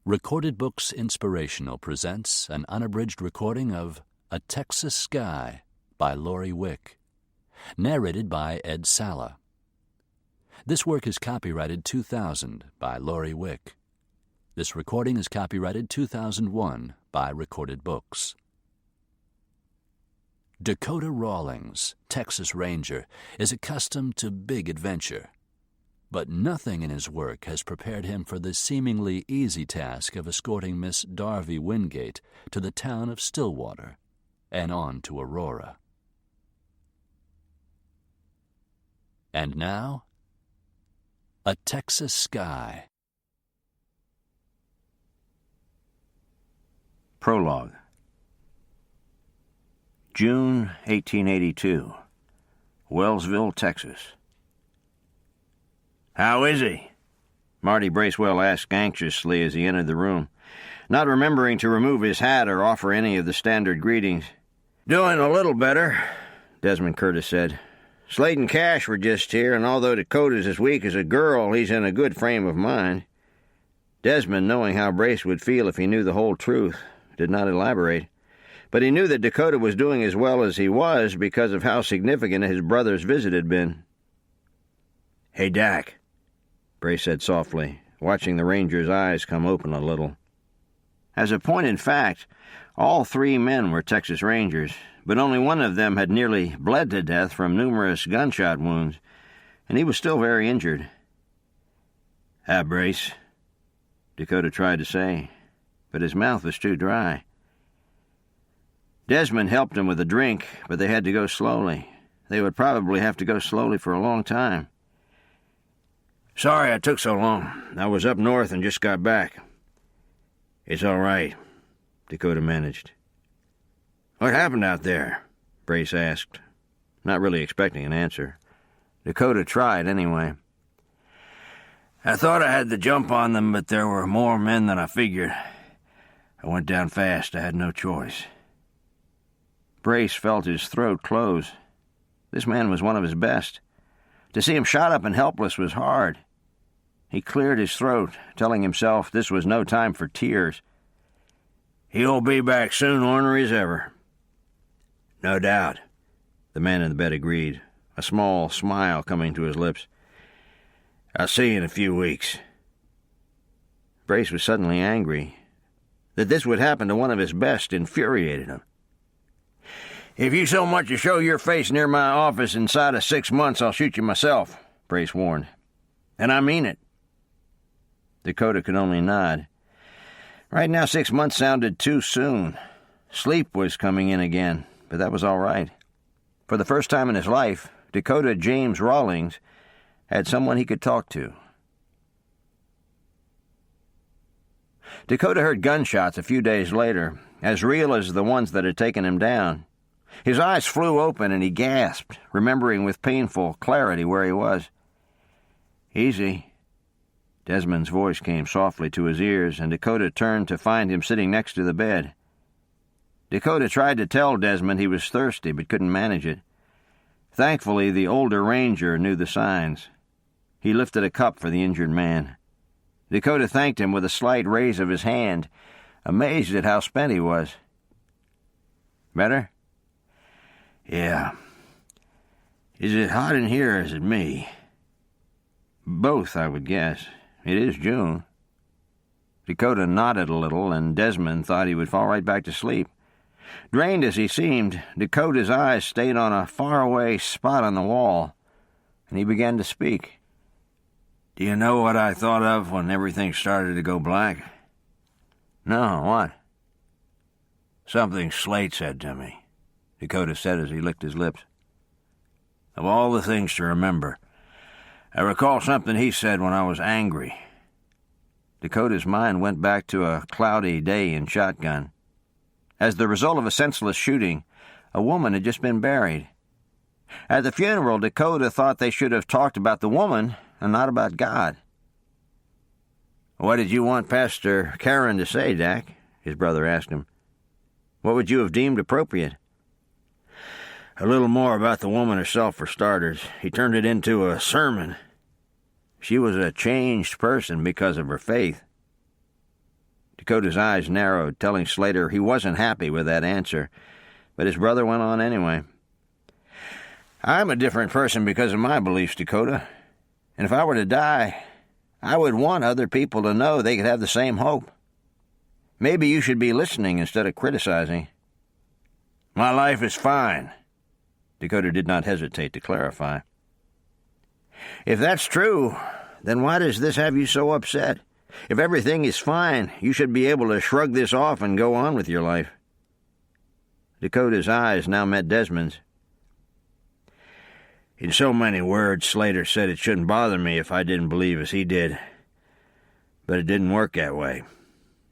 Recorded Books Inspirational presents an unabridged recording of A Texas Sky by Lori Wick, narrated by Ed Sala. This work is copyrighted 2000 by Lori Wick. This recording is copyrighted 2001 by Recorded Books. Dakota Rawlings, Texas Ranger, is accustomed to big adventure, but nothing in his work has prepared him for the seemingly easy task of escorting Miss Darby Wingate to the town of Stillwater and on to Aurora. And now, A Texas Sky. Prologue. June 1882. Wellsville, Texas. "How is he?" Marty Bracewell asked anxiously as he entered the room, not remembering to remove his hat or offer any of the standard greetings. "Doing a little better," Desmond Curtis said. "Slade and Cash were just here, and although Dakota's as weak as a girl, he's in a good frame of mind." Desmond, knowing how Brace would feel if he knew the whole truth, did not elaborate, but he knew that Dakota was doing as well as he was because of how significant his brother's visit had been. "Hey, Dak," Brace said softly, watching the ranger's eyes come open a little. As a point in fact, all three men were Texas Rangers, but only one of them had nearly bled to death from numerous gunshot wounds, and he was still very injured. "Ah, Brace," Dakota tried to say, but his mouth was too dry. Desmond helped him with a drink, but they had to go slowly. They would probably have to go slowly for a long time. "Sorry I took so long. I was up north and just got back." "It's all right," Dakota managed. "What happened out there?" Brace asked, not really expecting an answer. Dakota tried anyway. "I thought I had the jump on them, but there were more men than I figured. I went down fast. I had no choice." Brace felt his throat close. This man was one of his best. To see him shot up and helpless was hard. He cleared his throat, telling himself this was no time for tears. "He'll be back soon, ornery as ever." "No doubt," the man in the bed agreed, a small smile coming to his lips. "I'll see you in a few weeks." Brace was suddenly angry. That this would happen to one of his best infuriated him. "If you so much as show your face near my office inside of 6 months, I'll shoot you myself," Brace warned. "And I mean it." Dakota could only nod. Right now 6 months sounded too soon. Sleep was coming in again, but that was all right. For the first time in his life, Dakota James Rawlings had someone he could talk to. Dakota heard gunshots a few days later, as real as the ones that had taken him down. His eyes flew open and he gasped, remembering with painful clarity where he was. "Easy." Desmond's voice came softly to his ears, and Dakota turned to find him sitting next to the bed. Dakota tried to tell Desmond he was thirsty, but couldn't manage it. Thankfully, the older ranger knew the signs. He lifted a cup for the injured man. Dakota thanked him with a slight raise of his hand, amazed at how spent he was. "Better?" "Yeah. Is it hot in here or is it me?" "Both, I would guess. It is June." Dakota nodded a little, and Desmond thought he would fall right back to sleep. Drained as he seemed, Dakota's eyes stayed on a faraway spot on the wall, and he began to speak. "Do you know what I thought of when everything started to go black?" "No, what?" "Something Slate said to me," Dakota said as he licked his lips. "Of all the things to remember, I recall something he said when I was angry." Dakota's mind went back to a cloudy day in Shotgun. As the result of a senseless shooting, a woman had just been buried. At the funeral, Dakota thought they should have talked about the woman and not about God. "What did you want Pastor Karen to say, Dak?" his brother asked him. "What would you have deemed appropriate?" "A little more about the woman herself, for starters. He turned it into a sermon. She was a changed person because of her faith." Dakota's eyes narrowed, telling Slater he wasn't happy with that answer, but his brother went on anyway. I'm a different person because of my beliefs, Dakota, and if I were to die, I would want other people to know they could have the same hope. Maybe you should be listening instead of criticizing. My life is fine. Dakota did not hesitate to clarify. If that's true, then why does this have you so upset? If everything is fine, you should be able to shrug this off and go on with your life. Dakota's eyes now met Desmond's. In so many words, Slater said it shouldn't bother me if I didn't believe as he did. But it didn't work that way.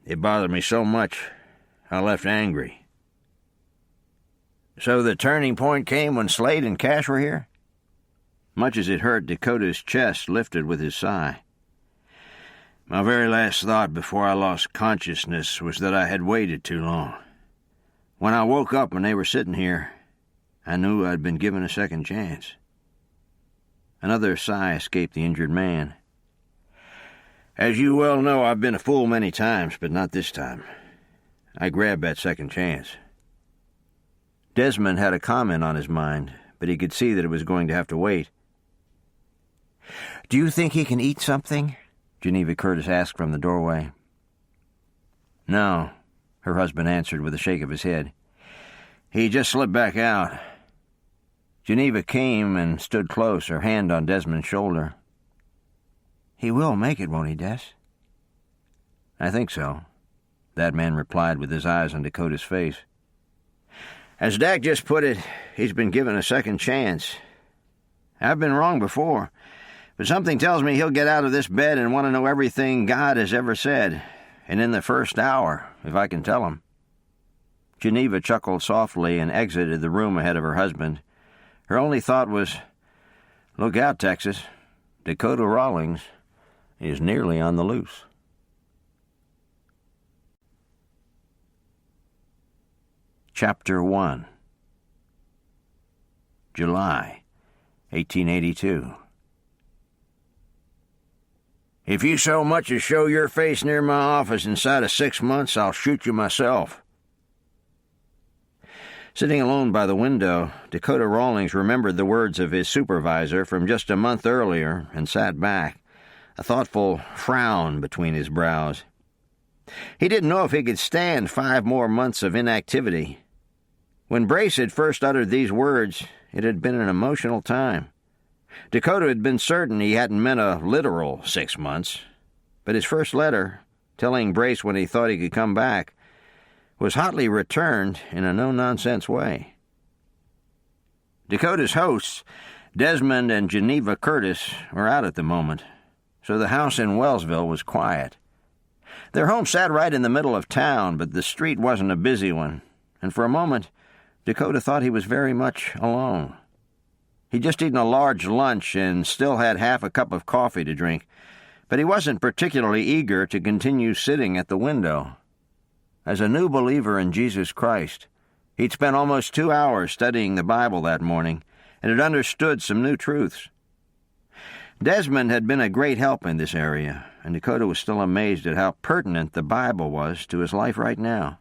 It bothered me so much, I left angry. So the turning point came when Slade and Cash were here? Much as it hurt, Dakota's chest lifted with his sigh. My very last thought before I lost consciousness was that I had waited too long. When I woke up and they were sitting here, I knew I'd been given a second chance. Another sigh escaped the injured man. As you well know, I've been a fool many times, but not this time. I grabbed that second chance. Desmond had a comment on his mind, but he could see that it was going to have to wait. Do you think he can eat something? Geneva Curtis asked from the doorway. No, her husband answered with a shake of his head. He just slipped back out. Geneva came and stood close, her hand on Desmond's shoulder. He will make it, won't he, Des? I think so, that man replied with his eyes on Dakota's face. As Dak just put it, he's been given a second chance. I've been wrong before, but something tells me he'll get out of this bed and want to know everything God has ever said, and in the first hour, if I can tell him. Geneva chuckled softly and exited the room ahead of her husband. Her only thought was, look out, Texas. Dakota Rawlings is nearly on the loose. Chapter 1. July, 1882. If you so much as show your face near my office inside of 6 months, I'll shoot you myself. Sitting alone by the window, Dakota Rawlings remembered the words of his supervisor from just a month earlier and sat back, a thoughtful frown between his brows. He didn't know if he could stand 5 more months of inactivity. When Brace had first uttered these words, it had been an emotional time. Dakota had been certain he hadn't meant a literal 6 months, but his first letter, telling Brace when he thought he could come back, was hotly returned in a no-nonsense way. Dakota's hosts, Desmond and Geneva Curtis, were out at the moment, so the house in Wellsville was quiet. Their home sat right in the middle of town, but the street wasn't a busy one, and for a moment Dakota thought he was very much alone. He'd just eaten a large lunch and still had half a cup of coffee to drink, but he wasn't particularly eager to continue sitting at the window. As a new believer in Jesus Christ, he'd spent almost 2 hours studying the Bible that morning and had understood some new truths. Desmond had been a great help in this area, and Dakota was still amazed at how pertinent the Bible was to his life right now.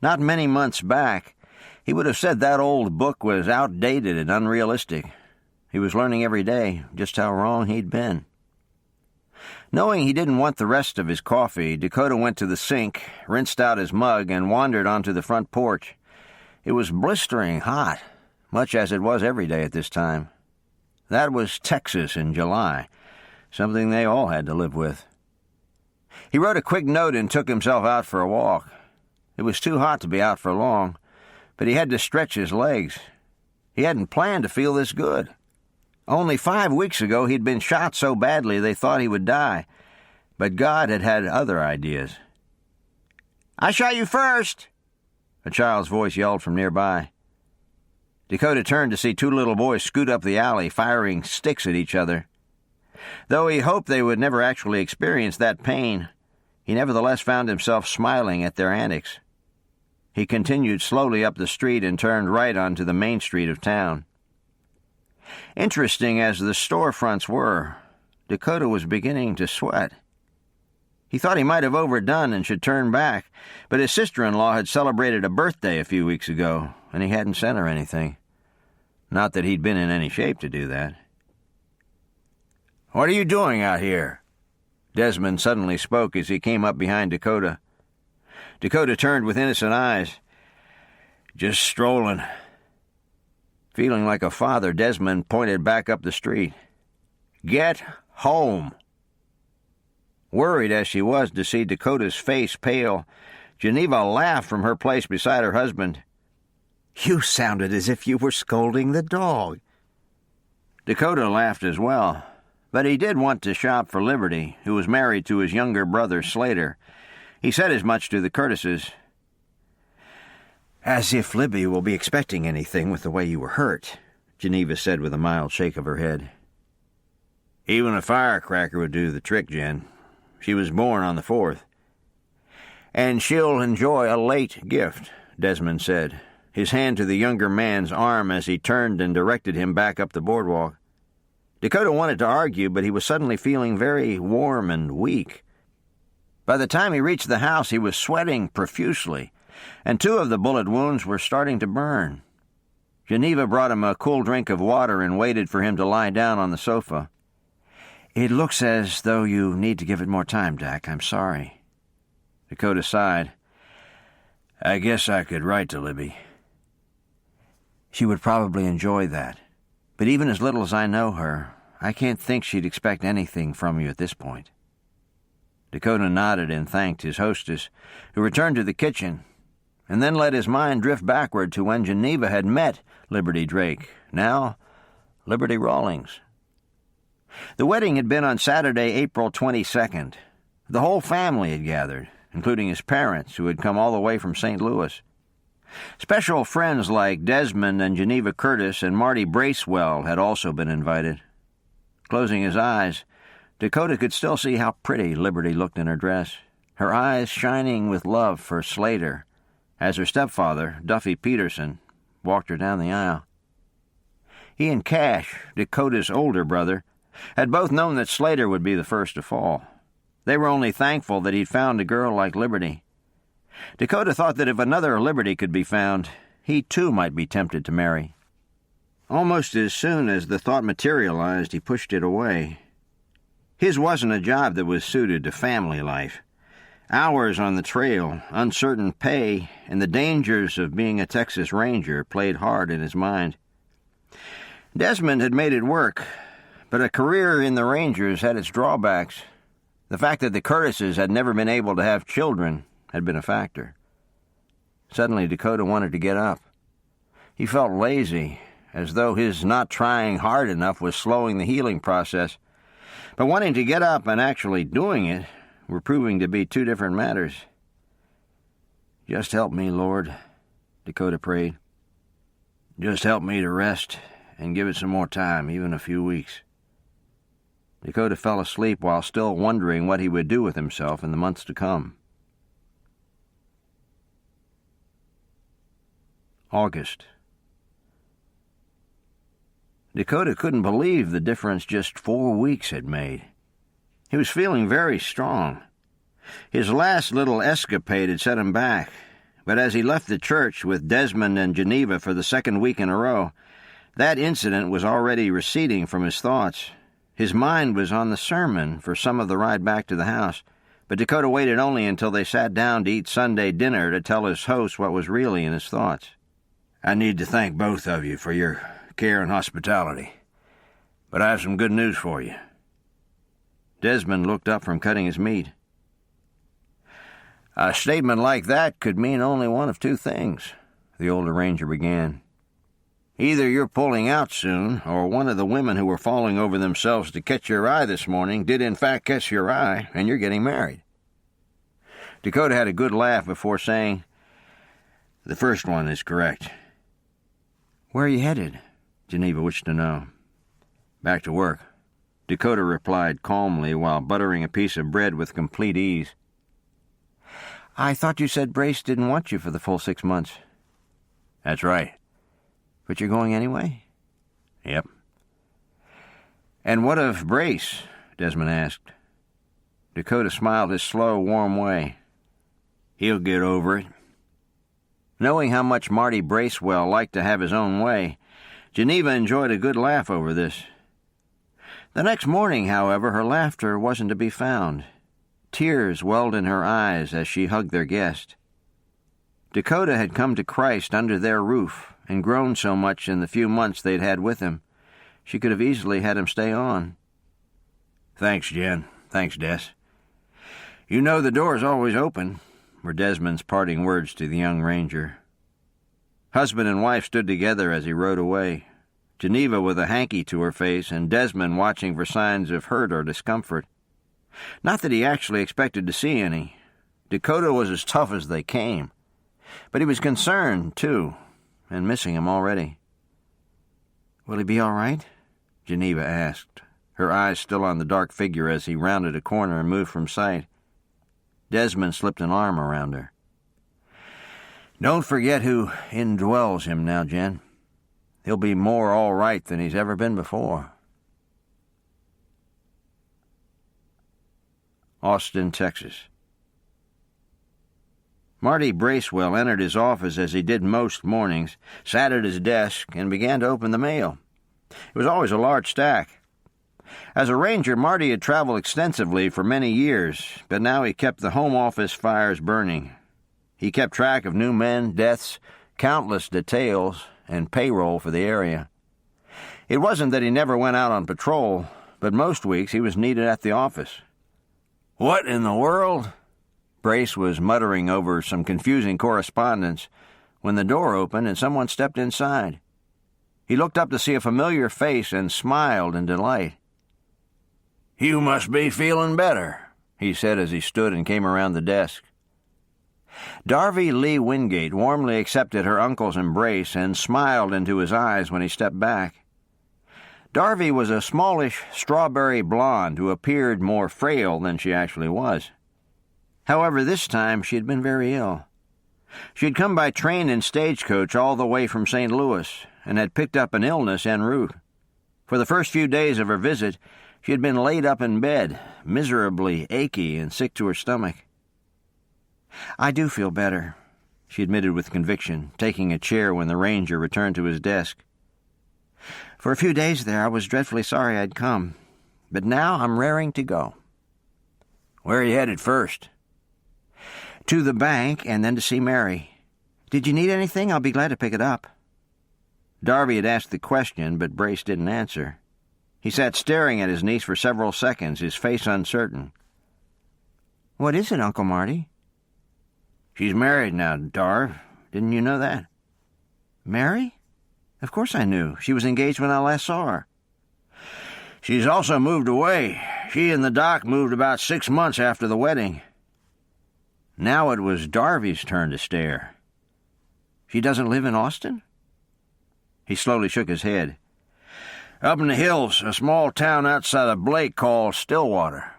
Not many months back, he would have said that old book was outdated and unrealistic. He was learning every day just how wrong he'd been. Knowing he didn't want the rest of his coffee, Dakota went to the sink, rinsed out his mug, and wandered onto the front porch. It was blistering hot, much as it was every day at this time. That was Texas in July, something they all had to live with. He wrote a quick note and took himself out for a walk. It was too hot to be out for long, but he had to stretch his legs. He hadn't planned to feel this good. Only 5 weeks ago he'd been shot so badly they thought he would die, but God had had other ideas. "I shot you first!" a child's voice yelled from nearby. Dakota turned to see 2 little boys scoot up the alley, firing sticks at each other. Though he hoped they would never actually experience that pain, he nevertheless found himself smiling at their antics. He continued slowly up the street and turned right onto the main street of town. Interesting as the storefronts were, Dakota was beginning to sweat. He thought he might have overdone and should turn back, but his sister-in-law had celebrated a birthday a few weeks ago, and he hadn't sent her anything. Not that he'd been in any shape to do that. "What are you doing out here?" Desmond suddenly spoke as he came up behind Dakota. Dakota turned with innocent eyes. "Just strolling." Feeling like a father, Desmond pointed back up the street. "Get home." Worried as she was to see Dakota's face pale, Geneva laughed from her place beside her husband. "You sounded as if you were scolding the dog." Dakota laughed as well, but he did want to shop for Liberty, who was married to his younger brother, Slater. He said as much to the Curtises. "As if Libby will be expecting anything with the way you were hurt," Geneva said with a mild shake of her head. "Even a firecracker would do the trick, Jen. She was born on the 4th. "And she'll enjoy a late gift," Desmond said, his hand to the younger man's arm as he turned and directed him back up the boardwalk. Dakota wanted to argue, but he was suddenly feeling very warm and weak. By the time he reached the house, he was sweating profusely, and 2 of the bullet wounds were starting to burn. Geneva brought him a cool drink of water and waited for him to lie down on the sofa. "It looks as though you need to give it more time, Dak. I'm sorry." Dakota sighed. "I guess I could write to Libby." "She would probably enjoy that. But even as little as I know her, I can't think she'd expect anything from you at this point." Dakota nodded and thanked his hostess, who returned to the kitchen, and then let his mind drift backward to when Geneva had met Liberty Drake, now Liberty Rawlings. The wedding had been on Saturday, April 22nd. The whole family had gathered, including his parents, who had come all the way from St. Louis. Special friends like Desmond and Geneva Curtis and Marty Bracewell had also been invited. Closing his eyes, Dakota could still see how pretty Liberty looked in her dress, her eyes shining with love for Slater, as her stepfather, Duffy Peterson, walked her down the aisle. He and Cash, Dakota's older brother, had both known that Slater would be the first to fall. They were only thankful that he'd found a girl like Liberty. Dakota thought that if another Liberty could be found, he too might be tempted to marry. Almost as soon as the thought materialized, he pushed it away. His wasn't a job that was suited to family life. Hours on the trail, uncertain pay, and the dangers of being a Texas Ranger played hard in his mind. Desmond had made it work, but a career in the Rangers had its drawbacks. The fact that the Curtises had never been able to have children had been a factor. Suddenly, Dakota wanted to get up. He felt lazy, as though his not trying hard enough was slowing the healing process. But wanting to get up and actually doing it were proving to be 2 different matters. "Just help me, Lord," Dakota prayed. "Just help me to rest and give it some more time, even a few weeks." Dakota fell asleep while still wondering what he would do with himself in the months to come. August. Dakota couldn't believe the difference just 4 weeks had made. He was feeling very strong. His last little escapade had set him back, but as he left the church with Desmond and Geneva for the 2nd week in a row, that incident was already receding from his thoughts. His mind was on the sermon for some of the ride back to the house, but Dakota waited only until they sat down to eat Sunday dinner to tell his host what was really in his thoughts. "I need to thank both of you for your care and hospitality, but I have some good news for you." Desmond looked up from cutting his meat. "A statement like that could mean only one of 2 things," the older ranger began. "Either you're pulling out soon, or one of the women who were falling over themselves to catch your eye this morning did in fact catch your eye, and you're getting married." Dakota had a good laugh before saying, "The first one is correct." "Where are you headed?" Geneva wished to know. "Back to work," Dakota replied calmly while buttering a piece of bread with complete ease. "I thought you said Brace didn't want you for the full 6 months." "That's right." "But you're going anyway?" "Yep." "And what of Brace?" Desmond asked. Dakota smiled his slow, warm way. "He'll get over it." Knowing how much Marty Bracewell liked to have his own way, Geneva enjoyed a good laugh over this. The next morning, however, her laughter wasn't to be found. Tears welled in her eyes as she hugged their guest. Dakota had come to Christ under their roof and grown so much in the few months they'd had with him, she could have easily had him stay on. "Thanks, Jen. Thanks, Des. You know the door's always open," were Desmond's parting words to the young ranger. Husband and wife stood together as he rode away, Geneva with a hanky to her face and Desmond watching for signs of hurt or discomfort. Not that he actually expected to see any. Dakota was as tough as they came. But he was concerned, too, and missing him already. "Will he be all right?" Geneva asked, her eyes still on the dark figure as he rounded a corner and moved from sight. Desmond slipped an arm around her. "Don't forget who indwells him now, Jen. He'll be more all right than he's ever been before." Austin, Texas. Marty Bracewell entered his office as he did most mornings, sat at his desk, and began to open the mail. It was always a large stack. As a ranger, Marty had traveled extensively for many years, but now he kept the home office fires burning. He kept track of new men, deaths, countless details, and payroll for the area. It wasn't that he never went out on patrol, but most weeks he was needed at the office. "What in the world?" Brace was muttering over some confusing correspondence when the door opened and someone stepped inside. He looked up to see a familiar face and smiled in delight. "You must be feeling better," he said as he stood and came around the desk. Darby Lee Wingate warmly accepted her uncle's embrace and smiled into his eyes when he stepped back. Darby was a smallish strawberry blonde who appeared more frail than she actually was. However, this time she had been very ill. She had come by train and stagecoach all the way from St. Louis and had picked up an illness en route. For the first few days of her visit, she had been laid up in bed, miserably achy and sick to her stomach. "I do feel better," she admitted with conviction, taking a chair when the ranger returned to his desk. "For a few days there, I was dreadfully sorry I'd come, but now I'm raring to go." "Where are you headed first?" "To the bank, and then to see Mary. Did you need anything? I'll be glad to pick it up." Darby had asked the question, but Brace didn't answer. He sat staring at his niece for several seconds, his face uncertain. "What is it, Uncle Marty?" "She's married now, Darv. Didn't you know that?" "Mary? Of course I knew. She was engaged when I last saw her." "She's also moved away. She and the doc moved about 6 months after the wedding." Now it was Darby's turn to stare. "She doesn't live in Austin?" He slowly shook his head. "Up in the hills, a small town outside of Blake called Stillwater."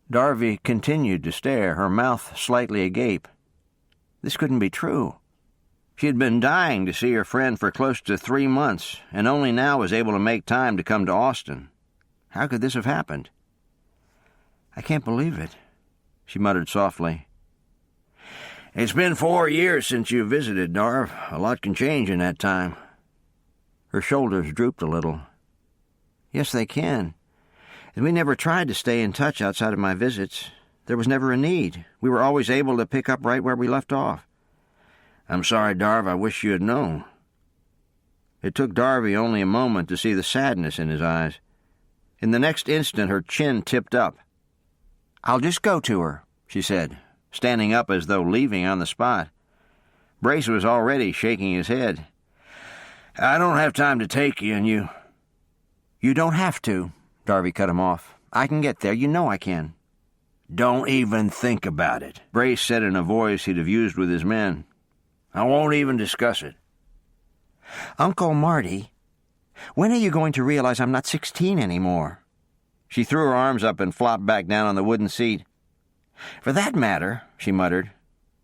Darby continued to stare, her mouth slightly agape. This couldn't be true. She had been dying to see her friend for close to 3 months, and only now was able to make time to come to Austin. How could this have happened? "I can't believe it," she muttered softly. "It's been 4 years since you visited, Darv. A lot can change in that time." Her shoulders drooped a little. "Yes, they can. And we never tried to stay in touch outside of my visits. There was never a need. We were always able to pick up right where we left off." "I'm sorry, Darv. I wish you had known." It took Darby only a moment to see the sadness in his eyes. In the next instant, her chin tipped up. "I'll just go to her," she said, standing up as though leaving on the spot. Brace was already shaking his head. "I don't have time to take you, and you—" "You don't have to," Darby cut him off. "I can get there. You know I can." "Don't even think about it," Brace said in a voice he'd have used with his men. "I won't even discuss it." "Uncle Marty, when are you going to realize I'm not 16 anymore?" She threw her arms up and flopped back down on the wooden seat. "For that matter," she muttered,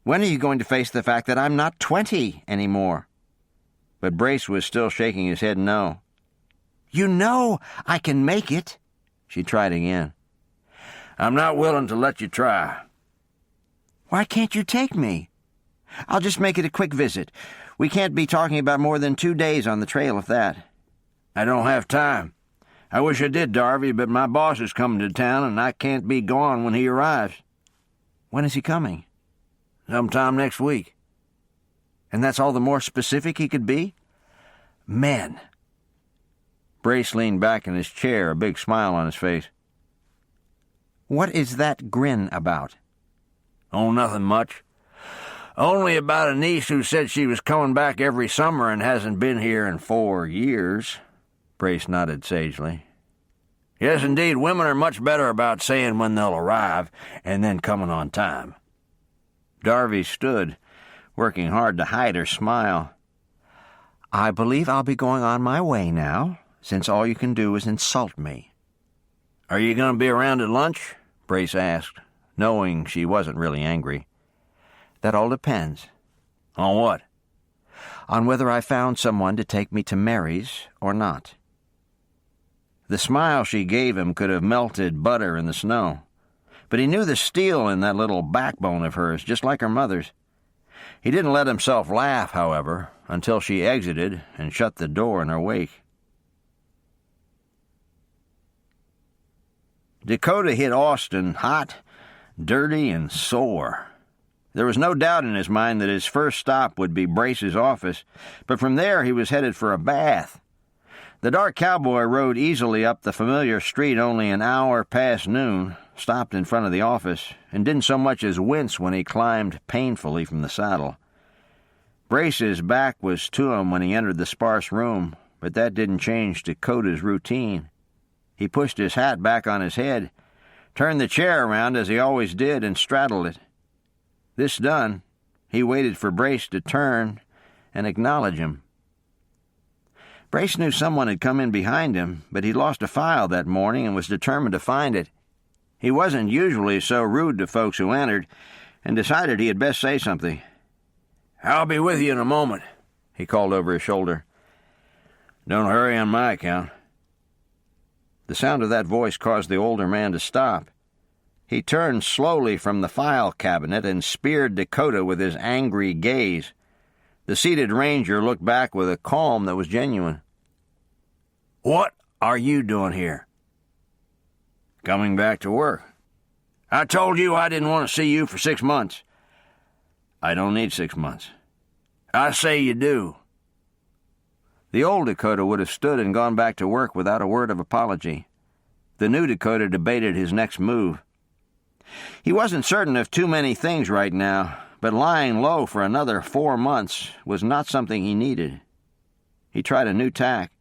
"when are you going to face the fact that I'm not 20 anymore?" But Brace was still shaking his head no. "You know I can make it," she tried again. I'm not willing to let you try. Why can't you take me? I'll just make it a quick visit. We can't be talking about more than 2 days on the trail, if that. I don't have time. I wish I did, Darby, but my boss is coming to town, and I can't be gone when he arrives. When is he coming? Sometime next week. And that's all the more specific he could be? Men. Brace leaned back in his chair, a big smile on his face. What is that grin about? Oh, nothing much. Only about a niece who said she was coming back every summer and hasn't been here in 4 years. Brace nodded sagely. Yes, indeed, women are much better about saying when they'll arrive and then coming on time. Darby stood, working hard to hide her smile. I believe I'll be going on my way now, since all you can do is insult me. Are you going to be around at lunch? Brace asked, knowing she wasn't really angry. That all depends. On what? On whether I found someone to take me to Mary's or not. The smile she gave him could have melted butter in the snow, but he knew the steel in that little backbone of hers, just like her mother's. He didn't let himself laugh, however, until she exited and shut the door in her wake. Dakota hit Austin hot, dirty, and sore. There was no doubt in his mind that his first stop would be Brace's office, but from there he was headed for a bath. The dark cowboy rode easily up the familiar street only an hour past noon, stopped in front of the office, and didn't so much as wince when he climbed painfully from the saddle. Brace's back was to him when he entered the sparse room, but that didn't change Dakota's routine. He pushed his hat back on his head, turned the chair around as he always did, and straddled it. This done, he waited for Brace to turn and acknowledge him. Brace knew someone had come in behind him, but he'd lost a file that morning and was determined to find it. He wasn't usually so rude to folks who entered, and decided he had best say something. I'll be with you in a moment, he called over his shoulder. Don't hurry on my account. The sound of that voice caused the older man to stop. He turned slowly from the file cabinet and speared Dakota with his angry gaze. The seated ranger looked back with a calm that was genuine. What are you doing here? Coming back to work. I told you I didn't want to see you for 6 months. I don't need 6 months. I say you do. The old Dakota would have stood and gone back to work without a word of apology. The new Dakota debated his next move. He wasn't certain of too many things right now, but lying low for another 4 months was not something he needed. He tried a new tack.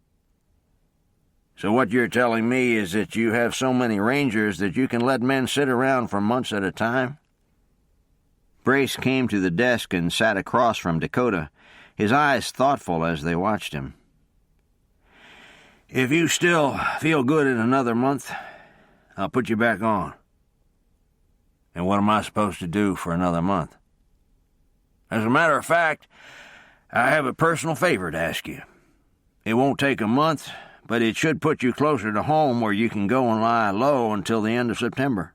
So what you're telling me is that you have so many rangers that you can let men sit around for months at a time? Brace came to the desk and sat across from Dakota, his eyes thoughtful as they watched him. If you still feel good in another month, I'll put you back on. And what am I supposed to do for another month? As a matter of fact, I have a personal favor to ask you. It won't take a month, but it should put you closer to home where you can go and lie low until the end of September.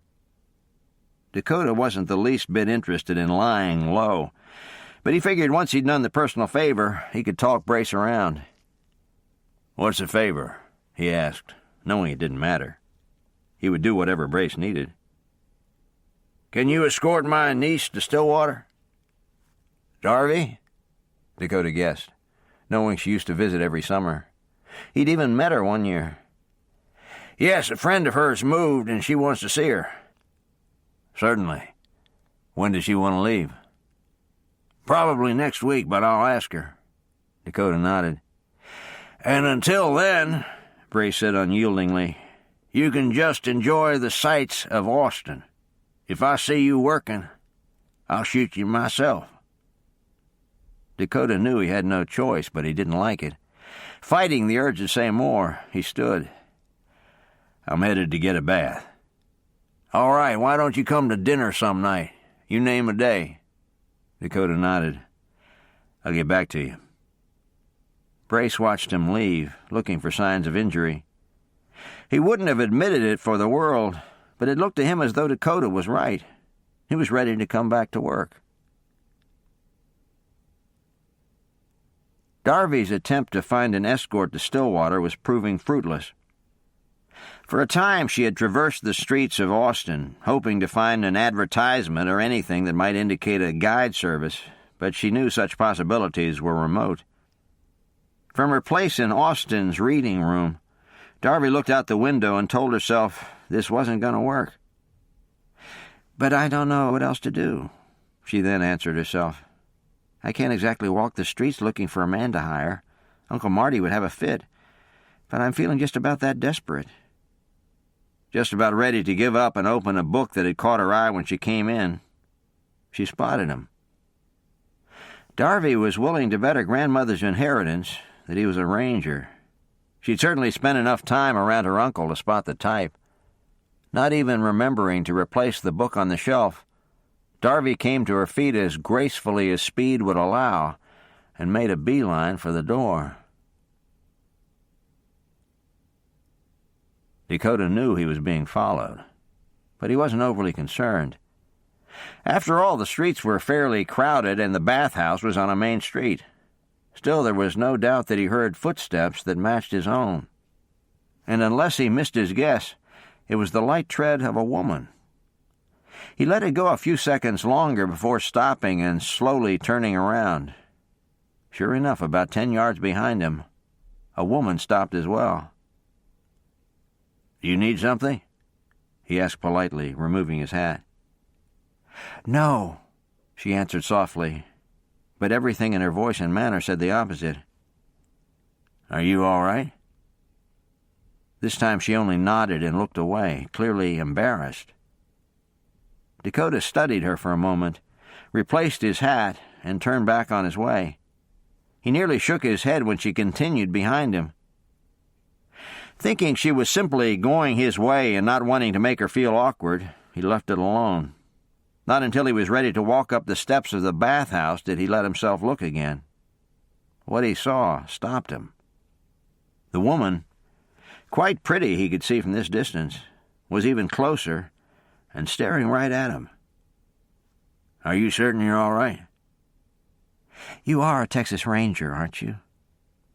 Dakota wasn't the least bit interested in lying low, but he figured once he'd done the personal favor, he could talk Brace around. What's the favor? He asked, knowing it didn't matter. He would do whatever Brace needed. Can you escort my niece to Stillwater? Darby? Dakota guessed, knowing she used to visit every summer. He'd even met her one year. Yes, a friend of hers moved, and she wants to see her. Certainly. When does she want to leave? Probably next week, but I'll ask her. Dakota nodded. And until then, Brace said unyieldingly, you can just enjoy the sights of Austin. If I see you working, I'll shoot you myself. Dakota knew he had no choice, but he didn't like it. Fighting the urge to say more, he stood. I'm headed to get a bath. All right, why don't you come to dinner some night? You name a day. Dakota nodded. I'll get back to you. Brace watched him leave, looking for signs of injury. He wouldn't have admitted it for the world, but it looked to him as though Dakota was right. He was ready to come back to work. Darby's attempt to find an escort to Stillwater was proving fruitless. For a time she had traversed the streets of Austin, hoping to find an advertisement or anything that might indicate a guide service, but she knew such possibilities were remote. From her place in Austin's reading room, Darby looked out the window and told herself this wasn't going to work. "But I don't know what else to do," she then answered herself. "I can't exactly walk the streets looking for a man to hire. Uncle Marty would have a fit. But I'm feeling just about that desperate." Just about ready to give up and open a book that had caught her eye when she came in, she spotted him. Darby was willing to bet her grandmother's inheritance that he was a ranger. She'd certainly spent enough time around her uncle to spot the type. Not even remembering to replace the book on the shelf, Darby came to her feet as gracefully as speed would allow and made a beeline for the door. Dakota knew he was being followed, but he wasn't overly concerned. After all, the streets were fairly crowded and the bathhouse was on a main street. Still, there was no doubt that he heard footsteps that matched his own. And unless he missed his guess, it was the light tread of a woman. He let it go a few seconds longer before stopping and slowly turning around. Sure enough, about 10 yards behind him, a woman stopped as well. "Do you need something?" he asked politely, removing his hat. "No," she answered softly, but everything in her voice and manner said the opposite. "Are you all right?" This time she only nodded and looked away, clearly embarrassed. Dakota studied her for a moment, replaced his hat, and turned back on his way. He nearly shook his head when she continued behind him. Thinking she was simply going his way and not wanting to make her feel awkward, he left it alone. Not until he was ready to walk up the steps of the bathhouse did he let himself look again. What he saw stopped him. The woman, quite pretty he could see from this distance, was even closer and staring right at him. "Are you certain you're all right?" "You are a Texas Ranger, aren't you?"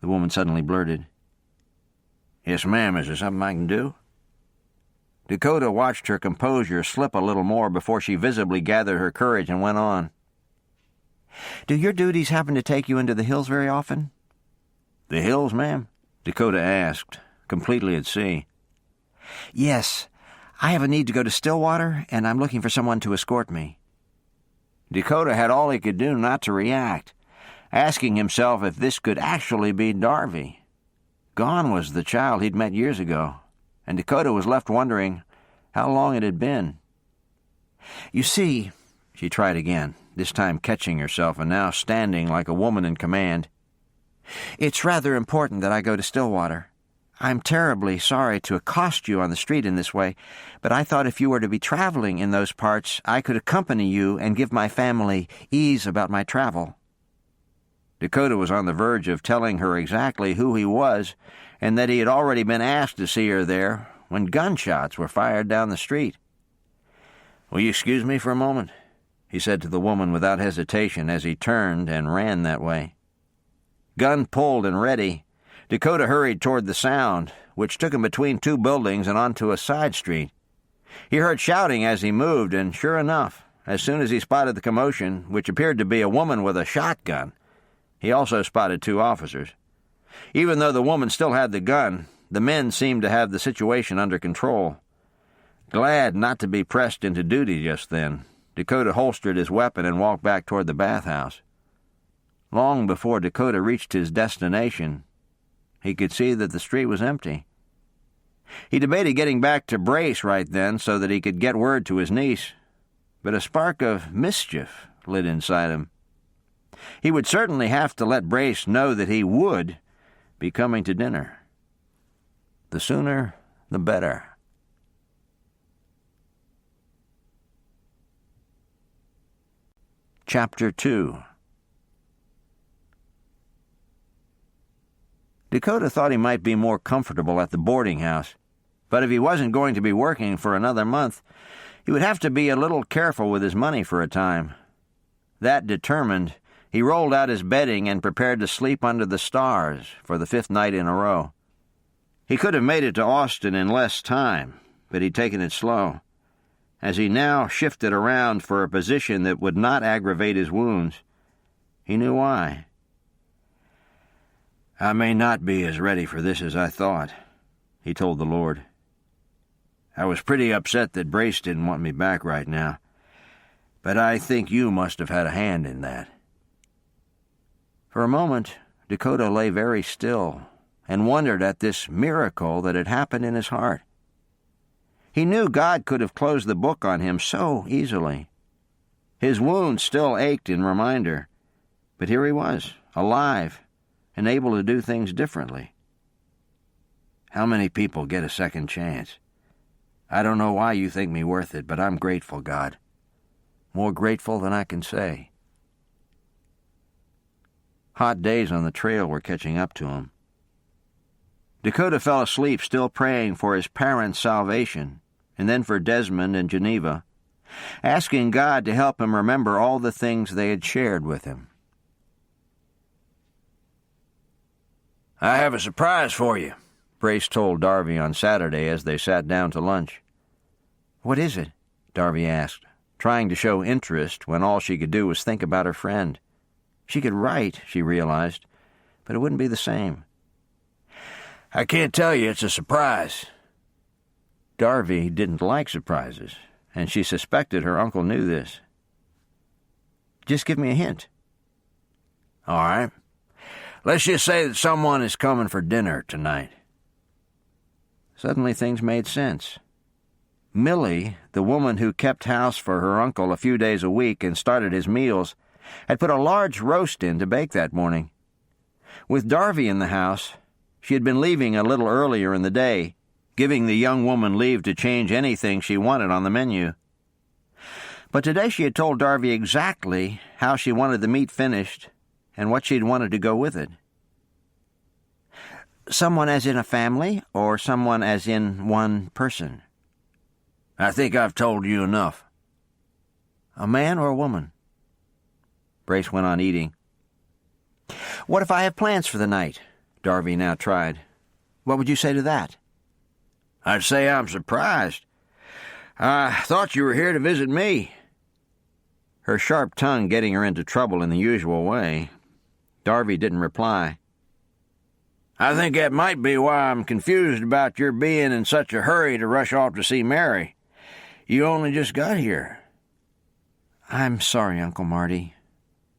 the woman suddenly blurted. "Yes, ma'am. Is there something I can do?" Dakota watched her composure slip a little more before she visibly gathered her courage and went on. "Do your duties happen to take you into the hills very often?" "The hills, ma'am?" Dakota asked, completely at sea. "Yes. I have a need to go to Stillwater, and I'm looking for someone to escort me." Dakota had all he could do not to react, asking himself if this could actually be Darby. Gone was the child he'd met years ago, and Dakota was left wondering how long it had been. "You see," she tried again, this time catching herself and now standing like a woman in command, "it's rather important that I go to Stillwater. I'm terribly sorry to accost you on the street in this way, but I thought if you were to be traveling in those parts, I could accompany you and give my family ease about my travel." Dakota was on the verge of telling her exactly who he was and that he had already been asked to see her there when gunshots were fired down the street. "Will you excuse me for a moment?" he said to the woman without hesitation as he turned and ran that way. Gun pulled and ready, Dakota hurried toward the sound, which took him between two buildings and onto a side street. He heard shouting as he moved, and sure enough, as soon as he spotted the commotion, which appeared to be a woman with a shotgun, he also spotted two officers. Even though the woman still had the gun, the men seemed to have the situation under control. Glad not to be pressed into duty just then, Dakota holstered his weapon and walked back toward the bathhouse. Long before Dakota reached his destination, he could see that the street was empty. He debated getting back to Brace right then so that he could get word to his niece, but a spark of mischief lit inside him. He would certainly have to let Brace know that he would be coming to dinner. The sooner, the better. Chapter 2. Dakota thought he might be more comfortable at the boarding house, But if he wasn't going to be working for another month, he would have to be a little careful with his money for a time. That determined, he rolled out his bedding and prepared to sleep under the stars for the 5th night in a row. He could have made it to Austin in less time, but he'd taken it slow. As he now shifted around for a position that would not aggravate his wounds, he knew why. "I may not be as ready for this as I thought," he told the Lord. "I was pretty upset that Brace didn't want me back right now, but I think you must have had a hand in that." For a moment, Dakota lay very still and wondered at this miracle that had happened in his heart. He knew God could have closed the book on him so easily. His wound still ached in reminder, but here he was, alive, and able to do things differently. How many people get a second chance? I don't know why you think me worth it, but I'm grateful, God. More grateful than I can say. Hot days on the trail were catching up to him. Dakota fell asleep still praying for his parents' salvation, and then for Desmond and Geneva, asking God to help him remember all the things they had shared with him. "I have a surprise for you," Brace told Darby on Saturday as they sat down to lunch. "What is it?" Darby asked, trying to show interest when all she could do was think about her friend. She could write, she realized, but it wouldn't be the same. "I can't tell you, it's a surprise." Darby didn't like surprises, and she suspected her uncle knew this. "Just give me a hint." "All right. Let's just say that someone is coming for dinner tonight." Suddenly things made sense. Millie, the woman who kept house for her uncle a few days a week and started his meals, had put a large roast in to bake that morning. With Darby in the house, she had been leaving a little earlier in the day, giving the young woman leave to change anything she wanted on the menu. But today she had told Darby exactly how she wanted the meat finished and what she'd wanted to go with it. "Someone as in a family, or someone as in one person?" "I think I've told you enough." "A man or a woman?" Brace went on eating. "What if I have plans for the night?" Darby now tried. "What would you say to that?" "I'd say I'm surprised. I thought you were here to visit me." Her sharp tongue getting her into trouble in the usual way, Darby didn't reply. "I think that might be why I'm confused about your being in such a hurry to rush off to see Mary. You only just got here." "I'm sorry, Uncle Marty,"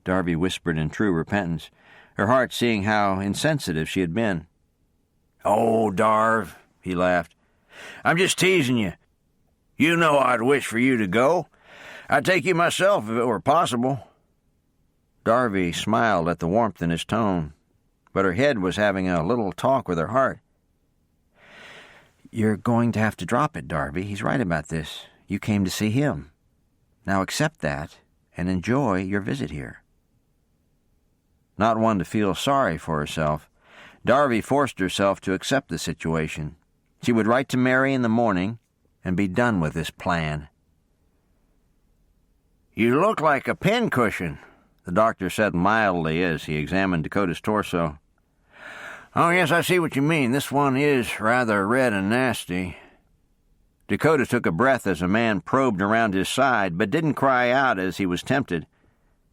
Darby whispered in true repentance, her heart seeing how insensitive she had been. "Oh, Darv," he laughed. "I'm just teasing you. You know I'd wish for you to go. I'd take you myself if it were possible." Darby smiled at the warmth in his tone, but her head was having a little talk with her heart. "You're going to have to drop it, Darby. He's right about this. You came to see him. Now accept that and enjoy your visit here." Not one to feel sorry for herself, Darby forced herself to accept the situation. She would write to Mary in the morning and be done with this plan. "You look like a pincushion," the doctor said mildly as he examined Dakota's torso. "Oh, yes, I see what you mean. This one is rather red and nasty." Dakota took a breath as a man probed around his side, but didn't cry out as he was tempted.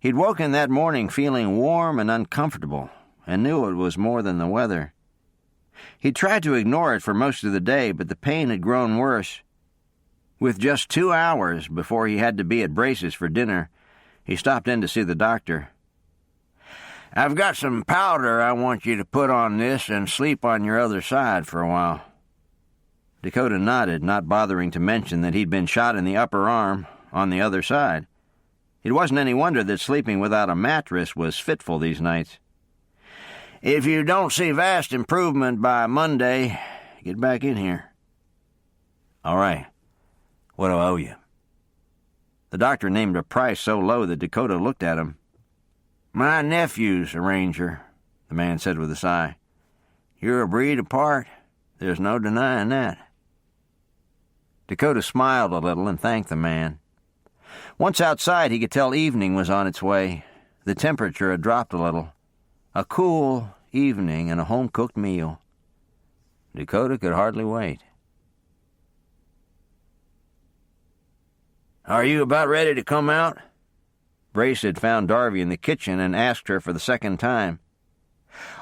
He'd woken that morning feeling warm and uncomfortable, and knew it was more than the weather. He tried to ignore it for most of the day, but the pain had grown worse. With just 2 hours before he had to be at Brace's for dinner, he stopped in to see the doctor. "I've got some powder I want you to put on this and sleep on your other side for a while." Dakota nodded, not bothering to mention that he'd been shot in the upper arm on the other side. It wasn't any wonder that sleeping without a mattress was fitful these nights. "If you don't see vast improvement by Monday, get back in here." "All right. What do I owe you?" The doctor named a price so low that Dakota looked at him. "My nephew's a ranger," the man said with a sigh. "You're a breed apart. There's no denying that." Dakota smiled a little and thanked the man. Once outside, he could tell evening was on its way. The temperature had dropped a little. A cool evening and a home-cooked meal. Dakota could hardly wait. "Are you about ready to come out?" Brace had found Darby in the kitchen and asked her for the second time.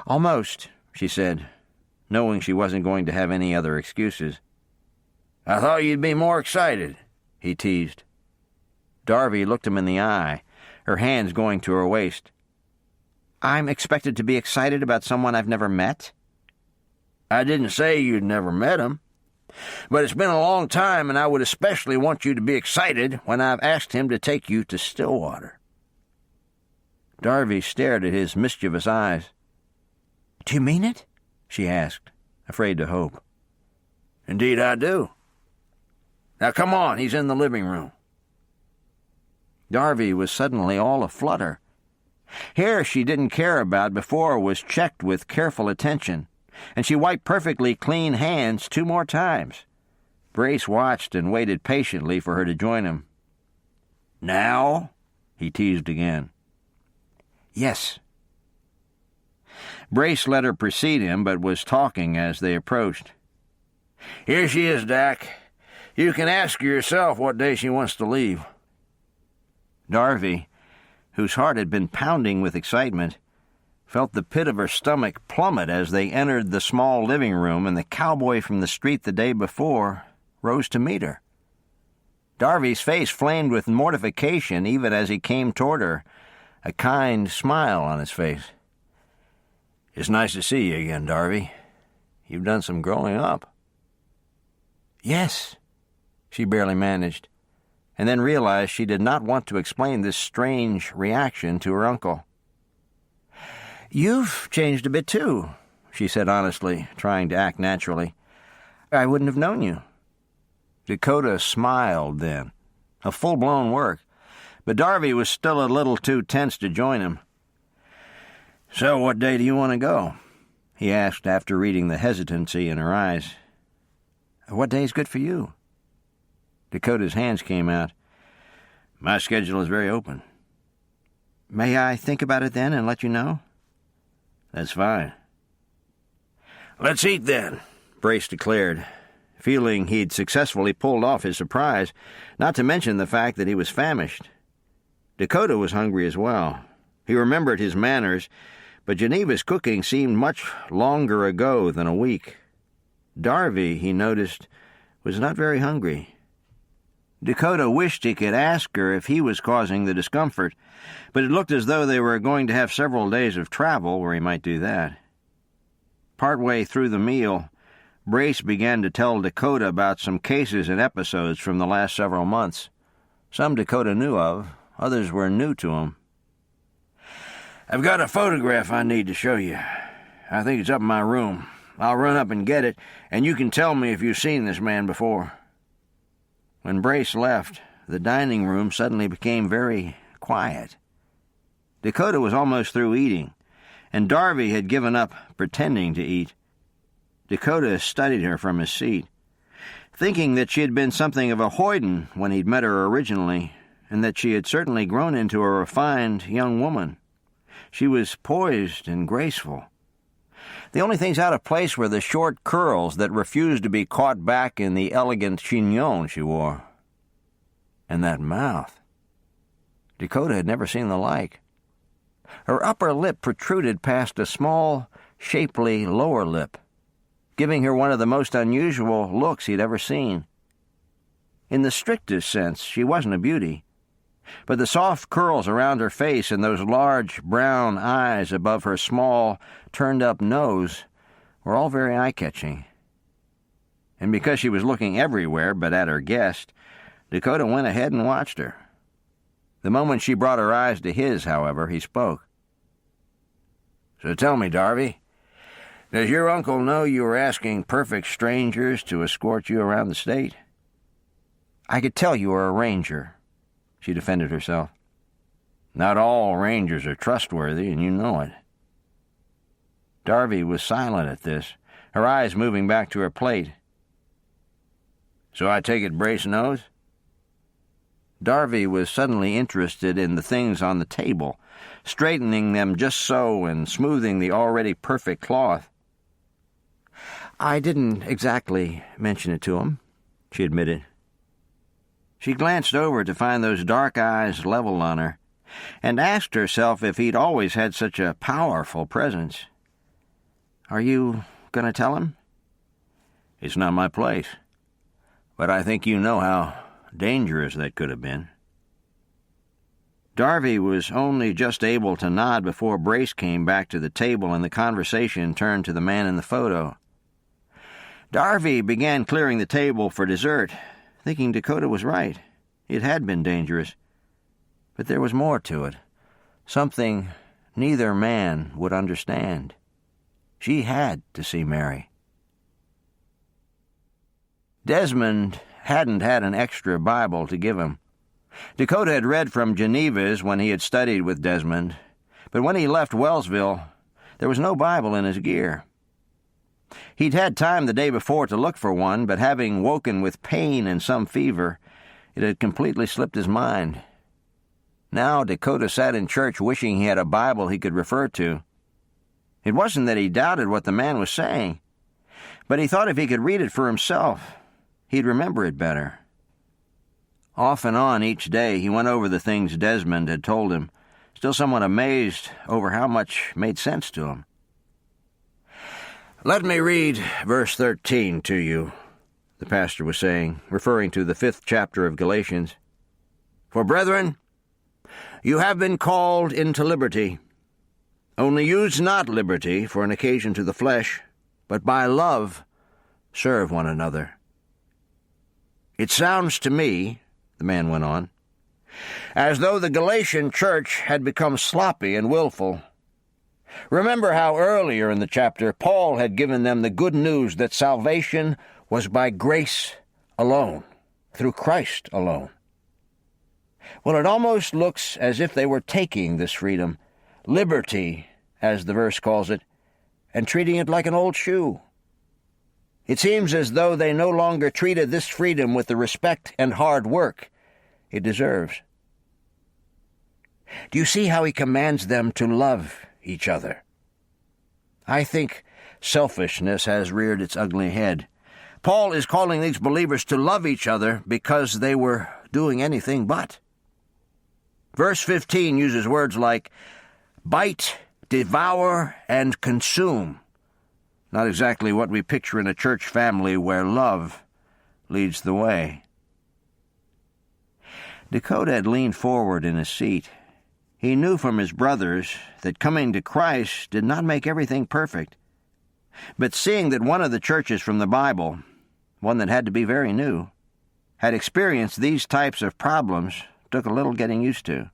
"Almost," she said, knowing she wasn't going to have any other excuses. "I thought you'd be more excited," he teased. Darby looked him in the eye, her hands going to her waist. "I'm expected to be excited about someone I've never met?" "I didn't say you'd never met him. But it's been a long time, and I would especially want you to be excited when I've asked him to take you to Stillwater." Darby stared at his mischievous eyes. "Do you mean it?" she asked, afraid to hope. "Indeed I do. Now come on, he's in the living room." Darby was suddenly all aflutter. Hair she didn't care about before was checked with careful attention, and she wiped perfectly clean hands 2 more times. Brace watched and waited patiently for her to join him. "Now?" he teased again. "Yes." Brace let her precede him, but was talking as they approached. "Here she is, Dak. You can ask her yourself what day she wants to leave." Darby, whose heart had been pounding with excitement, felt the pit of her stomach plummet as they entered the small living room, and the cowboy from the street the day before rose to meet her. Darby's face flamed with mortification even as he came toward her, a kind smile on his face. "It's nice to see you again, Darby. You've done some growing up." "Yes," she barely managed, and then realized she did not want to explain this strange reaction to her uncle. "You've changed a bit, too," she said honestly, trying to act naturally. "I wouldn't have known you." Dakota smiled then, a full-blown work, but Darby was still a little too tense to join him. "So what day do you want to go?" he asked after reading the hesitancy in her eyes. "What day is good for you?" Dakota's hands came out. "My schedule is very open." "May I think about it then and let you know?" "That's fine." "Let's eat then," Brace declared, feeling he'd successfully pulled off his surprise, not to mention the fact that he was famished. Dakota was hungry as well. He remembered his manners, but Geneva's cooking seemed much longer ago than a week. Darby, he noticed, was not very hungry. Dakota wished he could ask her if he was causing the discomfort, but it looked as though they were going to have several days of travel where he might do that. Partway through the meal, Brace began to tell Dakota about some cases and episodes from the last several months. Some Dakota knew of, others were new to him. "I've got a photograph I need to show you. I think it's up in my room. I'll run up and get it, and you can tell me if you've seen this man before." When Brace left, the dining room suddenly became very quiet. Dakota was almost through eating, and Darby had given up pretending to eat. Dakota studied her from his seat, thinking that she had been something of a hoyden when he'd met her originally, and that she had certainly grown into a refined young woman. She was poised and graceful. The only things out of place were the short curls that refused to be caught back in the elegant chignon she wore. And that mouth. Dakota had never seen the like. Her upper lip protruded past a small, shapely lower lip, giving her one of the most unusual looks he'd ever seen. In the strictest sense, she wasn't a beauty, but the soft curls around her face and those large brown eyes above her small, turned-up nose were all very eye-catching. And because she was looking everywhere but at her guest, Dakota went ahead and watched her. The moment she brought her eyes to his, however, he spoke. "So tell me, Darby, does your uncle know you were asking perfect strangers to escort you around the state?" "I could tell you were a ranger," she defended herself. "Not all rangers are trustworthy, and you know it." Darby was silent at this, her eyes moving back to her plate. So I take it Brace knows? Darby was suddenly interested in the things on the table, straightening them just so and smoothing the already perfect cloth. I didn't exactly mention it to him, she admitted. She glanced over to find those dark eyes leveled on her, and asked herself if he'd always had such a powerful presence. Are you going to tell him? It's not my place, but I think you know how dangerous that could have been. Darby was only just able to nod before Brace came back to the table and the conversation turned to the man in the photo. Darby began clearing the table for dessert, thinking Dakota was right. It had been dangerous. But there was more to it, something neither man would understand. She had to see Mary. Desmond hadn't had an extra Bible to give him. Dakota had read from Geneva's when he had studied with Desmond, but when he left Wellsville, there was no Bible in his gear. He'd had time the day before to look for one, but having woken with pain and some fever, it had completely slipped his mind. Now Dakota sat in church wishing he had a Bible he could refer to. It wasn't that he doubted what the man was saying, but he thought if he could read it for himself, he'd remember it better. Off and on each day, he went over the things Desmond had told him, still somewhat amazed over how much made sense to him. Let me read verse 13 to you, the pastor was saying, referring to the 5th chapter of Galatians. For, brethren, you have been called into liberty. Only use not liberty for an occasion to the flesh, but by love serve one another. It sounds to me, the man went on, as though the Galatian church had become sloppy and willful. Remember how earlier in the chapter Paul had given them the good news that salvation was by grace alone, through Christ alone. Well, it almost looks as if they were taking this freedom, liberty, as the verse calls it, and treating it like an old shoe. It seems as though they no longer treated this freedom with the respect and hard work it deserves. Do you see how he commands them to love each other? I think selfishness has reared its ugly head. Paul is calling these believers to love each other because they were doing anything but. Verse 15 uses words like bite, devour, and consume. Not exactly what we picture in a church family where love leads the way. Dakota had leaned forward in his seat. He knew from his brothers that coming to Christ did not make everything perfect. But seeing that one of the churches from the Bible, one that had to be very new, had experienced these types of problems, took a little getting used to.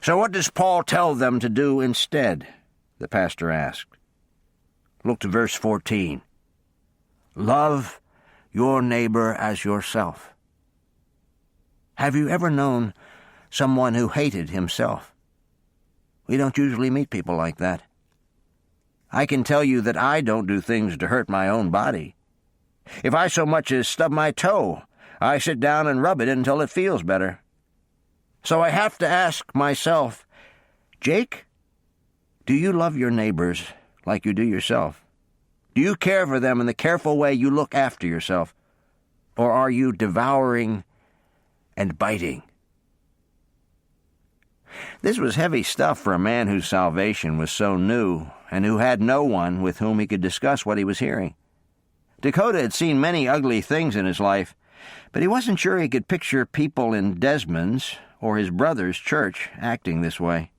So what does Paul tell them to do instead? The pastor asked. Look to verse 14. Love your neighbor as yourself. Have you ever known someone who hated himself? We don't usually meet people like that. I can tell you that I don't do things to hurt my own body. If I so much as stub my toe, I sit down and rub it until it feels better. So I have to ask myself, Jake, do you love your neighbors like you do yourself? Do you care for them in the careful way you look after yourself? Or are you devouring and biting? This was heavy stuff for a man whose salvation was so new and who had no one with whom he could discuss what he was hearing. Dakota had seen many ugly things in his life, but he wasn't sure he could picture people in Desmond's or his brother's church acting this way.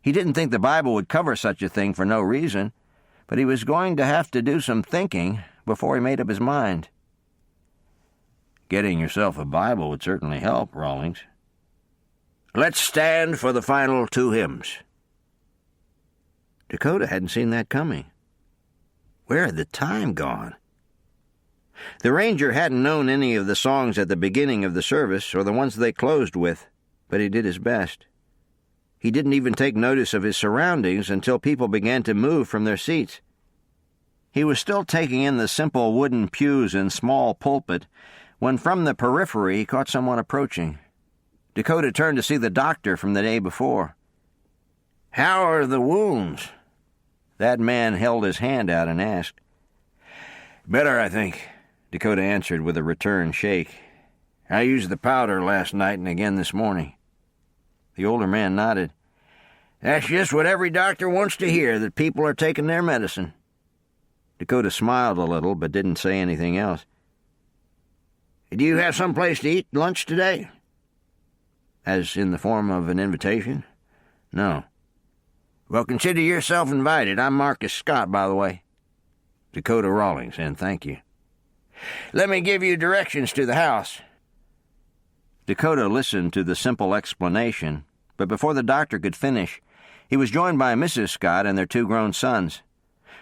He didn't think the Bible would cover such a thing for no reason, but he was going to have to do some thinking before he made up his mind. Getting yourself a Bible would certainly help, Rawlings. Let's stand for the final 2 hymns. Dakota hadn't seen that coming. Where had the time gone? The ranger hadn't known any of the songs at the beginning of the service or the ones they closed with, but he did his best. He didn't even take notice of his surroundings until people began to move from their seats. He was still taking in the simple wooden pews and small pulpit when from the periphery he caught someone approaching. Dakota turned to see the doctor from the day before. "How are the wounds?" That man held his hand out and asked. "Better, I think," Dakota answered with a return shake. "I used the powder last night and again this morning." The older man nodded. "That's just what every doctor wants to hear, that people are taking their medicine." Dakota smiled a little, but didn't say anything else. "Do you have some place to eat lunch today?" "As in the form of an invitation?" "No." "Well, consider yourself invited. I'm Marcus Scott, by the way." "Dakota Rawlings, and thank you." "Let me give you directions to the house." Dakota listened to the simple explanation, but before the doctor could finish, he was joined by Mrs. Scott and their 2 grown sons.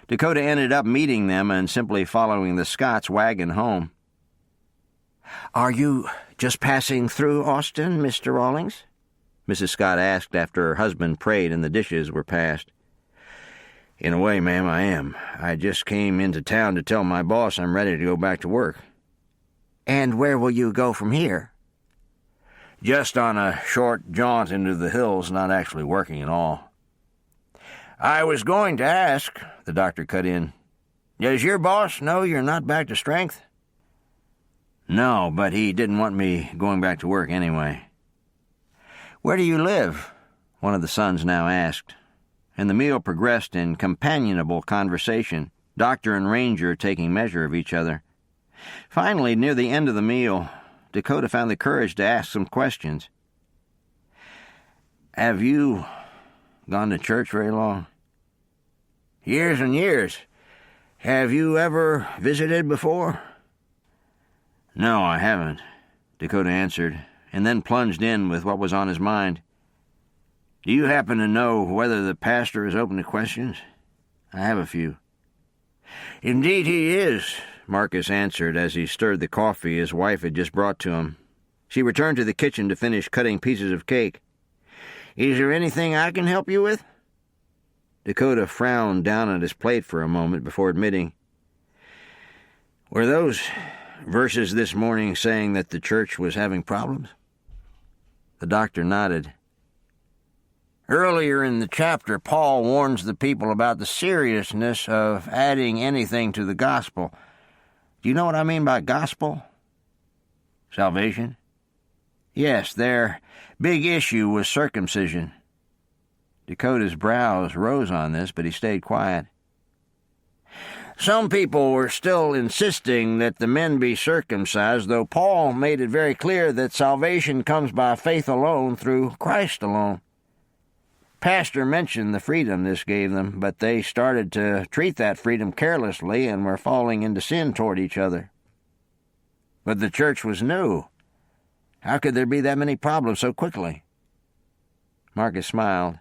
Dakota ended up meeting them and simply following the Scotts' wagon home. "Are you just passing through Austin, Mr. Rawlings?" Mrs. Scott asked after her husband prayed and the dishes were passed. "In a way, ma'am, I am. I just came into town to tell my boss I'm ready to go back to work." "And where will you go from here?" "Just on a short jaunt into the hills, not actually working at all." "I was going to ask," the doctor cut in, "does your boss know you're not back to strength?" "No, but he didn't want me going back to work anyway." "Where do you live?" one of the sons now asked, and the meal progressed in companionable conversation, doctor and ranger taking measure of each other. Finally, near the end of the meal, Dakota found the courage to ask some questions. "Have you gone to church very long?" "Years and years. Have you ever visited before?" "No, I haven't," Dakota answered, and then plunged in with what was on his mind. "Do you happen to know whether the pastor is open to questions? I have a few." "Indeed he is," Marcus answered as he stirred the coffee his wife had just brought to him. She returned to the kitchen to finish cutting pieces of cake. "Is there anything I can help you with?" Dakota frowned down at his plate for a moment before admitting, "Were those verses this morning saying that the church was having problems?" The doctor nodded. "Earlier in the chapter, Paul warns the people about the seriousness of adding anything to the gospel. Do you know what I mean by gospel?" "Salvation?" "Yes, their big issue was circumcision." Dakota's brows rose on this, but he stayed quiet. "Some people were still insisting that the men be circumcised, though Paul made it very clear that salvation comes by faith alone, through Christ alone. Pastor mentioned the freedom this gave them, but they started to treat that freedom carelessly and were falling into sin toward each other. But the church was new. How could there be that many problems so quickly?" Marcus smiled.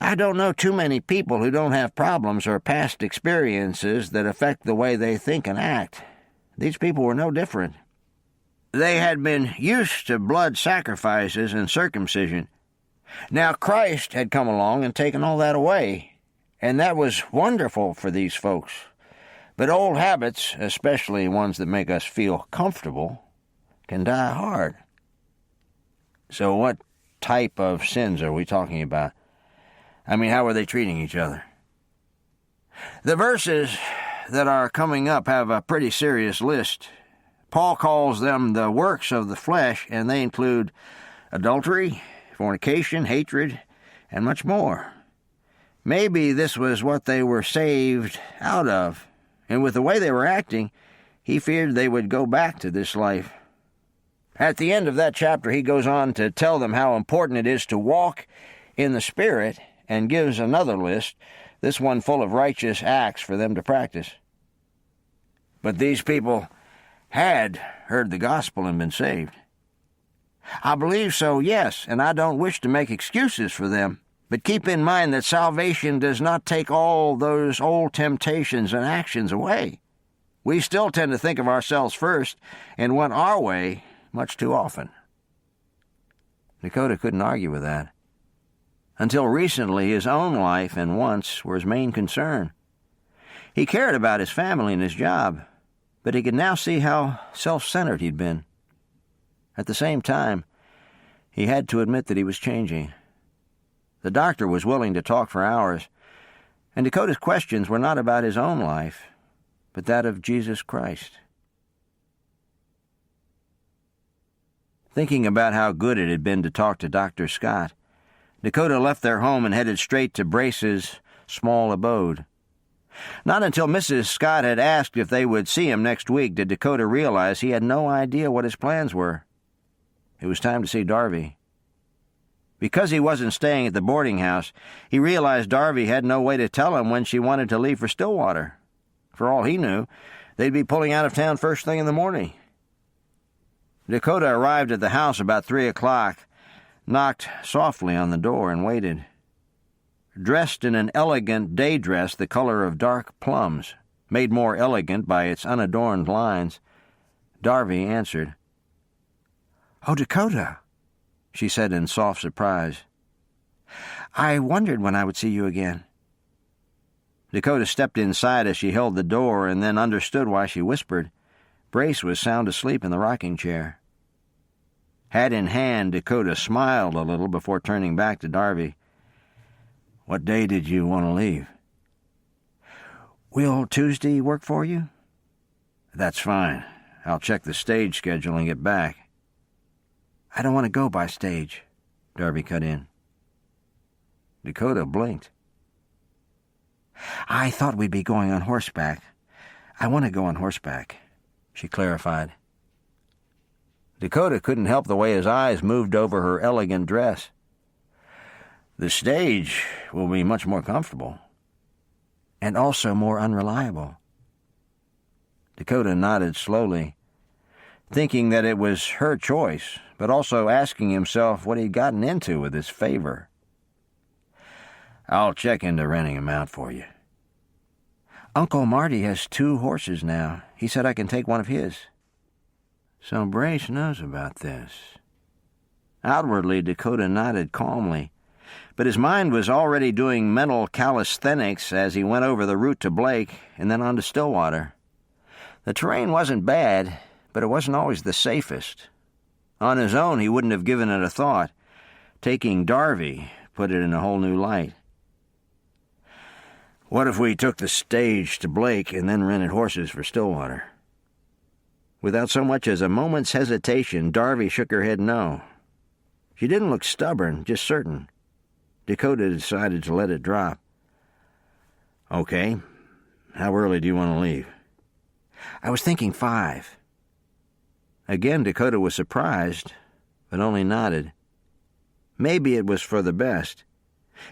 "I don't know too many people who don't have problems or past experiences that affect the way they think and act. These people were no different. They had been used to blood sacrifices and circumcision. Now Christ had come along and taken all that away, and that was wonderful for these folks. But old habits, especially ones that make us feel comfortable, can die hard." "So what type of sins are we talking about? I mean, how are they treating each other?" "The verses that are coming up have a pretty serious list. Paul calls them the works of the flesh, and they include adultery, fornication, hatred, and much more. Maybe this was what they were saved out of, and with the way they were acting, he feared they would go back to this life. At the end of that chapter, he goes on to tell them how important it is to walk in the Spirit, and gives another list, this one full of righteous acts for them to practice. But these people had heard the gospel and been saved." "I believe so, yes, and I don't wish to make excuses for them. But keep in mind that salvation does not take all those old temptations and actions away. We still tend to think of ourselves first and want our way much too often." Dakota couldn't argue with that. Until recently, his own life and wants were his main concern. He cared about his family and his job, but he could now see how self-centered he'd been. At the same time, he had to admit that he was changing. The doctor was willing to talk for hours, and Dakota's questions were not about his own life, but that of Jesus Christ. Thinking about how good it had been to talk to Dr. Scott, Dakota left their home and headed straight to Brace's small abode. Not until Mrs. Scott had asked if they would see him next week did Dakota realize he had no idea what his plans were. It was time to see Darby. Because he wasn't staying at the boarding house, he realized Darby had no way to tell him when she wanted to leave for Stillwater. For all he knew, they'd be pulling out of town first thing in the morning. Dakota arrived at the house about 3 o'clock, knocked softly on the door, and waited. Dressed in an elegant day dress the color of dark plums, made more elegant by its unadorned lines, Darby answered. "Oh, Dakota," she said in soft surprise. "I wondered when I would see you again." Dakota stepped inside as she held the door and then understood why she whispered. Brace was sound asleep in the rocking chair. Hat in hand, Dakota smiled a little before turning back to Darby. "What day did you want to leave?" "Will Tuesday work for you?" "That's fine. I'll check the stage schedule and get back." "I don't want to go by stage," Darby cut in. Dakota blinked. "I thought we'd be going on horseback. I want to go on horseback," she clarified. Dakota couldn't help the way his eyes moved over her elegant dress. "The stage will be much more comfortable." "And also more unreliable." Dakota nodded slowly, thinking that it was her choice, but also asking himself what he'd gotten into with this favor. "I'll check into renting him out for you." "Uncle Marty has 2 horses now. He said I can take one of his." So Brace knows about this. Outwardly, Dakota nodded calmly, but his mind was already doing mental calisthenics as he went over the route to Blake and then on to Stillwater. The terrain wasn't bad, but it wasn't always the safest. On his own, he wouldn't have given it a thought. Taking Darby put it in a whole new light. What if we took the stage to Blake and then rented horses for Stillwater? Without so much as a moment's hesitation, Darby shook her head no. She didn't look stubborn, just certain. Dakota decided to let it drop. "Okay. How early do you want to leave?" "I was thinking 5. Again, Dakota was surprised, but only nodded. Maybe it was for the best.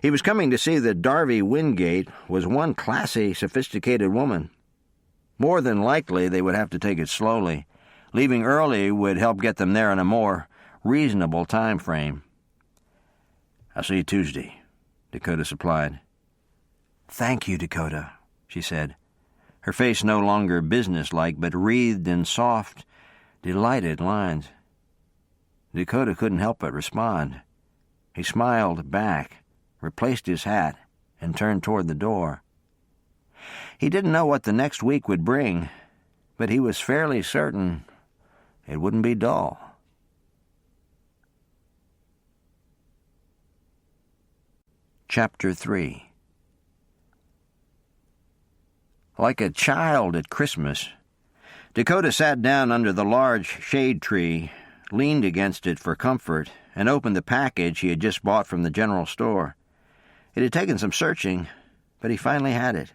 He was coming to see that Darby Wingate was one classy, sophisticated woman. More than likely, they would have to take it slowly. Leaving early would help get them there in a more reasonable time frame. "I'll see you Tuesday," Dakota supplied. "Thank you, Dakota," she said, her face no longer businesslike, but wreathed in soft, delighted lines. Dakota couldn't help but respond. He smiled back, replaced his hat, and turned toward the door. He didn't know what the next week would bring, but he was fairly certain it wouldn't be dull. Chapter 3. Like a child at Christmas, Dakota sat down under the large shade tree, leaned against it for comfort, and opened the package he had just bought from the general store. It had taken some searching, but he finally had it.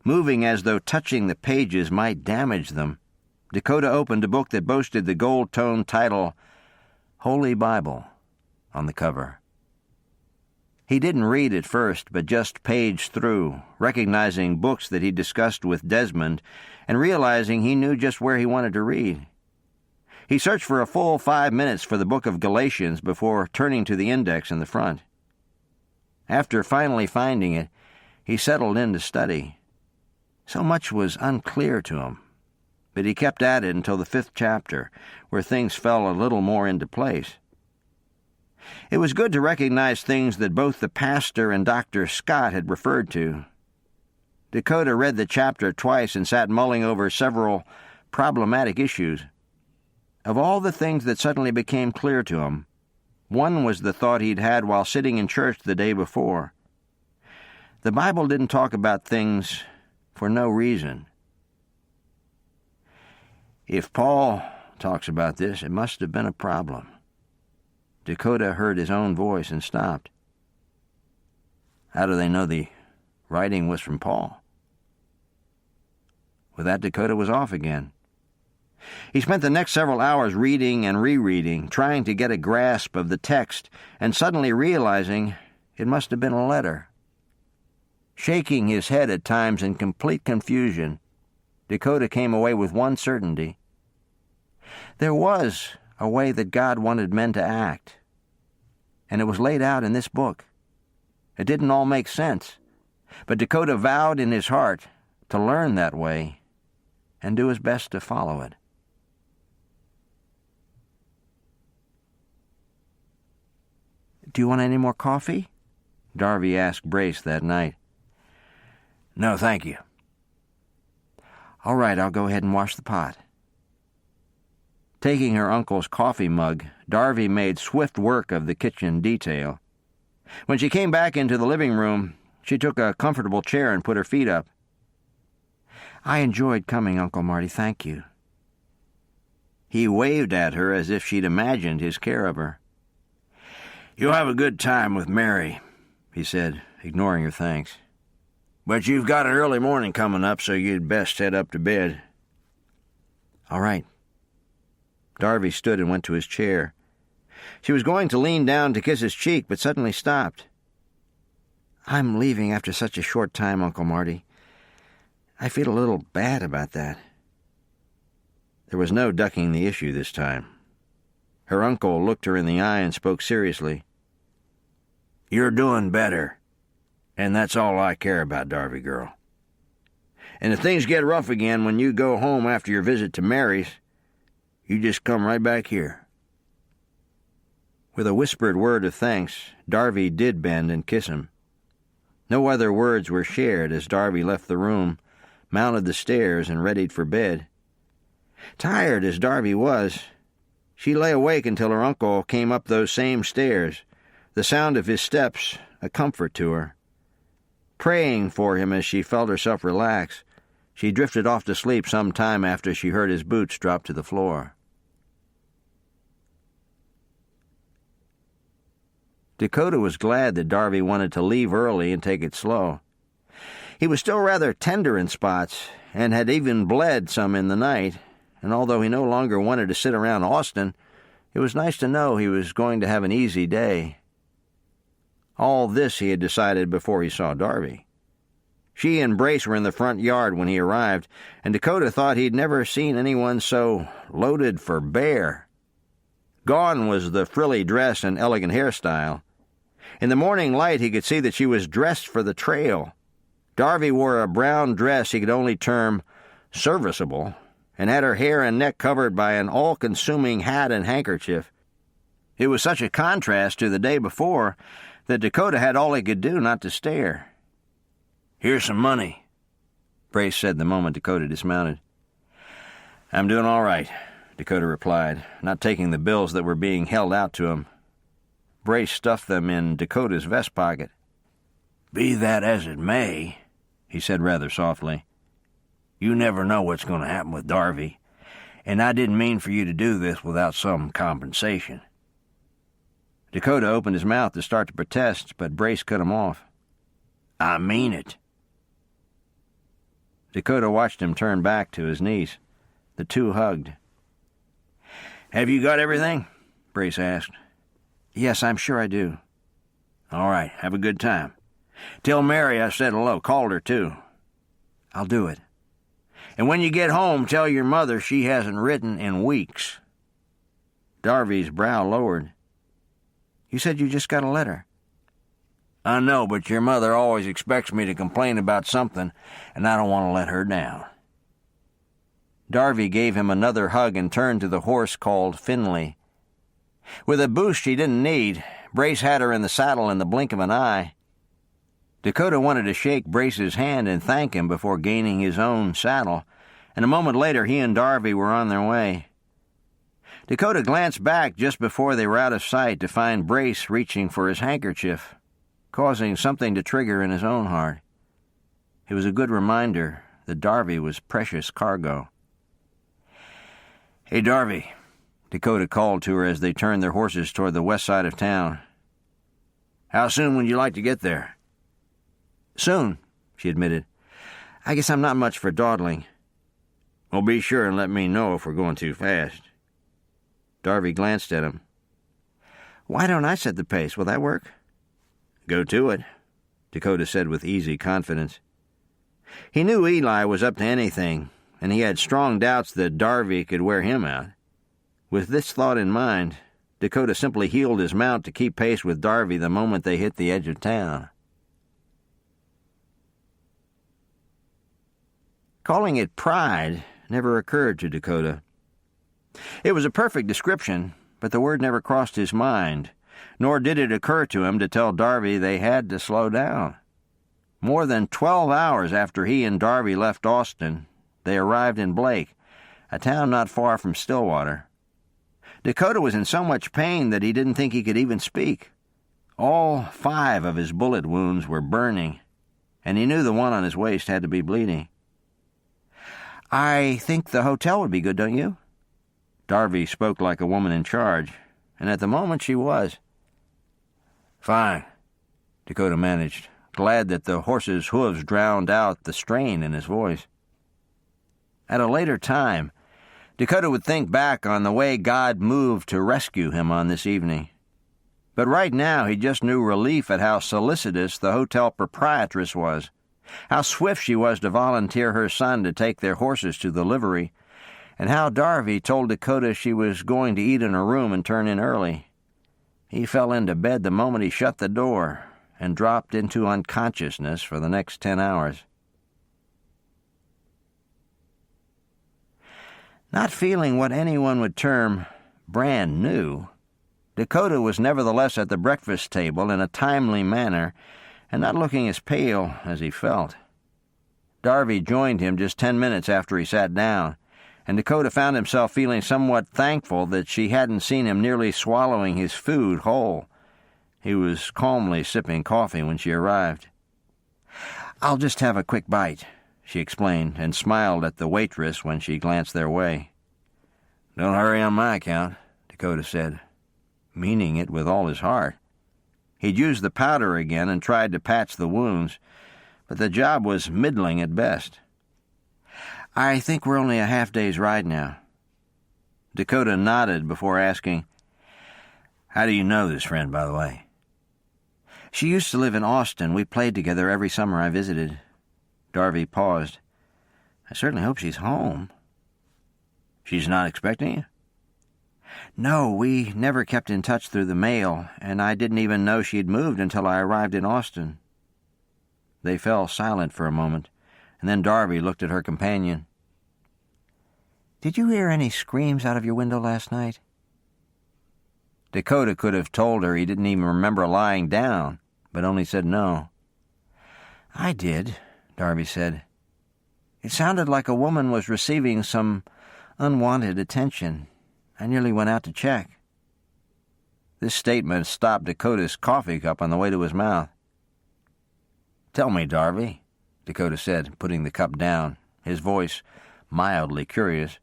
Moving as though touching the pages might damage them, Dakota opened a book that boasted the gold-toned title, Holy Bible, on the cover. He didn't read at first, but just paged through, recognizing books that he discussed with Desmond and realizing he knew just where he wanted to read. He searched for a full 5 minutes for the book of Galatians before turning to the index in the front. After finally finding it, he settled in to study. So much was unclear to him, but he kept at it until the 5th chapter, where things fell a little more into place. It was good to recognize things that both the pastor and Dr. Scott had referred to. Dakota read the chapter twice and sat mulling over several problematic issues. Of all the things that suddenly became clear to him, one was the thought he'd had while sitting in church the day before. The Bible didn't talk about things for no reason. If Paul talks about this, it must have been a problem. Dakota heard his own voice and stopped. How do they know the writing was from Paul? With that, Dakota was off again. He spent the next several hours reading and rereading, trying to get a grasp of the text, and suddenly realizing it must have been a letter. Shaking his head at times in complete confusion, Dakota came away with one certainty. There was a way that God wanted men to act, and it was laid out in this book. It didn't all make sense, but Dakota vowed in his heart to learn that way and do his best to follow it. "Do you want any more coffee?" Darby asked Brace that night. "No, thank you." "All right, I'll go ahead and wash the pot." Taking her uncle's coffee mug, Darby made swift work of the kitchen detail. When she came back into the living room, she took a comfortable chair and put her feet up. "I enjoyed coming, Uncle Marty, thank you." He waved at her as if she'd imagined his care of her. "You'll have a good time with Mary," he said, ignoring her thanks. "But you've got an early morning coming up, so you'd best head up to bed." "All right." Darby stood and went to his chair. She was going to lean down to kiss his cheek, but suddenly stopped. "I'm leaving after such a short time, Uncle Marty. I feel a little bad about that." There was no ducking the issue this time. Her uncle looked her in the eye and spoke seriously. "You're doing better, and that's all I care about, Darby girl. And if things get rough again when you go home after your visit to Mary's, you just come right back here." With a whispered word of thanks, Darby did bend and kiss him. No other words were shared as Darby left the room, mounted the stairs, and readied for bed. Tired as Darby was, she lay awake until her uncle came up those same stairs, the sound of his steps a comfort to her. Praying for him as she felt herself relax, she drifted off to sleep some time after she heard his boots drop to the floor. Dakota was glad that Darby wanted to leave early and take it slow. He was still rather tender in spots and had even bled some in the night, and although he no longer wanted to sit around Austin, it was nice to know he was going to have an easy day. All this he had decided before he saw Darby. She and Brace were in the front yard when he arrived, and Dakota thought he'd never seen anyone so loaded for bear. Gone was the frilly dress and elegant hairstyle. In the morning light he could see that she was dressed for the trail. Darby wore a brown dress he could only term serviceable, and had her hair and neck covered by an all-consuming hat and handkerchief. It was such a contrast to the day before that Dakota had all he could do not to stare. "Here's some money," Brace said the moment Dakota dismounted. "I'm doing all right," Dakota replied, not taking the bills that were being held out to him. Brace stuffed them in Dakota's vest pocket. "Be that as it may," he said rather softly, "you never know what's going to happen with Darby, and I didn't mean for you to do this without some compensation." Dakota opened his mouth to start to protest, but Brace cut him off. "I mean it." Dakota watched him turn back to his niece. The two hugged. "Have you got everything?" Brace asked. "Yes, I'm sure I do." "All right, have a good time. Tell Mary I said hello. Called her, too." "I'll do it." "And when you get home, tell your mother she hasn't written in weeks." Darby's brow lowered. "You said you just got a letter." "I know, but your mother always expects me to complain about something, and I don't want to let her down." Darby gave him another hug and turned to the horse called Finley. With a boost she didn't need, Brace had her in the saddle in the blink of an eye. Dakota wanted to shake Brace's hand and thank him before gaining his own saddle, and a moment later he and Darby were on their way. Dakota glanced back just before they were out of sight to find Brace reaching for his handkerchief, causing something to trigger in his own heart. It was a good reminder that Darby was precious cargo. "Hey, Darby," Dakota called to her as they turned their horses toward the west side of town. "How soon would you like to get there?" "Soon," she admitted. "I guess I'm not much for dawdling." "Well, be sure and let me know if we're going too fast." Darby glanced at him. "Why don't I set the pace? Will that work?" "Go to it," Dakota said with easy confidence. He knew Eli was up to anything, and he had strong doubts that Darby could wear him out. With this thought in mind, Dakota simply heeled his mount to keep pace with Darby the moment they hit the edge of town. Calling it pride never occurred to Dakota. It was a perfect description, but the word never crossed his mind, nor did it occur to him to tell Darby they had to slow down. More than 12 hours after he and Darby left Austin, they arrived in Blake, a town not far from Stillwater. Dakota was in so much pain that he didn't think he could even speak. All 5 of his bullet wounds were burning, and he knew the one on his waist had to be bleeding. "I think the hotel would be good, don't you?" Darby spoke like a woman in charge, and at the moment she was. "Fine," Dakota managed, glad that the horse's hooves drowned out the strain in his voice. At a later time, Dakota would think back on the way God moved to rescue him on this evening. But right now he just knew relief at how solicitous the hotel proprietress was, how swift she was to volunteer her son to take their horses to the livery, and how Darby told Dakota she was going to eat in her room and turn in early. He fell into bed the moment he shut the door and dropped into unconsciousness for the next 10 hours. Not feeling what anyone would term brand new, Dakota was nevertheless at the breakfast table in a timely manner and not looking as pale as he felt. Darby joined him just 10 minutes after he sat down, and Dakota found himself feeling somewhat thankful that she hadn't seen him nearly swallowing his food whole. He was calmly sipping coffee when she arrived. "I'll just have a quick bite," she explained, and smiled at the waitress when she glanced their way. "Don't hurry on my account," Dakota said, meaning it with all his heart. He'd used the powder again and tried to patch the wounds, but the job was middling at best. "I think we're only a half-day's ride now." Dakota nodded before asking, "How do you know this friend, by the way?" "She used to live in Austin. We played together every summer I visited." Darby paused. "I certainly hope she's home." "She's not expecting you?" "No, we never kept in touch through the mail, and I didn't even know she'd moved until I arrived in Austin." They fell silent for a moment, and then Darby looked at her companion. "Did you hear any screams out of your window last night?" Dakota could have told her he didn't even remember lying down, but only said no. "I did," Darby said. "It sounded like a woman was receiving some unwanted attention. I nearly went out to check." This statement stopped Dakota's coffee cup on the way to his mouth. "Tell me, Darby," Dakota said, putting the cup down, his voice mildly curious.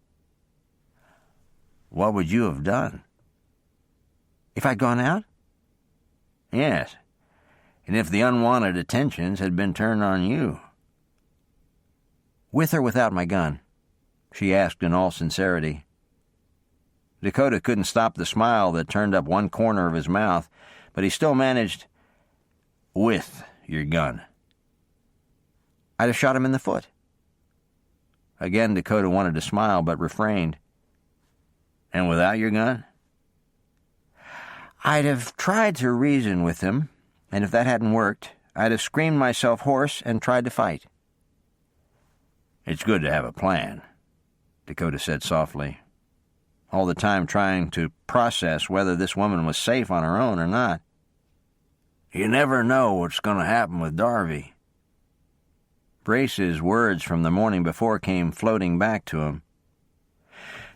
"What would you have done?" "If I'd gone out?" "Yes, and if the unwanted attentions had been turned on you." "With or without my gun?" she asked in all sincerity. Dakota couldn't stop the smile that turned up one corner of his mouth, but he still managed, "With your gun." "I'd have shot him in the foot." Again Dakota wanted to smile, but refrained. "And without your gun?" "I'd have tried to reason with him, and if that hadn't worked, I'd have screamed myself hoarse and tried to fight." "It's good to have a plan," Dakota said softly, all the time trying to process whether this woman was safe on her own or not. You never know what's going to happen with Darby." Brace's words from the morning before came floating back to him.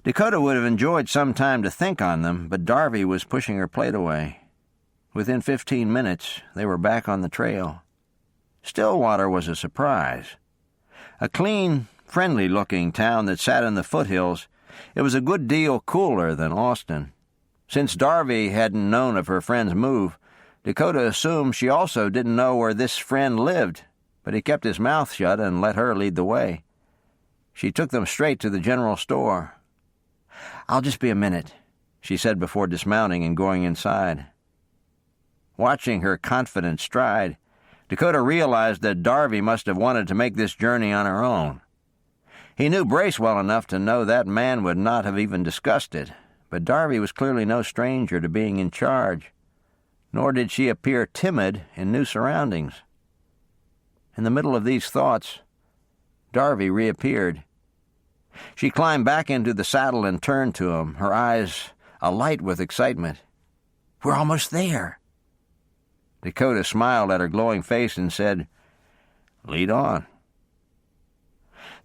Dakota would have enjoyed some time to think on them, but Darby was pushing her plate away. Within 15 minutes, they were back on the trail. Stillwater was a surprise. A clean, friendly-looking town that sat in the foothills, it was a good deal cooler than Austin. Since Darby hadn't known of her friend's move, Dakota assumed she also didn't know where this friend lived, but he kept his mouth shut and let her lead the way. She took them straight to the general store. "I'll just be a minute," she said before dismounting and going inside. Watching her confident stride, Dakota realized that Darby must have wanted to make this journey on her own. He knew Brace well enough to know that man would not have even discussed it, but Darby was clearly no stranger to being in charge, nor did she appear timid in new surroundings. In the middle of these thoughts, Darby reappeared. She climbed back into the saddle and turned to him, her eyes alight with excitement. "We're almost there." Dakota smiled at her glowing face and said, "Lead on."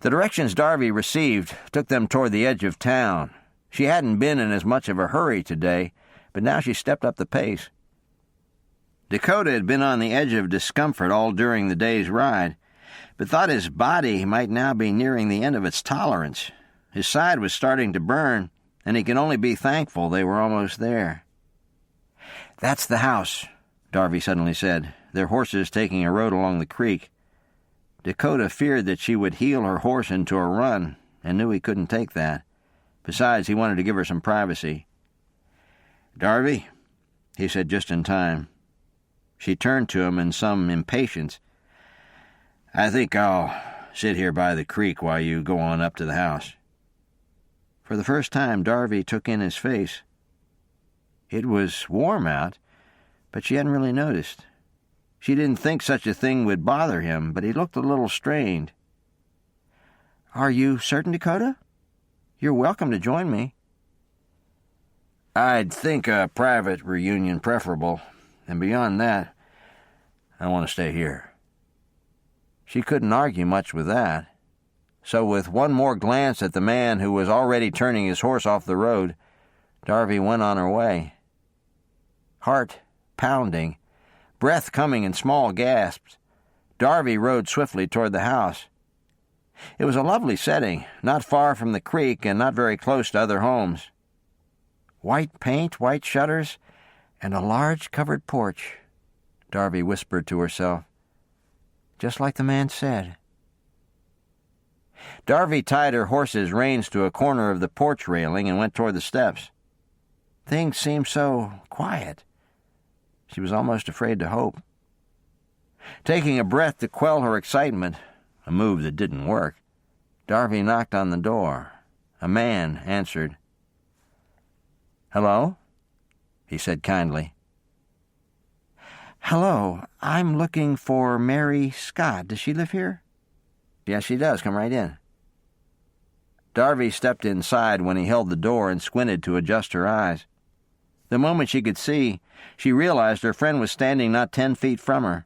The directions Darby received took them toward the edge of town. She hadn't been in as much of a hurry today, but now she stepped up the pace. Dakota had been on the edge of discomfort all during the day's ride, but thought his body might now be nearing the end of its tolerance. His side was starting to burn, and he could only be thankful they were almost there. "That's the house," Darby suddenly said, their horses taking a road along the creek. Dakota feared that she would heel her horse into a run, and knew he couldn't take that. Besides, he wanted to give her some privacy. "Darby," he said just in time. She turned to him in some impatience. "I think I'll sit here by the creek while you go on up to the house." For the first time, Darby took in his face. It was warm out, but she hadn't really noticed. She didn't think such a thing would bother him, but he looked a little strained. "Are you certain, Dakota? You're welcome to join me." "I'd think a private reunion preferable, and beyond that, I want to stay here." She couldn't argue much with that. So with one more glance at the man who was already turning his horse off the road, Darby went on her way. Heart pounding, breath coming in small gasps, Darby rode swiftly toward the house. It was a lovely setting, not far from the creek and not very close to other homes. White paint, white shutters, and a large covered porch, Darby whispered to herself. Just like the man said. Darby tied her horse's reins to a corner of the porch railing and went toward the steps. Things seemed so quiet. She was almost afraid to hope. Taking a breath to quell her excitement, a move that didn't work, Darby knocked on the door. A man answered. "Hello?" he said kindly. "Hello, I'm looking for Mary Scott. Does she live here?" "Yes, she does. Come right in." Darby stepped inside when he held the door and squinted to adjust her eyes. The moment she could see, she realized her friend was standing not 10 feet from her.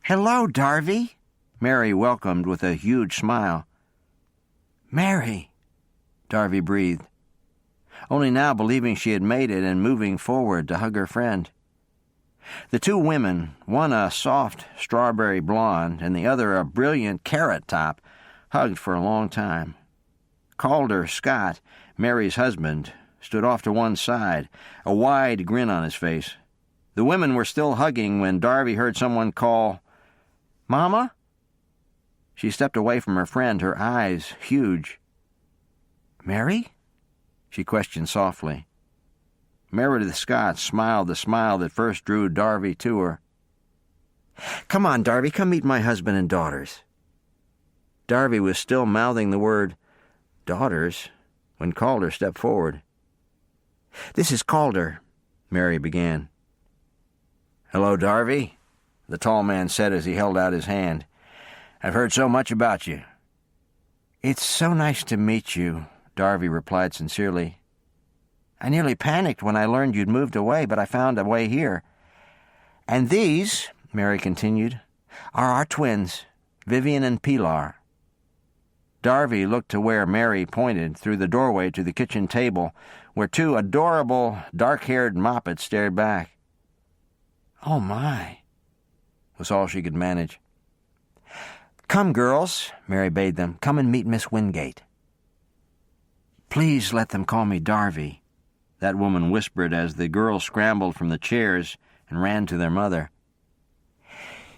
"Hello, Darby," Mary welcomed with a huge smile. "Mary," Darby breathed, only now believing she had made it and moving forward to hug her friend. The two women, one a soft strawberry blonde and the other a brilliant carrot top, hugged for a long time. Calder Scott, Mary's husband, stood off to one side, a wide grin on his face. The women were still hugging when Darby heard someone call, "Mama?" She stepped away from her friend, her eyes huge. "Mary?" she questioned softly. Meredith Scott smiled the smile that first drew Darby to her. "Come on, Darby, come meet my husband and daughters." Darby was still mouthing the word daughters when Calder stepped forward. "This is Calder," Mary began. "Hello, Darby," the tall man said as he held out his hand. "I've heard so much about you." "It's so nice to meet you," Darby replied sincerely. "I nearly panicked when I learned you'd moved away, but I found a way here. "And these," Mary continued, "are our twins, Vivian and Pilar." Darby looked to where Mary pointed, through the doorway to the kitchen table, where two adorable, dark-haired moppets stared back. "Oh, my," was all she could manage. "Come, girls," Mary bade them. "Come and meet Miss Wingate." "Please let them call me Darby," that woman whispered as the girls scrambled from the chairs and ran to their mother.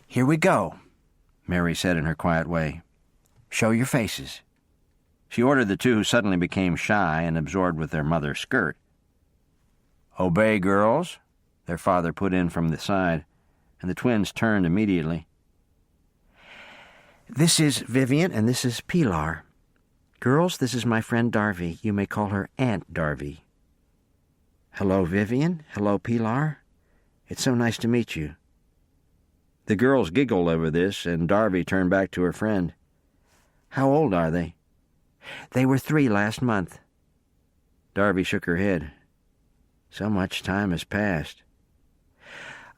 "Here we go," Mary said in her quiet way. "Show your faces." She ordered the two who suddenly became shy and absorbed with their mother's skirt. "Obey, girls," their father put in from the side, and the twins turned immediately. "This is Vivian and this is Pilar. Girls, this is my friend Darby. You may call her Aunt Darby." "Hello, Vivian. Hello, Pilar. It's so nice to meet you." The girls giggled over this, and Darby turned back to her friend. "How old are they?" "They were 3 last month." Darby shook her head. "So much time has passed."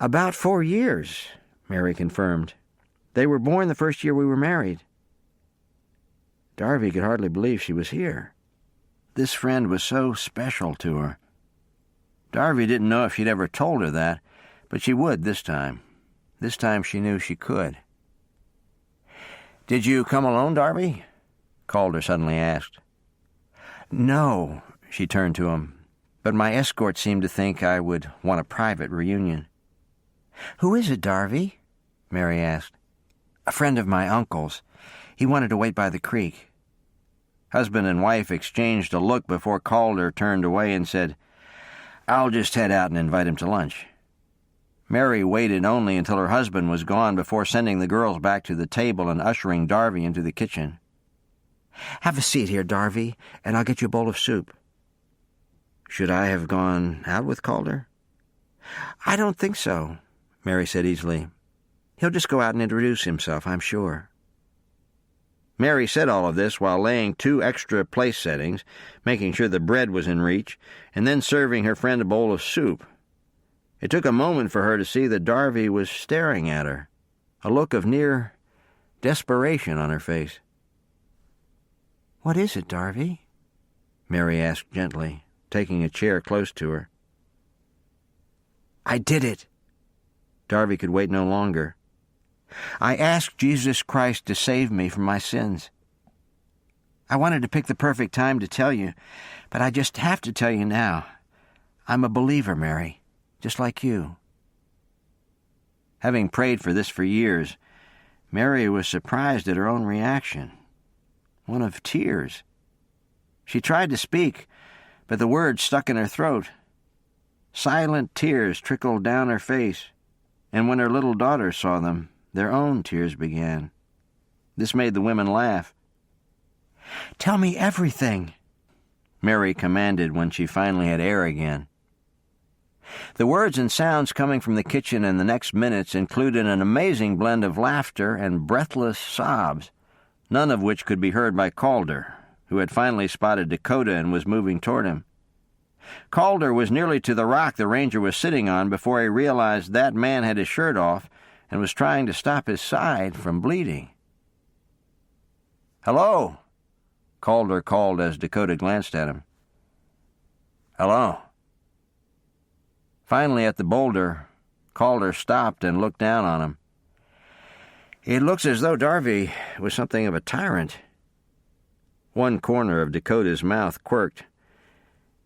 "About 4 years," Mary confirmed. "They were born the first year we were married." Darby could hardly believe she was here. This friend was so special to her. Darby didn't know if she'd ever told her that, but she would this time. This time she knew she could. "Did you come alone, Darby?" Calder suddenly asked. "No," she turned to him, "but my escort seemed to think I would want a private reunion." "Who is it, Darby?" Mary asked. "A friend of my uncle's. He wanted to wait by the creek." Husband and wife exchanged a look before Calder turned away and said, "I'll just head out and invite him to lunch." Mary waited only until her husband was gone before sending the girls back to the table and ushering Darby into the kitchen. "Have a seat here, Darby, and I'll get you a bowl of soup." "Should I have gone out with Calder?" "I don't think so," Mary said easily. "He'll just go out and introduce himself, I'm sure." Mary said all of this while laying 2 extra place settings, making sure the bread was in reach, and then serving her friend a bowl of soup. It took a moment for her to see that Darby was staring at her, a look of near desperation on her face. "What is it, Darby?" Mary asked gently, taking a chair close to her. "I did it." Darby could wait no longer. "I asked Jesus Christ to save me from my sins. I wanted to pick the perfect time to tell you, but I just have to tell you now. I'm a believer, Mary, just like you." Having prayed for this for years, Mary was surprised at her own reaction. One of tears. She tried to speak, but the words stuck in her throat. Silent tears trickled down her face, and when her little daughter saw them, their own tears began. This made the women laugh. "Tell me everything," Mary commanded when she finally had air again. The words and sounds coming from the kitchen in the next minutes included an amazing blend of laughter and breathless sobs, none of which could be heard by Calder, who had finally spotted Dakota and was moving toward him. Calder was nearly to the rock the ranger was sitting on before he realized that man had his shirt off and was trying to stop his side from bleeding. "Hello," Calder called as Dakota glanced at him. "Hello." Finally, at the boulder, Calder stopped and looked down on him. "It looks as though Darby was something of a tyrant." One corner of Dakota's mouth quirked.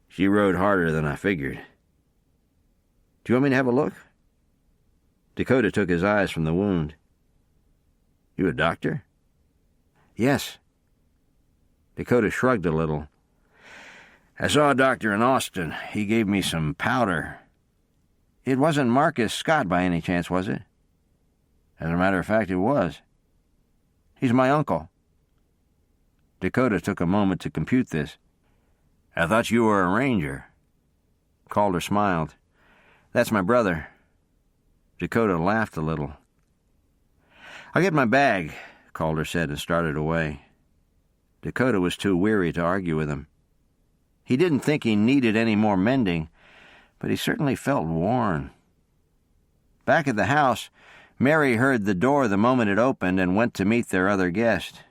"She rode harder than I figured." "Do you want me to have a look?" Dakota took his eyes from the wound. "You a doctor?" "Yes." Dakota shrugged a little. "I saw a doctor in Austin. He gave me some powder." "It wasn't Marcus Scott by any chance, was it?" "As a matter of fact, it was." "He's my uncle." Dakota took a moment to compute this. "I thought you were a ranger." Calder smiled. "That's my brother." Dakota laughed a little. "I'll get my bag," Calder said and started away. Dakota was too weary to argue with him. He didn't think he needed any more mending, but he certainly felt worn. Back at the house, Mary heard the door the moment it opened and went to meet their other guest.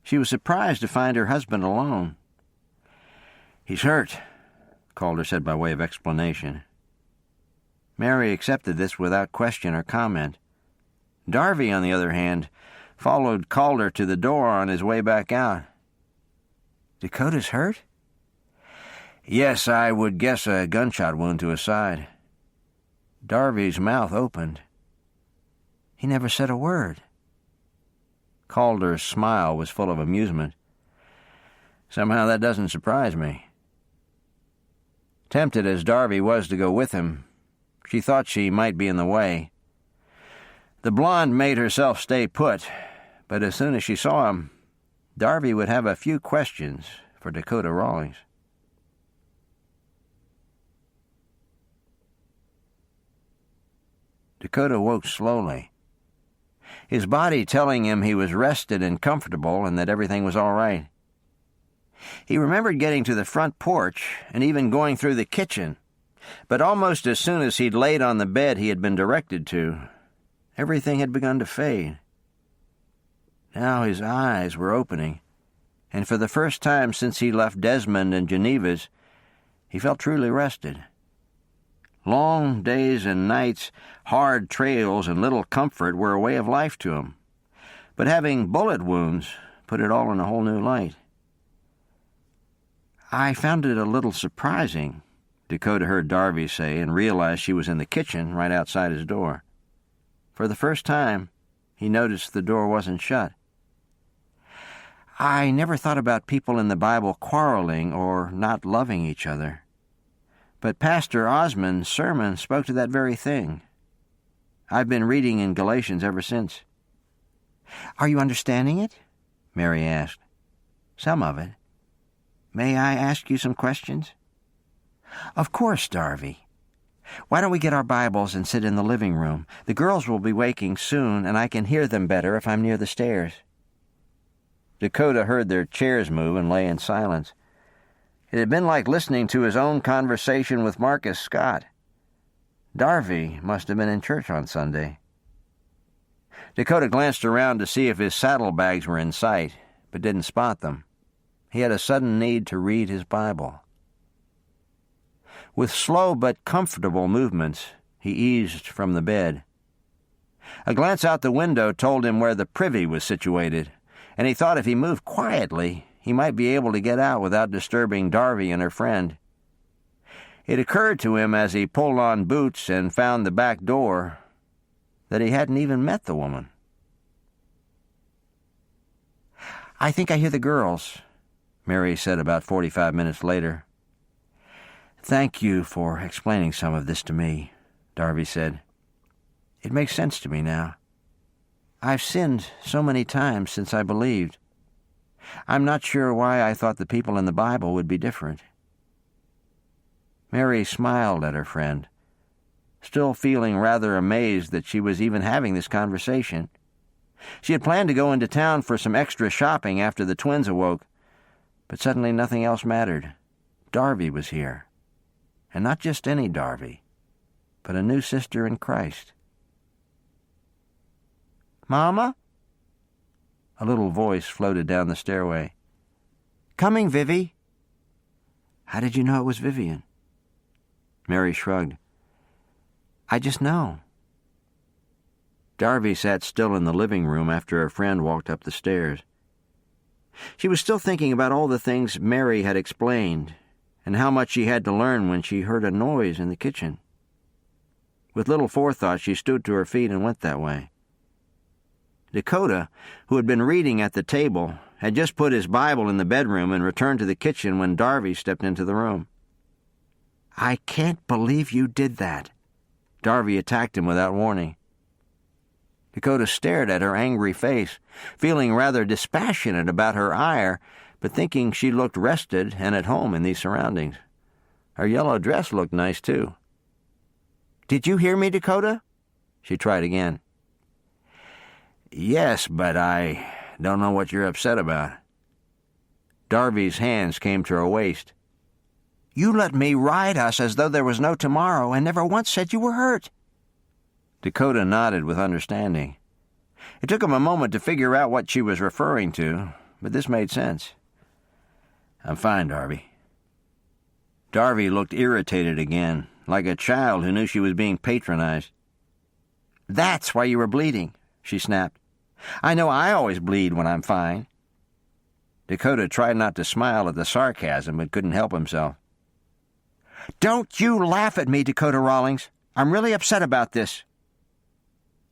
She was surprised to find her husband alone. "He's hurt," Calder said by way of explanation. Mary accepted this without question or comment. Darby, on the other hand, followed Calder to the door on his way back out. "Dakota's hurt?" "Yes, I would guess a gunshot wound to his side." Darby's mouth opened. He never said a word. Calder's smile was full of amusement. "Somehow that doesn't surprise me." Tempted as Darby was to go with him, she thought she might be in the way. The blonde made herself stay put, but as soon as she saw him, Darby would have a few questions for Dakota Rawlings. Dakota woke slowly, his body telling him he was rested and comfortable and that everything was all right. He remembered getting to the front porch and even going through the kitchen, but almost as soon as he'd laid on the bed he had been directed to, everything had begun to fade. Now his eyes were opening, and for the first time since he left Desmond and Geneva's, he felt truly rested. Long days and nights, hard trails, and little comfort were a way of life to him, but having bullet wounds put it all in a whole new light. "I found it a little surprising," Dakota heard Darby say, and realized she was in the kitchen right outside his door. For the first time, he noticed the door wasn't shut. "I never thought about people in the Bible quarreling or not loving each other. But Pastor Osmond's sermon spoke to that very thing. I've been reading in Galatians ever since." "Are you understanding it?" Mary asked. "Some of it. May I ask you some questions?" "Of course, Darby. Why don't we get our Bibles and sit in the living room? The girls will be waking soon, and I can hear them better if I'm near the stairs." Dakota heard their chairs move and lay in silence. It had been like listening to his own conversation with Marcus Scott. Darby must have been in church on Sunday. Dakota glanced around to see if his saddlebags were in sight, but didn't spot them. He had a sudden need to read his Bible. With slow but comfortable movements, he eased from the bed. A glance out the window told him where the privy was situated, and he thought if he moved quietly, he might be able to get out without disturbing Darby and her friend. It occurred to him as he pulled on boots and found the back door that he hadn't even met the woman. "I think I hear the girls," Mary said about 45 minutes later. "Thank you for explaining some of this to me," Darby said. "It makes sense to me now. I've sinned so many times since I believed. I'm not sure why I thought the people in the Bible would be different." Mary smiled at her friend, still feeling rather amazed that she was even having this conversation. She had planned to go into town for some extra shopping after the twins awoke, but suddenly nothing else mattered. Darby was here, and not just any Darby, but a new sister in Christ. "Mama?" A little voice floated down the stairway. "Coming, Vivy." "How did you know it was Vivian?" Mary shrugged. "I just know." Darby sat still in the living room after her friend walked up the stairs. She was still thinking about all the things Mary had explained and how much she had to learn when she heard a noise in the kitchen. With little forethought, she stood to her feet and went that way. Dakota, who had been reading at the table, had just put his Bible in the bedroom and returned to the kitchen when Darby stepped into the room. "I can't believe you did that." Darby attacked him without warning. Dakota stared at her angry face, feeling rather dispassionate about her ire, but thinking she looked rested and at home in these surroundings. Her yellow dress looked nice, too. "Did you hear me, Dakota?" She tried again. "Yes, but I don't know what you're upset about." Darby's hands came to her waist. "You let me ride us as though there was no tomorrow and never once said you were hurt." Dakota nodded with understanding. It took him a moment to figure out what she was referring to, but this made sense. I'm fine, Darby. Darby looked irritated again, like a child who knew she was being patronized. That's why you were bleeding, she snapped. I know I always bleed when I'm fine. Dakota tried not to smile at the sarcasm, but couldn't help himself. Don't you laugh at me, Dakota Rawlings. I'm really upset about this.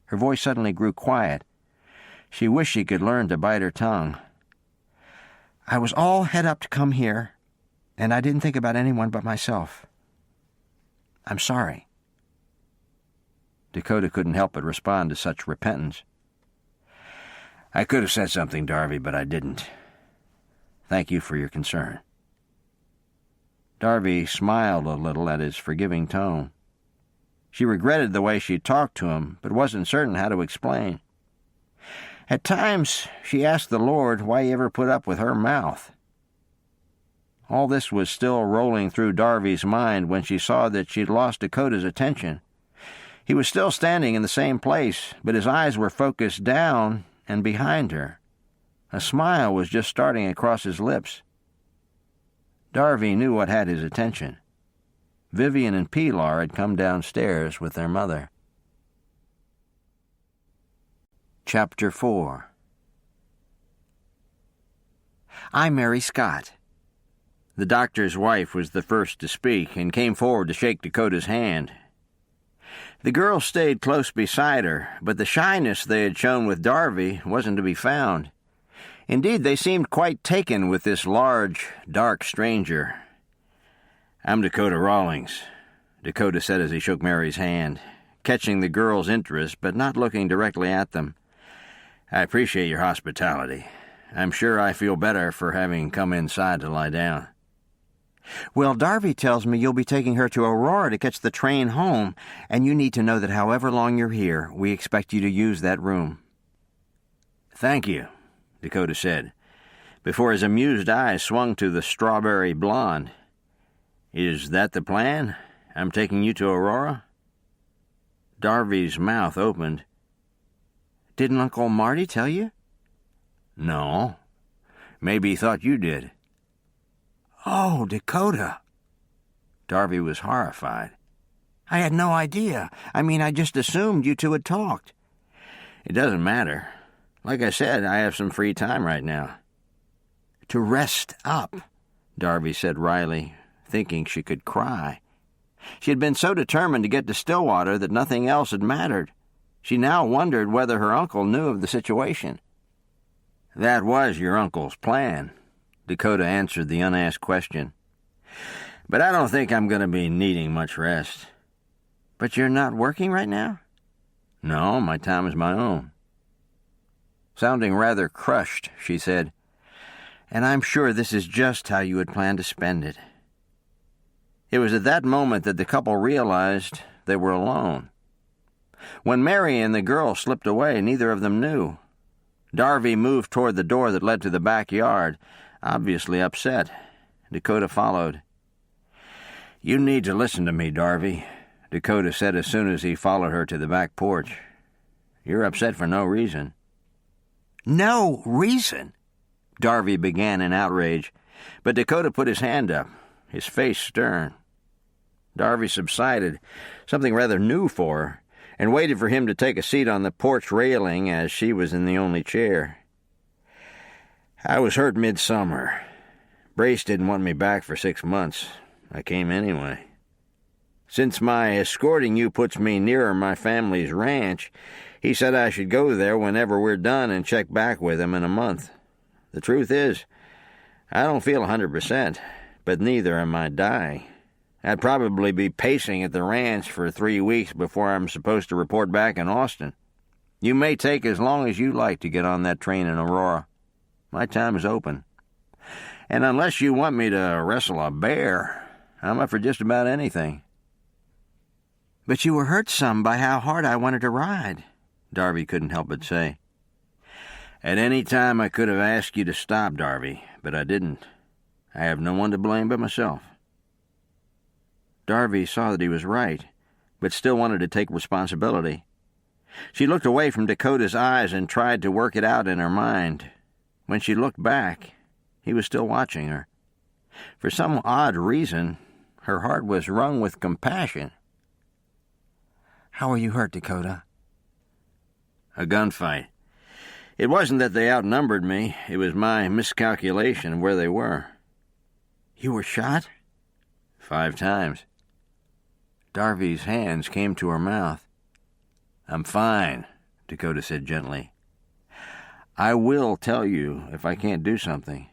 Her voice suddenly grew quiet. She wished she could learn to bite her tongue. I was all head up to come here, and I didn't think about anyone but myself. I'm sorry. Dakota couldn't help but respond to such repentance. I could have said something, Darby, but I didn't. Thank you for your concern. Darby smiled a little at his forgiving tone. She regretted the way she talked to him, but wasn't certain how to explain. At times, she asked the Lord why he ever put up with her mouth. All this was still rolling through Darby's mind when she saw that she'd lost Dakota's attention. He was still standing in the same place, but his eyes were focused down and behind her. A smile was just starting across his lips. Darby knew what had his attention. Vivian and Pilar had come downstairs with their mother. Chapter 4. I'm Mary Scott. The doctor's wife was the first to speak and came forward to shake Dakota's hand. The girl stayed close beside her, but the shyness they had shown with Darby wasn't to be found. Indeed, they seemed quite taken with this large, dark stranger. I'm Dakota Rawlings, Dakota said as he shook Mary's hand, catching the girl's interest but not looking directly at them. I appreciate your hospitality. I'm sure I feel better for having come inside to lie down. Well, Darby tells me you'll be taking her to Aurora to catch the train home, and you need to know that however long you're here, we expect you to use that room. Thank you, Dakota said, before his amused eyes swung to the strawberry blonde. Is that the plan? I'm taking you to Aurora? Darby's mouth opened. Didn't Uncle Marty tell you? No. Maybe he thought you did. Oh, Dakota. Darby was horrified. I had no idea. I just assumed you two had talked. It doesn't matter. Like I said, I have some free time right now. To rest up, Darby said wryly, thinking she could cry. She had been so determined to get to Stillwater that nothing else had mattered. She now wondered whether her uncle knew of the situation. That was your uncle's plan, Dakota answered the unasked question. But I don't think I'm going to be needing much rest. But you're not working right now? No, my time is my own. Sounding rather crushed, she said, and I'm sure this is just how you had planned to spend it. It was at that moment that the couple realized they were alone. When Mary and the girl slipped away, neither of them knew. Darby moved toward the door that led to the backyard, obviously upset. Dakota followed. You need to listen to me, Darby, Dakota said as soon as he followed her to the back porch. You're upset for no reason. No reason? Darby began in outrage, but Dakota put his hand up, his face stern. Darby subsided, something rather new for her, and waited for him to take a seat on the porch railing as she was in the only chair. I was hurt midsummer. Brace didn't want me back for 6 months. I came anyway. Since my escorting you puts me nearer my family's ranch, he said I should go there whenever we're done and check back with him in a month. The truth is, I don't feel 100%, but neither am I dying. I'd probably be pacing at the ranch for 3 weeks before I'm supposed to report back in Austin. You may take as long as you like to get on that train in Aurora. My time is open. And unless you want me to wrestle a bear, I'm up for just about anything. But you were hurt some by how hard I wanted to ride, Darby couldn't help but say. At any time I could have asked you to stop, Darby, but I didn't. I have no one to blame but myself. Darby saw that he was right, but still wanted to take responsibility. She looked away from Dakota's eyes and tried to work it out in her mind. When she looked back, he was still watching her. For some odd reason, her heart was wrung with compassion. "How are you hurt, Dakota?" "A gunfight. It wasn't that they outnumbered me. It was my miscalculation of where they were." "You were shot?" "5 times. Darby's hands came to her mouth. "I'm fine," Dakota said gently. "I will tell you if I can't do something."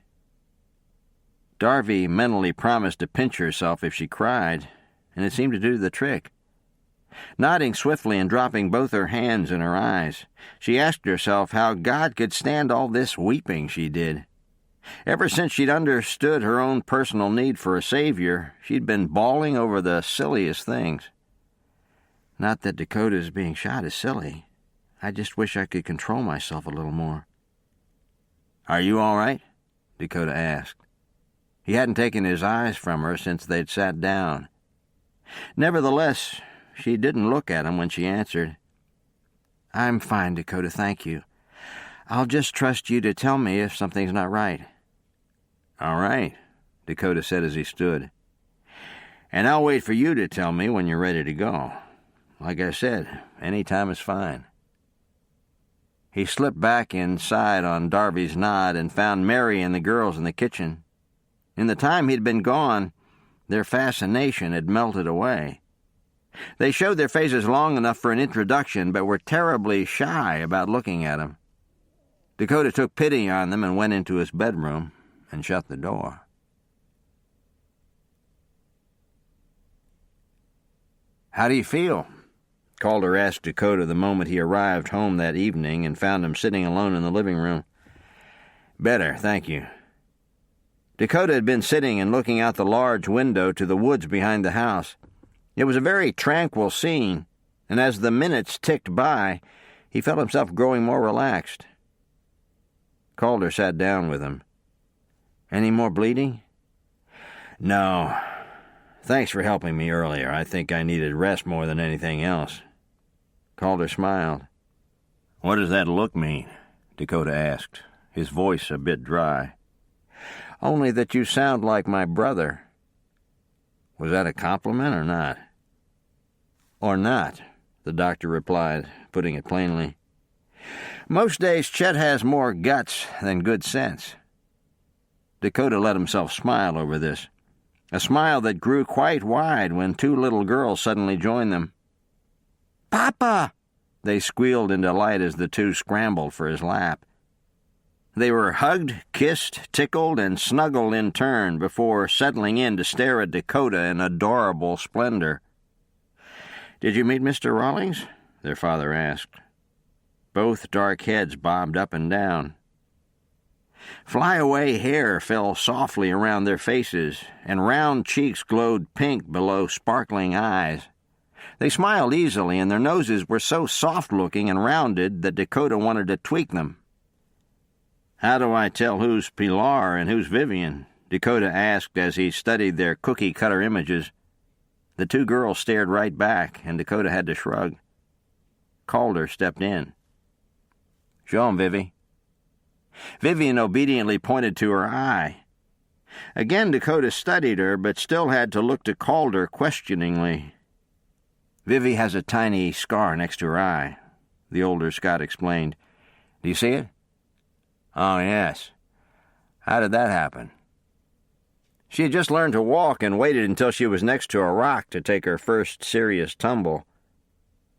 Darby mentally promised to pinch herself if she cried, and it seemed to do the trick. Nodding swiftly and dropping both her hands in her eyes, she asked herself how God could stand all this weeping she did. Ever since she'd understood her own personal need for a savior, she'd been bawling over the silliest things. "Not that Dakota's being shot is silly. I just wish I could control myself a little more." "Are you all right?" Dakota asked. He hadn't taken his eyes from her since they'd sat down. Nevertheless, she didn't look at him when she answered. "I'm fine, Dakota, thank you. I'll just trust you to tell me if something's not right." "All right," Dakota said as he stood. "And I'll wait for you to tell me when you're ready to go. Like I said, any time is fine." He slipped back inside on Darby's nod and found Mary and the girls in the kitchen. In the time he'd been gone, their fascination had melted away. They showed their faces long enough for an introduction, but were terribly shy about looking at him. Dakota took pity on them and went into his bedroom and shut the door. "How do you feel?" Calder asked Dakota the moment he arrived home that evening and found him sitting alone in the living room. "Better, thank you." Dakota had been sitting and looking out the large window to the woods behind the house. It was a very tranquil scene, and as the minutes ticked by, he felt himself growing more relaxed. Calder sat down with him. "Any more bleeding?" "No. Thanks for helping me earlier. I think I needed rest more than anything else." Calder smiled. "What does that look mean?" Dakota asked, his voice a bit dry. "Only that you sound like my brother." "Was that a compliment or not?" "Or not," the doctor replied, putting it plainly. "Most days Chet has more guts than good sense." Dakota let himself smile over this, a smile that grew quite wide when 2 little girls suddenly joined them. "Papa!" they squealed in delight as the 2 scrambled for his lap. They were hugged, kissed, tickled, and snuggled in turn before settling in to stare at Dakota in adorable splendor. "Did you meet Mr. Rawlings?" their father asked. Both dark heads bobbed up and down. Flyaway hair fell softly around their faces, and round cheeks glowed pink below sparkling eyes. They smiled easily, and their noses were so soft-looking and rounded that Dakota wanted to tweak them. "How do I tell who's Pilar and who's Vivian?" Dakota asked as he studied their cookie-cutter images. The 2 girls stared right back, and Dakota had to shrug. Calder stepped in. "Show 'em, Vivi." Vivian obediently pointed to her eye. Again Dakota studied her, but still had to look to Calder questioningly. "Vivi has a tiny scar next to her eye," the older Scot explained. "Do you see it?" "Oh, yes. How did that happen?" She had just learned to walk and waited until she was next to a rock to take her first serious tumble.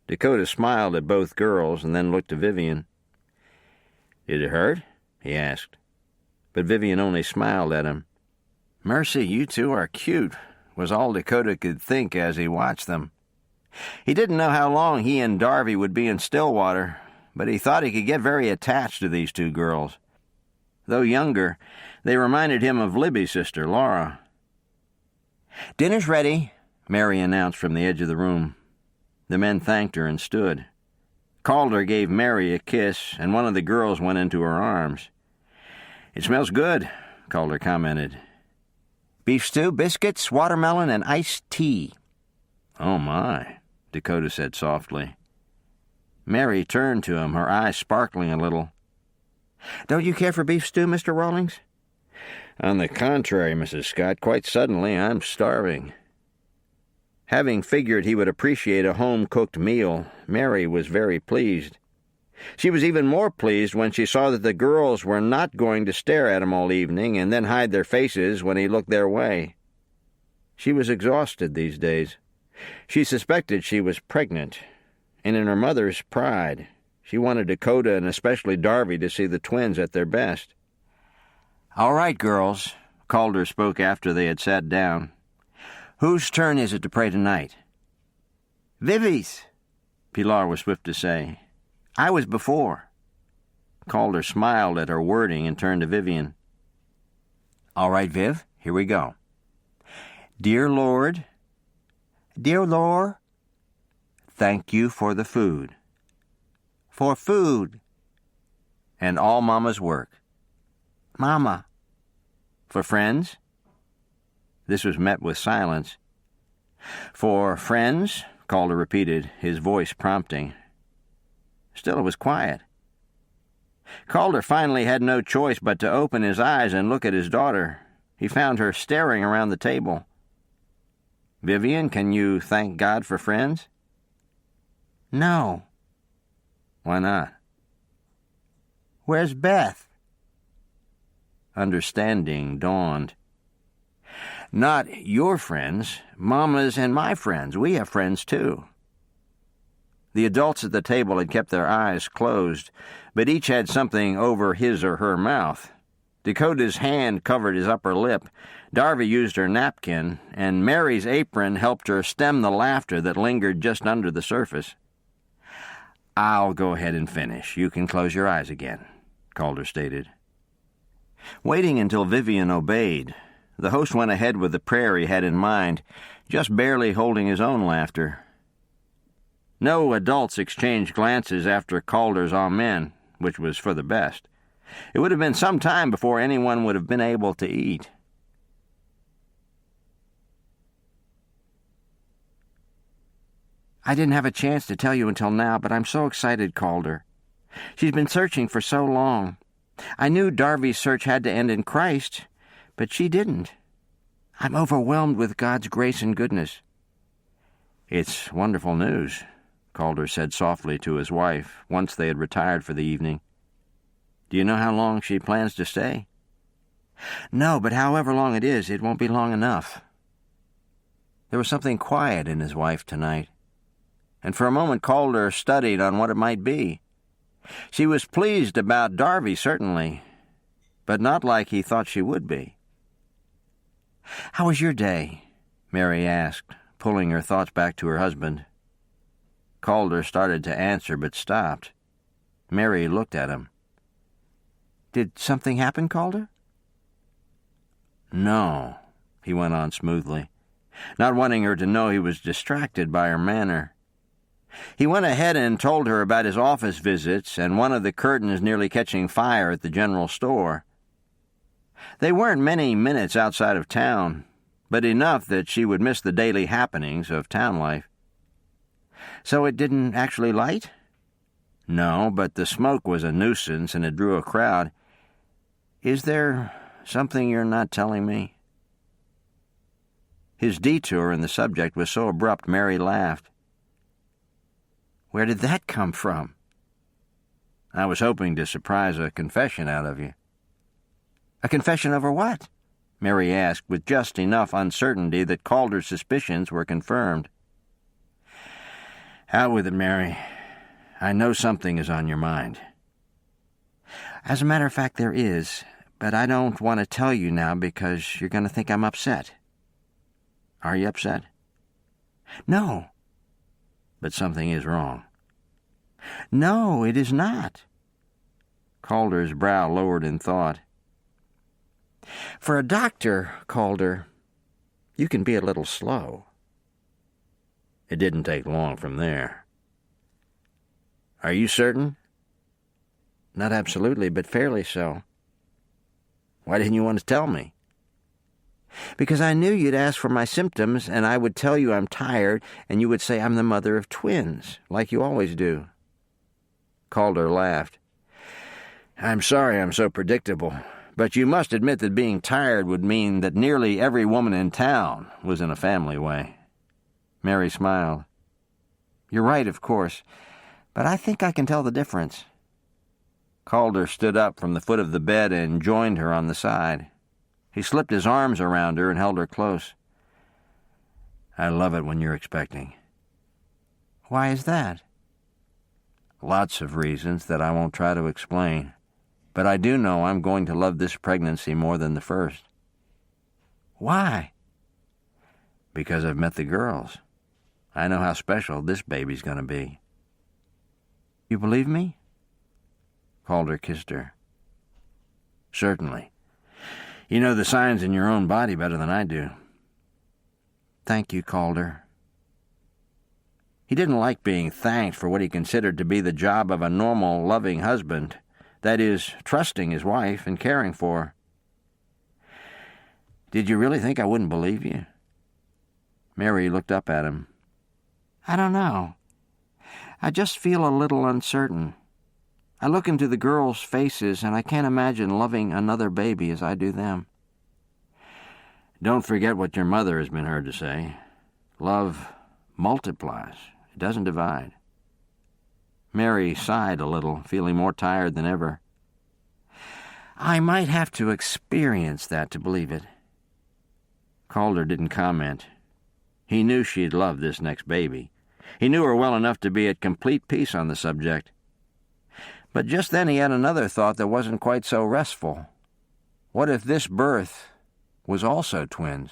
Dakota smiled at both girls and then looked to Vivian. "Did it hurt?" he asked. But Vivian only smiled at him. "Mercy, you 2 are cute," was all Dakota could think as he watched them. He didn't know how long he and Darby would be in Stillwater, but he thought he could get very attached to these 2 girls. Though younger, they reminded him of Libby's sister, Laura. "Dinner's ready," Mary announced from the edge of the room. The men thanked her and stood. Calder gave Mary a kiss, and one of the girls went into her arms. "It smells good," Calder commented. "Beef stew, biscuits, watermelon, and iced tea." "Oh, my," Dakota said softly. Mary turned to him, her eyes sparkling a little. "Don't you care for beef stew, Mr. Rawlings?" "On the contrary, Mrs. Scott, quite suddenly I'm starving." Having figured he would appreciate a home-cooked meal, Mary was very pleased. She was even more pleased when she saw that the girls were not going to stare at him all evening and then hide their faces when he looked their way. She was exhausted these days. She suspected she was pregnant, and in her mother's pride, she wanted Dakota and especially Darby to see the twins at their best. "All right, girls," Calder spoke after they had sat down. "Whose turn is it to pray tonight?" "Vivy's," Pilar was swift to say. "I was before." Calder smiled at her wording and turned to Vivian. "All right, Viv, here we go. Dear Lord, dear Lord, thank you for the food. For food. And all Mama's work. Mama. For friends?" This was met with silence. "For friends," Calder repeated, his voice prompting. Still it was quiet. Calder finally had no choice but to open his eyes and look at his daughter. He found her staring around the table. "Vivian, can you thank God for friends?" "No." "Why not?" "Where's Beth?" Understanding dawned. "Not your friends, Mama's and my friends. We have friends, too." The adults at the table had kept their eyes closed, but each had something over his or her mouth. Dakota's hand covered his upper lip, Darby used her napkin, and Mary's apron helped her stem the laughter that lingered just under the surface. "I'll go ahead and finish. You can close your eyes again," Calder stated. Waiting until Vivian obeyed, the host went ahead with the prayer he had in mind, just barely holding his own laughter. No adults exchanged glances after Calder's amen, which was for the best. It would have been some time before anyone would have been able to eat. "I didn't have a chance to tell you until now, but I'm so excited, Calder. She's been searching for so long. I knew Darby's search had to end in Christ, but she didn't. I'm overwhelmed with God's grace and goodness." "It's wonderful news," Calder said softly to his wife, once they had retired for the evening. "Do you know how long she plans to stay?" "No, but however long it is, it won't be long enough." There was something quiet in his wife tonight, and for a moment Calder studied on what it might be. She was pleased about Darby, certainly, but not like he thought she would be. "How was your day?" Mary asked, pulling her thoughts back to her husband. Calder started to answer, but stopped. Mary looked at him. "Did something happen, Calder?" "No," he went on smoothly, not wanting her to know he was distracted by her manner. He went ahead and told her about his office visits and one of the curtains nearly catching fire at the general store. They weren't many minutes outside of town, but enough that she would miss the daily happenings of town life. "So it didn't actually light?" "No, but the smoke was a nuisance and it drew a crowd. Is there something you're not telling me?" His detour in the subject was so abrupt Mary laughed. "Where did that come from?" "I was hoping to surprise a confession out of you." "A confession over what?" Mary asked, with just enough uncertainty that Calder's suspicions were confirmed. "Out with it, Mary. I know something is on your mind." "As a matter of fact, there is, but I don't want to tell you now because you're going to think I'm upset." "Are you upset?" "No." "But something is wrong." "No, it is not." Calder's brow lowered in thought. "For a doctor, Calder, you can be a little slow." It didn't take long from there. "Are you certain?" "Not absolutely, but fairly so." "Why didn't you want to tell me?" "Because I knew you'd ask for my symptoms, and I would tell you I'm tired, and you would say I'm the mother of twins, like you always do." Calder laughed. I'm sorry I'm so predictable, but you must admit that being tired would mean that nearly every woman in town was in a family way. Mary smiled. You're right, of course, but I think I can tell the difference. Calder stood up from the foot of the bed and joined her on the side. He slipped his arms around her and held her close. I love it when you're expecting. Why is that? Lots of reasons that I won't try to explain. But I do know I'm going to love this pregnancy more than the first. Why? Because I've met the girls. I know how special this baby's going to be. You believe me? Calder kissed her. Certainly. You know the signs in your own body better than I do. Thank you, Calder. He didn't like being thanked for what he considered to be the job of a normal, loving husband. That is, trusting his wife and caring for her. Did you really think I wouldn't believe you? Mary looked up at him. I don't know. I just feel a little uncertain. I look into the girls' faces, and I can't imagine loving another baby as I do them. Don't forget what your mother has been heard to say. Love multiplies. It doesn't divide. Mary sighed a little, feeling more tired than ever. I might have to experience that to believe it. Calder didn't comment. He knew she'd love this next baby. He knew her well enough to be at complete peace on the subject. But just then he had another thought that wasn't quite so restful. What if this birth was also twins?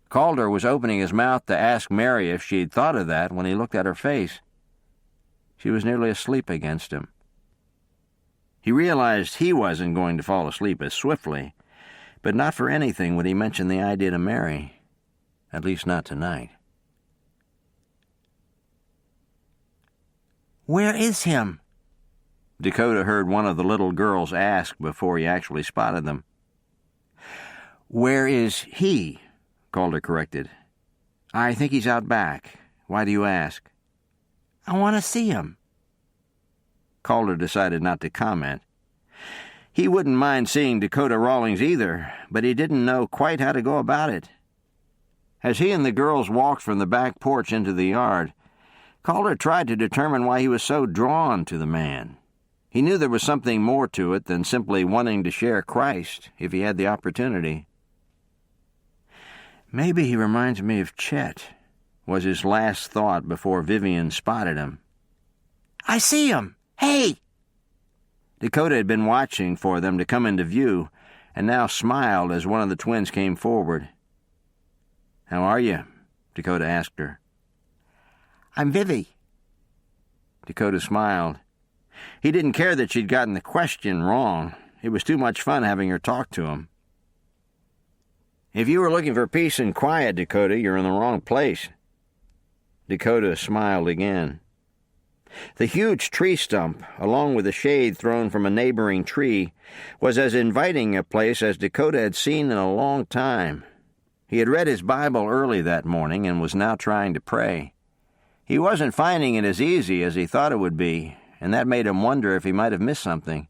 Calder was opening his mouth to ask Mary if she'd thought of that when he looked at her face. She was nearly asleep against him. He realized he wasn't going to fall asleep as swiftly, but not for anything would he mention the idea to Mary, at least not tonight. Where is him? Dakota heard one of the little girls ask before he actually spotted them. Where is he? Calder corrected. I think he's out back. Why do you ask? I want to see him. Calder decided not to comment. He wouldn't mind seeing Dakota Rawlings either, but he didn't know quite how to go about it. As he and the girls walked from the back porch into the yard, Calder tried to determine why he was so drawn to the man. He knew there was something more to it than simply wanting to share Christ if he had the opportunity. Maybe he reminds me of Chet, was his last thought before Vivian spotted him. I see him! Hey! Dakota had been watching for them to come into view, and now smiled as one of the twins came forward. How are you? Dakota asked her. I'm Vivi. Dakota smiled. He didn't care that she'd gotten the question wrong. It was too much fun having her talk to him. If you were looking for peace and quiet, Dakota, you're in the wrong place. Dakota smiled again. The huge tree stump, along with the shade thrown from a neighboring tree, was as inviting a place as Dakota had seen in a long time. He had read his Bible early that morning and was now trying to pray. He wasn't finding it as easy as he thought it would be, and that made him wonder if he might have missed something.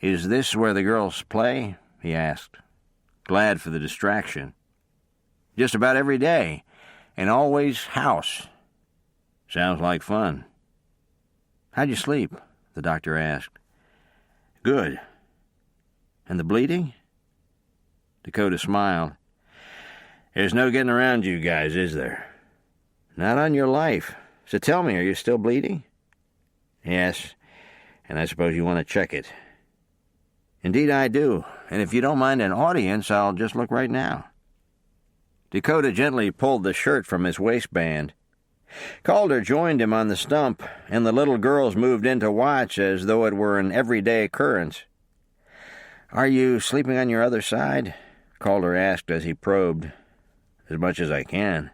Is this where the girls play? He asked, glad for the distraction. Just about every day, and always house. Sounds like fun. How'd you sleep? The doctor asked. Good. And the bleeding? Dakota smiled. There's no getting around you guys, is there? Not on your life. So tell me, are you still bleeding? Yes, and I suppose you want to check it. Indeed I do, and if you don't mind an audience, I'll just look right now. Dakota gently pulled the shirt from his waistband. Calder joined him on the stump, and the little girls moved in to watch as though it were an everyday occurrence. Are you sleeping on your other side? Calder asked as he probed. As much as I can.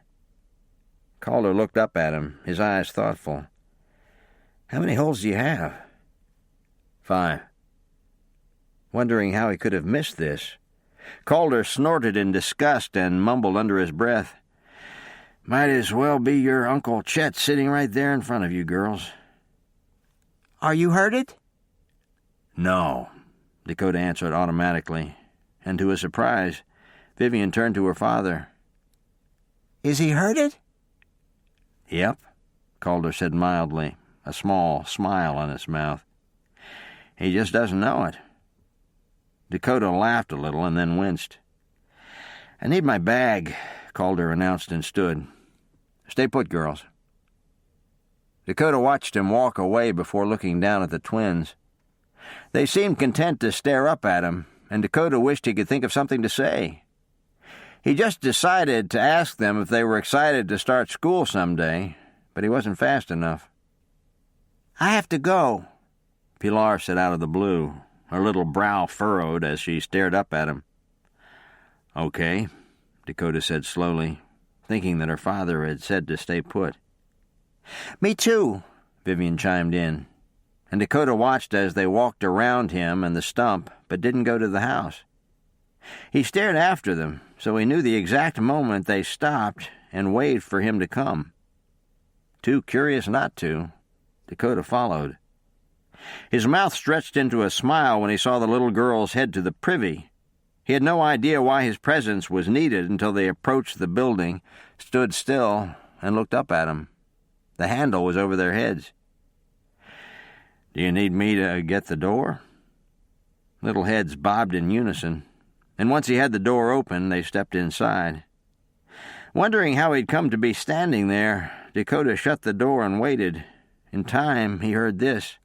Calder looked up at him, his eyes thoughtful. How many holes do you have? 5. Wondering how he could have missed this, Calder snorted in disgust and mumbled under his breath, Might as well be your Uncle Chet sitting right there in front of you, girls. Are you hurted?" "No," Dakota answered automatically, and to his surprise, Vivian turned to her father. "Is he hurted?" "Yep," Calder said mildly, a small smile on his mouth. "He just doesn't know it." Dakota laughed a little and then winced. "I need my bag," Calder announced and stood. "Stay put, girls." Dakota watched him walk away before looking down at the twins. They seemed content to stare up at him, and Dakota wished he could think of something to say. He just decided to ask them if they were excited to start school someday, but he wasn't fast enough. "I have to go," Pilar said out of the blue, her little brow furrowed as she stared up at him. "Okay," Dakota said slowly, thinking that her father had said to stay put. "Me too," Vivian chimed in, and Dakota watched as they walked around him and the stump, but didn't go to the house. He stared after them, so he knew the exact moment they stopped and waved for him to come. Too curious not to, Dakota followed. His mouth stretched into a smile when he saw the little girls head to the privy. He had no idea why his presence was needed until they approached the building, stood still, and looked up at him. The handle was over their heads. "Do you need me to get the door?" Little heads bobbed in unison, and once he had the door open, they stepped inside. Wondering how he'd come to be standing there, Dakota shut the door and waited. In time, he heard this.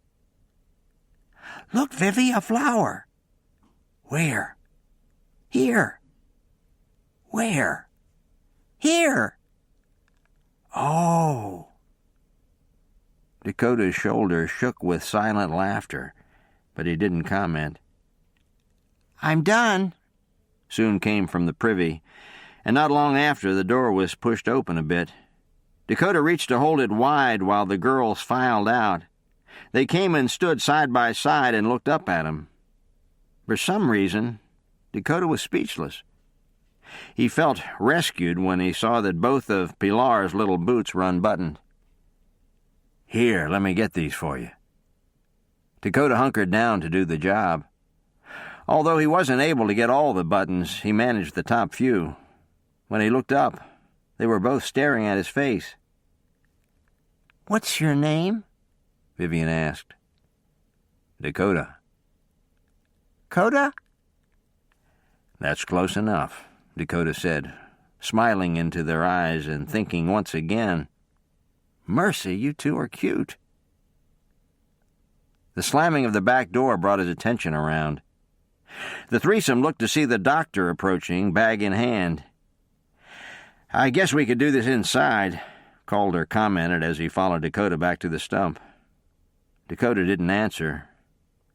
"Look, Vivi, a flower." "Where?" "Here." "Where?" "Here." "Oh." Dakota's shoulders shook with silent laughter, but he didn't comment. "I'm done," soon came from the privy, and not long after the door was pushed open a bit. Dakota reached to hold it wide while the girls filed out. They came and stood side by side and looked up at him. For some reason, Dakota was speechless. He felt rescued when he saw that both of Pilar's little boots were unbuttoned. "Here, let me get these for you." Dakota hunkered down to do the job. Although he wasn't able to get all the buttons, he managed the top few. When he looked up, they were both staring at his face. "What's your name?" Vivian asked. "Dakota." "Coda?" "That's close enough," Dakota said, smiling into their eyes and thinking once again, "Mercy, you two are cute." The slamming of the back door brought his attention around. The threesome looked to see the doctor approaching, bag in hand. "I guess we could do this inside," Calder commented as he followed Dakota back to the stump. Dakota didn't answer.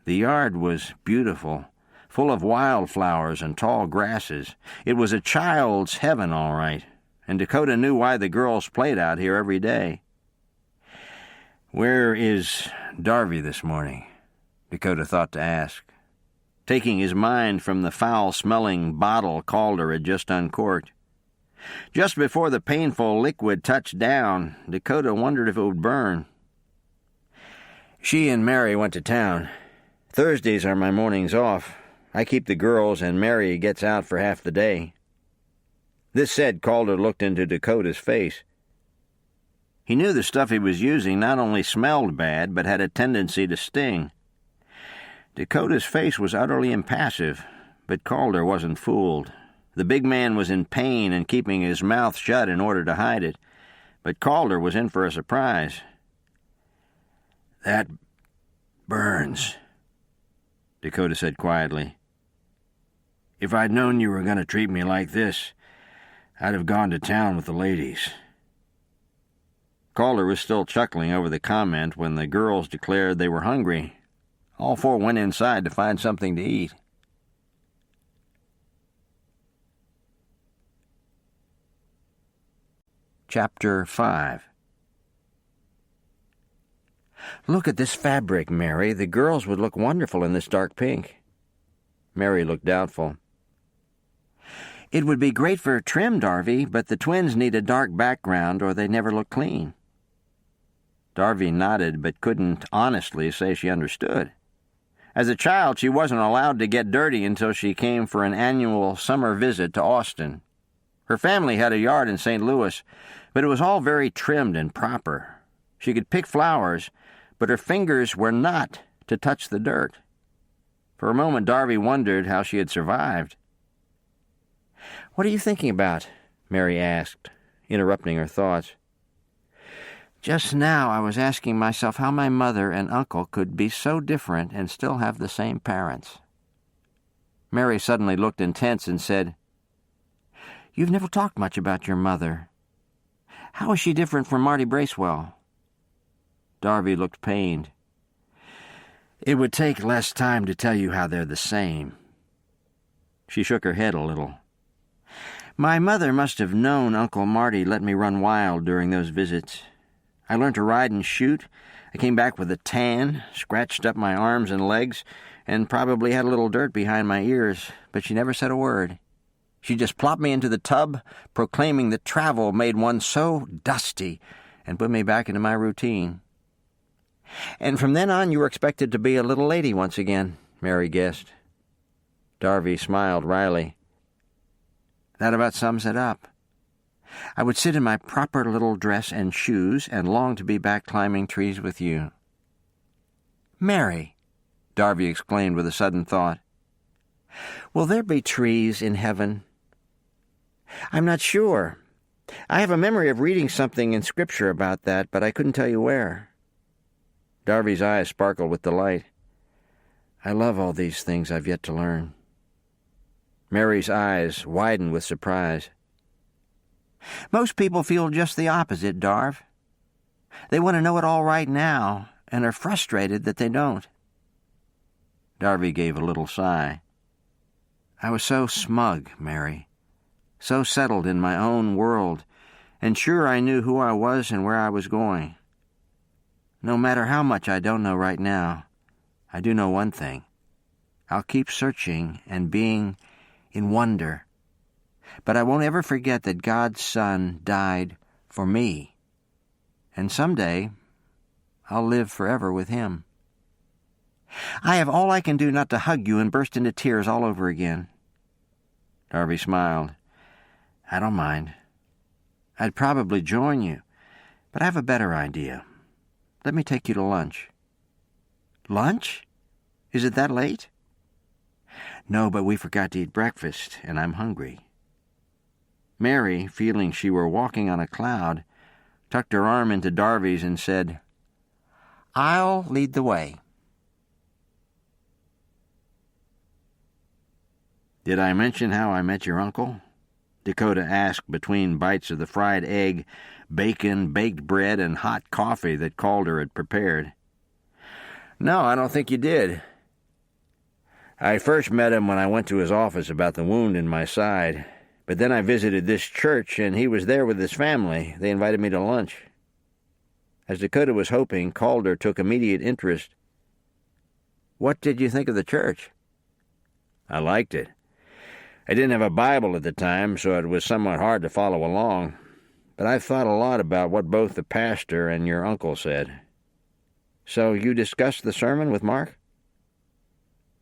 The yard was beautiful, full of wildflowers and tall grasses. It was a child's heaven, all right, and Dakota knew why the girls played out here every day. "Where is Darby this morning?" Dakota thought to ask, taking his mind from the foul-smelling bottle Calder had just uncorked. Just before the painful liquid touched down, Dakota wondered if it would burn. "She and Mary went to town. Thursdays are my mornings off. I keep the girls, and Mary gets out for half the day." This said, Calder looked into Dakota's face. He knew the stuff he was using not only smelled bad, but had a tendency to sting. Dakota's face was utterly impassive, but Calder wasn't fooled. The big man was in pain and keeping his mouth shut in order to hide it, but Calder was in for a surprise. "That burns," Dakota said quietly. "If I'd known you were going to treat me like this, I'd have gone to town with the ladies." Calder was still chuckling over the comment when the girls declared they were hungry. All four went inside to find something to eat. Chapter 5. "Look at this fabric, Mary. The girls would look wonderful in this dark pink." Mary looked doubtful. "It would be great for trim, Darby, but the twins need a dark background or they never look clean." Darby nodded, but couldn't honestly say she understood. As a child, she wasn't allowed to get dirty until she came for an annual summer visit to Austin. Her family had a yard in St. Louis, but it was all very trimmed and proper. She could pick flowers, but her fingers were not to touch the dirt. For a moment, Darby wondered how she had survived. "What are you thinking about?" Mary asked, interrupting her thoughts. "Just now I was asking myself how my mother and uncle could be so different and still have the same parents." Mary suddenly looked intense and said, "You've never talked much about your mother. How is she different from Marty Bracewell?" Darby looked pained. "It would take less time to tell you how they're the same." She shook her head a little. "My mother must have known Uncle Marty let me run wild during those visits. I learned to ride and shoot. I came back with a tan, scratched up my arms and legs, and probably had a little dirt behind my ears, but she never said a word. She just plopped me into the tub, proclaiming that travel made one so dusty, and put me back into my routine." "And from then on you were expected to be a little lady once again," Mary guessed. Darby smiled wryly. "That about sums it up. I would sit in my proper little dress and shoes and long to be back climbing trees with you." "Mary," Darby exclaimed with a sudden thought, "will there be trees in heaven?" "I'm not sure. I have a memory of reading something in Scripture about that, but I couldn't tell you where." Darby's eyes sparkled with delight. "I love all these things I've yet to learn." Mary's eyes widened with surprise. "Most people feel just the opposite, Darv. They want to know it all right now and are frustrated that they don't." Darby gave a little sigh. "I was so smug, Mary, so settled in my own world, and sure I knew who I was and where I was going. No matter how much I don't know right now, I do know one thing. I'll keep searching and being in wonder. But I won't ever forget that God's Son died for me. And someday, I'll live forever with Him. I have all I can do not to hug you and burst into tears all over again." Darby smiled. "I don't mind. I'd probably join you, but I have a better idea. Let me take you to lunch." "Lunch? Is it that late?" "No, but we forgot to eat breakfast, and I'm hungry." Mary, feeling she were walking on a cloud, tucked her arm into Darby's and said, "I'll lead the way." "Did I mention how I met your uncle?" Dakota asked between bites of the fried egg, bacon, baked bread, and hot coffee that Calder had prepared. "No, I don't think you did. I first met him when I went to his office about the wound in my side, but then I visited this church, and he was there with his family. They invited me to lunch." As Dakota was hoping, Calder took immediate interest. "What did you think of the church?" "I liked it. I didn't have a Bible at the time, so it was somewhat hard to follow along, but I've thought a lot about what both the pastor and your uncle said." "So you discussed the sermon with Mark?"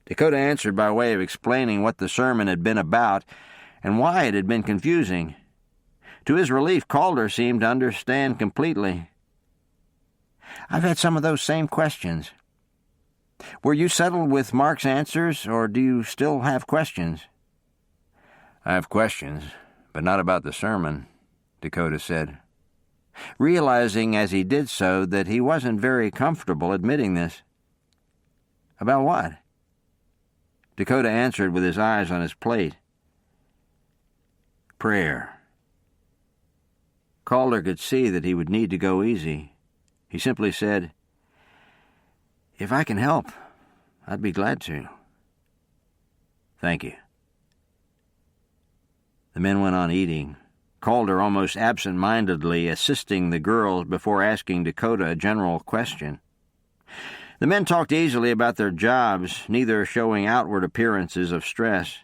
Dakota answered by way of explaining what the sermon had been about and why it had been confusing. To his relief, Calder seemed to understand completely. "I've had some of those same questions. Were you settled with Mark's answers, or do you still have questions?" "I have questions, but not about the sermon," Dakota said, realizing as he did so that he wasn't very comfortable admitting this. "About what?" Dakota answered with his eyes on his plate. "Prayer." Calder could see that he would need to go easy. He simply said, "If I can help, I'd be glad to." "Thank you." The men went on eating, Calder almost absent-mindedly assisting the girls before asking Dakota a general question. The men talked easily about their jobs, neither showing outward appearances of stress.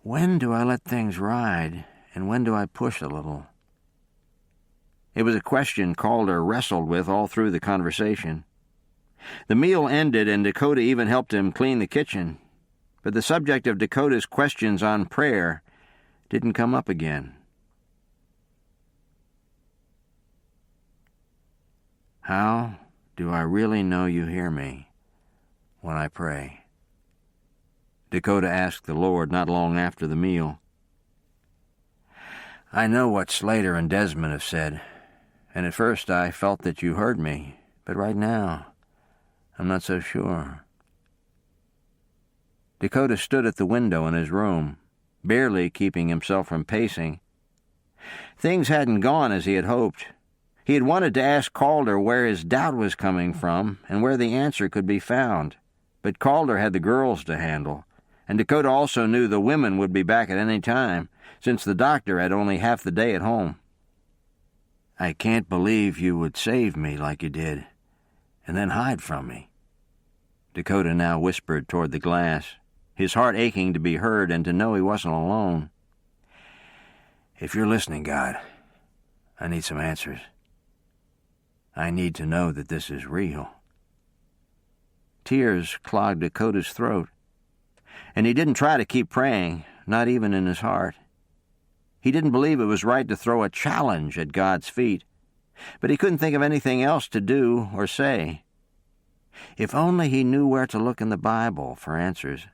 "When do I let things ride, and when do I push a little?" It was a question Calder wrestled with all through the conversation. The meal ended, and Dakota even helped him clean the kitchen, but the subject of Dakota's questions on prayer didn't come up again. How do I really know you hear me when I pray? Dakota asked the Lord not long after the meal. I know what Slater and Desmond have said, and at first I felt that you heard me, but right now I'm not so sure. Dakota stood at the window in his room, barely keeping himself from pacing. Things hadn't gone as he had hoped. He had wanted to ask Calder where his doubt was coming from and where the answer could be found, but Calder had the girls to handle, and Dakota also knew the women would be back at any time, since the doctor had only half the day at home. I can't believe you would save me like you did, and then hide from me. Dakota now whispered toward the glass, his heart aching to be heard and to know he wasn't alone. If you're listening, God, I need some answers. I need to know that this is real. Tears clogged Dakota's throat, and he didn't try to keep praying, not even in his heart. He didn't believe it was right to throw a challenge at God's feet, but he couldn't think of anything else to do or say. If only he knew where to look in the Bible for answers.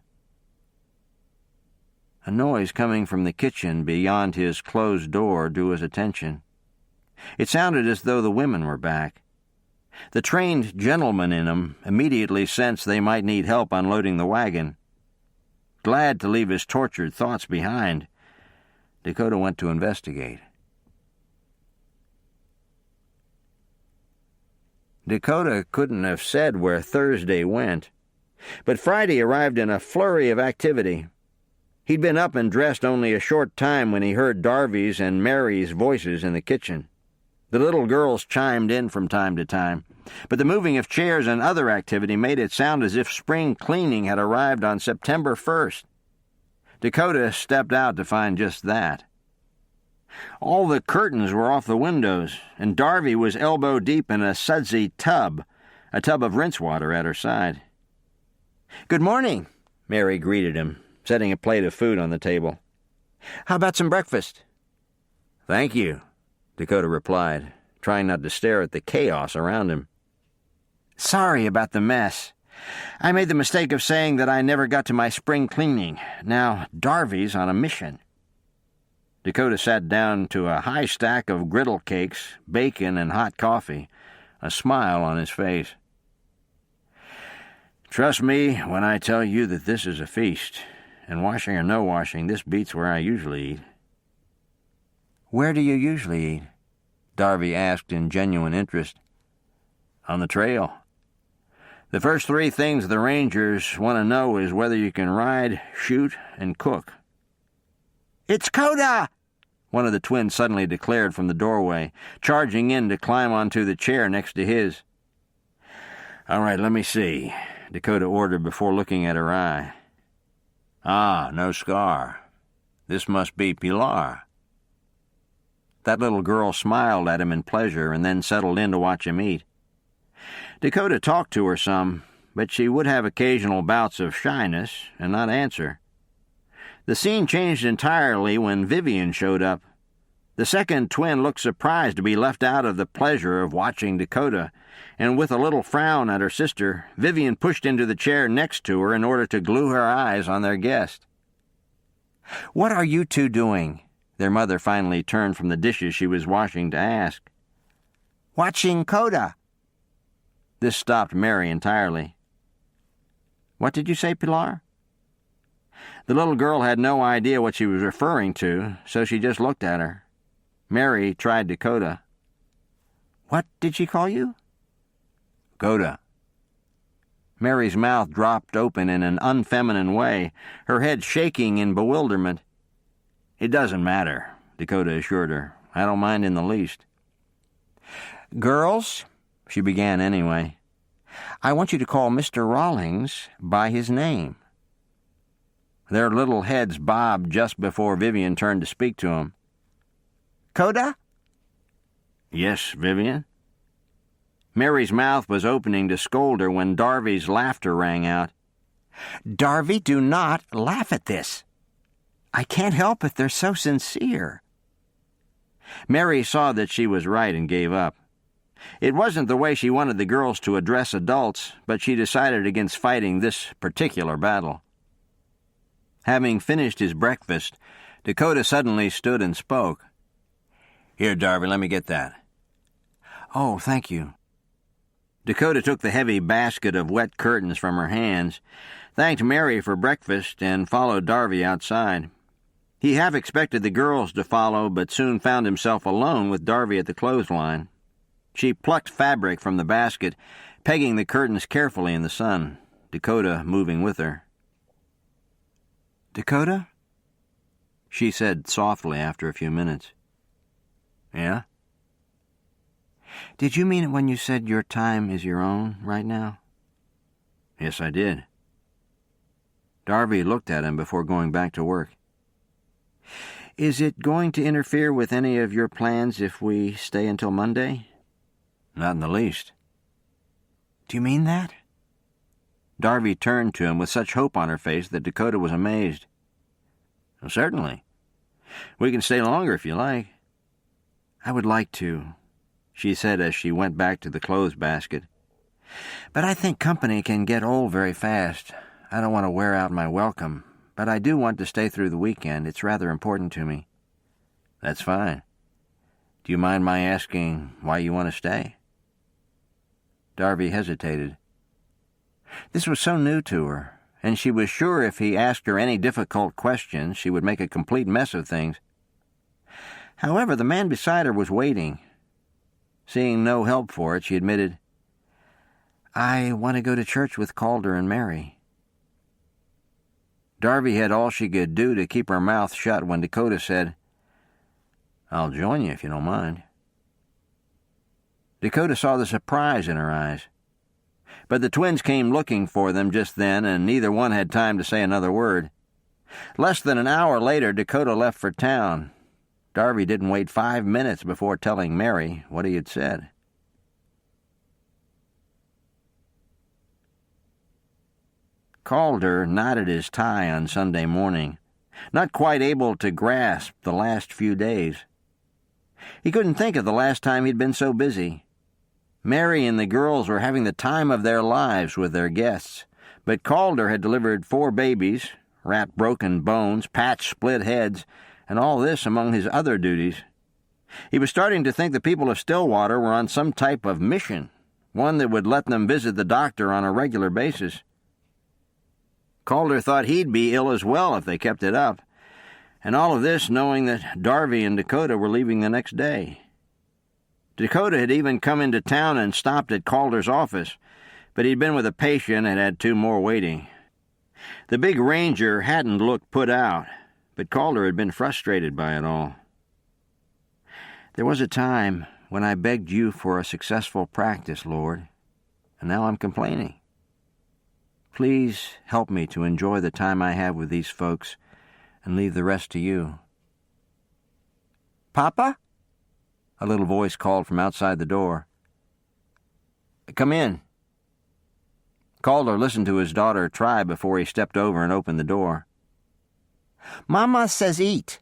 A noise coming from the kitchen beyond his closed door drew his attention. It sounded as though the women were back. The trained gentleman in them immediately sensed they might need help unloading the wagon. Glad to leave his tortured thoughts behind, Dakota went to investigate. Dakota couldn't have said where Thursday went, but Friday arrived in a flurry of activity. He'd been up and dressed only a short time when he heard Darby's and Mary's voices in the kitchen. The little girls chimed in from time to time, but the moving of chairs and other activity made it sound as if spring cleaning had arrived on September 1st. Dakota stepped out to find just that. All the curtains were off the windows, and Darby was elbow-deep in a sudsy tub, a tub of rinse water at her side. "Good morning," Mary greeted him, setting a plate of food on the table. "How about some breakfast?" "Thank you," Dakota replied, trying not to stare at the chaos around him. "Sorry about the mess. I made the mistake of saying that I never got to my spring cleaning. Now Darby's on a mission." Dakota sat down to a high stack of griddle cakes, bacon, and hot coffee, a smile on his face. "Trust me when I tell you that this is a feast, and washing or no washing, this beats where I usually eat." "Where do you usually eat?" Darby asked in genuine interest. "On the trail. The first three things the Rangers want to know is whether you can ride, shoot, and cook." "It's Coda!" one of the twins suddenly declared from the doorway, charging in to climb onto the chair next to his. "All right, let me see," Dakota ordered before looking at her eye. "Ah, no scar. This must be Pilar." That little girl smiled at him in pleasure and then settled in to watch him eat. Dakota talked to her some, but she would have occasional bouts of shyness and not answer. The scene changed entirely when Vivian showed up. The second twin looked surprised to be left out of the pleasure of watching Dakota, and with a little frown at her sister, Vivian pushed into the chair next to her in order to glue her eyes on their guest. "What are you two doing?" Their mother finally turned from the dishes she was washing to ask. "Watching Coda." This stopped Mary entirely. "What did you say, Pilar?" The little girl had no idea what she was referring to, so she just looked at her. Mary tried Dakota. "What did she call you?" "Coda." Mary's mouth dropped open in an unfeminine way, her head shaking in bewilderment. "It doesn't matter," Dakota assured her. "I don't mind in the least." "Girls," she began anyway, "I want you to call Mr. Rawlings by his name." Their little heads bobbed just before Vivian turned to speak to him. "Coda?" Yes, Vivian? Mary's mouth was opening to scold her when Darby's laughter rang out. Darby, do not laugh at this. I can't help it, they're so sincere. Mary saw that she was right and gave up. It wasn't the way she wanted the girls to address adults, but she decided against fighting this particular battle. Having finished his breakfast, Dakota suddenly stood and spoke. Here, Darby, let me get that. Oh, thank you. Dakota took the heavy basket of wet curtains from her hands, thanked Mary for breakfast, and followed Darby outside. He half expected the girls to follow, but soon found himself alone with Darby at the clothesline. She plucked fabric from the basket, pegging the curtains carefully in the sun, Dakota moving with her. Dakota? She said softly after a few minutes. Yeah? Did you mean it when you said your time is your own right now? Yes, I did. Darby looked at him before going back to work. Is it going to interfere with any of your plans if we stay until Monday? Not in the least. Do you mean that? Darby turned to him with such hope on her face that Dakota was amazed. Well, certainly. We can stay longer if you like. I would like to, she said as she went back to the clothes basket. But I think company can get old very fast. I don't want to wear out my welcome, but I do want to stay through the weekend. It's rather important to me. That's fine. Do you mind my asking why you want to stay? Darby hesitated. This was so new to her, and she was sure if he asked her any difficult questions, she would make a complete mess of things. However, the man beside her was waiting. Seeing no help for it, she admitted, I want to go to church with Calder and Mary. Darby had all she could do to keep her mouth shut when Dakota said, I'll join you if you don't mind. Dakota saw the surprise in her eyes. But the twins came looking for them just then, and neither one had time to say another word. Less than an hour later, Dakota left for town. Darby didn't wait 5 minutes before telling Mary what he had said. Calder knotted his tie on Sunday morning, not quite able to grasp the last few days. He couldn't think of the last time he'd been so busy. Mary and the girls were having the time of their lives with their guests, but Calder had delivered 4 babies, wrapped broken bones, patched split heads, and all this among his other duties. He was starting to think the people of Stillwater were on some type of mission, one that would let them visit the doctor on a regular basis. Calder thought he'd be ill as well if they kept it up, and all of this knowing that Darby and Dakota were leaving the next day. Dakota had even come into town and stopped at Calder's office, but he'd been with a patient and had 2 more waiting. The big ranger hadn't looked put out, but Calder had been frustrated by it all. There was a time when I begged you for a successful practice, Lord, and now I'm complaining. Please help me to enjoy the time I have with these folks and leave the rest to you. Papa? A little voice called from outside the door. Come in. Calder listened to his daughter try before he stepped over and opened the door. Mama says eat.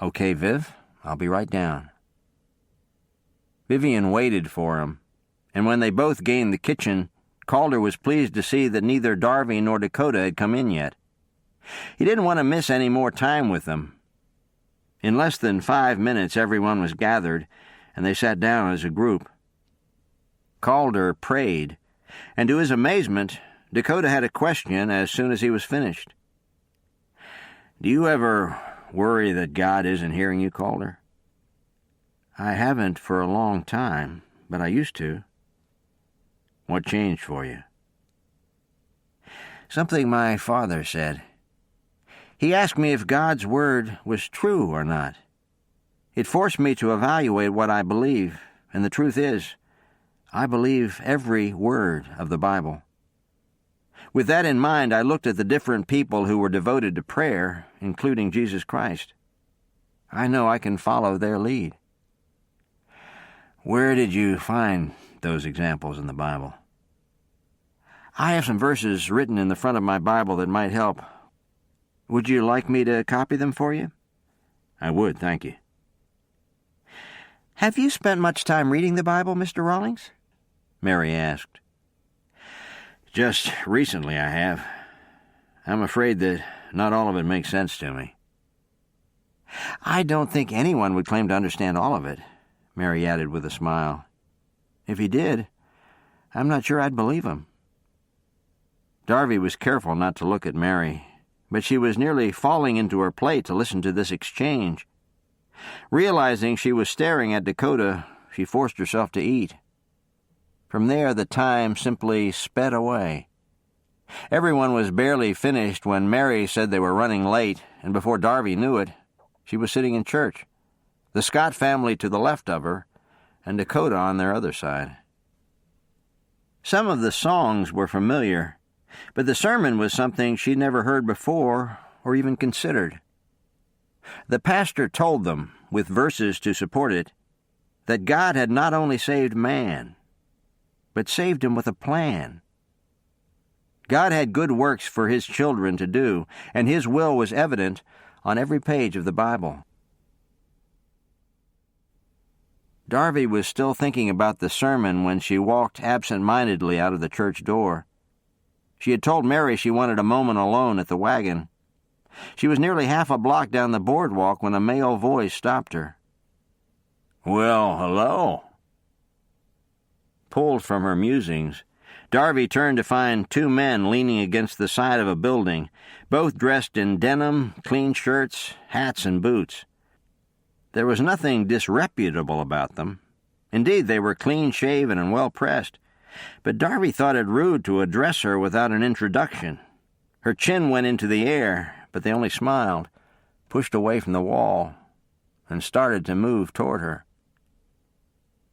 Okay, Viv, I'll be right down. Vivian waited for him, and when they both gained the kitchen, Calder was pleased to see that neither Darby nor Dakota had come in yet. He didn't want to miss any more time with them. In less than 5 minutes, everyone was gathered, and they sat down as a group. Calder prayed, and to his amazement, Dakota had a question as soon as he was finished. Do you ever worry that God isn't hearing you, Calder? I haven't for a long time, but I used to. What changed for you? Something my father said. He asked me if God's word was true or not. It forced me to evaluate what I believe, and the truth is, I believe every word of the Bible. With that in mind, I looked at the different people who were devoted to prayer, including Jesus Christ. I know I can follow their lead. Where did you find those examples in the Bible? I have some verses written in the front of my Bible that might help. Would you like me to copy them for you? I would, thank you. Have you spent much time reading the Bible, Mr. Rawlings? Mary asked. Just recently I have. I'm afraid that not all of it makes sense to me. I don't think anyone would claim to understand all of it, Mary added with a smile. If he did, I'm not sure I'd believe him. Darby was careful not to look at Mary, but she was nearly falling into her plate to listen to this exchange. Realizing she was staring at Dakota, she forced herself to eat. From there, the time simply sped away. Everyone was barely finished when Mary said they were running late, and before Darby knew it, she was sitting in church, the Scott family to the left of her, and Dakota on their other side. Some of the songs were familiar, but the sermon was something she'd never heard before or even considered. The pastor told them, with verses to support it, that God had not only saved man, but saved him with a plan. God had good works for his children to do, and his will was evident on every page of the Bible. Darby was still thinking about the sermon when she walked absent-mindedly out of the church door. She had told Mary she wanted a moment alone at the wagon. She was nearly half a block down the boardwalk when a male voice stopped her. "Well, hello." Pulled from her musings, Darby turned to find two men leaning against the side of a building, both dressed in denim, clean shirts, hats, and boots. There was nothing disreputable about them. Indeed, they were clean-shaven and well-pressed, but Darby thought it rude to address her without an introduction. Her chin went into the air, but they only smiled, pushed away from the wall, and started to move toward her.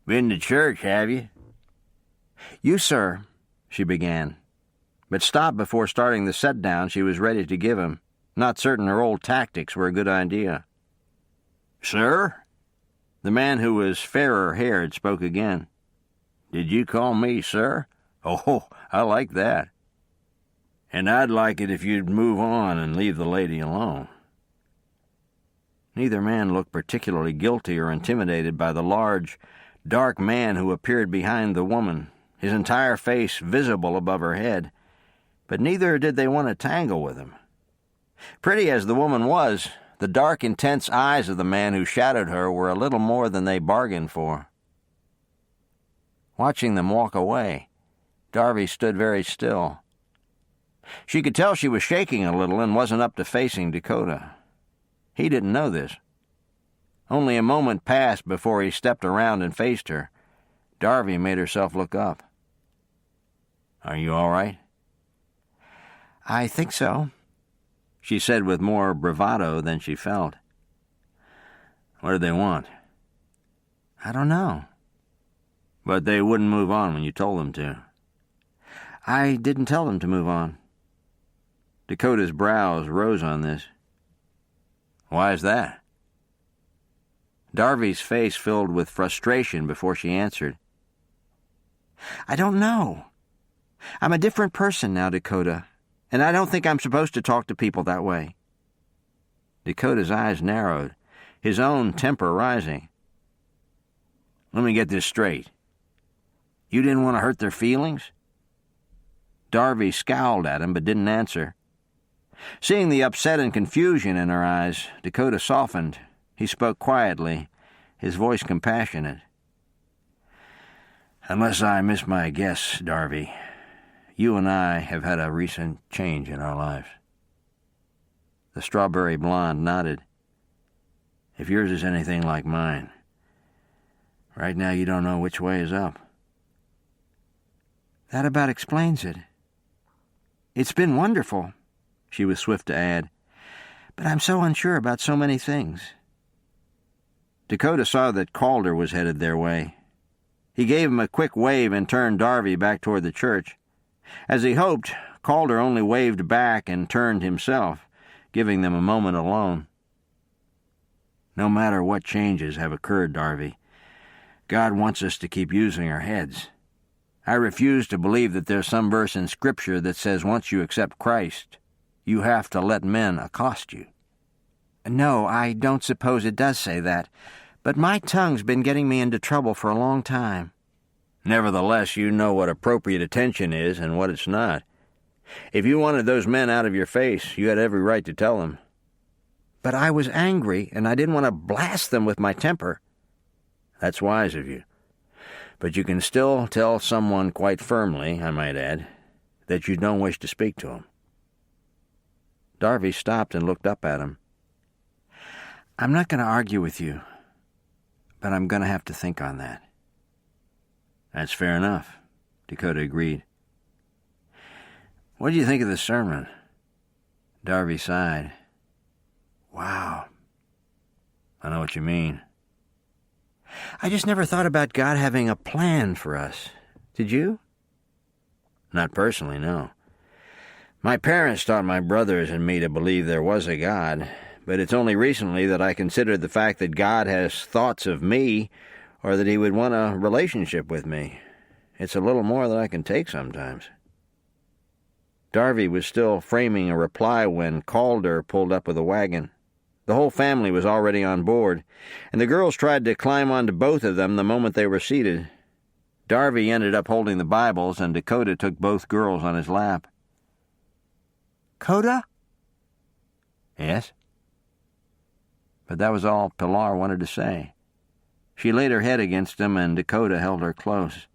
"Been to church, have you?" "You, sir," she began, but stopped before starting the set-down she was ready to give him, not certain her old tactics were a good idea. "Sir?" The man who was fairer-haired spoke again. "Did you call me sir? Oh, I like that. And I'd like it if you'd move on and leave the lady alone." Neither man looked particularly guilty or intimidated by the large, dark man who appeared behind the woman, his entire face visible above her head, but neither did they want to tangle with him. Pretty as the woman was, the dark, intense eyes of the man who shadowed her were a little more than they bargained for. Watching them walk away, Darby stood very still. She could tell she was shaking a little and wasn't up to facing Dakota. He didn't know this. Only a moment passed before he stepped around and faced her. Darby made herself look up. "Are you all right?" "I think so," she said with more bravado than she felt. "What did they want?" "I don't know." "But they wouldn't move on when you told them to." "I didn't tell them to move on." Dakota's brows rose on this. "Why is that?" Darby's face filled with frustration before she answered. "I don't know. I'm a different person now, Dakota, and I don't think I'm supposed to talk to people that way." Dakota's eyes narrowed, his own temper rising. "Let me get this straight. You didn't want to hurt their feelings?" Darby scowled at him but didn't answer. Seeing the upset and confusion in her eyes, Dakota softened. He spoke quietly, his voice compassionate. "Unless I miss my guess, Darby, you and I have had a recent change in our lives." The strawberry blonde nodded. "If yours is anything like mine, right now you don't know which way is up." "That about explains it. It's been wonderful," she was swift to add, "but I'm so unsure about so many things." Dakota saw that Calder was headed their way. He gave him a quick wave and turned Darby back toward the church. As he hoped, Calder only waved back and turned himself, giving them a moment alone. "No matter what changes have occurred, Darby, God wants us to keep using our heads. I refuse to believe that there's some verse in Scripture that says once you accept Christ, you have to let men accost you. No, I don't suppose it does say that, but my tongue's been getting me into trouble for a long time. Nevertheless, you know what appropriate attention is and what it's not. If you wanted those men out of your face, you had every right to tell them. But I was angry, and I didn't want to blast them with my temper. That's wise of you. But you can still tell someone quite firmly, I might add, that you don't wish to speak to him. Darby stopped and looked up at him. I'm not going to argue with you, but I'm going to have to think on that. That's fair enough, Dakota agreed. What do you think of the sermon? Darby sighed. Wow. I know what you mean. I just never thought about God having a plan for us. Did you? Not personally, no. My parents taught my brothers and me to believe there was a God, but it's only recently that I considered the fact that God has thoughts of me or that he would want a relationship with me. It's a little more than I can take sometimes. Darby was still framing a reply when Calder pulled up with a wagon. The whole family was already on board, and the girls tried to climb onto both of them the moment they were seated. Darby ended up holding the Bibles, and Dakota took both girls on his lap. Coda? Yes? But that was all Pilar wanted to say. She laid her head against him, and Dakota held her close.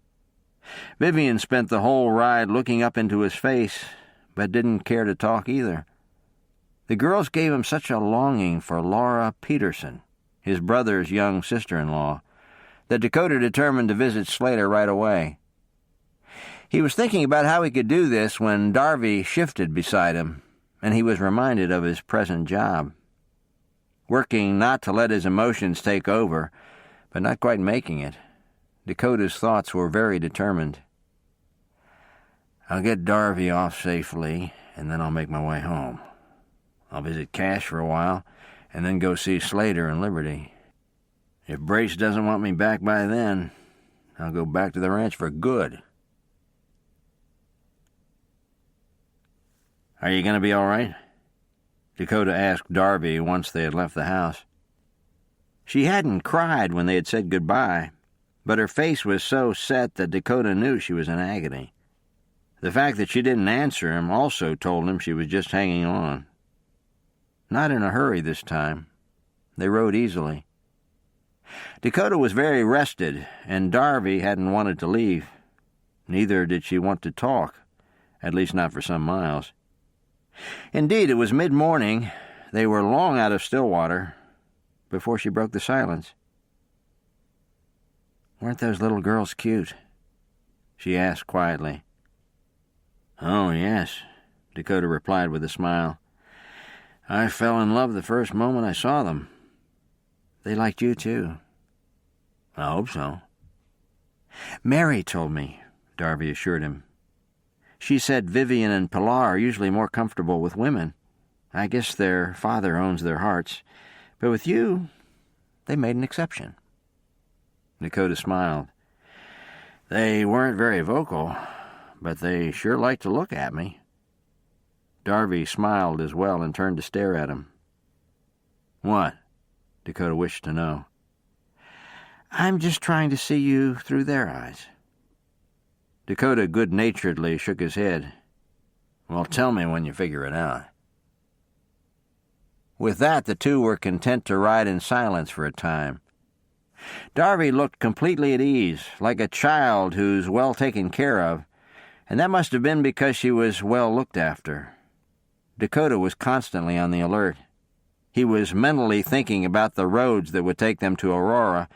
Vivian spent the whole ride looking up into his face, but didn't care to talk either. The girls gave him such a longing for Laura Peterson, his brother's young sister-in-law, that Dakota determined to visit Slater right away. He was thinking about how he could do this when Darby shifted beside him, and he was reminded of his present job. Working not to let his emotions take over, but not quite making it, Dakota's thoughts were very determined. I'll get Darby off safely, and then I'll make my way home. I'll visit Cash for a while, and then go see Slater and Liberty. If Brace doesn't want me back by then, I'll go back to the ranch for good. Are you going to be all right? Dakota asked Darby once they had left the house. She hadn't cried when they had said goodbye, but her face was so set that Dakota knew she was in agony. The fact that she didn't answer him also told him she was just hanging on. Not in a hurry this time. They rode easily. Dakota was very rested, and Darby hadn't wanted to leave. Neither did she want to talk, at least not for some miles. Indeed, it was mid-morning. They were long out of Stillwater before she broke the silence. Weren't those little girls cute? She asked quietly. Oh, yes, Dakota replied with a smile. I fell in love the first moment I saw them. They liked you, too. I hope so. Mary told me, Darby assured him. She said Vivian and Pilar are usually more comfortable with women. I guess their father owns their hearts. But with you, they made an exception. Dakota smiled. They weren't very vocal, but they sure liked to look at me. Darby smiled as well and turned to stare at him. What? Dakota wished to know. I'm just trying to see you through their eyes. Dakota good-naturedly shook his head. Well, tell me when you figure it out. With that, the two were content to ride in silence for a time. Darby looked completely at ease, like a child who's well taken care of, and that must have been because she was well looked after. Dakota was constantly on the alert. He was mentally thinking about the roads that would take them to Aurora,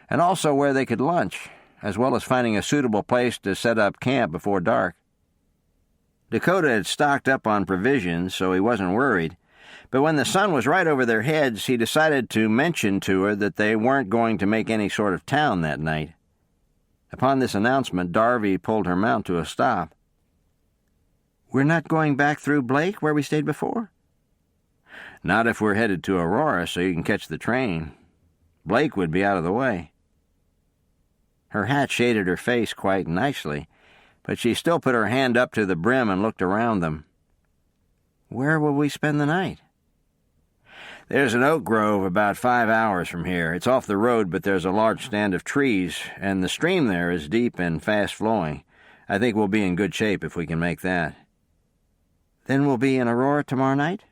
and also where they could lunch, as well as finding a suitable place to set up camp before dark. Dakota had stocked up on provisions, so he wasn't worried, but when the sun was right over their heads, he decided to mention to her that they weren't going to make any sort of town that night. Upon this announcement, Darby pulled her mount to a stop. We're not going back through Blake, where we stayed before? Not if we're headed to Aurora so you can catch the train. Blake would be out of the way. Her hat shaded her face quite nicely, but she still put her hand up to the brim and looked around them. "Where will we spend the night?" "There's an oak grove about 5 hours from here. It's off the road, but there's a large stand of trees, and the stream there is deep and fast-flowing. I think we'll be in good shape if we can make that." "Then we'll be in Aurora tomorrow night?"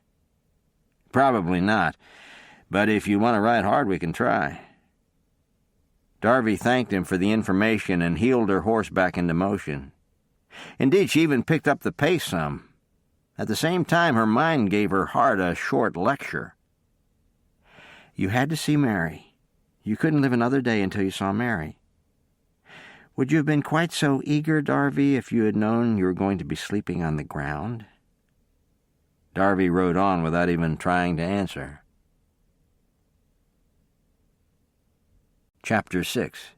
"Probably not, but if you want to ride hard, we can try." Darby thanked him for the information and heeled her horse back into motion. Indeed, she even picked up the pace some. At the same time, her mind gave her heart a short lecture. "You had to see Mary. You couldn't live another day until you saw Mary. Would you have been quite so eager, Darby, if you had known you were going to be sleeping on the ground?" Darby rode on without even trying to answer. Chapter 6.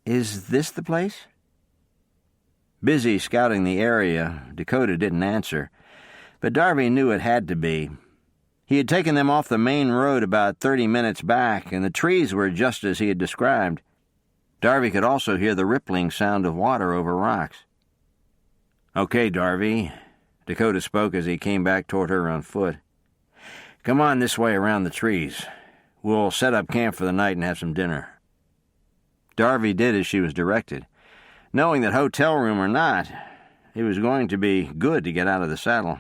"Is this the place?" Busy scouting the area, Dakota didn't answer, but Darby knew it had to be. He had taken them off the main road about 30 minutes back, and the trees were just as he had described. Darby could also hear the rippling sound of water over rocks. "Okay, Darby," Dakota spoke as he came back toward her on foot. "Come on this way around the trees. We'll set up camp for the night and have some dinner." Darby did as she was directed. Knowing that hotel room or not, it was going to be good to get out of the saddle.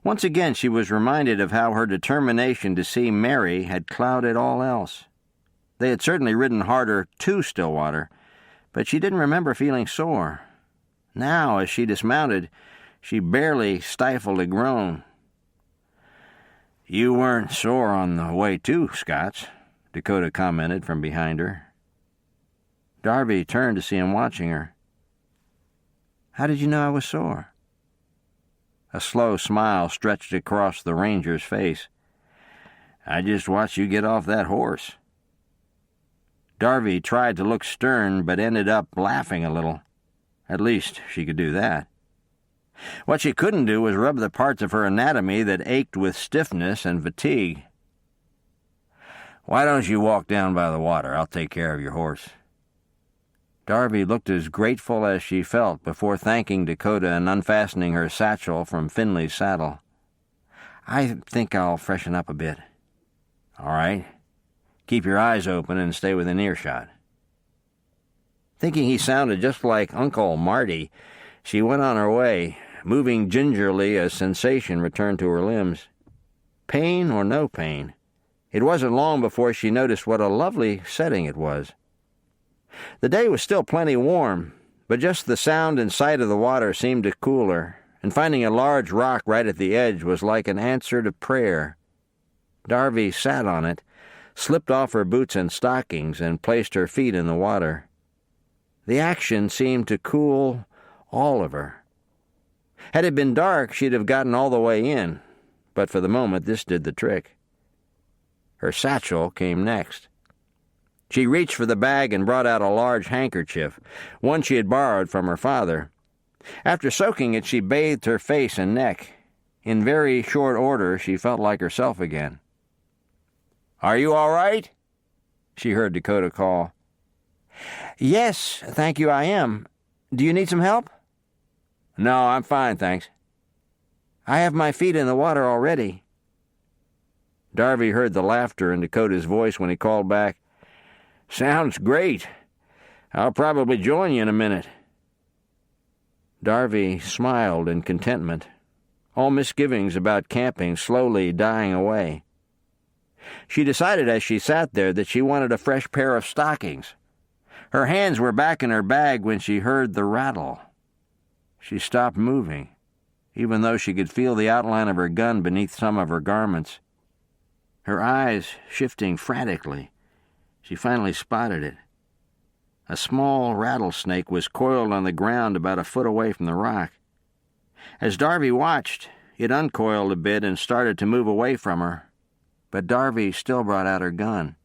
Once again she was reminded of how her determination to see Mary had clouded all else. They had certainly ridden harder to Stillwater, but she didn't remember feeling sore. Now, as she dismounted, she barely stifled a groan. "You weren't sore on the way to Scott's," Dakota commented from behind her. Darby turned to see him watching her. "How did you know I was sore?" A slow smile stretched across the ranger's face. "I just watched you get off that horse." Darby tried to look stern, but ended up laughing a little. At least she could do that. What she couldn't do was rub the parts of her anatomy that ached with stiffness and fatigue. "Why don't you walk down by the water? I'll take care of your horse." Darby looked as grateful as she felt before thanking Dakota and unfastening her satchel from Finley's saddle. "I think I'll freshen up a bit." "All right. Keep your eyes open and stay within earshot." Thinking he sounded just like Uncle Marty, she went on her way, moving gingerly as sensation returned to her limbs. Pain or no pain, it wasn't long before she noticed what a lovely setting it was. The day was still plenty warm, but just the sound and sight of the water seemed to cool her, and finding a large rock right at the edge was like an answer to prayer. Darby sat on it, slipped off her boots and stockings, and placed her feet in the water. The action seemed to cool all of her. Had it been dark, she'd have gotten all the way in, but for the moment this did the trick. Her satchel came next. She reached for the bag and brought out a large handkerchief, one she had borrowed from her father. After soaking it, she bathed her face and neck. In very short order, she felt like herself again. "Are you all right?" she heard Dakota call. "Yes, thank you, I am. Do you need some help?" "No, I'm fine, thanks." "I have my feet in the water already." Darby heard the laughter in Dakota's voice when he called back, "Sounds great. I'll probably join you in a minute." Darby smiled in contentment, all misgivings about camping slowly dying away. She decided as she sat there that she wanted a fresh pair of stockings. Her hands were back in her bag when she heard the rattle. She stopped moving, even though she could feel the outline of her gun beneath some of her garments. Her eyes shifting frantically, she finally spotted it. A small rattlesnake was coiled on the ground about a foot away from the rock. As Darby watched, it uncoiled a bit and started to move away from her, but Darby still brought out her gun.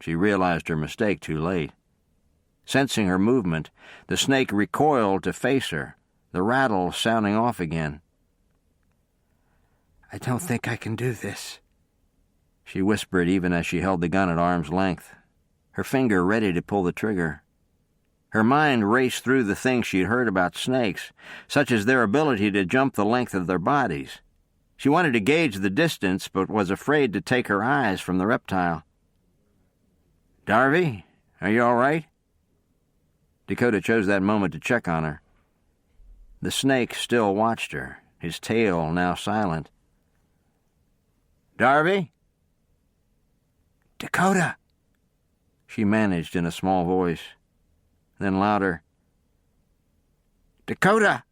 She realized her mistake too late. Sensing her movement, the snake recoiled to face her, the rattle sounding off again. "I don't think I can do this." she whispered even as she held the gun at arm's length, her finger ready to pull the trigger. Her mind raced through the things she'd heard about snakes, such as their ability to jump the length of their bodies. She wanted to gauge the distance, but was afraid to take her eyes from the reptile. "Darby, are you all right?" Dakota chose that moment to check on her. The snake still watched her, his tail now silent. "Darby?" "Dakota," she managed in a small voice. Then louder, "Dakota!"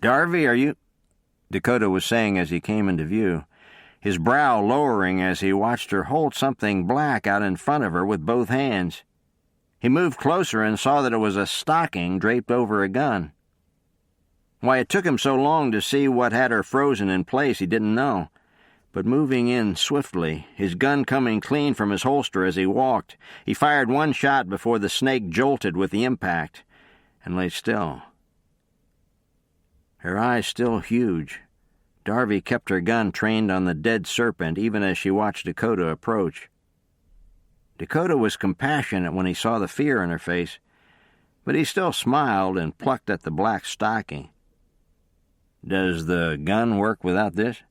"Darby, are you—" Dakota was saying as he came into view, his brow lowering as he watched her hold something black out in front of her with both hands. He moved closer and saw that it was a stocking draped over a gun. Why it took him so long to see what had her frozen in place, he didn't know. But moving in swiftly, his gun coming clean from his holster as he walked, he fired one shot before the snake jolted with the impact and lay still. Her eyes still huge, Darby kept her gun trained on the dead serpent even as she watched Dakota approach. Dakota was compassionate when he saw the fear in her face, but he still smiled and plucked at the black stocking. "Does the gun work without this?"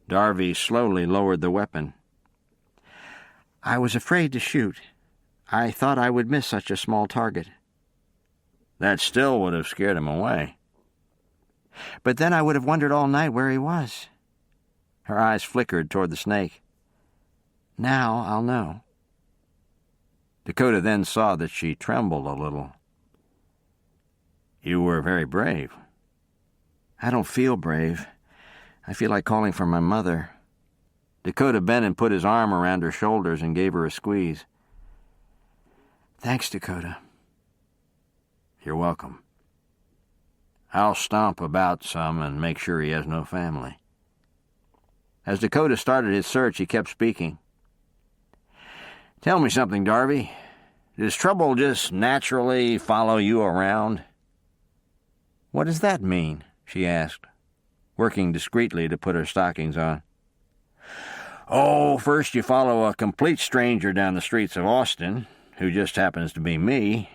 Darby slowly lowered the weapon. "I was afraid to shoot. I thought I would miss such a small target." "That still would have scared him away." "But then I would have wondered all night where he was." Her eyes flickered toward the snake. "Now I'll know." Dakota then saw that she trembled a little. "You were very brave." "I don't feel brave. I feel like calling for my mother." Dakota bent and put his arm around her shoulders and gave her a squeeze. "Thanks, Dakota." "You're welcome. I'll stomp about some and make sure he has no family." As Dakota started his search, he kept speaking. "Tell me something, Darby. Does trouble just naturally follow you around?" "What does that mean?" she asked, working discreetly to put her stockings on. "Oh, first you follow a complete stranger down the streets of Austin, who just happens to be me,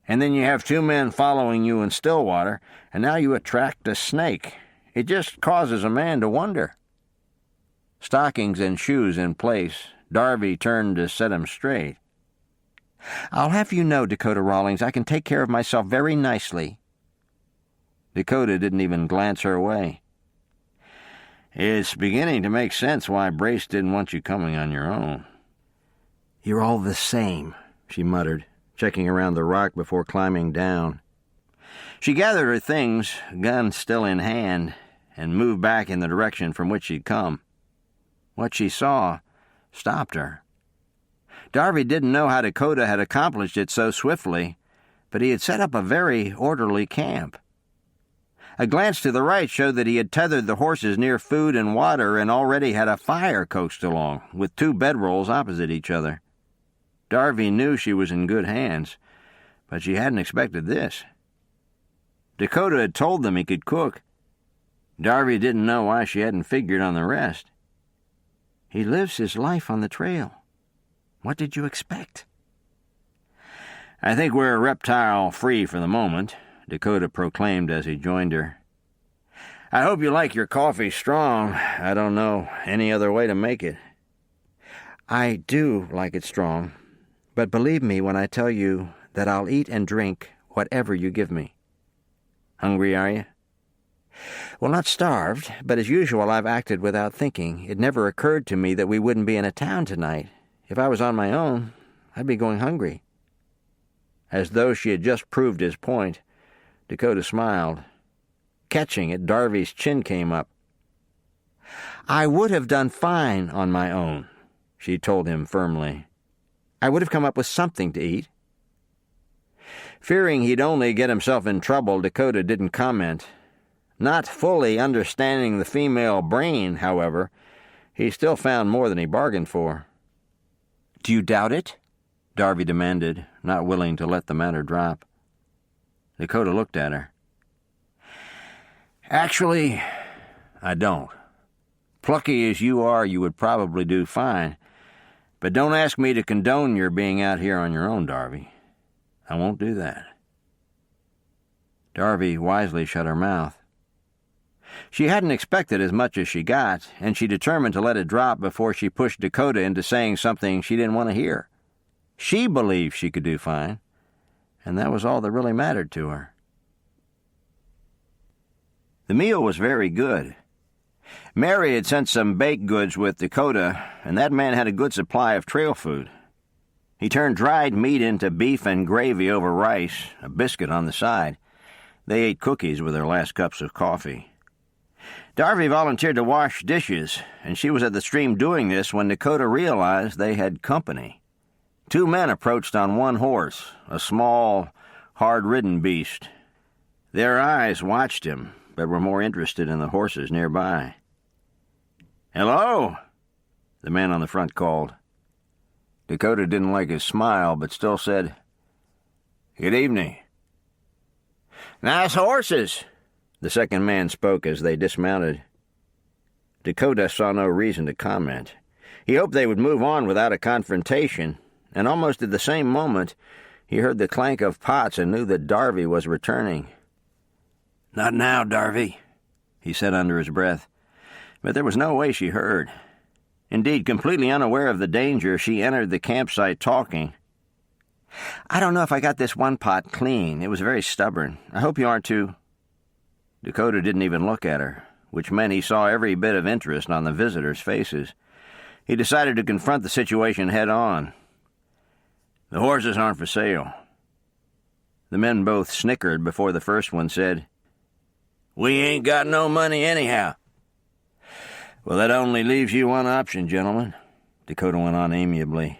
and then you have two men following you in Stillwater, and now you attract a snake. It just causes a man to wonder." Stockings and shoes in place, Darby turned to set him straight. "I'll have you know, Dakota Rawlings, I can take care of myself very nicely." Dakota didn't even glance her way. "It's beginning to make sense why Brace didn't want you coming on your own." "You're all the same," she muttered, checking around the rock before climbing down. She gathered her things, gun still in hand, and moved back in the direction from which she'd come. What she saw stopped her. Darby didn't know how Dakota had accomplished it so swiftly, but he had set up a very orderly camp. A glance to the right showed that he had tethered the horses near food and water and already had a fire coaxed along, with two bedrolls opposite each other. Darby knew she was in good hands, but she hadn't expected this. Dakota had told them he could cook. Darby didn't know why she hadn't figured on the rest. He lives his life on the trail. What did you expect? "I think we're reptile-free for the moment," Dakota proclaimed as he joined her. "I hope you like your coffee strong. I don't know any other way to make it." "I do like it strong, but believe me when I tell you that I'll eat and drink whatever you give me." "Hungry, are you?" "Well, not starved, but as usual I've acted without thinking. It never occurred to me that we wouldn't be in a town tonight. If I was on my own, I'd be going hungry." As though she had just proved his point, Dakota smiled. Catching it, Darby's chin came up. "I would have done fine on my own," she told him firmly. "I would have come up with something to eat." Fearing he'd only get himself in trouble, Dakota didn't comment. Not fully understanding the female brain, however, he still found more than he bargained for. "Do you doubt it?" Darby demanded, not willing to let the matter drop. Dakota looked at her. "Actually, I don't." Plucky as you are, you would probably do fine. But don't ask me to condone your being out here on your own, Darby. I won't do that." Darby wisely shut her mouth. She hadn't expected as much as she got, and she determined to let it drop before she pushed Dakota into saying something she didn't want to hear. She believed she could do fine, and that was all that really mattered to her. The meal was very good. Mary had sent some baked goods with Dakota, and that man had a good supply of trail food. He turned dried meat into beef and gravy over rice, a biscuit on the side. They ate cookies with their last cups of coffee. Darby volunteered to wash dishes, and she was at the stream doing this when Dakota realized they had company. 2 men approached on one horse, a small, hard-ridden beast. Their eyes watched him, but were more interested in the horses nearby. "Hello," the man on the front called. Dakota didn't like his smile, but still said, "Good evening." "Nice horses," the second man spoke as they dismounted. Dakota saw no reason to comment. He hoped they would move on without a confrontation, and almost at the same moment, he heard the clank of pots and knew that Darby was returning. "Not now, Darby," he said under his breath, but there was no way she heard. Indeed, completely unaware of the danger, she entered the campsite talking. "I don't know if I got this one pot clean. It was very stubborn. I hope you aren't too—" Dakota didn't even look at her, which meant he saw every bit of interest on the visitors' faces. He decided to confront the situation head-on. "The horses aren't for sale." The men both snickered before the first one said, "We ain't got no money anyhow." "Well, that only leaves you one option, gentlemen," Dakota went on amiably.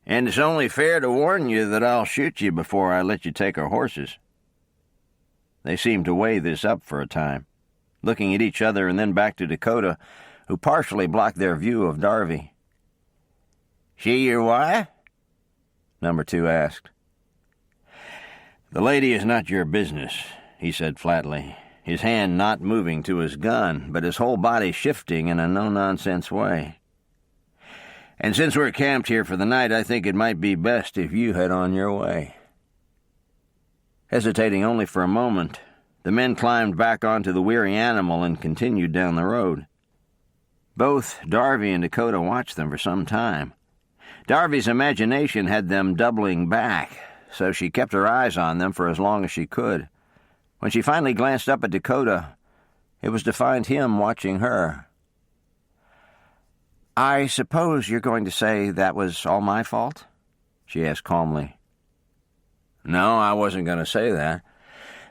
"And it's only fair to warn you that I'll shoot you before I let you take our horses." They seemed to weigh this up for a time, looking at each other and then back to Dakota, who partially blocked their view of Darby. "She your wife?" Number 2 asked. "The lady is not your business," he said flatly, his hand not moving to his gun, but his whole body shifting in a no-nonsense way. "And since we're camped here for the night, I think it might be best if you head on your way." Hesitating only for a moment, the men climbed back onto the weary animal and continued down the road. Both Darby and Dakota watched them for some time. Darby's imagination had them doubling back, so she kept her eyes on them for as long as she could. When she finally glanced up at Dakota, it was to find him watching her. "I suppose you're going to say that was all my fault?" she asked calmly. "No, I wasn't going to say that,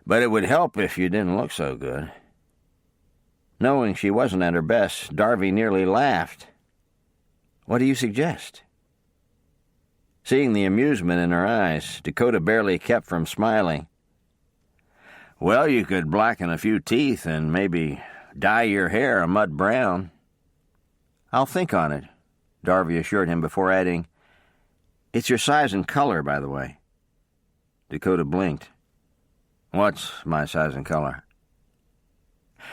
but it would help if you didn't look so good." Knowing she wasn't at her best, Darby nearly laughed. "What do you suggest?" Seeing the amusement in her eyes, Dakota barely kept from smiling. "Well, you could blacken a few teeth and maybe dye your hair a mud brown." "I'll think on it," Darby assured him before adding, "It's your size and color, by the way." Dakota blinked. "What's my size and color?"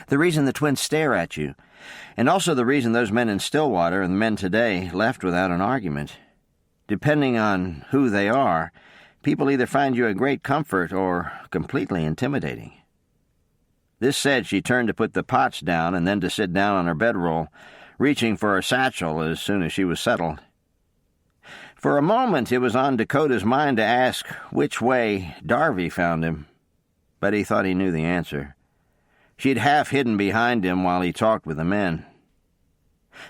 "The reason the twins stare at you, and also the reason those men in Stillwater and the men today left without an argument. Depending on who they are, people either find you a great comfort or completely intimidating." This said, she turned to put the pots down and then to sit down on her bedroll, reaching for her satchel as soon as she was settled. For a moment it was on Dakota's mind to ask which way Darby found him, but he thought he knew the answer. She'd half hidden behind him while he talked with the men.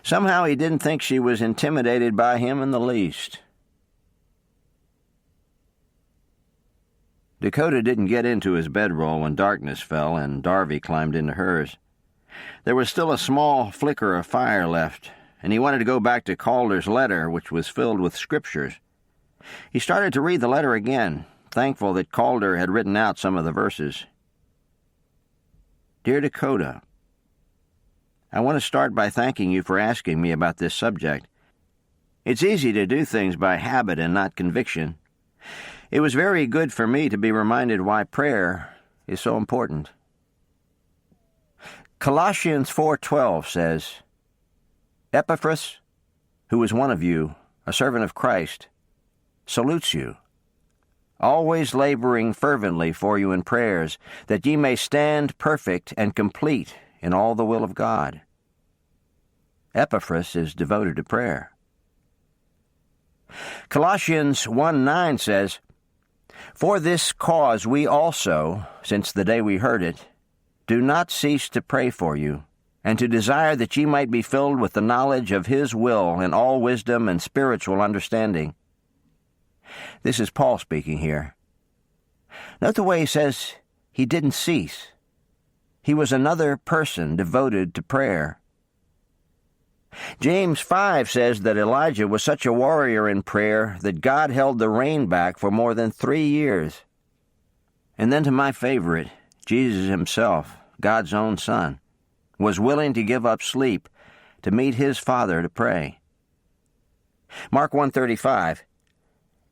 Somehow he didn't think she was intimidated by him in the least. Dakota didn't get into his bedroll when darkness fell and Darby climbed into hers. There was still a small flicker of fire left, and he wanted to go back to Calder's letter, which was filled with scriptures. He started to read the letter again, thankful that Calder had written out some of the verses. "Dear Dakota, I want to start by thanking you for asking me about this subject. It's easy to do things by habit and not conviction. It was very good for me to be reminded why prayer is so important. Colossians 4:12 says, Epaphras, who is one of you, a servant of Christ, salutes you, always laboring fervently for you in prayers, that ye may stand perfect and complete in all the will of God. Epaphras is devoted to prayer. Colossians 1:9 says, For this cause we also, since the day we heard it, do not cease to pray for you, and to desire that ye might be filled with the knowledge of His will in all wisdom and spiritual understanding. This is Paul speaking here. Note the way he says he didn't cease. He was another person devoted to prayer. James 5 says that Elijah was such a warrior in prayer that God held the rain back for more than 3 years. And then to my favorite, Jesus himself, God's own Son, was willing to give up sleep to meet his Father to pray. Mark 1:35,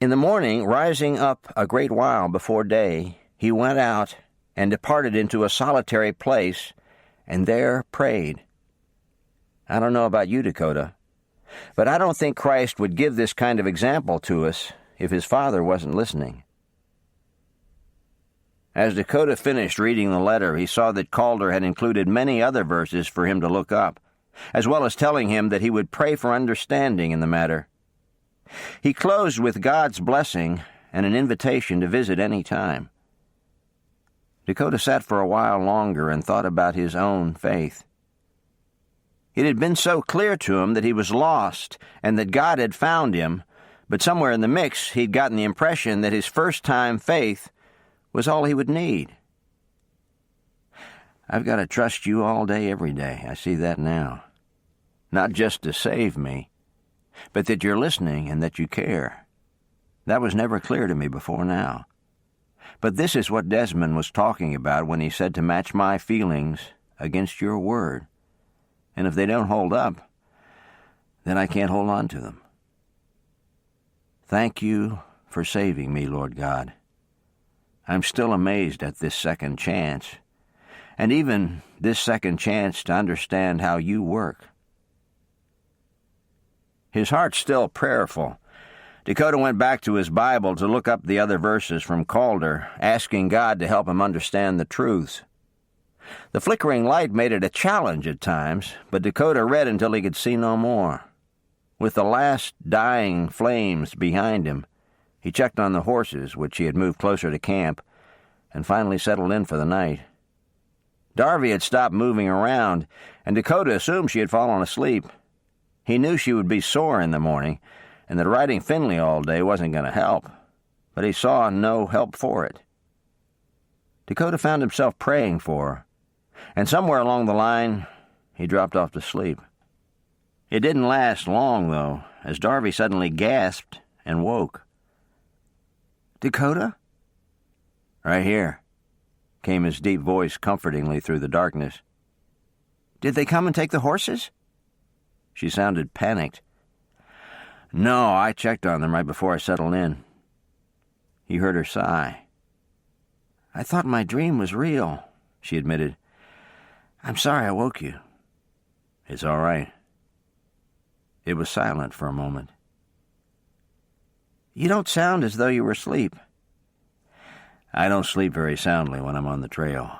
In the morning, rising up a great while before day, he went out and departed into a solitary place, and there prayed. I don't know about you, Dakota, but I don't think Christ would give this kind of example to us if his Father wasn't listening. As Dakota finished reading the letter, he saw that Calder had included many other verses for him to look up, as well as telling him that he would pray for understanding in the matter. He closed with God's blessing and an invitation to visit any time. Dakota sat for a while longer and thought about his own faith. It had been so clear to him that he was lost and that God had found him, but somewhere in the mix he'd gotten the impression that his first-time faith was all he would need. I've got to trust you all day, every day. I see that now. Not just to save me, but that you're listening and that you care. That was never clear to me before now. But this is what Desmond was talking about when he said to match my feelings against your word. And if they don't hold up, then I can't hold on to them. Thank you for saving me, Lord God. I'm still amazed at this second chance, and even this second chance to understand how you work. His heart's still prayerful. Dakota went back to his Bible to look up the other verses from Calder, asking God to help him understand the truths. The flickering light made it a challenge at times, but Dakota read until he could see no more. With the last dying flames behind him, he checked on the horses, which he had moved closer to camp, and finally settled in for the night. Darby had stopped moving around, and Dakota assumed she had fallen asleep. He knew she would be sore in the morning, and that riding Finley all day wasn't going to help, but he saw no help for it. Dakota found himself praying for her, and somewhere along the line, he dropped off to sleep. It didn't last long, though, as Darby suddenly gasped and woke. "Dakota?" "Right here," came his deep voice comfortingly through the darkness. "Did they come and take the horses?" She sounded panicked. "No, I checked on them right before I settled in." He heard her sigh. "I thought my dream was real," she admitted. "I'm sorry I woke you." "It's all right." It was silent for a moment. "You don't sound as though you were asleep." "I don't sleep very soundly when I'm on the trail."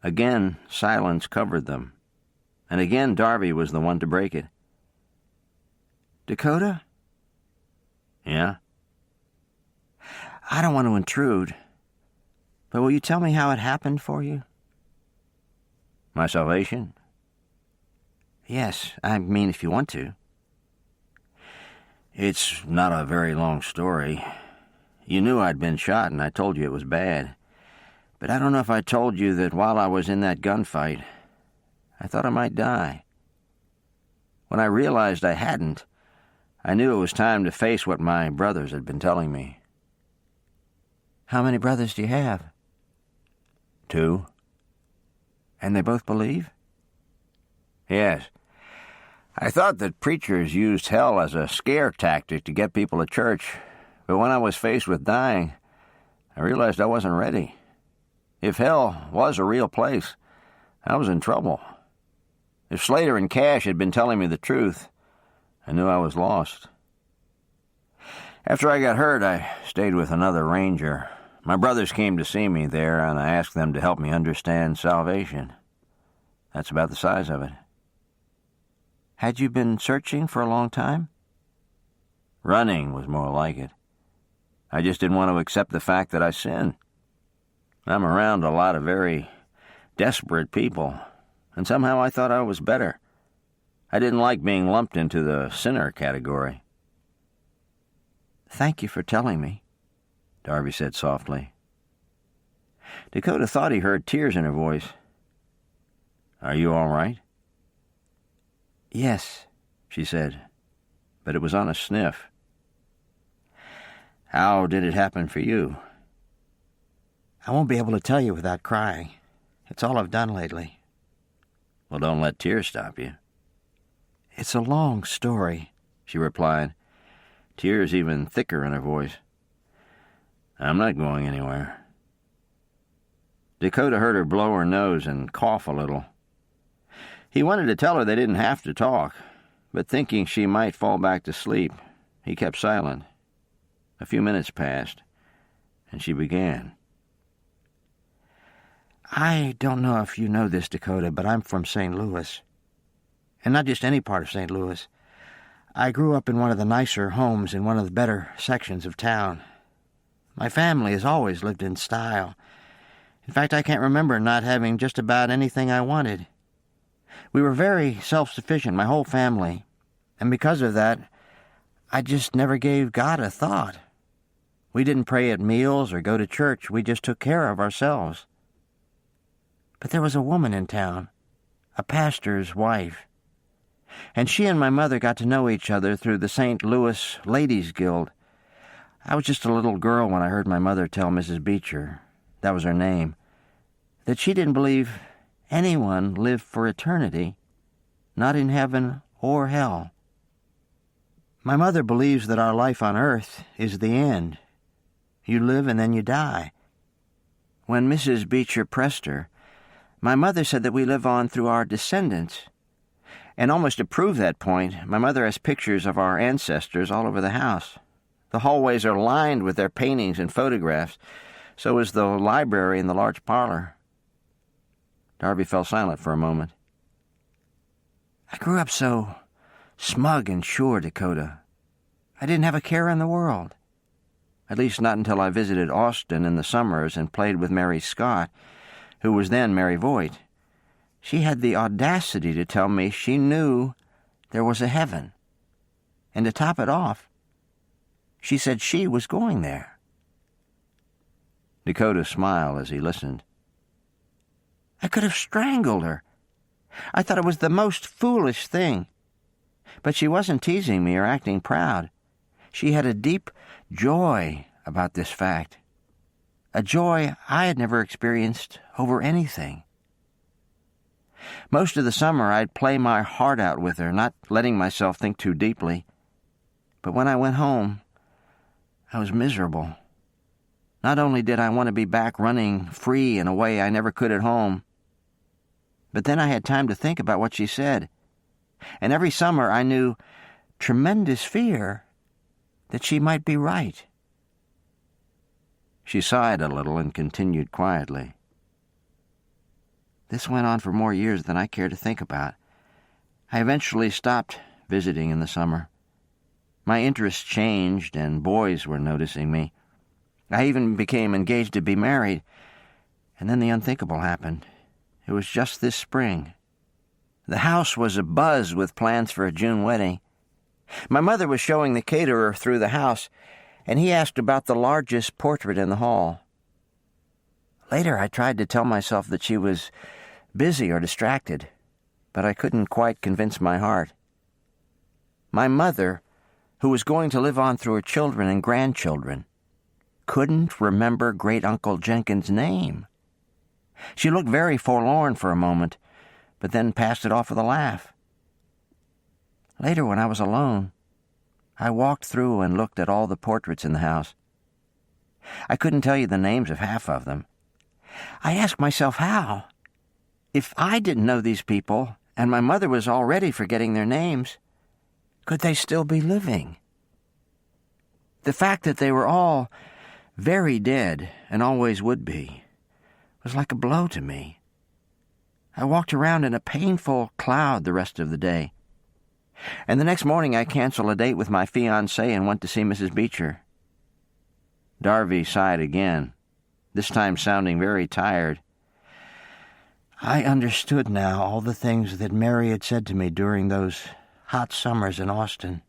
Again, silence covered them, and again Darby was the one to break it. "Dakota?" "Yeah?" "I don't want to intrude, but will you tell me how it happened for you?" "My salvation?" "Yes, I mean if you want to." "It's not a very long story. You knew I'd been shot, and I told you it was bad. But I don't know if I told you that while I was in that gunfight, I thought I might die. When I realized I hadn't, I knew it was time to face what my brothers had been telling me." "How many brothers do you have?" "2. "And they both believe?" "Yes. I thought that preachers used hell as a scare tactic to get people to church, but when I was faced with dying, I realized I wasn't ready. If hell was a real place, I was in trouble. If Slater and Cash had been telling me the truth, I knew I was lost. After I got hurt, I stayed with another ranger. My brothers came to see me there, and I asked them to help me understand salvation. That's about the size of it. Had you been searching for a long time? Running was more like it. I just didn't want to accept the fact that I sinned. I'm around a lot of very desperate people, and somehow I thought I was better. I didn't like being lumped into the sinner category. Thank you for telling me, Darby said softly. Dakota thought he heard tears in her voice. Are you all right? Yes, she said, but it was on a sniff. How did it happen for you? I won't be able to tell you without crying. It's all I've done lately. Well, don't let tears stop you. It's a long story, she replied, tears even thicker in her voice. I'm not going anywhere. Dakota heard her blow her nose and cough a little. He wanted to tell her they didn't have to talk, but thinking she might fall back to sleep, he kept silent. A few minutes passed, and she began. I don't know if you know this, Dakota, but I'm from St. Louis. And not just any part of St. Louis. I grew up in one of the nicer homes in one of the better sections of town. My family has always lived in style. In fact, I can't remember not having just about anything I wanted. We were very self-sufficient, my whole family, and because of that, I just never gave God a thought. We didn't pray at meals or go to church. We just took care of ourselves. But there was a woman in town, a pastor's wife, and she and my mother got to know each other through the St. Louis Ladies' Guild. I was just a little girl when I heard my mother tell Mrs. Beecher, that was her name, that she didn't believe anyone lived for eternity, not in heaven or hell. My mother believes that our life on earth is the end. You live and then you die. When Mrs. Beecher pressed her, my mother said that we live on through our descendants. And almost to prove that point, my mother has pictures of our ancestors all over the house. The hallways are lined with their paintings and photographs. So is the library in the large parlor. Darby fell silent for a moment. I grew up so smug and sure, Dakota. I didn't have a care in the world. At least not until I visited Austin in the summers and played with Mary Scott, who was then Mary Voigt. She had the audacity to tell me she knew there was a heaven. And to top it off, she said she was going there. Dakota smiled as he listened. I could have strangled her. I thought it was the most foolish thing. But she wasn't teasing me or acting proud. She had a deep joy about this fact. A joy I had never experienced over anything. Most of the summer I'd play my heart out with her, not letting myself think too deeply. But when I went home, I was miserable. Not only did I want to be back running free in a way I never could at home, but then I had time to think about what she said. And every summer I knew tremendous fear that she might be right. She sighed a little and continued quietly. This went on for more years than I care to think about. I eventually stopped visiting in the summer. My interests changed, and boys were noticing me. I even became engaged to be married, and then the unthinkable happened. It was just this spring. The house was abuzz with plans for a June wedding. My mother was showing the caterer through the house, and he asked about the largest portrait in the hall. Later, I tried to tell myself that she was busy or distracted, but I couldn't quite convince my heart. My mother, who was going to live on through her children and grandchildren, couldn't remember Great-Uncle Jenkins' name. She looked very forlorn for a moment, but then passed it off with a laugh. Later, when I was alone, I walked through and looked at all the portraits in the house. I couldn't tell you the names of half of them. I asked myself how. If I didn't know these people, and my mother was already forgetting their names, could they still be living? The fact that they were all very dead, and always would be, was like a blow to me. I walked around in a painful cloud the rest of the day. And the next morning I canceled a date with my fiancée and went to see Mrs. Beecher. Darby sighed again, this time sounding very tired. I understood now all the things that Mary had said to me during those hot summers in Austin.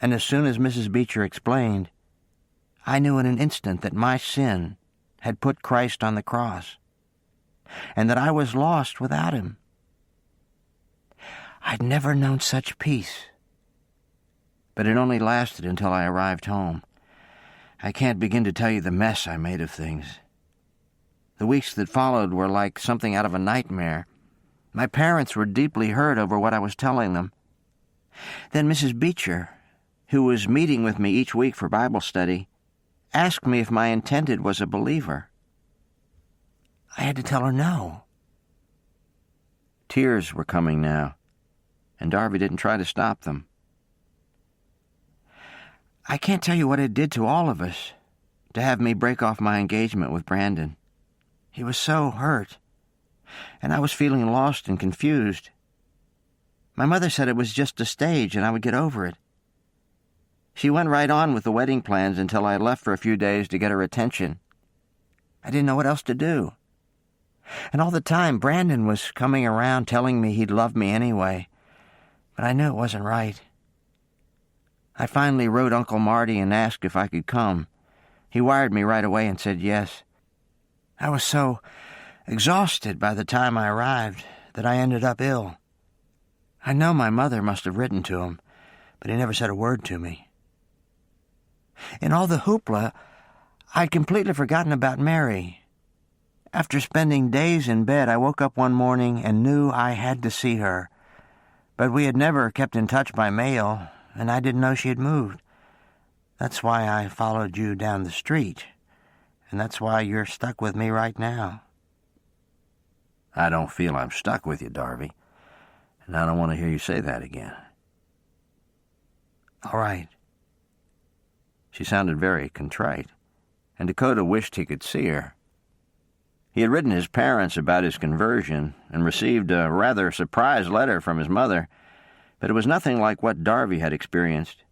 And as soon as Mrs. Beecher explained, I knew in an instant that my sin had put Christ on the cross, and that I was lost without him. I'd never known such peace, but it only lasted until I arrived home. I can't begin to tell you the mess I made of things. The weeks that followed were like something out of a nightmare. My parents were deeply hurt over what I was telling them. Then Mrs. Beecher, who was meeting with me each week for Bible study, asked me if my intended was a believer. I had to tell her no. Tears were coming now, and Darby didn't try to stop them. I can't tell you what it did to all of us to have me break off my engagement with Brandon. He was so hurt, and I was feeling lost and confused. My mother said it was just a stage and I would get over it. She went right on with the wedding plans until I left for a few days to get her attention. I didn't know what else to do. And all the time, Brandon was coming around telling me he'd love me anyway, but I knew it wasn't right. I finally wrote Uncle Marty and asked if I could come. He wired me right away and said yes. I was so exhausted by the time I arrived that I ended up ill. I know my mother must have written to him, but he never said a word to me. In all the hoopla, I'd completely forgotten about Mary. After spending days in bed, I woke up one morning and knew I had to see her. But we had never kept in touch by mail, and I didn't know she had moved. That's why I followed you down the street, and that's why you're stuck with me right now. I don't feel I'm stuck with you, Darby, and I don't want to hear you say that again. All right. She sounded very contrite, and Dakota wished he could see her. He had written his parents about his conversion and received a rather surprise letter from his mother, but it was nothing like what Darby had experienced.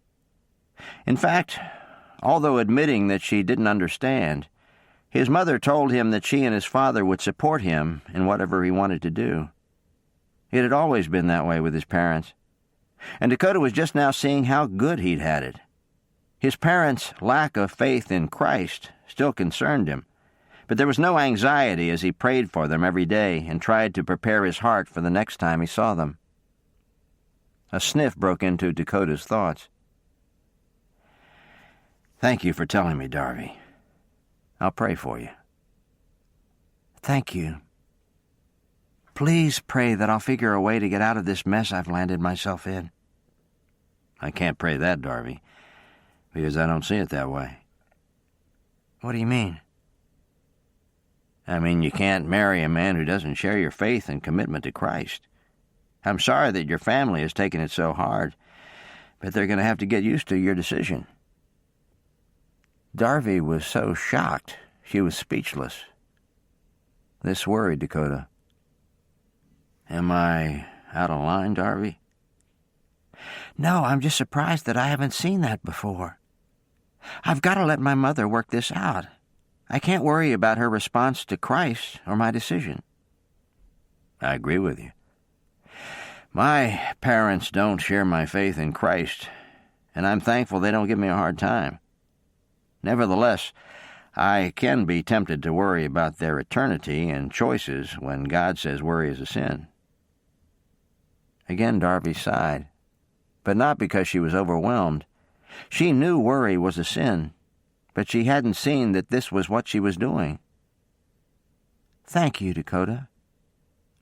In fact, although admitting that she didn't understand, his mother told him that she and his father would support him in whatever he wanted to do. It had always been that way with his parents, and Dakota was just now seeing how good he'd had it. His parents' lack of faith in Christ still concerned him, but there was no anxiety as he prayed for them every day and tried to prepare his heart for the next time he saw them. A sniff broke into Dakota's thoughts. Thank you for telling me, Darby. I'll pray for you. Thank you. Please pray that I'll figure a way to get out of this mess I've landed myself in. I can't pray that, Darby, because I don't see it that way. What do you mean? I mean, you can't marry a man who doesn't share your faith and commitment to Christ. I'm sorry that your family has taken it so hard, but they're going to have to get used to your decision. Darby was so shocked, she was speechless. This worried Dakota. Am I out of line, Darby? No, I'm just surprised that I haven't seen that before. I've got to let my mother work this out. I can't worry about her response to Christ or my decision. I agree with you. My parents don't share my faith in Christ, and I'm thankful they don't give me a hard time. Nevertheless, I can be tempted to worry about their eternity and choices when God says worry is a sin. Again, Darby sighed, but not because she was overwhelmed. She knew worry was a sin, but she hadn't seen that this was what she was doing. Thank you, Dakota,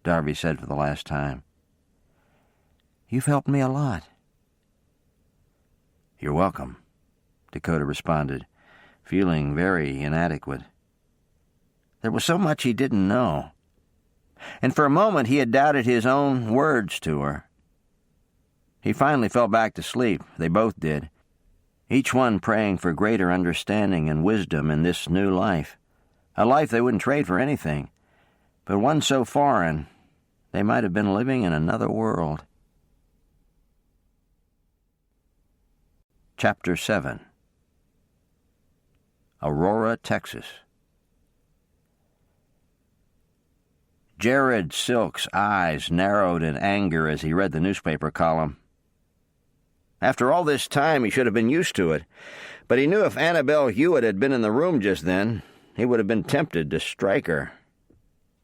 Darby said for the last time. You've helped me a lot. You're welcome, Dakota responded, feeling very inadequate. There was so much he didn't know. And for a moment he had doubted his own words to her. He finally fell back to sleep. They both did, each one praying for greater understanding and wisdom in this new life, a life they wouldn't trade for anything, but one so foreign they might have been living in another world. Chapter 7. Aurora, Texas. Jared Silk's eyes narrowed in anger as he read the newspaper column. After all this time, he should have been used to it, but he knew if Annabelle Hewitt had been in the room just then, he would have been tempted to strike her.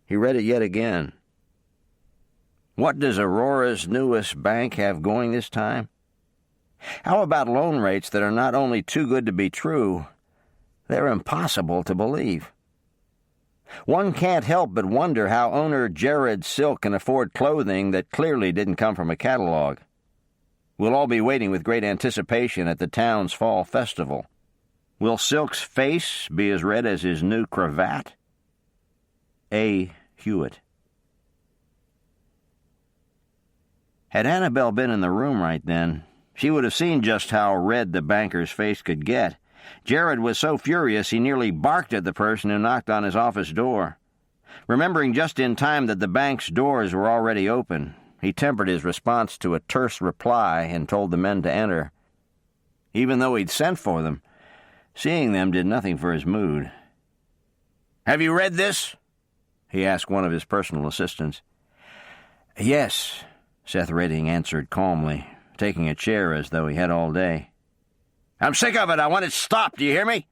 He read it yet again. What does Aurora's newest bank have going this time? How about loan rates that are not only too good to be true, they're impossible to believe? One can't help but wonder how owner Jared Silk can afford clothing that clearly didn't come from a catalog. We'll all be waiting with great anticipation at the town's fall festival. Will Silk's face be as red as his new cravat? A. Hewitt. Had Annabelle been in the room right then, she would have seen just how red the banker's face could get. Jared was so furious he nearly barked at the person who knocked on his office door. Remembering just in time that the bank's doors were already open, he tempered his response to a terse reply and told the men to enter. Even though he'd sent for them, seeing them did nothing for his mood. "Have you read this?" he asked one of his personal assistants. "Yes," Seth Redding answered calmly, taking a chair as though he had all day. "I'm sick of it. I want it stopped. Do you hear me?"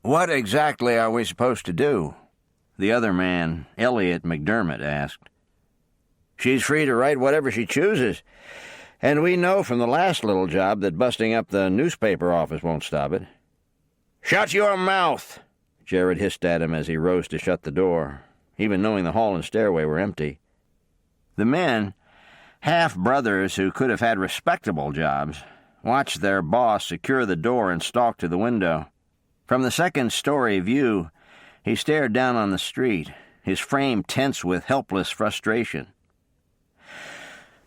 "What exactly are we supposed to do?" the other man, Elliot McDermott, asked. "She's free to write whatever she chooses, and we know from the last little job that busting up the newspaper office won't stop it." "Shut your mouth!" Jared hissed at him as he rose to shut the door, even knowing the hall and stairway were empty. The men, half-brothers who could have had respectable jobs, watched their boss secure the door and stalk to the window. From the second-story view, he stared down on the street, his frame tense with helpless frustration.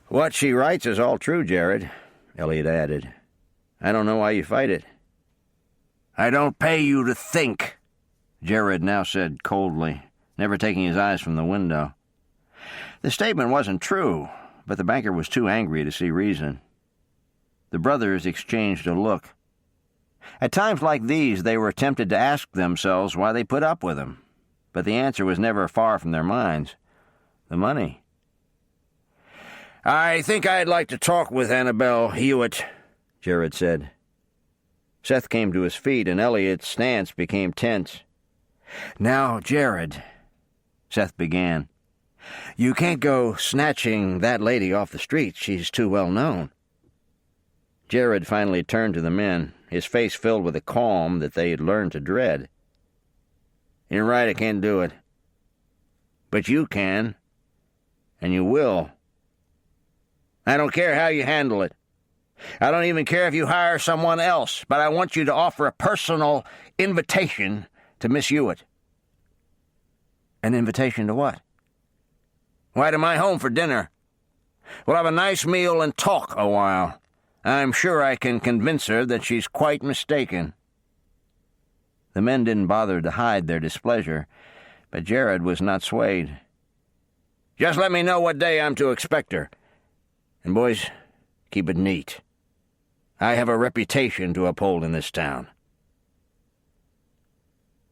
"What she writes is all true, Jared," Elliot added. "I don't know why you fight it." "I don't pay you to think," Jared now said coldly, never taking his eyes from the window. The statement wasn't true, but the banker was too angry to see reason. The brothers exchanged a look. At times like these, they were tempted to ask themselves why they put up with him, but the answer was never far from their minds. The money. "I think I'd like to talk with Annabelle Hewitt," Jared said. Seth came to his feet, and Elliot's stance became tense. "Now, Jared," Seth began, "you can't go snatching that lady off the street. She's too well known." Jared finally turned to the men, his face filled with a calm that they had learned to dread. "You're right, I can't do it. But you can, and you will. I don't care how you handle it. I don't even care if you hire someone else, but I want you to offer a personal invitation to Miss Hewitt." "An invitation to what?" "Why, to my home for dinner. We'll have a nice meal and talk a while. I'm sure I can convince her that she's quite mistaken." The men didn't bother to hide their displeasure, but Jared was not swayed. "Just let me know what day I'm to expect her. And, boys, keep it neat. I have a reputation to uphold in this town."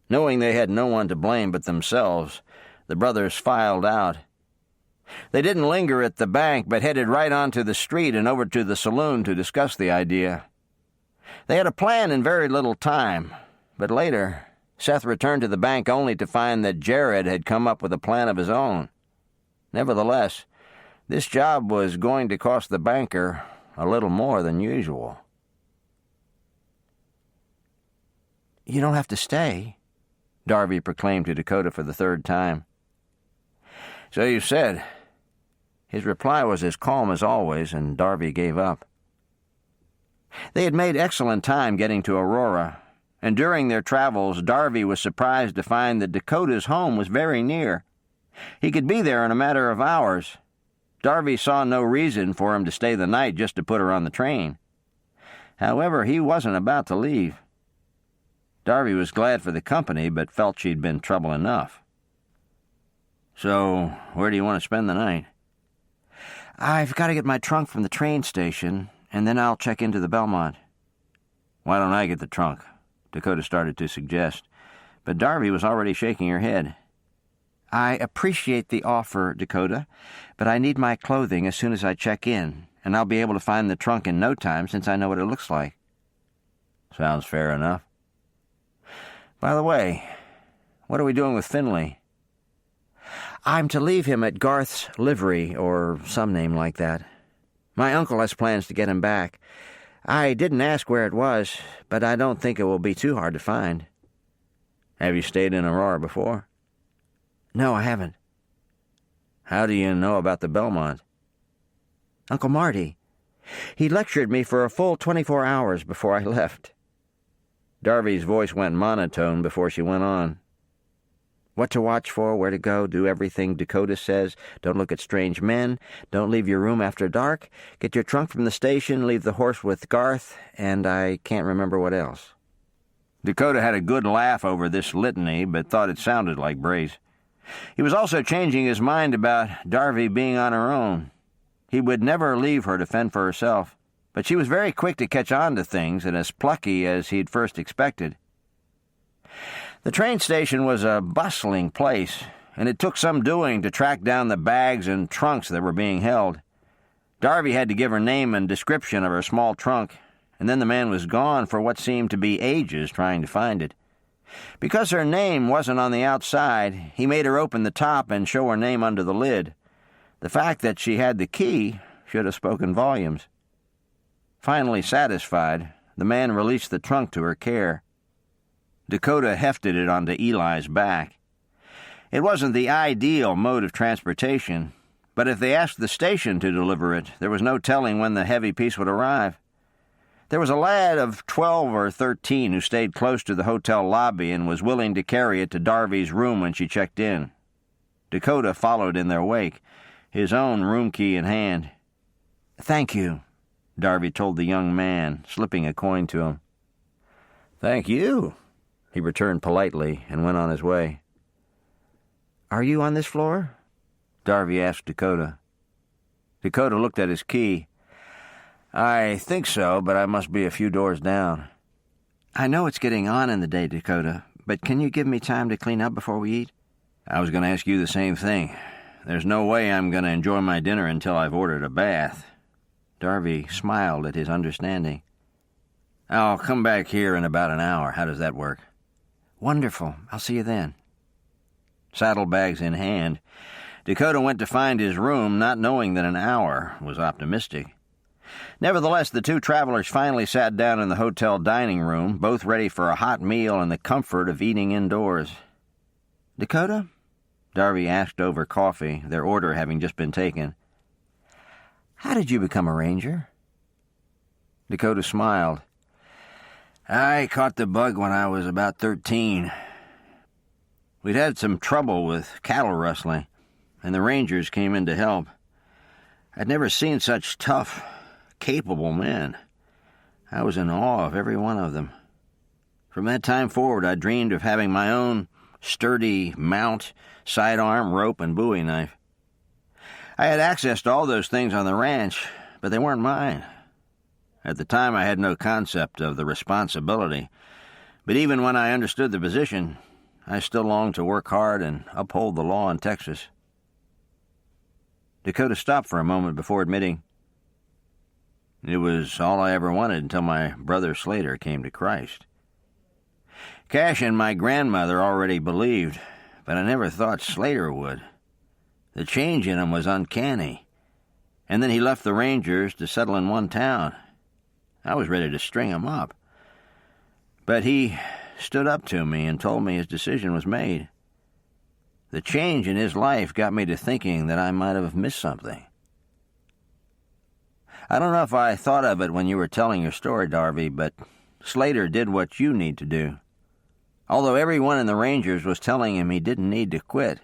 Knowing they had no one to blame but themselves, the brothers filed out. They didn't linger at the bank, but headed right onto the street and over to the saloon to discuss the idea. They had a plan in very little time, but later, Seth returned to the bank only to find that Jared had come up with a plan of his own. Nevertheless, this job was going to cost the banker a little more than usual. "You don't have to stay," Darby proclaimed to Dakota for the third time. "So you said." His reply was as calm as always, and Darby gave up. They had made excellent time getting to Aurora, and during their travels, Darby was surprised to find that Dakota's home was very near. He could be there in a matter of hours. Darby saw no reason for him to stay the night just to put her on the train. However, he wasn't about to leave. Darby was glad for the company, but felt she'd been trouble enough. "So, where do you want to spend the night?" "I've got to get my trunk from the train station, and then I'll check into the Belmont." "Why don't I get the trunk?" Dakota started to suggest, but Darby was already shaking her head. "I appreciate the offer, Dakota, but I need my clothing as soon as I check in, and I'll be able to find the trunk in no time since I know what it looks like." "Sounds fair enough. By the way, what are we doing with Finley?" "I'm to leave him at Garth's livery, or some name like that. My uncle has plans to get him back. I didn't ask where it was, but I don't think it will be too hard to find." "Have you stayed in Aurora before?" "No, I haven't." "How do you know about the Belmont?" "Uncle Marty. He lectured me for a full 24 hours before I left." Darby's voice went monotone before she went on. "What to watch for, where to go, do everything Dakota says, don't look at strange men, don't leave your room after dark, get your trunk from the station, leave the horse with Garth, and I can't remember what else." Dakota had a good laugh over this litany, but thought it sounded like Brace. He was also changing his mind about Darby being on her own. He would never leave her to fend for herself, but she was very quick to catch on to things and as plucky as he'd first expected. The train station was a bustling place, and it took some doing to track down the bags and trunks that were being held. Darby had to give her name and description of her small trunk, and then the man was gone for what seemed to be ages trying to find it. Because her name wasn't on the outside, he made her open the top and show her name under the lid. The fact that she had the key should have spoken volumes. Finally satisfied, the man released the trunk to her care. Dakota hefted it onto Eli's back. It wasn't the ideal mode of transportation, but if they asked the station to deliver it, there was no telling when the heavy piece would arrive. There was a lad of 12 or 13 who stayed close to the hotel lobby and was willing to carry it to Darby's room when she checked in. Dakota followed in their wake, his own room key in hand. "Thank you," Darby told the young man, slipping a coin to him. "Thank you," he returned politely and went on his way. "Are you on this floor?" Darby asked Dakota. Dakota looked at his key. "I think so, but I must be a few doors down." "I know it's getting on in the day, Dakota, but can you give me time to clean up before we eat?" "I was going to ask you the same thing. There's no way I'm going to enjoy my dinner until I've ordered a bath." Darby smiled at his understanding. "I'll come back here in about an hour. How does that work?" "Wonderful. I'll see you then." Saddlebags in hand, Dakota went to find his room, not knowing that an hour was optimistic. Nevertheless, the two travelers finally sat down in the hotel dining room, both ready for a hot meal and the comfort of eating indoors. "Dakota?" Darby asked over coffee, their order having just been taken. "How did you become a ranger?" Dakota smiled. "I caught the bug when I was about 13. We'd had some trouble with cattle rustling, and the rangers came in to help. I'd never seen such tough, capable men. I was in awe of every one of them. From that time forward, I dreamed of having my own sturdy mount, sidearm, rope, and bowie knife. I had access to all those things on the ranch, but they weren't mine. At the time, I had no concept of the responsibility, but even when I understood the position, I still longed to work hard and uphold the law in Texas." Dakota stopped for a moment before admitting, "It was all I ever wanted until my brother Slater came to Christ. Cash and my grandmother already believed, but I never thought Slater would. The change in him was uncanny, and then he left the Rangers to settle in one town. I was ready to string him up. But he stood up to me and told me his decision was made. The change in his life got me to thinking that I might have missed something. I don't know if I thought of it when you were telling your story, Darby, but Slater did what you need to do. Although everyone in the Rangers was telling him he didn't need to quit,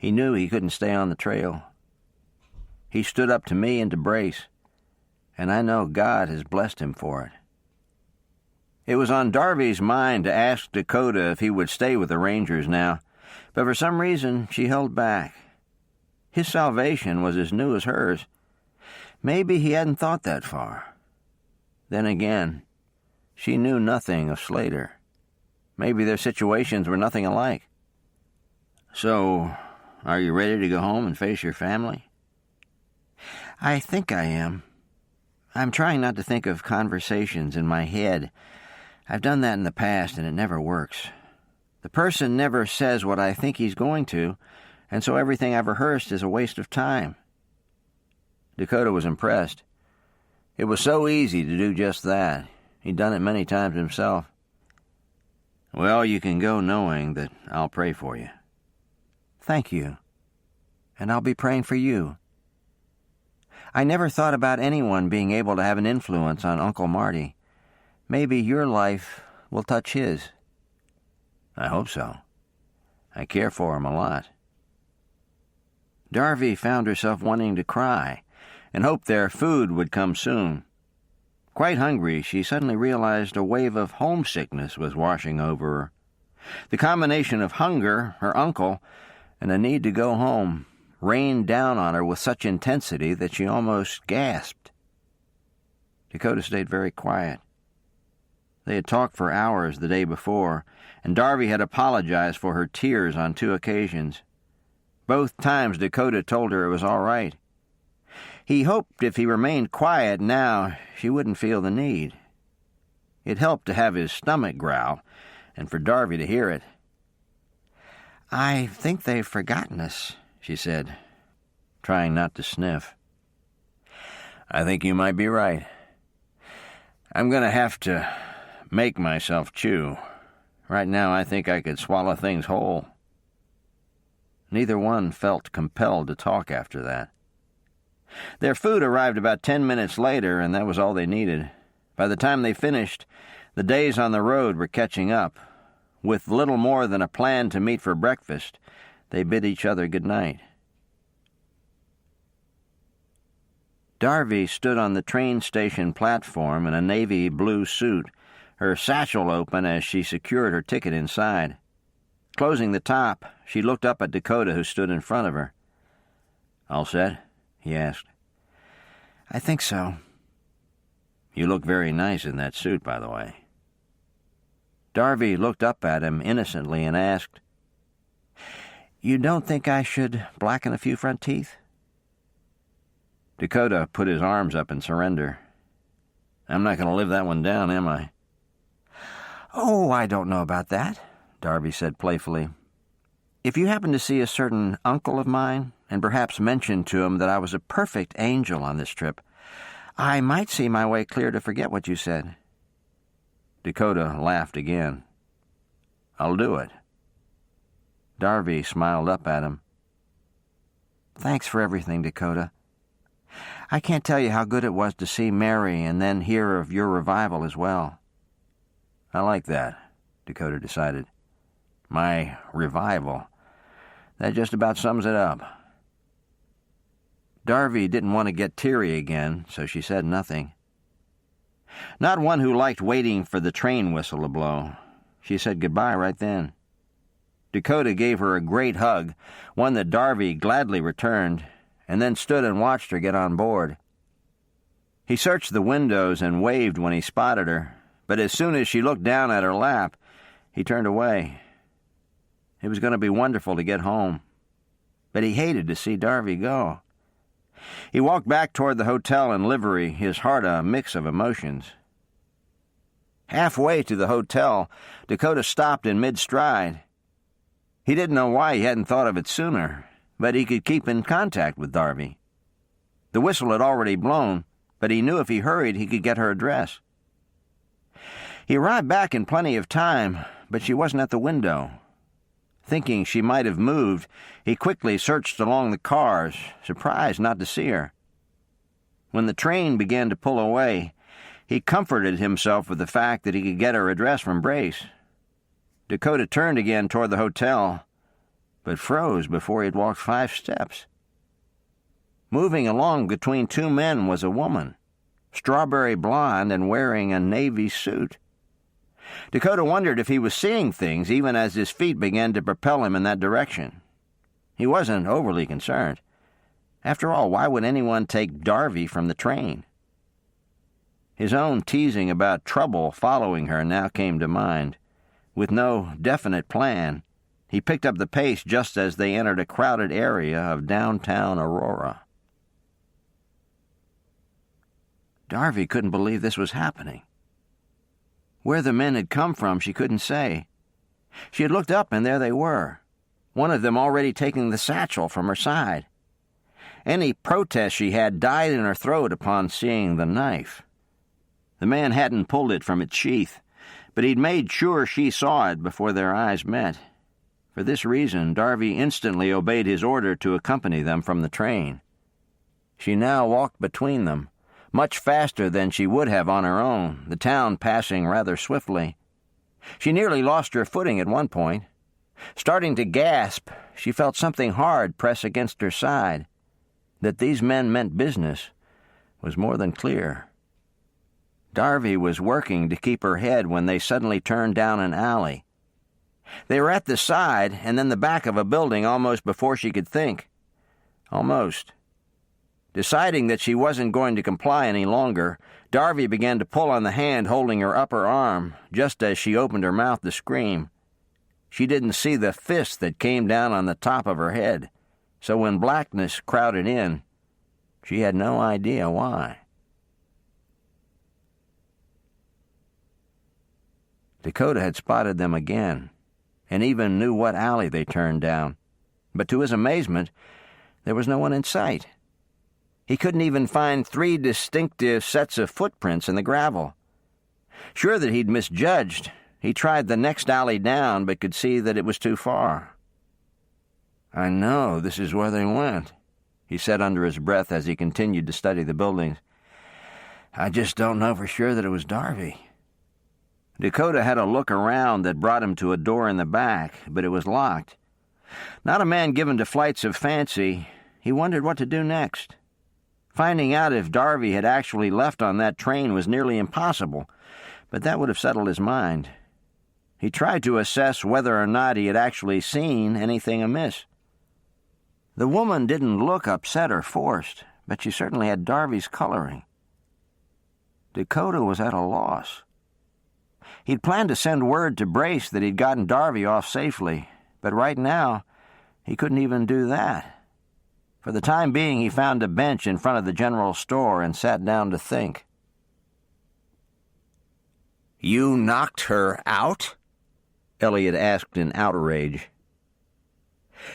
He knew he couldn't stay on the trail. He stood up to me and to Brace, and I know God has blessed him for it. It was on Darby's mind to ask Dakota if he would stay with the Rangers now, but for some reason she held back. His salvation was as new as hers. Maybe he hadn't thought that far. Then again, she knew nothing of Slater. Maybe their situations were nothing alike. So, are you ready to go home and face your family? I think I am. I'm trying not to think of conversations in my head. I've done that in the past, and it never works. The person never says what I think he's going to, and so everything I've rehearsed is a waste of time. Dakota was impressed. It was so easy to do just that. He'd done it many times himself. Well, you can go knowing that I'll pray for you. Thank you. And I'll be praying for you. I never thought about anyone being able to have an influence on Uncle Marty. Maybe your life will touch his. I hope so. I care for him a lot. Darby found herself wanting to cry and hoped their food would come soon. Quite hungry, she suddenly realized a wave of homesickness was washing over her. The combination of hunger, her uncle, and a need to go home rained down on her with such intensity that she almost gasped. Dakota stayed very quiet. They had talked for hours the day before, and Darby had apologized for her tears on 2 occasions. Both times Dakota told her it was all right. He hoped if he remained quiet now, she wouldn't feel the need. It helped to have his stomach growl, and for Darby to hear it. I think they've forgotten us, she said, trying not to sniff. I think you might be right. I'm going to have to make myself chew. Right now I think I could swallow things whole. Neither one felt compelled to talk after that. Their food arrived about 10 minutes later, and that was all they needed. By the time they finished, the days on the road were catching up. With little more than a plan to meet for breakfast, they bid each other good night. Darby stood on the train station platform in a navy blue suit, her satchel open as she secured her ticket inside. Closing the top, she looked up at Dakota, who stood in front of her. All set? He asked. I think so. You look very nice in that suit, by the way. Darby looked up at him innocently and asked, You don't think I should blacken a few front teeth? Dakota put his arms up in surrender. I'm not going to live that one down, am I? Oh, I don't know about that, Darby said playfully. If you happen to see a certain uncle of mine, and perhaps mention to him that I was a perfect angel on this trip, I might see my way clear to forget what you said. Dakota laughed again. I'll do it. Darby smiled up at him. Thanks for everything, Dakota. I can't tell you how good it was to see Mary and then hear of your revival as well. I like that, Dakota decided. My revival. That just about sums it up. Darby didn't want to get teary again, so she said nothing. Not one who liked waiting for the train whistle to blow. She said goodbye right then. Dakota gave her a great hug, one that Darby gladly returned, and then stood and watched her get on board. He searched the windows and waved when he spotted her, but as soon as she looked down at her lap, he turned away. It was going to be wonderful to get home, but he hated to see Darby go. He walked back toward the hotel in livery, his heart a mix of emotions. Halfway to the hotel, Dakota stopped in mid-stride. He didn't know why he hadn't thought of it sooner, but he could keep in contact with Darby. The whistle had already blown, but he knew if he hurried he could get her address. He arrived back in plenty of time, but she wasn't at the window. Thinking she might have moved, he quickly searched along the cars, surprised not to see her. When the train began to pull away, he comforted himself with the fact that he could get her address from Brace. Dakota turned again toward the hotel, but froze before he had walked 5 steps. Moving along between 2 men was a woman, strawberry blonde and wearing a navy suit. Dakota wondered if he was seeing things even as his feet began to propel him in that direction. He wasn't overly concerned. After all, why would anyone take Darby from the train? His own teasing about trouble following her now came to mind. With no definite plan, he picked up the pace just as they entered a crowded area of downtown Aurora. Darby couldn't believe this was happening. Where the men had come from, she couldn't say. She had looked up, and there they were, one of them already taking the satchel from her side. Any protest she had died in her throat upon seeing the knife. The man hadn't pulled it from its sheath, but he'd made sure she saw it before their eyes met. For this reason, Darby instantly obeyed his order to accompany them from the train. She now walked between them, much faster than she would have on her own, the town passing rather swiftly. She nearly lost her footing at one point. Starting to gasp, she felt something hard press against her side. That these men meant business was more than clear. Darby was working to keep her head when they suddenly turned down an alley. They were at the side and then the back of a building almost before she could think. Almost. Deciding that she wasn't going to comply any longer, Darby began to pull on the hand holding her upper arm, just as she opened her mouth to scream. She didn't see the fist that came down on the top of her head, so when blackness crowded in, she had no idea why. Dakota had spotted them again, and even knew what alley they turned down, but to his amazement, there was no one in sight. He couldn't even find 3 distinctive sets of footprints in the gravel. Sure that he'd misjudged, he tried the next alley down, but could see that it was too far. "I know this is where they went," he said under his breath as he continued to study the buildings. "I just don't know for sure that it was Darby." Dakota had a look around that brought him to a door in the back, but it was locked. Not a man given to flights of fancy, he wondered what to do next. Finding out if Darby had actually left on that train was nearly impossible, but that would have settled his mind. He tried to assess whether or not he had actually seen anything amiss. The woman didn't look upset or forced, but she certainly had Darby's coloring. Dakota was at a loss. He'd planned to send word to Brace that he'd gotten Darby off safely, but right now he couldn't even do that. For the time being, he found a bench in front of the general store and sat down to think. "You knocked her out?" Elliot asked in outrage.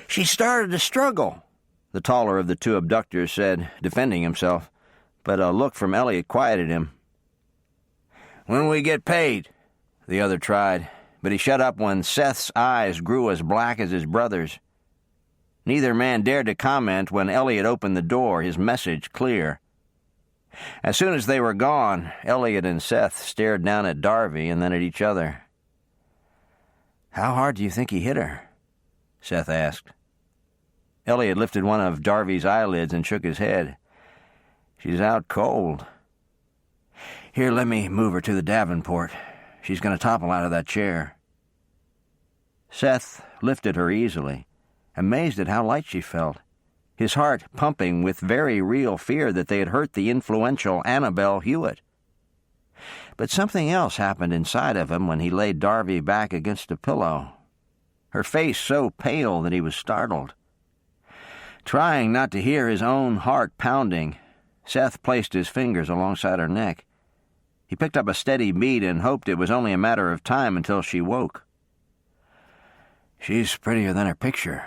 "She started to struggle," the taller of the 2 abductors said, defending himself, but a look from Elliot quieted him. "When we get paid," the other tried, but he shut up when Seth's eyes grew as black as his brother's. Neither man dared to comment when Elliot opened the door, his message clear. As soon as they were gone, Elliot and Seth stared down at Darby and then at each other. "How hard do you think he hit her?" Seth asked. Elliot lifted one of Darby's eyelids and shook his head. "She's out cold. Here, let me move her to the Davenport. She's going to topple out of that chair." Seth lifted her easily, amazed at how light she felt, his heart pumping with very real fear that they had hurt the influential Annabelle Hewitt. But something else happened inside of him when he laid Darby back against a pillow, her face so pale that he was startled. Trying not to hear his own heart pounding, Seth placed his fingers alongside her neck. He picked up a steady beat and hoped it was only a matter of time until she woke. "She's prettier than her picture,"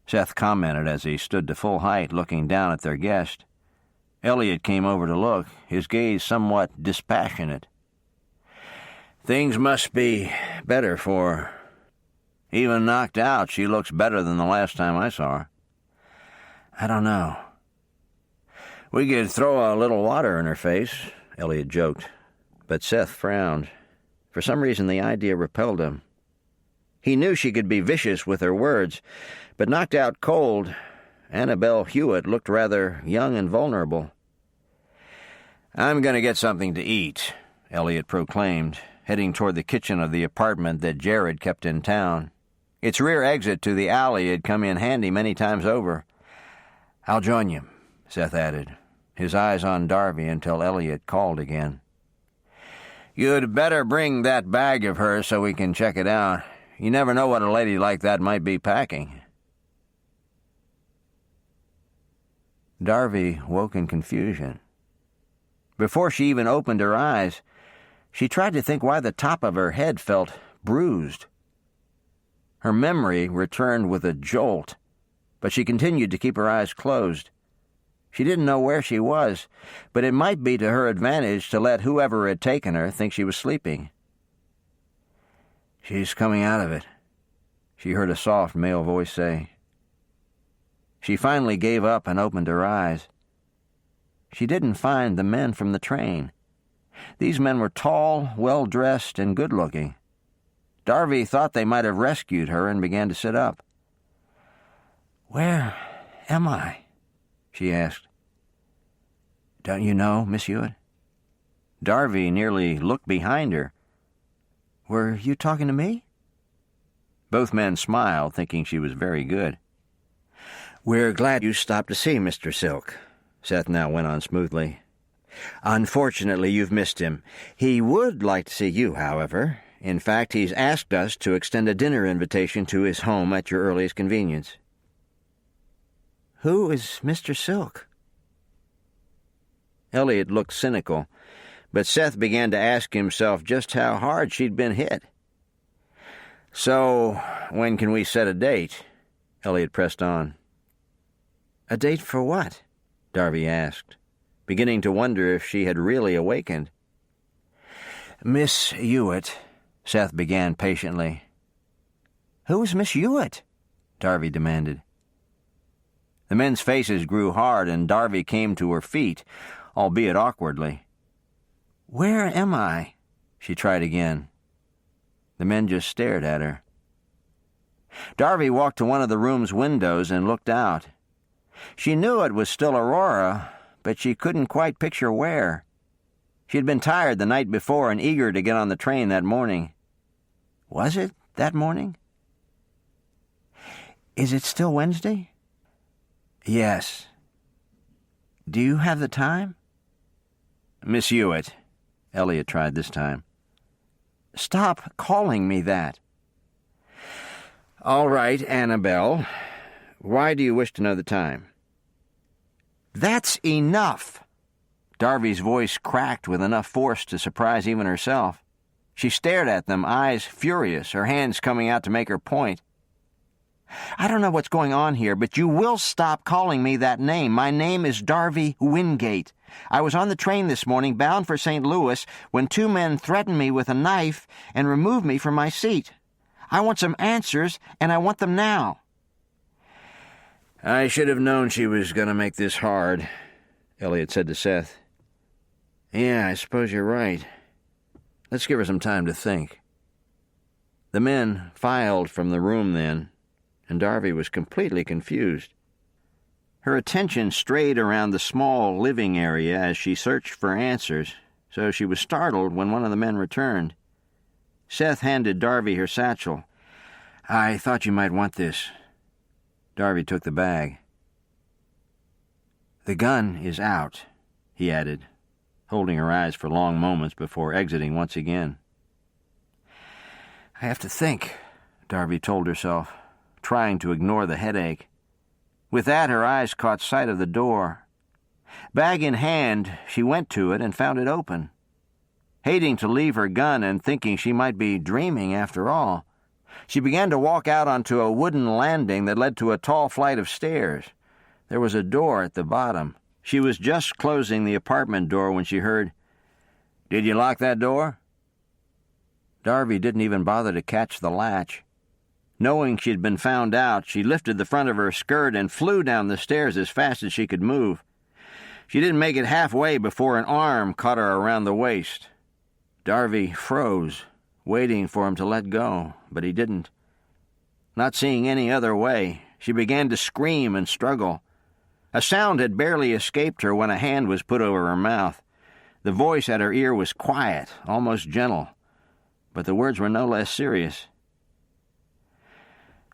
Seth commented as he stood to full height looking down at their guest. Elliot came over to look, his gaze somewhat dispassionate. "Things must be better for her. Even knocked out, she looks better than the last time I saw her." "I don't know." "We could throw a little water in her face," Elliot joked, but Seth frowned. For some reason the idea repelled him. He knew she could be vicious with her words, but knocked out cold, Annabelle Hewitt looked rather young and vulnerable. "I'm going to get something to eat," Elliot proclaimed, heading toward the kitchen of the apartment that Jared kept in town. Its rear exit to the alley had come in handy many times over. "I'll join you," Seth added, his eyes on Darby until Elliot called again. "You'd better bring that bag of hers so we can check it out. You never know what a lady like that might be packing." Darby woke in confusion. Before she even opened her eyes, she tried to think why the top of her head felt bruised. Her memory returned with a jolt, but she continued to keep her eyes closed. She didn't know where she was, but it might be to her advantage to let whoever had taken her think she was sleeping. "She's coming out of it," she heard a soft male voice say. She finally gave up and opened her eyes. She didn't find the men from the train. These men were tall, well-dressed, and good-looking. Darby thought they might have rescued her and began to sit up. "Where am I?" she asked. "Don't you know, Miss Hewitt?" Darby nearly looked behind her. "Were you talking to me?" Both men smiled, thinking she was very good. "We're glad you stopped to see Mr. Silk," Seth now went on smoothly. "Unfortunately, you've missed him. He would like to see you, however. In fact, he's asked us to extend a dinner invitation to his home at your earliest convenience." "Who is Mr. Silk?" Elliot looked cynical, but Seth began to ask himself just how hard she'd been hit. "So, when can we set a date?" Elliot pressed on. "A date for what?" Darby asked, beginning to wonder if she had really awakened. "Miss Hewitt," Seth began patiently. "Who is Miss Hewitt?" Darby demanded. The men's faces grew hard, and Darby came to her feet, albeit awkwardly. "Where am I?" she tried again. The men just stared at her. Darby walked to one of the room's windows and looked out. She knew it was still Aurora, but she couldn't quite picture where. She had been tired the night before and eager to get on the train that morning. Was it that morning? "Is it still Wednesday?" "Yes." "Do you have the time?" "Miss Hewitt," Elliot tried this time. "Stop calling me that." "All right, Annabelle. Why do you wish to know the time?" "That's enough!" Darby's voice cracked with enough force to surprise even herself. She stared at them, eyes furious, her hands coming out to make her point. "I don't know what's going on here, but you will stop calling me that name. My name is Darby Wingate. I was on the train this morning, bound for St. Louis, when two men threatened me with a knife and removed me from my seat. I want some answers, and I want them now." "I should have known she was going to make this hard," Elliot said to Seth. "Yeah, I suppose you're right. Let's give her some time to think." The men filed from the room then, and Darby was completely confused. Her attention strayed around the small living area as she searched for answers, so she was startled when one of the men returned. Seth handed Darby her satchel. "I thought you might want this." Darby took the bag. "The gun is out," he added, holding her eyes for long moments before exiting once again. "I have to think," Darby told herself, trying to ignore the headache. With that, her eyes caught sight of the door. Bag in hand, she went to it and found it open. Hating to leave her gun and thinking she might be dreaming after all, she began to walk out onto a wooden landing that led to a tall flight of stairs. There was a door at the bottom. She was just closing the apartment door when she heard, "Did you lock that door?" Darby didn't even bother to catch the latch. Knowing she'd been found out, she lifted the front of her skirt and flew down the stairs as fast as she could move. She didn't make it halfway before an arm caught her around the waist. Darby froze, waiting for him to let go, but he didn't. Not seeing any other way, she began to scream and struggle. A sound had barely escaped her when a hand was put over her mouth. The voice at her ear was quiet, almost gentle, but the words were no less serious.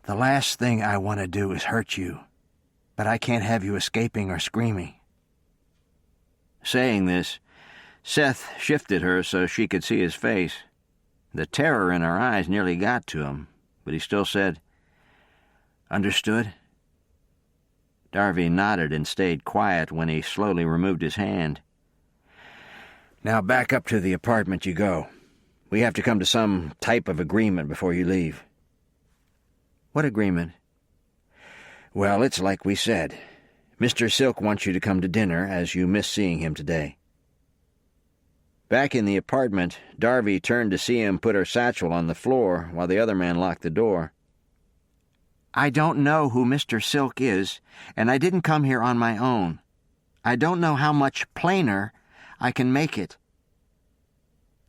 "The last thing I want to do is hurt you, but I can't have you escaping or screaming." Saying this, Seth shifted her so she could see his face. The terror in her eyes nearly got to him, but he still said, "Understood?" Darby nodded and stayed quiet when he slowly removed his hand. "Now back up to the apartment you go. We have to come to some type of agreement before you leave." "What agreement?" "Well, it's like we said. Mr. Silk wants you to come to dinner, as you missed seeing him today." Back in the apartment, Darby turned to see him put her satchel on the floor while the other man locked the door. "I don't know who Mr. Silk is, and I didn't come here on my own. I don't know how much plainer I can make it."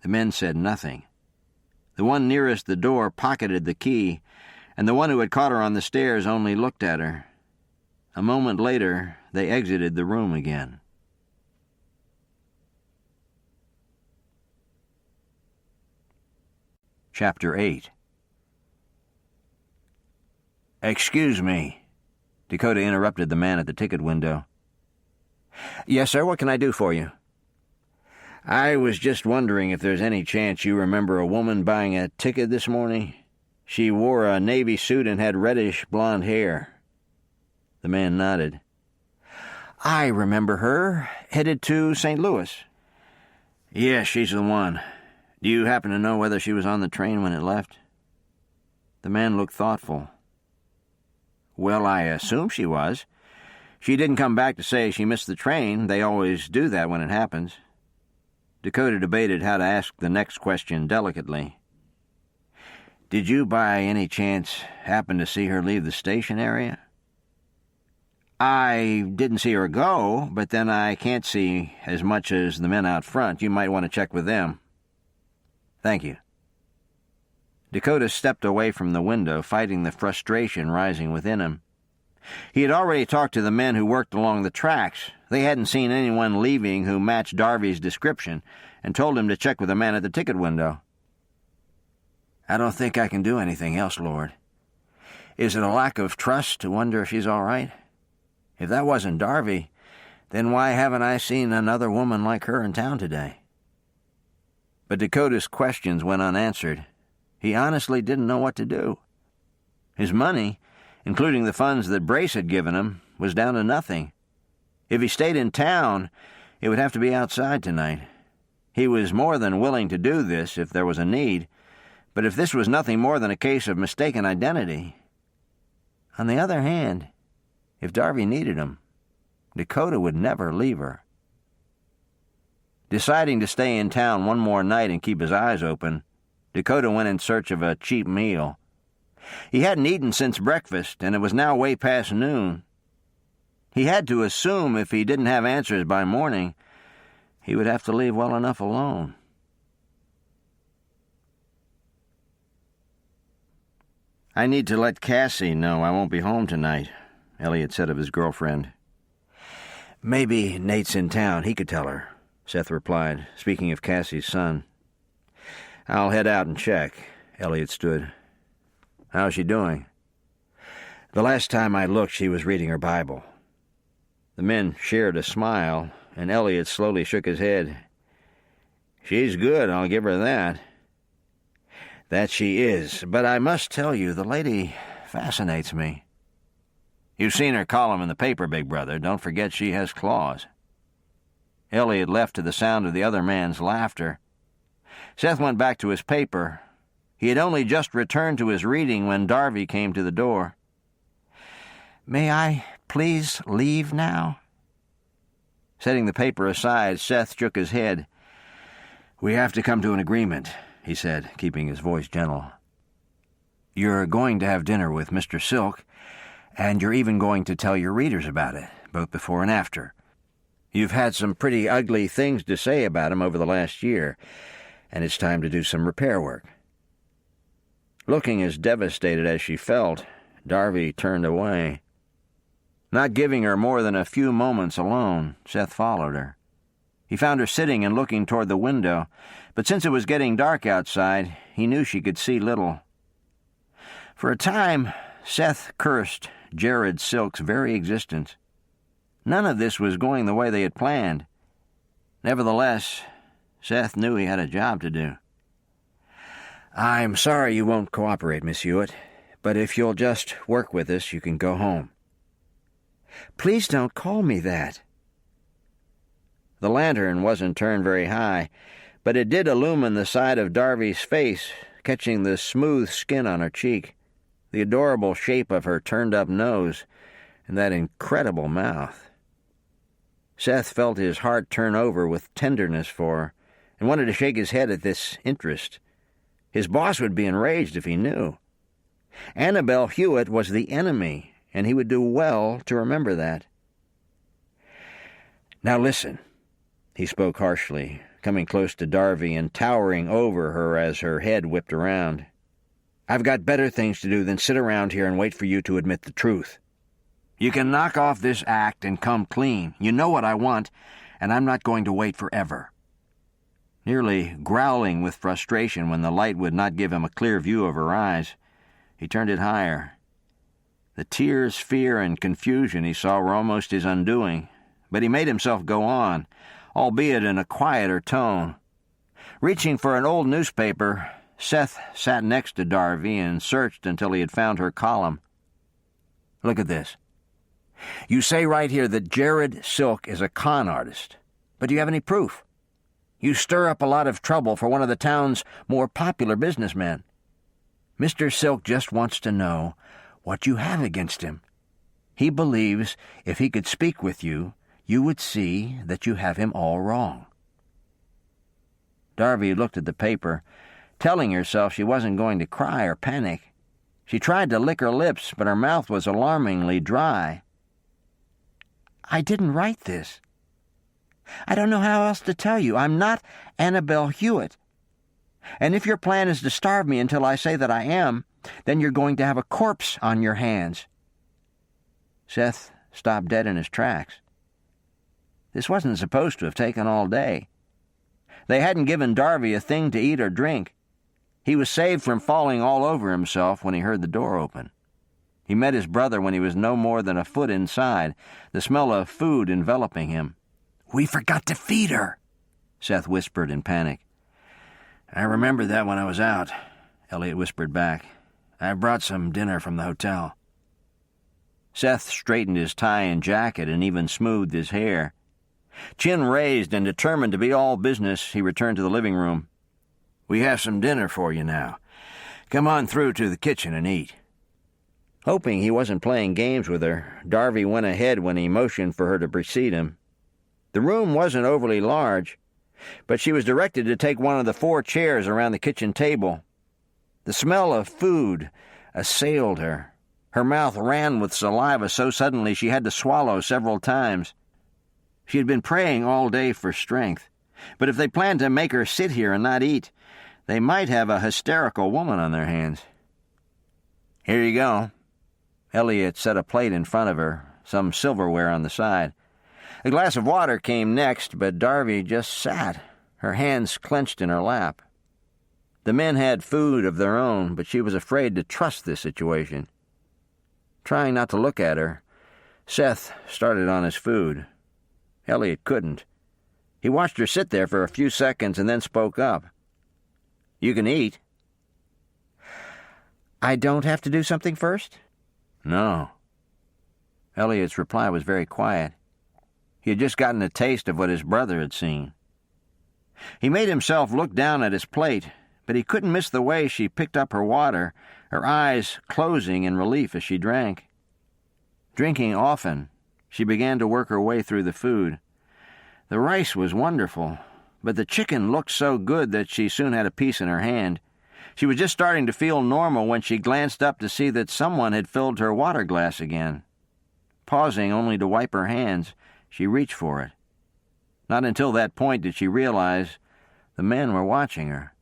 The men said nothing. The one nearest the door pocketed the key, and the one who had caught her on the stairs only looked at her. A moment later, they exited the room again. Chapter 8. "Excuse me," Dakota interrupted the man at the ticket window. "Yes, sir, what can I do for you?" "I was just wondering if there's any chance you remember a woman buying a ticket this morning. She wore a navy suit and had reddish blonde hair." The man nodded. "I remember her, headed to St. Louis." "Yes, she's the one. Do you happen to know whether she was on the train when it left?" The man looked thoughtful. "Well, I assume she was. She didn't come back to say she missed the train. They always do that when it happens." Dakota debated how to ask the next question delicately. "Did you by any chance happen to see her leave the station area?" "I didn't see her go, but then I can't see as much as the men out front. You might want to check with them." "Thank you." Dakota stepped away from the window, fighting the frustration rising within him. He had already talked to the men who worked along the tracks. They hadn't seen anyone leaving who matched Darby's description, and told him to check with the man at the ticket window. "I don't think I can do anything else, Lord. Is it a lack of trust to wonder if she's all right? If that wasn't Darby, then why haven't I seen another woman like her in town today?" But Dakota's questions went unanswered. He honestly didn't know what to do. His money, including the funds that Brace had given him, was down to nothing. If he stayed in town, it would have to be outside tonight. He was more than willing to do this if there was a need, but if this was nothing more than a case of mistaken identity... On the other hand, if Darby needed him, Dakota would never leave her. Deciding to stay in town one more night and keep his eyes open, Dakota went in search of a cheap meal. He hadn't eaten since breakfast, and it was now way past noon. He had to assume if he didn't have answers by morning, he would have to leave well enough alone. "I need to let Cassie know I won't be home tonight," Elliot said of his girlfriend. "Maybe Nate's in town. He could tell her," Seth replied, speaking of Cassie's son. "I'll head out and check." Elliot stood. "How's she doing?" "The last time I looked, she was reading her Bible." The men shared a smile, and Elliot slowly shook his head. "She's good, I'll give her that." "That she is, but I must tell you, the lady fascinates me." "You've seen her column in the paper, big brother. Don't forget she has claws." Elliot left to the sound of the other man's laughter. Seth went back to his paper. He had only just returned to his reading when Darby came to the door. "May I please leave now?" Setting the paper aside, Seth shook his head. "We have to come to an agreement," he said, keeping his voice gentle. "You're going to have dinner with Mr. Silk, and you're even going to tell your readers about it, both before and after. You've had some pretty ugly things to say about him over the last year, and it's time to do some repair work." Looking as devastated as she felt, Darby turned away. Not giving her more than a few moments alone, Seth followed her. He found her sitting and looking toward the window, but since it was getting dark outside, he knew she could see little. For a time, Seth cursed Jared Silk's very existence. None of this was going the way they had planned. Nevertheless, Seth knew he had a job to do. "I'm sorry you won't cooperate, Miss Hewitt, but if you'll just work with us, you can go home." "Please don't call me that." The lantern wasn't turned very high, but it did illumine the side of Darby's face, catching the smooth skin on her cheek, the adorable shape of her turned-up nose, and that incredible mouth. Seth felt his heart turn over with tenderness for her, and wanted to shake his head at this interest. His boss would be enraged if he knew. Annabelle Hewitt was the enemy, and he would do well to remember that. "Now listen," he spoke harshly, coming close to Darby and towering over her as her head whipped around. "I've got better things to do than sit around here and wait for you to admit the truth. You can knock off this act and come clean. You know what I want, and I'm not going to wait forever." Nearly growling with frustration when the light would not give him a clear view of her eyes, he turned it higher. The tears, fear, and confusion he saw were almost his undoing, but he made himself go on, albeit in a quieter tone. Reaching for an old newspaper, Seth sat next to Darby and searched until he had found her column. "Look at this. You say right here that Jared Silk is a con artist, but do you have any proof? You stir up a lot of trouble for one of the town's more popular businessmen. Mr. Silk just wants to know what you have against him. He believes if he could speak with you, you would see that you have him all wrong." Darby looked at the paper, telling herself she wasn't going to cry or panic. She tried to lick her lips, but her mouth was alarmingly dry. "I didn't write this. I don't know how else to tell you. I'm not Annabelle Hewitt. And if your plan is to starve me until I say that I am, then you're going to have a corpse on your hands." Seth stopped dead in his tracks. This wasn't supposed to have taken all day. They hadn't given Darby a thing to eat or drink. He was saved from falling all over himself when he heard the door open. He met his brother when he was no more than a foot inside, the smell of food enveloping him. "We forgot to feed her," Seth whispered in panic. "I remember that when I was out," Elliot whispered back. "I brought some dinner from the hotel." Seth straightened his tie and jacket and even smoothed his hair. Chin raised and determined to be all business, he returned to the living room. "We have some dinner for you now. Come on through to the kitchen and eat." Hoping he wasn't playing games with her, Darby went ahead when he motioned for her to precede him. The room wasn't overly large, but she was directed to take one of the 4 chairs around the kitchen table. The smell of food assailed her. Her mouth ran with saliva so suddenly she had to swallow several times. She had been praying all day for strength, but if they planned to make her sit here and not eat, they might have a hysterical woman on their hands. "Here you go." Elliot set a plate in front of her, some silverware on the side. A glass of water came next, but Darby just sat, her hands clenched in her lap. The men had food of their own, but she was afraid to trust this situation. Trying not to look at her, Seth started on his food. Elliot couldn't. He watched her sit there for a few seconds and then spoke up. "You can eat." "I don't have to do something first?" "No." Elliot's reply was very quiet. He had just gotten a taste of what his brother had seen. He made himself look down at his plate, but he couldn't miss the way she picked up her water, her eyes closing in relief as she drank. Drinking often, she began to work her way through the food. The rice was wonderful, but the chicken looked so good that she soon had a piece in her hand. She was just starting to feel normal when she glanced up to see that someone had filled her water glass again. Pausing only to wipe her hands, she reached for it. Not until that point did she realize the men were watching her.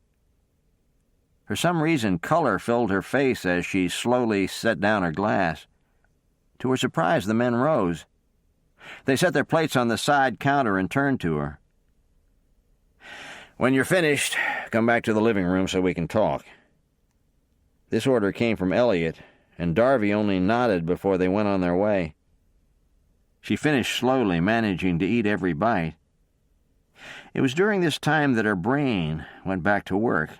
For some reason, color filled her face as she slowly set down her glass. To her surprise, the men rose. They set their plates on the side counter and turned to her. "When you're finished, come back to the living room so we can talk." This order came from Elliot, and Darby only nodded before they went on their way. She finished slowly, managing to eat every bite. It was during this time that her brain went back to work.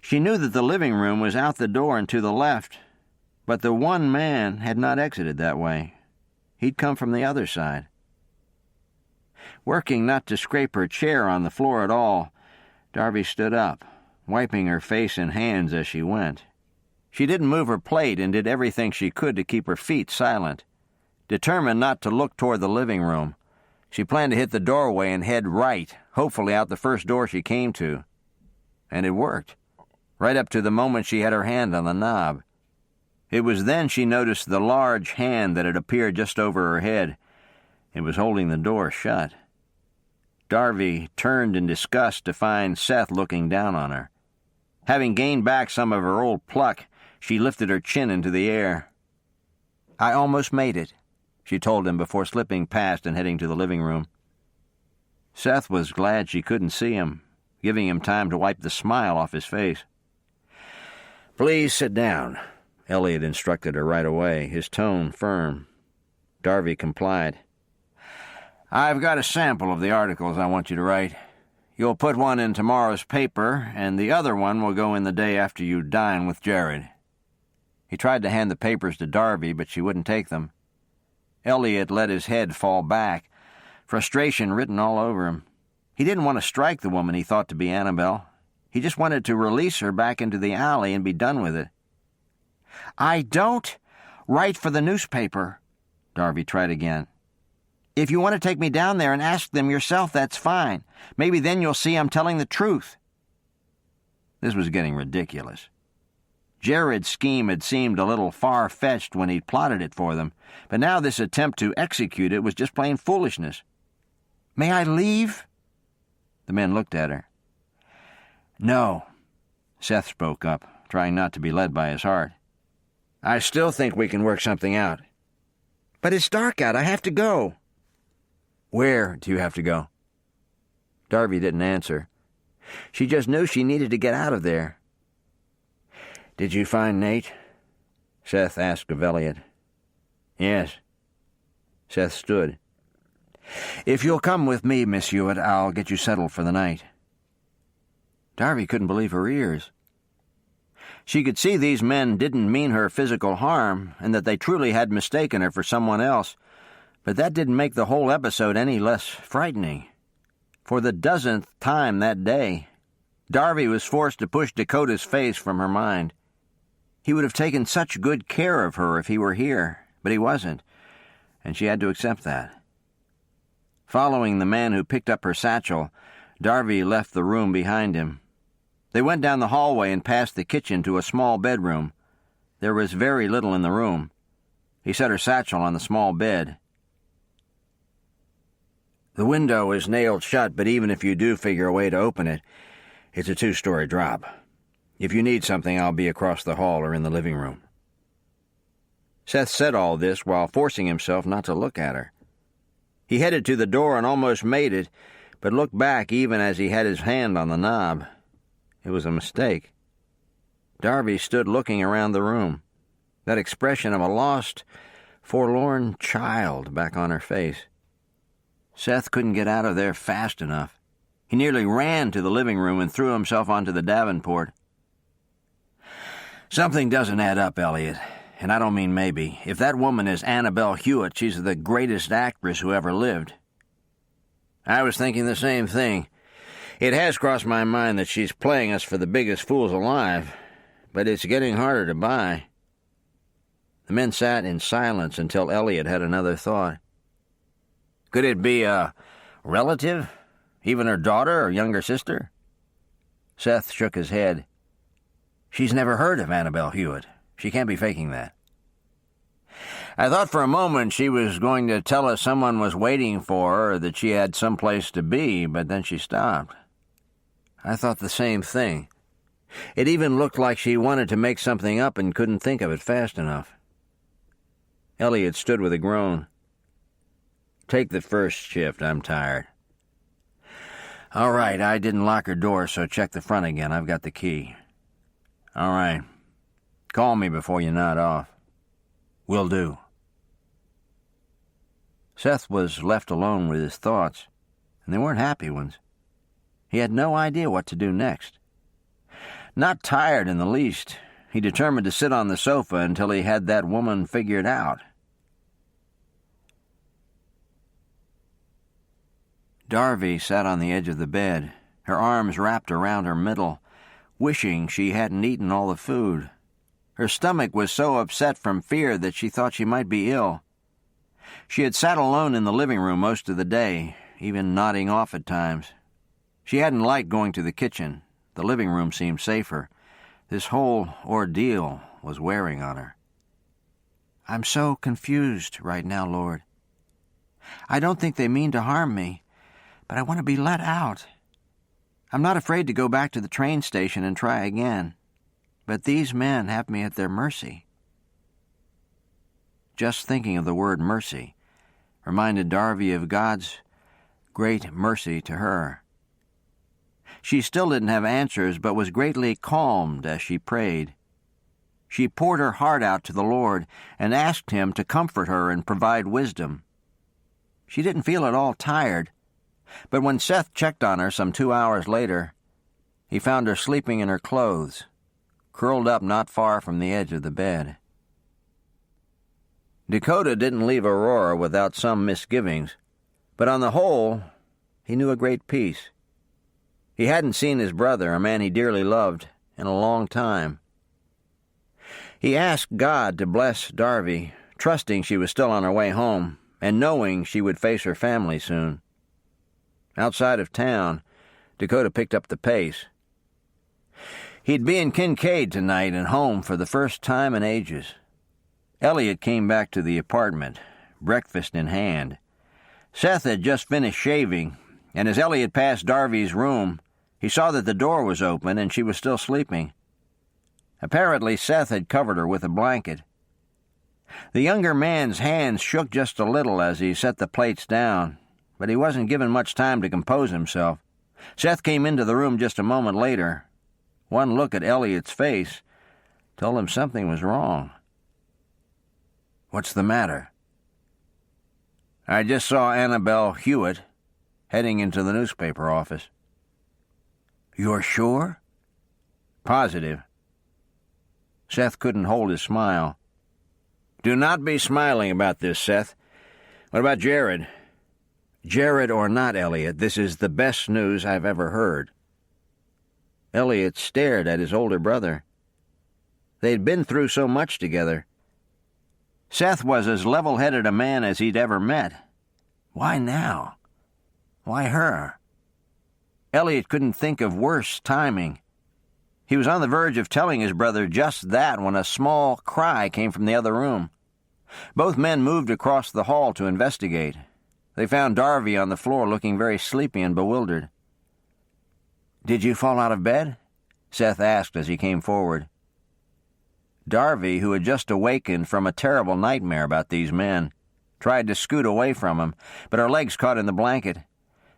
She knew that the living room was out the door and to the left, but the one man had not exited that way. He'd come from the other side. Working not to scrape her chair on the floor at all, Darby stood up, wiping her face and hands as she went. She didn't move her plate and did everything she could to keep her feet silent. Determined not to look toward the living room, she planned to hit the doorway and head right, hopefully out the first door she came to. And it worked, right up to the moment she had her hand on the knob. It was then she noticed the large hand that had appeared just over her head. It was holding the door shut. Darby turned in disgust to find Seth looking down on her. Having gained back some of her old pluck, she lifted her chin into the air. "I almost made it," she told him before slipping past and heading to the living room. Seth was glad she couldn't see him, giving him time to wipe the smile off his face. "Please sit down," Elliot instructed her right away, his tone firm. Darby complied. "I've got a sample of the articles I want you to write. You'll put one in tomorrow's paper, and the other one will go in the day after you dine with Jared." He tried to hand the papers to Darby, but she wouldn't take them. Elliot let his head fall back, frustration written all over him. He didn't want to strike the woman he thought to be Annabelle. He just wanted to release her back into the alley and be done with it. "I don't write for the newspaper," Darby tried again. "If you want to take me down there and ask them yourself, that's fine. Maybe then you'll see I'm telling the truth." This was getting ridiculous. Jared's scheme had seemed a little far-fetched when he'd plotted it for them, but now this attempt to execute it was just plain foolishness. "May I leave?" The men looked at her. "No," Seth spoke up, trying not to be led by his heart. "I still think we can work something out." "But it's dark out. I have to go." "Where do you have to go?" Darby didn't answer. She just knew she needed to get out of there. "Did you find Nate?" Seth asked of Elliot. "Yes." Seth stood. "If you'll come with me, Miss Hewitt, I'll get you settled for the night." Darby couldn't believe her ears. She could see these men didn't mean her physical harm, and that they truly had mistaken her for someone else, but that didn't make the whole episode any less frightening. For the dozenth time that day, Darby was forced to push Dakota's face from her mind. He would have taken such good care of her if he were here, but he wasn't, and she had to accept that. Following the man who picked up her satchel, Darby left the room behind him. They went down the hallway and past the kitchen to a small bedroom. There was very little in the room. He set her satchel on the small bed. "The window is nailed shut, but even if you do figure a way to open it, it's a 2-story drop. If you need something, I'll be across the hall or in the living room." Seth said all this while forcing himself not to look at her. He headed to the door and almost made it, but looked back even as he had his hand on the knob. It was a mistake. Darby stood looking around the room, that expression of a lost, forlorn child back on her face. Seth couldn't get out of there fast enough. He nearly ran to the living room and threw himself onto the davenport. "Something doesn't add up, Elliot, and I don't mean maybe. If that woman is Annabelle Hewitt, she's the greatest actress who ever lived." "I was thinking the same thing. It has crossed my mind that she's playing us for the biggest fools alive, but it's getting harder to buy." The men sat in silence until Elliot had another thought. "Could it be a relative? Even her daughter or younger sister?" Seth shook his head. "She's never heard of Annabelle Hewitt. She can't be faking that." "I thought for a moment she was going to tell us someone was waiting for her or that she had some place to be, but then she stopped." "I thought the same thing. It even looked like she wanted to make something up and couldn't think of it fast enough. Elliot stood with a groan. "Take the first shift. I'm tired." "All right, I didn't lock her door, so check the front again. I've got the key." "All right. Call me before you nod off." "Will do." Seth was left alone with his thoughts, and they weren't happy ones. He had no idea what to do next. Not tired in the least, he determined to sit on the sofa until he had that woman figured out. Darby sat on the edge of the bed, her arms wrapped around her middle, wishing she hadn't eaten all the food. Her stomach was so upset from fear that she thought she might be ill. She had sat alone in the living room most of the day, even nodding off at times. She hadn't liked going to the kitchen. The living room seemed safer. This whole ordeal was wearing on her. "I'm so confused right now, Lord. I don't think they mean to harm me, but I want to be let out. I'm not afraid to go back to the train station and try again, but these men have me at their mercy." Just thinking of the word mercy reminded Darby of God's great mercy to her. She still didn't have answers, but was greatly calmed as she prayed. She poured her heart out to the Lord and asked Him to comfort her and provide wisdom. She didn't feel at all tired, but when Seth checked on her some 2 hours later, he found her sleeping in her clothes, curled up not far from the edge of the bed. Dakota didn't leave Aurora without some misgivings, but on the whole, he knew a great peace. He hadn't seen his brother, a man he dearly loved, in a long time. He asked God to bless Darby, trusting she was still on her way home, and knowing she would face her family soon. Outside of town, Dakota picked up the pace. He'd be in Kincaid tonight and home for the first time in ages. Elliot came back to the apartment, breakfast in hand. Seth had just finished shaving, and as Elliot passed Darby's room, he saw that the door was open and she was still sleeping. Apparently, Seth had covered her with a blanket. The younger man's hands shook just a little as he set the plates down, but he wasn't given much time to compose himself. Seth came into the room just a moment later. One look at Elliot's face told him something was wrong. "What's the matter?" "I just saw Annabelle Hewitt heading into the newspaper office." "You're sure?" "Positive." Seth couldn't hold his smile. "Do not be smiling about this, Seth. What about Jared?" "Jared or not, Elliot, this is the best news I've ever heard." Elliot stared at his older brother. They'd been through so much together. Seth was as level-headed a man as he'd ever met. Why now? Why her? Elliot couldn't think of worse timing. He was on the verge of telling his brother just that when a small cry came from the other room. Both men moved across the hall to investigate. They found Darby on the floor looking very sleepy and bewildered. "Did you fall out of bed?" Seth asked as he came forward. Darby, who had just awakened from a terrible nightmare about these men, tried to scoot away from him, but her legs caught in the blanket.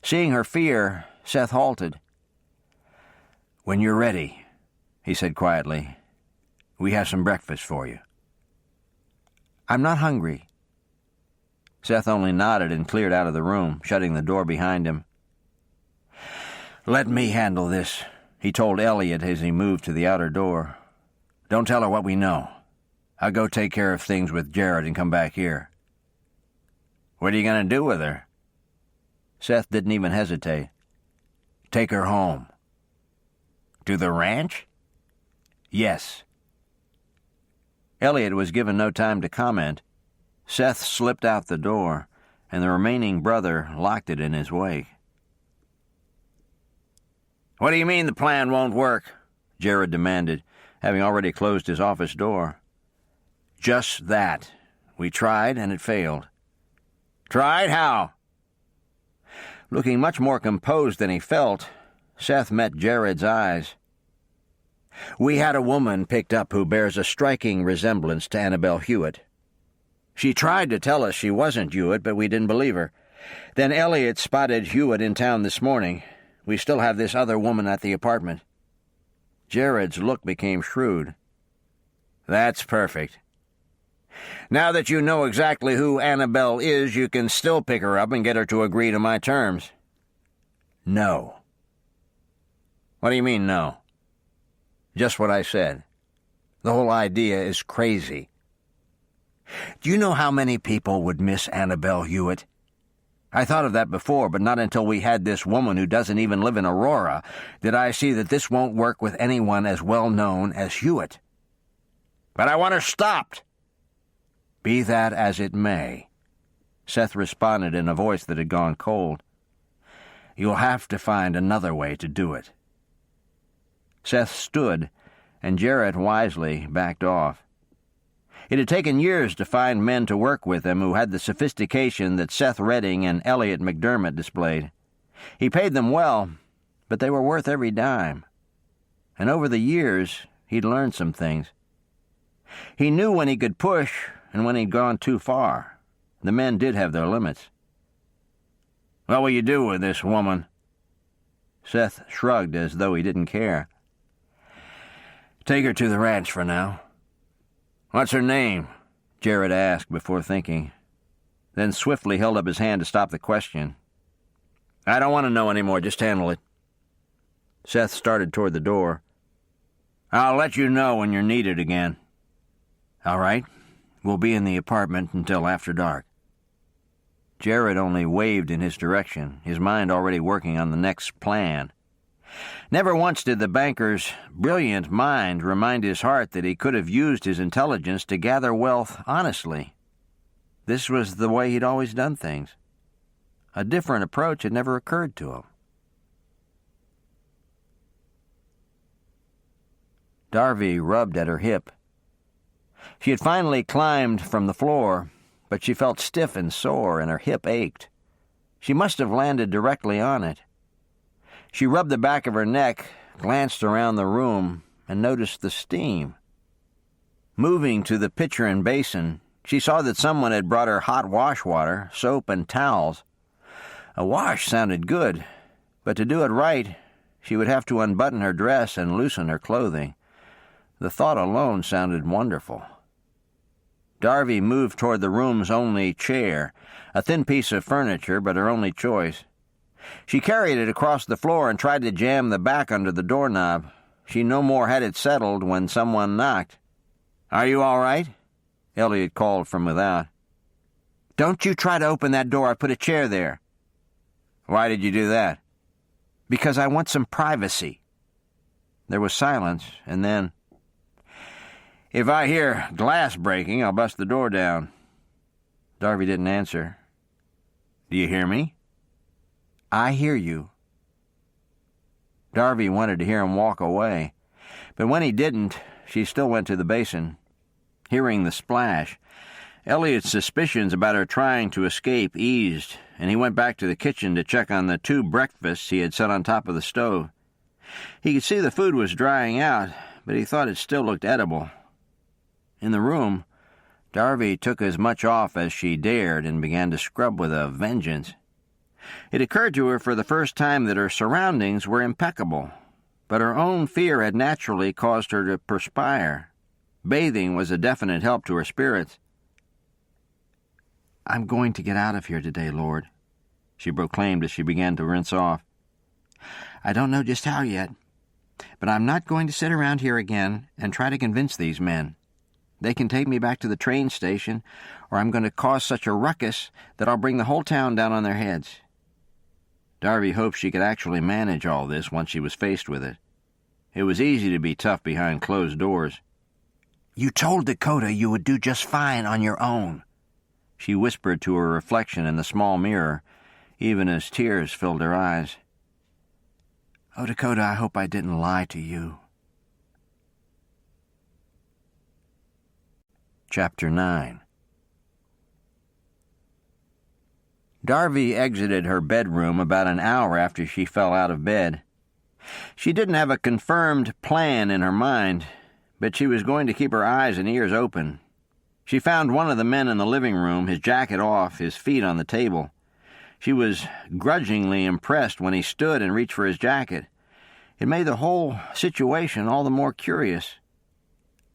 Seeing her fear, Seth halted. "When you're ready," he said quietly, "we have some breakfast for you." "I'm not hungry." Seth only nodded and cleared out of the room, shutting the door behind him. "Let me handle this," he told Elliot as he moved to the outer door. "Don't tell her what we know. I'll go take care of things with Jared and come back here." "What are you going to do with her?" Seth didn't even hesitate. "Take her home." "To the ranch?" "Yes." Elliot was given no time to comment. Seth slipped out the door, and the remaining brother locked it in his wake. "What do you mean the plan won't work?" Jared demanded, having already closed his office door. "Just that. We tried, and it failed." "Tried? How?" Looking much more composed than he felt, Seth met Jared's eyes. We had a woman picked up who bears a striking resemblance to Annabelle Hewitt. She tried to tell us she wasn't Hewitt, but we didn't believe her. Then Elliot spotted Hewitt in town this morning. We still have this other woman at the apartment." Jared's look became shrewd. "That's perfect. Now that you know exactly who Annabelle is, you can still pick her up and get her to agree to my terms." "No." "What do you mean, no?" "Just what I said. The whole idea is crazy. Do you know how many people would miss Annabelle Hewitt? I thought of that before, but not until we had this woman who doesn't even live in Aurora did I see that this won't work with anyone as well known as Hewitt. But I want her stopped." "Be that as it may," Seth responded in a voice that had gone cold. "You'll have to find another way to do it." Seth stood, and Jarrett wisely backed off. It had taken years to find men to work with him who had the sophistication that Seth Redding and Elliot McDermott displayed. He paid them well, but they were worth every dime. And over the years, he'd learned some things. He knew when he could push and when he'd gone too far. The men did have their limits. "What will you do with this woman?" Seth shrugged as though he didn't care. "Take her to the ranch for now." "What's her name?" Jarrett asked before thinking, then swiftly held up his hand to stop the question. "I don't want to know any more. Just handle it." Seth started toward the door. "I'll let you know when you're needed again." "All right. We'll be in the apartment until after dark." Jarrett only waved in his direction, his mind already working on the next plan. Never once did the banker's brilliant mind remind his heart that he could have used his intelligence to gather wealth honestly. This was the way he'd always done things. A different approach had never occurred to him. Darby rubbed at her hip. She had finally climbed from the floor, but she felt stiff and sore, and her hip ached. She must have landed directly on it. She rubbed the back of her neck, glanced around the room, and noticed the steam. Moving to the pitcher and basin, she saw that someone had brought her hot wash water, soap, and towels. A wash sounded good, but to do it right, she would have to unbutton her dress and loosen her clothing. The thought alone sounded wonderful. Darby moved toward the room's only chair, a thin piece of furniture, but her only choice. She carried it across the floor and tried to jam the back under the doorknob. She no more had it settled when someone knocked. "Are you all right?" Elliot called from without. "Don't you try to open that door. I put a chair there." "Why did you do that?" "Because I want some privacy." There was silence, and then, "If I hear glass breaking, I'll bust the door down." Darby didn't answer. "Do you hear me?" "I hear you." Darby wanted to hear him walk away, but when he didn't, she still went to the basin. Hearing the splash, Elliot's suspicions about her trying to escape eased, and he went back to the kitchen to check on the 2 breakfasts he had set on top of the stove. He could see the food was drying out, but he thought it still looked edible. In the room, Darby took as much off as she dared and began to scrub with a vengeance. It occurred to her for the first time that her surroundings were impeccable, but her own fear had naturally caused her to perspire. Bathing was a definite help to her spirits. "I'm going to get out of here today, Lord," she proclaimed as she began to rinse off. "I don't know just how yet, but I'm not going to sit around here again and try to convince these men. They can take me back to the train station, or I'm going to cause such a ruckus that I'll bring the whole town down on their heads." Darby hoped she could actually manage all this once she was faced with it. It was easy to be tough behind closed doors. "You told Dakota you would do just fine on your own," she whispered to her reflection in the small mirror, even as tears filled her eyes. "Oh, Dakota, I hope I didn't lie to you." Chapter 9. Darby exited her bedroom about an hour after she fell out of bed. She didn't have a confirmed plan in her mind, but she was going to keep her eyes and ears open. She found one of the men in the living room, his jacket off, his feet on the table. She was grudgingly impressed when he stood and reached for his jacket. It made the whole situation all the more curious.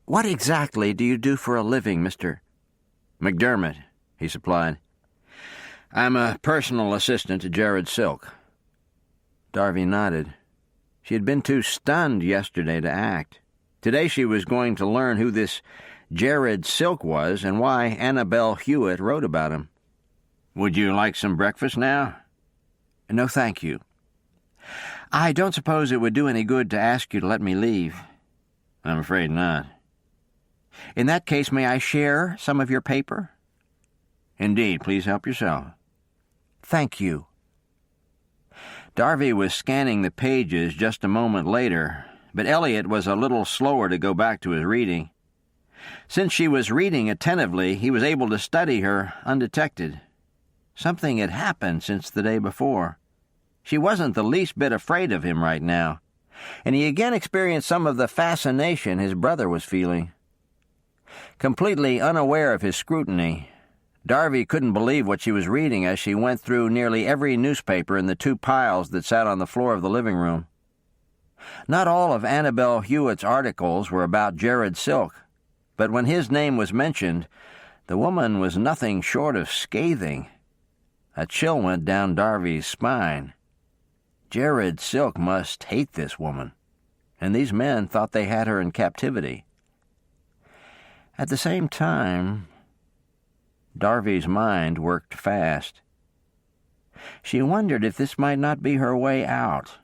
"What exactly do you do for a living, Mr. McDermott," he supplied. "I'm a personal assistant to Jared Silk." Darby nodded. She had been too stunned yesterday to act. Today she was going to learn who this Jared Silk was and why Annabelle Hewitt wrote about him. "Would you like some breakfast now?" "No, thank you. I don't suppose it would do any good to ask you to let me leave." "I'm afraid not." "In that case, may I share some of your paper?" "Indeed, please help yourself." "Thank you." Darby was scanning the pages just a moment later, but Elliot was a little slower to go back to his reading. Since she was reading attentively, he was able to study her undetected. Something had happened since the day before. She wasn't the least bit afraid of him right now, and he again experienced some of the fascination his brother was feeling. Completely unaware of his scrutiny, Darby couldn't believe what she was reading as she went through nearly every newspaper in the two piles that sat on the floor of the living room. Not all of Annabelle Hewitt's articles were about Jared Silk, but when his name was mentioned, the woman was nothing short of scathing. A chill went down Darby's spine. Jared Silk must hate this woman, and these men thought they had her in captivity. At the same time, Darby's mind worked fast. She wondered if this might not be her way out.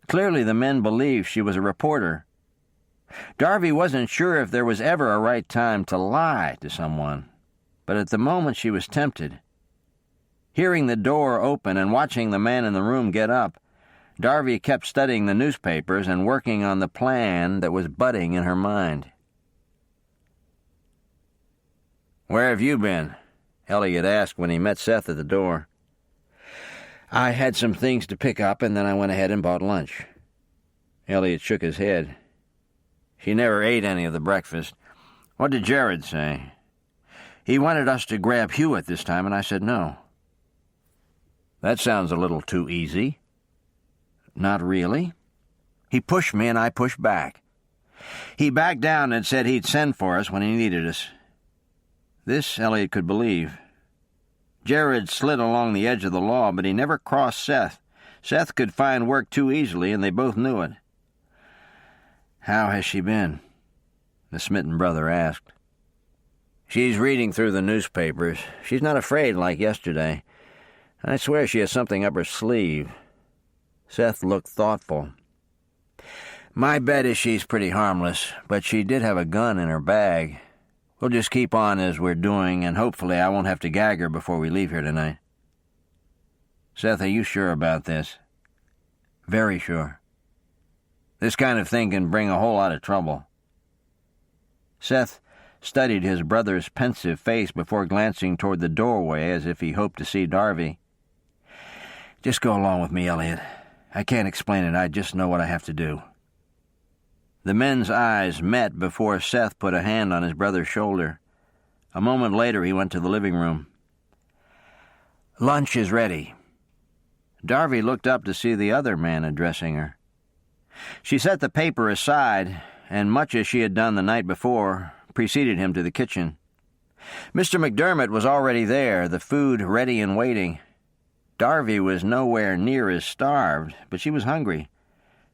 Clearly the men believed she was a reporter. Darby wasn't sure if there was ever a right time to lie to someone, but at the moment she was tempted. Hearing the door open and watching the man in the room get up, Darby kept studying the newspapers and working on the plan that was budding in her mind. "Where have you been?" Elliot asked when he met Seth at the door. "I had some things to pick up, and then I went ahead and bought lunch." Elliot shook his head. "She never ate any of the breakfast. What did Jared say?" "He wanted us to grab Hewitt this time, and I said no." "That sounds a little too easy." "Not really. He pushed me, and I pushed back. He backed down and said he'd send for us when he needed us." This Elliot could believe. Jared slid along the edge of the law, but he never crossed Seth. Seth could find work too easily, and they both knew it. "How has she been?" the smitten brother asked. "She's reading through the newspapers. She's not afraid like yesterday. I swear she has something up her sleeve." Seth looked thoughtful. "My bet is she's pretty harmless, but she did have a gun in her bag. We'll just keep on as we're doing, and hopefully I won't have to gag her before we leave here tonight." "Seth, are you sure about this?" "Very sure." "This kind of thing can bring a whole lot of trouble." Seth studied his brother's pensive face before glancing toward the doorway as if he hoped to see Darby. "Just go along with me, Elliot. I can't explain it. I just know what I have to do." The men's eyes met before Seth put a hand on his brother's shoulder. A moment later he went to the living room. "Lunch is ready." Darby looked up to see the other man addressing her. She set the paper aside, and much as she had done the night before, preceded him to the kitchen. Mr. McDermott was already there, the food ready and waiting. Darby was nowhere near as starved, but she was hungry.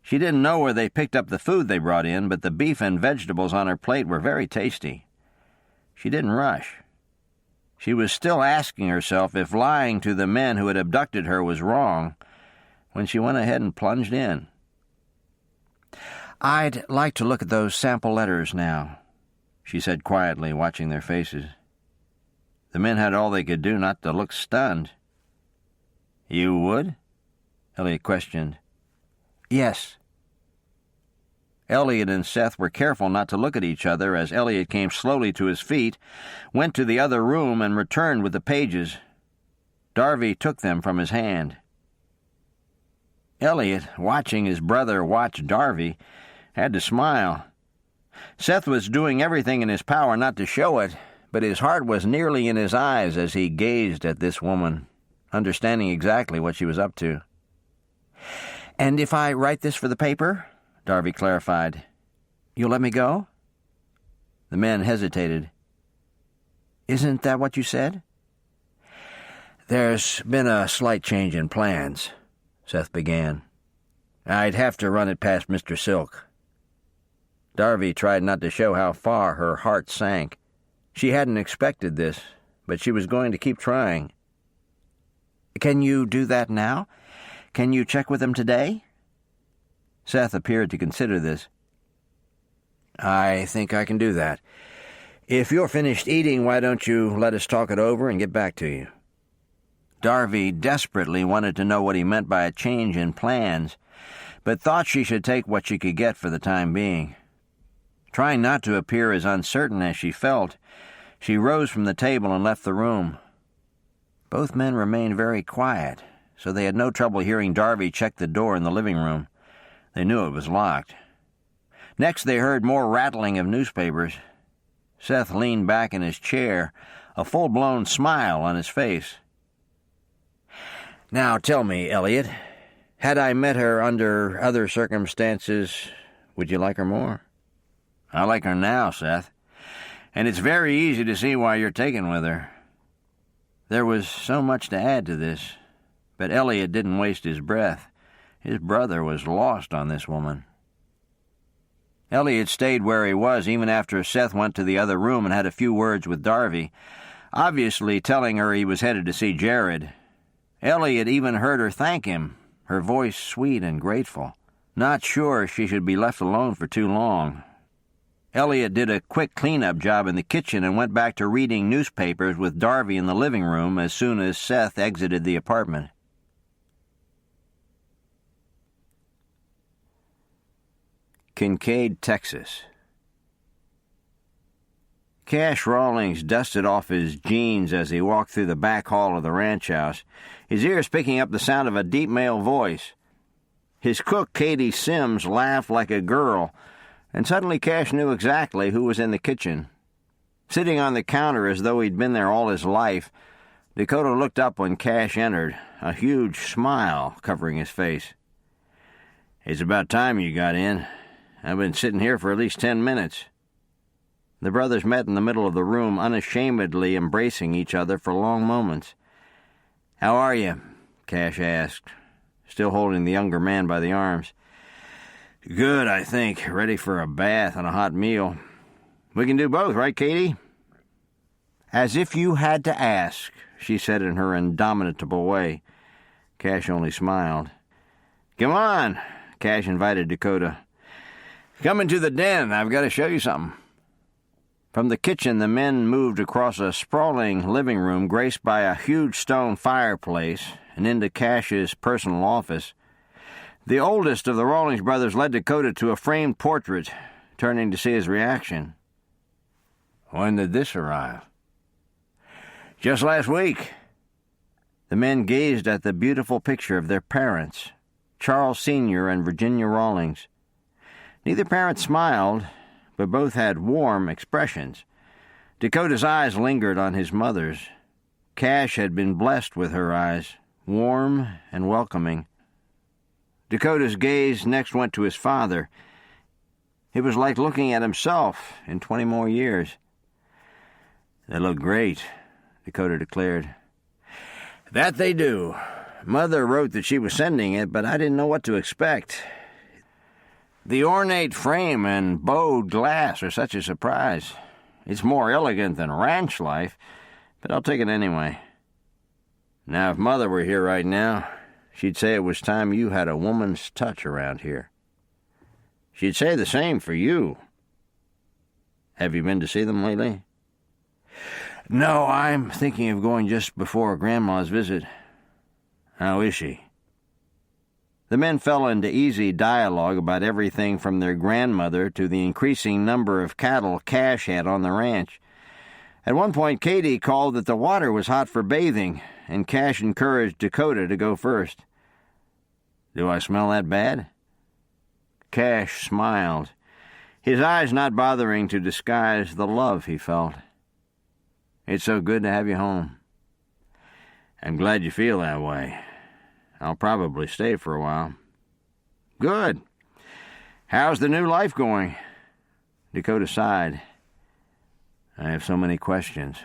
She didn't know where they picked up the food they brought in, but the beef and vegetables on her plate were very tasty. She didn't rush. She was still asking herself if lying to the men who had abducted her was wrong when she went ahead and plunged in. "I'd like to look at those sample letters now," she said quietly, watching their faces. The men had all they could do not to look stunned. "You would?" Elliot questioned. "Yes." Elliot and Seth were careful not to look at each other as Elliot came slowly to his feet, went to the other room, and returned with the pages. Darby took them from his hand. Elliot, watching his brother watch Darby, had to smile. Seth was doing everything in his power not to show it, but his heart was nearly in his eyes as he gazed at this woman, understanding exactly what she was up to. "And if I write this for the paper," Darby clarified, "you'll let me go?" The man hesitated. "Isn't that what you said?" "There's been a slight change in plans," Seth began. "I'd have to run it past Mr. Silk." Darby tried not to show how far her heart sank. She hadn't expected this, but she was going to keep trying. "Can you do that now? Can you check with him today?" Seth appeared to consider this. "I think I can do that. If you're finished eating, why don't you let us talk it over and get back to you?" Darby desperately wanted to know what he meant by a change in plans, but thought she should take what she could get for the time being. Trying not to appear as uncertain as she felt, she rose from the table and left the room. Both men remained very quiet, so they had no trouble hearing Darby check the door in the living room. They knew it was locked. Next they heard more rattling of newspapers. Seth leaned back in his chair, a full-blown smile on his face. "Now tell me, Elliot, had I met her under other circumstances, would you like her more?" "I like her now, Seth, and it's very easy to see why you're taken with her." There was so much to add to this, but Elliot didn't waste his breath. His brother was lost on this woman. Elliot stayed where he was even after Seth went to the other room and had a few words with Darby, obviously telling her he was headed to see Jared. Elliot even heard her thank him, her voice sweet and grateful, not sure she should be left alone for too long. Elliot did a quick cleanup job in the kitchen and went back to reading newspapers with Darby in the living room as soon as Seth exited the apartment. Kincaid, Texas. Cash Rawlings dusted off his jeans as he walked through the back hall of the ranch house, his ears picking up the sound of a deep male voice. His cook, Katie Sims, laughed like a girl, and suddenly Cash knew exactly who was in the kitchen. Sitting on the counter as though he'd been there all his life, Dakota looked up when Cash entered, a huge smile covering his face. "It's about time you got in. I've been sitting here for at least 10 minutes. The brothers met in the middle of the room, unashamedly embracing each other for long moments. "How are you?" Cash asked, still holding the younger man by the arms. "Good, I think. Ready for a bath and a hot meal. We can do both, right, Katie?" "As if you had to ask," she said in her indomitable way. Cash only smiled. "Come on," Cash invited Dakota. "Come into the den. I've got to show you something." From the kitchen, the men moved across a sprawling living room graced by a huge stone fireplace and into Cash's personal office. The oldest of the Rawlings brothers led Dakota to a framed portrait, turning to see his reaction. "When did this arrive?" "Just last week." The men gazed at the beautiful picture of their parents, Charles Sr. and Virginia Rawlings. Neither parent smiled, but both had warm expressions. Dakota's eyes lingered on his mother's. Cash had been blessed with her eyes, warm and welcoming. Dakota's gaze next went to his father. It was like looking at himself in 20 more years. "They look great," Dakota declared. "That they do. Mother wrote that she was sending it, but I didn't know what to expect. The ornate frame and bowed glass are such a surprise. It's more elegant than ranch life, but I'll take it anyway. Now, if Mother were here right now, she'd say it was time you had a woman's touch around here. She'd say the same for you. Have you been to see them lately?" "No, I'm thinking of going just before Grandma's visit." "How is she?" The men fell into easy dialogue about everything from their grandmother to the increasing number of cattle Cash had on the ranch. At one point, Katie called that the water was hot for bathing, and Cash encouraged Dakota to go first. Do I smell that bad? Cash smiled, his eyes not bothering to disguise the love he felt. It's so good to have you home. I'm glad you feel that way. I'll probably stay for a while. Good. How's the new life going? Dakota sighed. I have so many questions.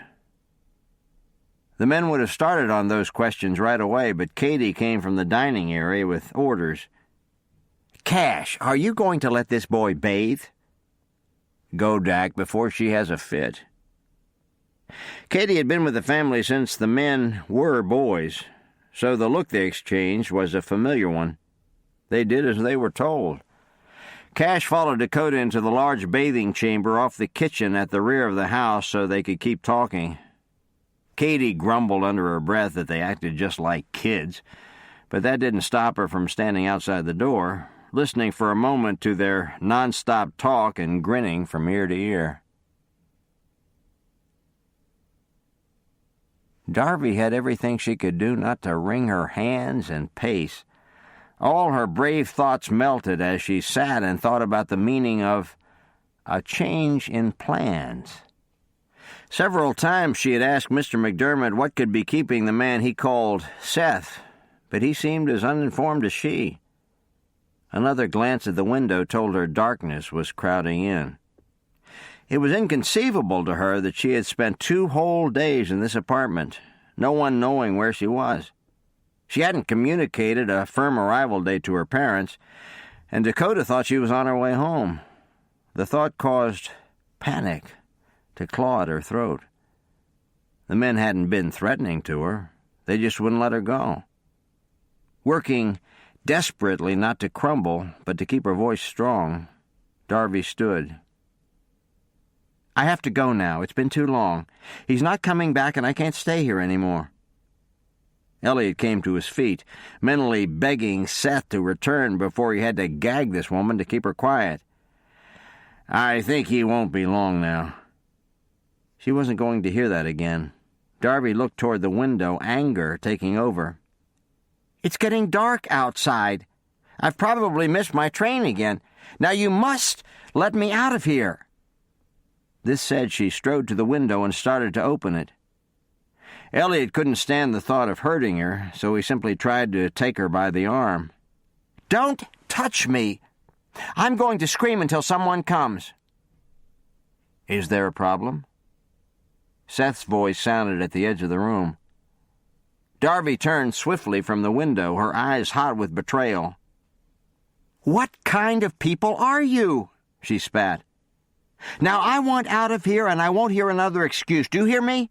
The men would have started on those questions right away, but Katie came from the dining area with orders. Cash, are you going to let this boy bathe? Go, Dak, before she has a fit. Katie had been with the family since the men were boys, so the look they exchanged was a familiar one. They did as they were told. Cash followed Dakota into the large bathing chamber off the kitchen at the rear of the house so they could keep talking. Katie grumbled under her breath that they acted just like kids, but that didn't stop her from standing outside the door, listening for a moment to their nonstop talk and grinning from ear to ear. Darby had everything she could do not to wring her hands and pace. All her brave thoughts melted as she sat and thought about the meaning of a change in plans. Several times she had asked Mr. McDermott what could be keeping the man he called Seth, but he seemed as uninformed as she. Another glance at the window told her darkness was crowding in. It was inconceivable to her that she had spent 2 whole days in this apartment, no one knowing where she was. She hadn't communicated a firm arrival date to her parents, and Dakota thought she was on her way home. The thought caused panic to claw at her throat. The men hadn't been threatening to her. They just wouldn't let her go. Working desperately not to crumble, but to keep her voice strong, Darby stood. I have to go now. It's been too long. He's not coming back, and I can't stay here anymore. Elliot came to his feet, mentally begging Seth to return before he had to gag this woman to keep her quiet. I think he won't be long now. She wasn't going to hear that again. Darby looked toward the window, anger taking over. It's getting dark outside. I've probably missed my train again. Now you must let me out of here. This said, she strode to the window and started to open it. Elliot couldn't stand the thought of hurting her, so he simply tried to take her by the arm. Don't touch me. I'm going to scream until someone comes. Is there a problem? Seth's voice sounded at the edge of the room. Darby turned swiftly from the window, her eyes hot with betrayal. What kind of people are you? She spat. Now I want out of here, and I won't hear another excuse. Do you hear me?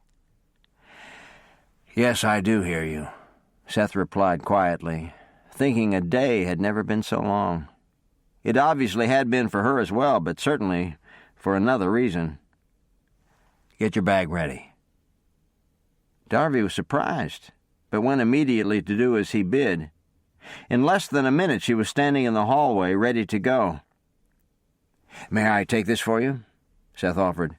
Yes, I do hear you, Seth replied quietly, thinking a day had never been so long. It obviously had been for her as well, but certainly for another reason. Get your bag ready. Darby was surprised, but went immediately to do as he bid. In less than a minute she was standing in the hallway, ready to go. May I take this for you? Seth offered.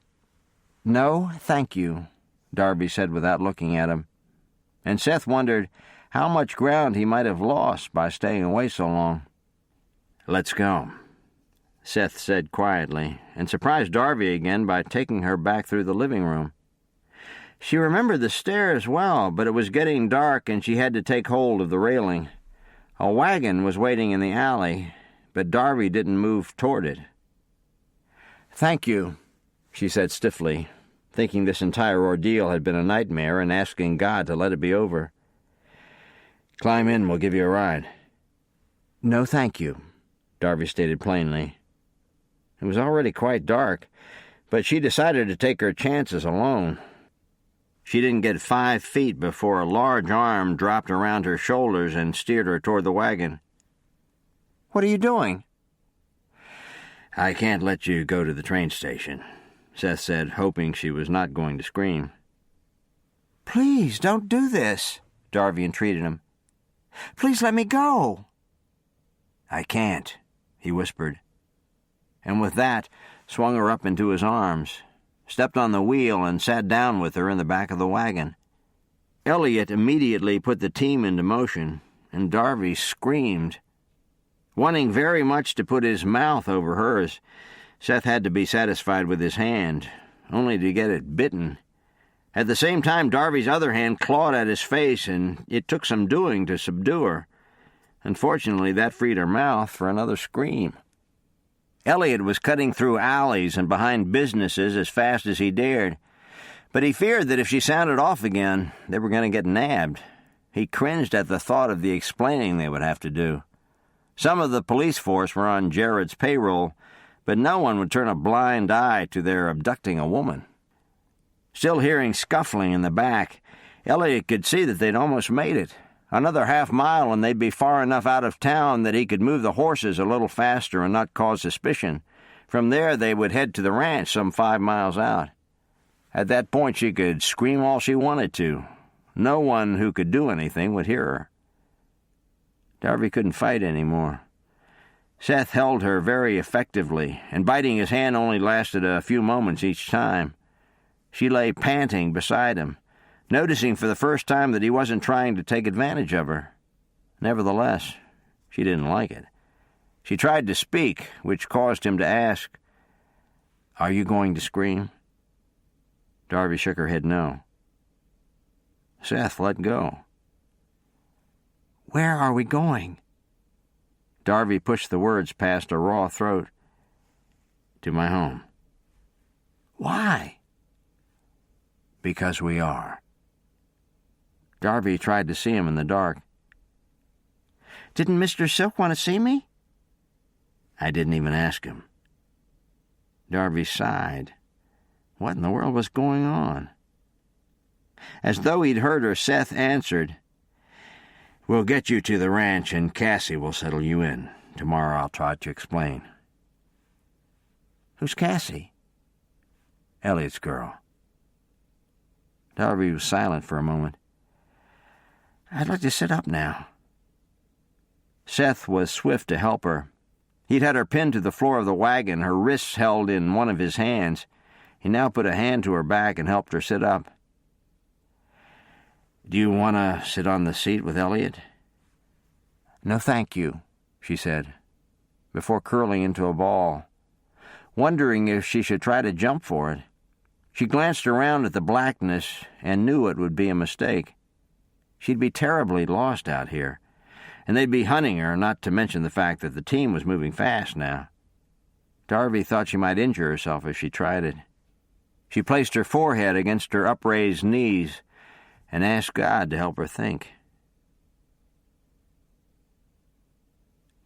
No, thank you, Darby said without looking at him. And Seth wondered how much ground he might have lost by staying away so long. Let's go, Seth said quietly, and surprised Darby again by taking her back through the living room. She remembered the stairs well, but it was getting dark and she had to take hold of the railing. A wagon was waiting in the alley, but Darby didn't move toward it. Thank you, she said stiffly, thinking this entire ordeal had been a nightmare and asking God to let it be over. Climb in, we'll give you a ride. No, thank you, Darby stated plainly. It was already quite dark, but she decided to take her chances alone. She didn't get 5 feet before a large arm dropped around her shoulders and steered her toward the wagon. What are you doing? I can't let you go to the train station, Seth said, hoping she was not going to scream. Please, don't do this, Darby entreated him. Please let me go. I can't, he whispered, and with that swung her up into his arms, stepped on the wheel, and sat down with her in the back of the wagon. Elliot immediately put the team into motion, and Darby screamed. Wanting very much to put his mouth over hers, Seth had to be satisfied with his hand, only to get it bitten. At the same time, Darby's other hand clawed at his face, and it took some doing to subdue her. Unfortunately, that freed her mouth for another scream. Elliot was cutting through alleys and behind businesses as fast as he dared, but he feared that if she sounded off again, they were going to get nabbed. He cringed at the thought of the explaining they would have to do. Some of the police force were on Jared's payroll, but no one would turn a blind eye to their abducting a woman. Still hearing scuffling in the back, Elliot could see that they'd almost made it. Another half-mile and they'd be far enough out of town that he could move the horses a little faster and not cause suspicion. From there they would head to the ranch some 5 miles out. At that point she could scream all she wanted to. No one who could do anything would hear her. Darby couldn't fight anymore. Seth held her very effectively, and biting his hand only lasted a few moments each time. She lay panting beside him, noticing for the first time that he wasn't trying to take advantage of her. Nevertheless, she didn't like it. She tried to speak, which caused him to ask, "Are you going to scream?" Darby shook her head no. Seth let go. "Where are we going?" Darby pushed the words past her raw throat. "To my home." "Why?" "Because we are." Darby tried to see him in the dark. "Didn't Mr. Silk want to see me?" "I didn't even ask him." Darby sighed. What in the world was going on? As though he'd heard her, Seth answered, "We'll get you to the ranch and Cassie will settle you in. Tomorrow I'll try to explain." "Who's Cassie?" "Elliot's girl." Darby was silent for a moment. "I'd like to sit up now." Seth was swift to help her. He'd had her pinned to the floor of the wagon, her wrists held in one of his hands. He now put a hand to her back and helped her sit up. "Do you want to sit on the seat with Elliot?" "No, thank you," she said, before curling into a ball, wondering if she should try to jump for it. She glanced around at the blackness and knew it would be a mistake. She'd be terribly lost out here, and they'd be hunting her, not to mention the fact that the team was moving fast now. Darby thought she might injure herself if she tried it. She placed her forehead against her upraised knees and asked God to help her think.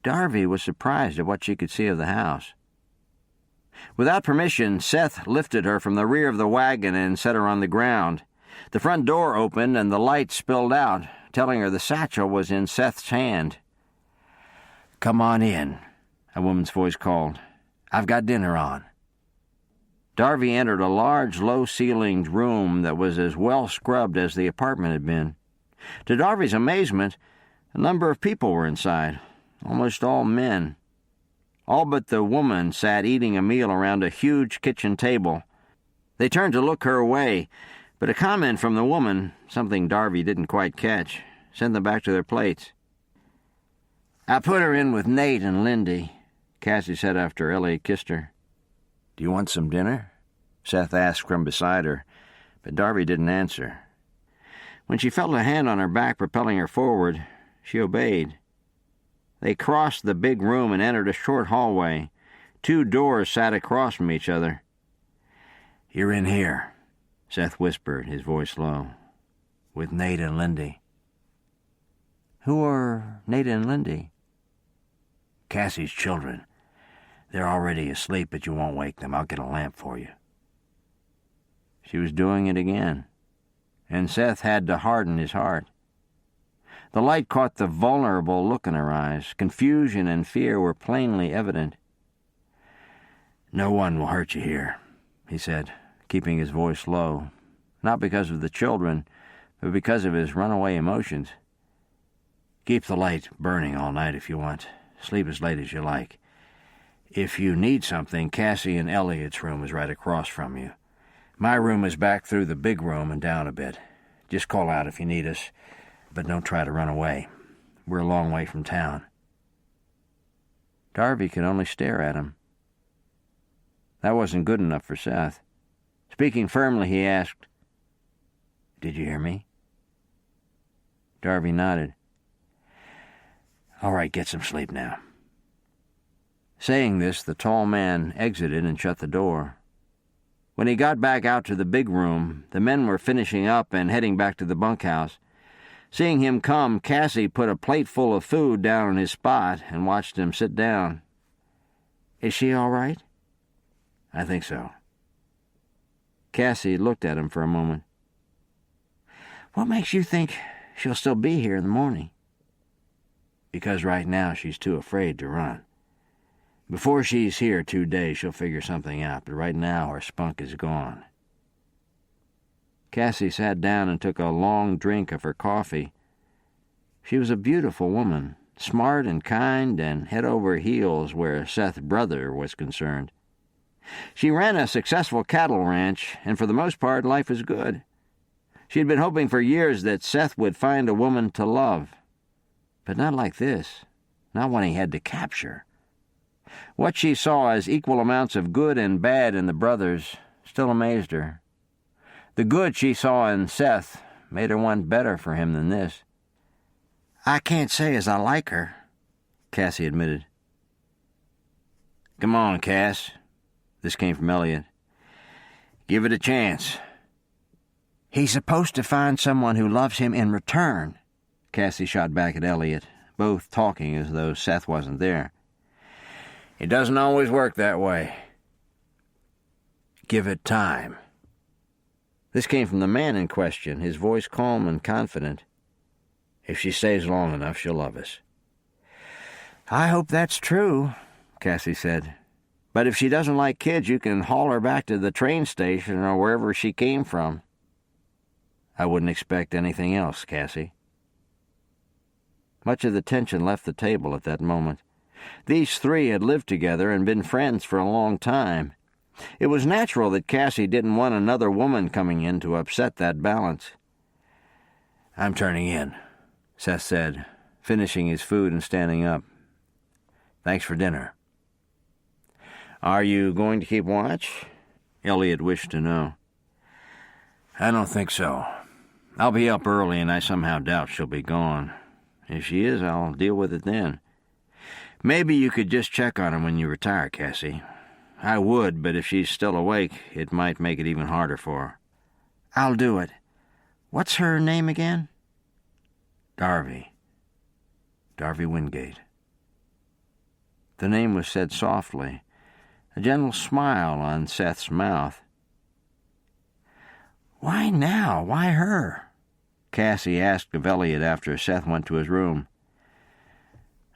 Darby was surprised at what she could see of the house. Without permission, Seth lifted her from the rear of the wagon and set her on the ground. The front door opened and the light spilled out, telling her the satchel was in Seth's hand. "Come on in," a woman's voice called. "I've got dinner on." Darby entered a large, low-ceilinged room that was as well scrubbed as the apartment had been. To Darby's amazement, a number of people were inside, almost all men. All but the woman sat eating a meal around a huge kitchen table. They turned to look her way, but a comment from the woman, something Darby didn't quite catch, sent them back to their plates. "I put her in with Nate and Lindy," Cassie said after Elliot kissed her. "Do you want some dinner?" Seth asked from beside her, but Darby didn't answer. When she felt a hand on her back propelling her forward, she obeyed. They crossed the big room and entered a short hallway. 2 doors sat across from each other. "You're in here," Seth whispered, his voice low, "with Nate and Lindy." "Who are Nate and Lindy?" "Cassie's children. They're already asleep, but you won't wake them. I'll get a lamp for you." She was doing it again, and Seth had to harden his heart. The light caught the vulnerable look in her eyes. Confusion and fear were plainly evident. "No one will hurt you here," he said, keeping his voice low, not because of the children, but because of his runaway emotions. "Keep the light burning all night if you want. Sleep as late as you like. If you need something, Cassie and Elliot's room is right across from you. My room is back through the big room and down a bit. Just call out if you need us, but don't try to run away. We're a long way from town." Darby could only stare at him. That wasn't good enough for Seth. Speaking firmly, he asked, "Did you hear me?" Darby nodded. "All right, get some sleep now." Saying this, the tall man exited and shut the door. When he got back out to the big room, the men were finishing up and heading back to the bunkhouse. Seeing him come, Cassie put a plate full of food down on his spot and watched him sit down. "Is she all right?" "I think so." Cassie looked at him for a moment. "What makes you think she'll still be here in the morning?" "Because right now she's too afraid to run. Before she's here 2 days, she'll figure something out, but right now her spunk is gone." Cassie sat down and took a long drink of her coffee. She was a beautiful woman, smart and kind and head over heels where Seth's brother was concerned. She ran a successful cattle ranch, and for the most part, life was good. She had been hoping for years that Seth would find a woman to love. But not like this, not one he had to capture. What she saw as equal amounts of good and bad in the brothers still amazed her. The good she saw in Seth made her want better for him than this. "I can't say as I like her," Cassie admitted. "Come on, Cass." This came from Elliot. "Give it a chance." "He's supposed to find someone who loves him in return," Cassie shot back at Elliot, both talking as though Seth wasn't there. "It doesn't always work that way." "Give it time." This came from the man in question, his voice calm and confident. "If she stays long enough, she'll love us." "I hope that's true," Cassie said. "But if she doesn't like kids, you can haul her back to the train station or wherever she came from." "I wouldn't expect anything else, Cassie." Much of the tension left the table at that moment. These three had lived together and been friends for a long time. It was natural that Cassie didn't want another woman coming in to upset that balance. "I'm turning in," Seth said, finishing his food and standing up. "Thanks for dinner." "Are you going to keep watch?" Elliot wished to know. "I don't think so. I'll be up early, and I somehow doubt she'll be gone. If she is, I'll deal with it then. Maybe you could just check on her when you retire, Cassie. I would, but if she's still awake, it might make it even harder for her." "I'll do it. What's her name again?" "Darby. Darby Wingate." The name was said softly, a gentle smile on Seth's mouth. "Why now? Why her?" Cassie asked of Elliot after Seth went to his room.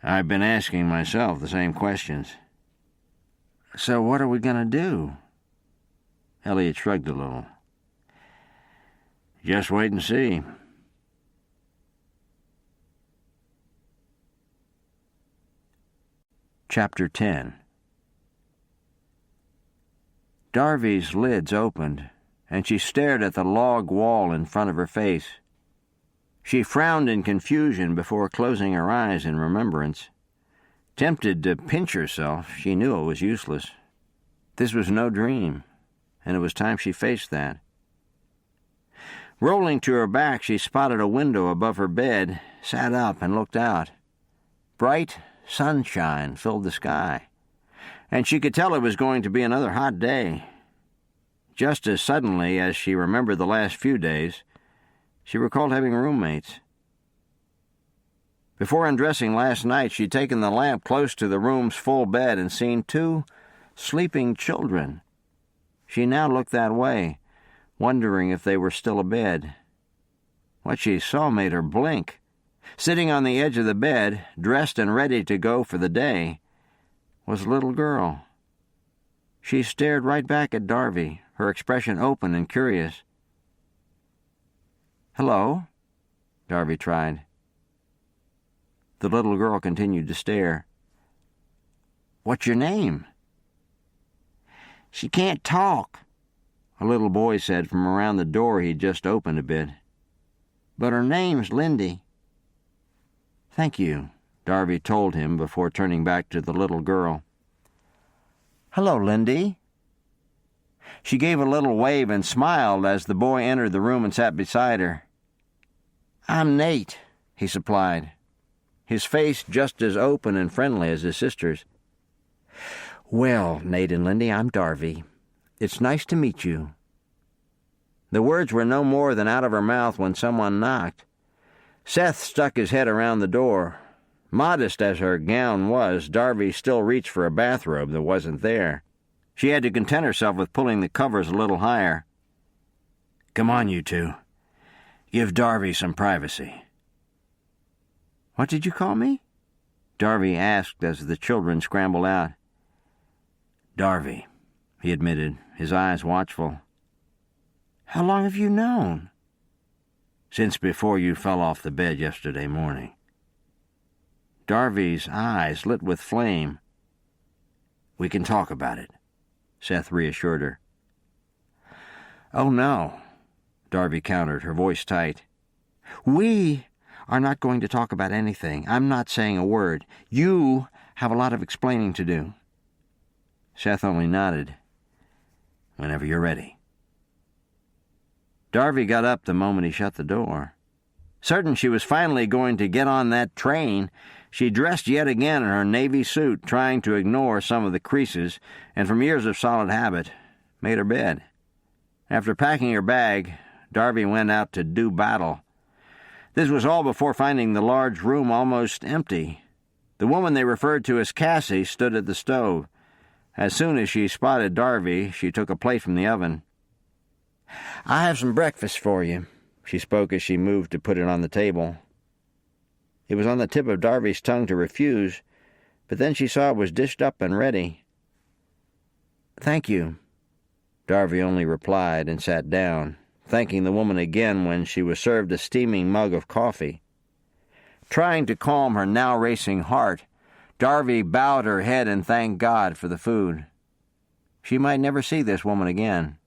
"I've been asking myself the same questions." "So what are we going to do?" Elliot shrugged a little. "Just wait and see." Chapter 10. Darby's lids opened, and she stared at the log wall in front of her face. She frowned in confusion before closing her eyes in remembrance. Tempted to pinch herself, she knew it was useless. This was no dream, and it was time she faced that. Rolling to her back, she spotted a window above her bed, sat up, and looked out. Bright sunshine filled the sky, and she could tell it was going to be another hot day. Just as suddenly as she remembered the last few days, she recalled having roommates. Before undressing last night, she'd taken the lamp close to the room's full bed and seen 2 sleeping children. She now looked that way, wondering if they were still abed. What she saw made her blink. Sitting on the edge of the bed, dressed and ready to go for the day, was a little girl. She stared right back at Darby, her expression open and curious. "Hello?" Darby tried. The little girl continued to stare. "What's your name?" "She can't talk," a little boy said from around the door he'd just opened a bit. "But her name's Lindy." "Thank you," Darby told him before turning back to the little girl. "Hello, Lindy." She gave a little wave and smiled as the boy entered the room and sat beside her. "I'm Nate," he supplied, his face just as open and friendly as his sister's. "Well, Nate and Lindy, I'm Darby. It's nice to meet you." The words were no more than out of her mouth when someone knocked. Seth stuck his head around the door. Modest as her gown was, Darby still reached for a bathrobe that wasn't there. She had to content herself with pulling the covers a little higher. "Come on, you two. Give Darby some privacy." "What did you call me?" Darby asked as the children scrambled out. "Darby," he admitted, his eyes watchful. "How long have you known?" "Since before you fell off the bed yesterday morning." Darby's eyes lit with flame. "We can talk about it," Seth reassured her. "Oh, no," Darby countered, her voice tight. "We are not going to talk about anything. I'm not saying a word. You have a lot of explaining to do." Seth only nodded. "Whenever you're ready." Darby got up the moment he shut the door. Certain she was finally going to get on that train, she dressed yet again in her navy suit, trying to ignore some of the creases, and from years of solid habit, made her bed. After packing her bag, Darby went out to do battle. This was all before finding the large room almost empty. The woman they referred to as Cassie stood at the stove. As soon as she spotted Darby, she took a plate from the oven. "I have some breakfast for you," she spoke as she moved to put it on the table. It was on the tip of Darby's tongue to refuse, but then she saw it was dished up and ready. "Thank you," Darby only replied and sat down, thanking the woman again when she was served a steaming mug of coffee. Trying to calm her now racing heart, Darby bowed her head and thanked God for the food. She might never see this woman again,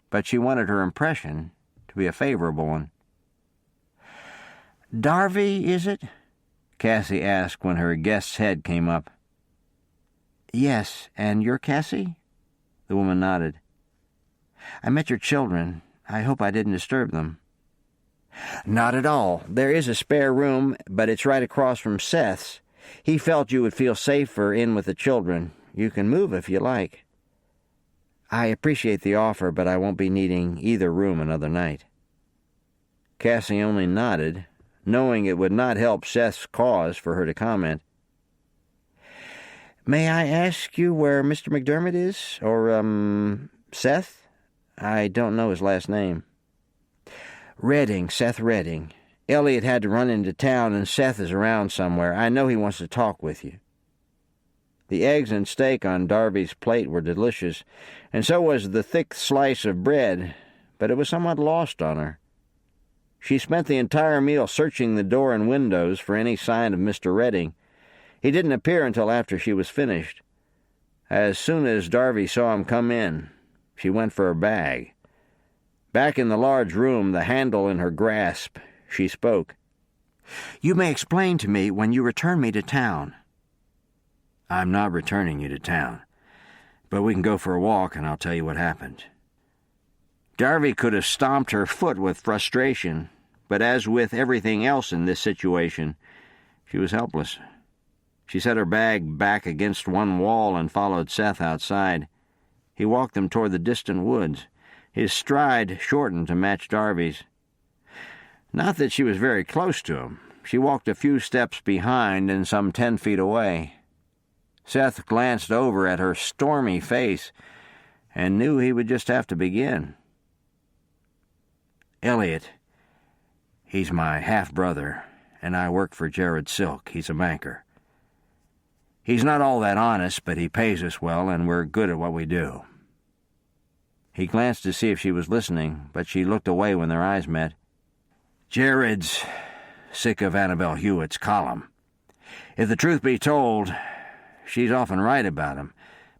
but she wanted her impression to be a favorable one. "Darby, is it?" Cassie asked when her guest's head came up. "Yes, and you're Cassie?" The woman nodded. "I met your children. I hope I didn't disturb them." "Not at all. There is a spare room, but it's right across from Seth's. He felt you would feel safer in with the children. You can move if you like." "I appreciate the offer, but I won't be needing either room another night." Cassie only nodded, knowing it would not help Seth's cause for her to comment. "May I ask you where Mr. McDermott is? Or, Seth? I don't know his last name." "Redding, Seth Redding. Elliot had to run into town, and Seth is around somewhere. I know he wants to talk with you." The eggs and steak on Darby's plate were delicious, and so was the thick slice of bread, but it was somewhat lost on her. She spent the entire meal searching the door and windows for any sign of Mr. Redding. He didn't appear until after she was finished. As soon as Darby saw him come in, she went for her bag. Back in the large room, the handle in her grasp, she spoke. "You may explain to me when you return me to town." "I'm not returning you to town, but we can go for a walk and I'll tell you what happened." Darby could have stomped her foot with frustration, but as with everything else in this situation, she was helpless. She set her bag back against one wall and followed Seth outside. He walked them toward the distant woods. His stride shortened to match Darby's. Not that she was very close to him. She walked a few steps behind and some 10 feet away. Seth glanced over at her stormy face and knew he would just have to begin. "Elliot, he's my half-brother, and I work for Jared Silk. He's a banker. He's not all that honest, but he pays us well, and we're good at what we do." He glanced to see if she was listening, but she looked away when their eyes met. "Jared's sick of Annabelle Hewitt's column. If the truth be told, she's often right about him,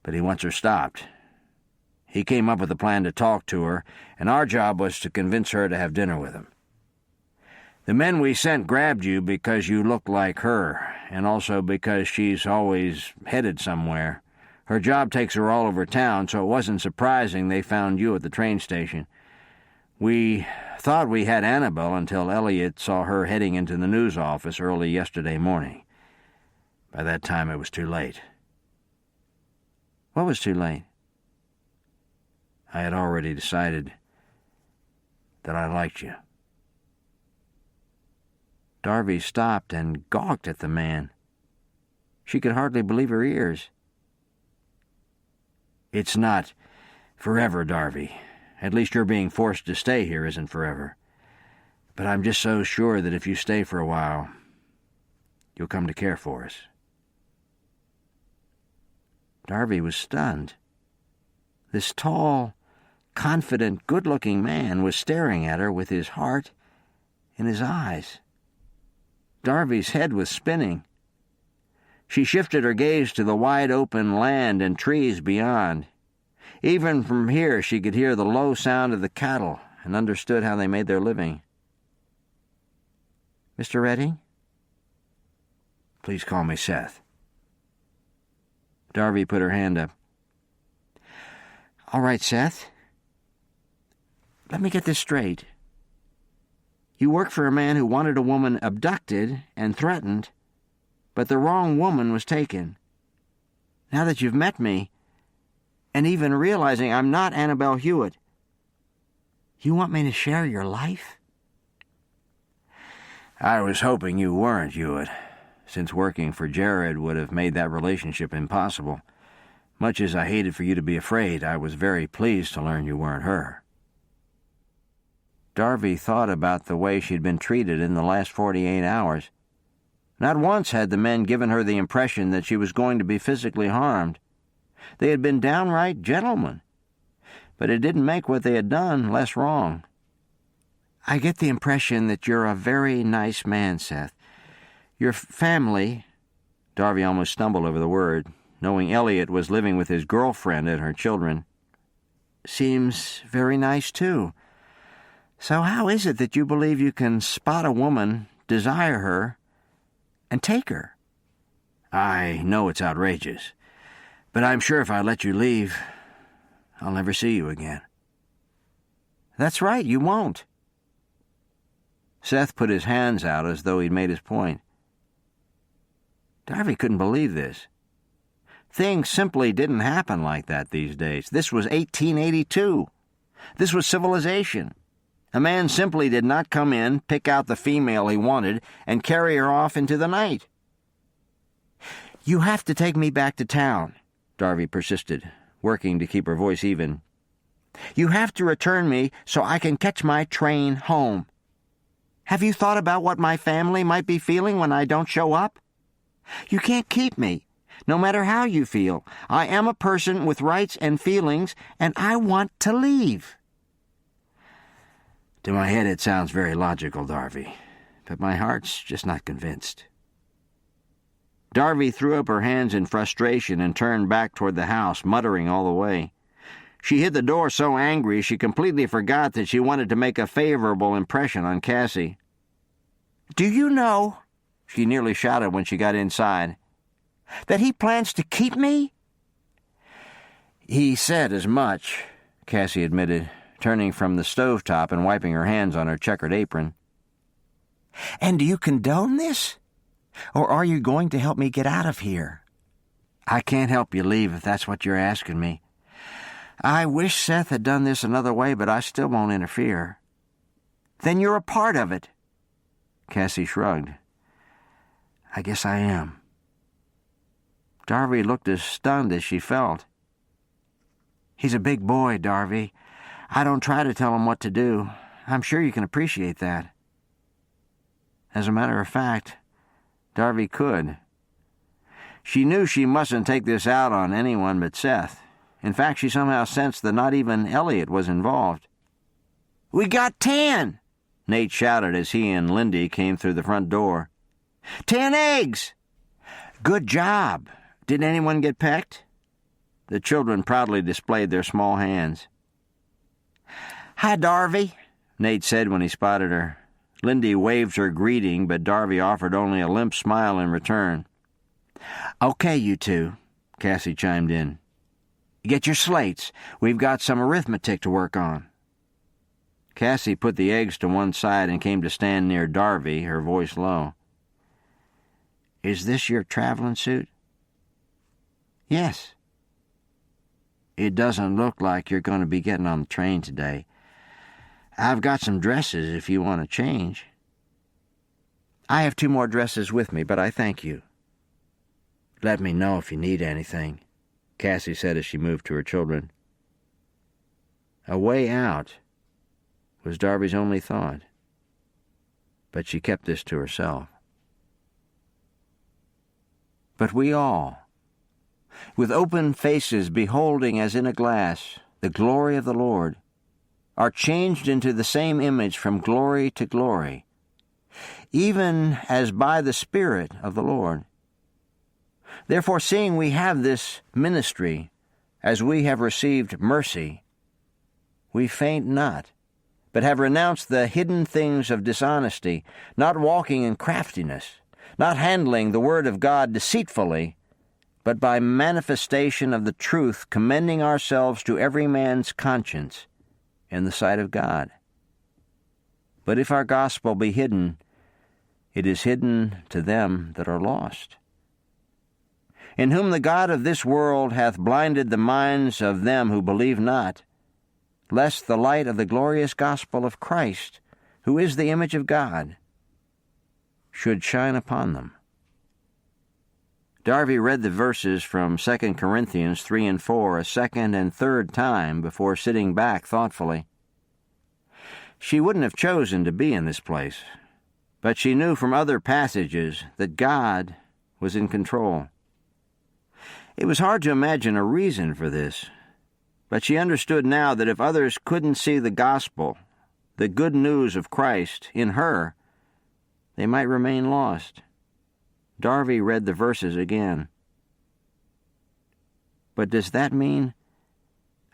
but he wants her stopped. He came up with a plan to talk to her, and our job was to convince her to have dinner with him. The men we sent grabbed you because you looked like her, and also because she's always headed somewhere. Her job takes her all over town, so it wasn't surprising they found you at the train station. We thought we had Annabelle until Elliot saw her heading into the news office early yesterday morning. By that time, it was too late. What was too late? I had already decided that I liked you. Darby stopped and gawked at the man. She could hardly believe her ears. It's not forever, Darby. At least your being forced to stay here isn't forever. But I'm just so sure that if you stay for a while, you'll come to care for us. Darby was stunned. This tall, confident, good-looking man was staring at her with his heart in his eyes. Darby's head was spinning. She shifted her gaze to the wide-open land and trees beyond. Even from here she could hear the low sound of the cattle and understood how they made their living. "Mr. Redding?" "Please call me Seth." Darby put her hand up. "All right, Seth. Let me get this straight. You work for a man who wanted a woman abducted and threatened, but the wrong woman was taken. Now that you've met me, and even realizing I'm not Annabelle Hewitt, you want me to share your life?" "I was hoping you weren't Hewitt, since working for Jared would have made that relationship impossible. Much as I hated for you to be afraid, I was very pleased to learn you weren't her." Darby thought about the way she'd been treated in the last 48 hours. Not once had the men given her the impression that she was going to be physically harmed. They had been downright gentlemen, but it didn't make what they had done less wrong. "I get the impression that you're a very nice man, Seth. Your family—" Darby almost stumbled over the word, knowing Elliot was living with his girlfriend and her children. "Seems very nice, too. So how is it that you believe you can spot a woman, desire her, and take her?" "I know it's outrageous, but I'm sure if I let you leave, I'll never see you again." "That's right, you won't." Seth put his hands out as though he'd made his point. Darby couldn't believe this. Things simply didn't happen like that these days. This was 1882. This was civilization. A man simply did not come in, pick out the female he wanted, and carry her off into the night. "You have to take me back to town," Darby persisted, working to keep her voice even. "You have to return me so I can catch my train home. Have you thought about what my family might be feeling when I don't show up? You can't keep me, no matter how you feel. I am a person with rights and feelings, and I want to leave." To my head it sounds very logical, Darby, but my heart's just not convinced. Darby threw up her hands in frustration and turned back toward the house, muttering all the way. She hit the door so angry she completely forgot that she wanted to make a favorable impression on Cassie. "Do you know," she nearly shouted when she got inside, "that he plans to keep me?" "He said as much," Cassie admitted, turning from the stovetop and wiping her hands on her checkered apron. "And do you condone this? Or are you going to help me get out of here?" "I can't help you leave if that's what you're asking me." "I wish Seth had done this another way, but I still won't interfere." "Then you're a part of it." Cassie shrugged. "I guess I am." Darby looked as stunned as she felt. "He's a big boy, Darby. I don't try to tell him what to do. I'm sure you can appreciate that." As a matter of fact, Darby could. She knew she mustn't take this out on anyone but Seth. In fact, she somehow sensed that not even Elliot was involved. "We got 10!" Nate shouted as he and Lindy came through the front door. 10 eggs! Good job. Did anyone get pecked? The children proudly displayed their small hands. "Hi, Darby," Nate said when he spotted her. Lindy waved her greeting, but Darby offered only a limp smile in return. "Okay, you two," Cassie chimed in. "Get your slates. We've got some arithmetic to work on." Cassie put the eggs to one side and came to stand near Darby, her voice low. "Is this your traveling suit?" "Yes." "It doesn't look like you're going to be getting on the train today. I've got some dresses if you want to change." "I have 2 more dresses with me, but I thank you." "Let me know if you need anything," Cassie said as she moved to her children. A way out was Darby's only thought, but she kept this to herself. But we all, with open faces beholding as in a glass the glory of the Lord, are changed into the same image from glory to glory, even as by the Spirit of the Lord. Therefore, seeing we have this ministry, as we have received mercy, we faint not, but have renounced the hidden things of dishonesty, not walking in craftiness, not handling the word of God deceitfully, but by manifestation of the truth, commending ourselves to every man's conscience in the sight of God. But if our gospel be hidden, it is hidden to them that are lost, in whom the God of this world hath blinded the minds of them who believe not, lest the light of the glorious gospel of Christ, who is the image of God, should shine upon them. Darby read the verses from 2 Corinthians 3 and 4 a second and third time before sitting back thoughtfully. She wouldn't have chosen to be in this place, but she knew from other passages that God was in control. It was hard to imagine a reason for this, but she understood now that if others couldn't see the gospel, the good news of Christ, in her, they might remain lost. Darby read the verses again. "But does that mean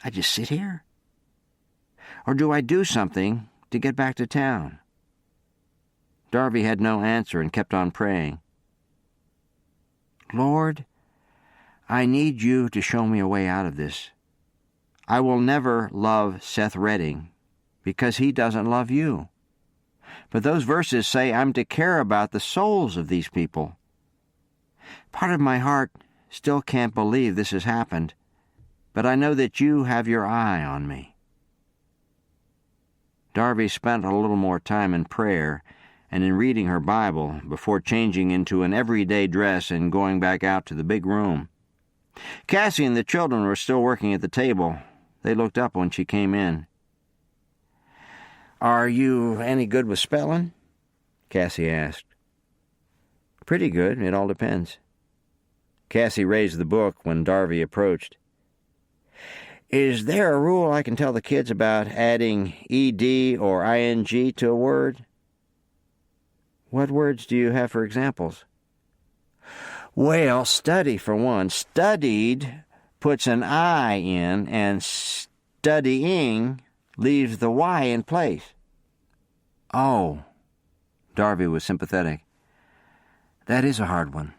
I just sit here? Or do I do something to get back to town?" Darby had no answer and kept on praying. "Lord, I need you to show me a way out of this. I will never love Seth Redding because he doesn't love you. But those verses say I'm to care about the souls of these people. Part of my heart still can't believe this has happened, but I know that you have your eye on me." Darby spent a little more time in prayer and in reading her Bible before changing into an everyday dress and going back out to the big room. Cassie and the children were still working at the table. They looked up when she came in. "Are you any good with spelling?" Cassie asked. "Pretty good. It all depends." Cassie raised the book when Darby approached. "Is there a rule I can tell the kids about adding ed or ing to a word?" "What words do you have for examples?" "Well, study, for one. Studied puts an I in, and studying leaves the Y in place." "Oh," Darby was sympathetic. "That is a hard one."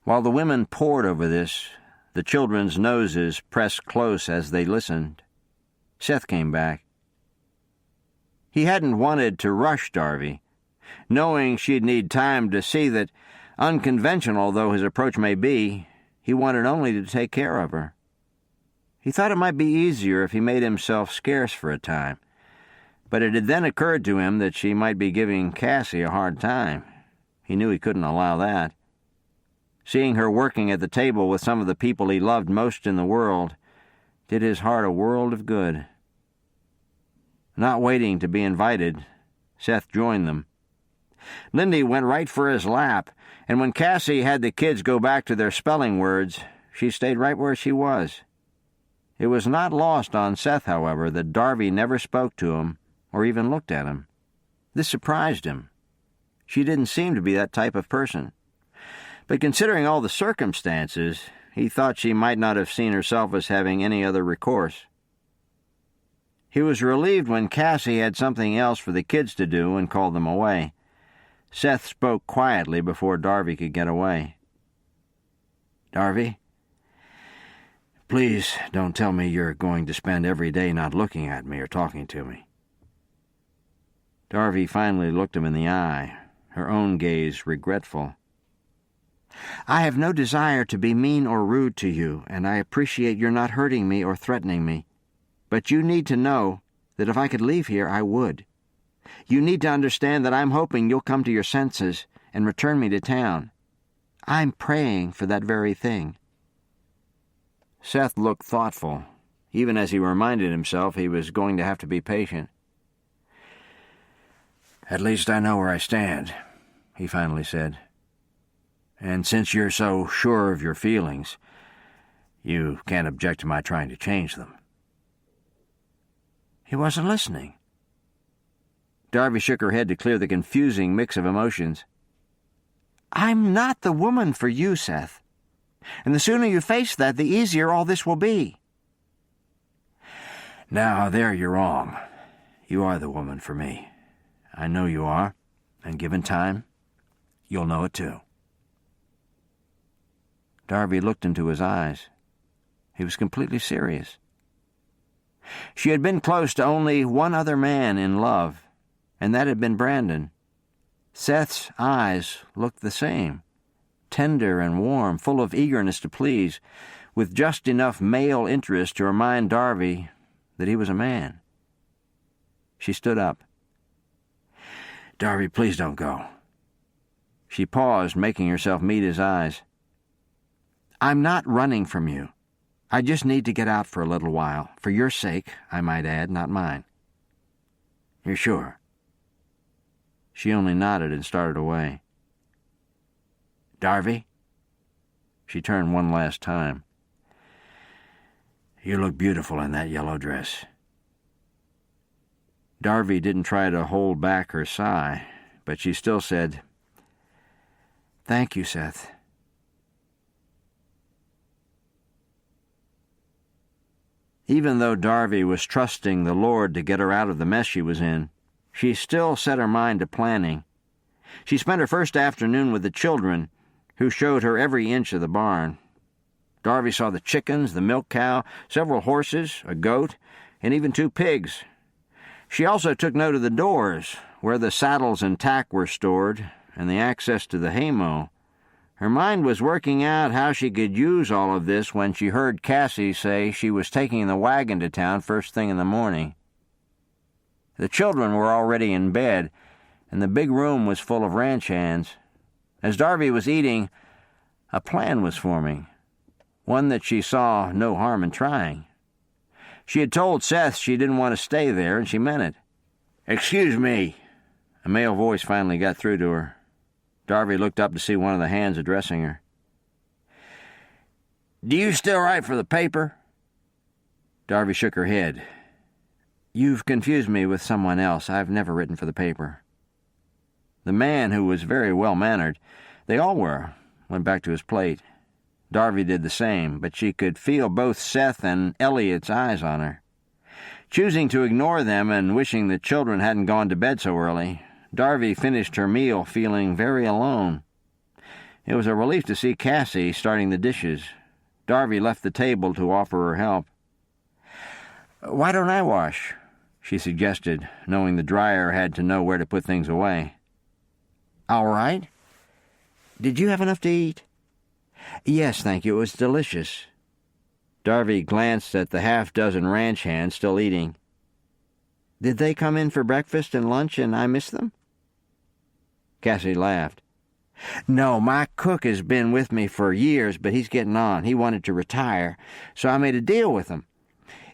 While the women pored over this, the children's noses pressed close as they listened, Seth came back. He hadn't wanted to rush Darby, knowing she'd need time to see that, unconventional though his approach may be, he wanted only to take care of her. He thought it might be easier if he made himself scarce for a time, but it had then occurred to him that she might be giving Cassie a hard time. He knew he couldn't allow that. Seeing her working at the table with some of the people he loved most in the world did his heart a world of good. Not waiting to be invited, Seth joined them. Lindy went right for his lap, and when Cassie had the kids go back to their spelling words, she stayed right where she was. It was not lost on Seth, however, that Darby never spoke to him or even looked at him. This surprised him. She didn't seem to be that type of person. But considering all the circumstances, he thought she might not have seen herself as having any other recourse. He was relieved when Cassie had something else for the kids to do and called them away. Seth spoke quietly before Darby could get away. "Darby, please don't tell me you're going to spend every day not looking at me or talking to me." Darby finally looked him in the eye, her own gaze regretful. "I have no desire to be mean or rude to you, and I appreciate your not hurting me or threatening me. But you need to know that if I could leave here, I would. You need to understand that I'm hoping you'll come to your senses and return me to town. I'm praying for that very thing." Seth looked thoughtful, even as he reminded himself he was going to have to be patient. "At least I know where I stand," he finally said. "And since you're so sure of your feelings, you can't object to my trying to change them." He wasn't listening. Darby shook her head to clear the confusing mix of emotions. "I'm not the woman for you, Seth. And the sooner you face that, the easier all this will be." "Now, there you're wrong. You are the woman for me. I know you are, and given time, you'll know it too." Darby looked into his eyes. He was completely serious. She had been close to only one other man in love, and that had been Brandon. Seth's eyes looked the same, tender and warm, full of eagerness to please, with just enough male interest to remind Darby that he was a man. She stood up. "Darby, please don't go." She paused, making herself meet his eyes. "I'm not running from you. I just need to get out for a little while. For your sake, I might add, not mine." "You're sure?" She only nodded and started away. "Darby?" She turned one last time. "You look beautiful in that yellow dress." Darby didn't try to hold back her sigh, but she still said, "Thank you, Seth." Even though Darby was trusting the Lord to get her out of the mess she was in, she still set her mind to planning. She spent her first afternoon with the children, who showed her every inch of the barn. Darby saw the chickens, the milk cow, several horses, a goat, and even 2 pigs. She also took note of the doors, where the saddles and tack were stored, and the access to the haymow. Her mind was working out how she could use all of this when she heard Cassie say she was taking the wagon to town first thing in the morning. The children were already in bed, and the big room was full of ranch hands. As Darby was eating, a plan was forming, one that she saw no harm in trying. She had told Seth she didn't want to stay there, and she meant it. "Excuse me." A male voice finally got through to her. Darby looked up to see one of the hands addressing her. "Do you still write for the paper?" Darby shook her head. "You've confused me with someone else. I've never written for the paper." The man, who was very well-mannered, they all were, went back to his plate. Darby did the same, but she could feel both Seth and Elliot's eyes on her. Choosing to ignore them and wishing the children hadn't gone to bed so early, Darby finished her meal feeling very alone. It was a relief to see Cassie starting the dishes. Darby left the table to offer her help. "Why don't I wash?" she suggested, knowing the dryer had to know where to put things away. "All right. Did you have enough to eat?" "Yes, thank you. It was delicious." Darby glanced at the half-dozen ranch hands still eating. "Did they come in for breakfast and lunch and I missed them?" Cassie laughed. "No, my cook has been with me for years, but he's getting on. He wanted to retire, so I made a deal with him.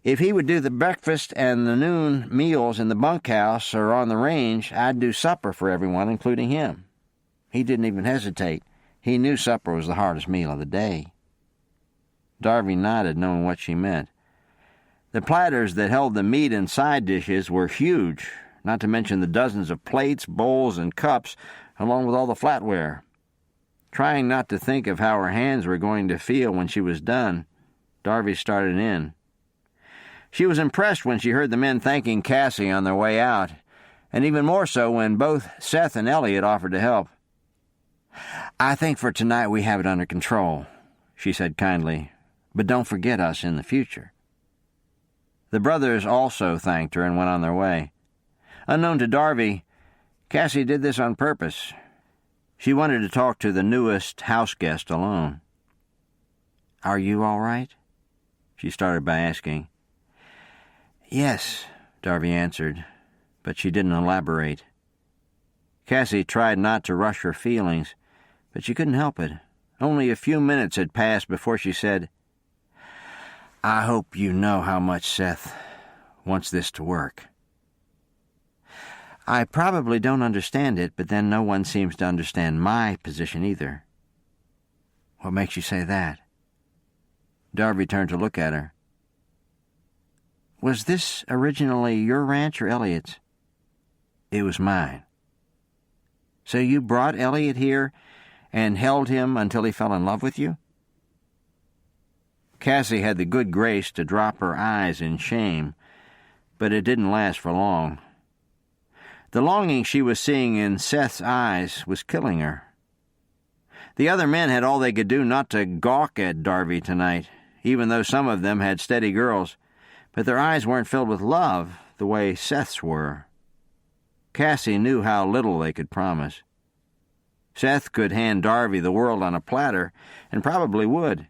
If he would do the breakfast and the noon meals in the bunkhouse or on the range, I'd do supper for everyone, including him." He didn't even hesitate. He knew supper was the hardest meal of the day. Darby nodded, knowing what she meant. The platters that held the meat and side dishes were huge, not to mention the dozens of plates, bowls, and cups, along with all the flatware. Trying not to think of how her hands were going to feel when she was done, Darby started in. She was impressed when she heard the men thanking Cassie on their way out, and even more so when both Seth and Elliot offered to help. "I think for tonight we have it under control," she said kindly, "but don't forget us in the future." The brothers also thanked her and went on their way. Unknown to Darby, Cassie did this on purpose. She wanted to talk to the newest house guest alone. "Are you all right?" she started by asking. "Yes," Darby answered, but she didn't elaborate. Cassie tried not to rush her feelings, but she couldn't help it. Only a few minutes had passed before she said, "I hope you know how much Seth wants this to work." "I probably don't understand it, but then no one seems to understand my position either." "What makes you say that?" Darby turned to look at her. "Was this originally your ranch or Elliot's?" "It was mine." "So you brought Elliot here and held him until he fell in love with you?" Cassie had the good grace to drop her eyes in shame, but it didn't last for long. The longing she was seeing in Seth's eyes was killing her. The other men had all they could do not to gawk at Darby tonight, even though some of them had steady girls, but their eyes weren't filled with love the way Seth's were. Cassie knew how little they could promise. Seth could hand Darby the world on a platter, and probably would.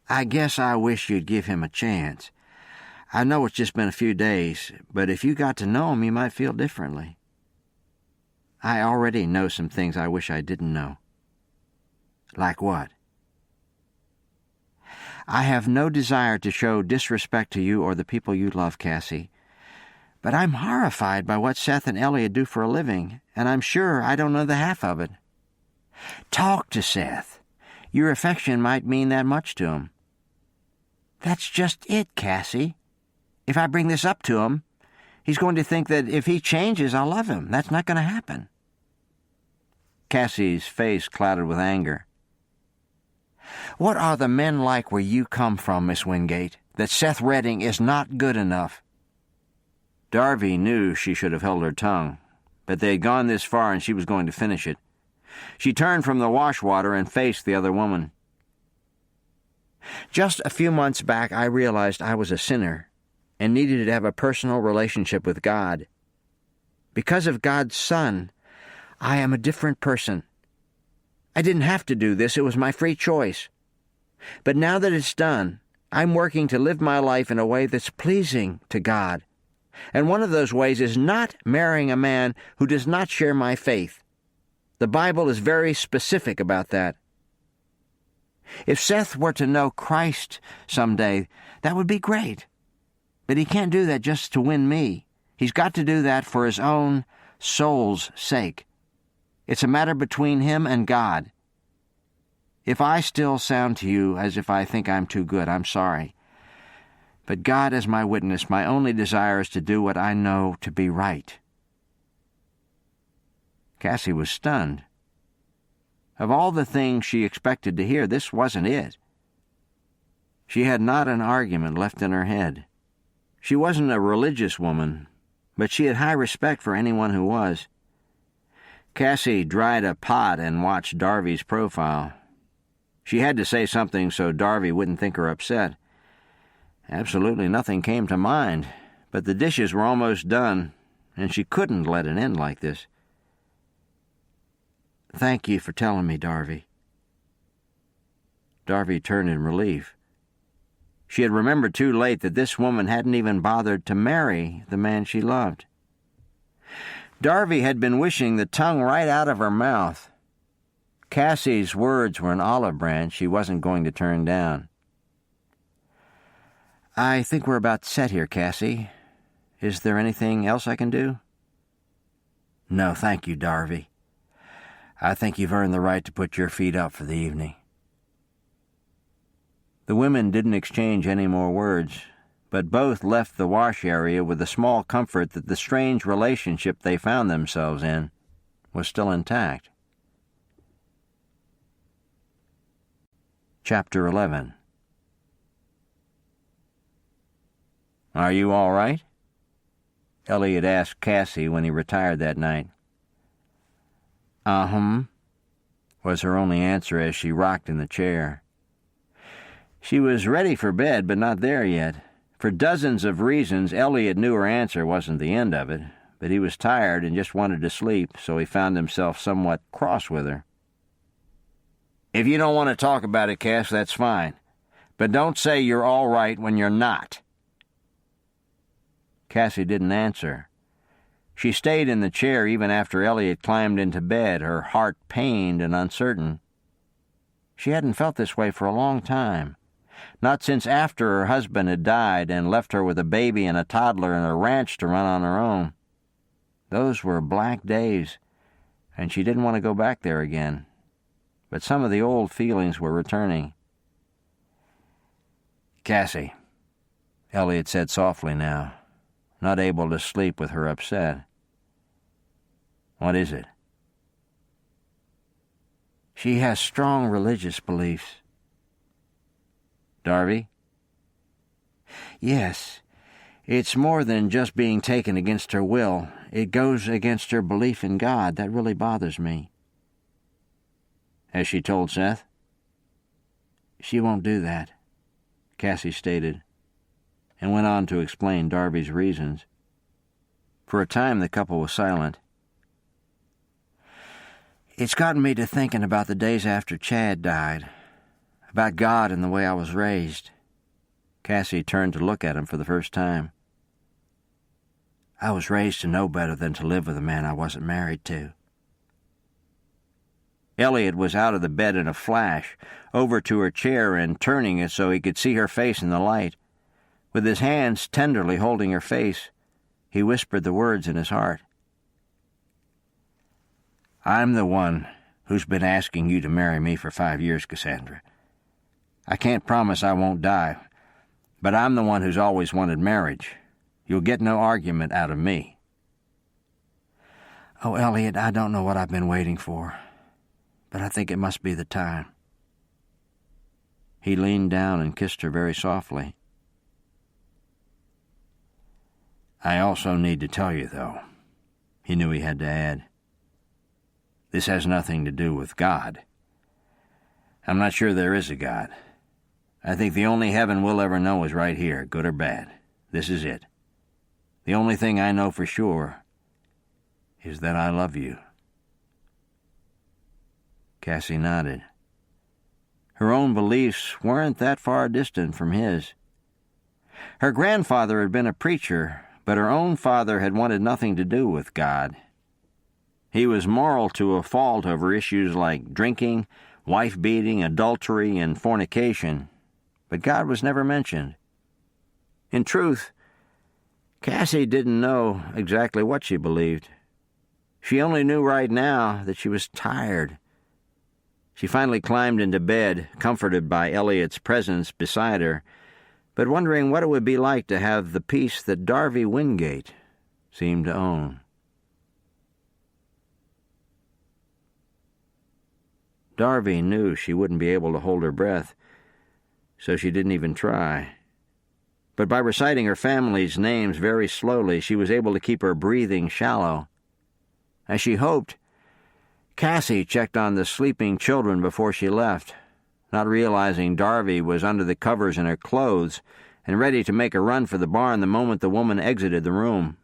"I guess I wish you'd give him a chance. I know it's just been a few days, but if you got to know him, you might feel differently." "I already know some things I wish I didn't know." "Like what?" "I have no desire to show disrespect to you or the people you love, Cassie, but I'm horrified by what Seth and Elliot do for a living, and I'm sure I don't know the half of it." "Talk to Seth. Your affection might mean that much to him." "That's just it, Cassie. If I bring this up to him, he's going to think that if he changes, I'll love him. That's not going to happen." Cassie's face clouded with anger. "What are the men like where you come from, Miss Wingate, that Seth Redding is not good enough?" Darby knew she should have held her tongue, but they had gone this far and she was going to finish it. She turned from the washwater and faced the other woman. "Just a few months back, I realized I was a sinner and needed to have a personal relationship with God. Because of God's Son, I am a different person. I didn't have to do this. It was my free choice. But now that it's done, I'm working to live my life in a way that's pleasing to God. And one of those ways is not marrying a man who does not share my faith. The Bible is very specific about that. If Seth were to know Christ someday, that would be great. But he can't do that just to win me. He's got to do that for his own soul's sake. It's a matter between him and God. If I still sound to you as if I think I'm too good, I'm sorry. But God is my witness. My only desire is to do what I know to be right." Cassie was stunned. Of all the things she expected to hear, this wasn't it. She had not an argument left in her head. She wasn't a religious woman, but she had high respect for anyone who was. Cassie dried a pot and watched Darby's profile. She had to say something so Darby wouldn't think her upset. Absolutely nothing came to mind, but the dishes were almost done, and she couldn't let it end like this. "Thank you for telling me, Darby." Darby turned in relief. She had remembered too late that this woman hadn't even bothered to marry the man she loved. Darby had been wishing the tongue right out of her mouth. Cassie's words were an olive branch she wasn't going to turn down. "I think we're about set here, Cassie. Is there anything else I can do?" "No, thank you, Darby. I think you've earned the right to put your feet up for the evening." The women didn't exchange any more words, but both left the wash area with the small comfort that the strange relationship they found themselves in was still intact. Chapter 11. "Are you all right?" Elliot asked Cassie when he retired that night. Was her only answer as she rocked in the chair. She was ready for bed, but not there yet. For dozens of reasons, Elliot knew her answer wasn't the end of it, but he was tired and just wanted to sleep, so he found himself somewhat cross with her. "If you don't want to talk about it, Cass, that's fine. But don't say you're all right when you're not." Cassie didn't answer. She stayed in the chair even after Elliot climbed into bed, her heart pained and uncertain. She hadn't felt this way for a long time, not since after her husband had died and left her with a baby and a toddler and a ranch to run on her own. Those were black days, and she didn't want to go back there again. But some of the old feelings were returning. "Cassie," Elliot said softly now, not able to sleep with her upset. "What is it?" "She has strong religious beliefs." "Darby?" "Yes. It's more than just being taken against her will. It goes against her belief in God. That really bothers me." "Has she told Seth?" "She won't do that," Cassie stated, and went on to explain Darby's reasons. For a time the couple was silent. "It's gotten me to thinking about the days after Chad died, about God and the way I was raised." Cassie turned to look at him for the first time. "I was raised to know better than to live with a man I wasn't married to." Elliot was out of the bed in a flash, over to her chair and turning it so he could see her face in the light. With his hands tenderly holding her face, he whispered the words in his heart. "I'm the one who's been asking you to marry me for 5 years, Cassandra. I can't promise I won't die, but I'm the one who's always wanted marriage. You'll get no argument out of me." "Oh, Elliot, I don't know what I've been waiting for, but I think it must be the time." He leaned down and kissed her very softly. "I also need to tell you, though," he knew he had to add, "this has nothing to do with God. I'm not sure there is a God. I think the only heaven we'll ever know is right here, good or bad. This is it. The only thing I know for sure is that I love you." Cassie nodded. Her own beliefs weren't that far distant from his. Her grandfather had been a preacher, but her own father had wanted nothing to do with God. He was moral to a fault over issues like drinking, wife-beating, adultery, and fornication, but God was never mentioned. In truth, Cassie didn't know exactly what she believed. She only knew right now that she was tired. She finally climbed into bed, comforted by Elliot's presence beside her, but wondering what it would be like to have the peace that Darby Wingate seemed to own. Darby knew she wouldn't be able to hold her breath, so she didn't even try. But by reciting her family's names very slowly, she was able to keep her breathing shallow. As she hoped, Cassie checked on the sleeping children before she left, not realizing Darby was under the covers in her clothes and ready to make a run for the barn the moment the woman exited the room.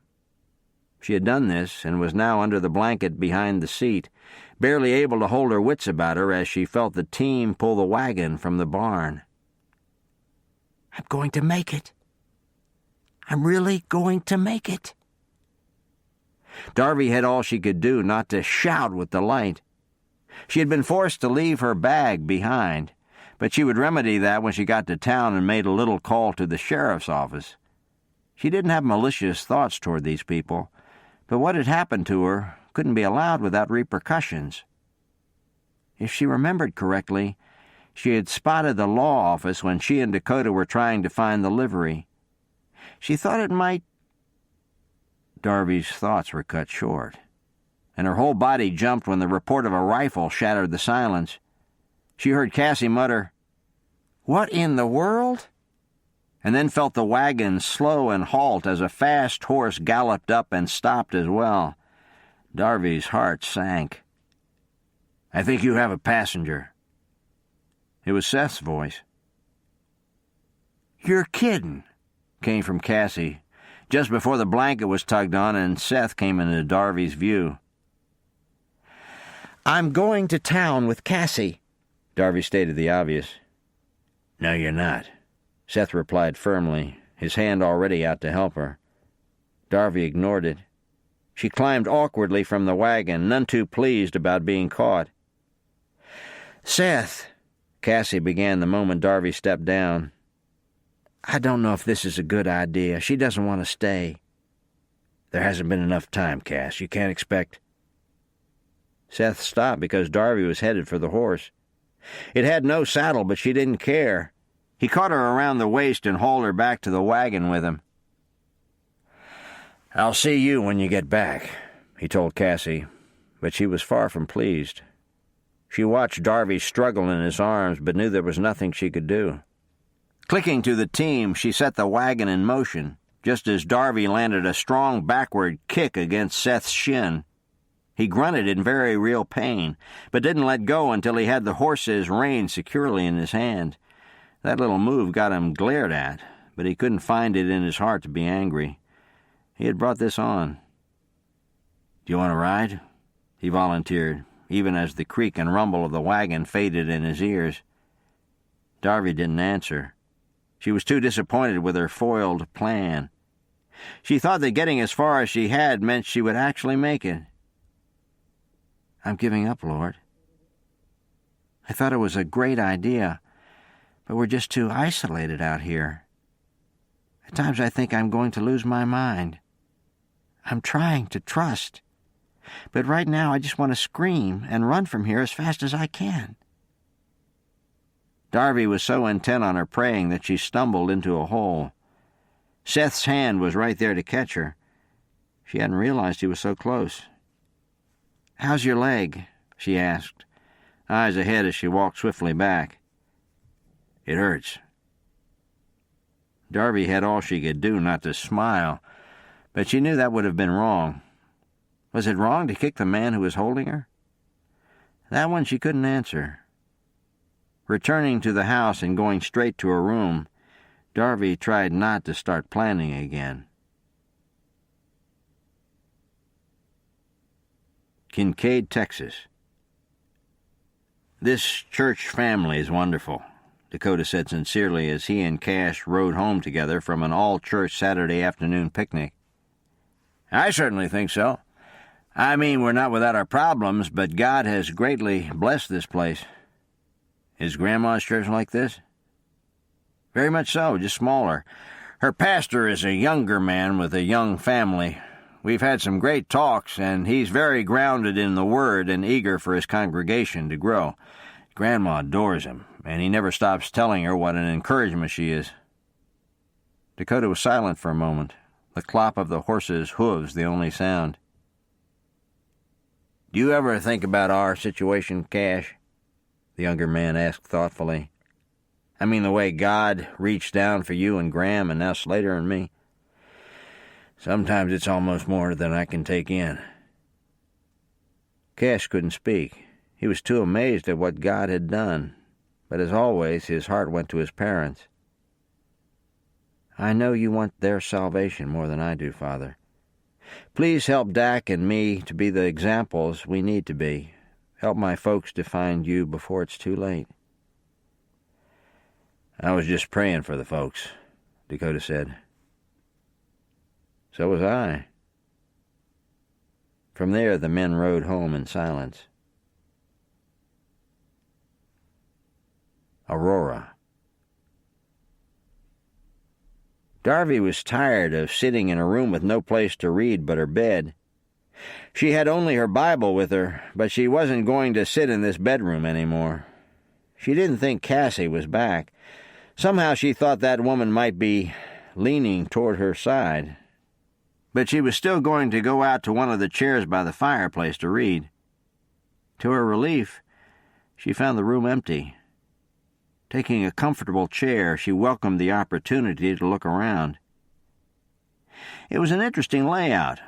She had done this and was now under the blanket behind the seat, barely able to hold her wits about her as she felt the team pull the wagon from the barn. "I'm going to make it. I'm really going to make it." Darby had all she could do not to shout with delight. She had been forced to leave her bag behind, but she would remedy that when she got to town and made a little call to the sheriff's office. She didn't have malicious thoughts toward these people, but what had happened to her couldn't be allowed without repercussions. If she remembered correctly, she had spotted the law office when she and Dakota were trying to find the livery. She thought it might... Darby's thoughts were cut short, and her whole body jumped when the report of a rifle shattered the silence. She heard Cassie mutter, "What in the world?" and then felt the wagon slow and halt as a fast horse galloped up and stopped as well. Darby's heart sank. "I think you have a passenger." It was Seth's voice. "You're kiddin'," came from Cassie, just before the blanket was tugged on and Seth came into Darby's view. "I'm going to town with Cassie," Darby stated the obvious. "No, you're not," Seth replied firmly, his hand already out to help her. Darby ignored it. She climbed awkwardly from the wagon, none too pleased about being caught. "Seth," Cassie began the moment Darby stepped down, "I don't know if this is a good idea. She doesn't want to stay." "There hasn't been enough time, Cass. You can't expect—" Seth stopped because Darby was headed for the horse. It had no saddle, but she didn't care. He caught her around the waist and hauled her back to the wagon with him. "I'll see you when you get back," he told Cassie, but she was far from pleased. She watched Darby struggle in his arms, but knew there was nothing she could do. Clicking to the team, she set the wagon in motion, just as Darby landed a strong backward kick against Seth's shin. He grunted in very real pain, but didn't let go until he had the horse's rein securely in his hand. That little move got him glared at, but he couldn't find it in his heart to be angry. He had brought this on. "Do you want to ride?" he volunteered, even as the creak and rumble of the wagon faded in his ears. Darby didn't answer. She was too disappointed with her foiled plan. She thought that getting as far as she had meant she would actually make it. "I'm giving up, Lord. I thought it was a great idea, but we're just too isolated out here. At times I think I'm going to lose my mind. I'm trying to trust, but right now I just want to scream and run from here as fast as I can." Darby was so intent on her praying that she stumbled into a hole. Seth's hand was right there to catch her. She hadn't realized he was so close. "How's your leg?" she asked, eyes ahead as she walked swiftly back. "It hurts." Darby had all she could do not to smile, but she knew that would have been wrong. Was it wrong to kick the man who was holding her? That one she couldn't answer. Returning to the house and going straight to her room, Darby tried not to start planning again. Kincaid, Texas. "This church family is wonderful," Dakota said sincerely as he and Cash rode home together from an all-church Saturday afternoon picnic. "I certainly think so. I mean, we're not without our problems, but God has greatly blessed this place." "Is Grandma's church like this?" "Very much so, just smaller. Her pastor is a younger man with a young family. We've had some great talks, and he's very grounded in the Word and eager for his congregation to grow. Grandma adores him, and he never stops telling her what an encouragement she is." Dakota was silent for a moment, the clop of the horse's hooves the only sound. "Do you ever think about our situation, Cash?" the younger man asked thoughtfully. "I mean the way God reached down for you and Graham and now Slater and me. Sometimes it's almost more than I can take in." Cash couldn't speak. He was too amazed at what God had done, but as always his heart went to his parents. "I know you want their salvation more than I do, Father. Please help Dak and me to be the examples we need to be. Help my folks to find you before it's too late." "I was just praying for the folks," Dakota said. "So was I." From there, the men rode home in silence. Aurora. Darby was tired of sitting in a room with no place to read but her bed. She had only her Bible with her, but she wasn't going to sit in this bedroom anymore. She didn't think Cassie was back. Somehow she thought that woman might be leaning toward her side. But she was still going to go out to one of the chairs by the fireplace to read. To her relief, she found the room empty. Taking a comfortable chair, she welcomed the opportunity to look around. It was an interesting layout.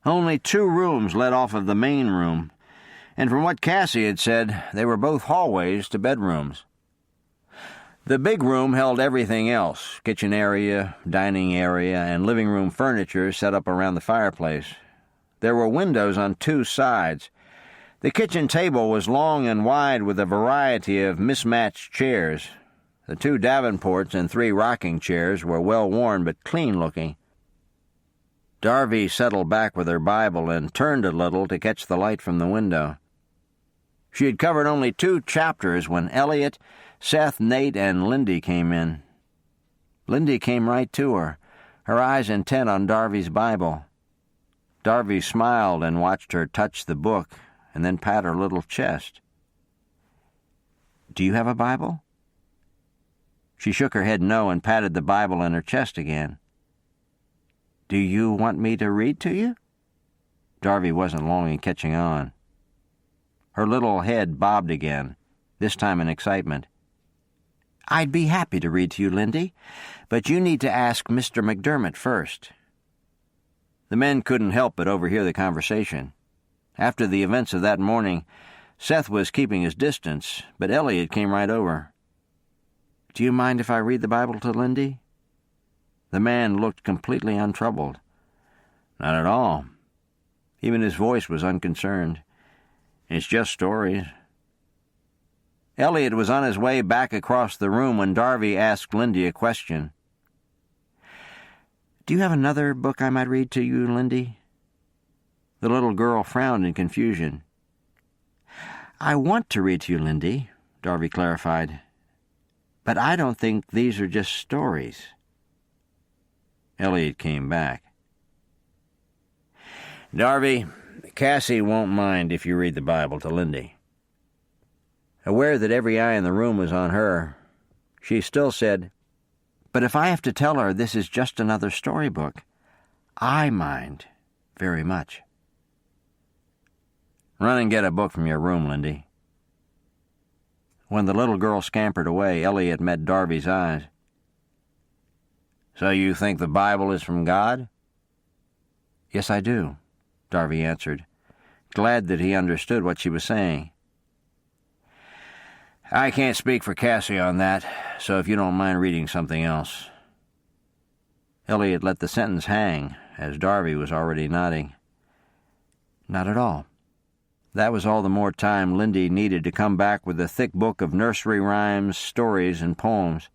Only 2 rooms led off of the main room, and from what Cassie had said, they were both hallways to bedrooms. The big room held everything else: kitchen area, dining area, and living room furniture set up around the fireplace. There were windows on 2 sides. The kitchen table was long and wide with a variety of mismatched chairs. The 2 davenports and 3 rocking chairs were well-worn but clean-looking. Darby settled back with her Bible and turned a little to catch the light from the window. She had covered only 2 chapters when Elliot, Seth, Nate, and Lindy came in. Lindy came right to her, her eyes intent on Darby's Bible. Darby smiled and watched her touch the book and then pat her little chest. "Do you have a Bible?" She shook her head no and patted the Bible in her chest again. "Do you want me to read to you?" Darby wasn't long in catching on. Her little head bobbed again, this time in excitement. "I'd be happy to read to you, Lindy, but you need to ask Mr. McDermott first." The men couldn't help but overhear the conversation. After the events of that morning, Seth was keeping his distance, but Elliot came right over. "Do you mind if I read the Bible to Lindy?" The man looked completely untroubled. "Not at all." Even his voice was unconcerned. "It's just stories." Elliot was on his way back across the room when Darby asked Lindy a question. "Do you have another book I might read to you, Lindy?" The little girl frowned in confusion. "I want to read to you, Lindy," Darby clarified, "but I don't think these are just stories." Elliot came back. "Darby, Cassie won't mind if you read the Bible to Lindy." Aware that every eye in the room was on her, she still said, "But if I have to tell her this is just another storybook, I mind very much." "Run and get a book from your room, Lindy." When the little girl scampered away, Elliot met Darby's eyes. "So you think the Bible is from God?" "Yes, I do," Darby answered, glad that he understood what she was saying. "I can't speak for Cassie on that, so if you don't mind reading something else." Elliot let the sentence hang, as Darby was already nodding. "Not at all." That was all the more time Lindy needed to come back with a thick book of nursery rhymes, stories, and poems.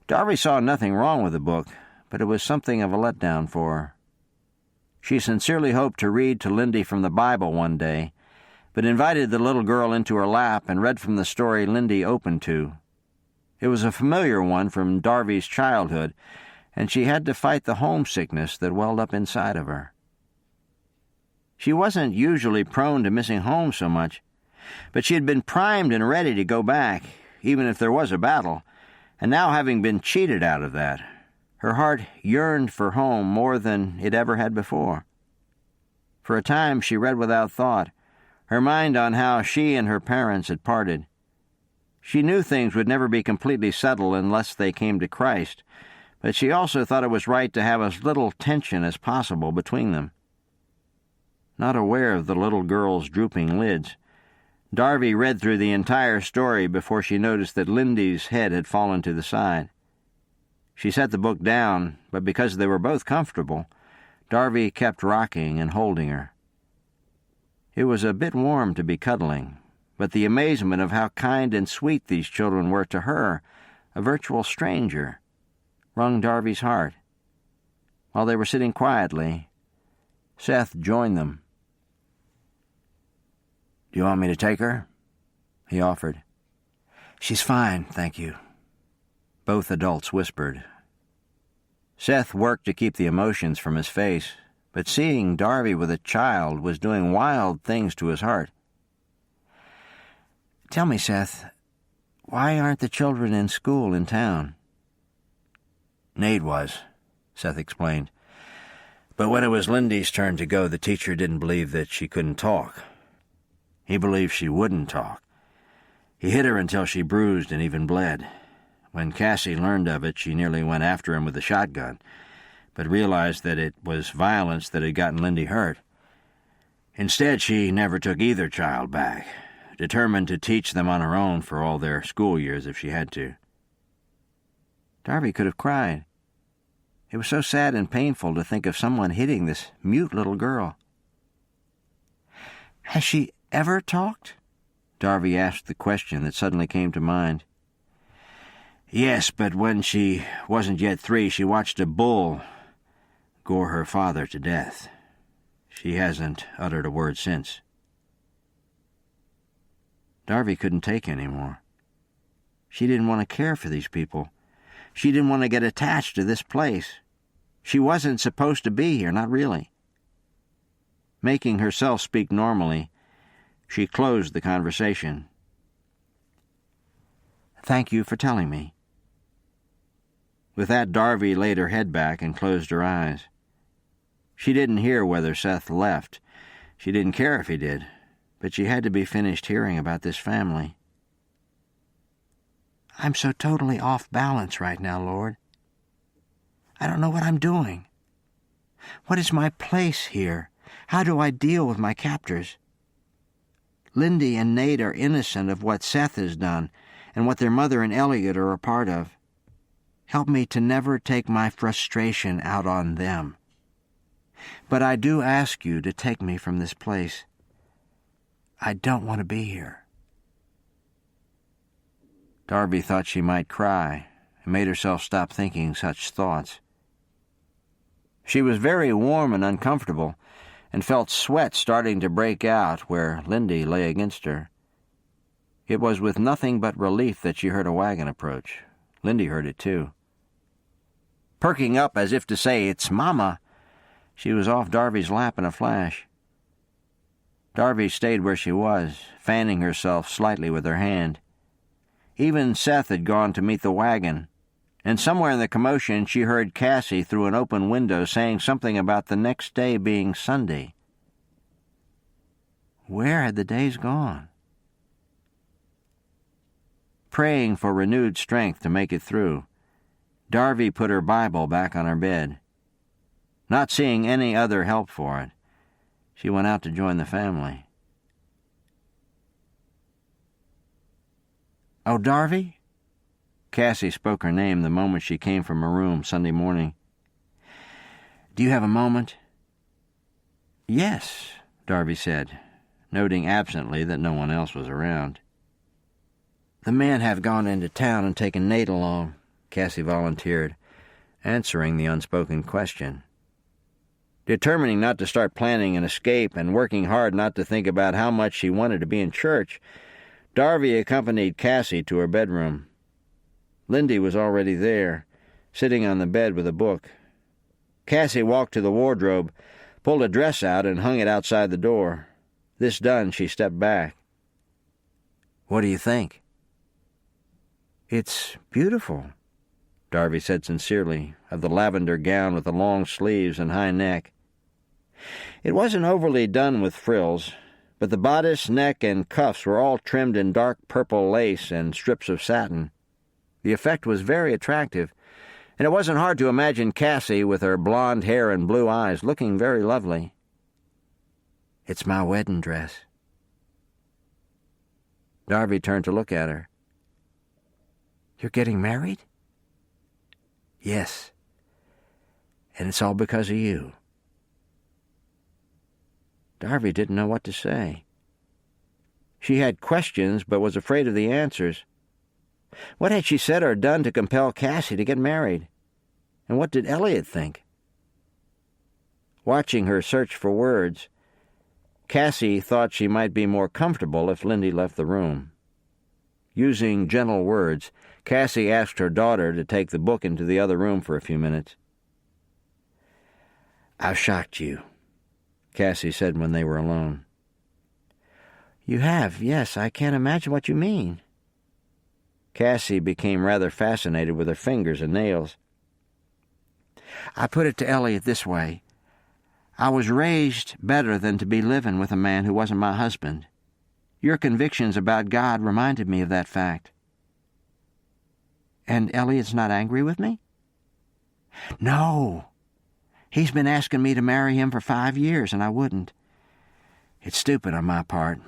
Darby saw nothing wrong with the book, but it was something of a letdown for her. She sincerely hoped to read to Lindy from the Bible one day, but invited the little girl into her lap and read from the story Lindy opened to. It was a familiar one from Darby's childhood, and she had to fight the homesickness that welled up inside of her. She wasn't usually prone to missing home so much, but she had been primed and ready to go back, even if there was a battle, and now having been cheated out of that, her heart yearned for home more than it ever had before. For a time she read without thought, her mind on how she and her parents had parted. She knew things would never be completely settled unless they came to Christ, but she also thought it was right to have as little tension as possible between them. Not aware of the little girl's drooping lids, Darby read through the entire story before she noticed that Lindy's head had fallen to the side. She set the book down, but because they were both comfortable, Darby kept rocking and holding her. It was a bit warm to be cuddling, but the amazement of how kind and sweet these children were to her, a virtual stranger, wrung Darby's heart. While they were sitting quietly, Seth joined them. "Do you want me to take her?" he offered. "She's fine, thank you," both adults whispered. Seth worked to keep the emotions from his face, but seeing Darby with a child was doing wild things to his heart. "Tell me, Seth, why aren't the children in school in town?" "Nate was," Seth explained. "But when it was Lindy's turn to go, the teacher didn't believe that she couldn't talk. He believed she wouldn't talk. He hit her until she bruised and even bled. When Cassie learned of it, she nearly went after him with a shotgun, but realized that it was violence that had gotten Lindy hurt. Instead, she never took either child back, determined to teach them on her own for all their school years if she had to. Darby could have cried. It was so sad and painful to think of someone hitting this mute little girl. "Has she ever talked?" Darby asked the question that suddenly came to mind. "Yes, but when she wasn't yet 3, she watched a bull gore her father to death. She hasn't uttered a word since." Darby couldn't take any more. She didn't want to care for these people. She didn't want to get attached to this place. She wasn't supposed to be here, not really. Making herself speak normally, she closed the conversation. "Thank you for telling me." With that, Darby laid her head back and closed her eyes. She didn't hear whether Seth left. She didn't care if he did, but she had to be finished hearing about this family. "I'm so totally off balance right now, Lord. I don't know what I'm doing. What is my place here? How do I deal with my captors? Lindy and Nate are innocent of what Seth has done and what their mother and Elliot are a part of. Help me to never take my frustration out on them. But I do ask you to take me from this place. I don't want to be here." Darby thought she might cry and made herself stop thinking such thoughts. She was very warm and uncomfortable and felt sweat starting to break out where Lindy lay against her. It was with nothing but relief that she heard a wagon approach. Lindy heard it too. Perking up as if to say, "It's Mama," she was off Darby's lap in a flash. Darby stayed where she was, fanning herself slightly with her hand. Even Seth had gone to meet the wagon, and somewhere in the commotion she heard Cassie through an open window saying something about the next day being Sunday. Where had the days gone? Praying for renewed strength to make it through, Darby put her Bible back on her bed. Not seeing any other help for it, she went out to join the family. "Oh, Darby?" Cassie spoke her name the moment she came from her room Sunday morning. "Do you have a moment?" "Yes," Darby said, noting absently that no one else was around. "The men have gone into town and taken Nate along," Cassie volunteered, answering the unspoken question. Determining not to start planning an escape and working hard not to think about how much she wanted to be in church, Darby accompanied Cassie to her bedroom. Lindy was already there, sitting on the bed with a book. Cassie walked to the wardrobe, pulled a dress out, and hung it outside the door. This done, she stepped back. "What do you think?" "It's beautiful," Darby said sincerely, of the lavender gown with the long sleeves and high neck. It wasn't overly done with frills, but the bodice, neck, and cuffs were all trimmed in dark purple lace and strips of satin. The effect was very attractive, and it wasn't hard to imagine Cassie with her blonde hair and blue eyes looking very lovely. "It's my wedding dress." Darby turned to look at her. "You're getting married?" "Yes, and it's all because of you." Darby didn't know what to say. She had questions but was afraid of the answers. What had she said or done to compel Cassie to get married? And what did Elliot think? Watching her search for words, Cassie thought she might be more comfortable if Lindy left the room. Using gentle words, Cassie asked her daughter to take the book into the other room for a few minutes. "I've shocked you," Cassie said when they were alone. "You have, yes. I can't imagine what you mean." Cassie became rather fascinated with her fingers and nails. "I put it to Elliot this way. I was raised better than to be living with a man who wasn't my husband. Your convictions about God reminded me of that fact. And Elliot's not angry with me? No. He's been asking me to marry him for 5 years, and I wouldn't. It's stupid on my part.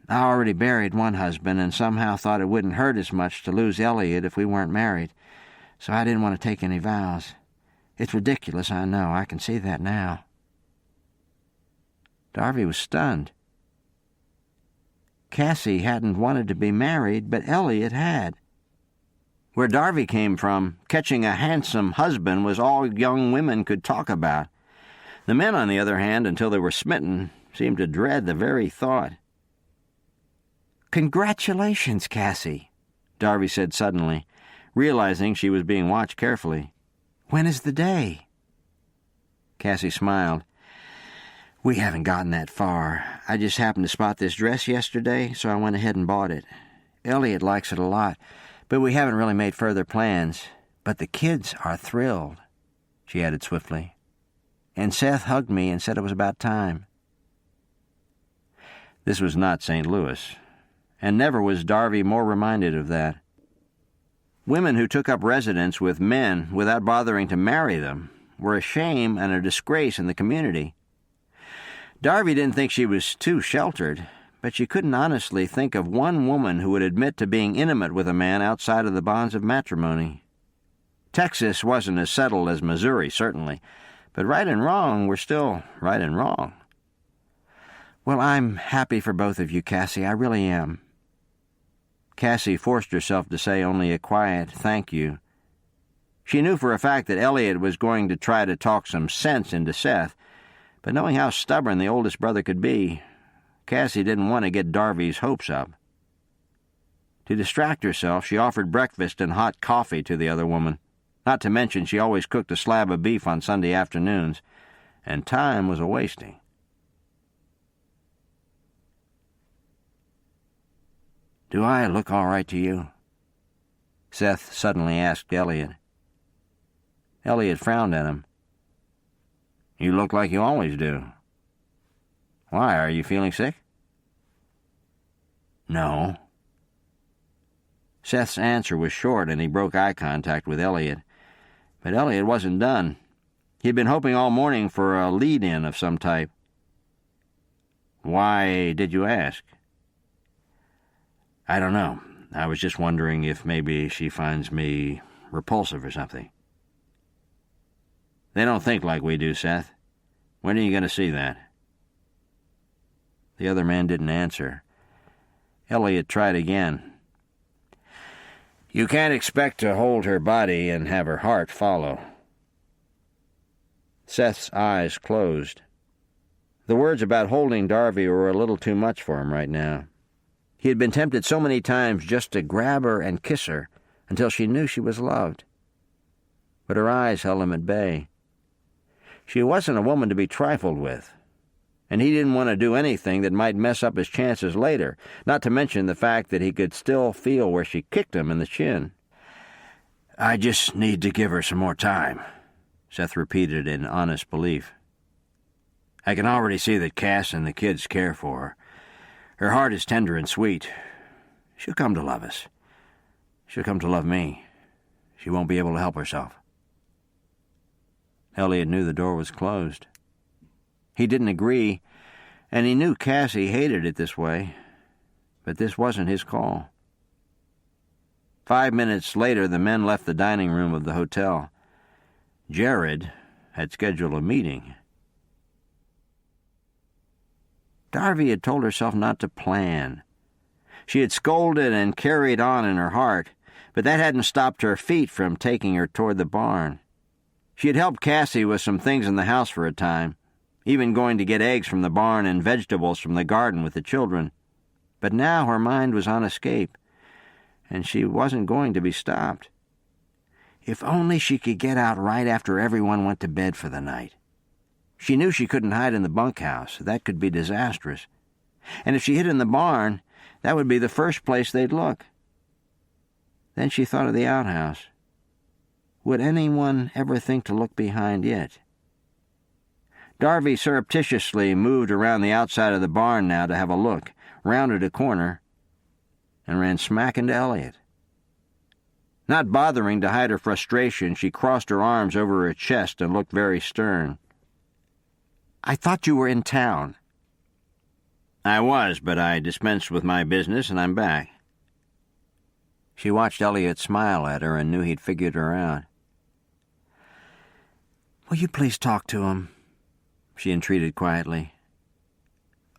I already buried one husband and somehow thought it wouldn't hurt as much to lose Elliot if we weren't married, so I didn't want to take any vows. It's ridiculous, I know. I can see that now. Darby was stunned. Cassie hadn't wanted to be married, but Elliot had. Where Darby came from, catching a handsome husband was all young women could talk about. The men, on the other hand, until they were smitten, seemed to dread the very thought. "Congratulations, Cassie," Darby said suddenly, realizing she was being watched carefully. "When is the day?" Cassie smiled. "We haven't gotten that far. I just happened to spot this dress yesterday, so I went ahead and bought it. Elliot likes it a lot, but we haven't really made further plans. But the kids are thrilled," she added swiftly. "And Seth hugged me and said it was about time." This was not St. Louis, and never was Darby more reminded of that. Women who took up residence with men without bothering to marry them were a shame and a disgrace in the community. Darby didn't think she was too sheltered, but she couldn't honestly think of one woman who would admit to being intimate with a man outside of the bonds of matrimony. Texas wasn't as settled as Missouri, certainly, but right and wrong were still right and wrong. "Well, I'm happy for both of you, Cassie. I really am." Cassie forced herself to say only a quiet thank you. She knew for a fact that Elliot was going to try to talk some sense into Seth, but knowing how stubborn the oldest brother could be, Cassie didn't want to get Darby's hopes up. To distract herself, she offered breakfast and hot coffee to the other woman. Not to mention she always cooked a slab of beef on Sunday afternoons, and time was a-wasting. "Do I look all right to you?" Seth suddenly asked Elliot. Elliot frowned at him. "You look like you always do. Why, are you feeling sick?" "No." Seth's answer was short, and he broke eye contact with Elliot. But Elliot wasn't done. He'd been hoping all morning for a lead-in of some type. "Why did you ask?" "I don't know. I was just wondering if maybe she finds me repulsive or something." "They don't think like we do, Seth. When are you going to see that?" The other man didn't answer. Elliot tried again. "You can't expect to hold her body and have her heart follow." Seth's eyes closed. The words about holding Darby were a little too much for him right now. He had been tempted so many times just to grab her and kiss her until she knew she was loved. But her eyes held him at bay. She wasn't a woman to be trifled with, and he didn't want to do anything that might mess up his chances later, not to mention the fact that he could still feel where she kicked him in the chin. "I just need to give her some more time," Seth repeated in honest belief. "I can already see that Cass and the kids care for her. Her heart is tender and sweet. She'll come to love us. She'll come to love me. She won't be able to help herself." Elliot knew the door was closed. He didn't agree, and he knew Cassie hated it this way, but this wasn't his call. 5 minutes later, the men left the dining room of the hotel. Jared had scheduled a meeting. Darby had told herself not to plan. She had scolded and carried on in her heart, but that hadn't stopped her feet from taking her toward the barn. She had helped Cassie with some things in the house for a time, even going to get eggs from the barn and vegetables from the garden with the children. But now her mind was on escape, and she wasn't going to be stopped. If only she could get out right after everyone went to bed for the night. She knew she couldn't hide in the bunkhouse. That could be disastrous. And if she hid in the barn, that would be the first place they'd look. Then she thought of the outhouse. Would anyone ever think to look behind it? Darby surreptitiously moved around the outside of the barn now to have a look, rounded a corner, and ran smack into Elliot. Not bothering to hide her frustration, she crossed her arms over her chest and looked very stern. "I thought you were in town." "I was, but I dispensed with my business and I'm back." She watched Elliot smile at her and knew he'd figured her out. "Will you please talk to him?" she entreated quietly.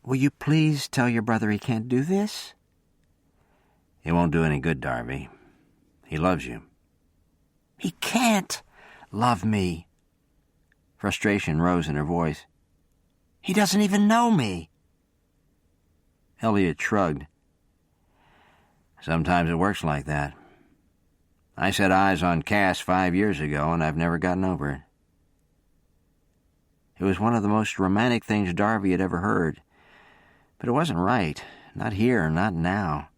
"Will you please tell your brother he can't do this?" "It won't do any good, Darby. He loves you." "He can't love me." Frustration rose in her voice. "He doesn't even know me." Elliot shrugged. "Sometimes it works like that. I set eyes on Cass 5 years ago, and I've never gotten over it." It was one of the most romantic things Darby had ever heard, but it wasn't right. Not here, not now.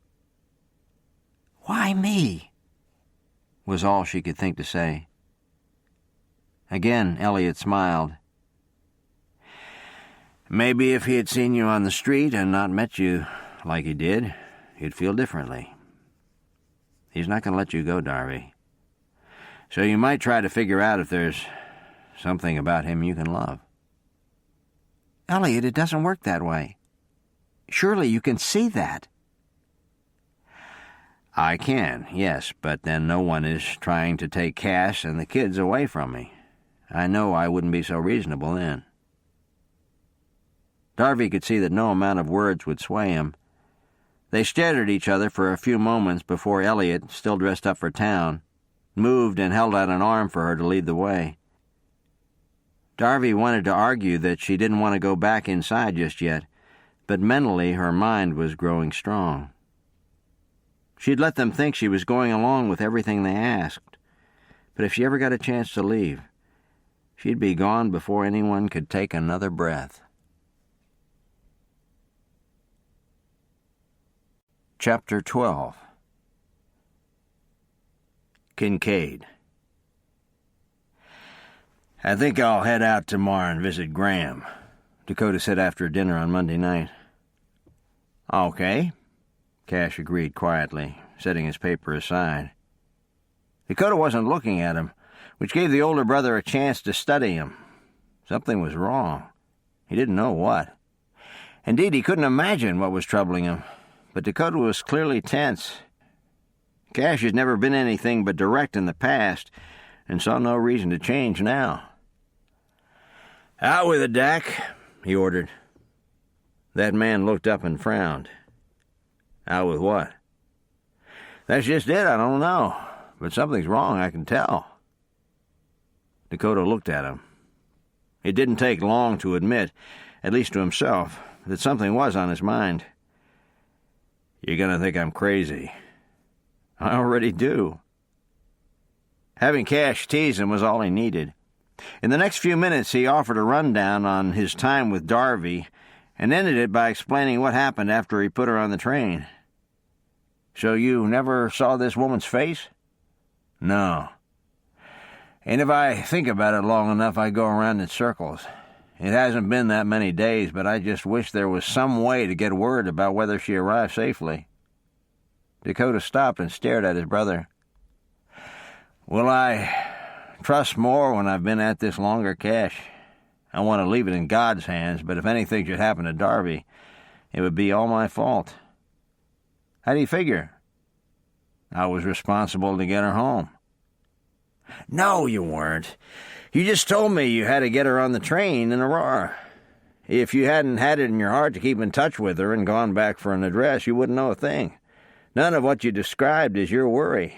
"Why me?" was all she could think to say. Again, Elliot smiled. "Maybe if he had seen you on the street and not met you like he did, he'd feel differently. He's not going to let you go, Darby. So you might try to figure out if there's something about him you can love." "Elliot, it doesn't work that way. Surely you can see that." "I can, yes, but then no one is trying to take Cass and the kids away from me. I know I wouldn't be so reasonable then." Darby could see that no amount of words would sway him. They stared at each other for a few moments before Elliot, still dressed up for town, moved and held out an arm for her to lead the way. Darby wanted to argue that she didn't want to go back inside just yet, but mentally her mind was growing strong. She'd let them think she was going along with everything they asked, but if she ever got a chance to leave, she'd be gone before anyone could take another breath. Chapter 12. Kincaid. "I think I'll head out tomorrow and visit Graham," Dakota said after dinner on Monday night. "Okay," Cash agreed quietly, setting his paper aside. Dakota wasn't looking at him, which gave the older brother a chance to study him. Something was wrong. He didn't know what. Indeed, he couldn't imagine what was troubling him, but Dakota was clearly tense. Cash had never been anything but direct in the past, and saw no reason to change now. "Out with it, Dak," he ordered. That man looked up and frowned. "Out with what?" "That's just it, I don't know. But something's wrong, I can tell." Dakota looked at him. It didn't take long to admit, at least to himself, that something was on his mind. "You're going to think I'm crazy." "I already do." Having Cash tease him was all he needed. In the next few minutes he offered a rundown on his time with Darby and ended it by explaining what happened after he put her on the train. "So you never saw this woman's face?" "No. And if I think about it long enough, I go around in circles. It hasn't been that many days, but I just wish there was some way to get word about whether she arrived safely." Dakota stopped and stared at his brother. "Will I trust more when I've been at this longer, Cash? I want to leave it in God's hands, but if anything should happen to Darby, it would be all my fault." "How do you figure?" "I was responsible to get her home." "No, you weren't. You just told me you had to get her on the train in Aurora. If you hadn't had it in your heart to keep in touch with her and gone back for an address, you wouldn't know a thing. None of what you described is your worry.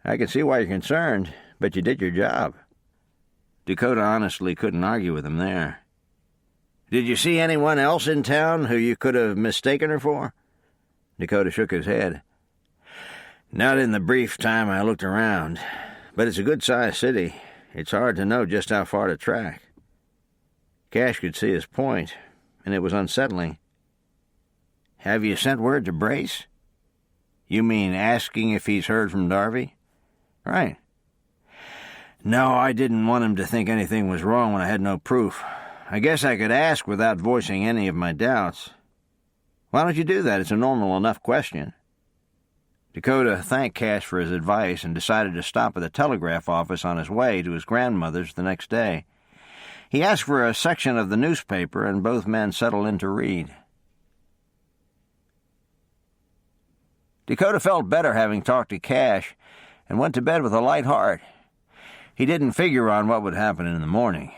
I can see why you're concerned, but you did your job." Dakota honestly couldn't argue with him there. "Did you see anyone else in town who you could have mistaken her for?" Dakota shook his head. "Not in the brief time I looked around, but it's a good-sized city. It's hard to know just how far to track." Cash could see his point, and it was unsettling. "Have you sent word to Brace?" "You mean asking if he's heard from Darby?" "Right." "No, I didn't want him to think anything was wrong when I had no proof. I guess I could ask without voicing any of my doubts." Why don't you do that? It's a normal enough question. Dakota thanked Cash for his advice and decided to stop at the telegraph office on his way to his grandmother's the next day. He asked for a section of the newspaper, and both men settled in to read. Dakota felt better having talked to Cash and went to bed with a light heart. He didn't figure on what would happen in the morning.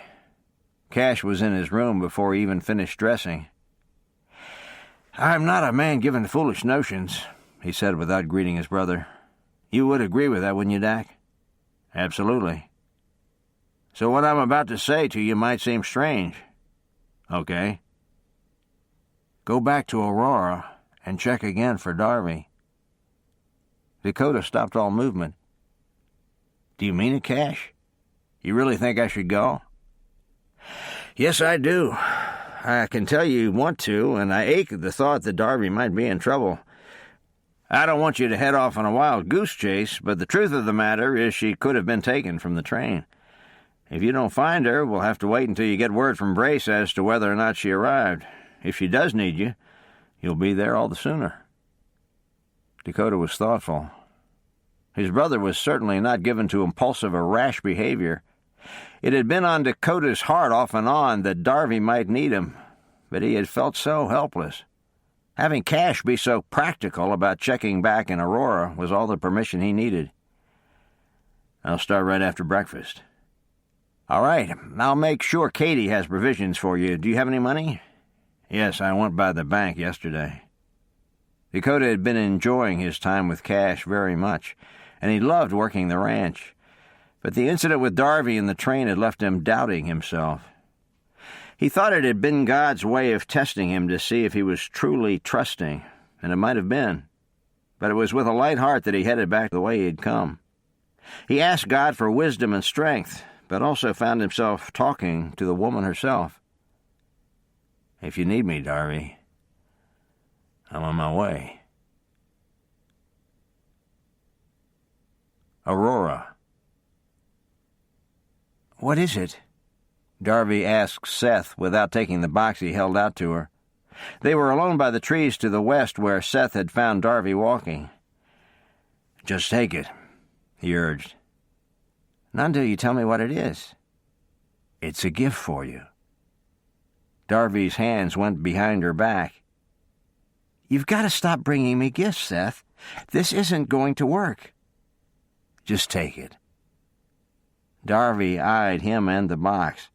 Cash was in his room before he even finished dressing. "I'm not a man given to foolish notions," he said without greeting his brother. "You would agree with that, wouldn't you, Dak?" "Absolutely." "So what I'm about to say to you might seem strange." "Okay." "Go back to Aurora and check again for Darby." Dakota stopped all movement. "Do you mean it, Cash? You really think I should go?" "Yes, I do. I can tell you want to, and I ache at the thought that Darby might be in trouble. I don't want you to head off on a wild goose chase, but the truth of the matter is she could have been taken from the train. If you don't find her, we'll have to wait until you get word from Brace as to whether or not she arrived. If she does need you, you'll be there all the sooner." Dakota was thoughtful. His brother was certainly not given to impulsive or rash behavior. It had been on Dakota's heart off and on that Darby might need him, but he had felt so helpless. Having Cash be so practical about checking back in Aurora was all the permission he needed. "I'll start right after breakfast." "All right. I'll make sure Katie has provisions for you. Do you have any money?" "Yes, I went by the bank yesterday." Dakota had been enjoying his time with Cash very much, and he loved working the ranch. But the incident with Darby in the train had left him doubting himself. He thought it had been God's way of testing him to see if he was truly trusting, and it might have been. But it was with a light heart that he headed back the way he had come. He asked God for wisdom and strength, but also found himself talking to the woman herself. "If you need me, Darby, I'm on my way." Aurora. "What is it?" Darby asked Seth without taking the box he held out to her. They were alone by the trees to the west where Seth had found Darby walking. "Just take it," he urged. "Not until you tell me what it is." "It's a gift for you." Darby's hands went behind her back. "You've got to stop bringing me gifts, Seth. This isn't going to work." "Just take it." Darby eyed him and the box.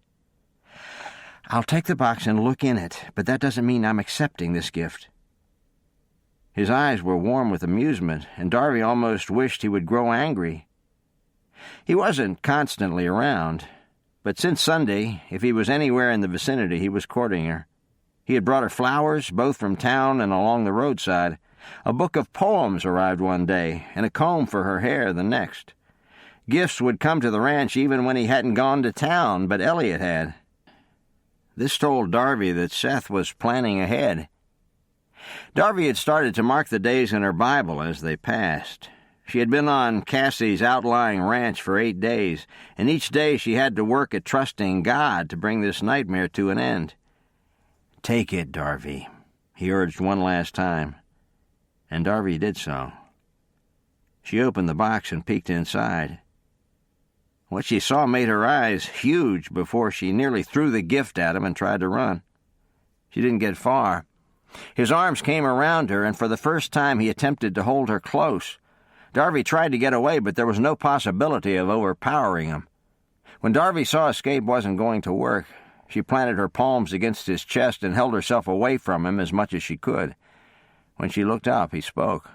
"I'll take the box and look in it, but that doesn't mean I'm accepting this gift." His eyes were warm with amusement, and Darby almost wished he would grow angry. He wasn't constantly around, but since Sunday, if he was anywhere in the vicinity, he was courting her. He had brought her flowers, both from town and along the roadside. A book of poems arrived one day, and a comb for her hair the next. Gifts would come to the ranch even when he hadn't gone to town, but Elliot had. This told Darby that Seth was planning ahead. Darby had started to mark the days in her Bible as they passed. She had been on Cassie's outlying ranch for 8 days, and each day she had to work at trusting God to bring this nightmare to an end. "Take it, Darby," he urged one last time, and Darby did so. She opened the box and peeked inside. What she saw made her eyes huge before she nearly threw the gift at him and tried to run. She didn't get far. His arms came around her, and for the first time he attempted to hold her close. Darby tried to get away, but there was no possibility of overpowering him. When Darby saw escape wasn't going to work, she planted her palms against his chest and held herself away from him as much as she could. When she looked up, he spoke.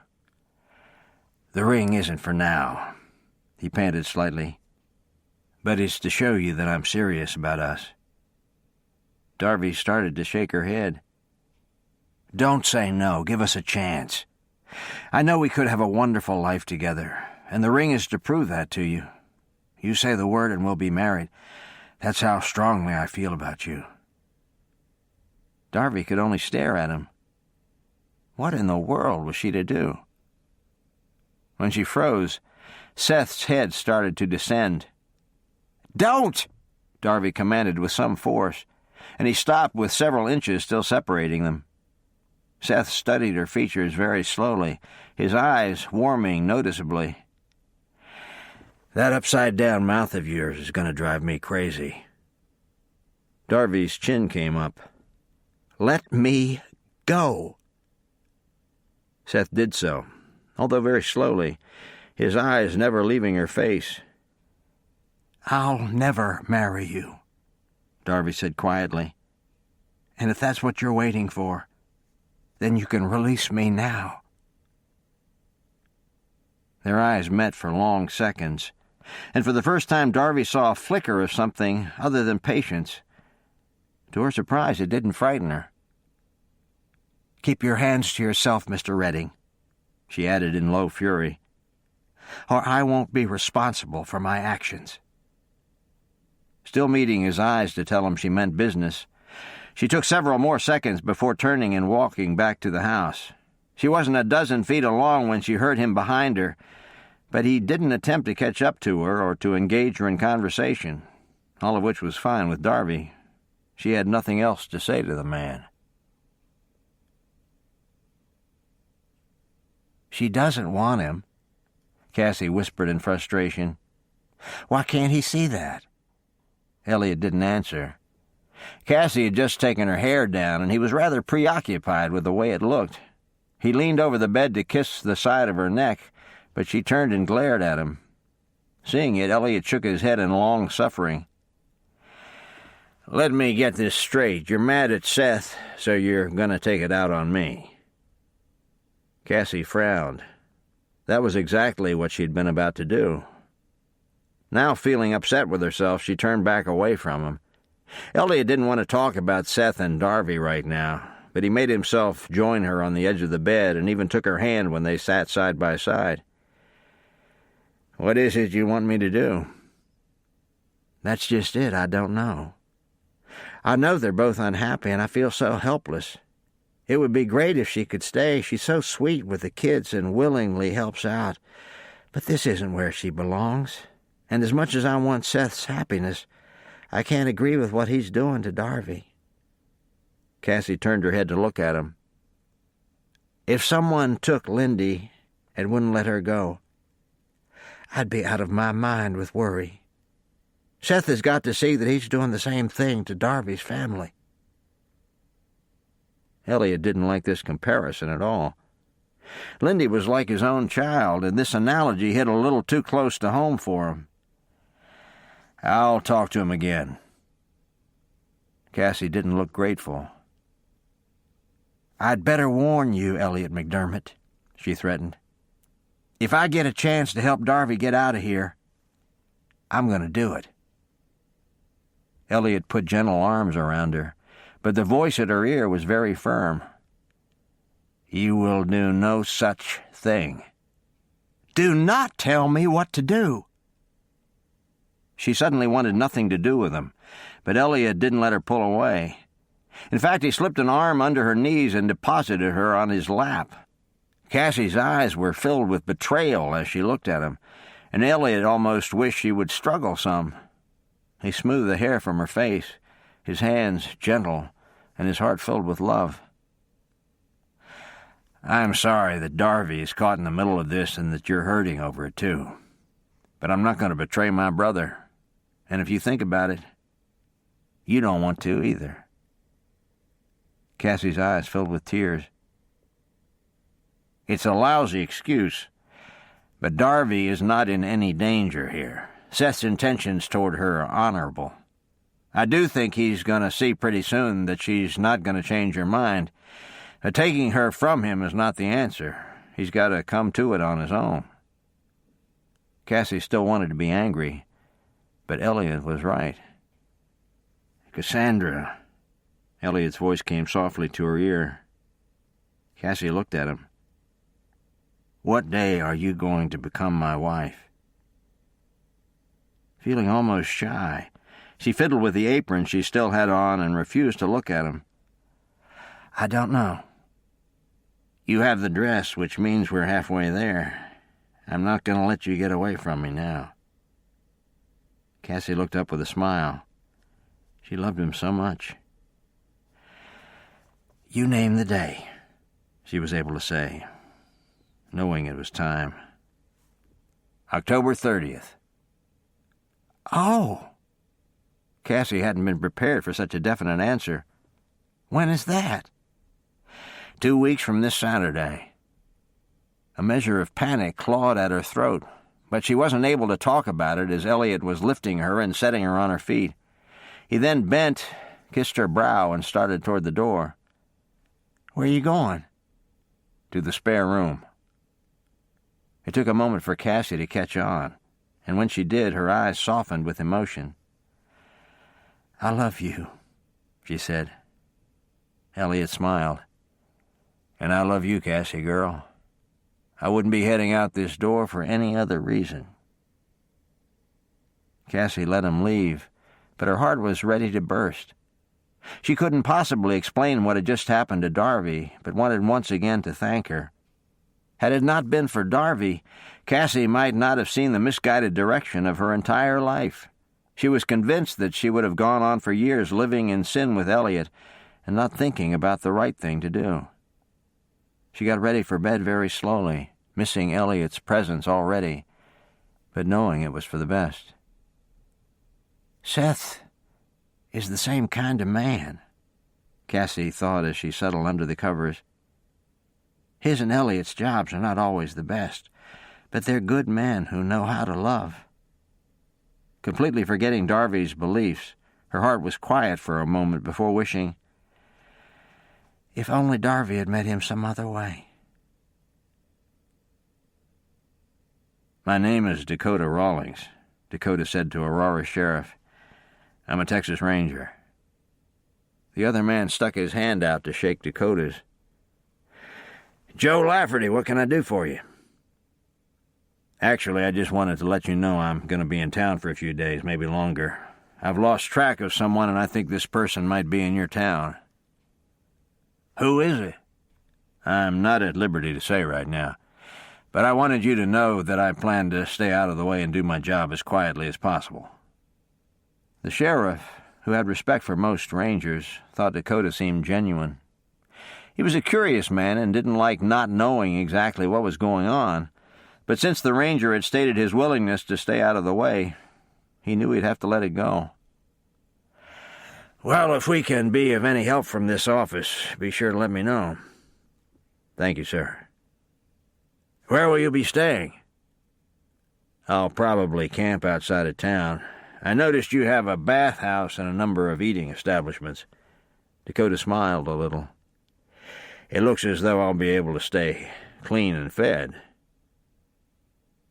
"The ring isn't for now," he panted slightly. "But it's to show you that I'm serious about us." Darby started to shake her head. "Don't say no. Give us a chance. I know we could have a wonderful life together, and the ring is to prove that to you. You say the word and we'll be married. That's how strongly I feel about you." Darby could only stare at him. What in the world was she to do? When she froze, Seth's head started to descend. "Don't!" Darby commanded with some force, and he stopped with several inches still separating them. Seth studied her features very slowly, his eyes warming noticeably. "That upside-down mouth of yours is going to drive me crazy." Darby's chin came up. "Let me go." Seth did so, although very slowly, his eyes never leaving her face. "I'll never marry you," Darby said quietly. "And if that's what you're waiting for, then you can release me now." Their eyes met for long seconds, and for the first time Darby saw a flicker of something other than patience. To her surprise, it didn't frighten her. "Keep your hands to yourself, Mr. Redding," she added in low fury, "or I won't be responsible for my actions." Still meeting his eyes to tell him she meant business, she took several more seconds before turning and walking back to the house. She wasn't a dozen feet along when she heard him behind her, but he didn't attempt to catch up to her or to engage her in conversation, all of which was fine with Darby. She had nothing else to say to the man. "She doesn't want him," Cassie whispered in frustration. "Why can't he see that?" Elliot didn't answer. Cassie had just taken her hair down, and he was rather preoccupied with the way it looked. He leaned over the bed to kiss the side of her neck, but she turned and glared at him. Seeing it, Elliot shook his head in long suffering. "Let me get this straight. You're mad at Seth, so you're going to take it out on me." Cassie frowned. That was exactly what she'd been about to do. Now, feeling upset with herself, she turned back away from him. Elliot didn't want to talk about Seth and Darby right now, but he made himself join her on the edge of the bed and even took her hand when they sat side by side. "What is it you want me to do?" "That's just it. I don't know. I know they're both unhappy, and I feel so helpless. It would be great if she could stay. She's so sweet with the kids and willingly helps out. But this isn't where she belongs. And as much as I want Seth's happiness, I can't agree with what he's doing to Darby." Cassie turned her head to look at him. "If someone took Lindy and wouldn't let her go, I'd be out of my mind with worry. Seth has got to see that he's doing the same thing to Darby's family." Elliot didn't like this comparison at all. Lindy was like his own child, and this analogy hit a little too close to home for him. "I'll talk to him again." Cassie didn't look grateful. "I'd better warn you, Elliot McDermott," she threatened. "If I get a chance to help Darby get out of here, I'm going to do it." Elliot put gentle arms around her, but the voice at her ear was very firm. "You will do no such thing." "Do not tell me what to do." She suddenly wanted nothing to do with him, but Elliot didn't let her pull away. In fact, he slipped an arm under her knees and deposited her on his lap. Cassie's eyes were filled with betrayal as she looked at him, and Elliot almost wished she would struggle some. He smoothed the hair from her face, his hands gentle, and his heart filled with love. "I'm sorry that Darby is caught in the middle of this and that you're hurting over it, too. But I'm not going to betray my brother. And if you think about it, you don't want to either." Cassie's eyes filled with tears. "It's a lousy excuse, but Darby is not in any danger here. Seth's intentions toward her are honorable. I do think he's going to see pretty soon that she's not going to change her mind. But taking her from him is not the answer. He's got to come to it on his own." Cassie still wanted to be angry, but Elliot was right. "Cassandra," Elliot's voice came softly to her ear. Cassie looked at him. "What day are you going to become my wife?" Feeling almost shy, she fiddled with the apron she still had on and refused to look at him. "I don't know." "You have the dress, which means we're halfway there. I'm not going to let you get away from me now." Cassie looked up with a smile. She loved him so much. "You name the day," she was able to say, knowing it was time. October 30th. Oh! Cassie hadn't been prepared for such a definite answer. When is that? 2 weeks from this Saturday. A measure of panic clawed at her throat, but she wasn't able to talk about it as Elliot was lifting her and setting her on her feet. He then bent, kissed her brow, and started toward the door. Where are you going? To the spare room. It took a moment for Cassie to catch on, and when she did, her eyes softened with emotion. I love you, she said. Elliot smiled. And I love you, Cassie, girl. I wouldn't be heading out this door for any other reason. Cassie let him leave, but her heart was ready to burst. She couldn't possibly explain what had just happened to Darby, but wanted once again to thank her. Had it not been for Darby, Cassie might not have seen the misguided direction of her entire life. She was convinced that she would have gone on for years living in sin with Elliot and not thinking about the right thing to do. She got ready for bed very slowly, missing Elliot's presence already, but knowing it was for the best. Seth is the same kind of man, Cassie thought as she settled under the covers. His and Elliot's jobs are not always the best, but they're good men who know how to love. Completely forgetting Darby's beliefs, her heart was quiet for a moment before wishing, if only Darby had met him some other way. My name is Dakota Rawlings, Dakota said to Aurora Sheriff. I'm a Texas Ranger. The other man stuck his hand out to shake Dakota's. Joe Lafferty, what can I do for you? Actually, I just wanted to let you know I'm going to be in town for a few days, maybe longer. I've lost track of someone, and I think this person might be in your town. Who is it? I'm not at liberty to say right now, but I wanted you to know that I plan to stay out of the way and do my job as quietly as possible. The sheriff, who had respect for most rangers, thought Dakota seemed genuine. He was a curious man and didn't like not knowing exactly what was going on, but since the ranger had stated his willingness to stay out of the way, he knew he'd have to let it go. Well, if we can be of any help from this office, be sure to let me know. Thank you, sir. Where will you be staying? I'll probably camp outside of town. I noticed you have a bathhouse and a number of eating establishments. Dakota smiled a little. It looks as though I'll be able to stay clean and fed.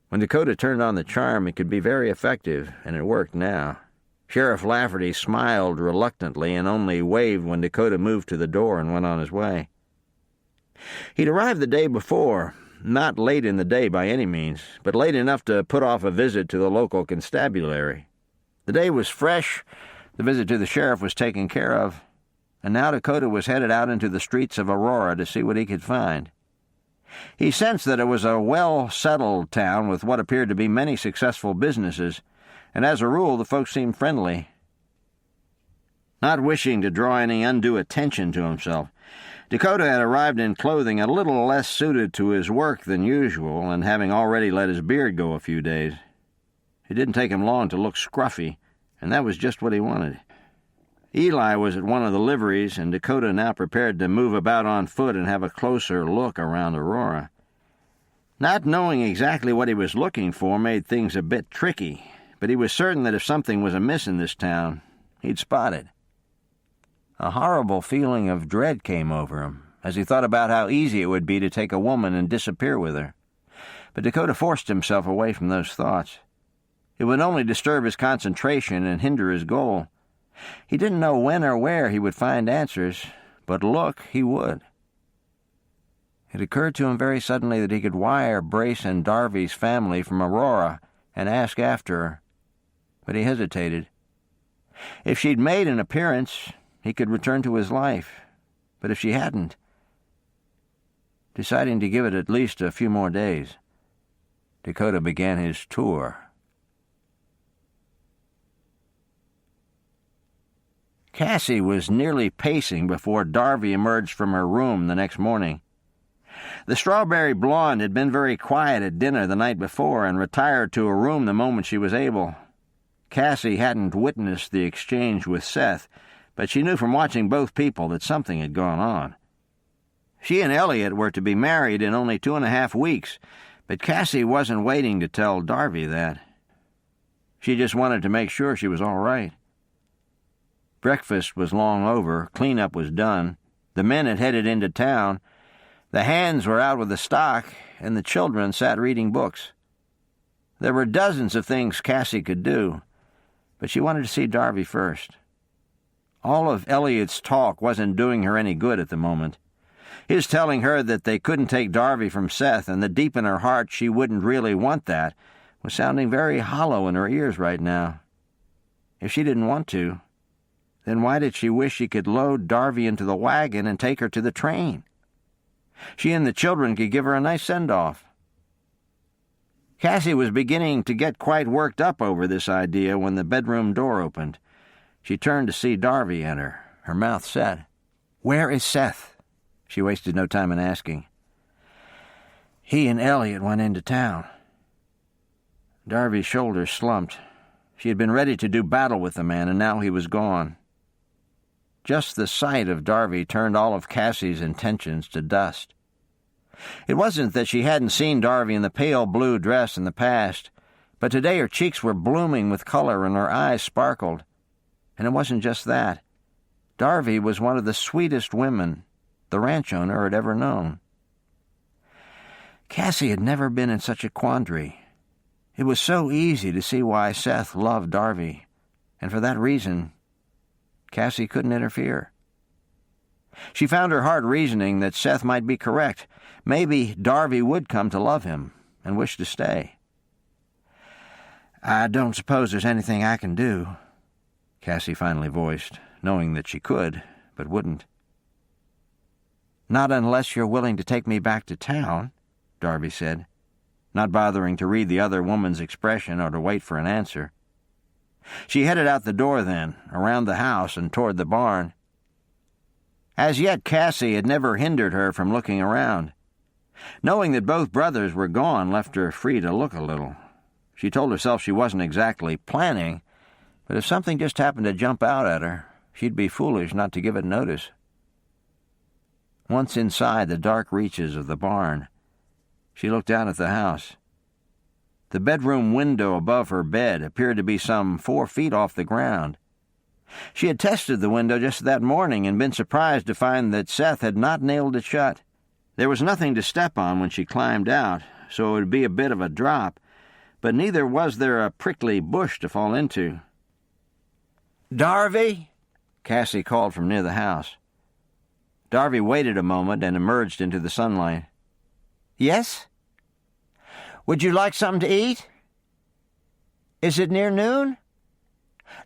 When Dakota turned on the charm, it could be very effective, and it worked now. Sheriff Lafferty smiled reluctantly and only waved when Dakota moved to the door and went on his way. He'd arrived the day before, not late in the day by any means, but late enough to put off a visit to the local constabulary. The day was fresh, the visit to the sheriff was taken care of, and now Dakota was headed out into the streets of Aurora to see what he could find. He sensed that it was a well-settled town with what appeared to be many successful businesses, and as a rule the folks seemed friendly. Not wishing to draw any undue attention to himself, Dakota had arrived in clothing a little less suited to his work than usual, and having already let his beard go a few days. It didn't take him long to look scruffy, and that was just what he wanted. Eli was at one of the liveries, and Dakota now prepared to move about on foot and have a closer look around Aurora. Not knowing exactly what he was looking for made things a bit tricky, but he was certain that if something was amiss in this town, he'd spot it. A horrible feeling of dread came over him as he thought about how easy it would be to take a woman and disappear with her. But Dakota forced himself away from those thoughts. It would only disturb his concentration and hinder his goal. He didn't know when or where he would find answers, but look he would. It occurred to him very suddenly that he could wire Brace and Darby's family from Aurora and ask after her, but he hesitated. If she'd made an appearance, he could return to his life, but if she hadn't, deciding to give it at least a few more days, Dakota began his tour. Cassie was nearly pacing before Darby emerged from her room the next morning. The strawberry blonde had been very quiet at dinner the night before and retired to a room the moment she was able. Cassie hadn't witnessed the exchange with Seth, but she knew from watching both people that something had gone on. She and Elliot were to be married in only 2.5 weeks, but Cassie wasn't waiting to tell Darby that. She just wanted to make sure she was all right. Breakfast was long over, cleanup was done, the men had headed into town, the hands were out with the stock, and the children sat reading books. There were dozens of things Cassie could do, but she wanted to see Darby first. All of Elliot's talk wasn't doing her any good at the moment. His telling her that they couldn't take Darby from Seth and that deep in her heart she wouldn't really want that was sounding very hollow in her ears right now. If she didn't want to, then why did she wish she could load Darby into the wagon and take her to the train? She and the children could give her a nice send-off. Cassie was beginning to get quite worked up over this idea when the bedroom door opened. She turned to see Darby enter, her mouth set. "Where is Seth?" She wasted no time in asking. "He and Elliot went into town." Darby's shoulders slumped. She had been ready to do battle with the man, and now he was gone. Just the sight of Darby turned all of Cassie's intentions to dust. It wasn't that she hadn't seen Darby in the pale blue dress in the past, but today her cheeks were blooming with color and her eyes sparkled. And it wasn't just that. Darby was one of the sweetest women the ranch owner had ever known. Cassie had never been in such a quandary. It was so easy to see why Seth loved Darby, and for that reason, Cassie couldn't interfere. She found her heart reasoning that Seth might be correct. Maybe Darby would come to love him and wish to stay. "I don't suppose there's anything I can do," Cassie finally voiced, knowing that she could, but wouldn't. "Not unless you're willing to take me back to town," Darby said, not bothering to read the other woman's expression or to wait for an answer. She headed out the door then, around the house and toward the barn. As yet, Cassie had never hindered her from looking around. Knowing that both brothers were gone left her free to look a little. She told herself she wasn't exactly planning, but if something just happened to jump out at her, she'd be foolish not to give it notice. Once inside the dark reaches of the barn, she looked down at the house. The bedroom window above her bed appeared to be some 4 feet off the ground. She had tested the window just that morning and been surprised to find that Seth had not nailed it shut. There was nothing to step on when she climbed out, so it would be a bit of a drop, but neither was there a prickly bush to fall into. "Darby?" Cassie called from near the house. Darby waited a moment and emerged into the sunlight. "Yes? Would you like something to eat? Is it near noon?"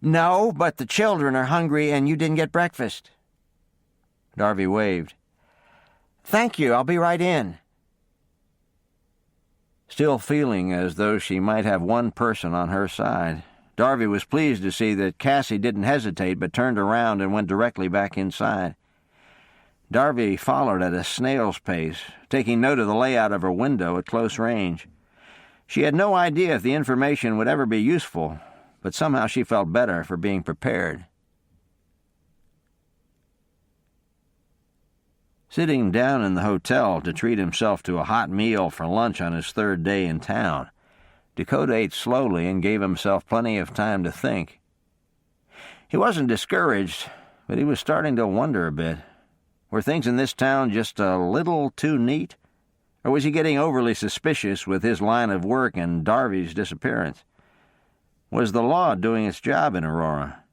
"No, but the children are hungry and you didn't get breakfast." Darby waved. "Thank you, I'll be right in." Still feeling as though she might have one person on her side, Darby was pleased to see that Cassie didn't hesitate but turned around and went directly back inside. Darby followed at a snail's pace, taking note of the layout of her window at close range. She had no idea if the information would ever be useful, but somehow she felt better for being prepared. Sitting down in the hotel to treat himself to a hot meal for lunch on his 3rd day in town, Dakota ate slowly and gave himself plenty of time to think. He wasn't discouraged, but he was starting to wonder a bit. Were things in this town just a little too neat? Or was he getting overly suspicious with his line of work and Darby's disappearance? Was the law doing its job in Aurora?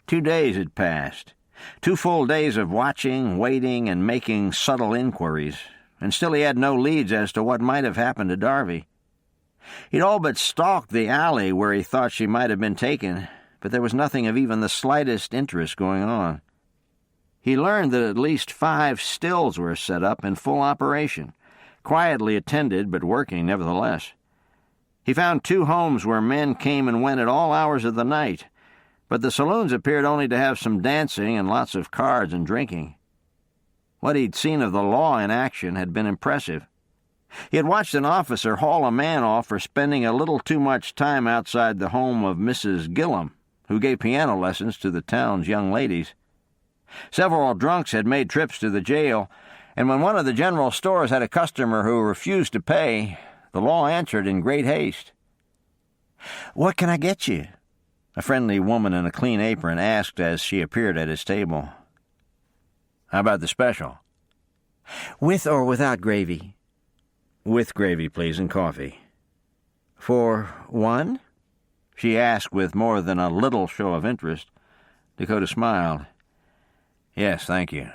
2 days had passed. 2 full days of watching, waiting, and making subtle inquiries, and still he had no leads as to what might have happened to Darby. He'd all but stalked the alley where he thought she might have been taken, but there was nothing of even the slightest interest going on. He learned that at least 5 stills were set up in full operation, quietly attended but working nevertheless. He found 2 homes where men came and went at all hours of the night, but the saloons appeared only to have some dancing and lots of cards and drinking. What he'd seen of the law in action had been impressive. He had watched an officer haul a man off for spending a little too much time outside the home of Mrs. Gillum, who gave piano lessons to the town's young ladies. Several drunks had made trips to the jail, and when one of the general stores had a customer who refused to pay, the law answered in great haste. "What can I get you?" a friendly woman in a clean apron asked as she appeared at his table. "How about the special?" "With or without gravy?" "With gravy, please, and coffee." "For one?" she asked with more than a little show of interest. Dakota smiled. "Yes, thank you."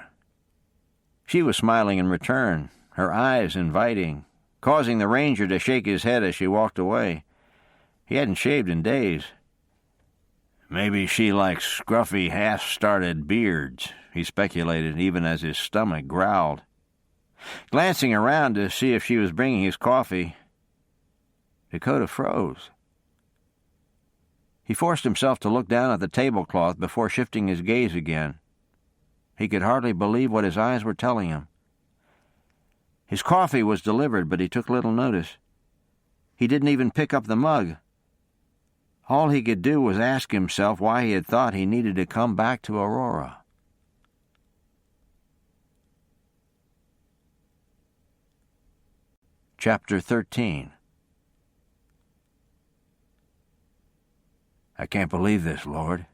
She was smiling in return, her eyes inviting, causing the ranger to shake his head as she walked away. He hadn't shaved in days. "Maybe she likes scruffy, half-started beards," he speculated, even as his stomach growled. Glancing around to see if she was bringing his coffee, Dakota froze. He forced himself to look down at the tablecloth before shifting his gaze again. He could hardly believe what his eyes were telling him. His coffee was delivered, but he took little notice. He didn't even pick up the mug. All he could do was ask himself why he had thought he needed to come back to Aurora. Chapter 13. I can't believe this, Lord.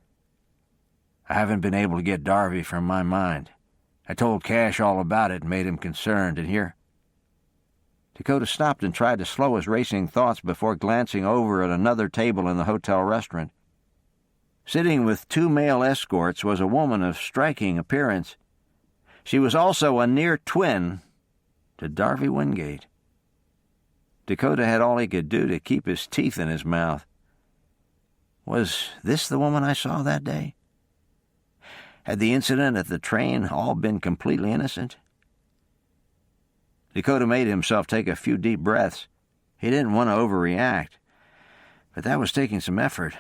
I haven't been able to get Darby from my mind. I told Cash all about it and made him concerned, and here... Dakota stopped and tried to slow his racing thoughts before glancing over at another table in the hotel restaurant. Sitting with two male escorts was a woman of striking appearance. She was also a near twin to Darby Wingate. Dakota had all he could do to keep his teeth in his mouth. Was this the woman I saw that day? Had the incident at the train all been completely innocent? Dakota made himself take a few deep breaths. He didn't want to overreact, but that was taking some effort.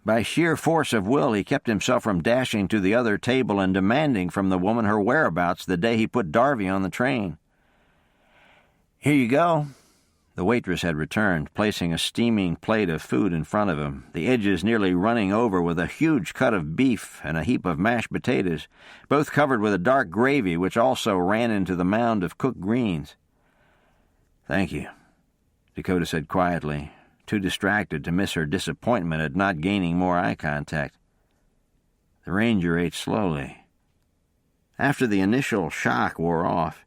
By sheer force of will, he kept himself from dashing to the other table and demanding from the woman her whereabouts the day he put Darby on the train. "Here you go." The waitress had returned, placing a steaming plate of food in front of him, the edges nearly running over with a huge cut of beef and a heap of mashed potatoes, both covered with a dark gravy which also ran into the mound of cooked greens. "Thank you," Dakota said quietly, too distracted to miss her disappointment at not gaining more eye contact. The ranger ate slowly. After the initial shock wore off,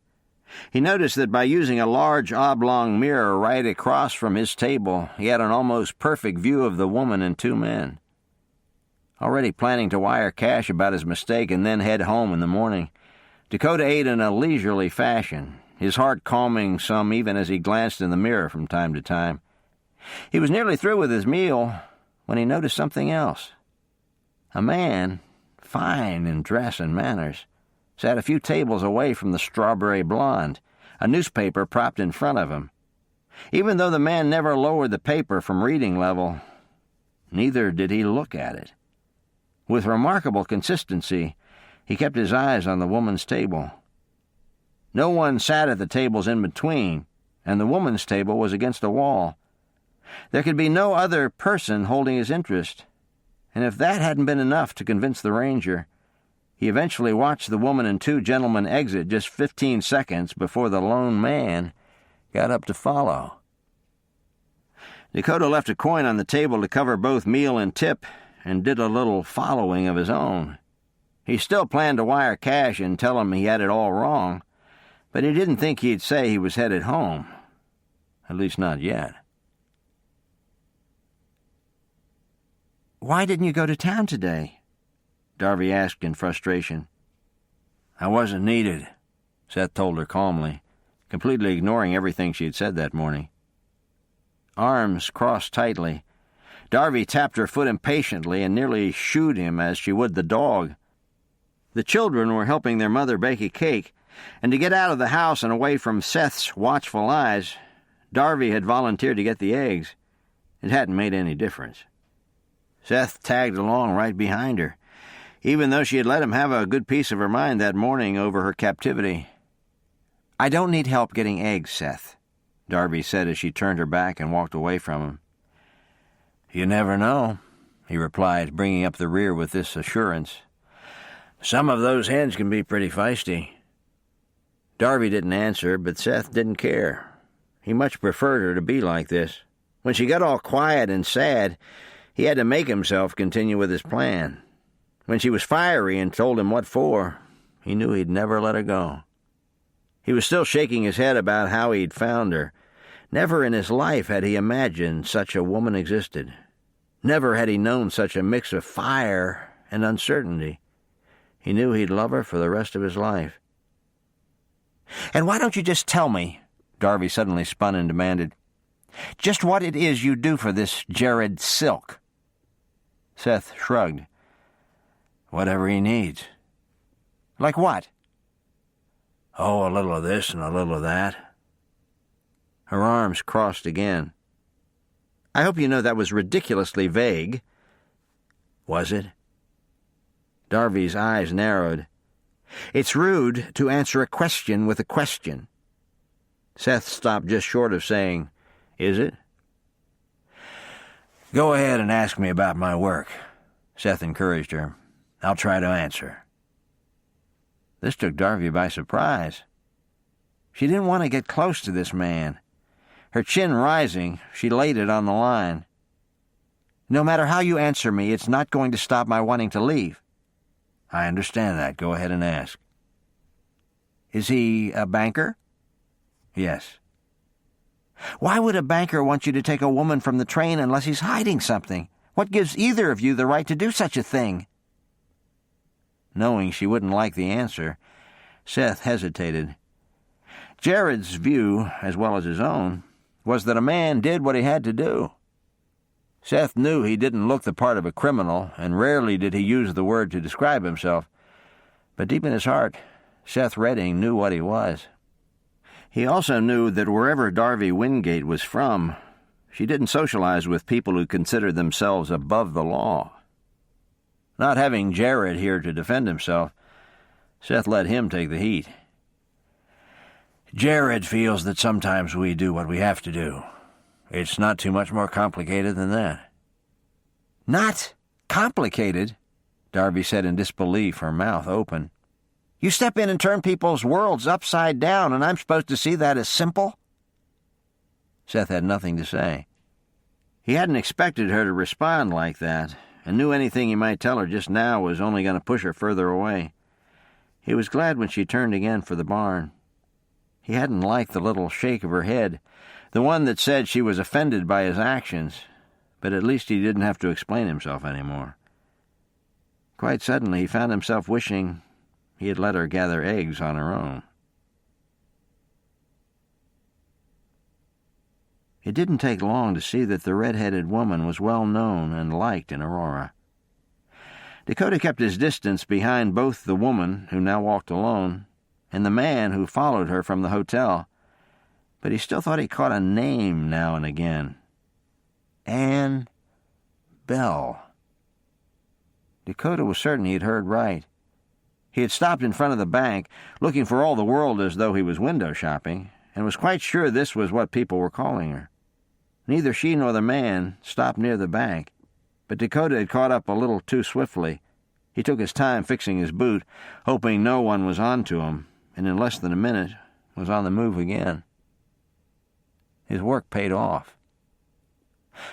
he noticed that by using a large oblong mirror right across from his table, he had an almost perfect view of the woman and two men. Already planning to wire Cash about his mistake and then head home in the morning, Dakota ate in a leisurely fashion, his heart calming some even as he glanced in the mirror from time to time. He was nearly through with his meal when he noticed something else. A man, fine in dress and manners, sat a few tables away from the strawberry blonde, a newspaper propped in front of him. Even though the man never lowered the paper from reading level, neither did he look at it. With remarkable consistency, he kept his eyes on the woman's table. No one sat at the tables in between, and the woman's table was against a wall. There could be no other person holding his interest, and if that hadn't been enough to convince the ranger, he eventually watched the woman and two gentlemen exit just 15 seconds before the lone man got up to follow. Dakota left a coin on the table to cover both meal and tip and did a little following of his own. He still planned to wire Cash and tell him he had it all wrong, but he didn't think he'd say he was headed home. At least not yet. "Why didn't you go to town today?" Darby asked in frustration. "I wasn't needed," Seth told her calmly, completely ignoring everything she had said that morning. Arms crossed tightly, Darby tapped her foot impatiently and nearly shooed him as she would the dog. The children were helping their mother bake a cake, and to get out of the house and away from Seth's watchful eyes, Darby had volunteered to get the eggs. It hadn't made any difference. Seth tagged along right behind her. even though she had let him have a good piece of her mind that morning over her captivity. "I don't need help getting eggs, Seth," Darby said as she turned her back and walked away from him. "You never know," he replied, bringing up the rear with this assurance. "Some of those hens can be pretty feisty." Darby didn't answer, but Seth didn't care. He much preferred her to be like this. When she got all quiet and sad, he had to make himself continue with his plan. When she was fiery and told him what for, he knew he'd never let her go. He was still shaking his head about how he'd found her. Never in his life had he imagined such a woman existed. Never had he known such a mix of fire and uncertainty. He knew he'd love her for the rest of his life. "And why don't you just tell me," Darby suddenly spun and demanded, "just what it is you do for this Jared Silk?" Seth shrugged. "Whatever he needs." "Like what?" "Oh, a little of this and a little of that." Her arms crossed again. "I hope you know that was ridiculously vague." "Was it?" Darby's eyes narrowed. "It's rude to answer a question with a question." Seth stopped just short of saying, "Is it?" "Go ahead and ask me about my work," Seth encouraged her. "I'll try to answer." This took Darby by surprise. She didn't want to get close to this man. Her chin rising, she laid it on the line. "No matter how you answer me, it's not going to stop my wanting to leave." "I understand that. Go ahead and ask." "Is he a banker?" "Yes." "Why would a banker want you to take a woman from the train unless he's hiding something? What gives either of you the right to do such a thing?" Knowing she wouldn't like the answer, Seth hesitated. Jared's view, as well as his own, was that a man did what he had to do. Seth knew he didn't look the part of a criminal, and rarely did he use the word to describe himself. But deep in his heart, Seth Redding knew what he was. He also knew that wherever Darby Wingate was from, she didn't socialize with people who considered themselves above the law. Not having Jared here to defend himself, Seth let him take the heat. "Jared feels that sometimes we do what we have to do. It's not too much more complicated than that." "Not complicated?" Darby said in disbelief, her mouth open. "You step in and turn people's worlds upside down, and I'm supposed to see that as simple?" Seth had nothing to say. He hadn't expected her to respond like that, and knew anything he might tell her just now was only going to push her further away. He was glad when she turned again for the barn. He hadn't liked the little shake of her head, the one that said she was offended by his actions, but at least he didn't have to explain himself anymore. Quite suddenly he found himself wishing he had let her gather eggs on her own. It didn't take long to see that the red-headed woman was well known and liked in Aurora. Dakota kept his distance behind both the woman, who now walked alone, and the man who followed her from the hotel, but he still thought he caught a name now and again. Ann Bell. Dakota was certain he had heard right. He had stopped in front of the bank, looking for all the world as though he was window shopping, and was quite sure this was what people were calling her. Neither she nor the man stopped near the bank, but Dakota had caught up a little too swiftly. He took his time fixing his boot, hoping no one was on to him, and in less than a minute was on the move again. His work paid off.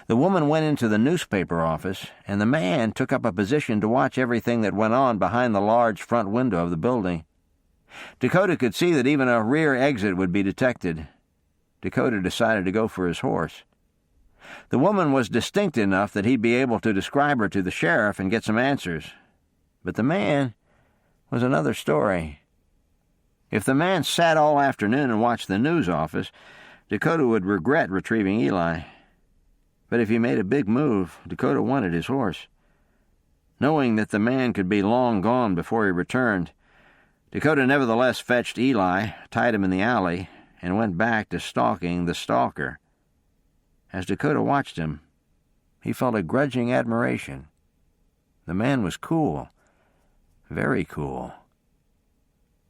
The woman went into the newspaper office, and the man took up a position to watch everything that went on behind the large front window of the building. Dakota could see that even a rear exit would be detected. Dakota decided to go for his horse. The woman was distinct enough that he'd be able to describe her to the sheriff and get some answers. But the man was another story. If the man sat all afternoon and watched the news office, Dakota would regret retrieving Eli. But if he made a big move, Dakota wanted his horse. Knowing that the man could be long gone before he returned, Dakota nevertheless fetched Eli, tied him in the alley, and went back to stalking the stalker. As Dakota watched him, he felt a grudging admiration. The man was cool. Very cool.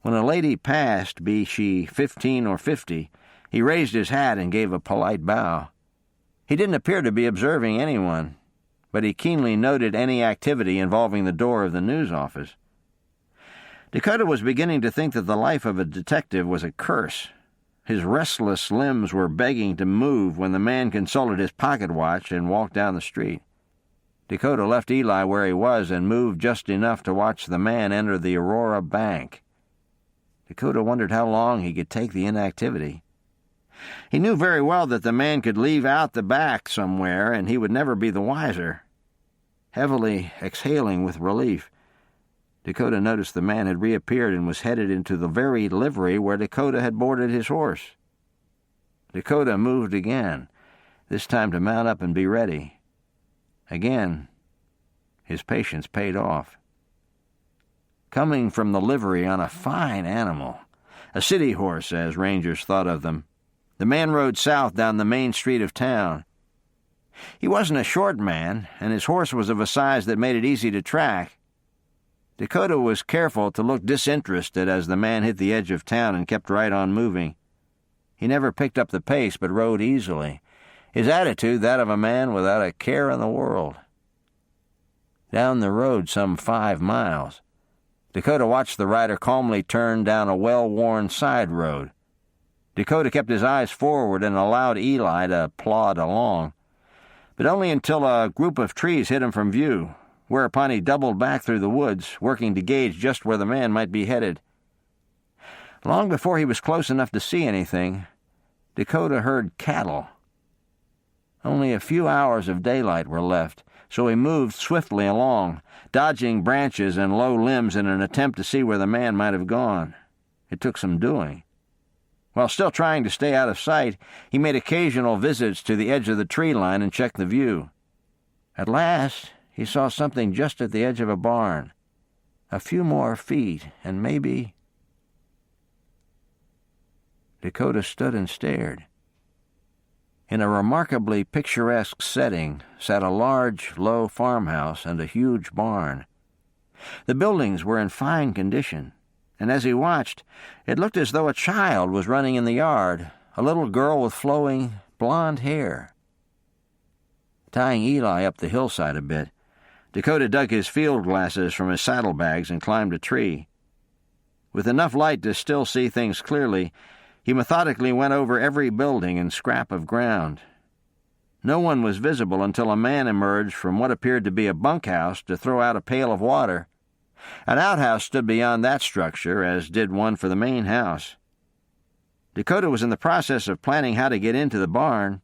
When a lady passed, be she 15 or 50, he raised his hat and gave a polite bow. He didn't appear to be observing anyone, but he keenly noted any activity involving the door of the news office. Dakota was beginning to think that the life of a detective was a curse. His restless limbs were begging to move when the man consulted his pocket watch and walked down the street. Dakota left Eli where he was and moved just enough to watch the man enter the Aurora Bank. Dakota wondered how long he could take the inactivity. He knew very well that the man could leave out the back somewhere, and he would never be the wiser. Heavily exhaling with relief, Dakota noticed the man had reappeared and was headed into the very livery where Dakota had boarded his horse. Dakota moved again, this time to mount up and be ready. Again, his patience paid off. Coming from the livery on a fine animal, a city horse as rangers thought of them, the man rode south down the main street of town. He wasn't a short man, and his horse was of a size that made it easy to track. Dakota was careful to look disinterested as the man hit the edge of town and kept right on moving. He never picked up the pace, but rode easily, his attitude that of a man without a care in the world. Down the road some 5 miles, Dakota watched the rider calmly turn down a well-worn side road. Dakota kept his eyes forward and allowed Eli to plod along, but only until a group of trees hid him from view, whereupon he doubled back through the woods, working to gauge just where the man might be headed. Long before he was close enough to see anything, Dakota heard cattle. Only a few hours of daylight were left, so he moved swiftly along, dodging branches and low limbs in an attempt to see where the man might have gone. It took some doing. While still trying to stay out of sight, he made occasional visits to the edge of the tree line and checked the view. At last, he saw something just at the edge of a barn. A few more feet, and maybe... Dakota stood and stared. In a remarkably picturesque setting sat a large, low farmhouse and a huge barn. The buildings were in fine condition, and as he watched, it looked as though a child was running in the yard, a little girl with flowing blonde hair. Tying Eli up the hillside a bit, Dakota dug his field glasses from his saddlebags and climbed a tree. With enough light to still see things clearly, he methodically went over every building and scrap of ground. No one was visible until a man emerged from what appeared to be a bunkhouse to throw out a pail of water. An outhouse stood beyond that structure, as did one for the main house. Dakota was in the process of planning how to get into the barn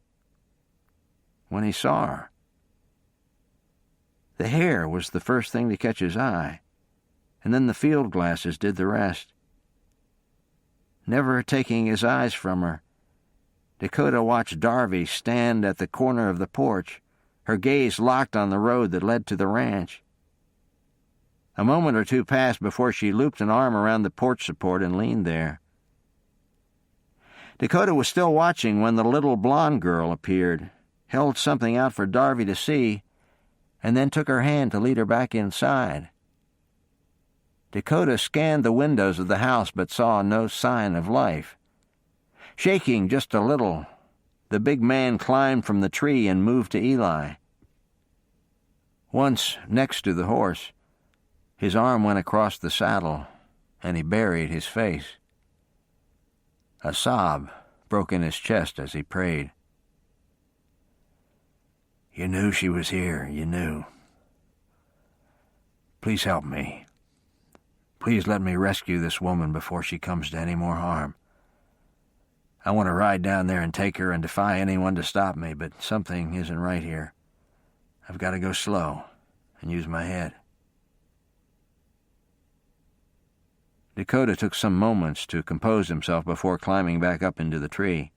when he saw her. The hair was the first thing to catch his eye, and then the field glasses did the rest. Never taking his eyes from her, Dakota watched Darby stand at the corner of the porch, her gaze locked on the road that led to the ranch. A moment or two passed before she looped an arm around the porch support and leaned there. Dakota was still watching when the little blonde girl appeared, held something out for Darby to see, and then took her hand to lead her back inside. Dakota scanned the windows of the house but saw no sign of life. Shaking just a little, the big man climbed from the tree and moved to Eli. Once next to the horse, his arm went across the saddle, and he buried his face. A sob broke in his chest as he prayed. "You knew she was here, you knew. Please help me. Please let me rescue this woman before she comes to any more harm. I want to ride down there and take her and defy anyone to stop me, but something isn't right here. I've got to go slow and use my head." Dakota took some moments to compose himself before climbing back up into the tree.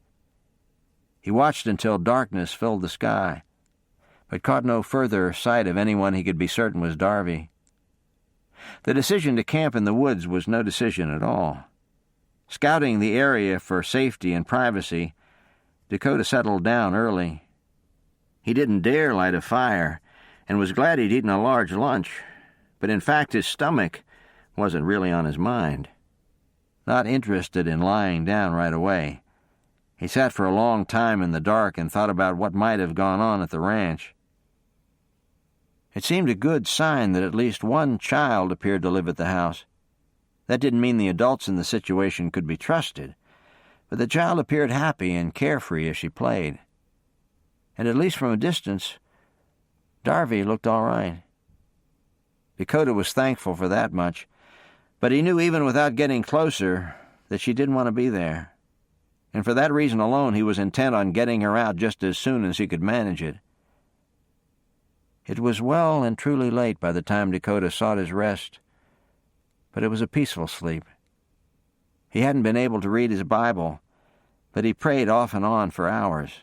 He watched until darkness filled the sky, but caught no further sight of anyone he could be certain was Darby. The decision to camp in the woods was no decision at all. Scouting the area for safety and privacy, Dakota settled down early. He didn't dare light a fire, and was glad he'd eaten a large lunch, but in fact his stomach wasn't really on his mind. Not interested in lying down right away. He sat for a long time in the dark and thought about what might have gone on at the ranch. It seemed a good sign that at least one child appeared to live at the house. That didn't mean the adults in the situation could be trusted, but the child appeared happy and carefree as she played. And at least from a distance, Darby looked all right. Dakota was thankful for that much, but he knew even without getting closer that she didn't want to be there. And for that reason alone, he was intent on getting her out just as soon as he could manage it. It was well and truly late by the time Dakota sought his rest, but it was a peaceful sleep. He hadn't been able to read his Bible, but he prayed off and on for hours.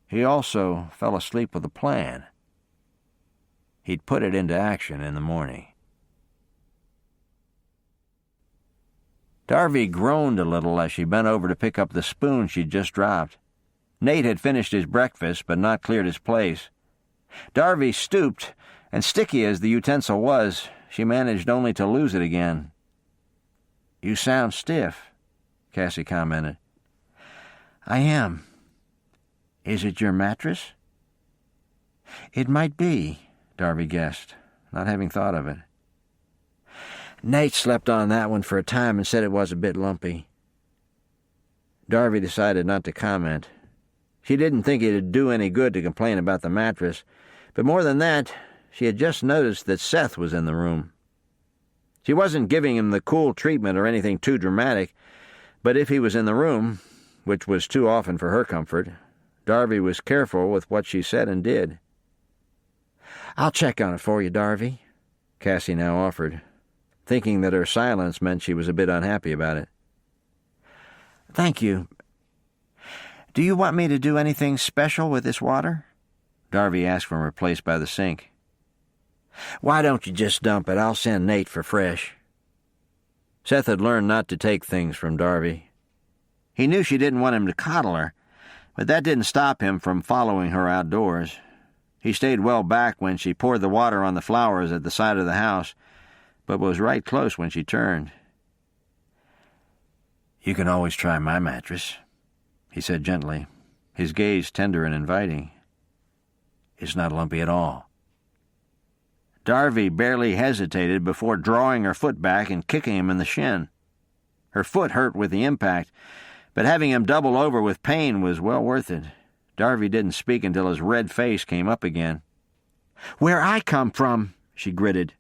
He also fell asleep with a plan. He'd put it into action in the morning. Darby groaned a little as she bent over to pick up the spoon she'd just dropped. Nate had finished his breakfast but not cleared his place. Darby stooped, and sticky as the utensil was, she managed only to lose it again. "You sound stiff," Cassie commented. "I am. Is it your mattress?" "It might be," Darby guessed, not having thought of it. "Nate slept on that one for a time and said it was a bit lumpy." Darby decided not to comment. She didn't think it'd do any good to complain about the mattress, but more than that, she had just noticed that Seth was in the room. She wasn't giving him the cool treatment or anything too dramatic, but if he was in the room, which was too often for her comfort, Darby was careful with what she said and did. "I'll check on it for you, Darby," Cassie now offered, thinking that her silence meant she was a bit unhappy about it. "Thank you. Do you want me to do anything special with this water?" Darby asked from her place by the sink. "Why don't you just dump it? I'll send Nate for fresh." Seth had learned not to take things from Darby. He knew she didn't want him to coddle her, but that didn't stop him from following her outdoors. He stayed well back when she poured the water on the flowers at the side of the house, but was right close when she turned. "You can always try my mattress," he said gently, his gaze tender and inviting. "It's not lumpy at all." Darby barely hesitated before drawing her foot back and kicking him in the shin. Her foot hurt with the impact, but having him double over with pain was well worth it. Darby didn't speak until his red face came up again. "Where I come from," she gritted,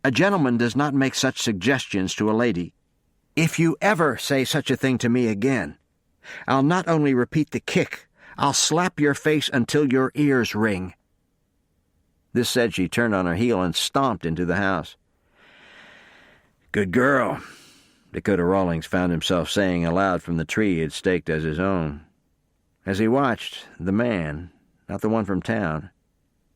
"a gentleman does not make such suggestions to a lady. If you ever say such a thing to me again, I'll not only repeat the kick, I'll slap your face until your ears ring." This said, she turned on her heel and stomped into the house. "Good girl," Dakota Rawlings found himself saying aloud from the tree he had staked as his own. As he watched, the man, not the one from town,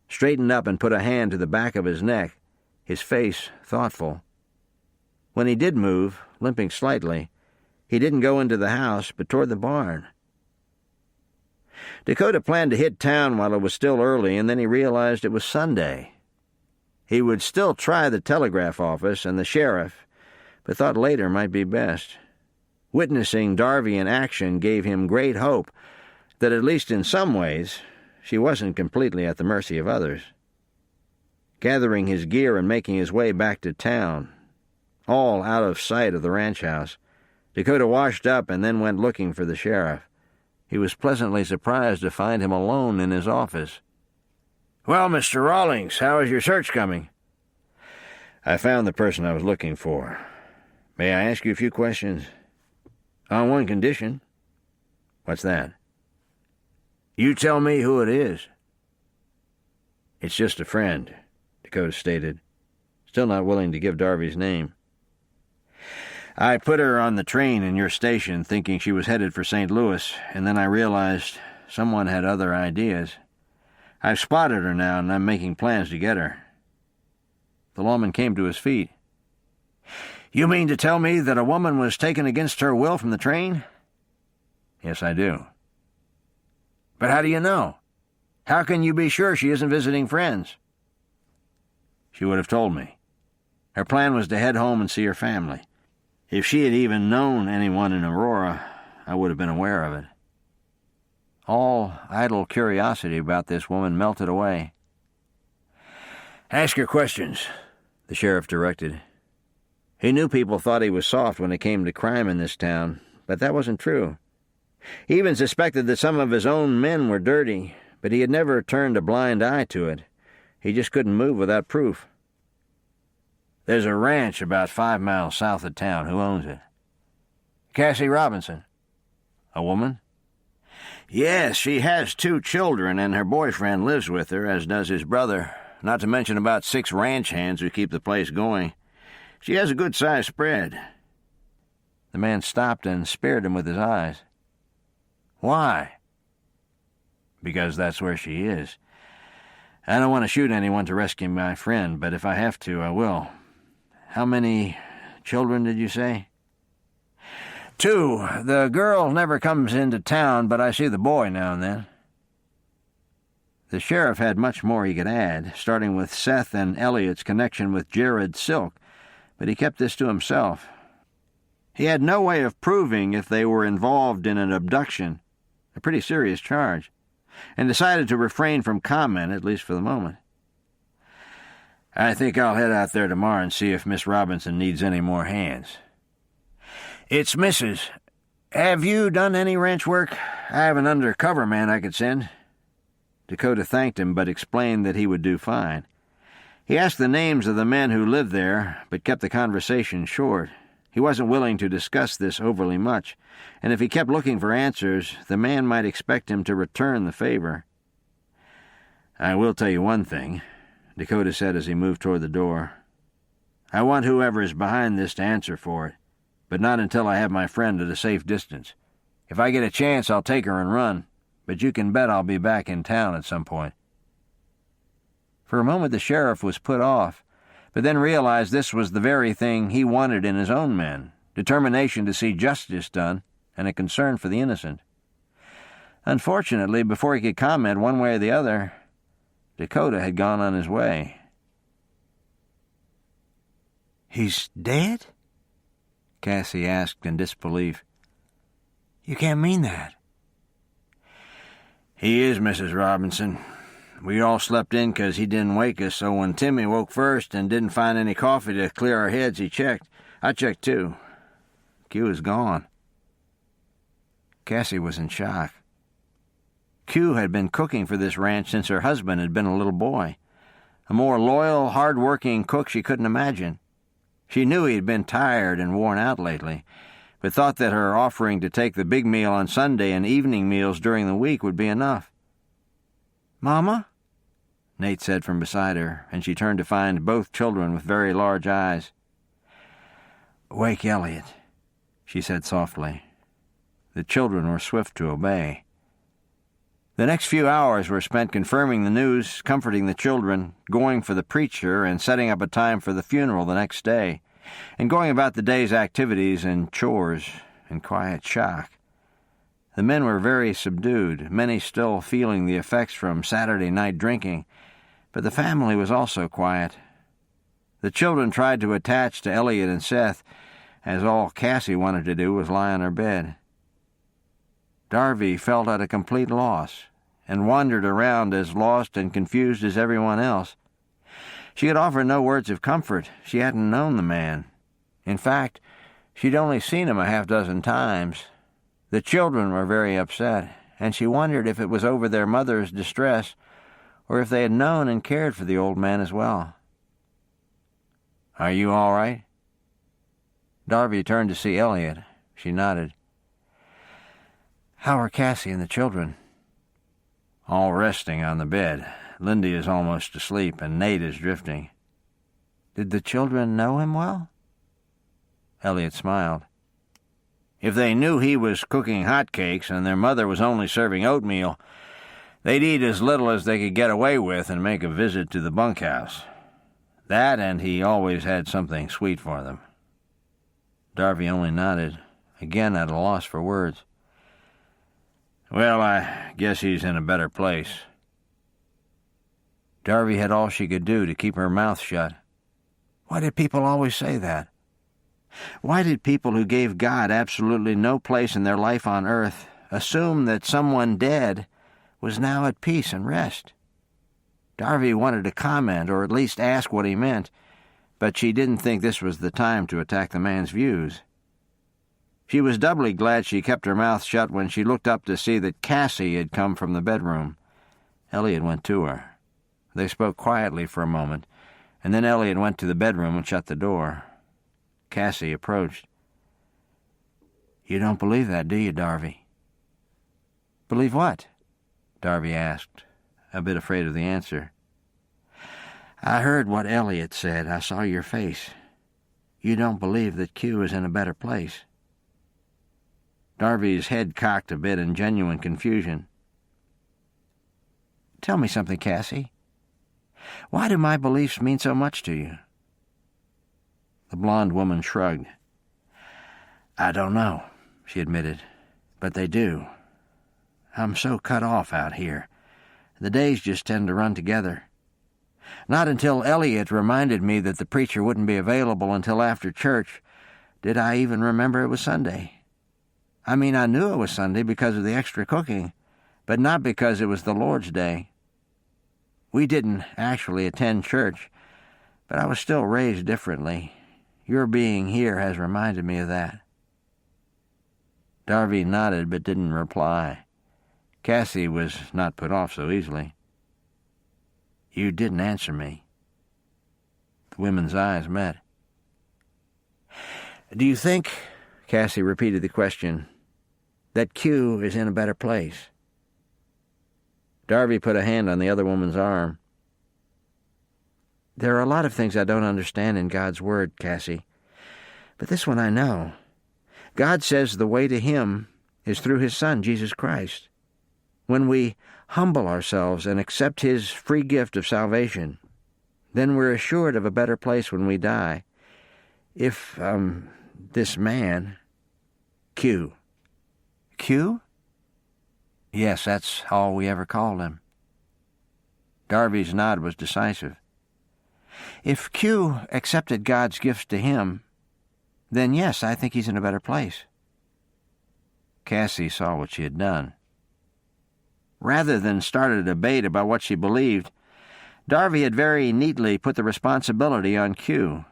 straightened up and put a hand to the back of his neck, his face thoughtful. When he did move, limping slightly, he didn't go into the house, but toward the barn. Dakota planned to hit town while it was still early, and then he realized it was Sunday. He would still try the telegraph office and the sheriff, but thought later might be best. Witnessing Darby in action gave him great hope that, at least in some ways, she wasn't completely at the mercy of others. Gathering his gear and making his way back to town, all out of sight of the ranch house, Dakota washed up and then went looking for the sheriff. He was pleasantly surprised to find him alone in his office. "Well, Mr. Rawlings, how is your search coming?" "I found the person I was looking for. May I ask you a few questions?" "On one condition." "What's that?" "You tell me who it is." "It's just a friend," Dakota stated, still not willing to give Darby's name. "I put her on the train in your station thinking she was headed for St. Louis, and then I realized someone had other ideas. I've spotted her now, and I'm making plans to get her." The lawman came to his feet. "You mean to tell me that a woman was taken against her will from the train?" "Yes, I do." "But how do you know? How can you be sure she isn't visiting friends?" "She would have told me." Her plan was to head home and see her family. If she had even known anyone in Aurora, I would have been aware of it. All idle curiosity about this woman melted away. "Ask her questions," the sheriff directed. He knew people thought he was soft when it came to crime in this town, but that wasn't true. He even suspected that some of his own men were dirty, but he had never turned a blind eye to it. He just couldn't move without proof. "There's a ranch about 5 miles south of town. Who owns it?" "Cassie Robinson." "A woman?" "Yes, she has 2 children, and her boyfriend lives with her, as does his brother, not to mention about 6 ranch hands who keep the place going. She has a good-sized spread." The man stopped and spared him with his eyes. "Why?" "Because that's where she is. I don't want to shoot anyone to rescue my friend, but if I have to, I will. How many children did you say?" "2. The girl never comes into town, but I see the boy now and then." The sheriff had much more he could add, starting with Seth and Elliot's connection with Jared Silk, but he kept this to himself. He had no way of proving if they were involved in an abduction, a pretty serious charge, and decided to refrain from comment, at least for the moment. "I think I'll head out there tomorrow and see if Miss Robinson needs any more hands." "It's Mrs. Have you done any ranch work? I have an undercover man I could send." Dakota thanked him, but explained that he would do fine. He asked the names of the men who lived there, but kept the conversation short. He wasn't willing to discuss this overly much, and if he kept looking for answers, the man might expect him to return the favor. "I will tell you one thing," Dakota said as he moved toward the door. "I want whoever is behind this to answer for it, but not until I have my friend at a safe distance. If I get a chance, I'll take her and run, but you can bet I'll be back in town at some point." For a moment the sheriff was put off, but then realized this was the very thing he wanted in his own men, determination to see justice done and a concern for the innocent. Unfortunately, before he could comment one way or the other, Dakota had gone on his way. "He's dead?" Cassie asked in disbelief. "You can't mean that." "He is, Mrs. Robinson. We all slept in 'cause he didn't wake us, so when Timmy woke first and didn't find any coffee to clear our heads, he checked. I checked too. Q is gone." Cassie was in shock. Q had been cooking for this ranch since her husband had been a little boy. A more loyal, hard-working cook she couldn't imagine. She knew he had been tired and worn out lately, but thought that her offering to take the big meal on Sunday and evening meals during the week would be enough. "Mama?" Nate said from beside her, and she turned to find both children with very large eyes. "Wake Elliot," she said softly. The children were swift to obey. The next few hours were spent confirming the news, comforting the children, going for the preacher, and setting up a time for the funeral the next day, and going about the day's activities and chores in quiet shock. The men were very subdued, many still feeling the effects from Saturday night drinking, but the family was also quiet. The children tried to attach to Elliot and Seth, as all Cassie wanted to do was lie on her bed. Darby felt at a complete loss, and wandered around as lost and confused as everyone else. She could offer no words of comfort. She hadn't known the man. In fact, she'd only seen him a half-dozen times. The children were very upset, and she wondered if it was over their mother's distress, or if they had known and cared for the old man as well. "Are you all right?" Darby turned to see Elliot. She nodded. "How are Cassie and the children?" "All resting on the bed. Lindy is almost asleep, and Nate is drifting." "Did the children know him well?" Elliot smiled. "If they knew he was cooking hotcakes and their mother was only serving oatmeal, they'd eat as little as they could get away with and make a visit to the bunkhouse. That, and he always had something sweet for them." Darby only nodded, again at a loss for words. "Well, I guess he's in a better place." Darby had all she could do to keep her mouth shut. Why did people always say that? Why did people who gave God absolutely no place in their life on earth assume that someone dead was now at peace and rest? Darby wanted to comment, or at least ask what he meant, but she didn't think this was the time to attack the man's views. She was doubly glad she kept her mouth shut when she looked up to see that Cassie had come from the bedroom. Elliot went to her. They spoke quietly for a moment, and then Elliot went to the bedroom and shut the door. Cassie approached. "You don't believe that, do you, Darby?" "Believe what?" Darby asked, a bit afraid of the answer. "I heard what Elliot said. I saw your face. You don't believe that Q is in a better place." Darby's head cocked a bit in genuine confusion. "Tell me something, Cassie. Why do my beliefs mean so much to you?" The blonde woman shrugged. "I don't know," she admitted, "but they do. I'm so cut off out here. The days just tend to run together. Not until Elliot reminded me that the preacher wouldn't be available until after church did I even remember it was Sunday. I mean, I knew it was Sunday because of the extra cooking, but not because it was the Lord's Day. We didn't actually attend church, but I was still raised differently. Your being here has reminded me of that." Darby nodded but didn't reply. Cassie was not put off so easily. "You didn't answer me." The women's eyes met. "Do you think," Cassie repeated the question, "that Q is in a better place?" Darby put a hand on the other woman's arm. "There are a lot of things I don't understand in God's Word, Cassie, but this one I know. God says the way to Him is through His Son, Jesus Christ. When we humble ourselves and accept His free gift of salvation, then we're assured of a better place when we die. If, this man, Q." "Q?" "Yes, that's all we ever called him." Darby's nod was decisive. "If Q accepted God's gifts to him, then yes, I think he's in a better place." Cassie saw what she had done. Rather than start a debate about what she believed, Darby had very neatly put the responsibility on Q.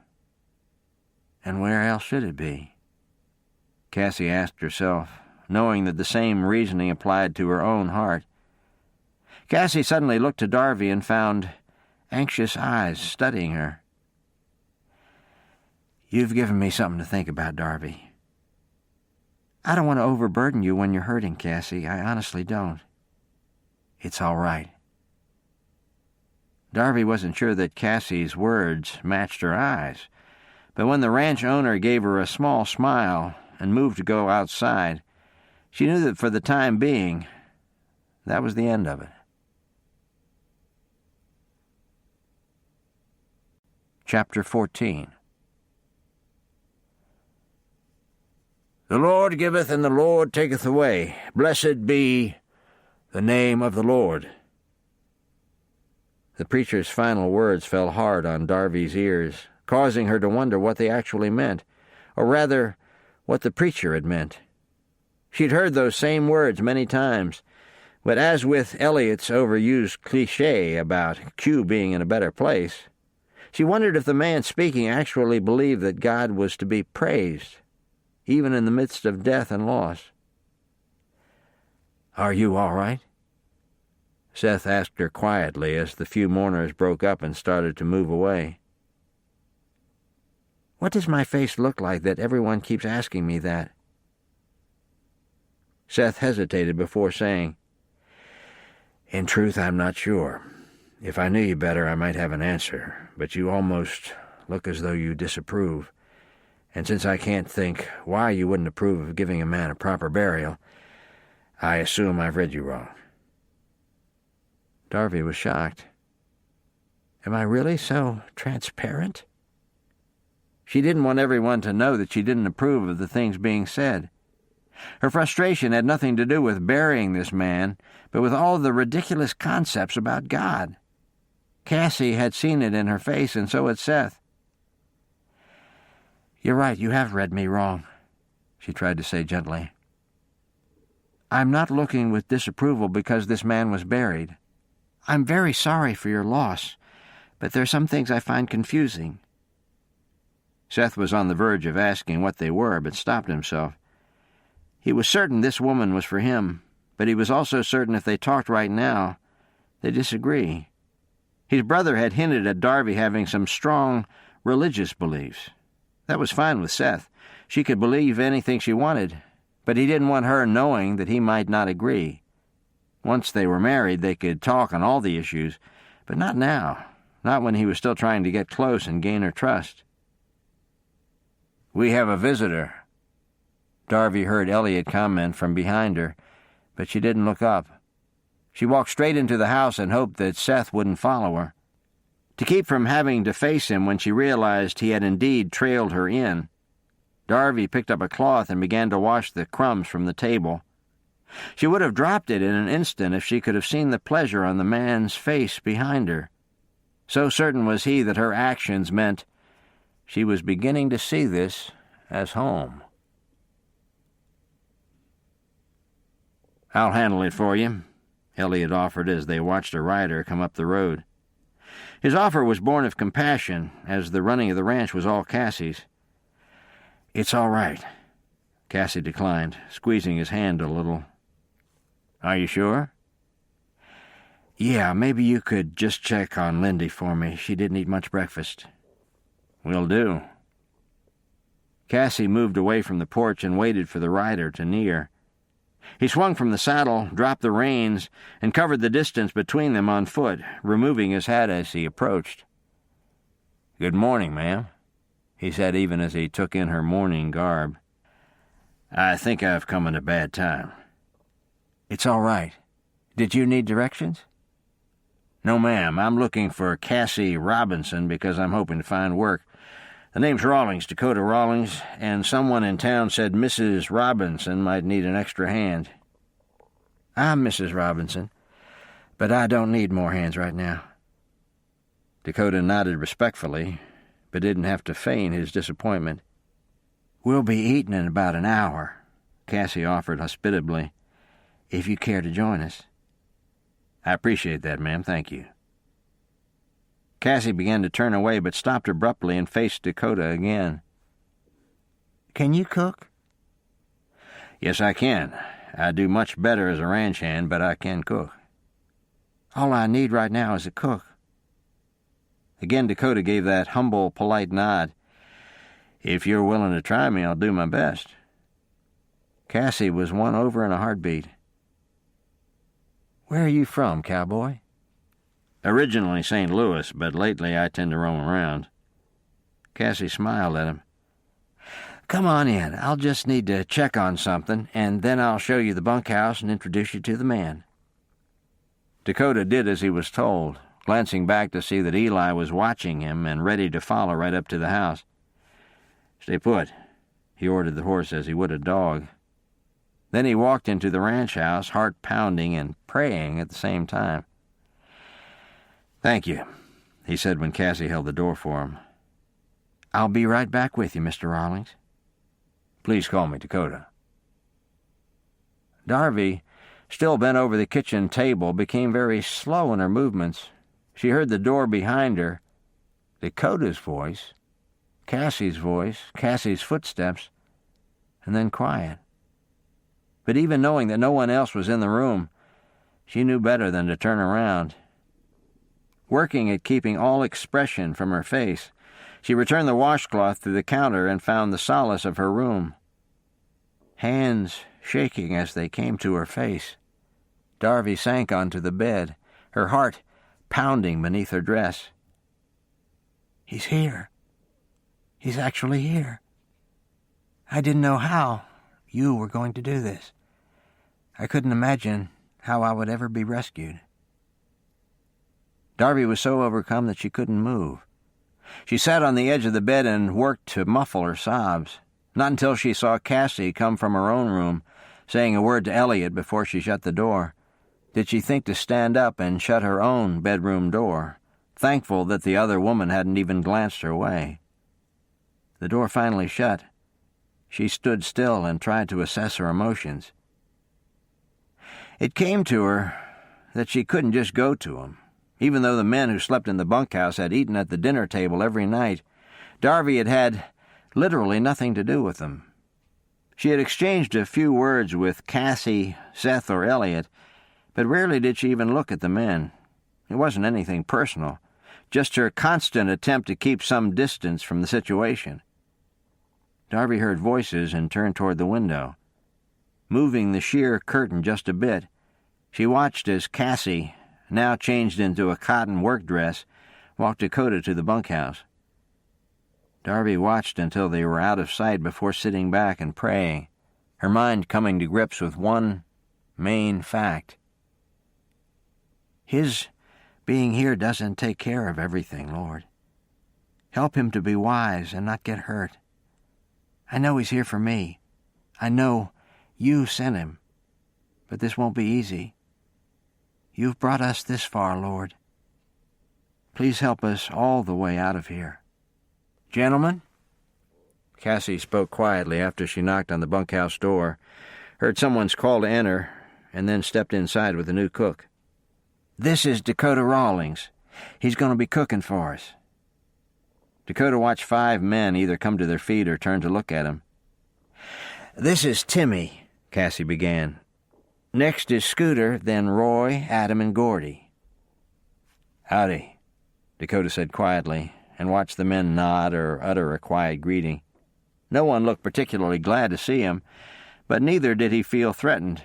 And where else should it be? Cassie asked herself, knowing that the same reasoning applied to her own heart. Cassie suddenly looked to Darby and found anxious eyes studying her. "You've given me something to think about, Darby." "I don't want to overburden you when you're hurting, Cassie. I honestly don't." "It's all right." Darby wasn't sure that Cassie's words matched her eyes, but when the ranch owner gave her a small smile and moved to go outside, she knew that for the time being, that was the end of it. Chapter 14. "The Lord giveth and the Lord taketh away. Blessed be the name of the Lord." The preacher's final words fell hard on Darby's ears, causing her to wonder what they actually meant, or rather, what the preacher had meant. She'd heard those same words many times, but as with Eliot's overused cliché about Q being in a better place, she wondered if the man speaking actually believed that God was to be praised, even in the midst of death and loss. "Are you all right?" Seth asked her quietly as the few mourners broke up and started to move away. "What does my face look like that everyone keeps asking me that?" Seth hesitated before saying, "In truth, I'm not sure. If I knew you better, I might have an answer, but you almost look as though you disapprove, and since I can't think why you wouldn't approve of giving a man a proper burial, I assume I've read you wrong." Darby was shocked. "Am I really so transparent?" She didn't want everyone to know that she didn't approve of the things being said. Her frustration had nothing to do with burying this man, but with all the ridiculous concepts about God. Cassie had seen it in her face, and so had Seth. "You're right, you have read me wrong," she tried to say gently. "I'm not looking with disapproval because this man was buried. I'm very sorry for your loss, but there are some things I find confusing." Seth was on the verge of asking what they were, but stopped himself. He was certain this woman was for him, but he was also certain if they talked right now, they'd disagree. His brother had hinted at Darby having some strong religious beliefs. That was fine with Seth. She could believe anything she wanted, but he didn't want her knowing that he might not agree. Once they were married, they could talk on all the issues, but not now, not when he was still trying to get close and gain her trust. "We have a visitor," Darby heard Elliot comment from behind her, but she didn't look up. She walked straight into the house and hoped that Seth wouldn't follow her. To keep from having to face him when she realized he had indeed trailed her in, Darby picked up a cloth and began to wash the crumbs from the table. She would have dropped it in an instant if she could have seen the pleasure on the man's face behind her. So certain was he that her actions meant she was beginning to see this as home. "I'll handle it for you," Elliot offered as they watched a rider come up the road. His offer was born of compassion, as the running of the ranch was all Cassie's. "It's all right," Cassie declined, squeezing his hand a little. "Are you sure?" "Yeah, maybe you could just check on Lindy for me. She didn't eat much breakfast." "Will do." Cassie moved away from the porch and waited for the rider to near. He swung from the saddle, dropped the reins, and covered the distance between them on foot, removing his hat as he approached. "Good morning, ma'am," he said even as he took in her mourning garb. "I think I've come at a bad time." "It's all right. Did you need directions?" "No, ma'am. I'm looking for Cassie Robinson because I'm hoping to find work. The name's Rawlings, Dakota Rawlings, and someone in town said Mrs. Robinson might need an extra hand." "I'm Mrs. Robinson, but I don't need more hands right now." Dakota nodded respectfully, but didn't have to feign his disappointment. "We'll be eating in about an hour," Cassie offered hospitably, "if you care to join us." "I appreciate that, ma'am. Thank you." Cassie began to turn away, but stopped abruptly and faced Dakota again. "Can you cook?" "Yes, I can. I do much better as a ranch hand, but I can cook." "All I need right now is a cook." Again Dakota gave that humble, polite nod. "If you're willing to try me, I'll do my best." Cassie was won over in a heartbeat. "Where are you from, cowboy?" "Originally St. Louis, but lately I tend to roam around." Cassie smiled at him. "Come on in. I'll just need to check on something, and then I'll show you the bunkhouse and introduce you to the man." Dakota did as he was told, glancing back to see that Eli was watching him and ready to follow right up to the house. "Stay put," he ordered the horse as he would a dog. Then he walked into the ranch house, heart pounding and praying at the same time. "Thank you," he said when Cassie held the door for him. "I'll be right back with you, Mr. Rawlings." "Please call me Dakota." Darby, still bent over the kitchen table, became very slow in her movements. She heard the door behind her, Dakota's voice, Cassie's footsteps, and then quiet. But even knowing that no one else was in the room, she knew better than to turn around. Working at keeping all expression from her face, she returned the washcloth to the counter and found the solace of her room. Hands shaking as they came to her face, Darby sank onto the bed, her heart pounding beneath her dress. "He's here. He's actually here. I didn't know how you were going to do this. I couldn't imagine how I would ever be rescued." Darby was so overcome that she couldn't move. She sat on the edge of the bed and worked to muffle her sobs. Not until she saw Cassie come from her own room, saying a word to Elliot before she shut the door, did she think to stand up and shut her own bedroom door, thankful that the other woman hadn't even glanced her way. the door finally shut, she stood still and tried to assess her emotions. It came to her that she couldn't just go to him. Even though the men who slept in the bunkhouse had eaten at the dinner table every night, Darby had had literally nothing to do with them. She had exchanged a few words with Cassie, Seth, or Elliot, but rarely did she even look at the men. It wasn't anything personal, just her constant attempt to keep some distance from the situation. Darby heard voices and turned toward the window. Moving the sheer curtain just a bit, she watched as Cassie, now changed into a cotton work dress, walked Dakota to the bunkhouse. Darby watched until they were out of sight before sitting back and praying, her mind coming to grips with one main fact. His being here doesn't take care of everything, Lord. Help him to be wise and not get hurt. I know he's here for me. I know you sent him, but this won't be easy. You've brought us this far, Lord. Please help us all the way out of here. Gentlemen? Cassie spoke quietly after she knocked on the bunkhouse door, heard someone's call to enter, and then stepped inside with the new cook. This is Dakota Rawlings. He's going to be cooking for us. Dakota watched 5 men either come to their feet or turn to look at him. This is Timmy, Cassie began. Next is Scooter, then Roy, Adam, and Gordy. Howdy, Dakota said quietly, and watched the men nod or utter a quiet greeting. No one looked particularly glad to see him, but neither did he feel threatened.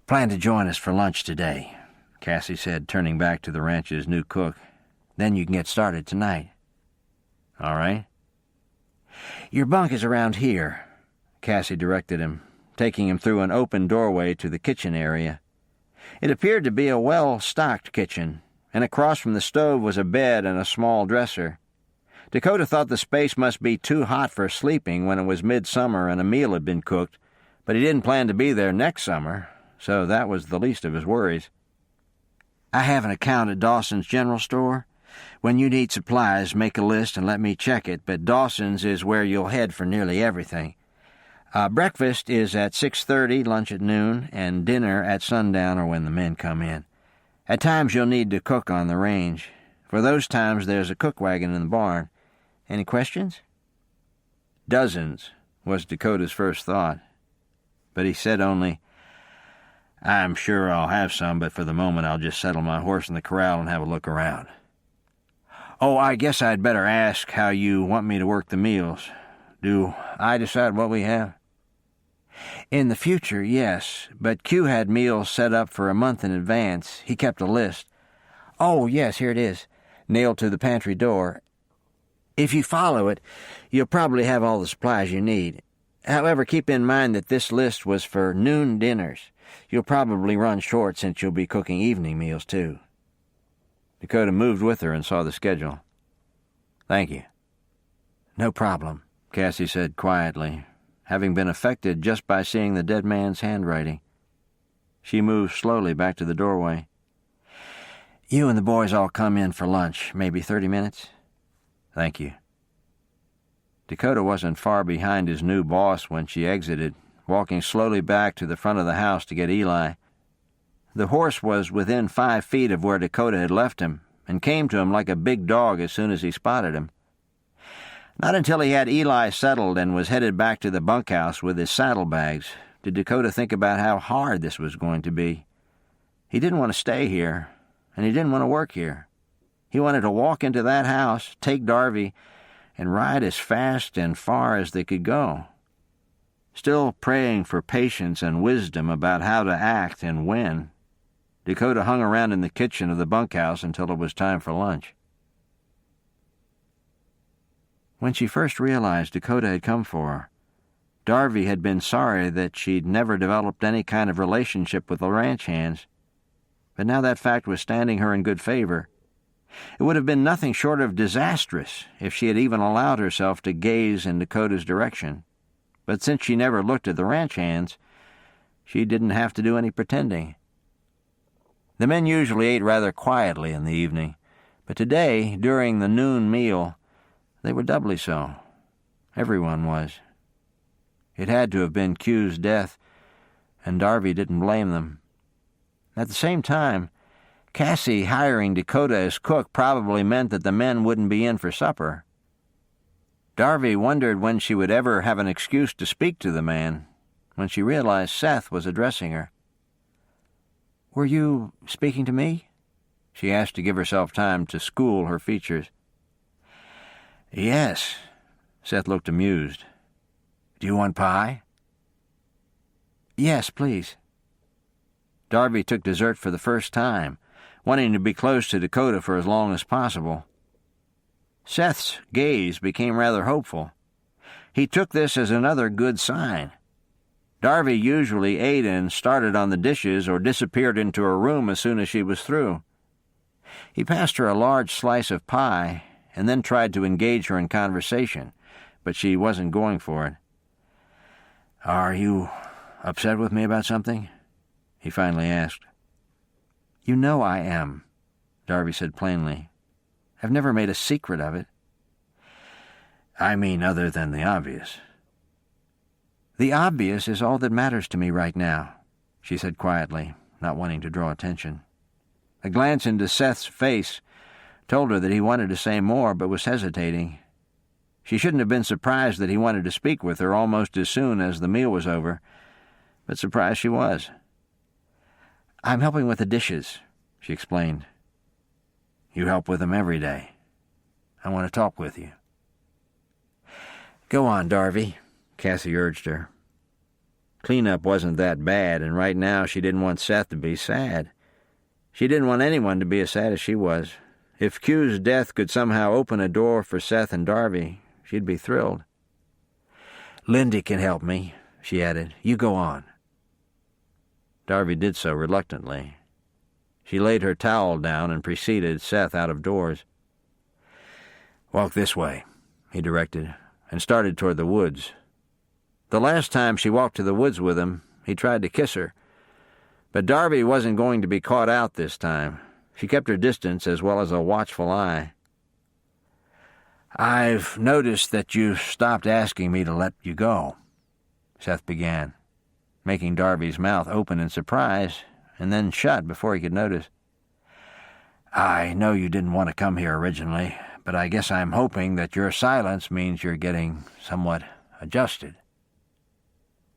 Plan to join us for lunch today, Cassie said, turning back to the ranch's new cook. Then you can get started tonight. All right. Your bunk is around here, Cassie directed him, taking him through an open doorway to the kitchen area. It appeared to be a well-stocked kitchen, and across from the stove was a bed and a small dresser. Dakota thought the space must be too hot for sleeping when it was midsummer and a meal had been cooked, but he didn't plan to be there next summer, so that was the least of his worries. I have an account at Dawson's General Store. When you need supplies, make a list and let me check it, but Dawson's is where you'll head for nearly everything. Breakfast is at 6:30, lunch at noon, and dinner at sundown or when the men come in. At times you'll need to cook on the range. For those times there's a cook wagon in the barn. Any questions? Dozens was Dakota's first thought, but he said only, I'm sure I'll have some, but for the moment I'll just settle my horse in the corral and have a look around. Oh, I guess I'd better ask how you want me to work the meals. Do I decide what we have? In the future, yes, but Q had meals set up for a month in advance. He kept a list. Oh, yes, here it is, nailed to the pantry door. If you follow it, you'll probably have all the supplies you need. However, keep in mind that this list was for noon dinners. You'll probably run short since you'll be cooking evening meals, too. Dakota moved with her and saw the schedule. Thank you. No problem, Cassie said quietly, having been affected just by seeing the dead man's handwriting. She moved slowly back to the doorway. You and the boys all come in for lunch, maybe 30 minutes? Thank you. Dakota wasn't far behind his new boss when she exited, walking slowly back to the front of the house to get Eli. The horse was within 5 feet of where Dakota had left him, and came to him like a big dog as soon as he spotted him. Not until he had Eli settled and was headed back to the bunkhouse with his saddlebags did Dakota think about how hard this was going to be. He didn't want to stay here, and he didn't want to work here. He wanted to walk into that house, take Darby, and ride as fast and far as they could go. Still praying for patience and wisdom about how to act and when, Dakota hung around in the kitchen of the bunkhouse until it was time for lunch. When she first realized Dakota had come for her, Darby had been sorry that she'd never developed any kind of relationship with the ranch hands, but now that fact was standing her in good favor. It would have been nothing short of disastrous if she had even allowed herself to gaze in Dakota's direction, but since she never looked at the ranch hands, she didn't have to do any pretending. The men usually ate rather quietly in the evening, but today, during the noon meal, they were doubly so. Everyone was. It had to have been Q's death, and Darby didn't blame them. At the same time, Cassie hiring Dakota as cook probably meant that the men wouldn't be in for supper. Darby wondered when she would ever have an excuse to speak to the man, when she realized Seth was addressing her. "Were you speaking to me?" she asked to give herself time to school her features. "Yes." Seth looked amused. "Do you want pie?" "Yes, please." Darby took dessert for the first time, wanting to be close to Dakota for as long as possible. Seth's gaze became rather hopeful. He took this as another good sign. Darby usually ate and started on the dishes or disappeared into her room as soon as she was through. He passed her a large slice of pie and then tried to engage her in conversation, but she wasn't going for it. "Are you upset with me about something?" he finally asked. "You know I am," Darby said plainly. "I've never made a secret of it." "I mean other than the obvious." "The obvious is all that matters to me right now," she said quietly, not wanting to draw attention. A glance into Seth's face told her that he wanted to say more but was hesitating. She shouldn't have been surprised that he wanted to speak with her almost as soon as the meal was over, but surprised she was. "I'm helping with the dishes," she explained. "You help with them every day. I want to talk with you." "Go on, Darby," Cassie urged her. Cleanup wasn't that bad, and right now she didn't want Seth to be sad. She didn't want anyone to be as sad as she was. If Q's death could somehow open a door for Seth and Darby, she'd be thrilled. "Lindy can help me," she added. "You go on." Darby did so reluctantly. She laid her towel down and preceded Seth out of doors. "Walk this way," he directed, and started toward the woods. The last time she walked to the woods with him, he tried to kiss her. But Darby wasn't going to be caught out this time. She kept her distance as well as a watchful eye. "I've noticed that you've stopped asking me to let you go," Seth began, making Darby's mouth open in surprise and then shut before he could notice. "I know you didn't want to come here originally, but I guess I'm hoping that your silence means you're getting somewhat adjusted."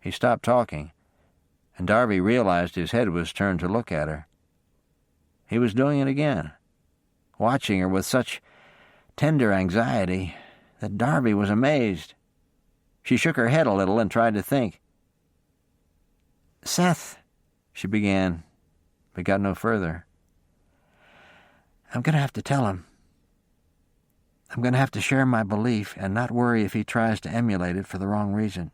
He stopped talking, and Darby realized his head was turned to look at her. He was doing it again, watching her with such tender anxiety that Darby was amazed. She shook her head a little and tried to think. "Seth," she began, but got no further. "I'm going to have to tell him. I'm going to have to share my belief and not worry if he tries to emulate it for the wrong reason."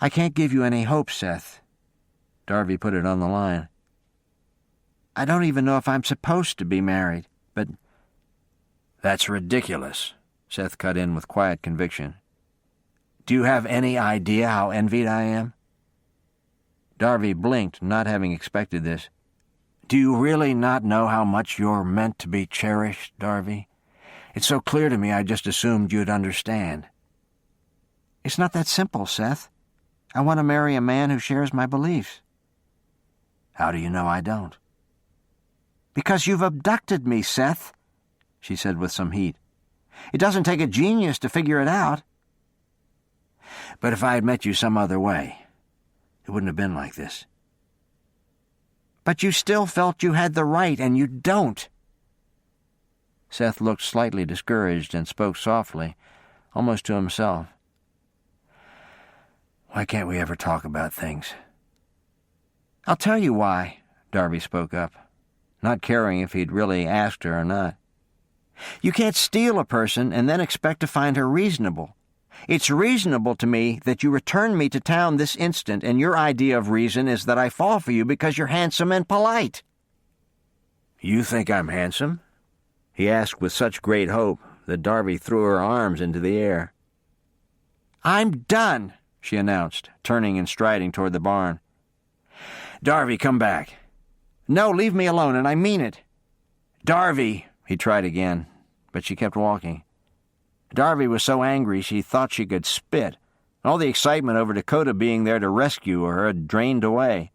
"I can't give you any hope, Seth." Darby put it on the line. "I don't even know if I'm supposed to be married, but—" "That's ridiculous," Seth cut in with quiet conviction. "Do you have any idea how envied I am?" Darby blinked, not having expected this. "Do you really not know how much you're meant to be cherished, Darby? It's so clear to me I just assumed you'd understand." "It's not that simple, Seth. I want to marry a man who shares my beliefs." "How do you know I don't?" "Because you've abducted me, Seth," she said with some heat. "It doesn't take a genius to figure it out." "But if I had met you some other way, it wouldn't have been like this." "But you still felt you had the right, and you don't." Seth looked slightly discouraged and spoke softly, almost to himself. "Why can't we ever talk about things?" "I'll tell you why," Darby spoke up, not caring if he'd really asked her or not. "You can't steal a person and then expect to find her reasonable. It's reasonable to me that you return me to town this instant, and your idea of reason is that I fall for you because you're handsome and polite." "You think I'm handsome?" he asked with such great hope that Darby threw her arms into the air. "I'm done," she announced, turning and striding toward the barn. "Darby, come back." "No, leave me alone, and I mean it." "Darby," he tried again, but she kept walking. Darby was so angry she thought she could spit. All the excitement over Dakota being there to rescue her had drained away.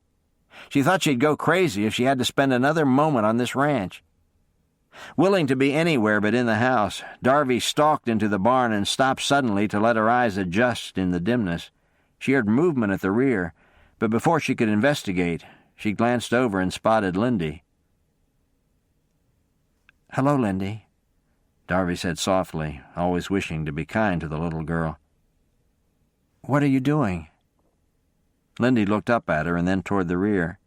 She thought she'd go crazy if she had to spend another moment on this ranch. Willing to be anywhere but in the house, Darby stalked into the barn and stopped suddenly to let her eyes adjust in the dimness. She heard movement at the rear, but before she could investigate, she glanced over and spotted Lindy. "Hello, Lindy," Darby said softly, always wishing to be kind to the little girl. "What are you doing?" Lindy looked up at her and then toward the rear.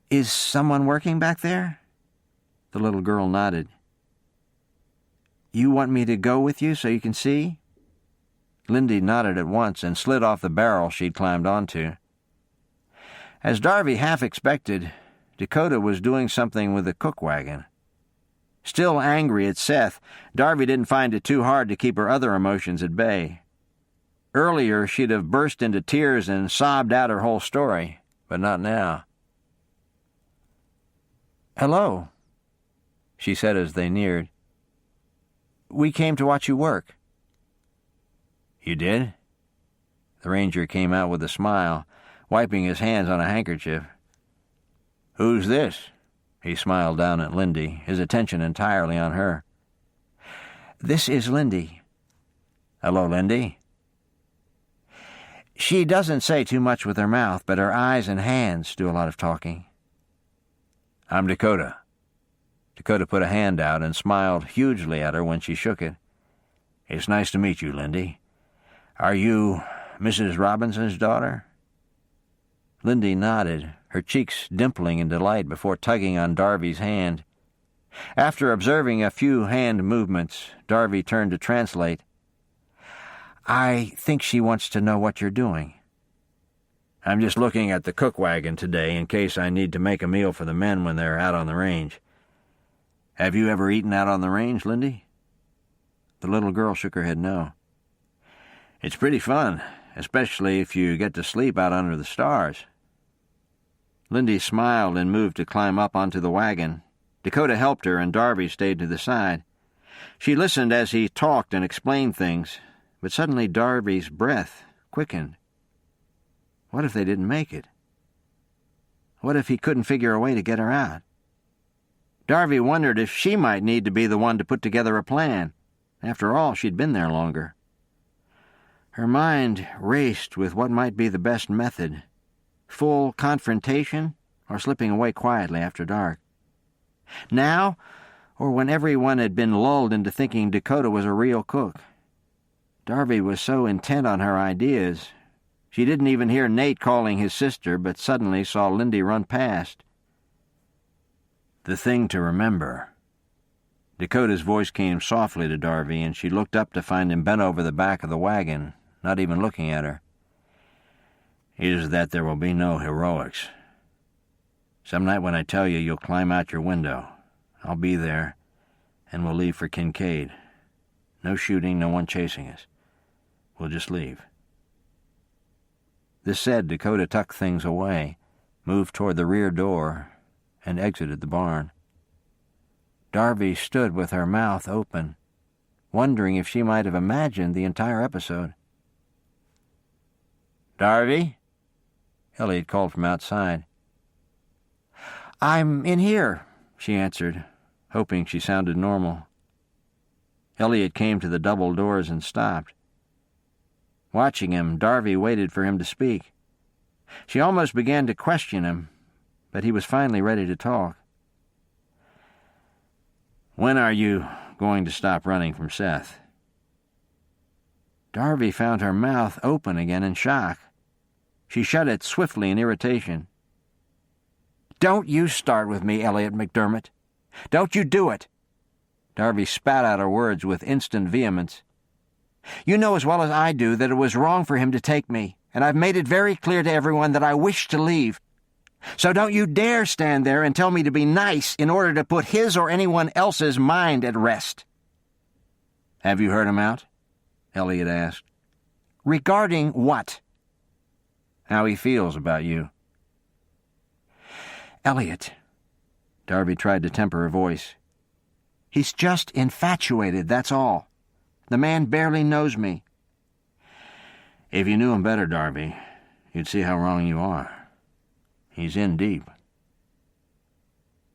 "Is someone working back there?" The little girl nodded. "You want me to go with you so you can see?" Lindy nodded at once and slid off the barrel she'd climbed onto. As Darby half expected, Dakota was doing something with the cook wagon. Still angry at Seth, Darby didn't find it too hard to keep her other emotions at bay. Earlier, she'd have burst into tears and sobbed out her whole story, but not now. "Hello," she said as they neared. "We came to watch you work." "You did?" The ranger came out with a smile, wiping his hands on a handkerchief. "Who's this?" He smiled down at Lindy, his attention entirely on her. "This is Lindy." "Hello, Lindy." She doesn't say too much with her mouth, but her eyes and hands do a lot of talking. "I'm Dakota." Dakota put a hand out and smiled hugely at her when she shook it. "It's nice to meet you, Lindy. Are you Mrs. Robinson's daughter?" Lindy nodded, her cheeks dimpling in delight before tugging on Darby's hand. After observing a few hand movements, Darby turned to translate. "I think she wants to know what you're doing." "I'm just looking at the cook wagon today in case I need to make a meal for the men when they're out on the range." "Have you ever eaten out on the range, Lindy?" The little girl shook her head no. "It's pretty fun, especially if you get to sleep out under the stars." Lindy smiled and moved to climb up onto the wagon. Dakota helped her, and Darby stayed to the side. She listened as he talked and explained things, but suddenly Darby's breath quickened. What if they didn't make it? What if he couldn't figure a way to get her out? Darby wondered if she might need to be the one to put together a plan. After all, she'd been there longer. Her mind raced with what might be the best method: full confrontation or slipping away quietly after dark. Now, or when everyone had been lulled into thinking Dakota was a real cook. Darby was so intent on her ideas, she didn't even hear Nate calling his sister, but suddenly saw Lindy run past. "The thing to remember." Dakota's voice came softly to Darby, and she looked up to find him bent over the back of the wagon, not even looking at her. "Is that there will be no heroics. Some night when I tell you, you'll climb out your window. I'll be there, and we'll leave for Kincaid. No shooting, no one chasing us. We'll just leave." This said, Dakota tucked things away, moved toward the rear door, and exited the barn. Darby stood with her mouth open, wondering if she might have imagined the entire episode. "Darby?" Elliot called from outside. "I'm in here," she answered, hoping she sounded normal. Elliot came to the double doors and stopped. Watching him, Darby waited for him to speak. She almost began to question him, but he was finally ready to talk. "When are you going to stop running from Seth?" Darby found her mouth open again in shock. She shut it swiftly in irritation. "Don't you start with me, Elliot McDermott. Don't you do it!" Darby spat out her words with instant vehemence. "You know as well as I do that it was wrong for him to take me, and I've made it very clear to everyone that I wish to leave. So don't you dare stand there and tell me to be nice in order to put his or anyone else's mind at rest." "Have you heard him out?" Elliot asked. "Regarding what?" "How he feels about you." "Elliot," Darby tried to temper her voice, He's just infatuated, that's all. The man barely knows me." "If you knew him better, Darby, you'd see how wrong you are. He's in deep."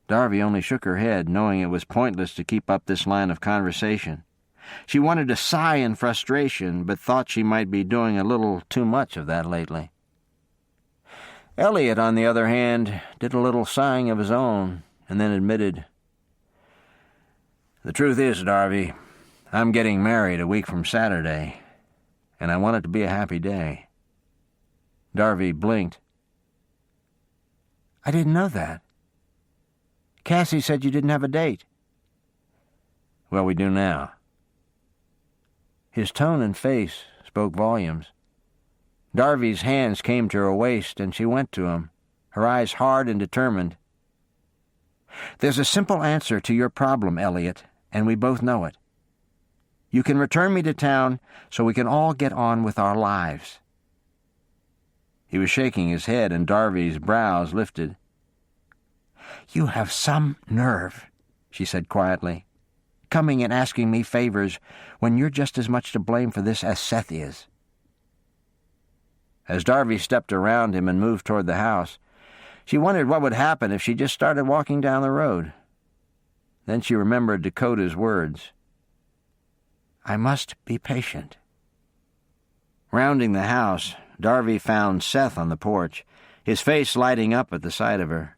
Darby only shook her head, knowing it was pointless to keep up this line of conversation. She wanted to sigh in frustration, but thought she might be doing a little too much of that lately. Elliot, on the other hand, did a little sighing of his own, and then admitted, "The truth is, Darby, I'm getting married a week from Saturday, and I want it to be a happy day." Darby blinked. "I didn't know that. Cassie said you didn't have a date." "Well, we do now." His tone and face spoke volumes. Darby's hands came to her waist, and she went to him, her eyes hard and determined. "There's a simple answer to your problem, Elliot, and we both know it. You can return me to town so we can all get on with our lives." He was shaking his head, and Darby's brows lifted. "You have some nerve," she said quietly, "coming and asking me favors when you're just as much to blame for this as Seth is." As Darby stepped around him and moved toward the house, she wondered what would happen if she just started walking down the road. Then she remembered Dakota's words. "I must be patient." Rounding the house, Darby found Seth on the porch, his face lighting up at the sight of her.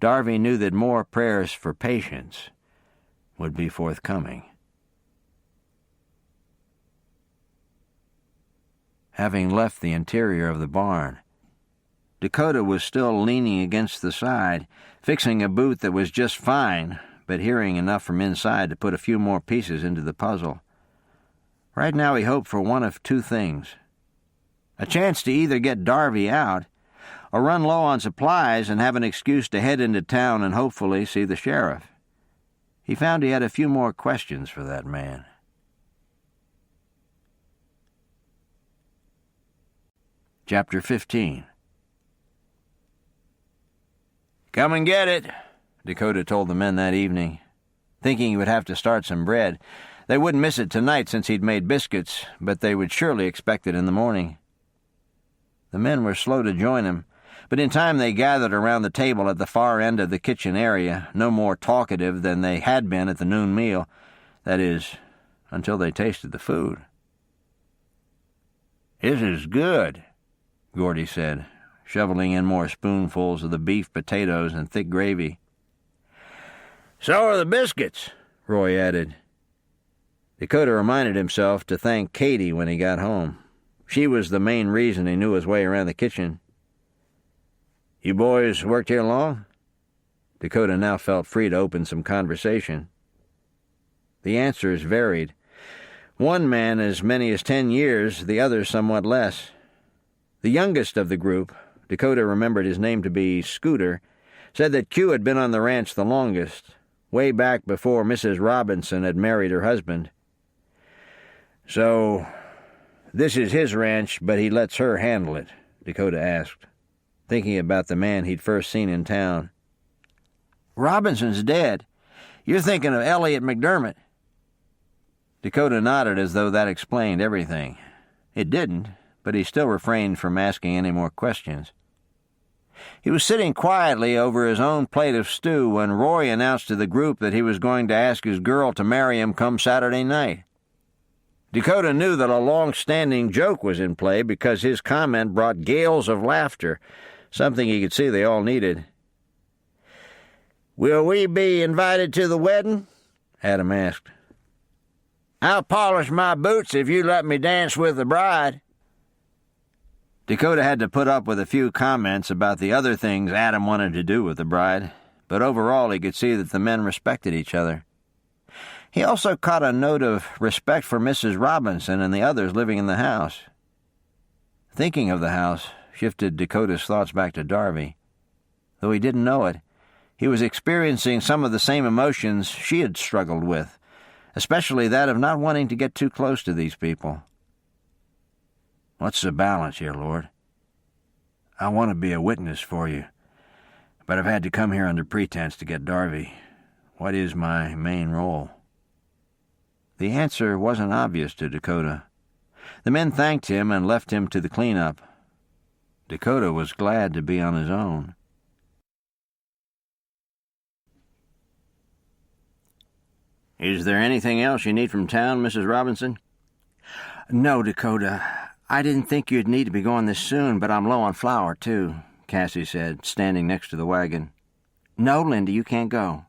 Darby knew that more prayers for patience would be forthcoming. Having left the interior of the barn, Dakota was still leaning against the side, fixing a boot that was just fine, but hearing enough from inside to put a few more pieces into the puzzle. Right now he hoped for one of two things: a chance to either get Darby out, or run low on supplies and have an excuse to head into town and hopefully see the sheriff. He found he had a few more questions for that man. Chapter 15. "Come and get it," Dakota told the men that evening. Thinking he would have to start some bread. They wouldn't miss it tonight since he'd made biscuits, but they would surely expect it in the morning. The men were slow to join him, but in time they gathered around the table at the far end of the kitchen area, no more talkative than they had been at the noon meal, that is, until they tasted the food. "This is good," Gordy said, shoveling in more spoonfuls of the beef, potatoes, and thick gravy. "So are the biscuits," Roy added. Dakota reminded himself to thank Katie when he got home. She was the main reason he knew his way around the kitchen. "You boys worked here long?" Dakota now felt free to open some conversation. The answers varied. One man as many as 10 years, the other somewhat less. The youngest of the group, Dakota remembered his name to be Scooter, said that Q had been on the ranch the longest, way back before Mrs. Robinson had married her husband. "So, this is his ranch, but he lets her handle it?" Dakota asked, thinking about the man he'd first seen in town. "Robinson's dead. You're thinking of Elliot McDermott." Dakota nodded as though that explained everything. It didn't, but he still refrained from asking any more questions. He was sitting quietly over his own plate of stew when Roy announced to the group that he was going to ask his girl to marry him come Saturday night. Dakota knew that a long-standing joke was in play because his comment brought gales of laughter, something he could see they all needed. "Will we be invited to the wedding?" Adam asked. "I'll polish my boots if you let me dance with the bride." Dakota had to put up with a few comments about the other things Adam wanted to do with the bride, but overall he could see that the men respected each other. He also caught a note of respect for Mrs. Robinson and the others living in the house. Thinking of the house shifted Dakota's thoughts back to Darby. Though he didn't know it, he was experiencing some of the same emotions she had struggled with, especially that of not wanting to get too close to these people. "What's the balance here, Lord? I want to be a witness for you, but I've had to come here under pretense to get Darby. What is my main role? The answer wasn't obvious to Dakota. The men thanked him and left him to the cleanup. Dakota was glad to be on his own. Is there anything else you need from town, Mrs. Robinson? No, Dakota. I didn't think you'd need to be going this soon, but I'm low on flour, too, Cassie said, standing next to the wagon. No, Linda, you can't go.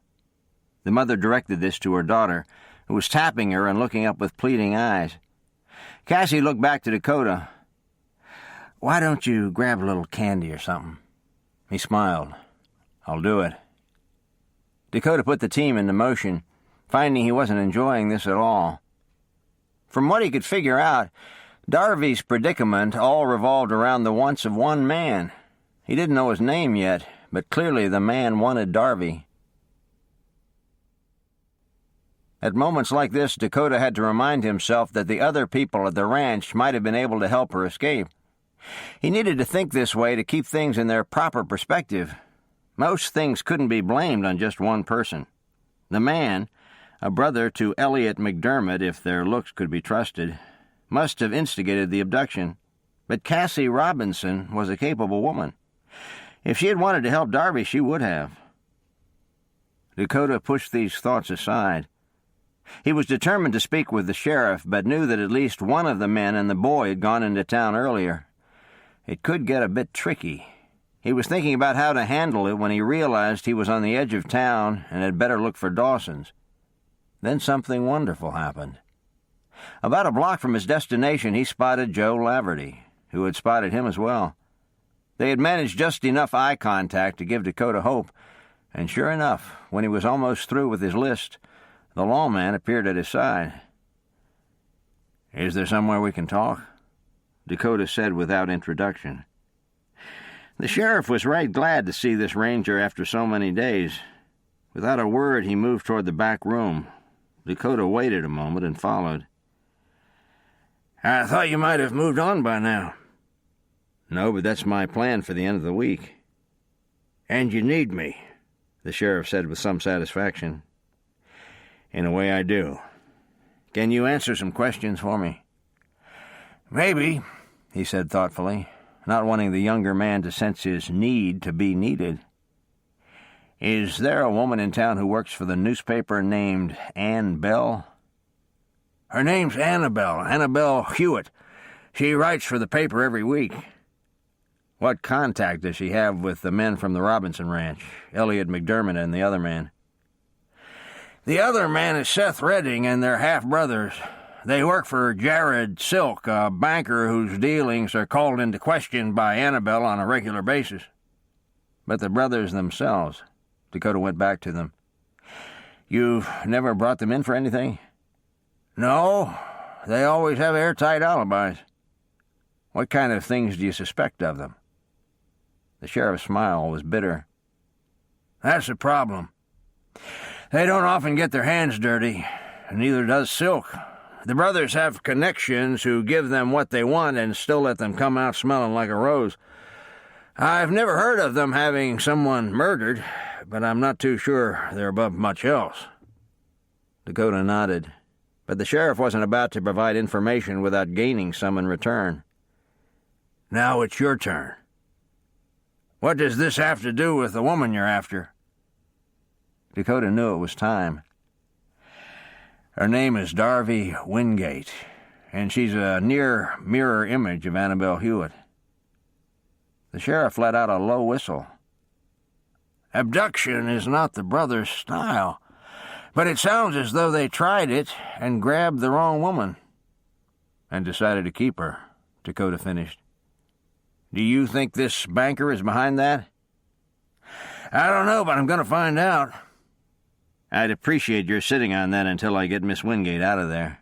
The mother directed this to her daughter, who was tapping her and looking up with pleading eyes. Cassie looked back to Dakota. Why don't you grab a little candy or something? He smiled. I'll do it. Dakota put the team into motion, finding he wasn't enjoying this at all. From what he could figure out, Darby's predicament all revolved around the wants of one man. He didn't know his name yet, but clearly the man wanted Darby. At moments like this, Dakota had to remind himself that the other people at the ranch might have been able to help her escape. He needed to think this way to keep things in their proper perspective. Most things couldn't be blamed on just one person. The man, a brother to Elliot McDermott if their looks could be trusted, must have instigated the abduction. But Cassie Robinson was a capable woman. If she had wanted to help Darby, she would have. Dakota pushed these thoughts aside. He was determined to speak with the sheriff, but knew that at least one of the men and the boy had gone into town earlier. It could get a bit tricky. He was thinking about how to handle it when he realized he was on the edge of town and had better look for Dawson's. Then something wonderful happened. About a block from his destination, he spotted Joe Laverty, who had spotted him as well. They had managed just enough eye contact to give Dakota hope, and sure enough, when he was almost through with his list, the lawman appeared at his side. Is there somewhere we can talk? Dakota said without introduction. The sheriff was right glad to see this ranger after so many days. Without a word, he moved toward the back room. Dakota waited a moment and followed. I thought you might have moved on by now. No, but that's my plan for the end of the week. And you need me, the sheriff said with some satisfaction. In a way, I do. Can you answer some questions for me? Maybe, he said thoughtfully, not wanting the younger man to sense his need to be needed. Is there a woman in town who works for the newspaper named Ann Bell? Her name's Annabelle Hewitt. She writes for the paper every week. What contact does she have with the men from the Robinson Ranch, Elliot McDermott and the other man? The other man is Seth Redding, and they're half-brothers. They work for Jared Silk, a banker whose dealings are called into question by Annabelle on a regular basis. But the brothers themselves, Dakota went back to them. You've never brought them in for anything? No, they always have airtight alibis. What kind of things do you suspect of them? The sheriff's smile was bitter. That's the problem. They don't often get their hands dirty, and neither does Silk. The brothers have connections who give them what they want and still let them come out smelling like a rose. I've never heard of them having someone murdered, but I'm not too sure they're above much else. Dakota nodded, but the sheriff wasn't about to provide information without gaining some in return. Now it's your turn. What does this have to do with the woman you're after? Dakota knew it was time. Her name is Darby Wingate, and she's a near mirror image of Annabelle Hewitt. The sheriff let out a low whistle. Abduction is not the brothers' style, but it sounds as though they tried it and grabbed the wrong woman. And decided to keep her, Dakota finished. Do you think this banker is behind that? I don't know, but I'm going to find out. I'd appreciate your sitting on that until I get Miss Wingate out of there.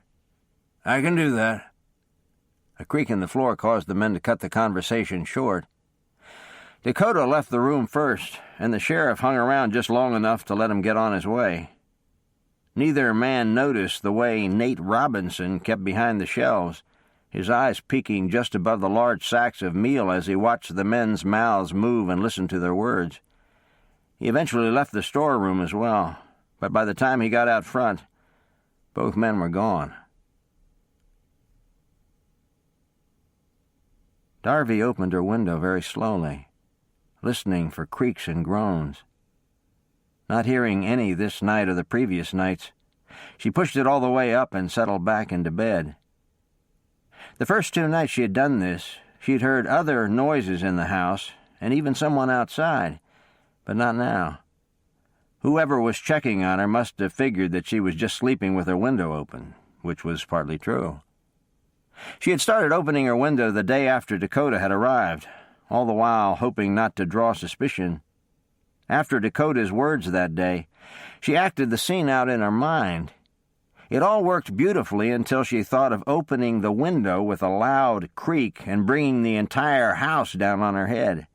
I can do that. A creak in the floor caused the men to cut the conversation short. Dakota left the room first, and the sheriff hung around just long enough to let him get on his way. Neither man noticed the way Nate Robinson kept behind the shelves, his eyes peeking just above the large sacks of meal as he watched the men's mouths move and listened to their words. He eventually left the storeroom as well, but by the time he got out front, both men were gone. Darby opened her window very slowly, listening for creaks and groans. Not hearing any this night or the previous nights, she pushed it all the way up and settled back into bed. The first 2 nights she had done this, she had heard other noises in the house and even someone outside, but not now. Whoever was checking on her must have figured that she was just sleeping with her window open, which was partly true. She had started opening her window the day after Dakota had arrived, all the while hoping not to draw suspicion. After Dakota's words that day, she acted the scene out in her mind. It all worked beautifully until she thought of opening the window with a loud creak and bringing the entire house down on her head.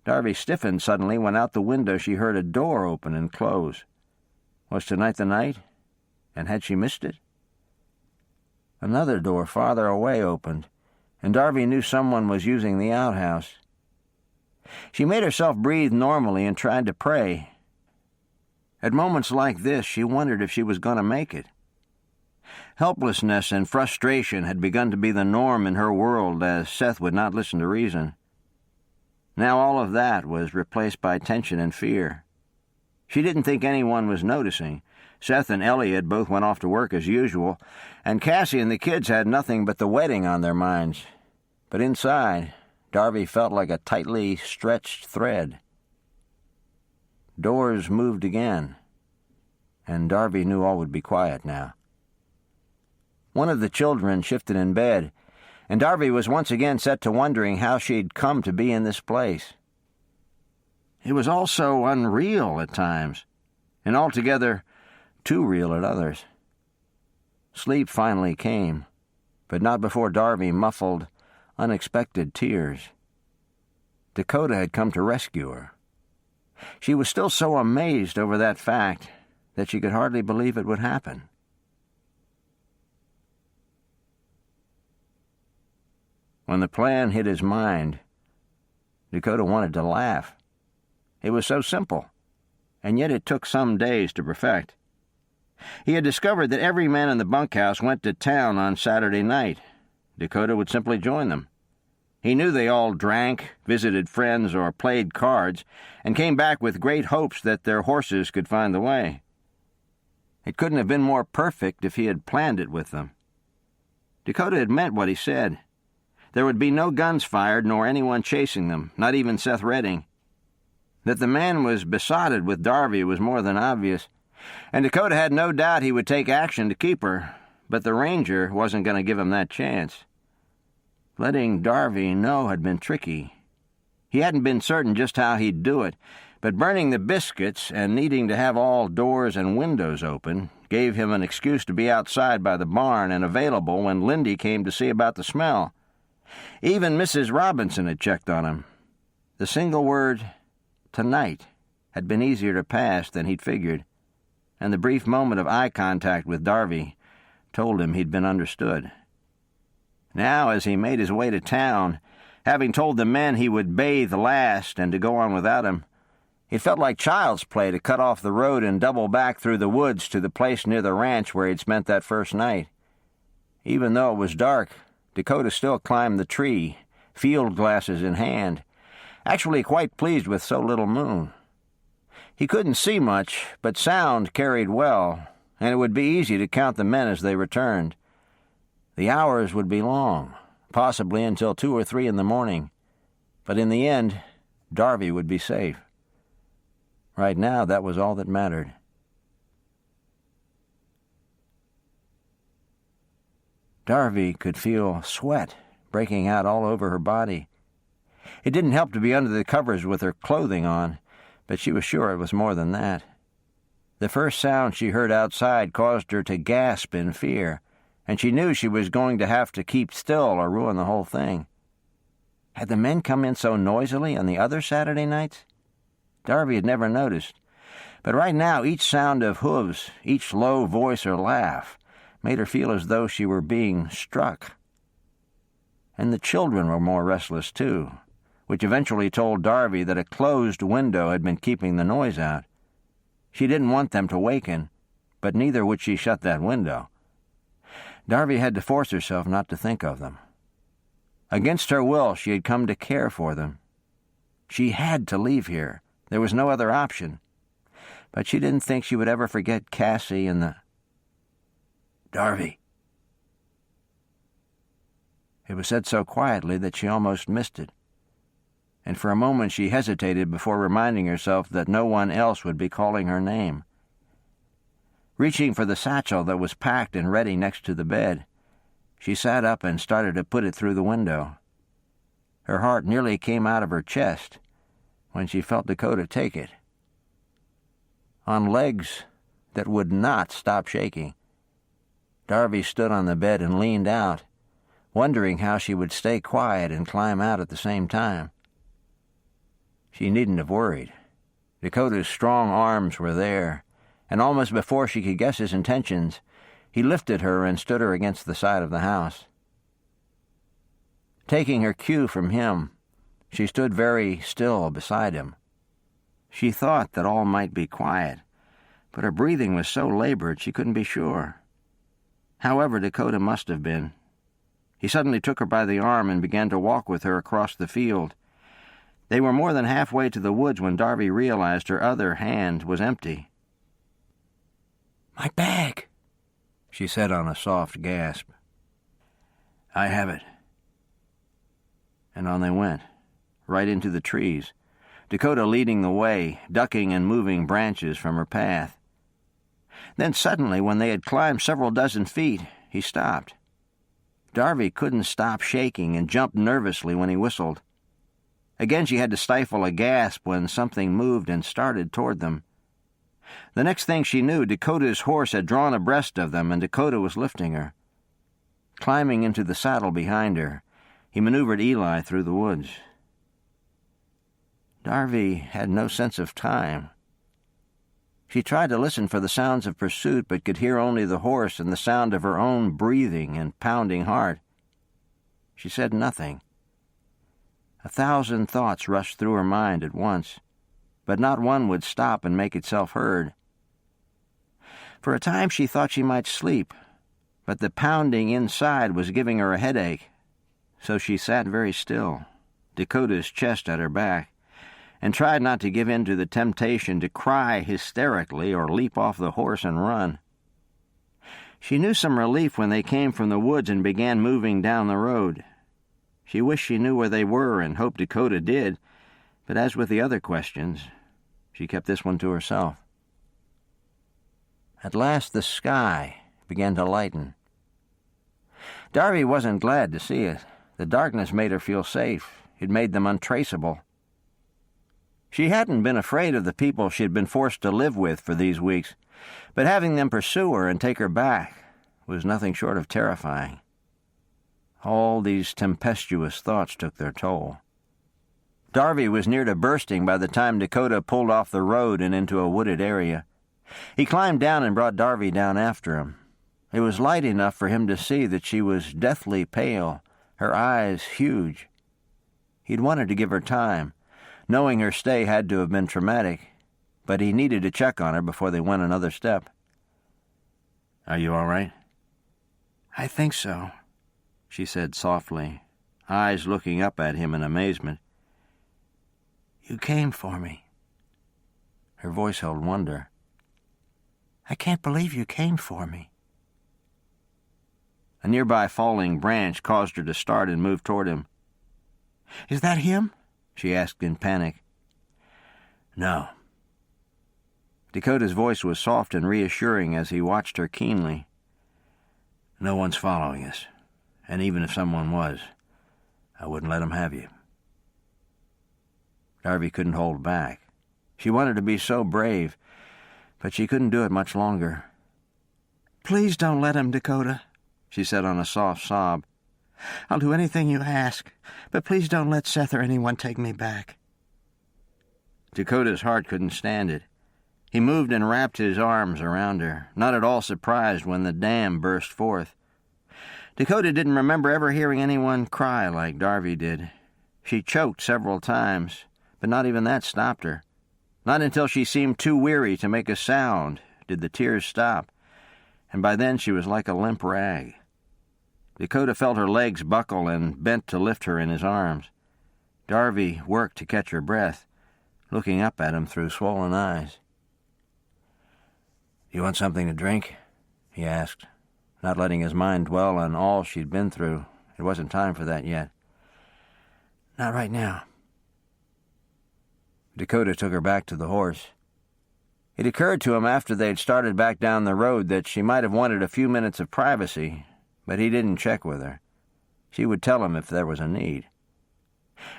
Darby stiffened suddenly when out the window she heard a door open and close. Was tonight the night? And had she missed it? Another door farther away opened, and Darby knew someone was using the outhouse. She made herself breathe normally and tried to pray. At moments like this, she wondered if she was going to make it. Helplessness and frustration had begun to be the norm in her world, as Seth would not listen to reason. Now all of that was replaced by tension and fear. She didn't think anyone was noticing. Seth and Elliot both went off to work as usual, and Cassie and the kids had nothing but the wedding on their minds. But inside, Darby felt like a tightly stretched thread. Doors moved again, and Darby knew all would be quiet now. One of the children shifted in bed, and Darby was once again set to wondering how she'd come to be in this place. It was all so unreal at times, and altogether too real at others. Sleep finally came, but not before Darby muffled unexpected tears. Dakota had come to rescue her. She was still so amazed over that fact that she could hardly believe it would happen. When the plan hit his mind, Dakota wanted to laugh. It was so simple, and yet it took some days to perfect. He had discovered that every man in the bunkhouse went to town on Saturday night. Dakota would simply join them. He knew they all drank, visited friends, or played cards, and came back with great hopes that their horses could find the way. It couldn't have been more perfect if he had planned it with them. Dakota had meant what he said. There would be no guns fired nor anyone chasing them, not even Seth Redding. That the man was besotted with Darby was more than obvious, and Dakota had no doubt he would take action to keep her, but the ranger wasn't going to give him that chance. Letting Darby know had been tricky. He hadn't been certain just how he'd do it, but burning the biscuits and needing to have all doors and windows open gave him an excuse to be outside by the barn and available when Lindy came to see about the smell. Even Mrs. Robinson had checked on him. The single word, "tonight," had been easier to pass than he'd figured, and the brief moment of eye contact with Darby told him he'd been understood. Now, as he made his way to town, having told the men he would bathe last and to go on without him, it felt like child's play to cut off the road and double back through the woods to the place near the ranch where he'd spent that first night. Even though it was dark, Dakota still climbed the tree, field glasses in hand, actually quite pleased with so little moon. He couldn't see much, but sound carried well, and it would be easy to count the men as they returned. The hours would be long, possibly until 2 or 3 in the morning, but in the end, Darby would be safe. Right now, that was all that mattered. Darby could feel sweat breaking out all over her body. It didn't help to be under the covers with her clothing on, but she was sure it was more than that. The first sound she heard outside caused her to gasp in fear, and she knew she was going to have to keep still or ruin the whole thing. Had the men come in so noisily on the other Saturday nights? Darby had never noticed, but right now each sound of hooves, each low voice or laugh, made her feel as though she were being struck. And the children were more restless, too, which eventually told Darby that a closed window had been keeping the noise out. She didn't want them to waken, but neither would she shut that window. Darby had to force herself not to think of them. Against her will, she had come to care for them. She had to leave here. There was no other option. But she didn't think she would ever forget Cassie and the... "Darby." It was said so quietly that she almost missed it, and for a moment she hesitated before reminding herself that no one else would be calling her name. Reaching for the satchel that was packed and ready next to the bed, she sat up and started to put it through the window. Her heart nearly came out of her chest when she felt Dakota take it. On legs that would not stop shaking, Darby stood on the bed and leaned out, wondering how she would stay quiet and climb out at the same time. She needn't have worried. Dakota's strong arms were there, and almost before she could guess his intentions, he lifted her and stood her against the side of the house. Taking her cue from him, she stood very still beside him. She thought that all might be quiet, but her breathing was so labored she couldn't be sure. However, Dakota must have been. He suddenly took her by the arm and began to walk with her across the field. They were more than halfway to the woods when Darby realized her other hand was empty. "My bag," she said on a soft gasp. "I have it." And on they went, right into the trees, Dakota leading the way, ducking and moving branches from her path. Then suddenly, when they had climbed several dozen feet, he stopped. Darby couldn't stop shaking and jumped nervously when he whistled. Again she had to stifle a gasp when something moved and started toward them. The next thing she knew, Dakota's horse had drawn abreast of them, and Dakota was lifting her. Climbing into the saddle behind her, he maneuvered Eli through the woods. Darby had no sense of time. She tried to listen for the sounds of pursuit, but could hear only the horse and the sound of her own breathing and pounding heart. She said nothing. 1,000 thoughts rushed through her mind at once, but not one would stop and make itself heard. For a time she thought she might sleep, but the pounding inside was giving her a headache, so she sat very still, Dakota's chest at her back, and tried not to give in to the temptation to cry hysterically or leap off the horse and run. She knew some relief when they came from the woods and began moving down the road. She wished she knew where they were and hoped Dakota did, but as with the other questions, she kept this one to herself. At last the sky began to lighten. Darby wasn't glad to see it. The darkness made her feel safe. It made them untraceable. She hadn't been afraid of the people she had been forced to live with for these weeks, but having them pursue her and take her back was nothing short of terrifying. All these tempestuous thoughts took their toll. Darby was near to bursting by the time Dakota pulled off the road and into a wooded area. He climbed down and brought Darby down after him. It was light enough for him to see that she was deathly pale, her eyes huge. He'd wanted to give her time, knowing her stay had to have been traumatic, but he needed to check on her before they went another step. "Are you all right?" "I think so," she said softly, eyes looking up at him in amazement. "You came for me." Her voice held wonder. "I can't believe you came for me." A nearby falling branch caused her to start and move toward him. "Is that him?" she asked in panic. "No." Dakota's voice was soft and reassuring as he watched her keenly. "No one's following us, and even if someone was, I wouldn't let them have you." Darby couldn't hold back. She wanted to be so brave, but she couldn't do it much longer. "Please don't let him, Dakota," she said on a soft sob. "I'll do anything you ask, but please don't let Seth or anyone take me back." Dakota's heart couldn't stand it. He moved and wrapped his arms around her, not at all surprised when the dam burst forth. Dakota didn't remember ever hearing anyone cry like Darby did. She choked several times, but not even that stopped her. Not until she seemed too weary to make a sound did the tears stop, and by then she was like a limp rag. Dakota felt her legs buckle and bent to lift her in his arms. Darby worked to catch her breath, looking up at him through swollen eyes. "Do you want something to drink?" he asked, not letting his mind dwell on all she'd been through. It wasn't time for that yet. "Not right now." Dakota took her back to the horse. It occurred to him after they'd started back down the road that she might have wanted a few minutes of privacy, but he didn't check with her. She would tell him if there was a need.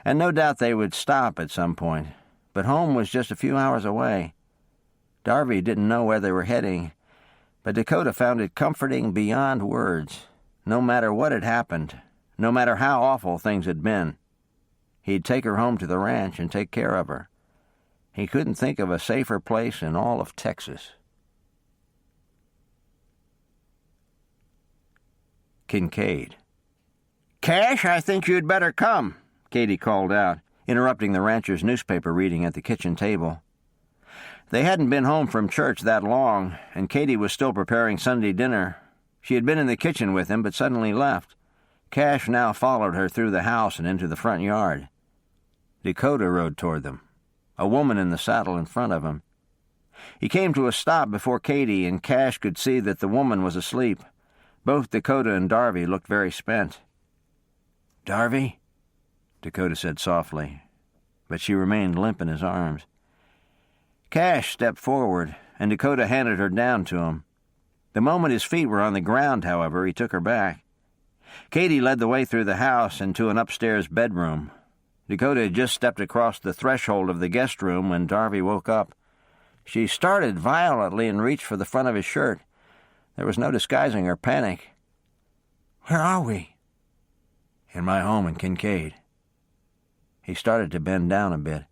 And no doubt they would stop at some point, but home was just a few hours away. Darby didn't know where they were heading, but Dakota found it comforting beyond words. No matter what had happened, no matter how awful things had been, he'd take her home to the ranch and take care of her. He couldn't think of a safer place in all of Texas. Kincaid. "Cash, I think you'd better come," Katie called out, interrupting the rancher's newspaper reading at the kitchen table. They hadn't been home from church that long, and Katie was still preparing Sunday dinner. She had been in the kitchen with him, but suddenly left. Cash now followed her through the house and into the front yard. Dakota rode toward them, a woman in the saddle in front of him. He came to a stop before Katie, and Cash could see that the woman was asleep. Both Dakota and Darby looked very spent. "Darby?" Dakota said softly, but she remained limp in his arms. Cash stepped forward, and Dakota handed her down to him. The moment his feet were on the ground, however, he took her back. Katie led the way through the house and to an upstairs bedroom. Dakota had just stepped across the threshold of the guest room when Darby woke up. She started violently and reached for the front of his shirt. There was no disguising her panic. "Where are we?" "In my home in Kincaid." He started to bend down a bit.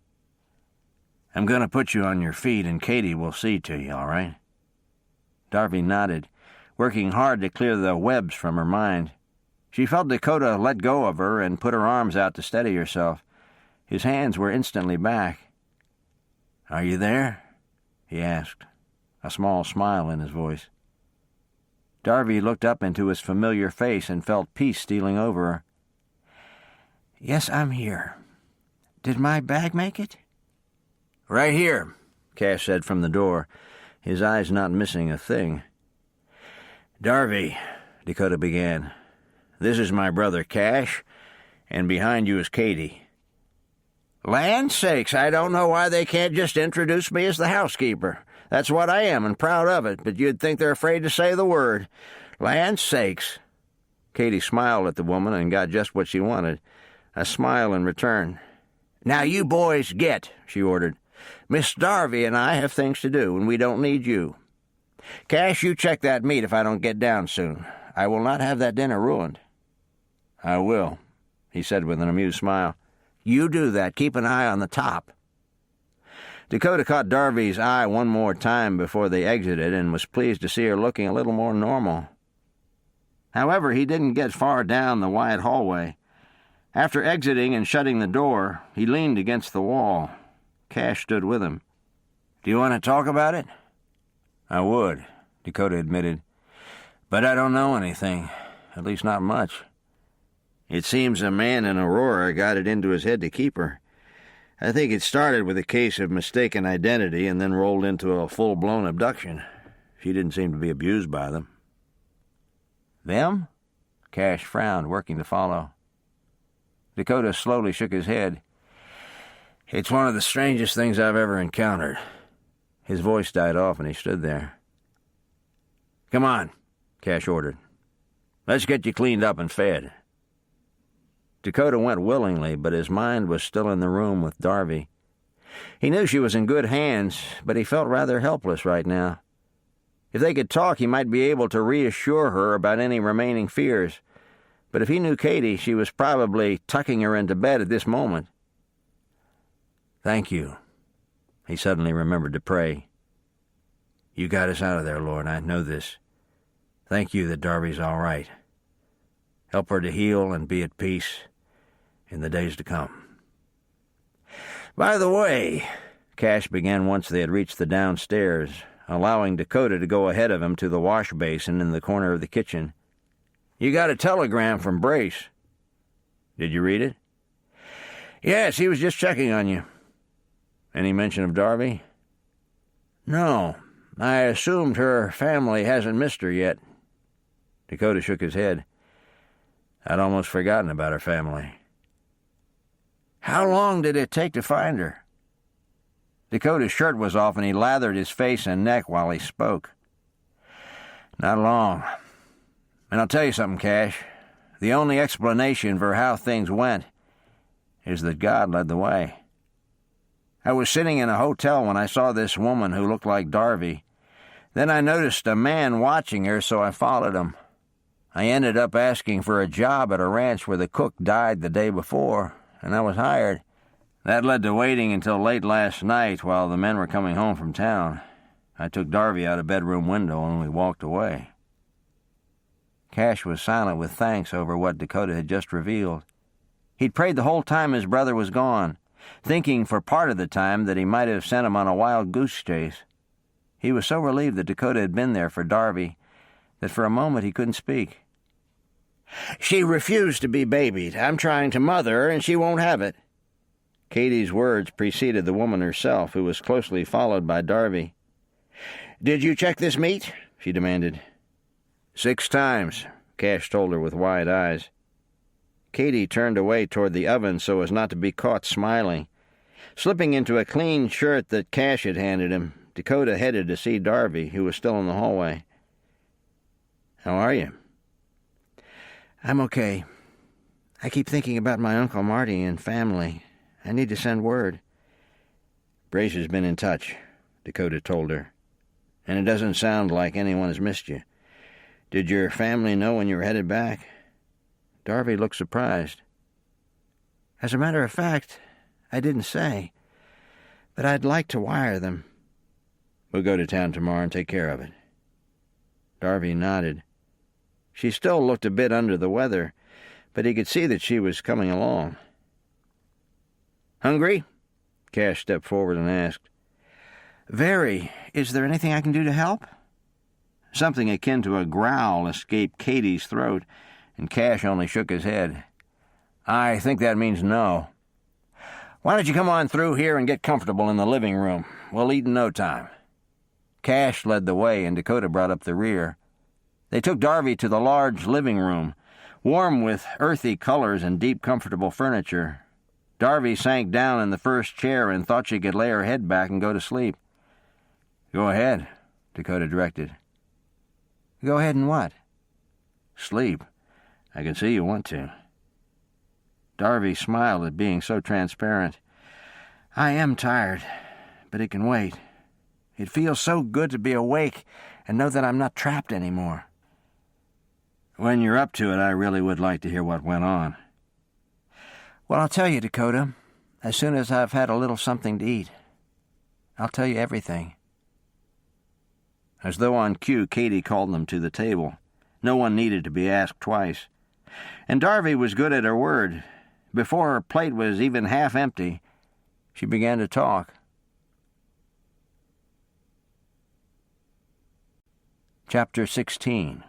"I'm going to put you on your feet, and Katie will see to you, all right?" Darby nodded, working hard to clear the webs from her mind. She felt Dakota let go of her and put her arms out to steady herself. His hands were instantly back. "Are you there?" he asked, a small smile in his voice. Darby looked up into his familiar face and felt peace stealing over her. "Yes, I'm here. Did my bag make it?" "Right here," Cash said from the door, his eyes not missing a thing. "Darby," Dakota began, "this is my brother Cash, and behind you is Katie." "Land sakes, I don't know why they can't just introduce me as the housekeeper. That's what I am, and proud of it, but you'd think they're afraid to say the word. Land sakes." Katie smiled at the woman and got just what she wanted, a smile in return. "Now you boys get," she ordered. "Miss Darby and I have things to do, and we don't need you. Cash, you check that meat if I don't get down soon. I will not have that dinner ruined." "I will," he said with an amused smile. "You do that. Keep an eye on the top." Dakota caught Darby's eye one more time before they exited and was pleased to see her looking a little more normal. However, he didn't get far down the wide hallway. After exiting and shutting the door, he leaned against the wall. Cash stood with him. "Do you want to talk about it?" "I would," Dakota admitted. "But I don't know anything, at least not much. It seems a man in Aurora got it into his head to keep her. I think it started with a case of mistaken identity and then rolled into a full-blown abduction. She didn't seem to be abused by them." "Them?" Cash frowned, working to follow. Dakota slowly shook his head. "It's one of the strangest things I've ever encountered." His voice died off and he stood there. "Come on," Cash ordered. "Let's get you cleaned up and fed." Dakota went willingly, but his mind was still in the room with Darby. He knew she was in good hands, but he felt rather helpless right now. If they could talk, he might be able to reassure her about any remaining fears. But if he knew Katie, she was probably tucking her into bed at this moment. "Thank you," he suddenly remembered to pray. "You got us out of there, Lord, I know this. Thank you that Darby's all right. Help her to heal and be at peace in the days to come." "By the way," Cash began once they had reached the downstairs, allowing Dakota to go ahead of him to the wash basin in the corner of the kitchen. "You got a telegram from Brace." "Did you read it?" "Yes, he was just checking on you." "Any mention of Darby?" "No. I assumed her family hasn't missed her yet." Dakota shook his head. "I'd almost forgotten about her family." "How long did it take to find her?" Dakota's shirt was off, and he lathered his face and neck while he spoke. "Not long. And I'll tell you something, Cash. The only explanation for how things went is that God led the way. I was sitting in a hotel when I saw this woman who looked like Darby. Then I noticed a man watching her, so I followed him. I ended up asking for a job at a ranch where the cook died the day before, and I was hired. That led to waiting until late last night while the men were coming home from town. I took Darby out a bedroom window and we walked away." Cash was silent with thanks over what Dakota had just revealed. He'd prayed the whole time his brother was gone, thinking for part of the time that he might have sent him on a wild goose chase. He was so relieved that Dakota had been there for Darby that for a moment he couldn't speak. "She refused to be babied. I'm trying to mother her, and she won't have it." Katie's words preceded the woman herself, who was closely followed by Darby. "Did you check this meat?" she demanded. 6 times, Cash told her with wide eyes. Katie turned away toward the oven so as not to be caught smiling. Slipping into a clean shirt that Cash had handed him, Dakota headed to see Darby, who was still in the hallway. "How are you?" "I'm okay. I keep thinking about my Uncle Marty and family. I need to send word." "Brace has been in touch," Dakota told her. "And it doesn't sound like anyone has missed you. Did your family know when you were headed back?" Darby looked surprised. "As a matter of fact, I didn't say. But I'd like to wire them." "We'll go to town tomorrow and take care of it." Darby nodded. She still looked a bit under the weather, but he could see that she was coming along. "Hungry?" Cash stepped forward and asked. "Very. Is there anything I can do to help?" Something akin to a growl escaped Katie's throat, and Cash only shook his head. "I think that means no. Why don't you come on through here and get comfortable in the living room? We'll eat in no time." Cash led the way, and Dakota brought up the rear. They took Darby to the large living room, warm with earthy colors and deep, comfortable furniture. Darby sank down in the first chair and thought she could lay her head back and go to sleep. "Go ahead," Dakota directed. "Go ahead and what?" "Sleep. I can see you want to." Darby smiled at being so transparent. "I am tired, but it can wait. It feels so good to be awake and know that I'm not trapped anymore." "When you're up to it, I really would like to hear what went on." "Well, I'll tell you, Dakota, as soon as I've had a little something to eat. I'll tell you everything." As though on cue, Katie called them to the table. No one needed to be asked twice. And Darby was good at her word. Before her plate was even half empty, she began to talk. Chapter 16.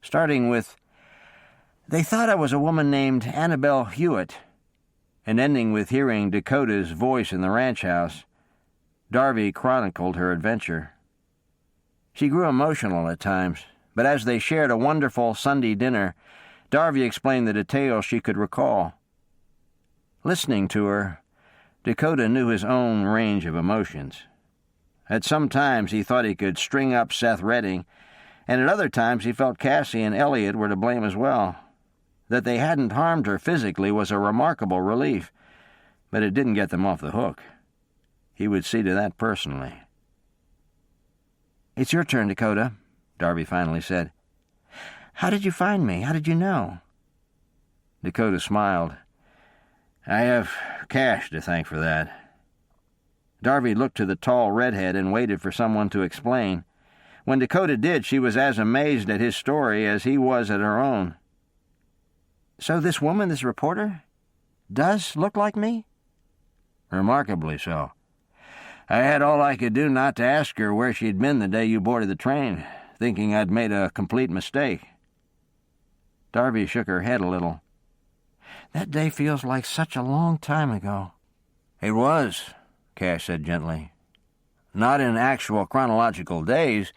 Starting with, "They thought I was a woman named Annabelle Hewitt," and ending with hearing Dakota's voice in the ranch house, Darby chronicled her adventure. She grew emotional at times, but as they shared a wonderful Sunday dinner, Darby explained the details she could recall. Listening to her, Dakota knew his own range of emotions. At some times he thought he could string up Seth Redding, and at other times he felt Cassie and Elliot were to blame as well. That they hadn't harmed her physically was a remarkable relief, but it didn't get them off the hook. He would see to that personally. "It's your turn, Dakota," Darby finally said. "How did you find me? How did you know?" Dakota smiled. "I have Cash to thank for that." Darby looked to the tall redhead and waited for someone to explain. When Dakota did, she was as amazed at his story as he was at her own. "So this woman, this reporter, does look like me?" Remarkably so. I had all I could do not to ask her where she'd been the day you boarded the train, thinking I'd made a complete mistake. Darby shook her head a little. That day feels like such a long time ago. It was, Cash said gently. Not in actual chronological days,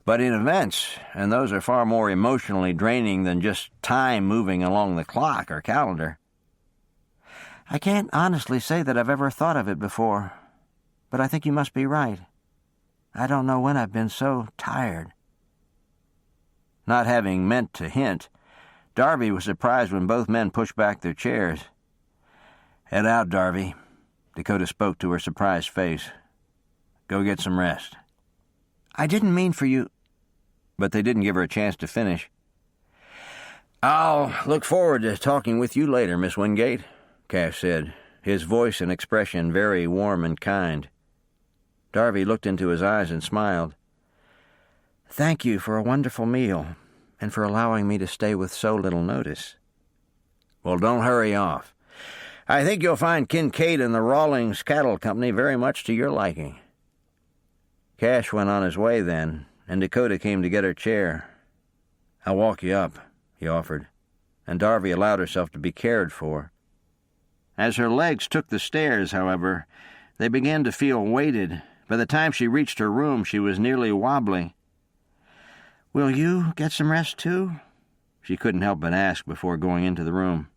but in events, and those are far more emotionally draining than just time moving along the clock or calendar. I can't honestly say that I've ever thought of it before, but I think you must be right. I don't know when I've been so tired. Not having meant to hint, Darby was surprised when both men pushed back their chairs. "Head out, Darby," Dakota spoke to her surprised face. "Go get some rest." "I didn't mean for you—" But they didn't give her a chance to finish. "I'll look forward to talking with you later, Miss Wingate," Cash said, his voice and expression very warm and kind. Darby looked into his eyes and smiled. "Thank you for a wonderful meal, and for allowing me to stay with so little notice." "Well, don't hurry off. I think you'll find Kincaid and the Rawlings Cattle Company very much to your liking." Cash went on his way then, and Dakota came to get her chair. "I'll walk you up," he offered, and Darby allowed herself to be cared for. As her legs took the stairs, however, they began to feel weighted. By the time she reached her room, she was nearly wobbly. "Will you get some rest, too?" she couldn't help but ask before going into the room.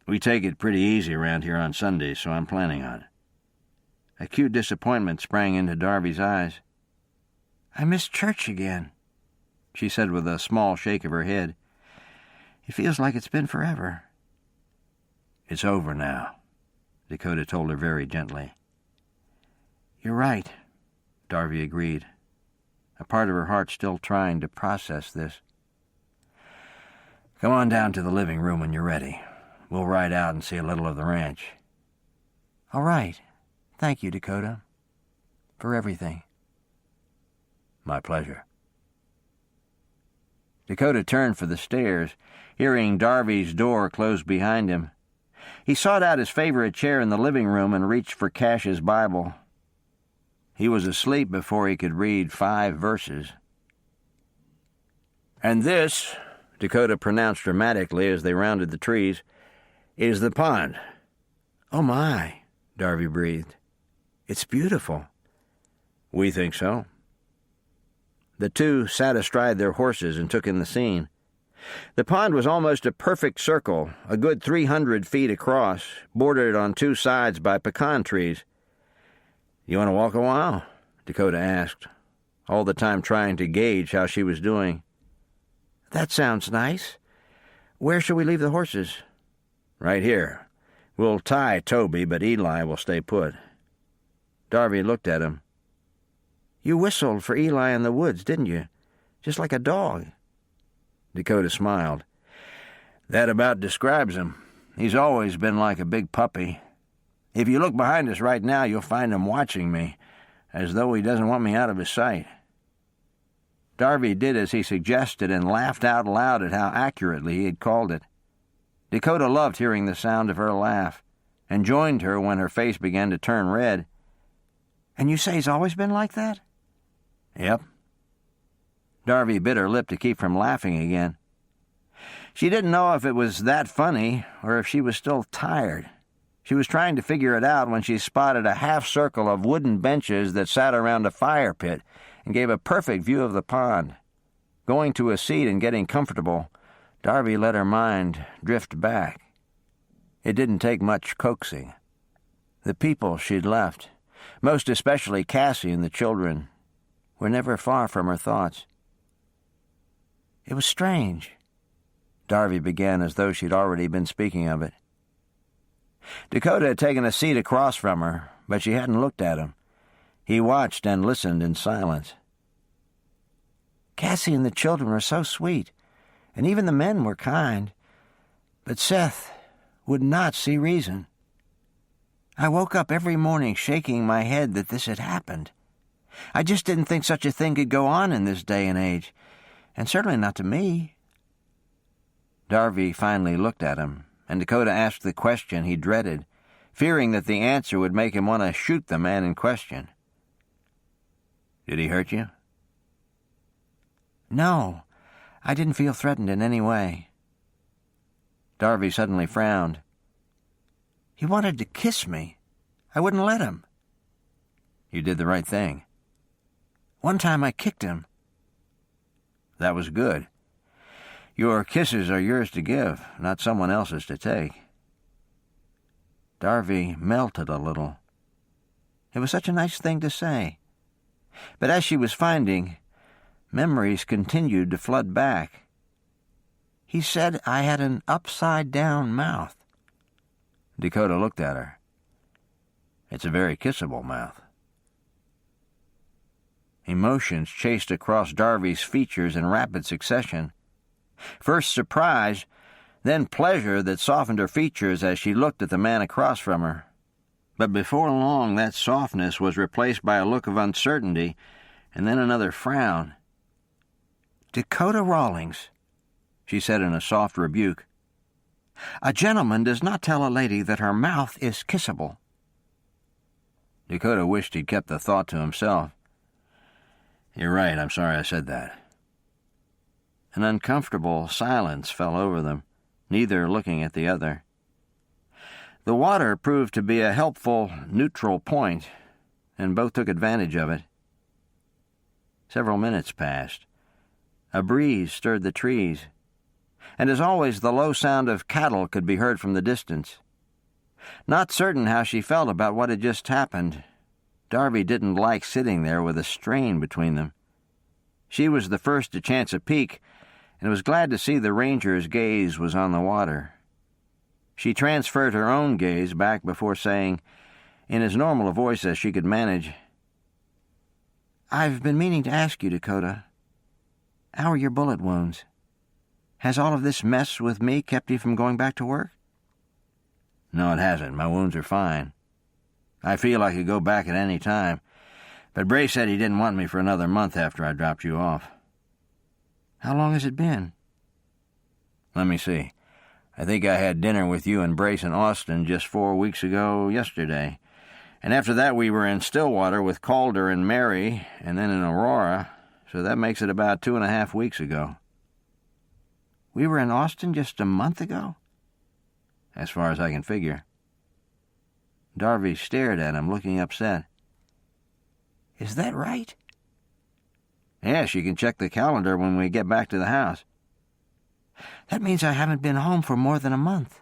"We take it pretty easy around here on Sundays, so I'm planning on it." Acute disappointment sprang into Darby's eyes. "I miss church again," she said with a small shake of her head. "It feels like it's been forever." "It's over now," Dakota told her very gently. "You're right," Darby agreed, a part of her heart still trying to process this. "Come on down to the living room when you're ready. We'll ride out and see a little of the ranch." "All right. Thank you, Dakota, for everything." "My pleasure." Dakota turned for the stairs, hearing Darby's door close behind him. He sought out his favorite chair in the living room and reached for Cash's Bible. He was asleep before he could read 5 verses. "And this," Dakota pronounced dramatically as they rounded the trees, "is the pond." "Oh, my," Darby breathed. "It's beautiful." "We think so." The two sat astride their horses and took in the scene. The pond was almost a perfect circle, a good 300 feet across, bordered on 2 sides by pecan trees. "You want to walk a while?" Dakota asked, all the time trying to gauge how she was doing. "That sounds nice. Where shall we leave the horses?" "Right here. We'll tie Toby, but Eli will stay put." Darby looked at him. "You whistled for Eli in the woods, didn't you? Just like a dog." Dakota smiled. "That about describes him. He's always been like a big puppy. If you look behind us right now, you'll find him watching me, as though he doesn't want me out of his sight." Darby did as he suggested and laughed out loud at how accurately he had called it. Dakota loved hearing the sound of her laugh, and joined her when her face began to turn red. "And you say he's always been like that?" "Yep." Darby bit her lip to keep from laughing again. She didn't know if it was that funny or if she was still tired. She was trying to figure it out when she spotted a half-circle of wooden benches that sat around a fire pit and gave a perfect view of the pond. Going to a seat and getting comfortable, Darby let her mind drift back. It didn't take much coaxing. The people she'd left, most especially Cassie and the children, were never far from her thoughts. "It was strange," Darby began as though she'd already been speaking of it. Dakota had taken a seat across from her, but she hadn't looked at him. He watched and listened in silence. "Cassie and the children were so sweet, and even the men were kind, but Seth would not see reason. I woke up every morning shaking my head that this had happened. I just didn't think such a thing could go on in this day and age, and certainly not to me." Darby finally looked at him, and Dakota asked the question he dreaded, fearing that the answer would make him want to shoot the man in question. "Did he hurt you?" "No, I didn't feel threatened in any way." Darby suddenly frowned. "He wanted to kiss me. I wouldn't let him." "You did the right thing." "One time I kicked him." "That was good. Your kisses are yours to give, not someone else's to take." Darby melted a little. It was such a nice thing to say. But as she was finding, memories continued to flood back. He said I had an upside-down mouth. Dakota looked at her. "It's a very kissable mouth." Emotions chased across Darby's features in rapid succession. First surprise, then pleasure that softened her features as she looked at the man across from her. But before long that softness was replaced by a look of uncertainty, and then another frown. "Dakota Rawlings," she said in a soft rebuke, "a gentleman does not tell a lady that her mouth is kissable." Dakota wished he'd kept the thought to himself. "You're right, I'm sorry I said that." An uncomfortable silence fell over them, neither looking at the other. The water proved to be a helpful, neutral point, and both took advantage of it. Several minutes passed. A breeze stirred the trees, and as always the low sound of cattle could be heard from the distance. Not certain how she felt about what had just happened, Darby didn't like sitting there with a strain between them. She was the first to chance a peek, and was glad to see the ranger's gaze was on the water. She transferred her own gaze back before saying, in as normal a voice as she could manage, "I've been meaning to ask you, Dakota, how are your bullet wounds? Has all of this mess with me kept you from going back to work?" "No, it hasn't. My wounds are fine. I feel I could go back at any time, but Bray said he didn't want me for another month after I dropped you off." "How long has it been?" "Let me see. I think I had dinner with you and Brace in Austin just 4 weeks ago yesterday. And after that we were in Stillwater with Calder and Mary, and then in Aurora, so that makes it about 2.5 weeks ago." "We were in Austin just a month ago?" "As far as I can figure." Darby stared at him, looking upset. "Is that right?" "Yes, you can check the calendar when we get back to the house." "That means I haven't been home for more than a month."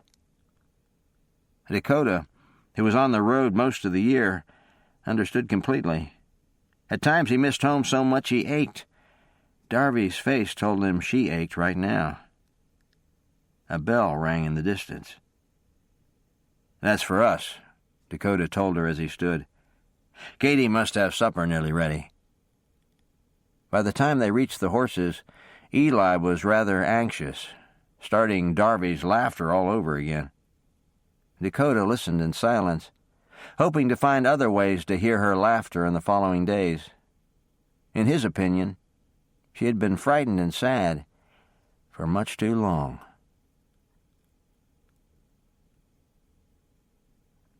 Dakota, who was on the road most of the year, understood completely. At times he missed home so much he ached. Darby's face told him she ached right now. A bell rang in the distance. "That's for us," Dakota told her as he stood. "Katie must have supper nearly ready." By the time they reached the horses, Eli was rather anxious, starting Darby's laughter all over again. Dakota listened in silence, hoping to find other ways to hear her laughter in the following days. In his opinion, she had been frightened and sad for much too long.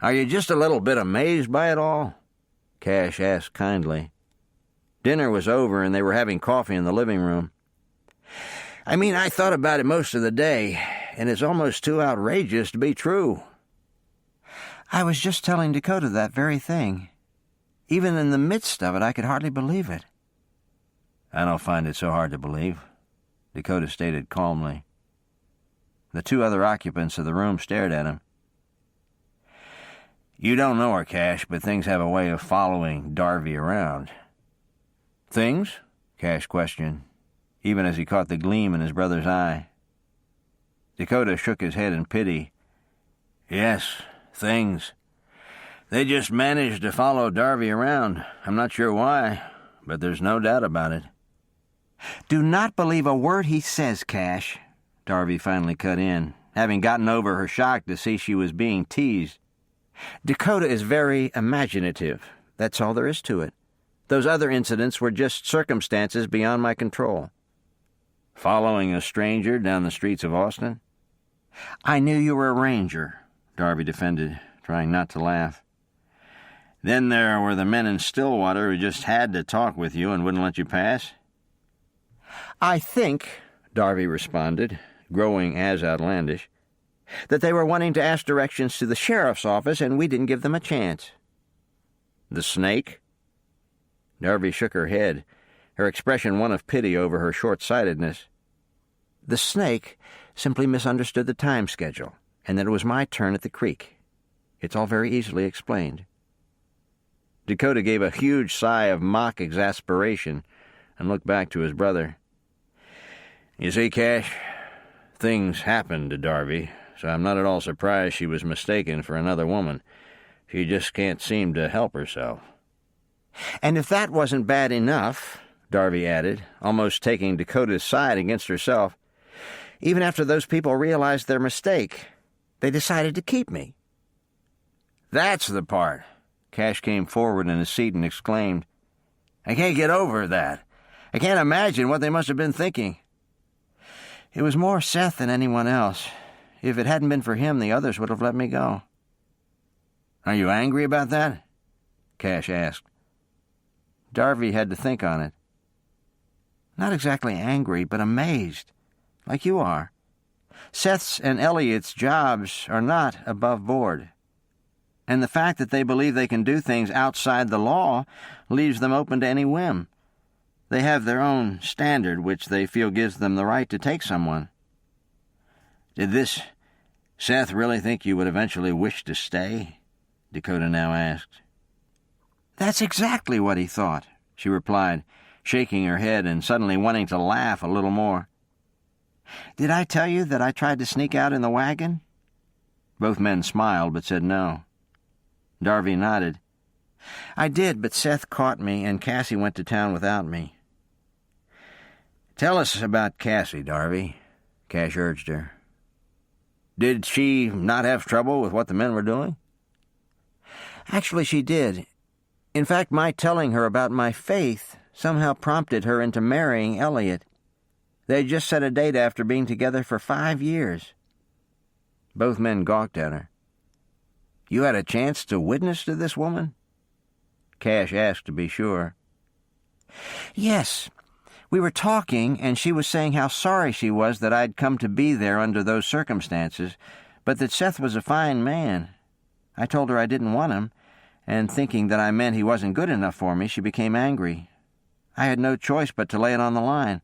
"Are you just a little bit amazed by it all?" Cash asked kindly. Dinner was over, and they were having coffee in the living room. "I mean, I thought about it most of the day, and it's almost too outrageous to be true." "I was just telling Dakota that very thing. Even in the midst of it, I could hardly believe it." "I don't find it so hard to believe," Dakota stated calmly. The two other occupants of the room stared at him. "You don't know her, Cash, but things have a way of following Darby around." "Things?" Cash questioned, even as he caught the gleam in his brother's eye. Dakota shook his head in pity. "Yes, things. They just managed to follow Darby around. I'm not sure why, but there's no doubt about it." "Do not believe a word he says, Cash," Darby finally cut in, having gotten over her shock to see she was being teased. "Dakota is very imaginative. That's all there is to it. Those other incidents were just circumstances beyond my control." "Following a stranger down the streets of Austin?" "I knew you were a ranger," Darby defended, trying not to laugh. "Then there were the men in Stillwater who just had to talk with you and wouldn't let you pass?" "I think," Darby responded, growing as outlandish, "that they were wanting to ask directions to the sheriff's office, and we didn't give them a chance." "The snake?" Darby shook her head, her expression one of pity over her short-sightedness. "The snake simply misunderstood the time schedule, and that it was my turn at the creek. It's all very easily explained." Dakota gave a huge sigh of mock exasperation and looked back to his brother. "You see, Cash, things happened to Darby, so I'm not at all surprised she was mistaken for another woman. She just can't seem to help herself." "And if that wasn't bad enough," Darby added, almost taking Dakota's side against herself, "even after those people realized their mistake, they decided to keep me." "That's the part." Cash came forward in his seat and exclaimed, "I can't get over that. I can't imagine what they must have been thinking." "It was more Seth than anyone else. If it hadn't been for him, the others would have let me go." "Are you angry about that?" Cash asked. Darby had to think on it. "Not exactly angry, but amazed, like you are. Seth's and Elliot's jobs are not above board. And the fact that they believe they can do things outside the law leaves them open to any whim. They have their own standard, which they feel gives them the right to take someone." "Did this Seth really think you would eventually wish to stay?" Dakota now asked. "That's exactly what he thought," she replied, shaking her head and suddenly wanting to laugh a little more. "Did I tell you that I tried to sneak out in the wagon?" Both men smiled but said no. Darby nodded. "I did, but Seth caught me, and Cassie went to town without me." "Tell us about Cassie, Darby," Cash urged her. "Did she not have trouble with what the men were doing?" "Actually, she did. In fact, my telling her about my faith somehow prompted her into marrying Elliot. They had just set a date after being together for 5 years. Both men gawked at her. "You had a chance to witness to this woman?" Cash asked to be sure. "Yes. We were talking, and she was saying how sorry she was that I'd come to be there under those circumstances, but that Seth was a fine man. I told her I didn't want him, and thinking that I meant he wasn't good enough for me, she became angry. I had no choice but to lay it on the line.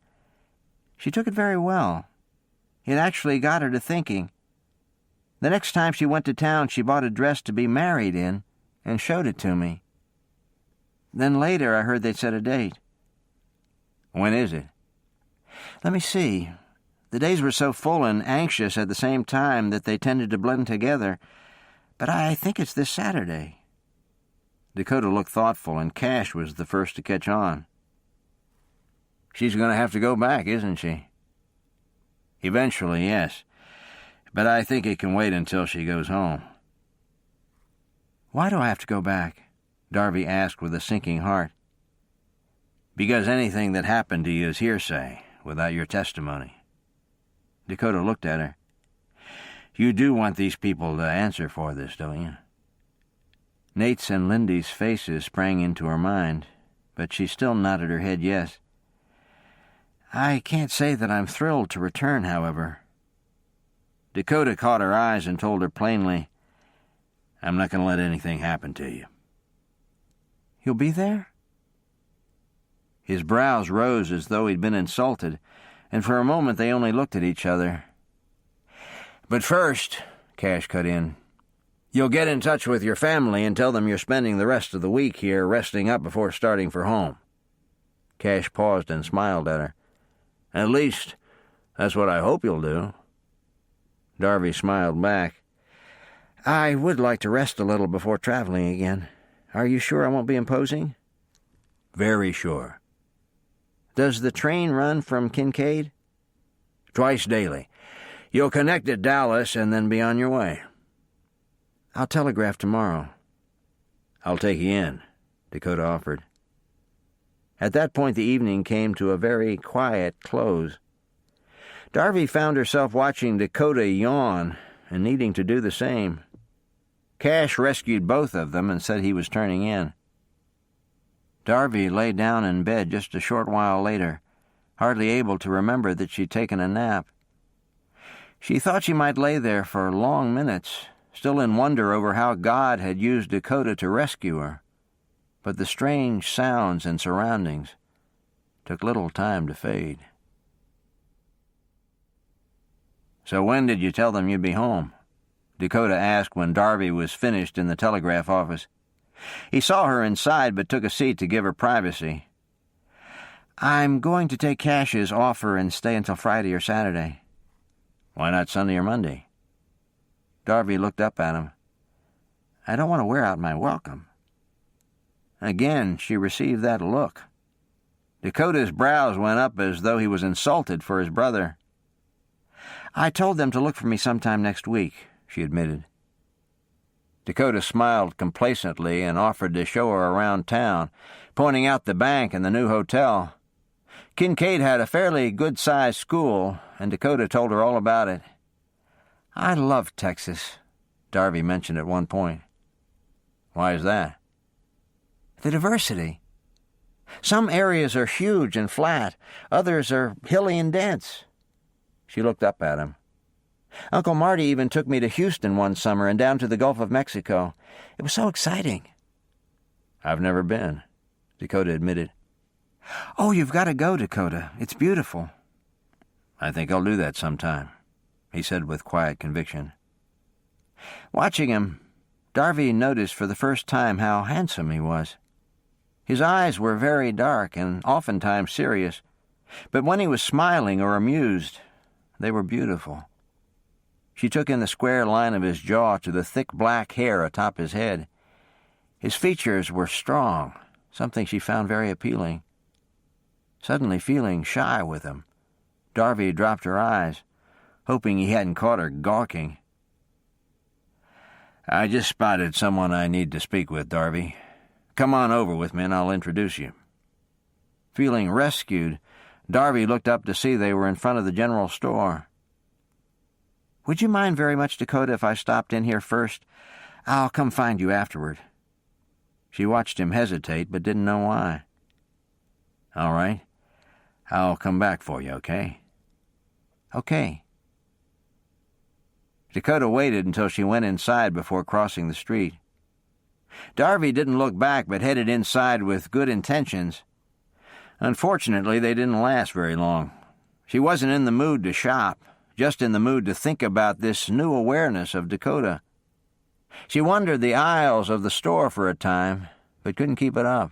She took it very well. It actually got her to thinking. The next time she went to town, she bought a dress to be married in and showed it to me. Then later I heard they'd set a date." "When is it?" "Let me see. The days were so full and anxious at the same time that they tended to blend together, but I think it's this Saturday." Dakota looked thoughtful, and Cash was the first to catch on. "She's going to have to go back, isn't she?" "Eventually, yes. But I think it can wait until she goes home." "Why do I have to go back?" Darby asked with a sinking heart. "Because anything that happened to you is hearsay, without your testimony." Dakota looked at her. "You do want these people to answer for this, don't you?" Nate's and Lindy's faces sprang into her mind, but she still nodded her head yes. "I can't say that I'm thrilled to return, however." Dakota caught her eyes and told her plainly, "I'm not going to let anything happen to you." "You'll be there?" His brows rose as though he'd been insulted, and for a moment they only looked at each other. "But first," Cash cut in, "you'll get in touch with your family and tell them you're spending the rest of the week here resting up before starting for home." Cash paused and smiled at her. "At least, that's what I hope you'll do." Darby smiled back. "I would like to rest a little before traveling again. Are you sure I won't be imposing?" "Very sure." "Does the train run from Kincaid?" "Twice daily. You'll connect at Dallas and then be on your way." "I'll telegraph tomorrow." "I'll take you in," Dakota offered. At that point the evening came to a very quiet close. Darby found herself watching Dakota yawn and needing to do the same. Cash rescued both of them and said he was turning in. Darby lay down in bed just a short while later, hardly able to remember that she'd taken a nap. She thought she might lay there for long minutes, still in wonder over how God had used Dakota to rescue her, but the strange sounds and surroundings took little time to fade. "So when did you tell them you'd be home?" Dakota asked when Darby was finished in the telegraph office. He saw her inside but took a seat to give her privacy. "I'm going to take Cash's offer and stay until Friday or Saturday." "Why not Sunday or Monday?" Darby looked up at him. "I don't want to wear out my welcome." Again she received that look. Dakota's brows went up as though he was insulted for his brother. "I told them to look for me sometime next week," she admitted. Dakota smiled complacently and offered to show her around town, pointing out the bank and the new hotel. Kincaid had a fairly good-sized school, and Dakota told her all about it. "I love Texas," Darby mentioned at one point. "Why is that?" "The diversity. Some areas are huge and flat, others are hilly and dense." She looked up at him. "Uncle Marty even took me to Houston one summer and down to the Gulf of Mexico. It was so exciting." "I've never been," Dakota admitted. "Oh, you've got to go, Dakota. It's beautiful." "I think I'll do that sometime," he said with quiet conviction. Watching him, Darby noticed for the first time how handsome he was. His eyes were very dark and oftentimes serious, but when he was smiling or amused, they were beautiful. She took in the square line of his jaw to the thick black hair atop his head. His features were strong, something she found very appealing. Suddenly feeling shy with him, Darby dropped her eyes, hoping he hadn't caught her gawking. "I just spotted someone I need to speak with, Darby. Come on over with me and I'll introduce you." Feeling rescued, Darby looked up to see they were in front of the general store. "Would you mind very much, Dakota, if I stopped in here first? I'll come find you afterward." She watched him hesitate, but didn't know why. "All right. I'll come back for you, okay?" "Okay." Dakota waited until she went inside before crossing the street. Darby didn't look back but headed inside with good intentions. Unfortunately, they didn't last very long. She wasn't in the mood to shop, just in the mood to think about this new awareness of Dakota. She wandered the aisles of the store for a time, but couldn't keep it up.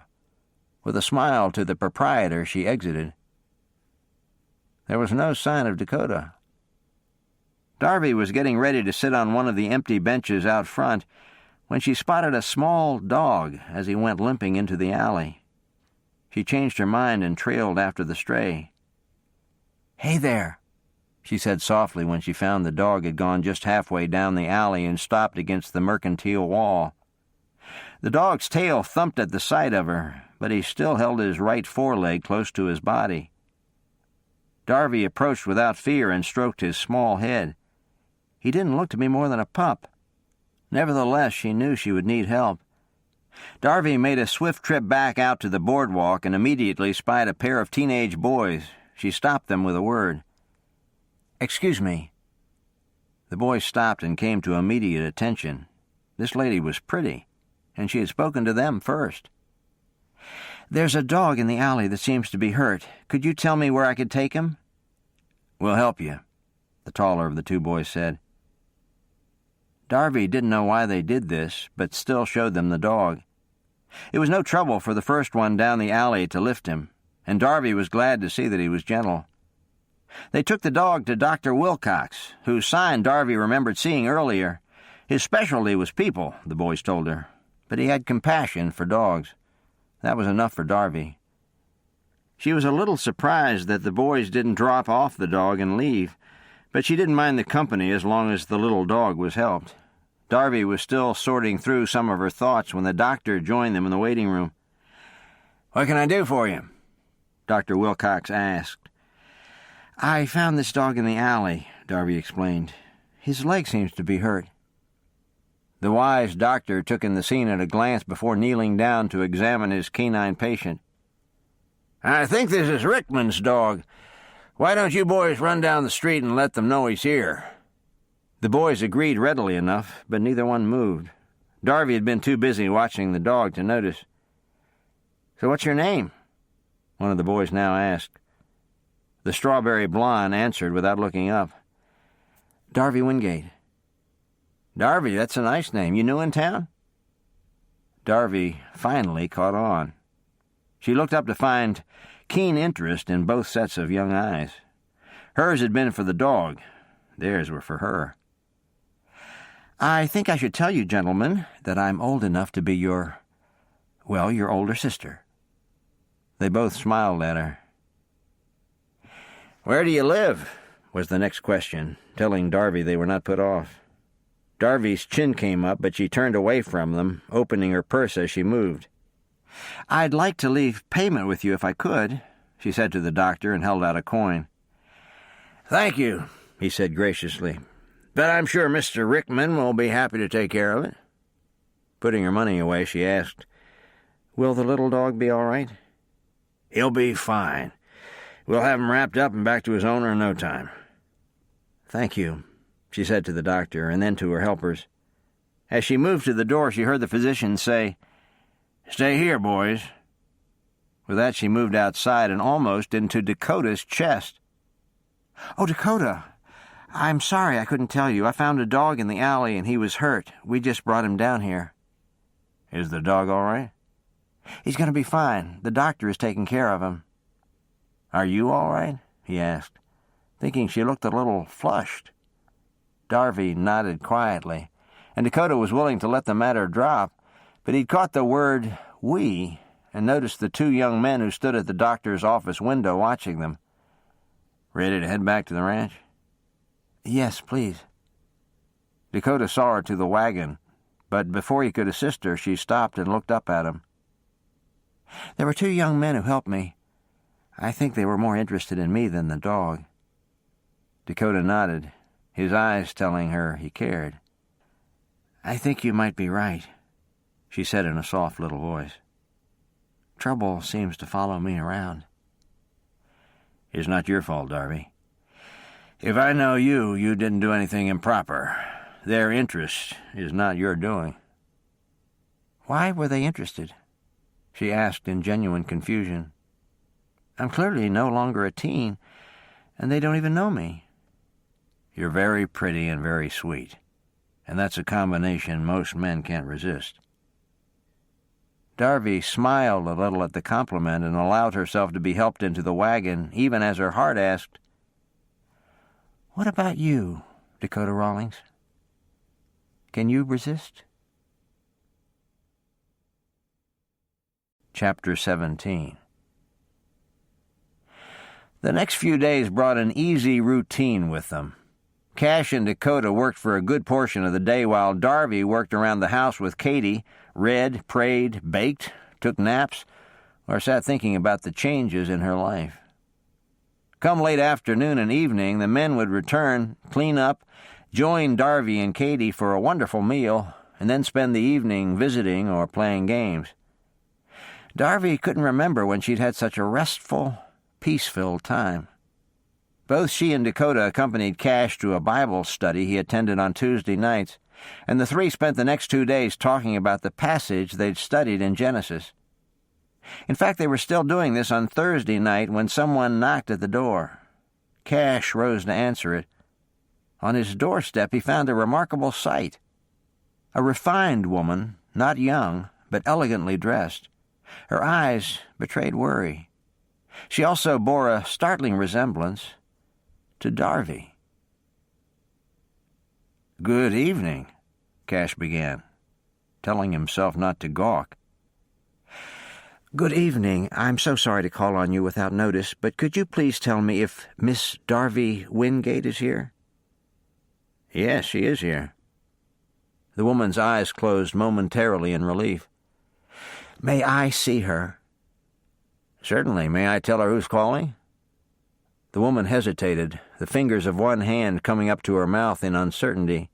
With a smile to the proprietor, she exited. There was no sign of Dakota. Darby was getting ready to sit on one of the empty benches out front when she spotted a small dog as he went limping into the alley. She changed her mind and trailed after the stray. "Hey there," she said softly when she found the dog had gone just halfway down the alley and stopped against the mercantile wall. The dog's tail thumped at the sight of her, but he still held his right foreleg close to his body. Darby approached without fear and stroked his small head. He didn't look to be more than a pup. Nevertheless, she knew she would need help. Darby made a swift trip back out to the boardwalk and immediately spied a pair of teenage boys. She stopped them with a word. "Excuse me." The boys stopped and came to immediate attention. This lady was pretty, and she had spoken to them first. "There's a dog in the alley that seems to be hurt. Could you tell me where I could take him?" "We'll help you," the taller of the two boys said. Darby didn't know why they did this, but still showed them the dog. It was no trouble for the first one down the alley to lift him, and Darby was glad to see that he was gentle. They took the dog to Dr. Wilcox, whose sign Darby remembered seeing earlier. His specialty was people, the boys told her, but he had compassion for dogs. That was enough for Darby. She was a little surprised that the boys didn't drop off the dog and leave, but she didn't mind the company as long as the little dog was helped. Darby was still sorting through some of her thoughts when the doctor joined them in the waiting room. "What can I do for you?" Dr. Wilcox asked. "I found this dog in the alley," Darby explained. "His leg seems to be hurt." The wise doctor took in the scene at a glance before kneeling down to examine his canine patient. "I think this is Rickman's dog. Why don't you boys run down the street and let them know he's here?" The boys agreed readily enough, but neither one moved. Darby had been too busy watching the dog to notice. "So what's your name?" one of the boys now asked. The strawberry blonde answered without looking up. "Darby Wingate." "Darby, that's a nice name. You new in town?" Darby finally caught on. She looked up to find keen interest in both sets of young eyes. Hers had been for the dog. Theirs were for her. "I think I should tell you, gentlemen, that I'm old enough to be your older sister." They both smiled at her. "Where do you live?" was the next question, telling Darby they were not put off. Darby's chin came up, but she turned away from them, opening her purse as she moved. "I'd like to leave payment with you if I could," she said to the doctor and held out a coin. "Thank you," he said graciously, "but I'm sure Mr. Rickman will be happy to take care of it." Putting her money away, she asked, "Will the little dog be all right?" "He'll be fine. We'll have him wrapped up and back to his owner in no time." "Thank you," she said to the doctor and then to her helpers. As she moved to the door, she heard the physician say, "Stay here, boys." With that, she moved outside and almost into Dakota's chest. "Oh, Dakota, I'm sorry I couldn't tell you. I found a dog in the alley and he was hurt. We just brought him down here." "Is the dog all right?" "He's going to be fine. The doctor is taking care of him." "Are you all right?" he asked, thinking she looked a little flushed. Darby nodded quietly, and Dakota was willing to let the matter drop, but he'd caught the word "we" and noticed the two young men who stood at the doctor's office window watching them. "Ready to head back to the ranch?" "Yes, please." Dakota saw her to the wagon, but before he could assist her, she stopped and looked up at him. "There were two young men who helped me. I think they were more interested in me than the dog." Dakota nodded, his eyes telling her he cared. "I think you might be right," she said in a soft little voice. "Trouble seems to follow me around." "It's not your fault, Darby. If I know you, you didn't do anything improper. Their interest is not your doing." "Why were they interested?" she asked in genuine confusion. "I'm clearly no longer a teen, and they don't even know me." "You're very pretty and very sweet, and that's a combination most men can't resist." Darby smiled a little at the compliment and allowed herself to be helped into the wagon, even as her heart asked, "What about you, Dakota Rawlings? Can you resist?" Chapter 17. The next few days brought an easy routine with them. Cash and Dakota worked for a good portion of the day while Darby worked around the house with Katie, read, prayed, baked, took naps, or sat thinking about the changes in her life. Come late afternoon and evening, the men would return, clean up, join Darby and Katie for a wonderful meal, and then spend the evening visiting or playing games. Darby couldn't remember when she'd had such a restful, peace-filled time. Both she and Dakota accompanied Cash to a Bible study he attended on Tuesday nights, and the three spent the next 2 days talking about the passage they'd studied in Genesis. In fact, they were still doing this on Thursday night when someone knocked at the door. Cash rose to answer it. On his doorstep he found a remarkable sight. A refined woman, not young, but elegantly dressed. Her eyes betrayed worry. She also bore a startling resemblance to Darby. "Good evening," Cash began, telling himself not to gawk. "Good evening. I'm so sorry to call on you without notice, but could you please tell me if Miss Darby Wingate is here?" "Yes, she is here." The woman's eyes closed momentarily in relief. "May I see her?" "Certainly. May I tell her who's calling?" The woman hesitated, the fingers of one hand coming up to her mouth in uncertainty.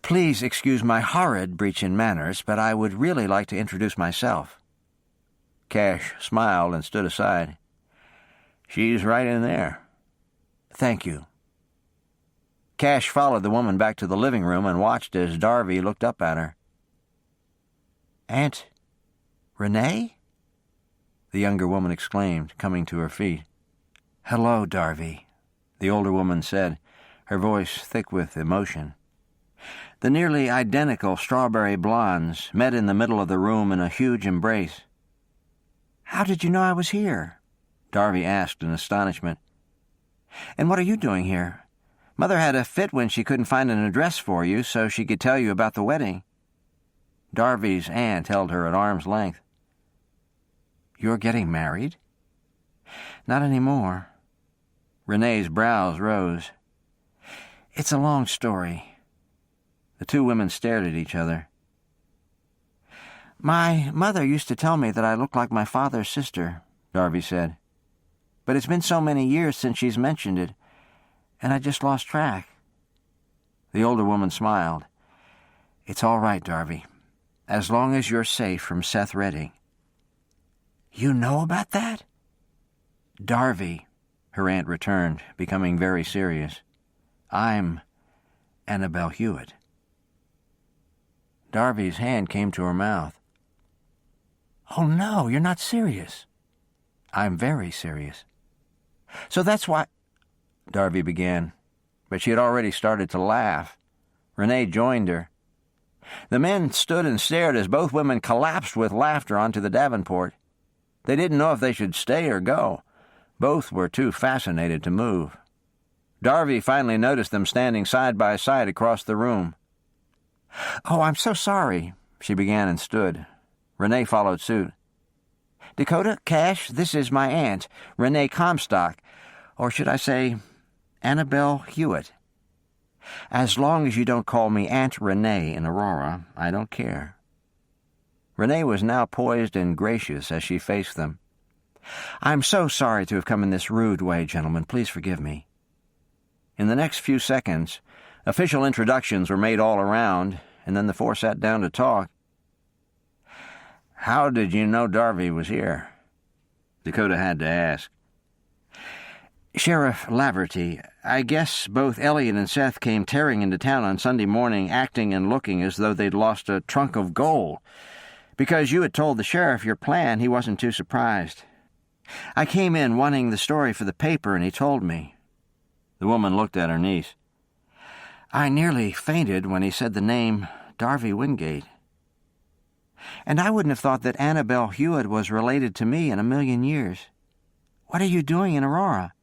Please excuse my horrid breach in manners, but I would really like to introduce myself. Cash smiled and stood aside. She's right in there. Thank you. Cash followed the woman back to the living room and watched as Darby looked up at her. Aunt Renee? The younger woman exclaimed, coming to her feet. Hello, Darby, the older woman said, her voice thick with emotion. The nearly identical strawberry blondes met in the middle of the room in a huge embrace. How did you know I was here? Darby asked in astonishment. And what are you doing here? Mother had a fit when she couldn't find an address for you so she could tell you about the wedding. Darby's aunt held her at arm's length. You're getting married? Not anymore. Renee's brows rose. It's a long story. The two women stared at each other. My mother used to tell me that I looked like my father's sister, Darby said. But it's been so many years since she's mentioned it, and I just lost track. The older woman smiled. It's all right, Darby, as long as you're safe from Seth Redding. You know about that? Darby, her aunt returned, becoming very serious. I'm Annabelle Hewitt. Darby's hand came to her mouth. Oh, no, you're not serious. I'm very serious. So that's why... Darby began, but she had already started to laugh. Renee joined her. The men stood and stared as both women collapsed with laughter onto the davenport. They didn't know if they should stay or go. Both were too fascinated to move. Darby finally noticed them standing side by side across the room. Oh, I'm so sorry, she began and stood. Renee followed suit. Dakota, Cash, this is my aunt, Renee Comstock, or should I say, Annabelle Hewitt. As long as you don't call me Aunt Renee in Aurora, I don't care. Renee was now poised and gracious as she faced them. I'm so sorry to have come in this rude way, gentlemen. Please forgive me. In the next few seconds, official introductions were made all around, and then the four sat down to talk. How did you know Darby was here? Dakota had to ask. Sheriff Laverty, I guess both Elliot and Seth came tearing into town on Sunday morning, acting and looking as though they'd lost a trunk of gold. Because you had told the sheriff your plan, he wasn't too surprised. I came in wanting the story for the paper, and he told me. The woman looked at her niece. I nearly fainted when he said the name Darby Wingate. And I wouldn't have thought that Annabelle Hewitt was related to me in a million years. What are you doing in Aurora?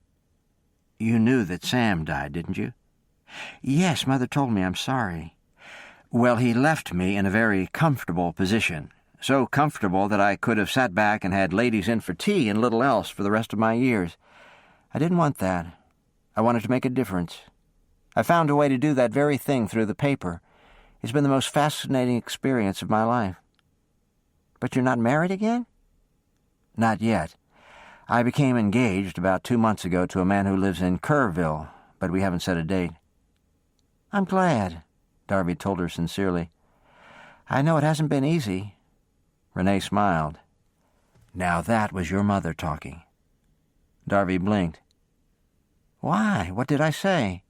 You knew that Sam died, didn't you? Yes, Mother told me. I'm sorry. Well, he left me in a very comfortable position. So comfortable that I could have sat back and had ladies in for tea and little else for the rest of my years. I didn't want that. I wanted to make a difference. I found a way to do that very thing through the paper. It's been the most fascinating experience of my life. But you're not married again? Not yet. I became engaged about 2 months ago to a man who lives in Kerrville, but we haven't set a date. I'm glad, Darby told her sincerely. I know it hasn't been easy. Renee smiled. Now that was your mother talking. Darby blinked. Why? What did I say?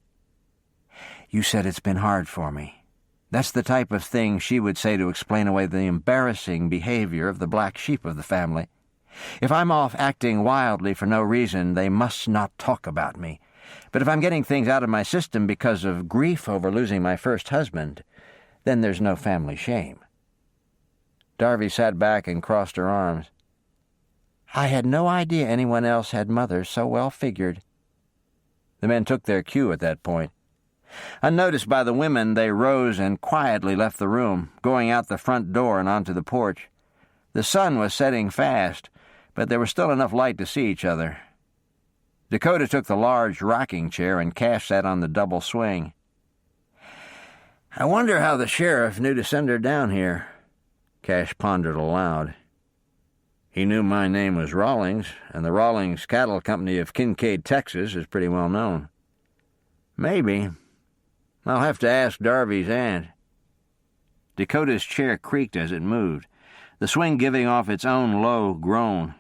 You said it's been hard for me. That's the type of thing she would say to explain away the embarrassing behavior of the black sheep of the family. If I'm off acting wildly for no reason, they must not talk about me. But if I'm getting things out of my system because of grief over losing my first husband, then there's no family shame. Darby sat back and crossed her arms. I had no idea anyone else had mothers so well figured. The men took their cue at that point. Unnoticed by the women, they rose and quietly left the room, going out the front door and onto the porch. The sun was setting fast, but there was still enough light to see each other. Dakota took the large rocking chair and Cash sat on the double swing. I wonder how the sheriff knew to send her down here, Cash pondered aloud. He knew my name was Rawlings, and the Rawlings Cattle Company of Kincaid, Texas, is pretty well known. Maybe. I'll have to ask Darby's aunt." Dakota's chair creaked as it moved, the swing giving off its own low groan.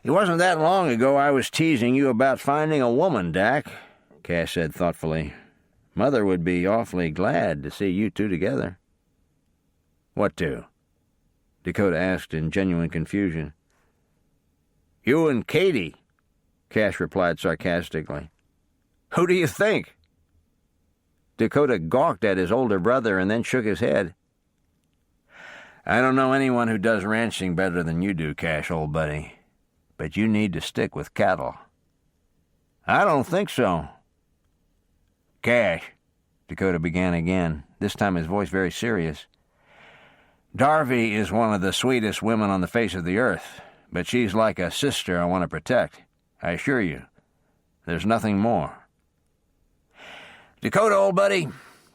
"It wasn't that long ago I was teasing you about finding a woman, Dak," Cash said thoughtfully. "Mother would be awfully glad to see you two together." "What two?" Dakota asked in genuine confusion. "You and Katie," Cash replied sarcastically. "Who do you think?" Dakota gawked at his older brother and then shook his head. "I don't know anyone who does ranching better than you do, Cash, old buddy. But you need to stick with cattle." "I don't think so." "Cash," Dakota began again, this time his voice very serious. "Darby is one of the sweetest women on the face of the earth, but she's like a sister I want to protect. I assure you, there's nothing more." "Dakota, old buddy,"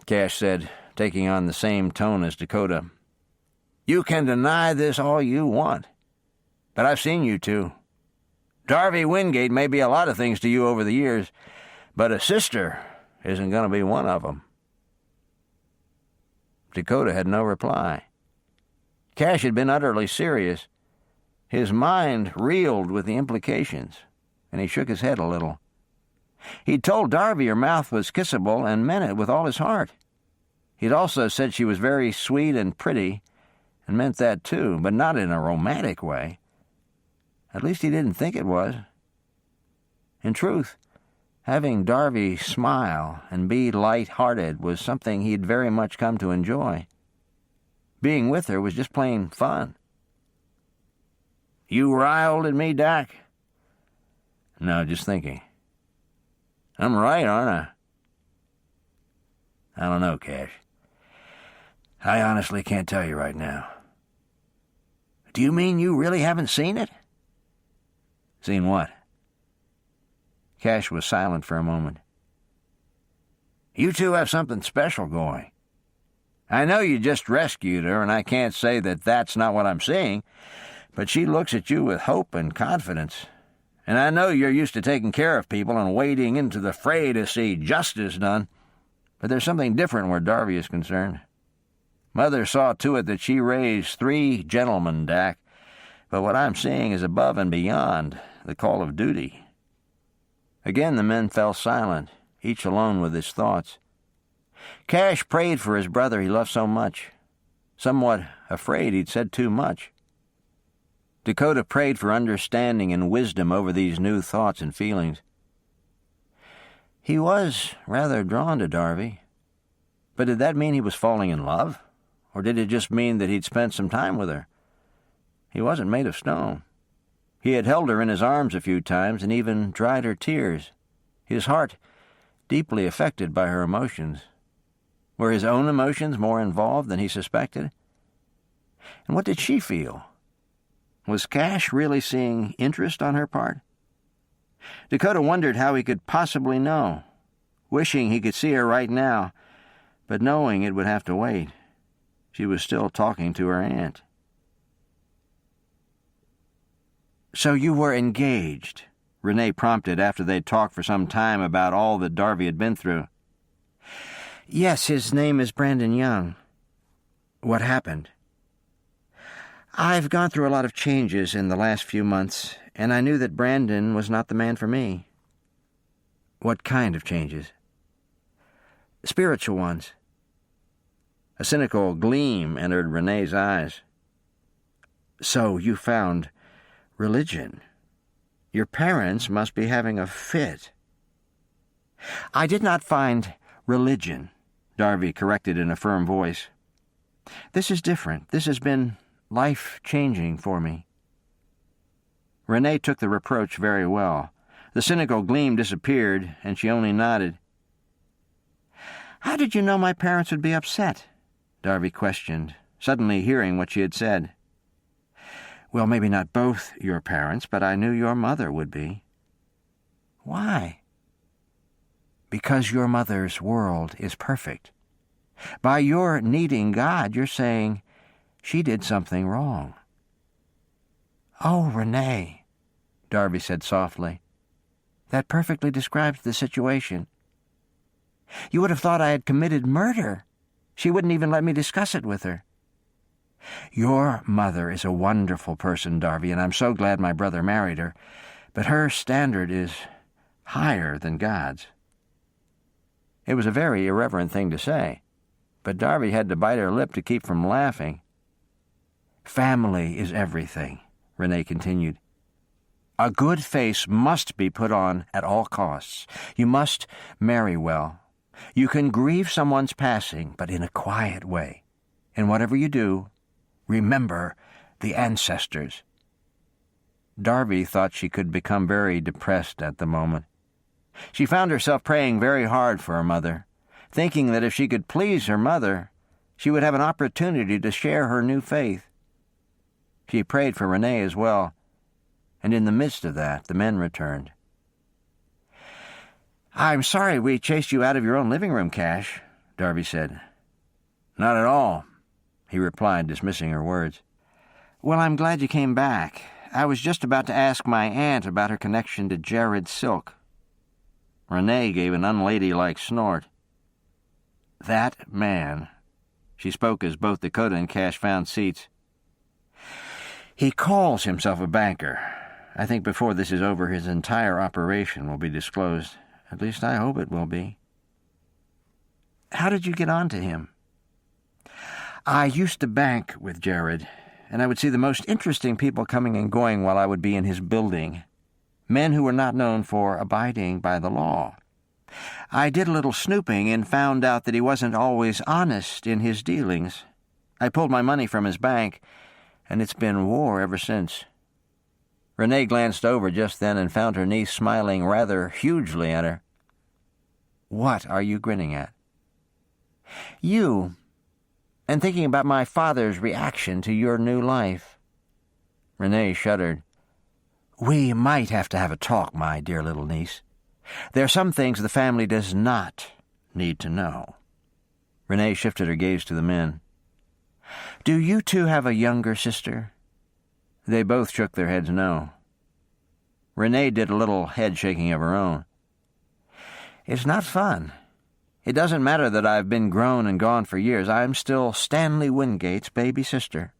Cash said, taking on the same tone as Dakota, "you can deny this all you want, but I've seen you two. Darby Wingate may be a lot of things to you over the years, but a sister isn't going to be one of them." Dakota had no reply. Cash had been utterly serious. His mind reeled with the implications, and he shook his head a little. He'd told Darby her mouth was kissable and meant it with all his heart. He'd also said she was very sweet and pretty, and meant that too, but not in a romantic way. At least he didn't think it was. In truth, having Darby smile and be light-hearted was something he'd very much come to enjoy. Being with her was just plain fun. "You riled at me, Dak?" "No, just thinking." "I'm right, aren't I?" "I don't know, Cash. I honestly can't tell you right now." "Do you mean you really haven't seen it?" "Seen what?" Cash was silent for a moment. "You two have something special going. I know you just rescued her, and I can't say that that's not what I'm seeing, but she looks at you with hope and confidence. And I know you're used to taking care of people and wading into the fray to see justice done, but there's something different where Darby is concerned. Mother saw to it that she raised 3 gentlemen, Dak, but what I'm seeing is above and beyond the call of duty." Again the men fell silent, each alone with his thoughts. Cash prayed for his brother he loved so much, somewhat afraid he'd said too much. Dakota prayed for understanding and wisdom over these new thoughts and feelings. He was rather drawn to Darby, but did that mean he was falling in love? Or did it just mean that he'd spent some time with her? He wasn't made of stone. He had held her in his arms a few times and even dried her tears, his heart deeply affected by her emotions. Were his own emotions more involved than he suspected? And what did she feel? Was Cash really seeing interest on her part? Dakota wondered how he could possibly know, wishing he could see her right now, but knowing it would have to wait. She was still talking to her aunt. "So you were engaged," Renee prompted after they'd talked for some time about all that Darby had been through. "Yes, his name is Brandon Young." "What happened?" "I've gone through a lot of changes in the last few months, and I knew that Brandon was not the man for me." "What kind of changes?" "Spiritual ones." A cynical gleam entered Renee's eyes. "So you found religion. Your parents must be having a fit." "I did not find religion," Darby corrected in a firm voice. "This is different. This has been life-changing for me." Renee took the reproach very well. The cynical gleam disappeared, and she only nodded. "How did you know my parents would be upset?" Darby questioned, suddenly hearing what she had said. "Well, maybe not both your parents, but I knew your mother would be." "Why?" "Because your mother's world is perfect. By your needing God, you're saying she did something wrong." "Oh, Renee," Darby said softly, "that perfectly describes the situation. You would have thought I had committed murder. She wouldn't even let me discuss it with her. Your mother is a wonderful person, Darby, and I'm so glad my brother married her, but her standard is higher than God's. It was a very irreverent thing to say, but Darby had to bite her lip to keep from laughing. Family is everything, Renee continued. A good face must be put on at all costs. You must marry well. You can grieve someone's passing, but in a quiet way. And whatever you do, remember the ancestors. Darby thought she could become very depressed at the moment. She found herself praying very hard for her mother, thinking that if she could please her mother, she would have an opportunity to share her new faith. She prayed for Renee as well, and in the midst of that, the men returned. "I'm sorry we chased you out of your own living room, Cash," Darby said. "Not at all," he replied, dismissing her words. "Well, I'm glad you came back. I was just about to ask my aunt about her connection to Jared Silk." Renee gave an unladylike snort. "That man," she spoke as both Dakota and Cash found seats. "He calls himself a banker. I think before this is over, his entire operation will be disclosed. At least I hope it will be." "How did you get on to him?" "I used to bank with Jared, and I would see the most interesting people coming and going while I would be in his building. Men who were not known for abiding by the law. I did a little snooping and found out that he wasn't always honest in his dealings. I pulled my money from his bank, and it's been war ever since." Renee glanced over just then and found her niece smiling rather hugely at her. "What are you grinning at?" "You, and thinking about my father's reaction to your new life." Renee shuddered. "We might have to have a talk, my dear little niece. There are some things the family does not need to know." Renee shifted her gaze to the men. "Do you two have a younger sister?" They both shook their heads no. Renee did a little head-shaking of her own. "It's not fun. It doesn't matter that I've been grown and gone for years. I'm still Stanley Wingate's baby sister."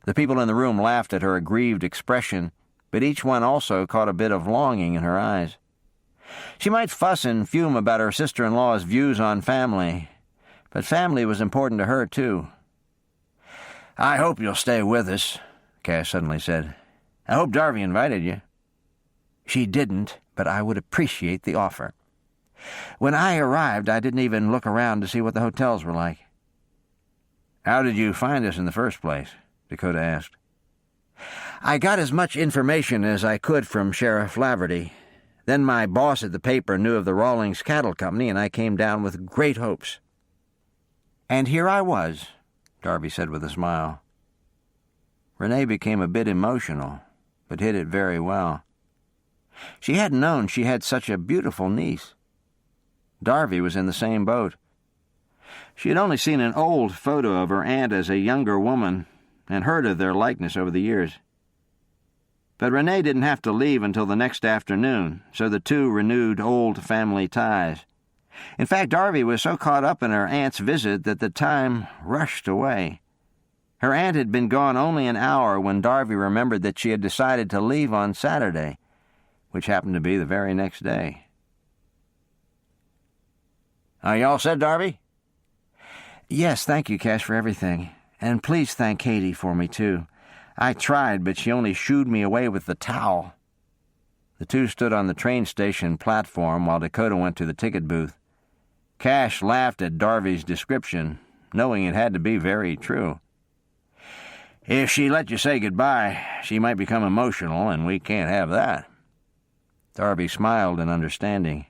The people in the room laughed at her aggrieved expression, but each one also caught a bit of longing in her eyes. She might fuss and fume about her sister-in-law's views on family, but family was important to her, too. "I hope you'll stay with us," Cash suddenly said. "I hope Darby invited you." "She didn't, but I would appreciate the offer. When I arrived, I didn't even look around to see what the hotels were like." "How did you find us in the first place?" Dakota asked. "I got as much information as I could from Sheriff Laverty. Then my boss at the paper knew of the Rawlings Cattle Company, and I came down with great hopes." "And here I was," Darby said with a smile. Renee became a bit emotional, but hid it very well. She hadn't known she had such a beautiful niece. Darby was in the same boat. She had only seen an old photo of her aunt as a younger woman and heard of their likeness over the years. But Renee didn't have to leave until the next afternoon, so the two renewed old family ties. In fact, Darby was so caught up in her aunt's visit that the time rushed away. Her aunt had been gone only an hour when Darby remembered that she had decided to leave on Saturday, which happened to be the very next day. "Are you all set, Darby?" "Yes, thank you, Cash, for everything. And please thank Katie for me, too. I tried, but she only shooed me away with the towel." The two stood on the train station platform while Dakota went to the ticket booth. Cash laughed at Darby's description, knowing it had to be very true. "If she let you say goodbye, she might become emotional, and we can't have that." Darby smiled in understanding.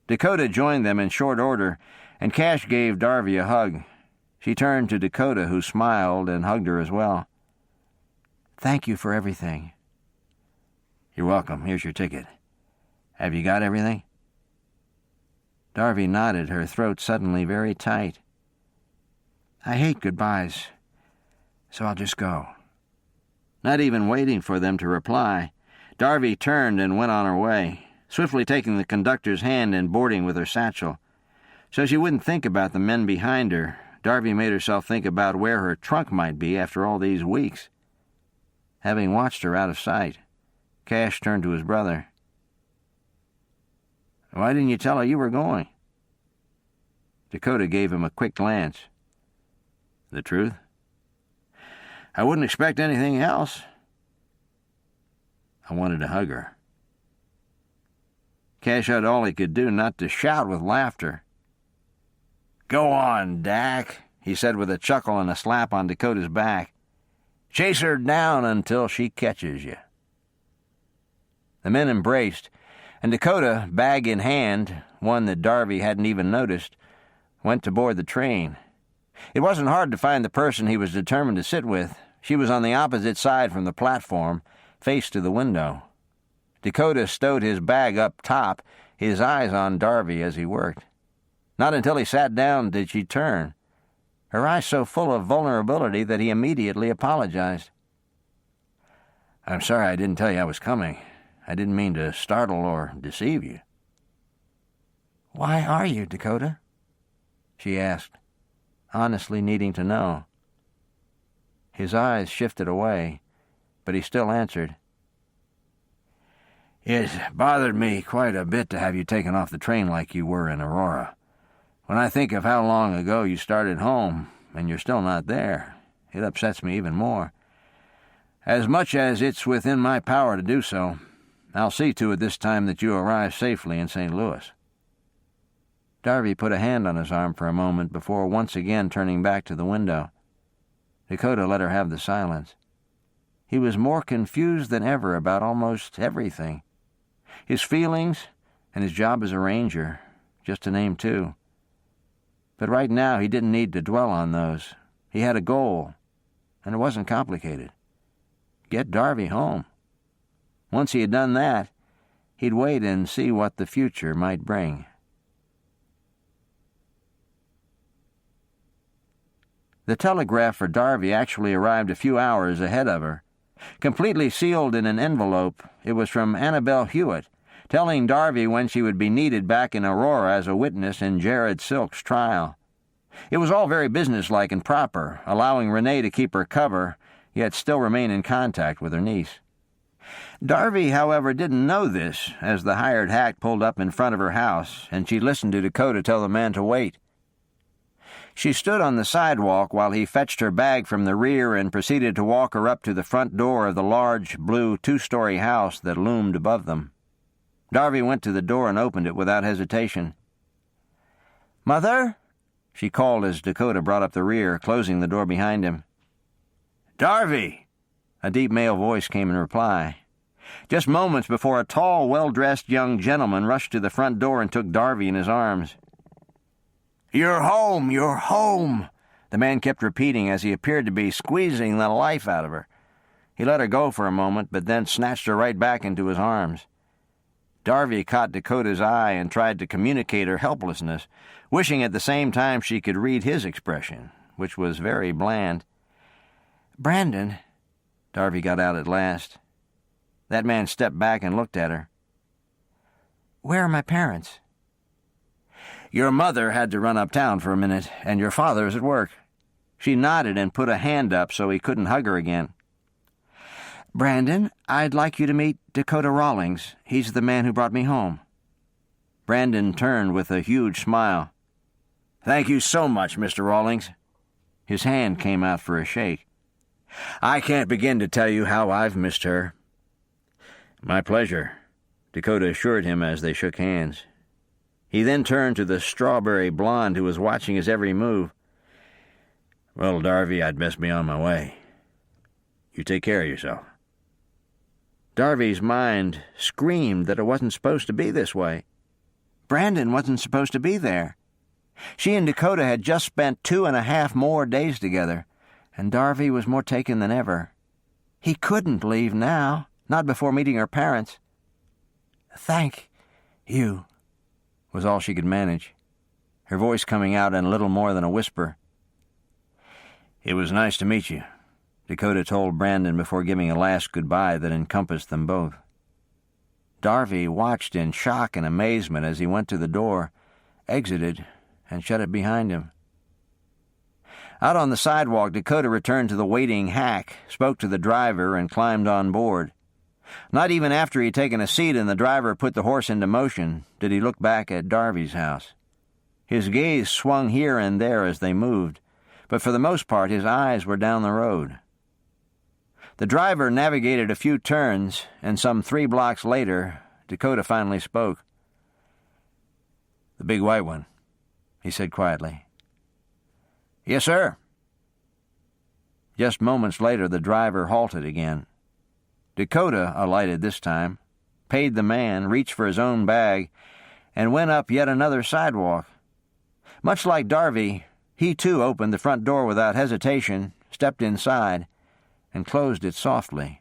Dakota joined them in short order, and Cash gave Darby a hug. She turned to Dakota, who smiled and hugged her as well. "Thank you for everything." "You're welcome. Here's your ticket. Have you got everything?" Darby nodded, her throat suddenly very tight. "I hate goodbyes, so I'll just go." Not even waiting for them to reply, Darby turned and went on her way, swiftly taking the conductor's hand and boarding with her satchel. So she wouldn't think about the men behind her, Darby made herself think about where her trunk might be after all these weeks. Having watched her out of sight, Cash turned to his brother. "Why didn't you tell her you were going?" Dakota gave him a quick glance. "The truth? I wouldn't expect anything else." "I wanted to hug her." Cash had all he could do not to shout with laughter. "Go on, Dak," he said with a chuckle and a slap on Dakota's back. "Chase her down until she catches you." The men embraced, and Dakota, bag in hand, one that Darby hadn't even noticed, went to board the train. It wasn't hard to find the person he was determined to sit with. She was on the opposite side from the platform, face to the window. Dakota stowed his bag up top, his eyes on Darby as he worked. Not until he sat down did she turn, her eyes so full of vulnerability that he immediately apologized. "I'm sorry I didn't tell you I was coming. I didn't mean to startle or deceive you." "Why are you, Dakota?" she asked, honestly needing to know. His eyes shifted away, but he still answered. "It bothered me quite a bit to have you taken off the train like you were in Aurora. When I think of how long ago you started home, and you're still not there, it upsets me even more. As much as it's within my power to do so, I'll see to it this time that you arrive safely in St. Louis." Darby put a hand on his arm for a moment before once again turning back to the window. Dakota let her have the silence. He was more confused than ever about almost everything. His feelings and his job as a ranger, just to name two. But right now he didn't need to dwell on those. He had a goal, and it wasn't complicated. Get Darby home. Once he had done that, he'd wait and see what the future might bring. The telegraph for Darby actually arrived a few hours ahead of her. Completely sealed in an envelope, it was from Annabelle Hewitt, telling Darby when she would be needed back in Aurora as a witness in Jared Silk's trial. It was all very businesslike and proper, allowing Renee to keep her cover, yet still remain in contact with her niece. Darby, however, didn't know this as the hired hack pulled up in front of her house, and she listened to Dakota tell the man to wait. She stood on the sidewalk while he fetched her bag from the rear and proceeded to walk her up to the front door of the large, blue, two-story house that loomed above them. Darby went to the door and opened it without hesitation. "Mother?" she called as Dakota brought up the rear, closing the door behind him. "Darby!" a deep male voice came in reply. Just moments before a tall, well-dressed young gentleman rushed to the front door and took Darby in his arms. "You're home! You're home!" the man kept repeating as he appeared to be squeezing the life out of her. He let her go for a moment, but then snatched her right back into his arms. Darby caught Dakota's eye and tried to communicate her helplessness, wishing at the same time she could read his expression, which was very bland. "Brandon," Darby got out at last. That man stepped back and looked at her. "Where are my parents?" "Your mother had to run uptown for a minute, and your father is at work." She nodded and put a hand up so he couldn't hug her again. "Brandon, I'd like you to meet Dakota Rawlings. He's the man who brought me home." Brandon turned with a huge smile. "Thank you so much, Mr. Rawlings." His hand came out for a shake. "I can't begin to tell you how I've missed her." "My pleasure," Dakota assured him as they shook hands. He then turned to the strawberry blonde who was watching his every move. "Well, Darby, I'd best be on my way. You take care of yourself." Darby's mind screamed that it wasn't supposed to be this way. Brandon wasn't supposed to be there. She and Dakota had just spent 2.5 more days together, and Darby was more taken than ever. He couldn't leave now, not before meeting her parents. "Thank you," was all she could manage, her voice coming out in little more than a whisper. "It was nice to meet you," Dakota told Brandon before giving a last goodbye that encompassed them both. Darby watched in shock and amazement as he went to the door, exited, and shut it behind him. Out on the sidewalk, Dakota returned to the waiting hack, spoke to the driver, and climbed on board. Not even after he had taken a seat and the driver put the horse into motion did he look back at Darby's house. His gaze swung here and there as they moved, but for the most part his eyes were down the road. The driver navigated a few turns, and some 3 blocks later, Dakota finally spoke. "The big white one," he said quietly. "Yes, sir." Just moments later, the driver halted again. Dakota alighted this time, paid the man, reached for his own bag, and went up yet another sidewalk. Much like Darby, he too opened the front door without hesitation, stepped inside, and closed it softly.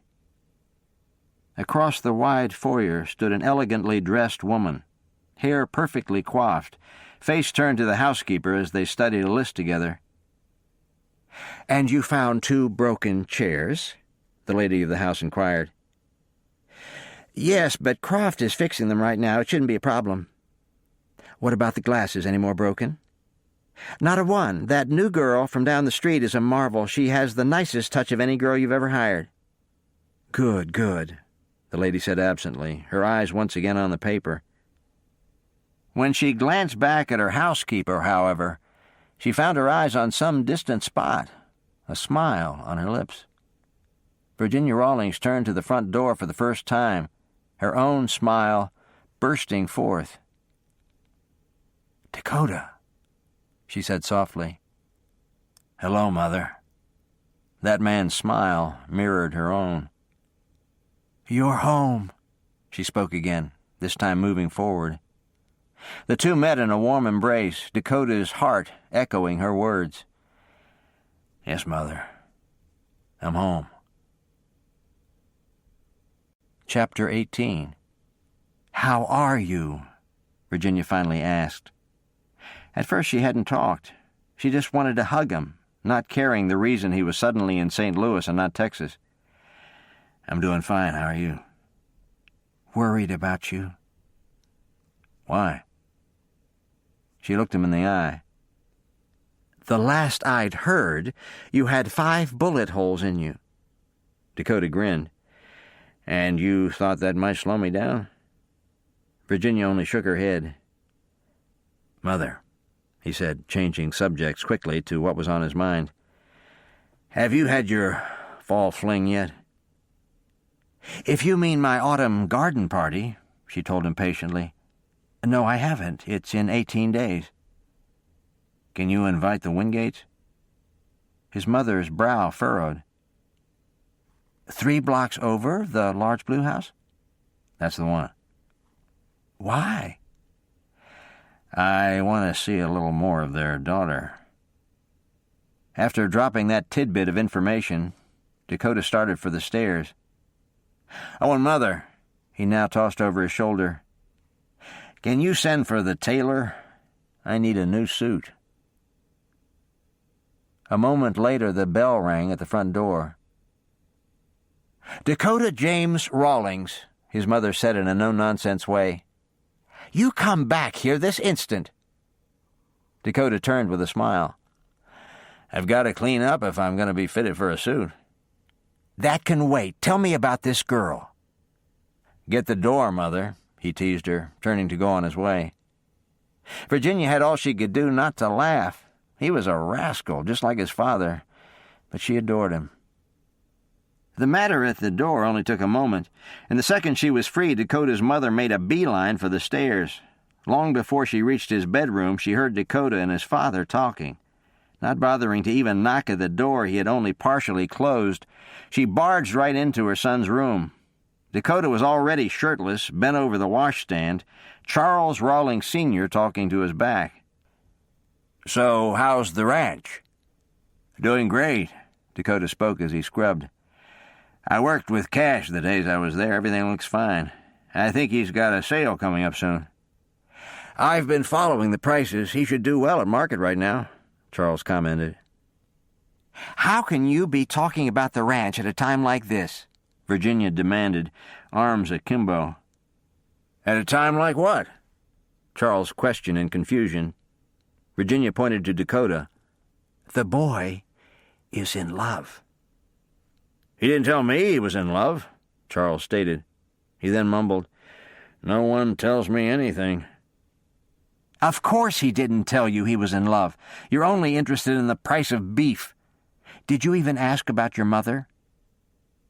Across the wide foyer stood an elegantly dressed woman, hair perfectly coiffed, face turned to the housekeeper as they studied a list together. "And you found 2 broken chairs?" the lady of the house inquired. "Yes, but Croft is fixing them right now. It shouldn't be a problem." "What about the glasses? Any more broken?" "Not a one. That new girl from down the street is a marvel. She has the nicest touch of any girl you've ever hired." "Good, good," the lady said absently, her eyes once again on the paper. When she glanced back at her housekeeper, however, she found her eyes on some distant spot, a smile on her lips. Virginia Rawlings turned to the front door for the first time, her own smile bursting forth. "Dakota," she said softly. "Hello, Mother." That man's smile mirrored her own. "You're home," she spoke again, this time moving forward. The two met in a warm embrace, Dakota's heart echoing her words. "Yes, Mother. I'm home." Chapter 18. "How are you?" Virginia finally asked. At first she hadn't talked. She just wanted to hug him, not caring the reason he was suddenly in St. Louis and not Texas. "I'm doing fine. How are you?" "Worried about you." "Why?" She looked him in the eye. "The last I'd heard, you had 5 bullet holes in you." Dakota grinned. "And you thought that might slow me down?" Virginia only shook her head. "Mother," he said, changing subjects quickly to what was on his mind, "have you had your fall fling yet?" "If you mean my autumn garden party," she told him patiently. "No, I haven't. It's in 18 days. "Can you invite the Wingates?" His mother's brow furrowed. 3 blocks over, the large blue house?" "That's the one." "Why?" "I want to see a little more of their daughter." After dropping that tidbit of information, Dakota started for the stairs. "Oh, and Mother," he now tossed over his shoulder, "can you send for the tailor? I need a new suit." A moment later, the bell rang at the front door. "Dakota James Rawlings," his mother said in a no-nonsense way. "You come back here this instant." Dakota turned with a smile. "I've got to clean up if I'm going to be fitted for a suit." "That can wait. Tell me about this girl." "Get the door, Mother," he teased her, turning to go on his way. Virginia had all she could do not to laugh. He was a rascal, just like his father, but she adored him. The matter at the door only took a moment, and the second she was free, Dakota's mother made a beeline for the stairs. Long before she reached his bedroom, she heard Dakota and his father talking. Not bothering to even knock at the door he had only partially closed, she barged right into her son's room. Dakota was already shirtless, bent over the washstand, Charles Rawlings Sr. talking to his back. "So, how's the ranch?" "Doing great," Dakota spoke as he scrubbed. "I worked with Cash the days I was there. Everything looks fine. I think he's got a sale coming up soon." "I've been following the prices. He should do well at market right now," Charles commented. "How can you be talking about the ranch at a time like this?" Virginia demanded, arms akimbo. At a time like what? Charles questioned in confusion. Virginia pointed to Dakota. The boy is in love. He didn't tell me he was in love, Charles stated. He then mumbled, No one tells me anything. Of course he didn't tell you he was in love. You're only interested in the price of beef. Did you even ask about your mother?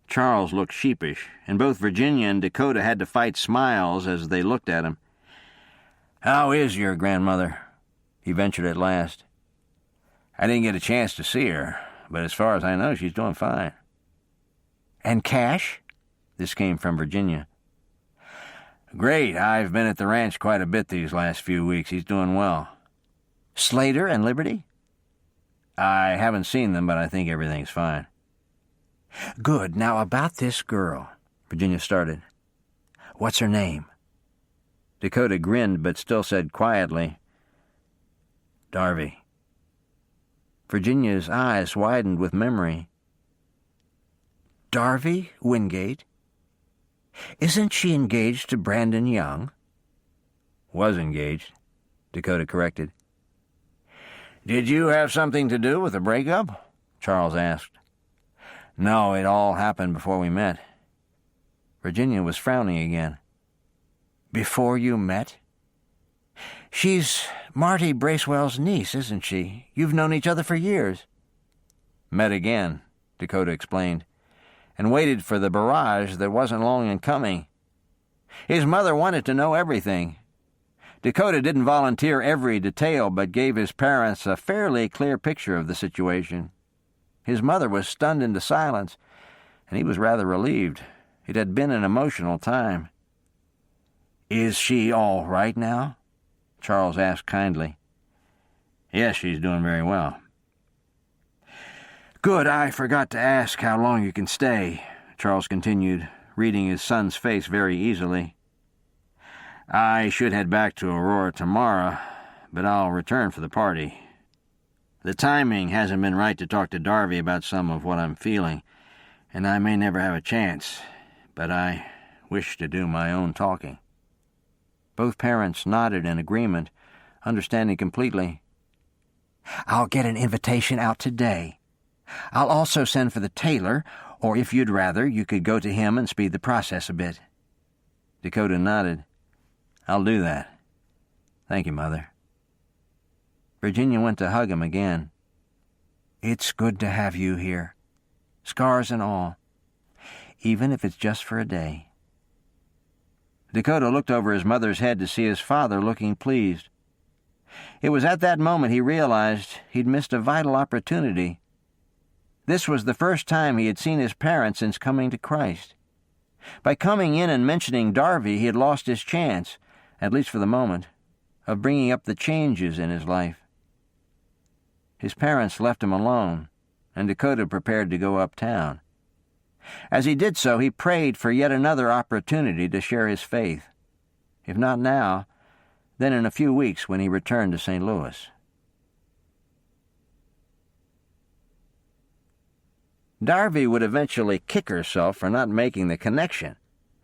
Charles looked sheepish, and both Virginia and Dakota had to fight smiles as they looked at him. How is your grandmother? He ventured at last. I didn't get a chance to see her, but as far as I know, she's doing fine. And Cash? This came from Virginia. Great. I've been at the ranch quite a bit these last few weeks. He's doing well. Slater and Liberty? I haven't seen them, but I think everything's fine. Good. Now about this girl, Virginia started. What's her name? Dakota grinned, but still said quietly, Darby. Virginia's eyes widened with memory. Darby Wingate? Isn't she engaged to Brandon Young? Was engaged, Dakota corrected. Did you have something to do with the breakup? Charles asked. No, it all happened before we met. Virginia was frowning again. Before you met? She's Marty Bracewell's niece, isn't she? You've known each other for years. Met again, Dakota explained, and waited for the barrage that wasn't long in coming. His mother wanted to know everything. Dakota didn't volunteer every detail, but gave his parents a fairly clear picture of the situation. His mother was stunned into silence, and he was rather relieved. It had been an emotional time. Is she all right now? Charles asked kindly. Yes, she's doing very well. Good, I forgot to ask how long you can stay, Charles continued, reading his son's face very easily. I should head back to Aurora tomorrow, but I'll return for the party. The timing hasn't been right to talk to Darby about some of what I'm feeling, and I may never have a chance, but I wish to do my own talking. Both parents nodded in agreement, understanding completely. I'll get an invitation out today. I'll also send for the tailor, or if you'd rather, you could go to him and speed the process a bit. Dakota nodded. I'll do that. Thank you, Mother. Virginia went to hug him again. It's good to have you here, scars and all, even if it's just for a day. Dakota looked over his mother's head to see his father looking pleased. It was at that moment he realized he'd missed a vital opportunity. This was the first time he had seen his parents since coming to Christ. By coming in and mentioning Darby, he had lost his chance, at least for the moment, of bringing up the changes in his life. His parents left him alone, and Dakota prepared to go uptown. As he did so, he prayed for yet another opportunity to share his faith. If not now, then in a few weeks when he returned to St. Louis. Darby would eventually kick herself for not making the connection,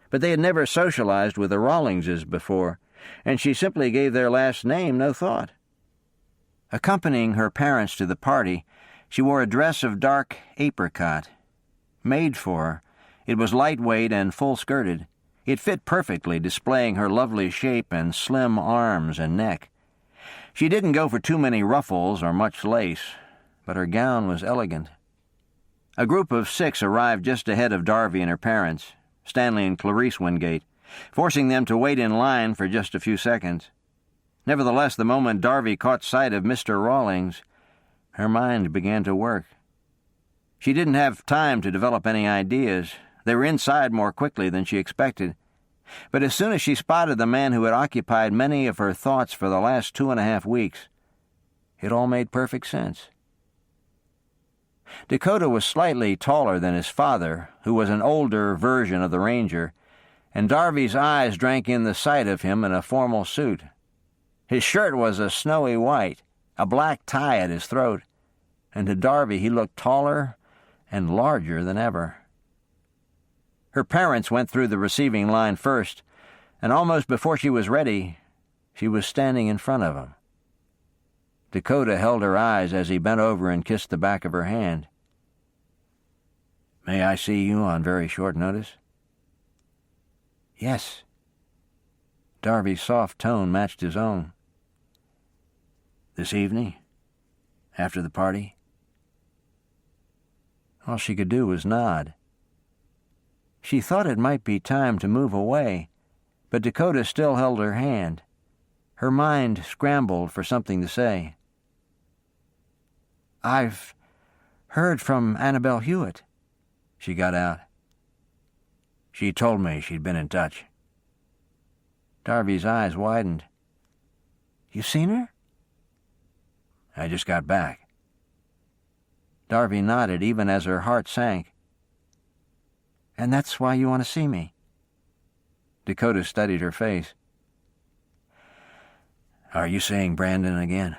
but they had never socialized with the Rawlingses before, and she simply gave their last name no thought. Accompanying her parents to the party, she wore a dress of dark apricot. Made for her, it was lightweight and full-skirted. It fit perfectly, displaying her lovely shape and slim arms and neck. She didn't go for too many ruffles or much lace, but her gown was elegant. A group of 6 arrived just ahead of Darby and her parents, Stanley and Clarice Wingate, forcing them to wait in line for just a few seconds. Nevertheless, the moment Darby caught sight of Mr. Rawlings, her mind began to work. She didn't have time to develop any ideas. They were inside more quickly than she expected. But as soon as she spotted the man who had occupied many of her thoughts for the last 2.5 weeks, it all made perfect sense. Dakota was slightly taller than his father, who was an older version of the Ranger, and Darby's eyes drank in the sight of him in a formal suit. His shirt was a snowy white, a black tie at his throat, and to Darby he looked taller and larger than ever. Her parents went through the receiving line first, and almost before she was ready, she was standing in front of him. Dakota held her eyes as he bent over and kissed the back of her hand. "May I see you on very short notice?" "Yes." Darby's soft tone matched his own. "This evening? After the party?" All she could do was nod. She thought it might be time to move away, but Dakota still held her hand. Her mind scrambled for something to say. "I've heard from Annabelle Hewitt," she got out. "She told me she'd been in touch." Darby's eyes widened. "You seen her?" "I just got back." Darby nodded even as her heart sank. "And that's why you want to see me?" Dakota studied her face. "Are you seeing Brandon again?"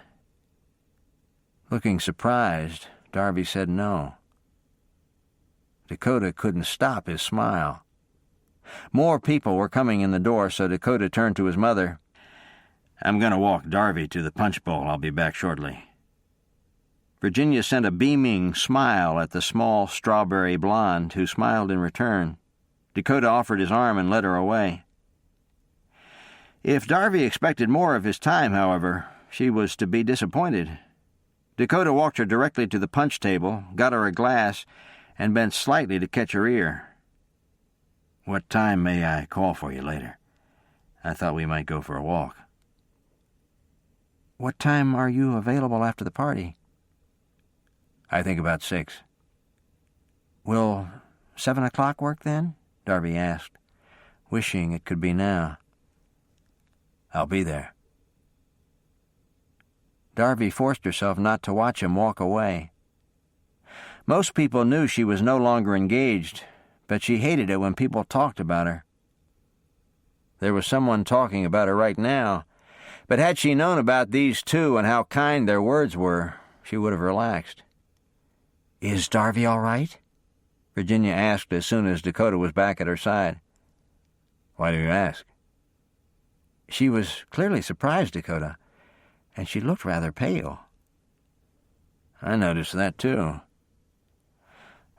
Looking surprised, Darby said no. Dakota couldn't stop his smile. More people were coming in the door, so Dakota turned to his mother. "I'm going to walk Darby to the punch bowl. I'll be back shortly." Virginia sent a beaming smile at the small strawberry blonde, who smiled in return. Dakota offered his arm and led her away. If Darby expected more of his time, however, she was to be disappointed. Dakota walked her directly to the punch table, got her a glass, and bent slightly to catch her ear. "What time may I call for you later? I thought we might go for a walk." "What time are you available after the party?" "I think about 6. "Will 7 o'clock work then?" Darby asked, wishing it could be now. "I'll be there." Darby forced herself not to watch him walk away. Most people knew she was no longer engaged, but she hated it when people talked about her. There was someone talking about her right now, but had she known about these two and how kind their words were, she would have relaxed. "Is Darby all right?" Virginia asked as soon as Dakota was back at her side. "Why do you ask?" She was clearly surprised, Dakota, and she looked rather pale. "I noticed that, too.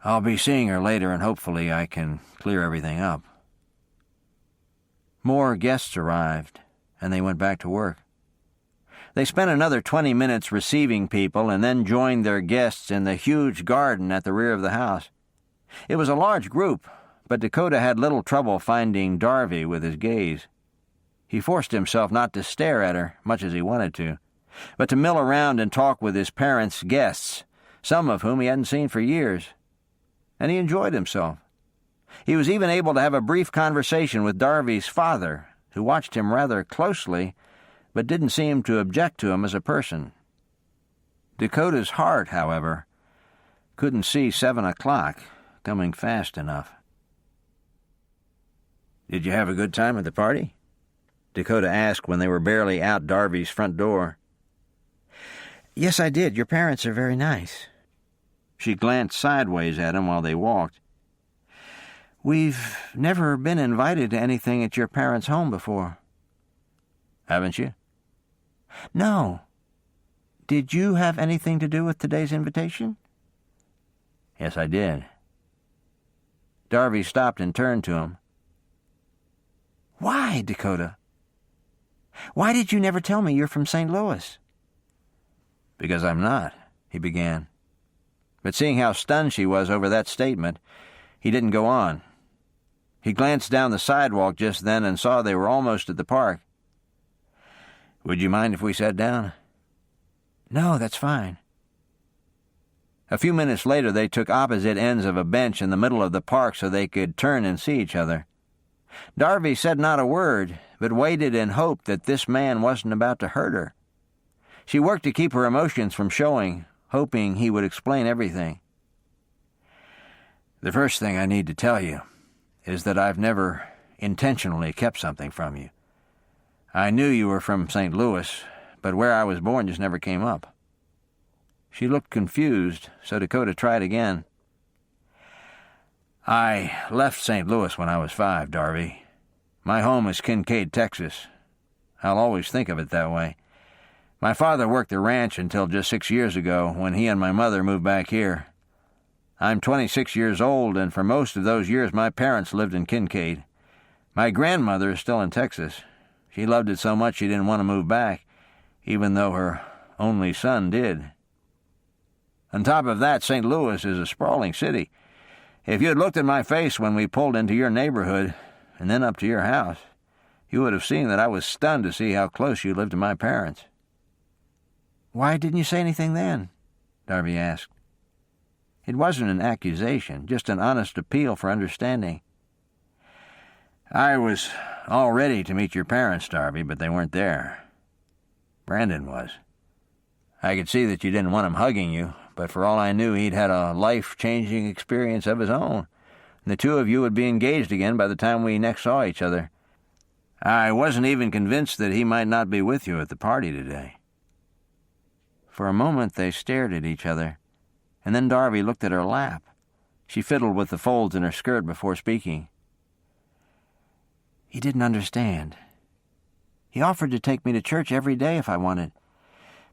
I'll be seeing her later, and hopefully I can clear everything up." More guests arrived, and they went back to work. They spent another 20 minutes receiving people and then joined their guests in the huge garden at the rear of the house. It was a large group, but Dakota had little trouble finding Darby with his gaze. He forced himself not to stare at her, much as he wanted to, but to mill around and talk with his parents' guests, some of whom he hadn't seen for years. And he enjoyed himself. He was even able to have a brief conversation with Darby's father, who watched him rather closely, but didn't seem to object to him as a person. Dakota's heart, however, couldn't see 7 o'clock coming fast enough. "Did you have a good time at the party?" Dakota asked when they were barely out Darby's front door. "Yes, I did. Your parents are very nice." She glanced sideways at him while they walked. "We've never been invited to anything at your parents' home before." "Haven't you?" "No. Did you have anything to do with today's invitation?" "Yes, I did." Darby stopped and turned to him. "Why, Dakota? Why did you never tell me you're from St. Louis?" "Because I'm not," he began. But seeing how stunned she was over that statement, he didn't go on. He glanced down the sidewalk just then and saw they were almost at the park. "Would you mind if we sat down?" "No, that's fine." A few minutes later, they took opposite ends of a bench in the middle of the park so they could turn and see each other. Darby said not a word, but waited and hoped that this man wasn't about to hurt her. She worked to keep her emotions from showing, hoping he would explain everything. "The first thing I need to tell you is that I've never intentionally kept something from you. I knew you were from St. Louis, but where I was born just never came up." She looked confused, so Dakota tried again. "I left St. Louis when I was 5, Darby. My home is Kincaid, Texas. I'll always think of it that way. My father worked the ranch until just 6 years ago, when he and my mother moved back here. I'm 26 years old, and for most of those years my parents lived in Kincaid. My grandmother is still in Texas. She loved it so much she didn't want to move back, even though her only son did. On top of that, St. Louis is a sprawling city. If you had looked at my face when we pulled into your neighborhood and then up to your house, you would have seen that I was stunned to see how close you lived to my parents. "Why didn't you say anything then?" Darby asked. It wasn't an accusation, just an honest appeal for understanding. "I was all ready to meet your parents, Darby, but they weren't there. Brandon was. I could see that you didn't want him hugging you, but for all I knew, he'd had a life-changing experience of his own, and the two of you would be engaged again by the time we next saw each other. I wasn't even convinced that he might not be with you at the party today." For a moment they stared at each other, and then Darby looked at her lap. She fiddled with the folds in her skirt before speaking. "He didn't understand. He offered to take me to church every day if I wanted,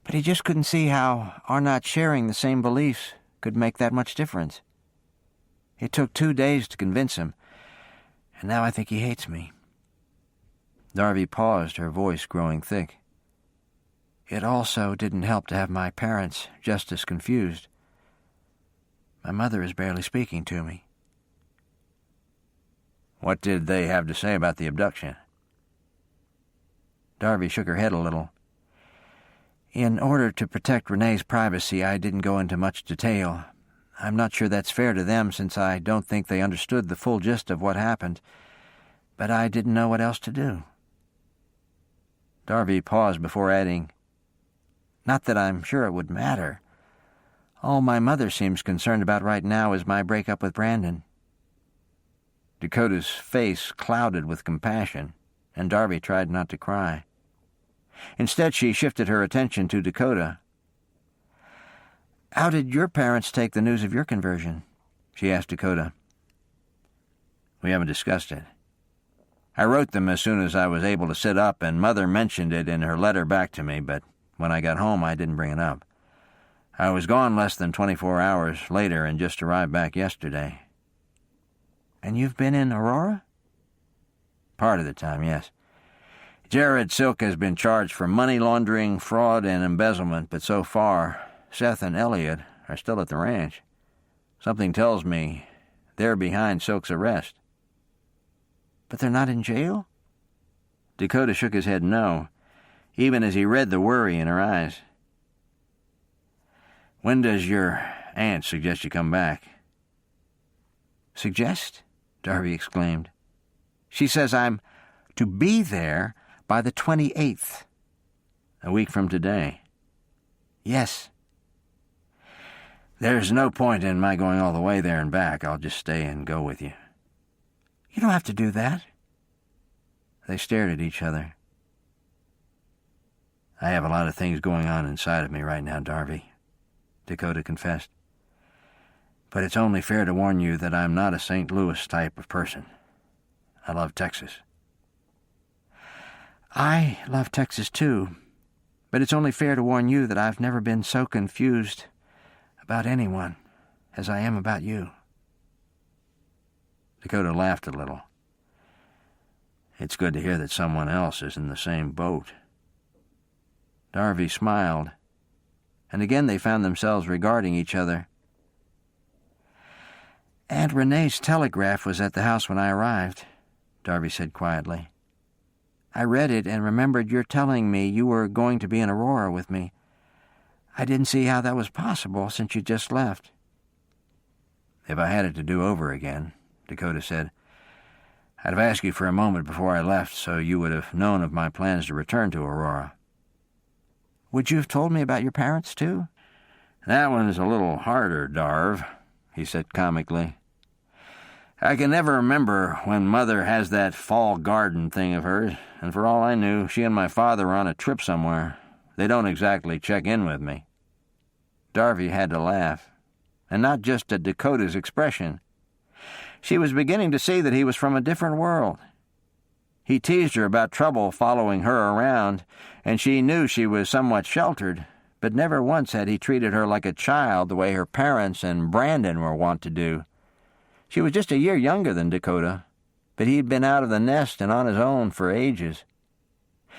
but he just couldn't see how our not sharing the same beliefs could make that much difference. It took 2 days to convince him, and now I think he hates me." Darby paused, her voice growing thick. "It also didn't help to have my parents just as confused. My mother is barely speaking to me." "What did they have to say about the abduction?" Darby shook her head a little. "In order to protect Renee's privacy, I didn't go into much detail. I'm not sure that's fair to them, since I don't think they understood the full gist of what happened, but I didn't know what else to do." Darby paused before adding, "Not that I'm sure it would matter. All my mother seems concerned about right now is my breakup with Brandon." Dakota's face clouded with compassion, and Darby tried not to cry. Instead, she shifted her attention to Dakota. "How did your parents take the news of your conversion?" she asked Dakota. "We haven't discussed it. I wrote them as soon as I was able to sit up, and Mother mentioned it in her letter back to me, but when I got home I didn't bring it up. I was gone less than 24 hours later and just arrived back yesterday." "And you've been in Aurora?" "Part of the time, yes. Jared Silk has been charged for money laundering, fraud, and embezzlement, but so far, Seth and Elliot are still at the ranch. Something tells me they're behind Silk's arrest." "But they're not in jail?" Dakota shook his head no, even as he read the worry in her eyes. "When does your aunt suggest you come back?" "Suggest?" Darby exclaimed. "She says I'm to be there by the 28th. A week from today?" "Yes." "There's no point in my going all the way there and back. I'll just stay and go with you." "You don't have to do that." They stared at each other. "I have a lot of things going on inside of me right now, Darby," Dakota confessed. "But it's only fair to warn you that I'm not a St. Louis type of person. I love Texas." "I love Texas, too, but it's only fair to warn you that I've never been so confused about anyone as I am about you." Dakota laughed a little. "It's good to hear that someone else is in the same boat." Darby smiled, and again they found themselves regarding each other. "Aunt Renee's telegraph was at the house when I arrived," Darby said quietly. "I read it and remembered your telling me you were going to be in Aurora with me. I didn't see how that was possible since you just left." "If I had it to do over again," Dakota said, "I'd have asked you for a moment before I left so you would have known of my plans to return to Aurora." "Would you have told me about your parents, too?" "That one's a little harder, Darv," he said comically. "I can never remember when Mother has that fall garden thing of hers, and for all I knew, she and my father were on a trip somewhere. They don't exactly check in with me." Darby had to laugh, and not just at Dakota's expression. She was beginning to see that he was from a different world. He teased her about trouble following her around, and she knew she was somewhat sheltered, but never once had he treated her like a child the way her parents and Brandon were wont to do. She was just a year younger than Dakota, but he'd been out of the nest and on his own for ages.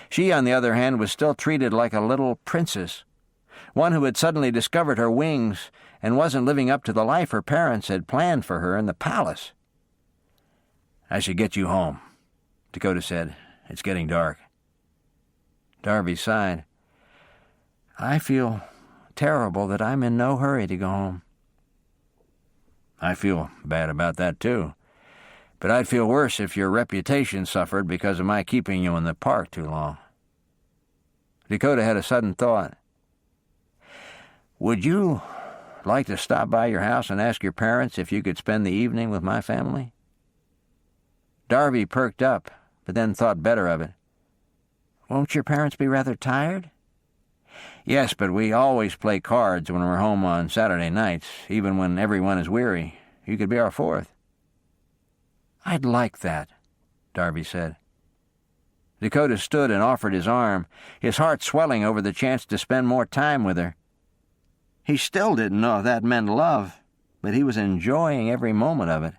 She, on the other hand, was still treated like a little princess, one who had suddenly discovered her wings and wasn't living up to the life her parents had planned for her in the palace. "I should get you home," Dakota said. "It's getting dark." Darby sighed. "I feel terrible that I'm in no hurry to go home." "I feel bad about that, too. But I'd feel worse if your reputation suffered because of my keeping you in the park too long." Dakota had a sudden thought. "Would you like to stop by your house and ask your parents if you could spend the evening with my family?" Darby perked up, but then thought better of it. "Won't your parents be rather tired?" "Yes, but we always play cards when we're home on Saturday nights, even when everyone is weary. You could be our fourth." "I'd like that," Darby said. Dakota stood and offered his arm, his heart swelling over the chance to spend more time with her. He still didn't know if that meant love, but he was enjoying every moment of it.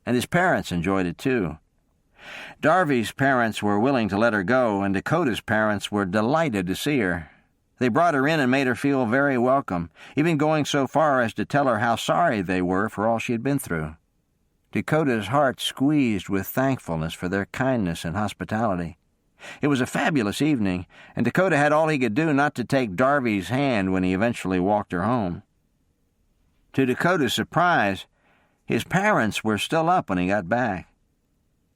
And his parents enjoyed it too. Darby's parents were willing to let her go, and Dakota's parents were delighted to see her. They brought her in and made her feel very welcome, even going so far as to tell her how sorry they were for all she had been through. Dakota's heart squeezed with thankfulness for their kindness and hospitality. It was a fabulous evening, and Dakota had all he could do not to take Darby's hand when he eventually walked her home. To Dakota's surprise, his parents were still up when he got back.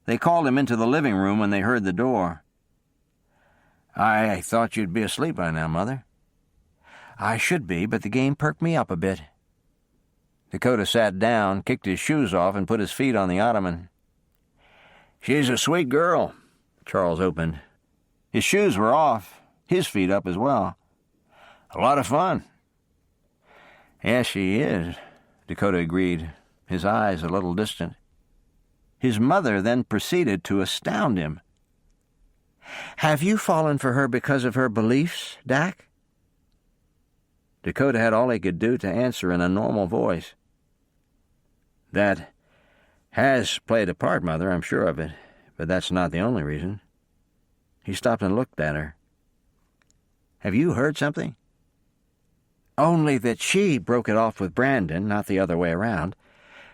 They called him into the living room when they heard the door. "I thought you'd be asleep by now, Mother." "I should be, but the game perked me up a bit." Dakota sat down, kicked his shoes off, and put his feet on the ottoman. "She's a sweet girl," Charles opened. His shoes were off, his feet up as well. "A lot of fun." "Yes, she is," Dakota agreed, his eyes a little distant. His mother then proceeded to astound him. "Have you fallen for her because of her beliefs, Dak?" Dakota had all he could do to answer in a normal voice. "That has played a part, Mother, I'm sure of it, but that's not the only reason." He stopped and looked at her. "Have you heard something?" "Only that she broke it off with Brandon, not the other way around,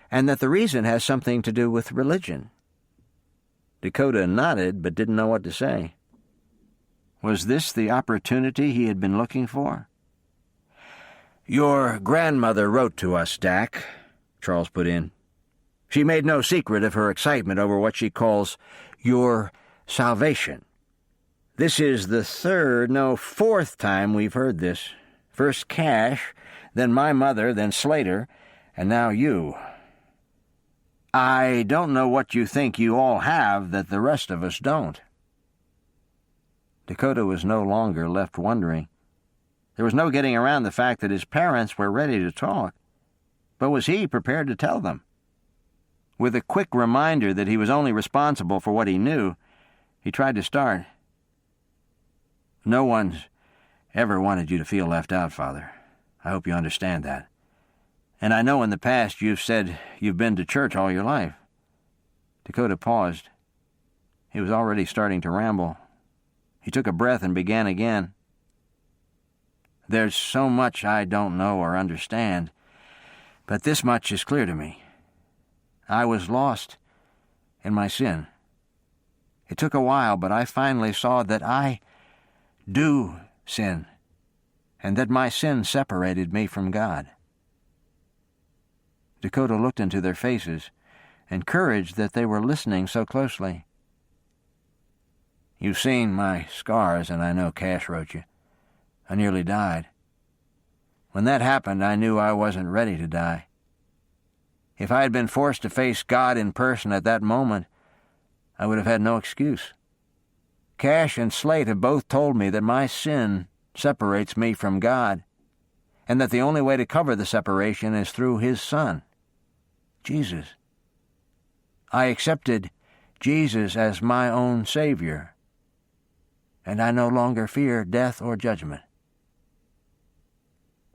and that the reason has something to do with religion." Dakota nodded but didn't know what to say. Was this the opportunity he had been looking for? "Your grandmother wrote to us, Dak," Charles put in. "She made no secret of her excitement over what she calls your salvation. This is the fourth time we've heard this. First Cash, then my mother, then Slater, and now you. I don't know what you think you all have that the rest of us don't." Dakota was no longer left wondering. There was no getting around the fact that his parents were ready to talk. But was he prepared to tell them? With a quick reminder that he was only responsible for what he knew, he tried to start. "No one's ever wanted you to feel left out, Father. I hope you understand that. And I know in the past you've said you've been to church all your life." Dakota paused. He was already starting to ramble. He took a breath and began again. "There's so much I don't know or understand, but this much is clear to me. I was lost in my sin. It took a while, but I finally saw that I do sin, and that my sin separated me from God." Dakota looked into their faces, encouraged that they were listening so closely. "You've seen my scars, and I know Cash wrote you. I nearly died. When that happened, I knew I wasn't ready to die. If I had been forced to face God in person at that moment, I would have had no excuse. Cash and Slate have both told me that my sin separates me from God, and that the only way to cover the separation is through His Son, Jesus. I accepted Jesus as my own Savior, and I no longer fear death or judgment."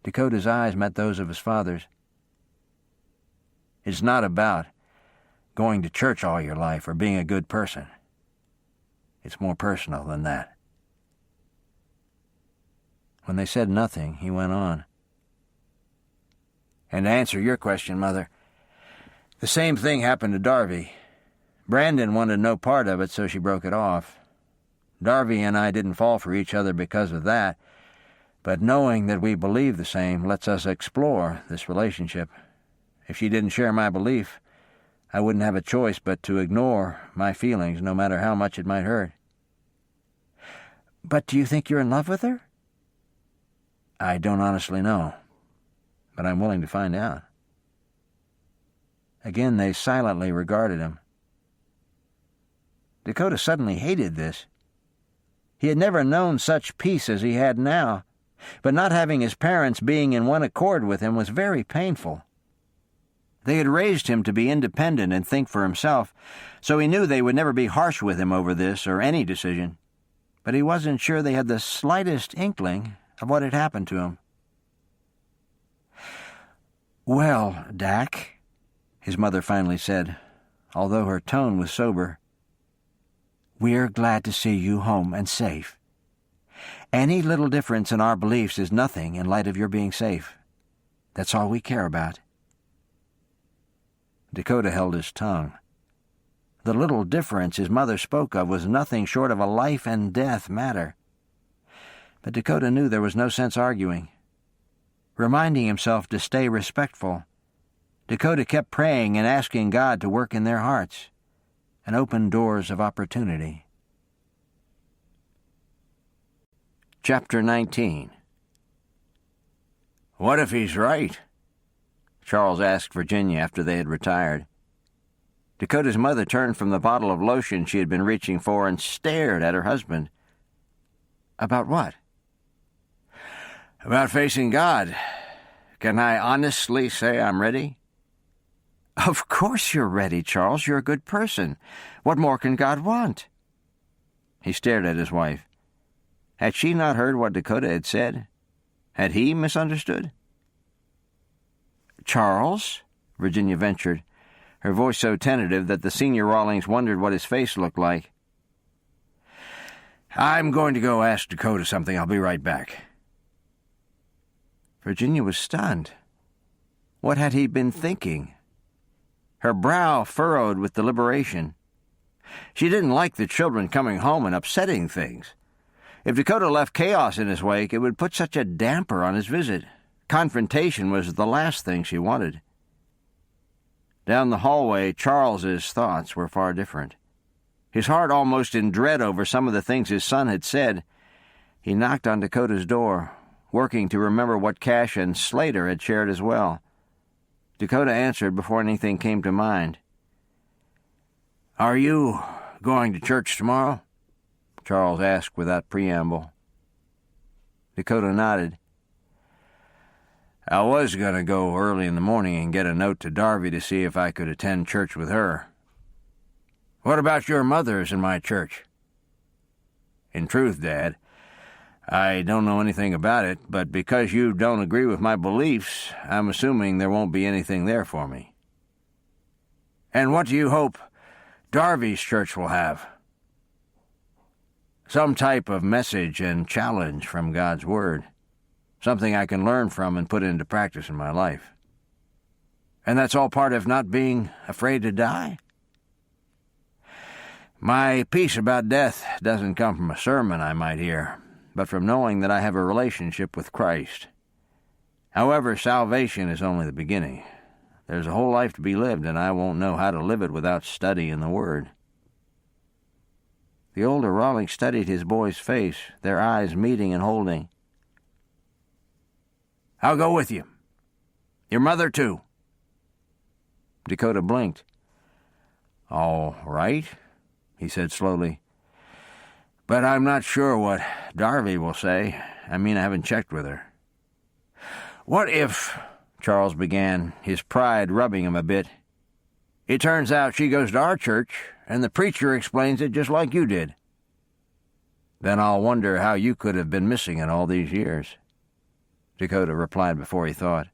Dakota's eyes met those of his father's. "It's not about going to church all your life or being a good person. It's more personal than that." When they said nothing, he went on. "And to answer your question, Mother, the same thing happened to Darby. Brandon wanted no part of it, so she broke it off. Darby and I didn't fall for each other because of that, but knowing that we believe the same lets us explore this relationship. If she didn't share my belief, I wouldn't have a choice but to ignore my feelings, no matter how much it might hurt." "But do you think you're in love with her?" "I don't honestly know, but I'm willing to find out." Again they silently regarded him. Dakota suddenly hated this. He had never known such peace as he had now, but not having his parents being in one accord with him was very painful. They had raised him to be independent and think for himself, so he knew they would never be harsh with him over this or any decision, but he wasn't sure they had the slightest inkling of what had happened to him. "Well, Dak," his mother finally said, although her tone was sober, "we're glad to see you home and safe. Any little difference in our beliefs is nothing in light of your being safe. That's all we care about." Dakota held his tongue. The little difference his mother spoke of was nothing short of a life-and-death matter. But Dakota knew there was no sense arguing. Reminding himself to stay respectful, Dakota kept praying and asking God to work in their hearts and open doors of opportunity. Chapter 19. "What if he's right?" Charles asked Virginia after they had retired. Dakota's mother turned from the bottle of lotion she had been reaching for and stared at her husband. "About what?" "About facing God. Can I honestly say I'm ready?" "Of course you're ready, Charles. You're a good person. What more can God want?" He stared at his wife. Had she not heard what Dakota had said? Had he misunderstood? "Charles," Virginia ventured, her voice so tentative that the senior Rawlings wondered what his face looked like. "I'm going to go ask Dakota something. I'll be right back." Virginia was stunned. What had he been thinking? Her brow furrowed with deliberation. She didn't like the children coming home and upsetting things. If Dakota left chaos in his wake, it would put such a damper on his visit. Confrontation was the last thing she wanted. Down the hallway, Charles's thoughts were far different. His heart almost in dread over some of the things his son had said. He knocked on Dakota's door, working to remember what Cash and Slater had shared as well. Dakota answered before anything came to mind. "Are you going to church tomorrow?" Charles asked without preamble. Dakota nodded. "I was going to go early in the morning and get a note to Darby to see if I could attend church with her." "What about your mother's in my church?" "In truth, Dad, I don't know anything about it, but because you don't agree with my beliefs, I'm assuming there won't be anything there for me." "And what do you hope Darby's church will have?" "Some type of message and challenge from God's Word. Something I can learn from and put into practice in my life." "And that's all part of not being afraid to die?" "My peace about death doesn't come from a sermon I might hear, but from knowing that I have a relationship with Christ. However, salvation is only the beginning. There's a whole life to be lived, and I won't know how to live it without study in the Word." The older Rawlings studied his boy's face, their eyes meeting and holding. "I'll go with you. Your mother, too." Dakota blinked. "All right," he said slowly. "But I'm not sure what Darby will say. I haven't checked with her." "What if," Charles began, his pride rubbing him a bit, It turns out she goes to our church, and the preacher explains it just like you did." "Then I'll wonder how you could have been missing it all these years," Dakota replied before he thought.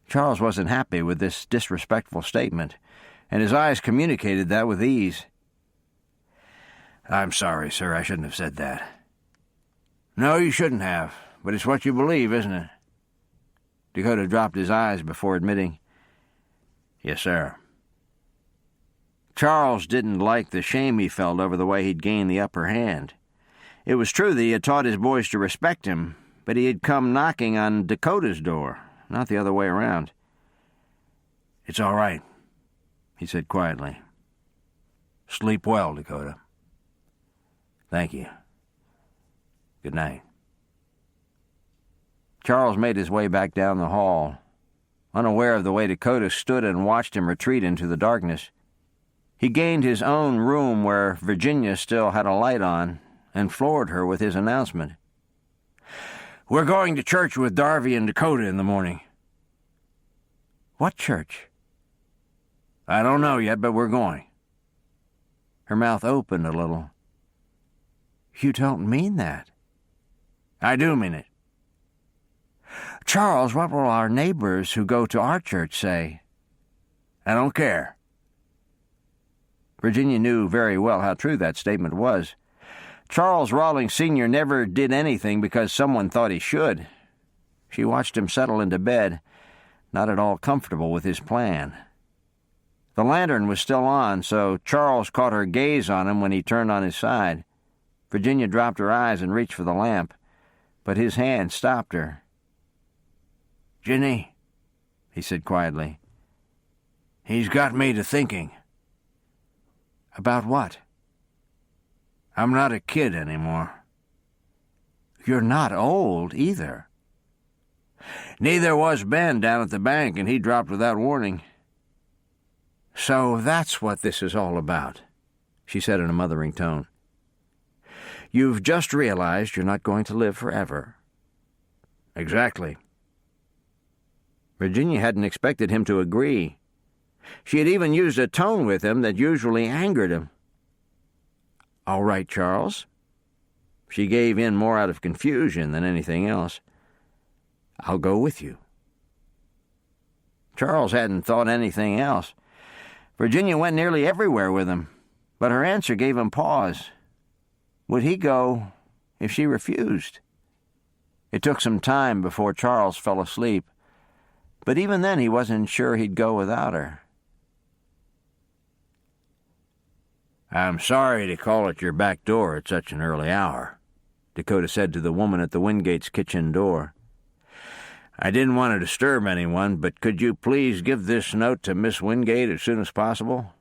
Charles wasn't happy with this disrespectful statement, and his eyes communicated that with ease. "I'm sorry, sir, I shouldn't have said that." "No, you shouldn't have, but it's what you believe, isn't it?" Dakota dropped his eyes before admitting, "Yes, sir." Charles didn't like the shame he felt over the way he'd gained the upper hand. It was true that he had taught his boys to respect him, but he had come knocking on Dakota's door, not the other way around. "It's all right," he said quietly. "Sleep well, Dakota." "Thank you. Good night." Charles made his way back down the hall, unaware of the way Dakota stood and watched him retreat into the darkness. He gained his own room where Virginia still had a light on and floored her with his announcement. "We're going to church with Darby and Dakota in the morning." "What church?" "I don't know yet, but we're going." Her mouth opened a little. "You don't mean that." "I do mean it." "Charles, what will our neighbors who go to our church say?" "I don't care." Virginia knew very well how true that statement was. Charles Rawlings Sr. never did anything because someone thought he should. She watched him settle into bed, not at all comfortable with his plan. The lantern was still on, so Charles caught her gaze on him when he turned on his side. Virginia dropped her eyes and reached for the lamp, but his hand stopped her. "Ginny," he said quietly, "he's got me to thinking." "About what?" "I'm not a kid anymore." "You're not old, either." "Neither was Ben down at the bank, and he dropped without warning." "So that's what this is all about," she said in a mothering tone. "You've just realized you're not going to live forever." "Exactly." Virginia hadn't expected him to agree. She had even used a tone with him that usually angered him. "All right, Charles." She gave in more out of confusion than anything else. "I'll go with you." Charles hadn't thought anything else. Virginia went nearly everywhere with him, but her answer gave him pause. Would he go if she refused? It took some time before Charles fell asleep, but even then he wasn't sure he'd go without her. "I'm sorry to call at your back door at such an early hour," Dakota said to the woman at the Wingate's kitchen door. "I didn't want to disturb anyone, but could you please give this note to Miss Wingate as soon as possible?"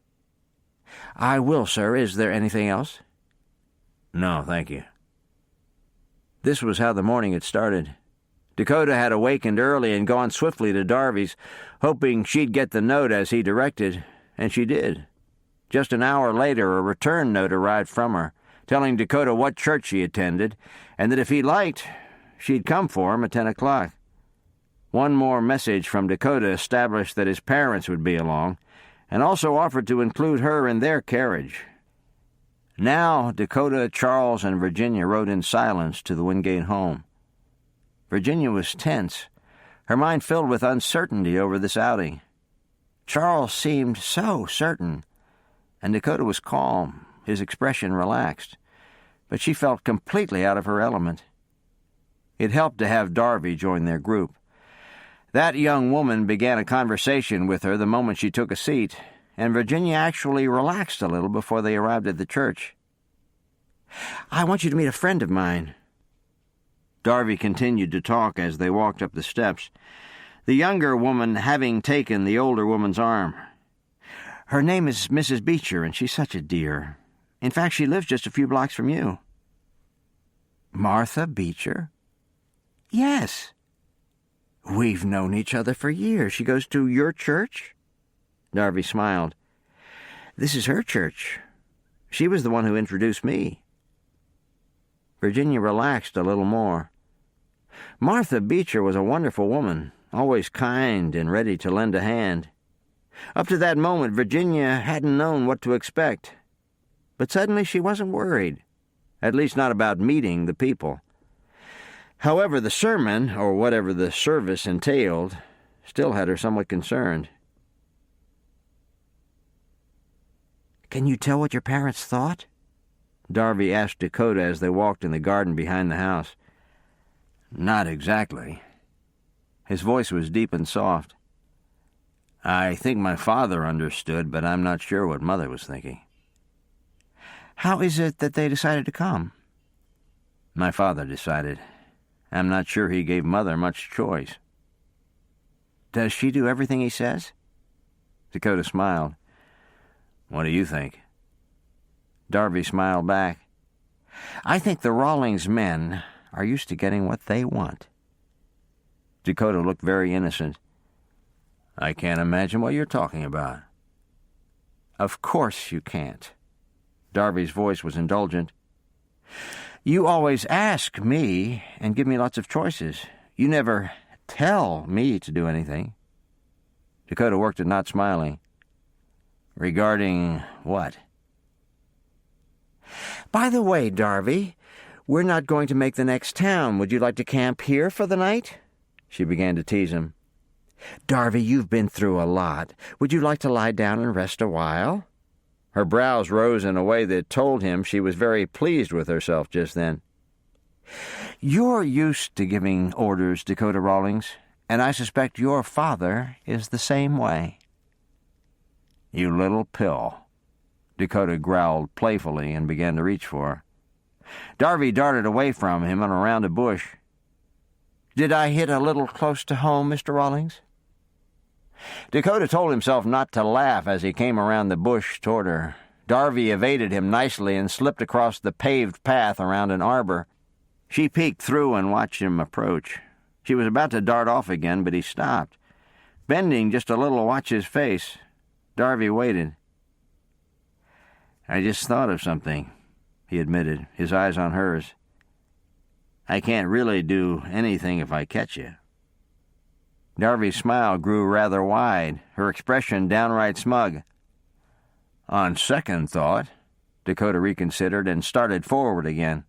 "I will, sir. Is there anything else?" "No, thank you." This was how the morning had started. Dakota had awakened early and gone swiftly to Darby's, hoping she'd get the note as he directed, and she did. Just an hour later, a return note arrived from her, telling Dakota what church she attended, and that if he liked, she'd come for him at 10 o'clock. One more message from Dakota established that his parents would be along, and also offered to include her in their carriage. Now Dakota, Charles, and Virginia rode in silence to the Wingate home. Virginia was tense, her mind filled with uncertainty over this outing. Charles seemed so certain, and Dakota was calm, his expression relaxed, but she felt completely out of her element. It helped to have Darby join their group. That young woman began a conversation with her the moment she took a seat, and Virginia actually relaxed a little before they arrived at the church. "I want you to meet a friend of mine." Darby continued to talk as they walked up the steps, the younger woman having taken the older woman's arm. "Her name is Mrs. Beecher, and she's such a dear. In fact, she lives just a few blocks from you." "Martha Beecher?" "Yes." "We've known each other for years. She goes to your church?" Darby smiled. "This is her church. She was the one who introduced me." Virginia relaxed a little more. Martha Beecher was a wonderful woman, always kind and ready to lend a hand. Up to that moment, Virginia hadn't known what to expect. But suddenly she wasn't worried, at least not about meeting the people. However, the sermon, or whatever the service entailed, still had her somewhat concerned. "Can you tell what your parents thought?" Darby asked Dakota as they walked in the garden behind the house. "Not exactly." His voice was deep and soft. "I think my father understood, but I'm not sure what Mother was thinking." "How is it that they decided to come?" "My father decided. I'm not sure he gave Mother much choice." "Does she do everything he says?" Dakota smiled. "What do you think?" Darby smiled back. "I think the Rawlings men are used to getting what they want." Dakota looked very innocent. "I can't imagine what you're talking about." "Of course you can't." Darby's voice was indulgent. "You always ask me and give me lots of choices. You never tell me to do anything." Dakota worked at not smiling. "Regarding what?" "By the way, Darby, we're not going to make the next town. Would you like to camp here for the night?" She began to tease him. "Darby, you've been through a lot. Would you like to lie down and rest a while?" Her brows rose in a way that told him she was very pleased with herself just then. "You're used to giving orders, Dakota Rawlings, and I suspect your father is the same way." "You little pill." Dakota growled playfully and began to reach for her. Darby darted away from him and around a bush. "Did I hit a little close to home, Mr. Rawlings?" Dakota told himself not to laugh as he came around the bush toward her. Darby evaded him nicely and slipped across the paved path around an arbor. She peeked through and watched him approach. She was about to dart off again, but he stopped. Bending just a little to watch his face, Darby waited. "I just thought of something," he admitted, his eyes on hers. "I can't really do anything if I catch you." Darby's smile grew rather wide, her expression downright smug. "On second thought," Dakota reconsidered and started forward again.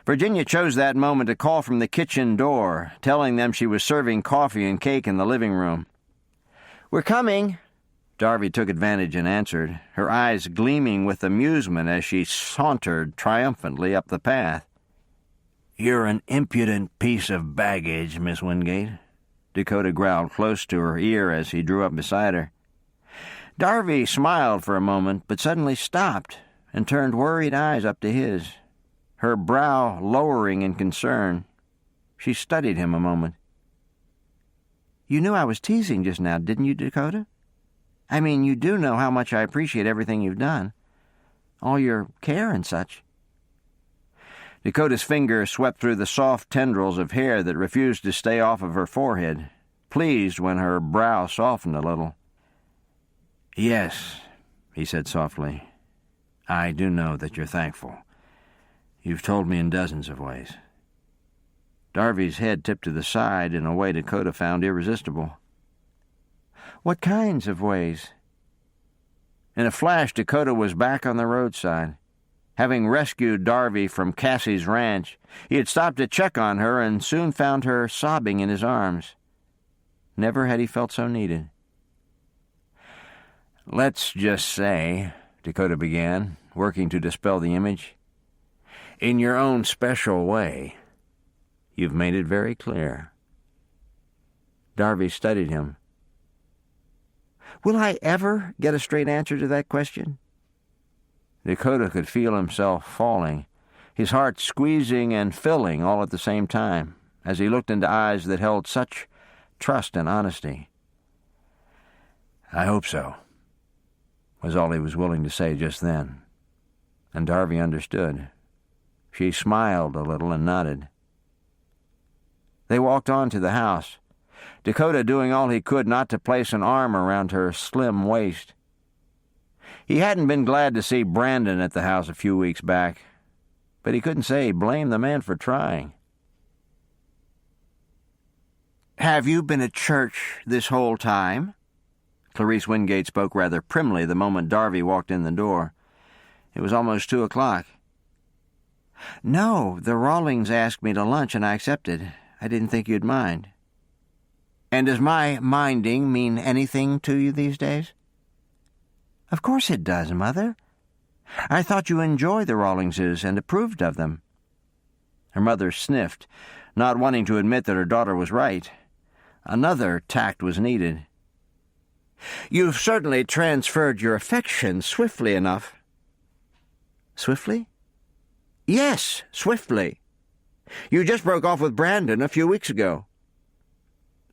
Virginia chose that moment to call from the kitchen door, telling them she was serving coffee and cake in the living room. "We're coming." Darby took advantage and answered, her eyes gleaming with amusement as she sauntered triumphantly up the path. "You're an impudent piece of baggage, Miss Wingate," Dakota growled close to her ear as he drew up beside her. Darby smiled for a moment, but suddenly stopped and turned worried eyes up to his, her brow lowering in concern. She studied him a moment. "You knew I was teasing just now, didn't you, Dakota? I mean, you do know how much I appreciate everything you've done. All your care and such." Dakota's finger swept through the soft tendrils of hair that refused to stay off of her forehead, pleased when her brow softened a little. "Yes," he said softly, "I do know that you're thankful. You've told me in dozens of ways." Darby's head tipped to the side in a way Dakota found irresistible. "What kinds of ways?" In a flash, Dakota was back on the roadside. Having rescued Darby from Cassie's ranch, he had stopped to check on her and soon found her sobbing in his arms. Never had he felt so needed. "Let's just say," Dakota began, working to dispel the image, "in your own special way, you've made it very clear." Darby studied him. "Will I ever get a straight answer to that question?" Dakota could feel himself falling, his heart squeezing and filling all at the same time, as he looked into eyes that held such trust and honesty. "I hope so," was all he was willing to say just then, and Darby understood. She smiled a little and nodded. They walked on to the house, Dakota doing all he could not to place an arm around her slim waist. He hadn't been glad to see Brandon at the house a few weeks back, but he couldn't say he blamed the man for trying. "Have you been at church this whole time?" Clarice Wingate spoke rather primly the moment Darby walked in the door. It was almost 2 o'clock. "No, the Rawlings asked me to lunch, and I accepted. I didn't think you'd mind." "And does my minding mean anything to you these days?" "Of course it does, Mother. I thought you enjoyed the Rawlingses and approved of them." Her mother sniffed, not wanting to admit that her daughter was right. Another tact was needed. "You've certainly transferred your affection swiftly enough." "Swiftly?" "Yes, swiftly. You just broke off with Brandon a few weeks ago."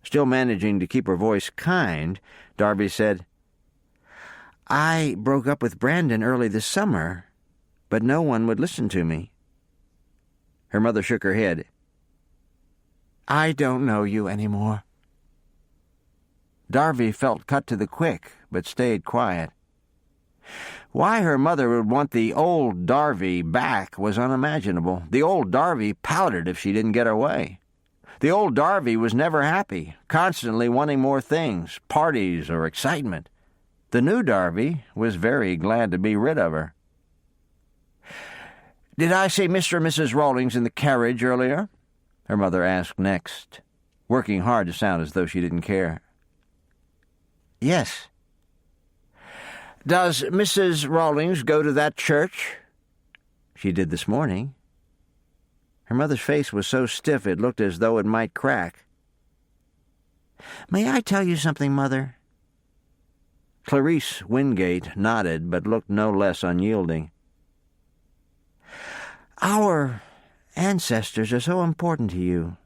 Still managing to keep her voice kind, Darby said, "I broke up with Brandon early this summer, but no one would listen to me." Her mother shook her head. "I don't know you anymore." Darby felt cut to the quick, but stayed quiet. Why her mother would want the old Darby back was unimaginable. The old Darby pouted if she didn't get her way. The old Darby was never happy, constantly wanting more things, parties or excitement. The new Darby was very glad to be rid of her. "Did I see Mr. and Mrs. Rawlings in the carriage earlier?" her mother asked next, working hard to sound as though she didn't care. "Yes." "Does Mrs. Rawlings go to that church?" "She did this morning." Her mother's face was so stiff it looked as though it might crack. "May I tell you something, Mother?" Clarice Wingate nodded, but looked no less unyielding. "Our ancestors are so important to you,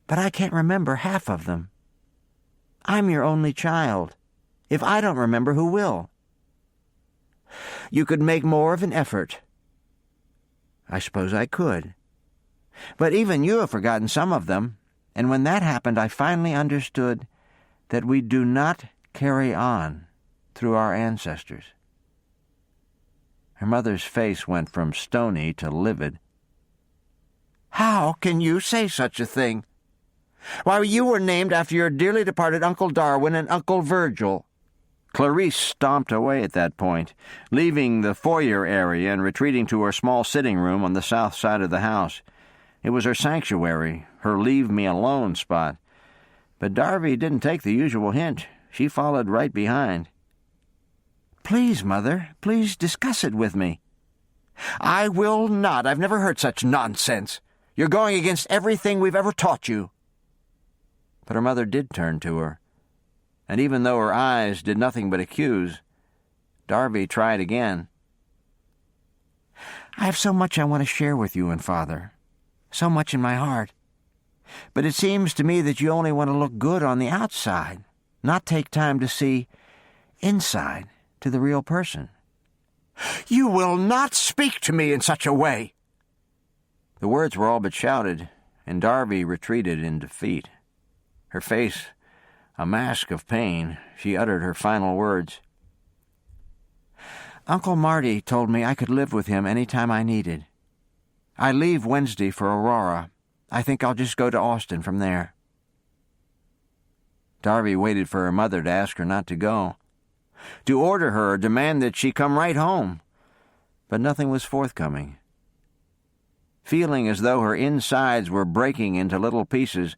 but I can't remember half of them. I'm your only child. If I don't remember, who will?" "You could make more of an effort." "I suppose I could. But even you have forgotten some of them, and when that happened, I finally understood that we do not carry on through our ancestors." Her mother's face went from stony to livid. "How can you say such a thing? Why, you were named after your dearly departed Uncle Darwin and Uncle Virgil." Clarice stomped away at that point, leaving the foyer area and retreating to her small sitting room on the south side of the house. It was her sanctuary, her leave-me-alone spot. But Darby didn't take the usual hint. She followed right behind. "Please, Mother, please discuss it with me." "I will not. I've never heard such nonsense. You're going against everything we've ever taught you." But her mother did turn to her, and even though her eyes did nothing but accuse, Darby tried again. "I have so much I want to share with you and Father, so much in my heart. But it seems to me that you only want to look good on the outside, not take time to see inside to the real person." "You will not speak to me in such a way!" The words were all but shouted, and Darby retreated in defeat. Her face a mask of pain, she uttered her final words. "Uncle Marty told me I could live with him any time I needed. I leave Wednesday for Aurora. I think I'll just go to Austin from there." Darby waited for her mother to ask her not to go, to order her or demand that she come right home, but nothing was forthcoming. Feeling as though her insides were breaking into little pieces,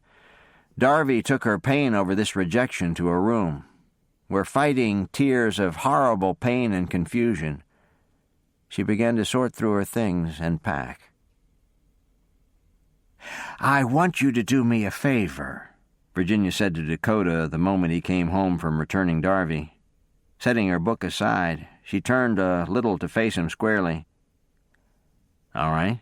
Darby took her pain over this rejection to her room, where, fighting tears of horrible pain and confusion, she began to sort through her things and pack. "I want you to do me a favor," Virginia said to Dakota the moment he came home from returning Darby. Setting her book aside, she turned a little to face him squarely. "All right,"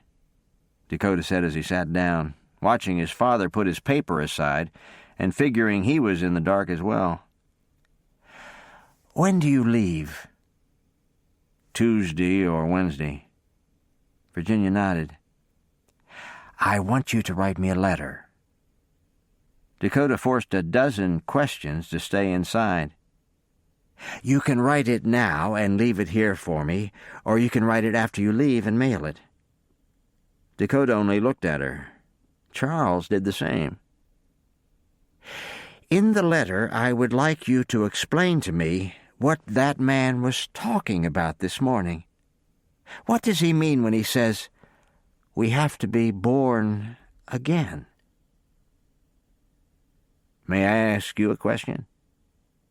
Dakota said as he sat down, watching his father put his paper aside and figuring he was in the dark as well. "When do you leave?" "Tuesday or Wednesday." Virginia nodded. "I want you to write me a letter." Dakota forced a dozen questions to stay inside. "You can write it now and leave it here for me, or you can write it after you leave and mail it." Dakota only looked at her. Charles did the same. In the letter, I would like you to explain to me what that man was talking about this morning. What does he mean when he says, we have to be born again? May I ask you a question?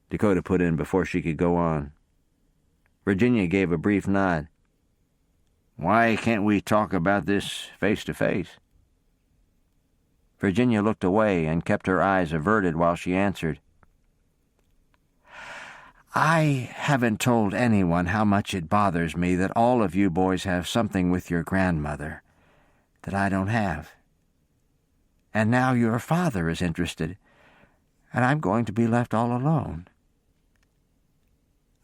Dakota put in before she could go on. Virginia gave a brief nod. Why can't we talk about this face to face? Virginia looked away and kept her eyes averted while she answered. I haven't told anyone how much it bothers me that all of you boys have something with your grandmother that I don't have. And now your father is interested, and I'm going to be left all alone.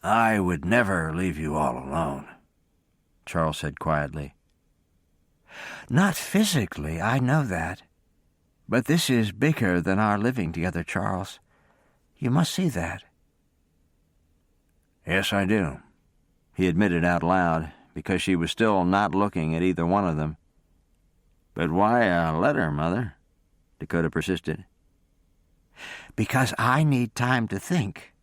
I would never leave you all alone, Charles said quietly. Not physically, I know that. But this is bigger than our living together, Charles. You must see that. Yes, I do, he admitted out loud, because she was still not looking at either one of them. But why a letter, Mother? Dakota persisted. Because I need time to think.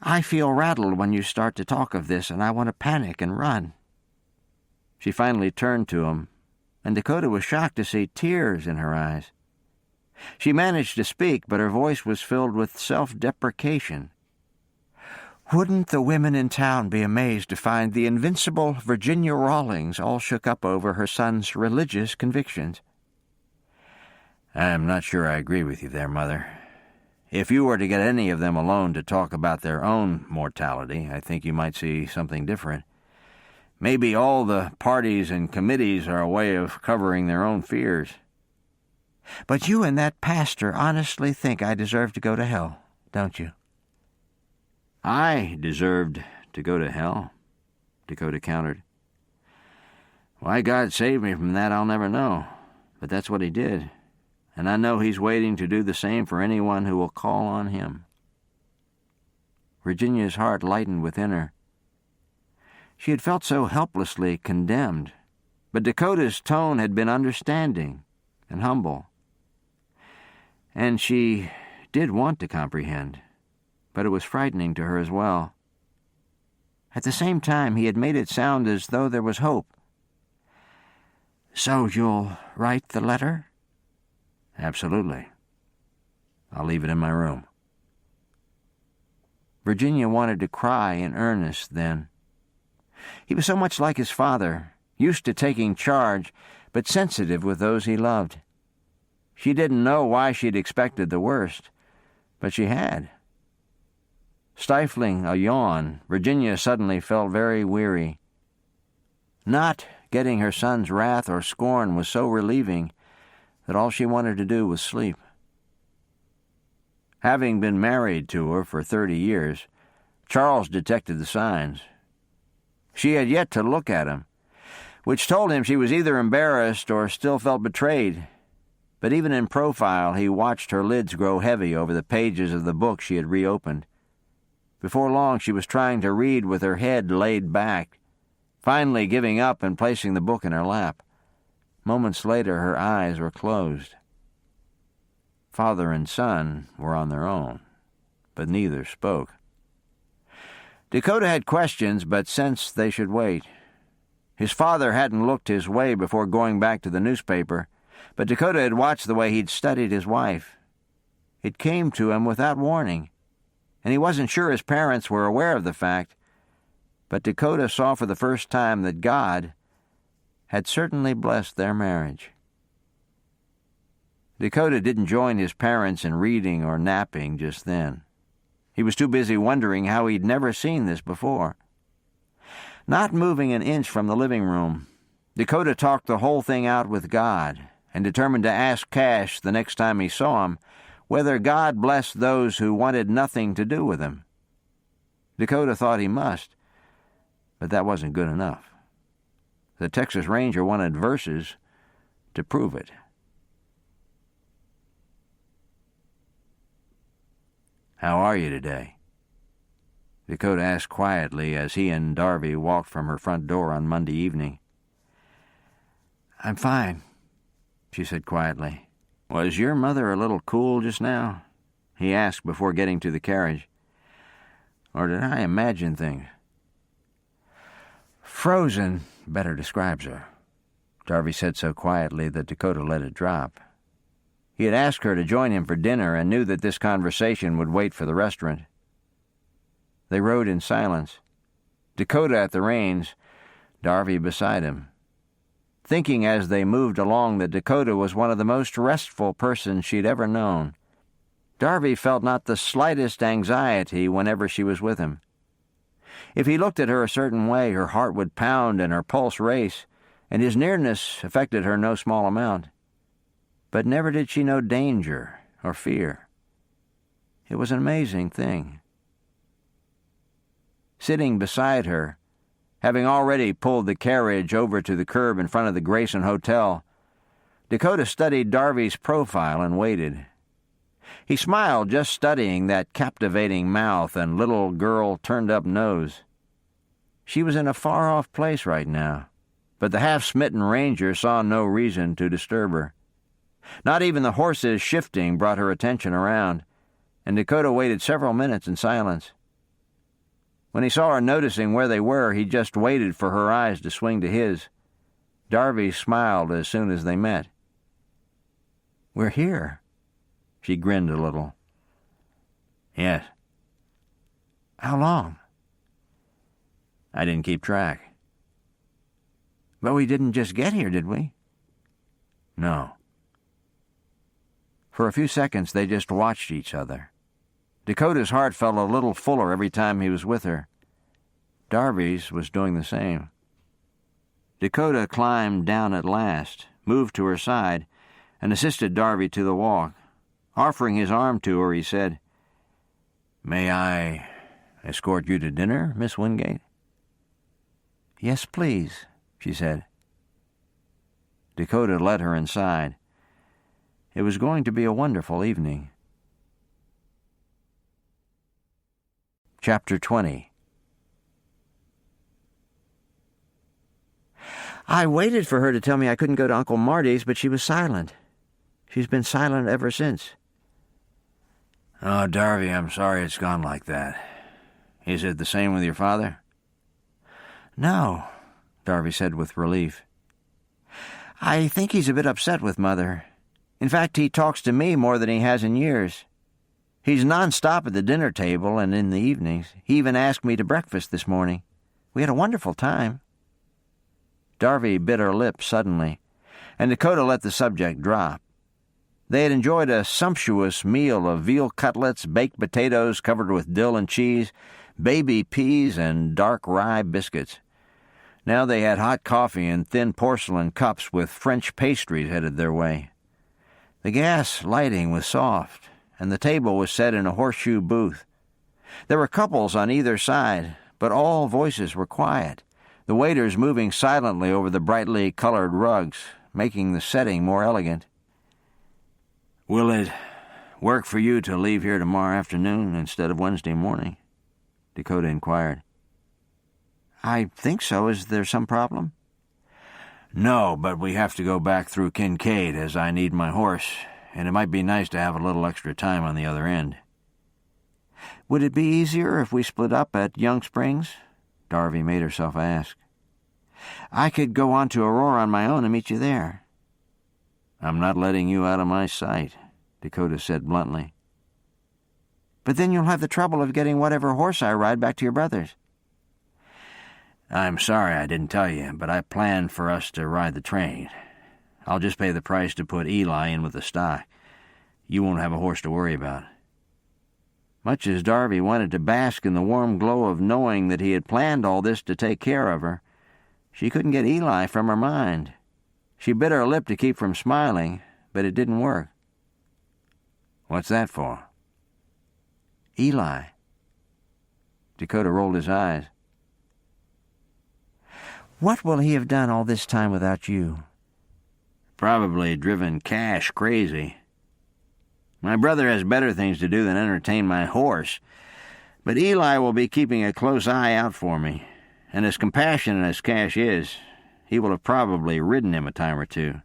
I feel rattled when you start to talk of this, and I want to panic and run. She finally turned to him, and Dakota was shocked to see tears in her eyes. She managed to speak, but her voice was filled with self-deprecation. Wouldn't the women in town be amazed to find the invincible Virginia Rawlings all shook up over her son's religious convictions? I'm not sure I agree with you there, Mother. If you were to get any of them alone to talk about their own mortality, I think you might see something different. Maybe all the parties and committees are a way of covering their own fears. But you and that pastor honestly think I deserve to go to hell, don't you? I deserved to go to hell, Dakota countered. Why God saved me from that, I'll never know. But that's what he did. And I know he's waiting to do the same for anyone who will call on him. Virginia's heart lightened within her. She had felt so helplessly condemned, but Dakota's tone had been understanding and humble. And she did want to comprehend, but it was frightening to her as well. At the same time, he had made it sound as though there was hope. So you'll write the letter? Absolutely. I'll leave it in my room. Virginia wanted to cry in earnest then. He was so much like his father, used to taking charge, but sensitive with those he loved. She didn't know why she'd expected the worst, but she had. Stifling a yawn, Virginia suddenly felt very weary. Not getting her son's wrath or scorn was so relieving that all she wanted to do was sleep. Having been married to her for 30 years, Charles detected the signs. She had yet to look at him, which told him she was either embarrassed or still felt betrayed. But even in profile, he watched her lids grow heavy over the pages of the book she had reopened. Before long, she was trying to read with her head laid back, finally giving up and placing the book in her lap. Moments later, her eyes were closed. Father and son were on their own, but neither spoke. Dakota had questions, but sensed they should wait. His father hadn't looked his way before going back to the newspaper, but Dakota had watched the way he'd studied his wife. It came to him without warning, and he wasn't sure his parents were aware of the fact, but Dakota saw for the first time that God had certainly blessed their marriage. Dakota didn't join his parents in reading or napping just then. He was too busy wondering how he'd never seen this before. Not moving an inch from the living room, Dakota talked the whole thing out with God and determined to ask Cash the next time he saw him whether God blessed those who wanted nothing to do with him. Dakota thought he must, but that wasn't good enough. The Texas Ranger wanted verses to prove it. "How are you today?" Dakota asked quietly as he and Darby walked from her front door on Monday evening. "I'm fine," she said quietly. "Was your mother a little cool just now? he asked before getting to the carriage. Or did I imagine things? Frozen better describes her, Darby said so quietly that Dakota let it drop. He had asked her to join him for dinner and knew that this conversation would wait for the restaurant. They rode in silence, Dakota at the reins, Darby beside him, thinking as they moved along that Dakota was one of the most restful persons she'd ever known. Darby felt not the slightest anxiety whenever she was with him. If he looked at her a certain way, her heart would pound and her pulse race, and his nearness affected her no small amount. But never did she know danger or fear. It was an amazing thing. Sitting beside her, having already pulled the carriage over to the curb in front of the Grayson Hotel, Dakota studied Darby's profile and waited. He smiled just studying that captivating mouth and little girl turned-up nose. She was in a far-off place right now, but the half-smitten ranger saw no reason to disturb her. Not even the horses shifting brought her attention around, and Dakota waited several minutes in silence. When he saw her noticing where they were, he just waited for her eyes to swing to his. Darby smiled as soon as they met. "We're here." She grinned a little. "Yes." "How long?" "I didn't keep track." "But we didn't just get here, did we?" "No." For a few seconds they just watched each other. Dakota's heart felt a little fuller every time he was with her. Darby's was doing the same. Dakota climbed down at last, moved to her side, and assisted Darby to the walk. Offering his arm to her, he said, "May I escort you to dinner, Miss Wingate?" "Yes, please," she said. Dakota led her inside. It was going to be a wonderful evening. Chapter 20. I waited for her to tell me I couldn't go to Uncle Marty's, but she was silent. She's been silent ever since. "Oh, Darby, I'm sorry it's gone like that. Is it the same with your father?" "No," Darby said with relief. "I think he's a bit upset with Mother. In fact, he talks to me more than he has in years. He's nonstop at the dinner table and in the evenings. He even asked me to breakfast this morning. We had a wonderful time." Darby bit her lip suddenly, and Dakota let the subject drop. They had enjoyed a sumptuous meal of veal cutlets, baked potatoes covered with dill and cheese, baby peas, and dark rye biscuits. Now they had hot coffee in thin porcelain cups with French pastries headed their way. The gas lighting was soft, and the table was set in a horseshoe booth. There were couples on either side, but all voices were quiet, the waiters moving silently over the brightly colored rugs, making the setting more elegant. "Will it work for you to leave here tomorrow afternoon instead of Wednesday morning?" Dakota inquired. "I think so. Is there some problem?" "No, but we have to go back through Kincaid as I need my horse, and it might be nice to have a little extra time on the other end." "Would it be easier if we split up at Young Springs?" Darby made herself ask. "I could go on to Aurora on my own and meet you there." "I'm not letting you out of my sight," Dakota said bluntly. "But then you'll have the trouble of getting whatever horse I ride back to your brother's." "I'm sorry I didn't tell you, but I planned for us to ride the train. I'll just pay the price to put Eli in with the stock. You won't have a horse to worry about." Much as Darby wanted to bask in the warm glow of knowing that he had planned all this to take care of her, she couldn't get Eli from her mind. She bit her lip to keep from smiling, but it didn't work. "What's that for?" "Eli." Dakota rolled his eyes. "What will he have done all this time without you?" "Probably driven Cash crazy. My brother has better things to do than entertain my horse, but Eli will be keeping a close eye out for me, and as compassionate as Cash is, he will have probably ridden him a time or two."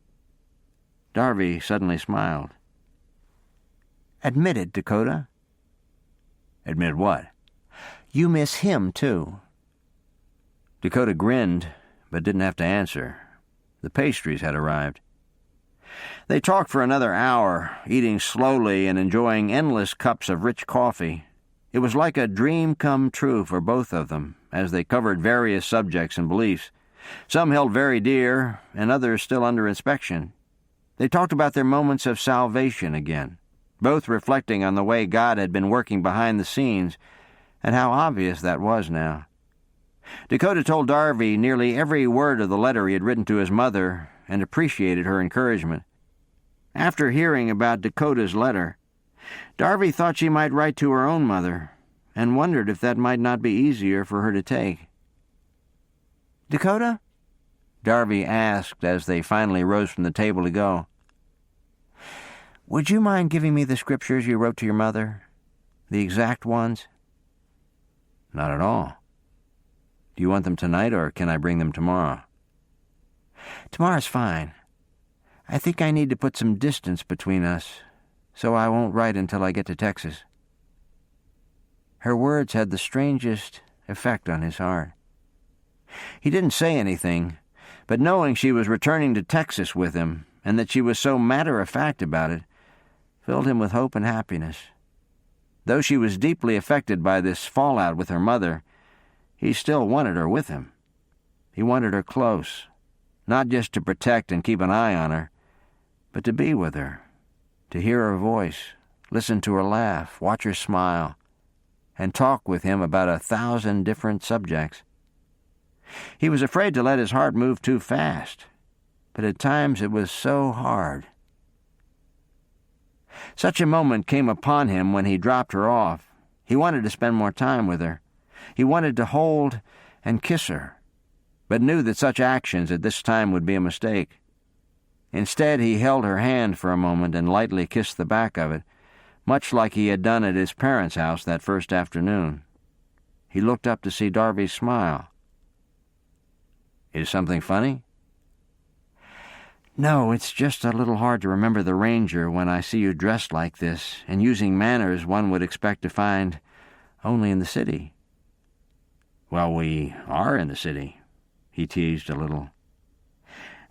Darby suddenly smiled. Admit it, Dakota." "Admit what?" "You miss him, too." Dakota grinned, but didn't have to answer. The pastries had arrived. They talked for another hour, eating slowly and enjoying endless cups of rich coffee. It was like a dream come true for both of them, as they covered various subjects and beliefs, some held very dear and others still under inspection. They talked about their moments of salvation again, both reflecting on the way God had been working behind the scenes and how obvious that was now. Dakota told Darby nearly every word of the letter he had written to his mother and appreciated her encouragement. After hearing about Dakota's letter, Darby thought she might write to her own mother and wondered if that might not be easier for her to take. "Dakota?" Darby asked as they finally rose from the table to go. "Would you mind giving me the scriptures you wrote to your mother? The exact ones?" "Not at all. Do you want them tonight, or can I bring them tomorrow?" "Tomorrow's fine. I think I need to put some distance between us, so I won't write until I get to Texas." Her words had the strangest effect on his heart. He didn't say anything, but knowing she was returning to Texas with him, and that she was so matter-of-fact about it, filled him with hope and happiness. Though she was deeply affected by this fallout with her mother, he still wanted her with him. He wanted her close, not just to protect and keep an eye on her, but to be with her, to hear her voice, listen to her laugh, watch her smile, and talk with him about 1,000 different subjects. He was afraid to let his heart move too fast, but at times it was so hard. Such a moment came upon him when he dropped her off. He wanted to spend more time with her. He wanted to hold and kiss her, but knew that such actions at this time would be a mistake. Instead, he held her hand for a moment and lightly kissed the back of it, much like he had done at his parents' house that first afternoon. He looked up to see Darby's smile. "Is something funny?" "No, it's just a little hard to remember the Ranger when I see you dressed like this and using manners one would expect to find only in the city." "Well, we are in the city," he teased a little.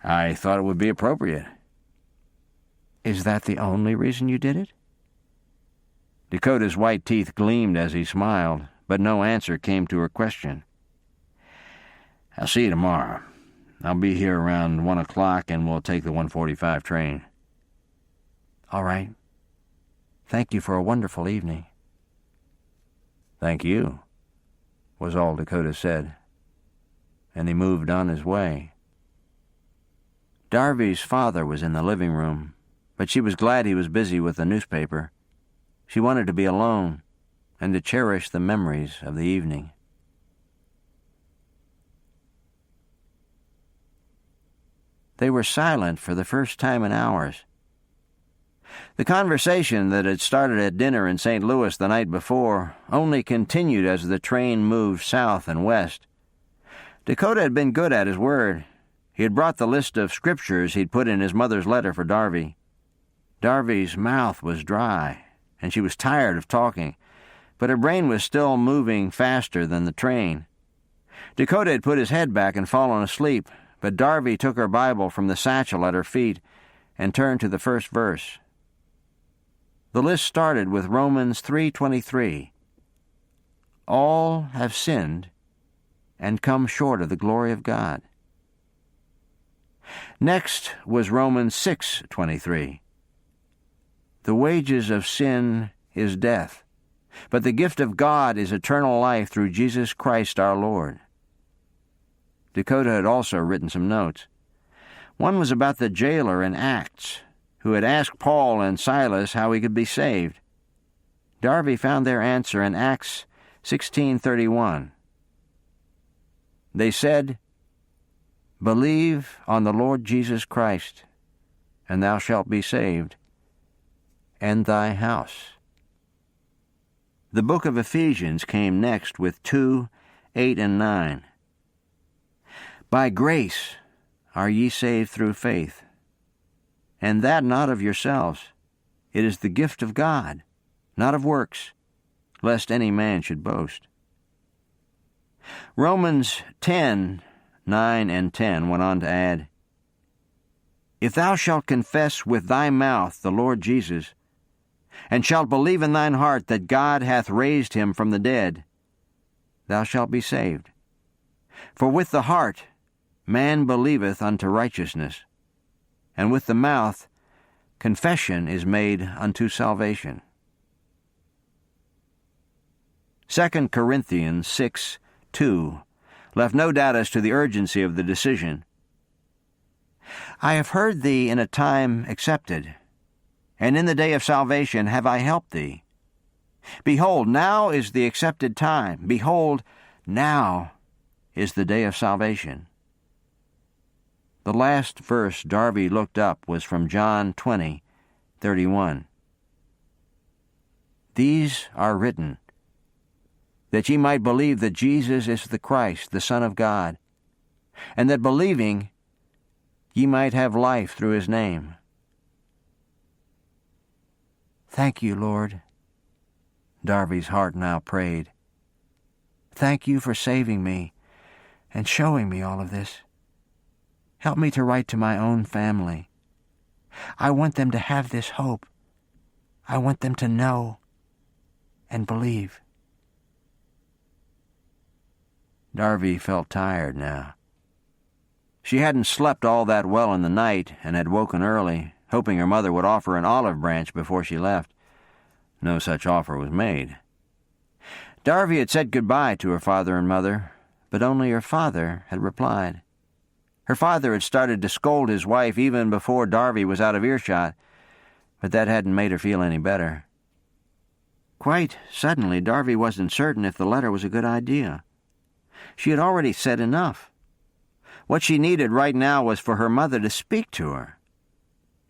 "I thought it would be appropriate." "Is that the only reason you did it?" Dakota's white teeth gleamed as he smiled, but no answer came to her question. "I'll see you tomorrow. I'll be here around 1 o'clock, and we'll take the 1:45 train." "All right. Thank you for a wonderful evening." "Thank you," was all Dakota said, and he moved on his way. Darby's father was in the living room, but she was glad he was busy with the newspaper. She wanted to be alone and to cherish the memories of the evening. They were silent for the first time in hours. The conversation that had started at dinner in St. Louis the night before only continued as the train moved south and west. Dakota had been good at his word. He had brought the list of scriptures he'd put in his mother's letter for Darby. Darby's mouth was dry, and she was tired of talking, but her brain was still moving faster than the train. Dakota had put his head back and fallen asleep, but Darby took her Bible from the satchel at her feet and turned to the first verse. The list started with Romans 3:23. "All have sinned and come short of the glory of God." Next was Romans 6:23. "The wages of sin is death, but the gift of God is eternal life through Jesus Christ our Lord." Dakota had also written some notes. One was about the jailer in Acts, who had asked Paul and Silas how he could be saved. Darby found their answer in Acts 16:31. They said, "Believe on the Lord Jesus Christ, and thou shalt be saved, and thy house." The book of Ephesians came next with 2:8 and 9. "By grace are ye saved through faith, and that not of yourselves. It is the gift of God, not of works, lest any man should boast. Romans 10:9 and 10 went on to add, If thou shalt confess with thy mouth the Lord Jesus, and shalt believe in thine heart that God hath raised him from the dead, thou shalt be saved. For with the heart man believeth unto righteousness, and with the mouth confession is made unto salvation. 2 Corinthians 6:2 left no doubt as to the urgency of the decision. I have heard thee in a time accepted, and in the day of salvation have I helped thee. Behold, now is the accepted time. Behold, now is the day of salvation. The last verse Darby looked up was from John 20:31. These are written, that ye might believe that Jesus is the Christ, the Son of God, and that believing ye might have life through his name. Thank you, Lord, Darby's heart now prayed. Thank you for saving me and showing me all of this. Help me to write to my own family. I want them to have this hope. I want them to know and believe. Darby felt tired now. She hadn't slept all that well in the night and had woken early, hoping her mother would offer an olive branch before she left. No such offer was made. Darby had said goodbye to her father and mother, but only her father had replied. Her father had started to scold his wife even before Darby was out of earshot, but that hadn't made her feel any better. Quite suddenly, Darby wasn't certain if the letter was a good idea. She had already said enough. What she needed right now was for her mother to speak to her.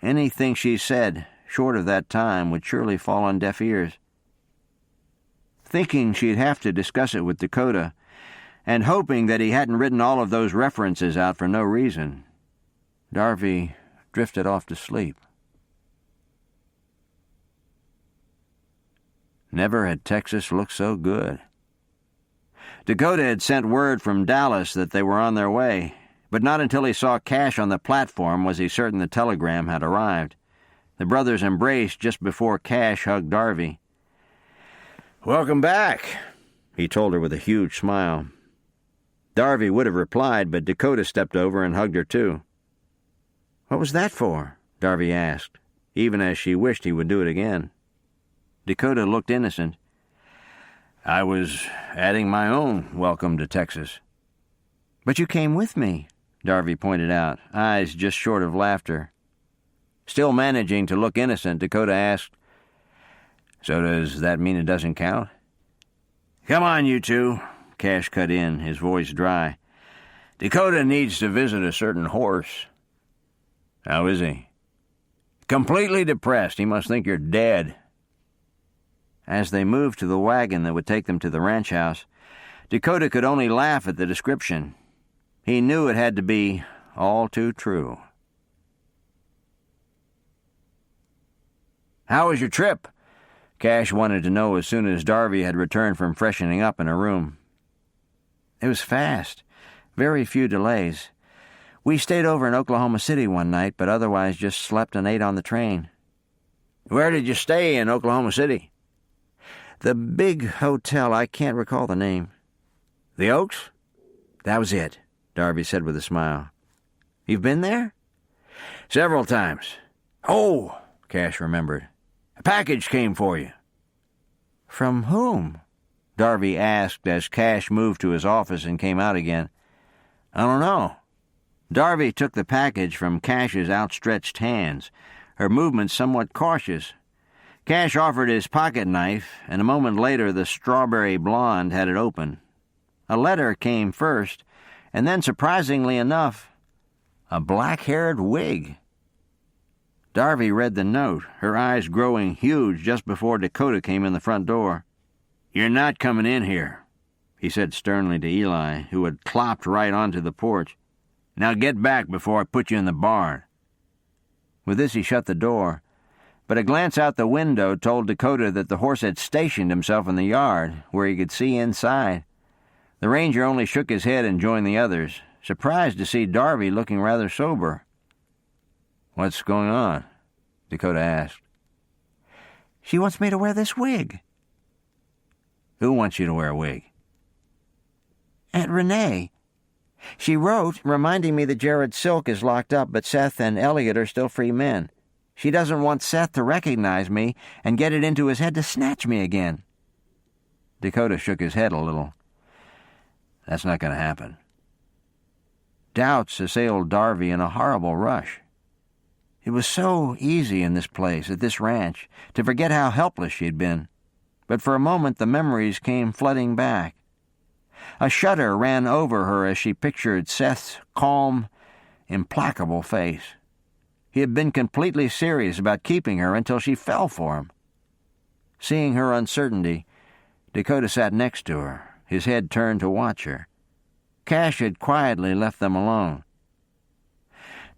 Anything she said, short of that time, would surely fall on deaf ears. Thinking she'd have to discuss it with Dakota, and hoping that he hadn't written all of those references out for no reason, Darby drifted off to sleep. Never had Texas looked so good. Dakota had sent word from Dallas that they were on their way, but not until he saw Cash on the platform was he certain the telegram had arrived. The brothers embraced just before Cash hugged Darby. "Welcome back," he told her with a huge smile. Darby would have replied, but Dakota stepped over and hugged her too. "What was that for?" Darby asked, even as she wished he would do it again. Dakota looked innocent. "I was adding my own welcome to Texas." "But you came with me," Darby pointed out, eyes just short of laughter. Still managing to look innocent, Dakota asked, "So does that mean it doesn't count?" "Come on, you two," Cash cut in, his voice dry. "Dakota needs to visit a certain horse." "How is he?" "Completely depressed. He must think you're dead." As they moved to the wagon that would take them to the ranch house, Dakota could only laugh at the description. He knew it had to be all too true. "How was your trip?" Cash wanted to know as soon as Darby had returned from freshening up in her room. "It was fast. Very few delays. We stayed over in Oklahoma City one night, but otherwise just slept and ate on the train." "Where did you stay in Oklahoma City?" "The big hotel. I can't recall the name." "The Oaks?" "That was it," Darby said with a smile. "You've been there?" "Several times." "Oh," Cash remembered. "A package came for you." "From whom?" Darby asked as Cash moved to his office and came out again. "I don't know." Darby took the package from Cash's outstretched hands, her movements somewhat cautious. Cash offered his pocket knife, and a moment later the strawberry blonde had it open. A letter came first, and then, surprisingly enough, a black-haired wig. Darby read the note, her eyes growing huge just before Dakota came in the front door. "You're not coming in here," he said sternly to Eli, who had clopped right onto the porch. "Now get back before I put you in the barn." With this he shut the door, but a glance out the window told Dakota that the horse had stationed himself in the yard, where he could see inside. The ranger only shook his head and joined the others, surprised to see Darby looking rather sober. "What's going on?" Dakota asked. "She wants me to wear this wig." "Who wants you to wear a wig?" "Aunt Renee. She wrote, reminding me that Jared Silk is locked up, but Seth and Elliot are still free men. She doesn't want Seth to recognize me and get it into his head to snatch me again." Dakota shook his head a little. "That's not going to happen." Doubts assailed Darby in a horrible rush. It was so easy in this place, at this ranch, to forget how helpless she'd been. But for a moment the memories came flooding back. A shudder ran over her as she pictured Seth's calm, implacable face. He had been completely serious about keeping her until she fell for him. Seeing her uncertainty, Dakota sat next to her, his head turned to watch her. Cash had quietly left them alone.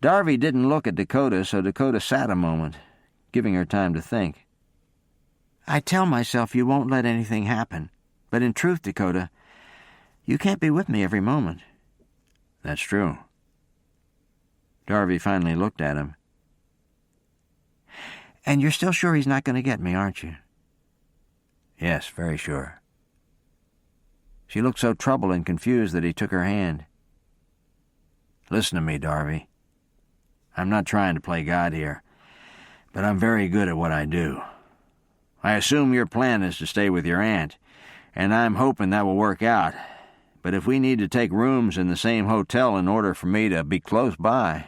Darby didn't look at Dakota, so Dakota sat a moment, giving her time to think. "I tell myself you won't let anything happen, but in truth, Dakota, you can't be with me every moment." "That's true." Darby finally looked at him. "And you're still sure he's not going to get me, aren't you?" "Yes, very sure." She looked so troubled and confused that he took her hand. "Listen to me, Darby. I'm not trying to play God here, but I'm very good at what I do. I assume your plan is to stay with your aunt, and I'm hoping that will work out. But if we need to take rooms in the same hotel in order for me to be close by,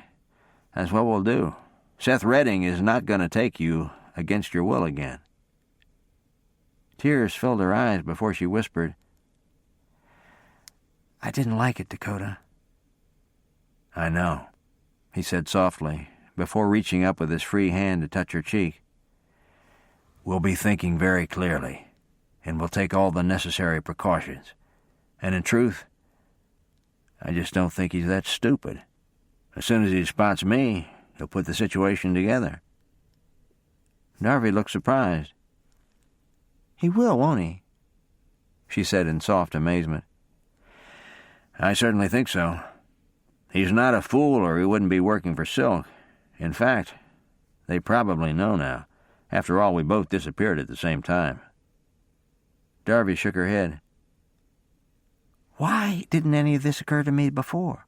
that's what we'll do. Seth Redding is not going to take you against your will again." Tears filled her eyes before she whispered, "I didn't like it, Dakota." "I know," he said softly, before reaching up with his free hand to touch her cheek. "We'll be thinking very clearly, and we'll take all the necessary precautions. And in truth, I just don't think he's that stupid. As soon as he spots me, he'll put the situation together." Darby looked surprised. "He will, won't he?" she said in soft amazement. "I certainly think so. He's not a fool, or he wouldn't be working for Silk. In fact, they probably know now. After all, we both disappeared at the same time." Darby shook her head. "Why didn't any of this occur to me before?"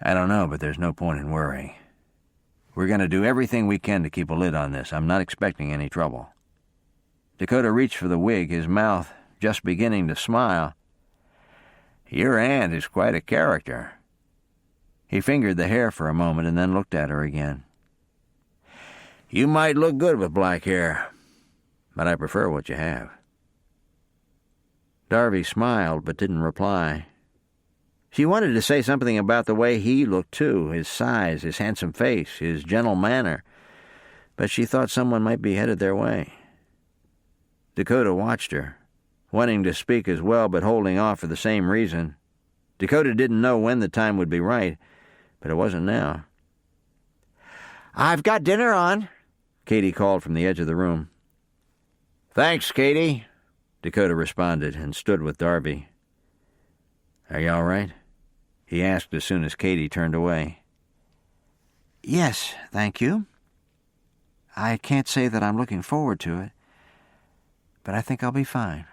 "I don't know, but there's no point in worrying. We're going to do everything we can to keep a lid on this. I'm not expecting any trouble." Dakota reached for the wig, his mouth just beginning to smile. "Your aunt is quite a character." He fingered the hair for a moment and then looked at her again. "You might look good with black hair, but I prefer what you have." Darby smiled but didn't reply. She wanted to say something about the way he looked, too, his size, his handsome face, his gentle manner, but she thought someone might be headed their way. Dakota watched her, wanting to speak as well but holding off for the same reason. Dakota didn't know when the time would be right, but it wasn't now. "I've got dinner on," Katie called from the edge of the room. "Thanks, Katie," Dakota responded and stood with Darby. "Are you all right?" he asked as soon as Katie turned away. "Yes, thank you. I can't say that I'm looking forward to it, but I think I'll be fine."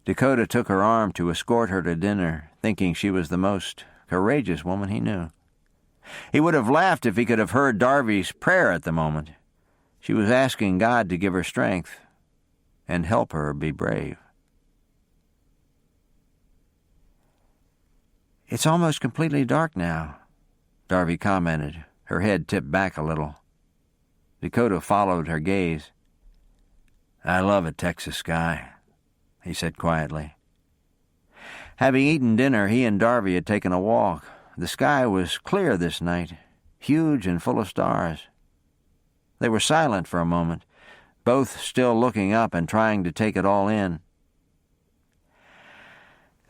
Dakota took her arm to escort her to dinner, thinking she was the most courageous woman he knew. He would have laughed if he could have heard Darby's prayer at the moment. She was asking God to give her strength and help her be brave. "It's almost completely dark now," Darby commented, her head tipped back a little. Dakota followed her gaze. "I love a Texas sky," he said quietly. Having eaten dinner, he and Darby had taken a walk. The sky was clear this night, huge and full of stars. They were silent for a moment, both still looking up and trying to take it all in.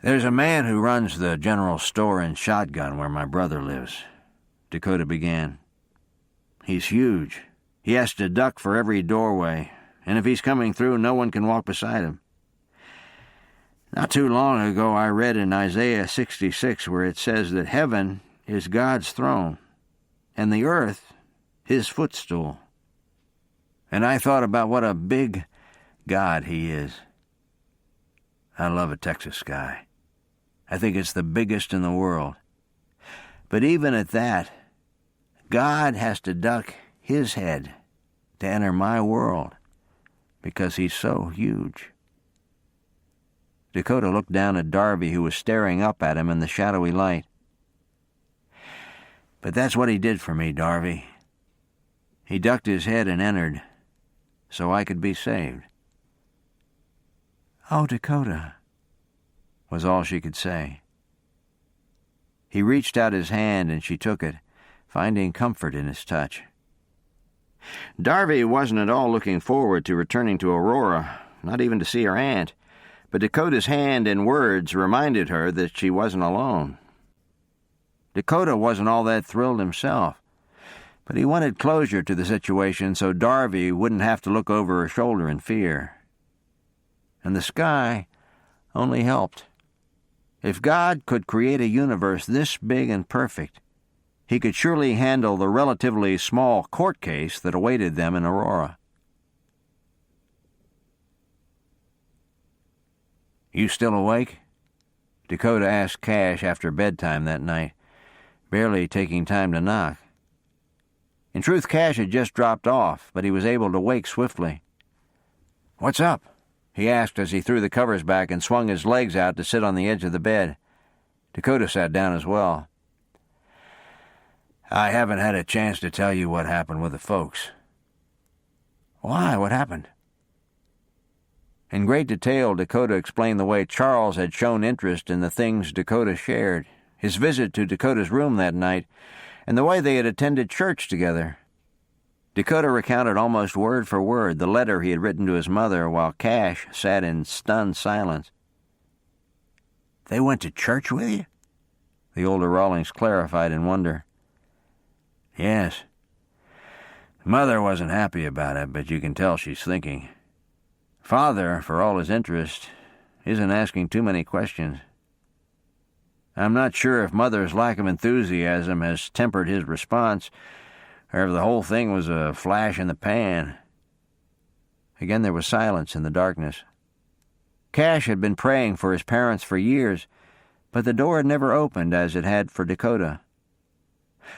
"There's a man who runs the general store and shotgun where my brother lives," Dakota began. He's huge. He has to duck for every doorway, and if he's coming through, no one can walk beside him. Not too long ago, I read in Isaiah 66 where it says that heaven is God's throne, and the earth his footstool. And I thought about what a big God he is. I love a Texas sky. I think it's the biggest in the world. But even at that, God has to duck his head to enter my world because he's so huge. Dakota looked down at Darby, who was staring up at him in the shadowy light. But that's what he did for me, Darby. He ducked his head and entered, so I could be saved. "Oh, Dakota," was all she could say. He reached out his hand and she took it, finding comfort in his touch. Darby wasn't at all looking forward to returning to Aurora, not even to see her aunt, but Dakota's hand and words reminded her that she wasn't alone. Dakota wasn't all that thrilled himself, but he wanted closure to the situation so Darby wouldn't have to look over her shoulder in fear. And the sky only helped. If God could create a universe this big and perfect, he could surely handle the relatively small court case that awaited them in Aurora. "You still awake?" Dakota asked Cash after bedtime that night, barely taking time to knock. In truth, Cash had just dropped off, but he was able to wake swiftly. "What's up?" he asked as he threw the covers back and swung his legs out to sit on the edge of the bed. Dakota sat down as well. "I haven't had a chance to tell you what happened with the folks." "Why? What happened?" In great detail, Dakota explained the way Charles had shown interest in the things Dakota shared, his visit to Dakota's room that night, and the way they had attended church together. Dakota recounted almost word for word the letter he had written to his mother while Cash sat in stunned silence. "They went to church with you?" The older Rawlings clarified in wonder. "Yes. Mother wasn't happy about it, but you can tell she's thinking. Father, for all his interest, isn't asking too many questions. I'm not sure if Mother's lack of enthusiasm has tempered his response, or if the whole thing was a flash in the pan." Again there was silence in the darkness. Cash had been praying for his parents for years, but the door had never opened as it had for Dakota.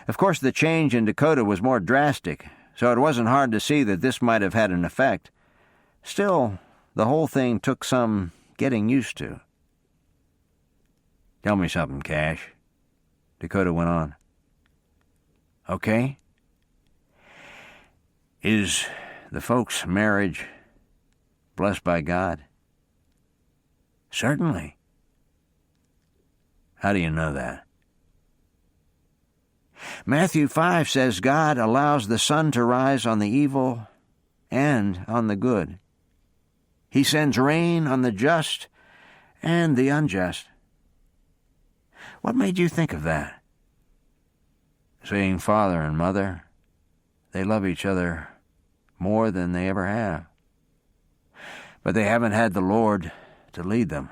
Of course, the change in Dakota was more drastic, so it wasn't hard to see that this might have had an effect. Still, the whole thing took some getting used to. "Tell me something, Cash," Dakota went on. "Okay. Is the folks' marriage blessed by God?" "Certainly." "How do you know that?" Matthew 5 says God allows the sun to rise on the evil and on the good. He sends rain on the just and the unjust. What made you think of that?" "Seeing Father and Mother, they love each other more than they ever have. But they haven't had the Lord to lead them.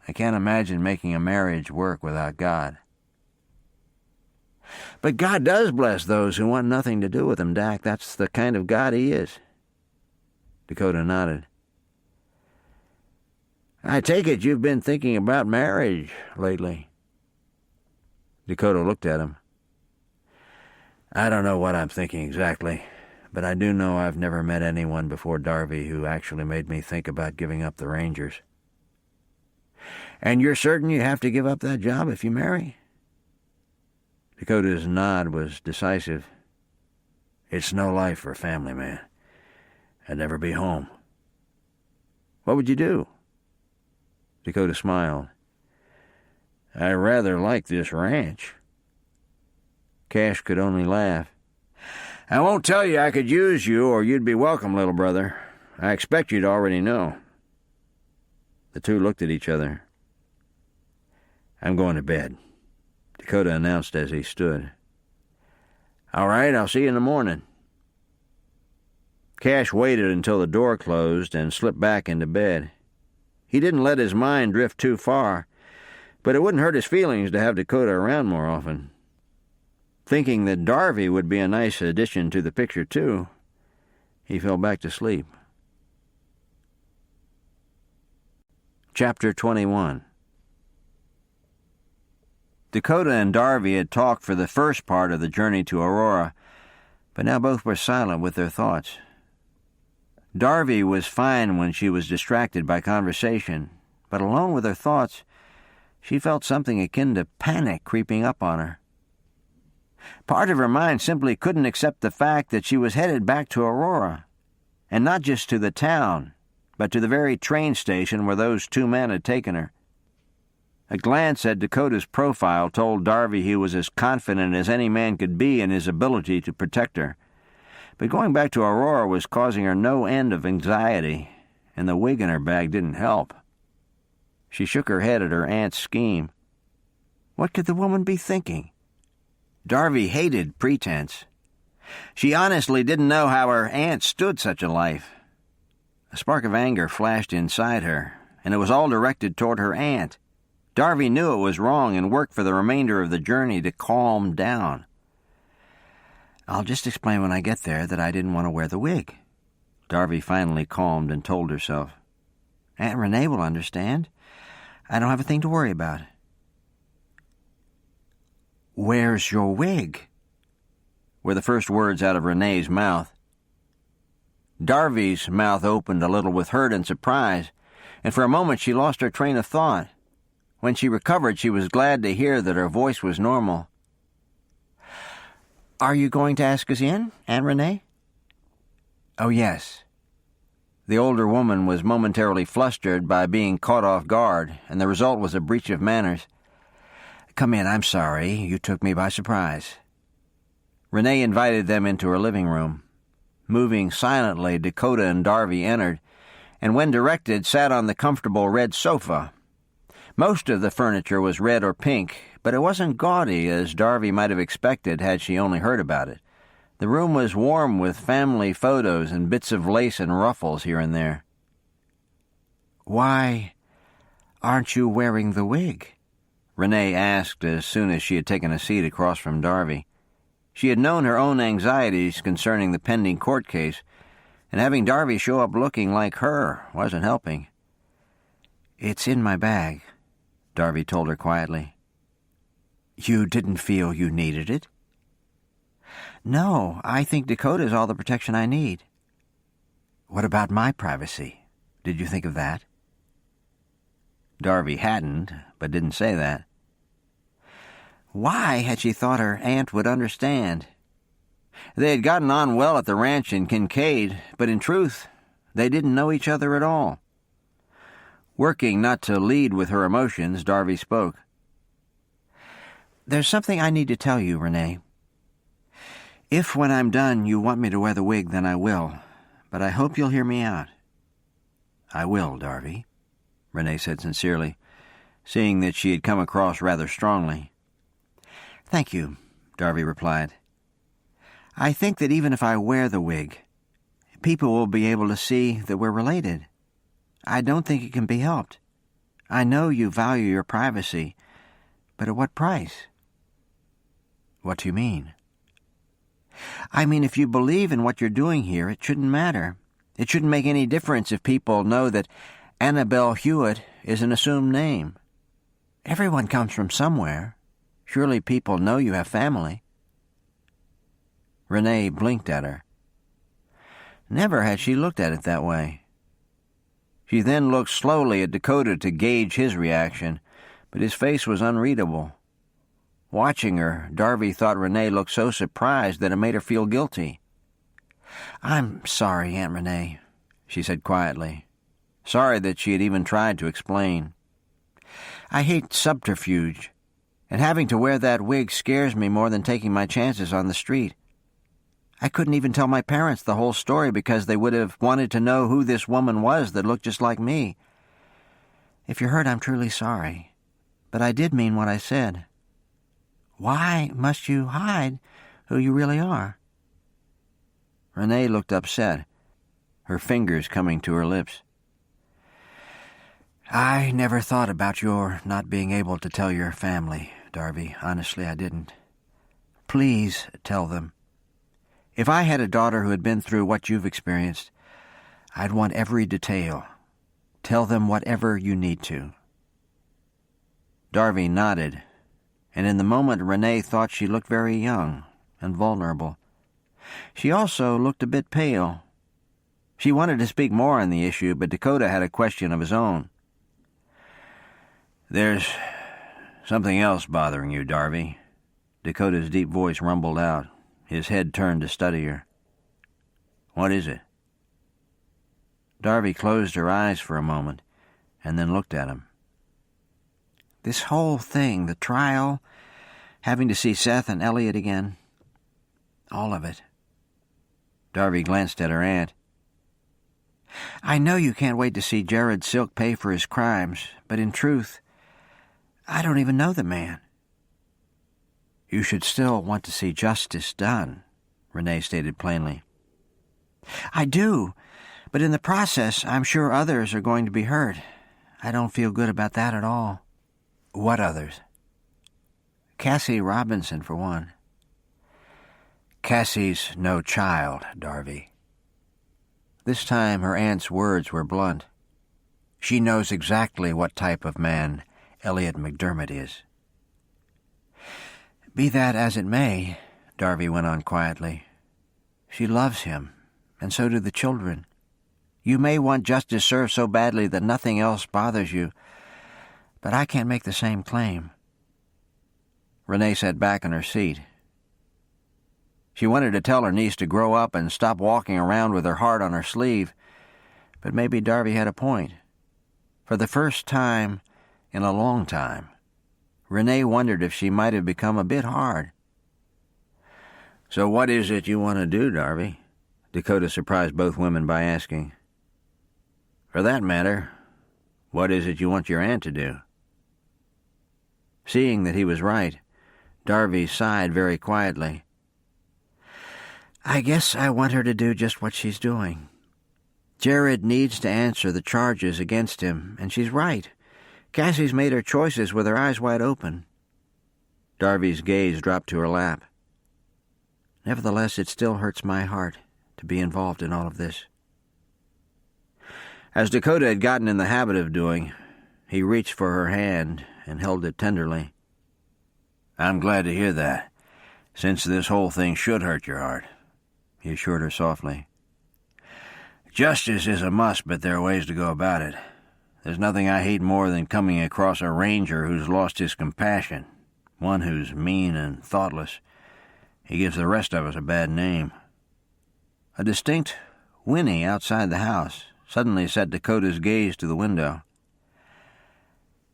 I can't imagine making a marriage work without God." "But God does bless those who want nothing to do with him, Dak. That's the kind of God he is." Dakota nodded. "I take it you've been thinking about marriage lately." Dakota looked at him. "I don't know what I'm thinking exactly, but I do know I've never met anyone before Darby who actually made me think about giving up the Rangers." "And you're certain you have to give up that job if you marry?" Dakota's nod was decisive. "It's no life for a family man. I'd never be home." "What would you do?" Dakota smiled. "I rather like this ranch." Cash could only laugh. "I won't tell you I could use you or you'd be welcome, little brother. I expect you'd already know." The two looked at each other. "I'm going to bed," Dakota announced as he stood. All right, I'll see you in the morning. Cash waited until the door closed and slipped back into bed. He didn't let his mind drift too far, but it wouldn't hurt his feelings to have Dakota around more often. Thinking that Darby would be a nice addition to the picture, too, he fell back to sleep. Chapter 21. Dakota and Darby had talked for the first part of the journey to Aurora, but now both were silent with their thoughts. Darby was fine when she was distracted by conversation, but alone with her thoughts, she felt something akin to panic creeping up on her. Part of her mind simply couldn't accept the fact that she was headed back to Aurora, and not just to the town, but to the very train station where those two men had taken her. A glance at Dakota's profile told Darby he was as confident as any man could be in his ability to protect her. But going back to Aurora was causing her no end of anxiety, and the wig in her bag didn't help. She shook her head at her aunt's scheme. What could the woman be thinking? Darby hated pretense. She honestly didn't know how her aunt stood such a life. A spark of anger flashed inside her, and it was all directed toward her aunt. Darby knew it was wrong and worked for the remainder of the journey to calm down. I'll just explain when I get there that I didn't want to wear the wig. Darby finally calmed and told herself. Aunt Renee will understand. I don't have a thing to worry about. Where's your wig? Were the first words out of Renee's mouth. Darby's mouth opened a little with hurt and surprise, and for a moment she lost her train of thought. When she recovered, she was glad to hear that her voice was normal. Are you going to ask us in, Aunt Renee? Oh, yes. The older woman was momentarily flustered by being caught off guard, and the result was a breach of manners. Come in, I'm sorry. You took me by surprise. Renee invited them into her living room. Moving silently, Dakota and Darby entered, and when directed, sat on the comfortable red sofa. Most of the furniture was red or pink, but it wasn't gaudy as Darby might have expected had she only heard about it. The room was warm with family photos and bits of lace and ruffles here and there. Why aren't you wearing the wig? Renee asked as soon as she had taken a seat across from Darby. She had known her own anxieties concerning the pending court case, and having Darby show up looking like her wasn't helping. It's in my bag, Darby told her quietly. You didn't feel you needed it? No, I think Dakota's all the protection I need. What about my privacy? Did you think of that? Darby hadn't, but didn't say that. Why had she thought her aunt would understand? They had gotten on well at the ranch in Kincaid, but in truth, they didn't know each other at all. Working not to lead with her emotions, Darby spoke. There's something I need to tell you, Renee. If when I'm done you want me to wear the wig, then I will, but I hope you'll hear me out. I will, Darby, Renee said sincerely, seeing that she had come across rather strongly. Thank you, Darby replied. I think that even if I wear the wig, people will be able to see that we're related. I don't think it can be helped. I know you value your privacy, but at what price? What do you mean? I mean, if you believe in what you're doing here, it shouldn't matter. It shouldn't make any difference if people know that Annabelle Hewitt is an assumed name. Everyone comes from somewhere. Surely people know you have family. Renee blinked at her. Never had she looked at it that way. She then looked slowly at Dakota to gauge his reaction, but his face was unreadable. Watching her, Darby thought Renee looked so surprised that it made her feel guilty. I'm sorry, Aunt Renee, she said quietly, sorry that she had even tried to explain. I hate subterfuge, and having to wear that wig scares me more than taking my chances on the street. I couldn't even tell my parents the whole story because they would have wanted to know who this woman was that looked just like me. If you're hurt, I'm truly sorry, but I did mean what I said. Why must you hide who you really are. Renee looked upset, her fingers coming to her lips. I never thought about your not being able to tell your family, Darby. Honestly, I didn't. Please tell them. If I had a daughter who had been through what you've experienced, I'd want every detail. Tell them whatever you need to. Darby nodded, and in the moment Renee thought she looked very young and vulnerable. She also looked a bit pale. She wanted to speak more on the issue, but Dakota had a question of his own. There's something else bothering you, Darby. Dakota's deep voice rumbled out. His head turned to study her. What is it? Darby closed her eyes for a moment and then looked at him. This whole thing, the trial, having to see Seth and Elliot again, all of it. Darby glanced at her aunt. I know you can't wait to see Jared Silk pay for his crimes, but in truth, I don't even know the man. You should still want to see justice done, Renee stated plainly. I do, but in the process, I'm sure others are going to be hurt. I don't feel good about that at all. What others? Cassie Robinson, for one. Cassie's no child, Darby. This time her aunt's words were blunt. She knows exactly what type of man Elliot McDermott is. Be that as it may, Darby went on quietly, she loves him, and so do the children. You may want justice served so badly that nothing else bothers you, but I can't make the same claim. Renee sat back in her seat. She wanted to tell her niece to grow up and stop walking around with her heart on her sleeve, but maybe Darby had a point. For the first time in a long time, Renee wondered if she might have become a bit hard. So what is it you want to do, Darby? Dakota surprised both women by asking. For that matter, what is it you want your aunt to do? Seeing that he was right, Darby sighed very quietly. I guess I want her to do just what she's doing. Jared needs to answer the charges against him, and she's right. Cassie's made her choices with her eyes wide open. Darby's gaze dropped to her lap. Nevertheless, it still hurts my heart to be involved in all of this. As Dakota had gotten in the habit of doing, he reached for her hand and held it tenderly. I'm glad to hear that, since this whole thing should hurt your heart, he assured her softly. Justice is a must, but there are ways to go about it. There's nothing I hate more than coming across a ranger who's lost his compassion, one who's mean and thoughtless. He gives the rest of us a bad name. A distinct whinny outside the house suddenly set Dakota's gaze to the window.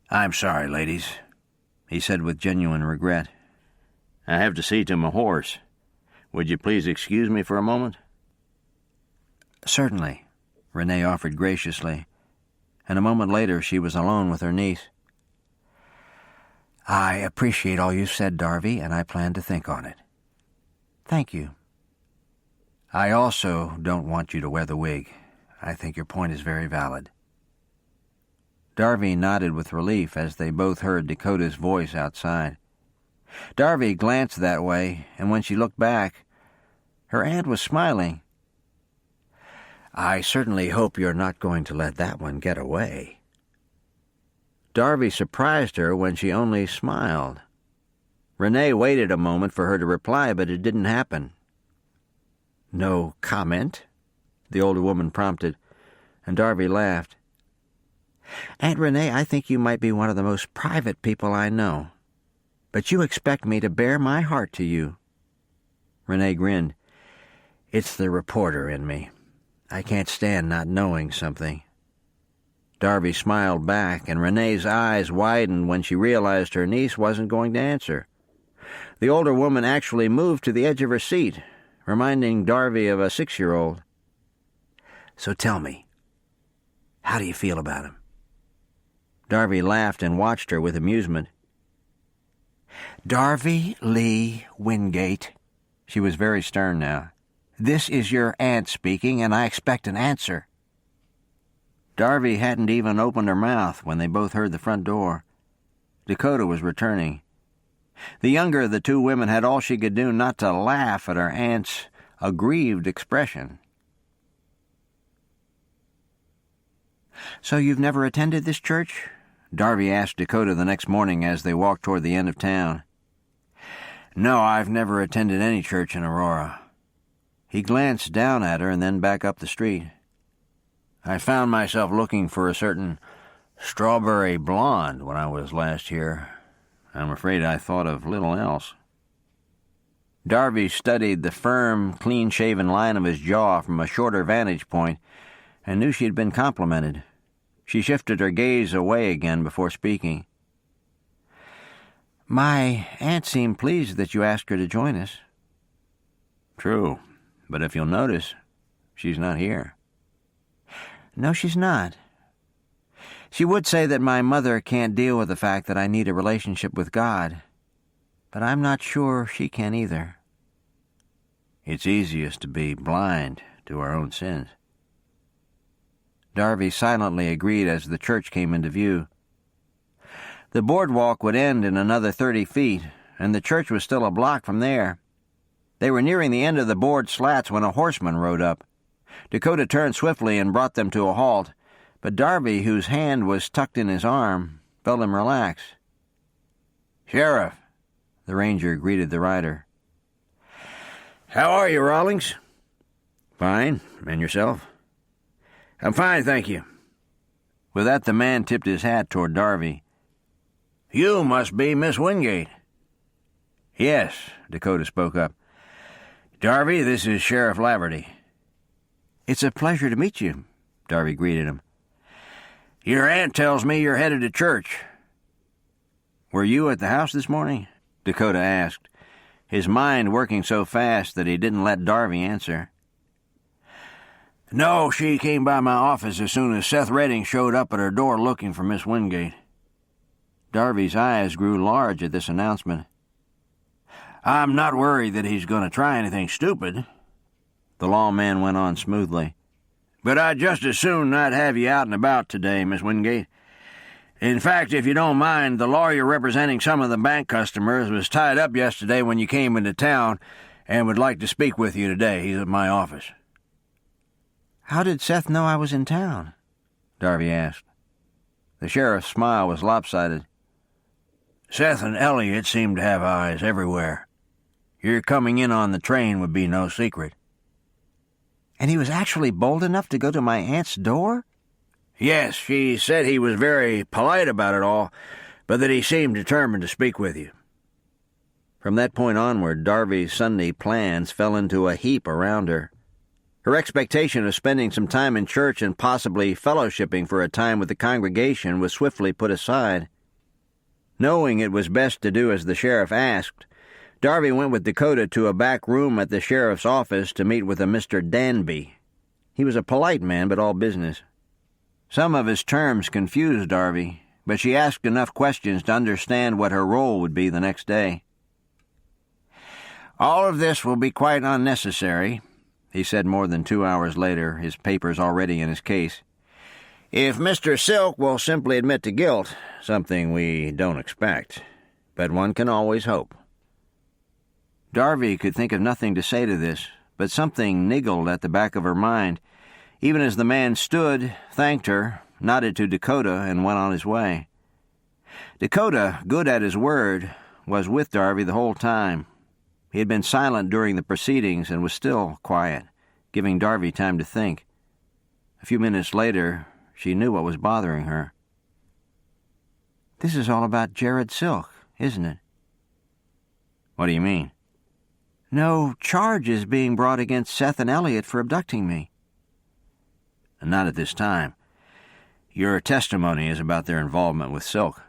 I'm sorry, ladies, he said with genuine regret. I have to see to my horse. Would you please excuse me for a moment? Certainly, Renee offered graciously, and a moment later she was alone with her niece. I appreciate all you said, Darby, and I plan to think on it. Thank you. I also don't want you to wear the wig. I think your point is very valid. Darby nodded with relief as they both heard Dakota's voice outside. Darby glanced that way, and when she looked back, her aunt was smiling. I certainly hope you're not going to let that one get away. Darby surprised her when she only smiled. Renee waited a moment for her to reply, but it didn't happen. No comment? The older woman prompted, and Darby laughed. Aunt Renee, I think you might be one of the most private people I know, but you expect me to bare my heart to you. Renee grinned. It's the reporter in me. I can't stand not knowing something. Darby smiled back, and Renee's eyes widened when she realized her niece wasn't going to answer. The older woman actually moved to the edge of her seat, reminding Darby of a 6-year-old. So tell me, how do you feel about him? Darby laughed and watched her with amusement. Darby Lee Wingate, She was very stern now. "This is your aunt speaking, and I expect an answer." Darby hadn't even opened her mouth when they both heard the front door. Dakota was returning. The younger of the two women had all she could do not to laugh at her aunt's aggrieved expression. "So you've never attended this church?" Darby asked Dakota the next morning as they walked toward the end of town. "No, I've never attended any church in Aurora." He glanced down at her and then back up the street. "I found myself looking for a certain strawberry blonde when I was last here. I'm afraid I thought of little else." Darby studied the firm, clean-shaven line of his jaw from a shorter vantage point and knew she had been complimented. She shifted her gaze away again before speaking. "My aunt seemed pleased that you asked her to join us." "True, but if you'll notice, she's not here." "No, she's not. She would say that my mother can't deal with the fact that I need a relationship with God, but I'm not sure she can either." "It's easiest to be blind to our own sins." Darby silently agreed as the church came into view. The boardwalk would end in another 30 feet, and the church was still a block from there. They were nearing the end of the board slats when a horseman rode up. Dakota turned swiftly and brought them to a halt, but Darby, whose hand was tucked in his arm, felt him relax. "Sheriff," the ranger greeted the rider. "How are you, Rawlings?" "Fine. And yourself?" "I'm fine, thank you." With that, the man tipped his hat toward Darby. "You must be Miss Wingate." "Yes," Dakota spoke up. "Darby, this is Sheriff Laverty." "It's a pleasure to meet you," Darby greeted him. "Your aunt tells me you're headed to church." "Were you at the house this morning?" Dakota asked, his mind working so fast that he didn't let Darby answer. "No, she came by my office as soon as Seth Redding showed up at her door looking for Miss Wingate." Darby's eyes grew large at this announcement. "I'm not worried that he's going to try anything stupid," the lawman went on smoothly. "But I'd just as soon not have you out and about today, Miss Wingate. In fact, if you don't mind, the lawyer representing some of the bank customers was tied up yesterday when you came into town and would like to speak with you today. He's at my office." "How did Seth know I was in town?" Darby asked. The sheriff's smile was lopsided. "Seth and Elliot seem to have eyes everywhere. Your coming in on the train would be no secret." "And he was actually bold enough to go to my aunt's door?" "Yes, she said he was very polite about it all, but that he seemed determined to speak with you." From that point onward, Darby's Sunday plans fell into a heap around her. Her expectation of spending some time in church and possibly fellowshipping for a time with the congregation was swiftly put aside. Knowing it was best to do as the sheriff asked, Darby went with Dakota to a back room at the sheriff's office to meet with a Mr. Danby. He was a polite man, but all business. Some of his terms confused Darby, but she asked enough questions to understand what her role would be the next day. "All of this will be quite unnecessary," he said more than 2 hours later, his papers already in his case. "If Mr. Silk will simply admit to guilt, something we don't expect, but one can always hope." Darby could think of nothing to say to this, but something niggled at the back of her mind, even as the man stood, thanked her, nodded to Dakota, and went on his way. Dakota, good at his word, was with Darby the whole time. He had been silent during the proceedings and was still quiet, giving Darby time to think. A few minutes later, she knew what was bothering her. "This is all about Jared Silk, isn't it?" "What do you mean?" "No charge is being brought against Seth and Elliot for abducting me." "Not at this time. Your testimony is about their involvement with Silk."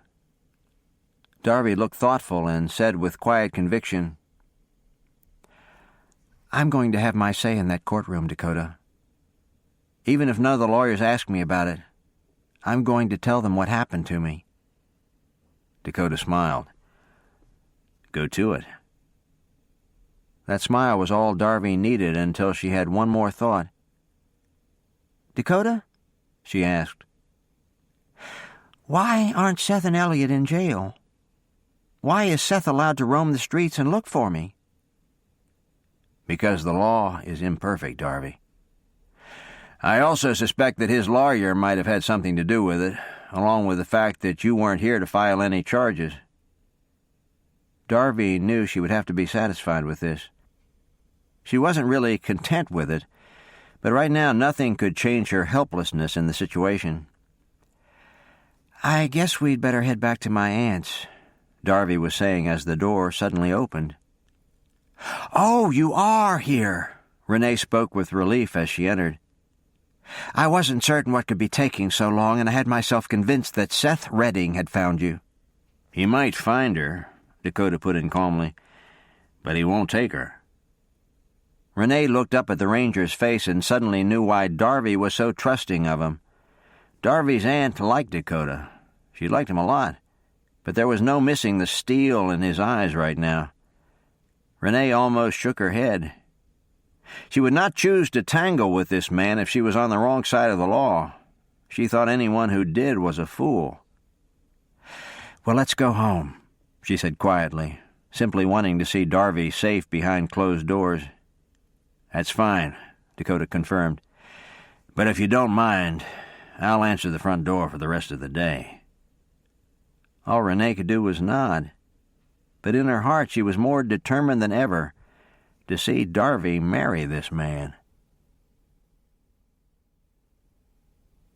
Darby looked thoughtful and said with quiet conviction, "I'm going to have my say in that courtroom, Dakota. Even if none of the lawyers ask me about it, I'm going to tell them what happened to me." Dakota smiled. "Go to it." That smile was all Darby needed until she had one more thought. "Dakota?" she asked. "Why aren't Seth and Elliot in jail? Why is Seth allowed to roam the streets and look for me?" "Because the law is imperfect, Darby. I also suspect that his lawyer might have had something to do with it, along with the fact that you weren't here to file any charges." Darby knew she would have to be satisfied with this. She wasn't really content with it, but right now nothing could change her helplessness in the situation. "I guess we'd better head back to my aunt's," Darby was saying as the door suddenly opened. "Oh, you are here," Renee spoke with relief as she entered. "I wasn't certain what could be taking so long, and I had myself convinced that Seth Redding had found you." "He might find her," Dakota put in calmly, "but he won't take her." Renee looked up at the ranger's face and suddenly knew why Darby was so trusting of him. Darby's aunt liked Dakota. She liked him a lot, but there was no missing the steel in his eyes right now. Renee almost shook her head. She would not choose to tangle with this man if she was on the wrong side of the law. She thought anyone who did was a fool. "Well, let's go home," she said quietly, simply wanting to see Darby safe behind closed doors. "That's fine," Dakota confirmed. "But if you don't mind, I'll answer the front door for the rest of the day." All Renee could do was nod, but in her heart she was more determined than ever to see Darby marry this man.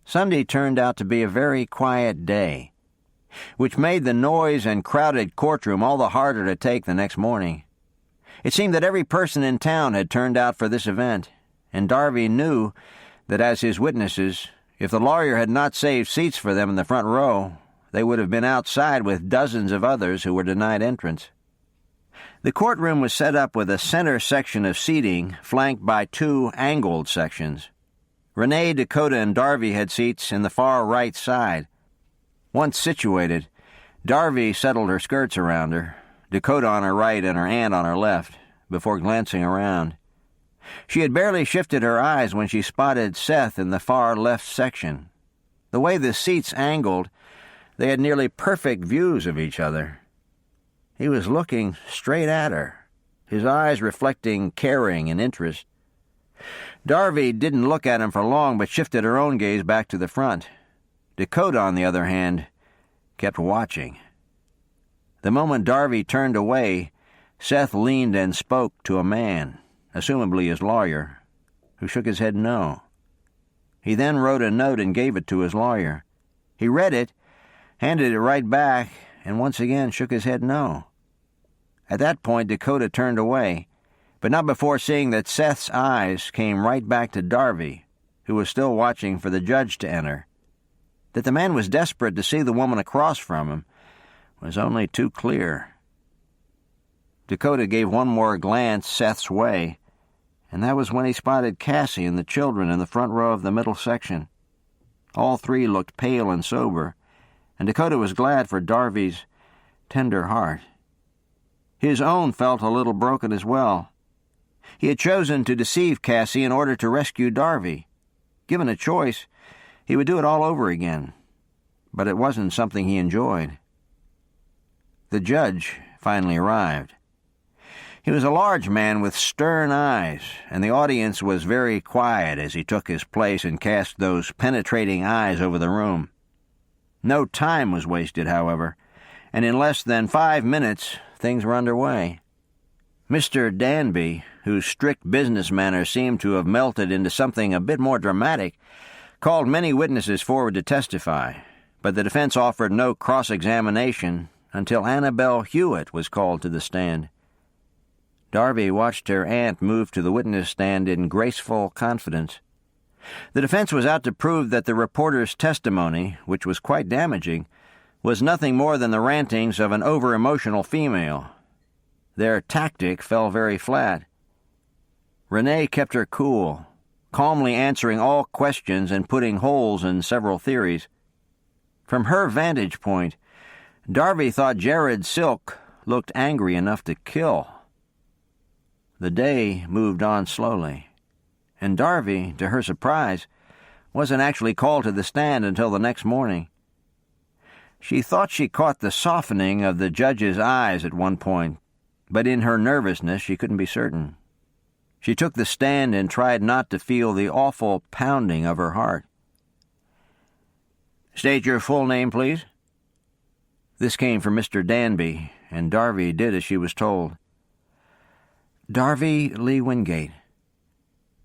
Sunday turned out to be a very quiet day, which made the noise and crowded courtroom all the harder to take the next morning. It seemed that every person in town had turned out for this event, and Darby knew that as his witnesses, if the lawyer had not saved seats for them in the front row, they would have been outside with dozens of others who were denied entrance. The courtroom was set up with a center section of seating flanked by two angled sections. Renee, Dakota, and Darby had seats in the far right side. Once situated, Darby settled her skirts around her, Dakota on her right and her aunt on her left, before glancing around. She had barely shifted her eyes when she spotted Seth in the far left section. The way the seats angled, they had nearly perfect views of each other. He was looking straight at her, his eyes reflecting caring and interest. Darby didn't look at him for long, but shifted her own gaze back to the front. Dakota, on the other hand, kept watching. The moment Darby turned away, Seth leaned and spoke to a man, assumably his lawyer, who shook his head no. He then wrote a note and gave it to his lawyer. He read it, handed it right back, and once again shook his head no. At that point, Dakota turned away, but not before seeing that Seth's eyes came right back to Darby, who was still watching for the judge to enter. That the man was desperate to see the woman across from him was only too clear. Dakota gave one more glance Seth's way, and that was when he spotted Cassie and the children in the front row of the middle section. All three looked pale and sober, and Dakota was glad for Darby's tender heart. His own felt a little broken as well. He had chosen to deceive Cassie in order to rescue Darby. Given a choice, he would do it all over again, but it wasn't something he enjoyed. The judge finally arrived. He was a large man with stern eyes, and the audience was very quiet as he took his place and cast those penetrating eyes over the room. No time was wasted, however, and in less than 5 minutes, things were underway. Mr. Danby, whose strict business manner seemed to have melted into something a bit more dramatic, called many witnesses forward to testify, but the defense offered no cross-examination until Annabelle Hewitt was called to the stand. Darby watched her aunt move to the witness stand in graceful confidence. The defense was out to prove that the reporter's testimony, which was quite damaging, was nothing more than the rantings of an over-emotional female. Their tactic fell very flat. Renee kept her cool, calmly answering all questions and putting holes in several theories. From her vantage point, Darby thought Jared Silk looked angry enough to kill. The day moved on slowly, and Darby, to her surprise, wasn't actually called to the stand until the next morning. She thought she caught the softening of the judge's eyes at one point, but in her nervousness she couldn't be certain. She took the stand and tried not to feel the awful pounding of her heart. "State your full name, please." This came from Mr. Danby, and Darby did as she was told. "Darby Lee Wingate."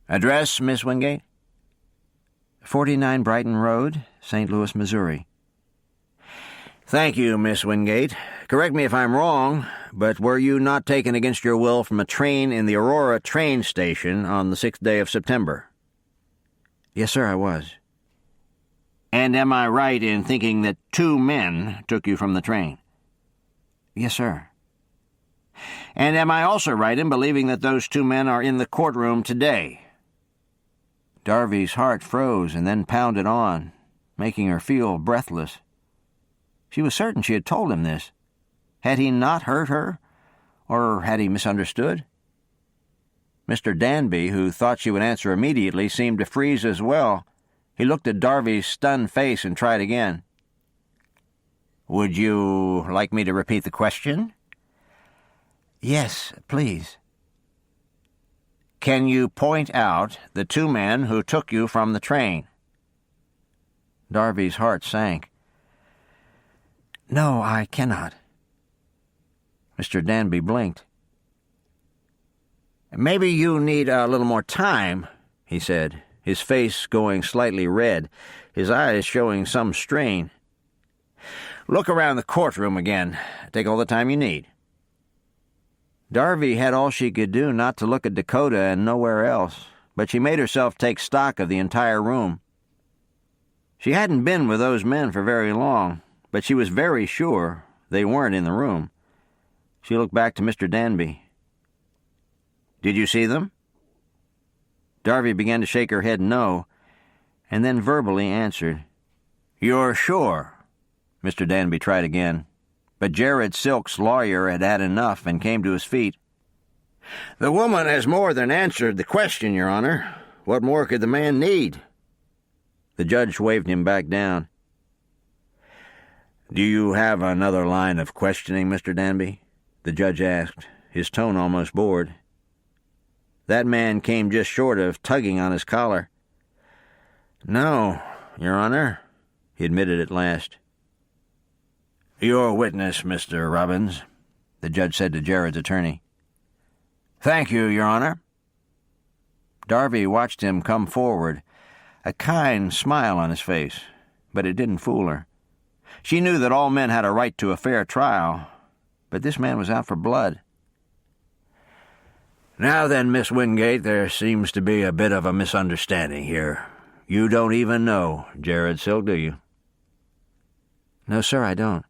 "Address, Miss Wingate?" 49 Brighton Road, St. Louis, Missouri. "Thank you, Miss Wingate. Correct me if I'm wrong, but were you not taken against your will from a train in the Aurora train station on the 6th day of September?" "Yes, sir, I was." "And am I right in thinking that 2 men took you from the train?" "Yes, sir." "And am I also right in believing that those 2 men are in the courtroom today?" Darby's heart froze and then pounded on, making her feel breathless. She was certain she had told him this. Had he not hurt her, or had he misunderstood? Mr. Danby, who thought she would answer immediately, seemed to freeze as well. He looked at Darby's stunned face and tried again. "Would you like me to repeat the question?" "Yes, please." "Can you point out the 2 men who took you from the train?" Darby's heart sank. "No, I cannot." Mr. Danby blinked. "Maybe you need a little more time," he said, his face going slightly red, his eyes showing some strain. "Look around the courtroom again. Take all the time you need." Darby had all she could do not to look at Dakota and nowhere else, but she made herself take stock of the entire room. She hadn't been with those men for very long, but she was very sure they weren't in the room. She looked back to Mr. Danby. "Did you see them?" Darby began to shake her head no, and then verbally answered. "You're sure?" Mr. Danby tried again, but Jared Silk's lawyer had had enough and came to his feet. "The woman has more than answered the question, Your Honor. What more could the man need?" The judge waved him back down. "Do you have another line of questioning, Mr. Danby?" the judge asked, his tone almost bored. That man came just short of tugging on his collar. "No, Your Honor," he admitted at last. "Your witness, Mr. Robbins," the judge said to Jared's attorney. "Thank you, Your Honor." Darby watched him come forward, a kind smile on his face, but it didn't fool her. She knew that all men had a right to a fair trial, but this man was out for blood. "Now then, Miss Wingate, there seems to be a bit of a misunderstanding here. You don't even know Jared Silk, do you?" "No, sir, I don't."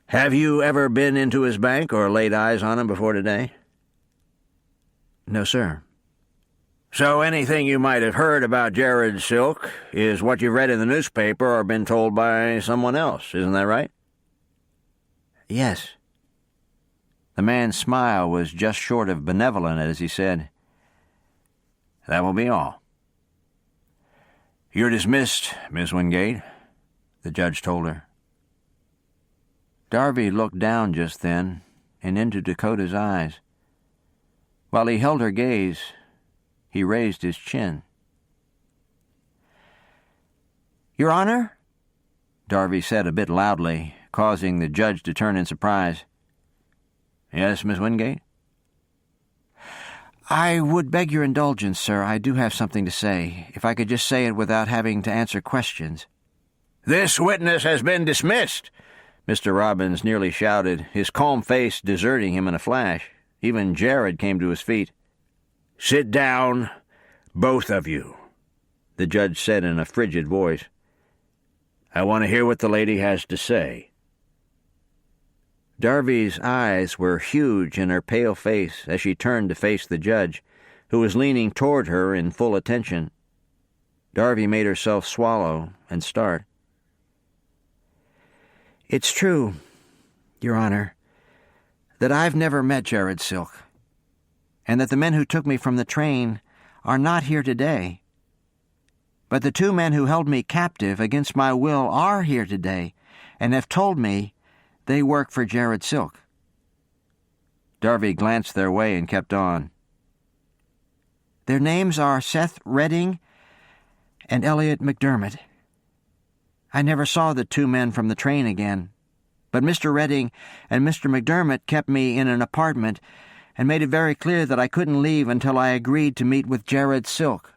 "Have you ever been into his bank or laid eyes on him before today?" "No, sir." "So anything you might have heard about Jared Silk is what you've read in the newspaper or been told by someone else, isn't that right?" "Yes." The man's smile was just short of benevolent as he said, "That will be all." "You're dismissed, Miss Wingate," the judge told her. Darby looked down just then and into Dakota's eyes. While he held her gaze, he raised his chin. "Your Honor?" Darby said a bit loudly, causing the judge to turn in surprise. "Yes, Miss Wingate?" "I would beg your indulgence, sir. I do have something to say, if I could just say it without having to answer questions." "This witness has been dismissed," Mr. Robbins nearly shouted, his calm face deserting him in a flash. Even Jared came to his feet. "Sit down, both of you," the judge said in a frigid voice. "I want to hear what the lady has to say." Darby's eyes were huge in her pale face as she turned to face the judge, who was leaning toward her in full attention. Darby made herself swallow and start. "It's true, Your Honor, that I've never met Jared Silk. and that the men who took me from the train are not here today. But the 2 men who held me captive against my will are here today, and have told me they work for Jared Silk." Darby glanced their way and kept on. "Their names are Seth Redding and Elliot McDermott. I never saw the 2 men from the train again, but Mr. Redding and Mr. McDermott kept me in an apartment and made it very clear that I couldn't leave until I agreed to meet with Jared Silk."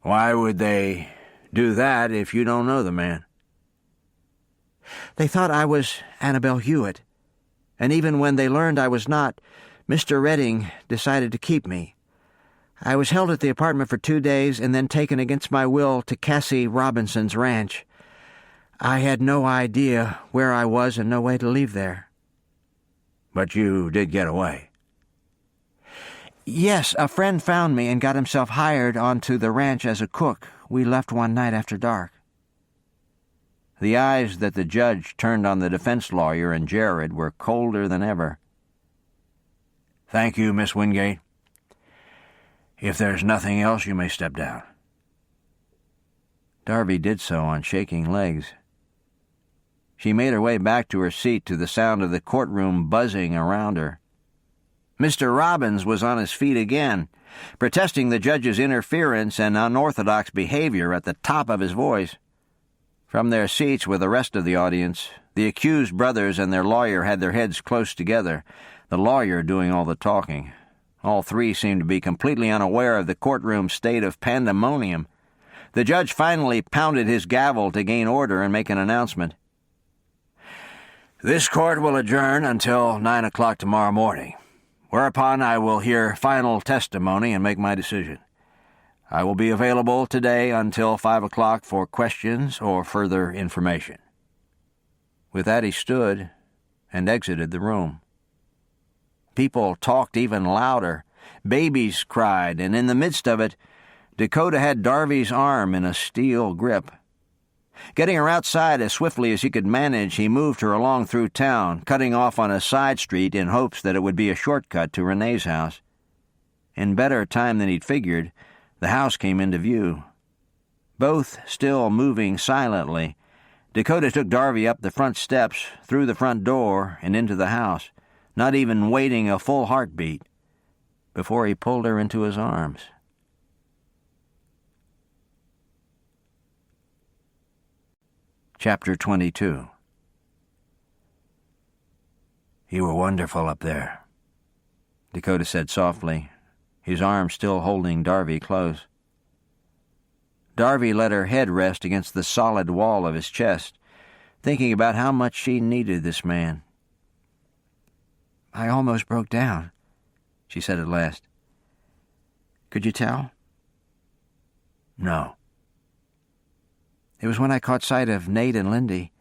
"Why would they do that if you don't know the man?" "They thought I was Annabelle Hewitt, and even when they learned I was not, Mr. Redding decided to keep me. I was held at the apartment for 2 days and then taken against my will to Cassie Robinson's ranch. I had no idea where I was and no way to leave there." "But you did get away?" "Yes, a friend found me and got himself hired onto the ranch as a cook. We left one night after dark." The eyes that the judge turned on the defense lawyer and Jared were colder than ever. "Thank you, Miss Wingate. If there's nothing else, you may step down." Darby did so on shaking legs. She made her way back to her seat to the sound of the courtroom buzzing around her. Mr. Robbins was on his feet again, protesting the judge's interference and unorthodox behavior at the top of his voice. From their seats with the rest of the audience, the accused brothers and their lawyer had their heads close together, the lawyer doing all the talking. All 3 seemed to be completely unaware of the courtroom's state of pandemonium. The judge finally pounded his gavel to gain order and make an announcement. "This court will adjourn until 9 o'clock tomorrow morning, whereupon I will hear final testimony and make my decision. I will be available today until 5 o'clock for questions or further information." With that he stood and exited the room. People talked even louder. Babies cried, and in the midst of it, Dakota had Darby's arm in a steel grip. Getting her outside as swiftly as he could manage, he moved her along through town, cutting off on a side street in hopes that it would be a shortcut to Renee's house. In better time than he'd figured, the house came into view. Both still moving silently, Dakota took Darby up the front steps, through the front door, and into the house, not even waiting a full heartbeat, before he pulled her into his arms. Chapter 22. "You were wonderful up there," Dakota said softly, his arm still holding Darby close. Darby let her head rest against the solid wall of his chest, thinking about how much she needed this man. "I almost broke down," she said at last. "Could you tell?" "No." "It was when I caught sight of Nate and Lindy.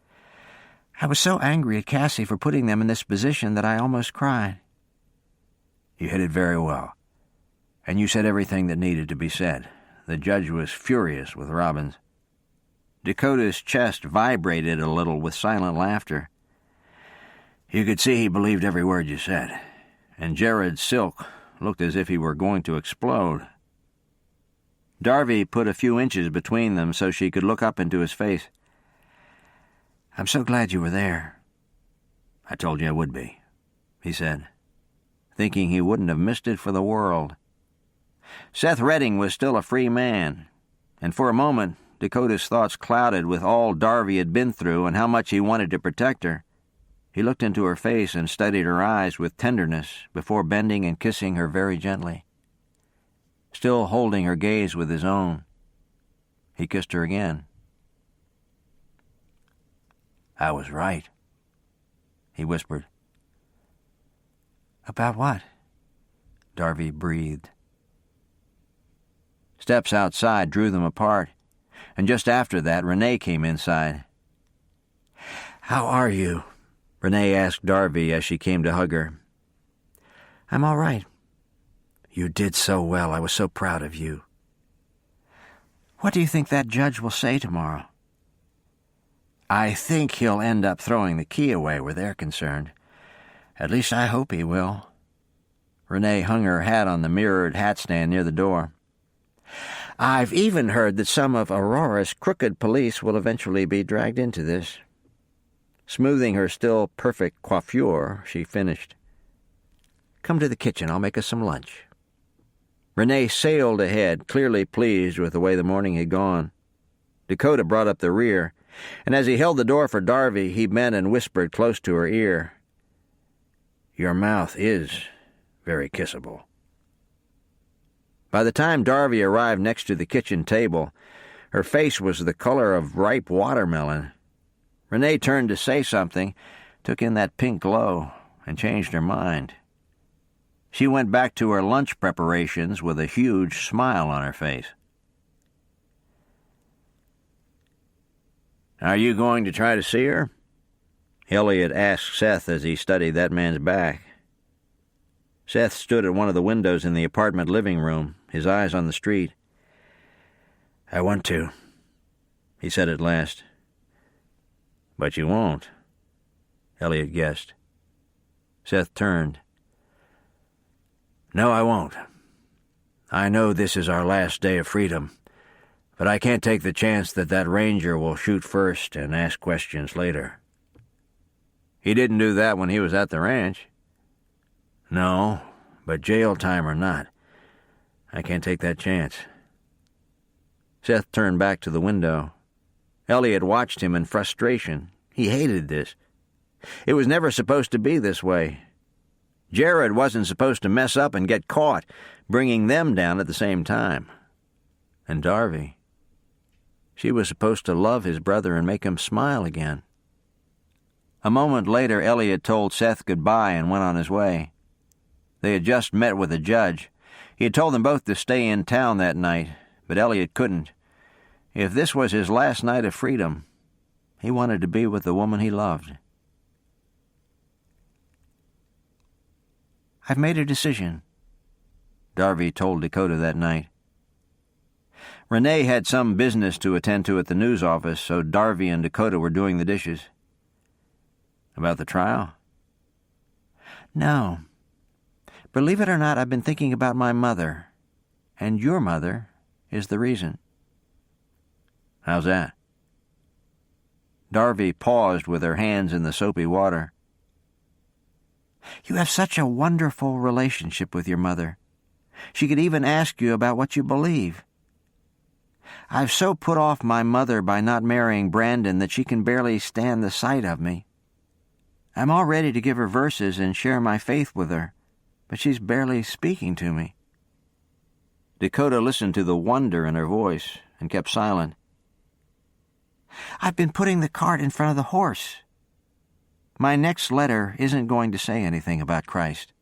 I was so angry at Cassie for putting them in this position that I almost cried." "You hit it very well, and you said everything that needed to be said." The judge was furious with Robbins. Dakota's chest vibrated a little with silent laughter. "You could see he believed every word you said, and Jared Silk looked as if he were going to explode." Darby put a few inches between them so she could look up into his face. "I'm so glad you were there." "I told you I would be," he said, thinking he wouldn't have missed it for the world. Seth Redding was still a free man, and for a moment Dakota's thoughts clouded with all Darby had been through and how much he wanted to protect her. He looked into her face and studied her eyes with tenderness before bending and kissing her very gently. Still holding her gaze with his own, he kissed her again. "I was right," he whispered. "About what?" Darby breathed. Steps outside drew them apart, and just after that Renee came inside. "How are you?" Renee asked Darby as she came to hug her. "I'm all right." "You did so well. I was so proud of you." "What do you think that judge will say tomorrow?" "I think he'll end up throwing the key away where they're concerned. At least I hope he will." Renee hung her hat on the mirrored hat stand near the door. "I've even heard that some of Aurora's crooked police will eventually be dragged into this." Smoothing her still perfect coiffure, she finished. "Come to the kitchen. I'll make us some lunch." Renee sailed ahead, clearly pleased with the way the morning had gone. Dakota brought up the rear, and as he held the door for Darby, he bent and whispered close to her ear, "Your mouth is very kissable." By the time Darby arrived next to the kitchen table, her face was the color of ripe watermelon. Renee turned to say something, took in that pink glow, and changed her mind. She went back to her lunch preparations with a huge smile on her face. "Are you going to try to see her?" Elliot asked Seth as he studied that man's back. Seth stood at one of the windows in the apartment living room, his eyes on the street. "I want to," he said at last. "But you won't," Elliot guessed. Seth turned. "No, I won't. I know this is our last day of freedom, but I can't take the chance that that ranger will shoot first and ask questions later." "He didn't do that when he was at the ranch." "No, but jail time or not, I can't take that chance." Seth turned back to the window. Elliot watched him in frustration. He hated this. It was never supposed to be this way. Jared wasn't supposed to mess up and get caught, bringing them down at the same time. And Darby, she was supposed to love his brother and make him smile again. A moment later, Elliot told Seth goodbye and went on his way. They had just met with a judge. He had told them both to stay in town that night, but Elliot couldn't. If this was his last night of freedom, he wanted to be with the woman he loved. "I've made a decision," Darby told Dakota that night. Renee had some business to attend to at the news office, so Darby and Dakota were doing the dishes. "About the trial?" "No. Believe it or not, I've been thinking about my mother, and your mother is the reason." "How's that?" Darby paused with her hands in the soapy water. "You have such a wonderful relationship with your mother. She could even ask you about what you believe. I've so put off my mother by not marrying Brandon that she can barely stand the sight of me. I'm all ready to give her verses and share my faith with her, but she's barely speaking to me." Dakota listened to the wonder in her voice and kept silent. "I've been putting the cart in front of the horse. My next letter isn't going to say anything about Christ.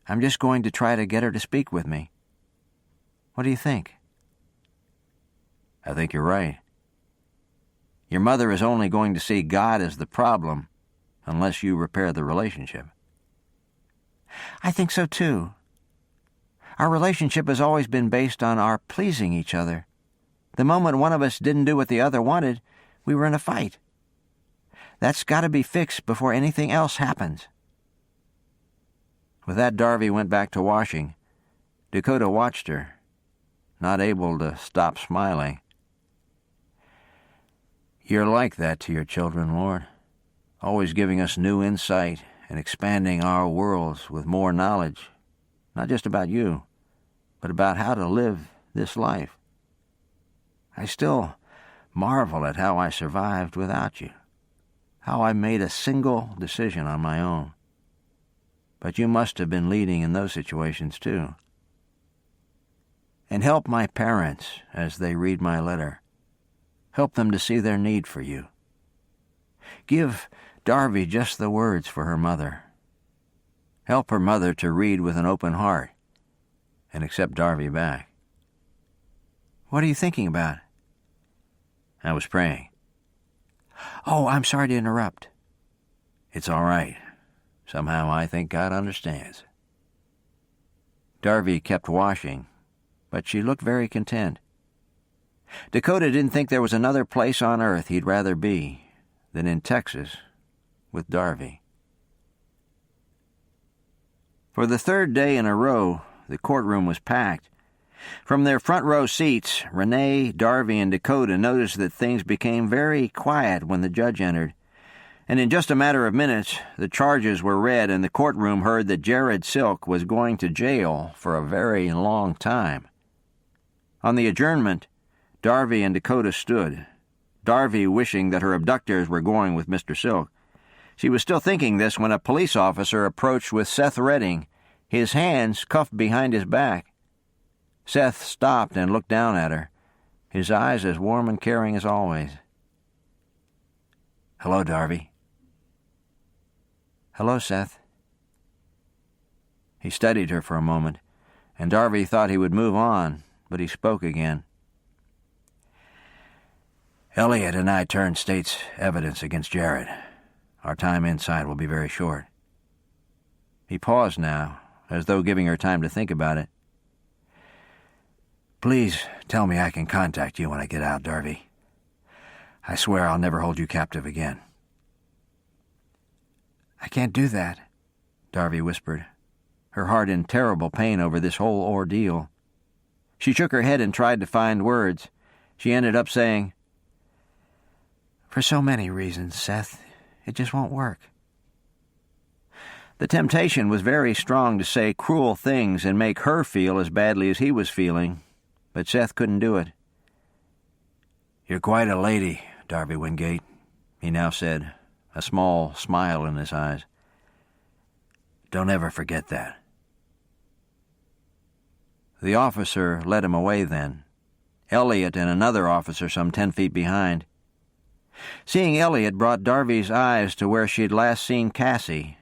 I'm just going to try to get her to speak with me. What do you think?" "I think you're right. Your mother is only going to see God as the problem unless you repair the relationship." "I think so, too. Our relationship has always been based on our pleasing each other. The moment one of us didn't do what the other wanted, we were in a fight. That's got to be fixed before anything else happens." With that, Darby went back to washing. Dakota watched her, not able to stop smiling. "You're like that to your children, Lord, always giving us new insight and expanding our worlds with more knowledge, not just about you, but about how to live this life. I still marvel at how I survived without you, how I made a single decision on my own. But you must have been leading in those situations too. And help my parents as they read my letter. Help them to see their need for you. Give Darby just the words for her mother. Help her mother to read with an open heart and accept Darby back." "What are you thinking about?" "I was praying." "Oh, I'm sorry to interrupt." "It's all right. Somehow I think God understands." Darby kept washing, but she looked very content. Dakota didn't think there was another place on earth he'd rather be than in Texas with Darby. For the third day in a row, the courtroom was packed. From their front row seats, Renee, Darby, and Dakota noticed that things became very quiet when the judge entered. And in just a matter of minutes, the charges were read and the courtroom heard that Jared Silk was going to jail for a very long time. On the adjournment, Darby and Dakota stood, Darby wishing that her abductors were going with Mr. Silk. She was still thinking this when a police officer approached with Seth Redding, his hands cuffed behind his back. Seth stopped and looked down at her, his eyes as warm and caring as always. "Hello, Darby." "Hello, Seth." He studied her for a moment, and Darby thought he would move on, but he spoke again. "Elliot and I turned state's evidence against Jared. Our time inside will be very short." He paused now, as though giving her time to think about it. "Please tell me I can contact you when I get out, Darby. I swear I'll never hold you captive again." "I can't do that," Darby whispered, her heart in terrible pain over this whole ordeal. She shook her head and tried to find words. She ended up saying, "For so many reasons, Seth, it just won't work." The temptation was very strong to say cruel things and make her feel as badly as he was feeling, but Seth couldn't do it. "You're quite a lady, Darby Wingate," he now said, a small smile in his eyes. "Don't ever forget that." The officer led him away then, Elliot and another officer some 10 feet behind. Seeing Elliot brought Darby's eyes to where she'd last seen Cassie.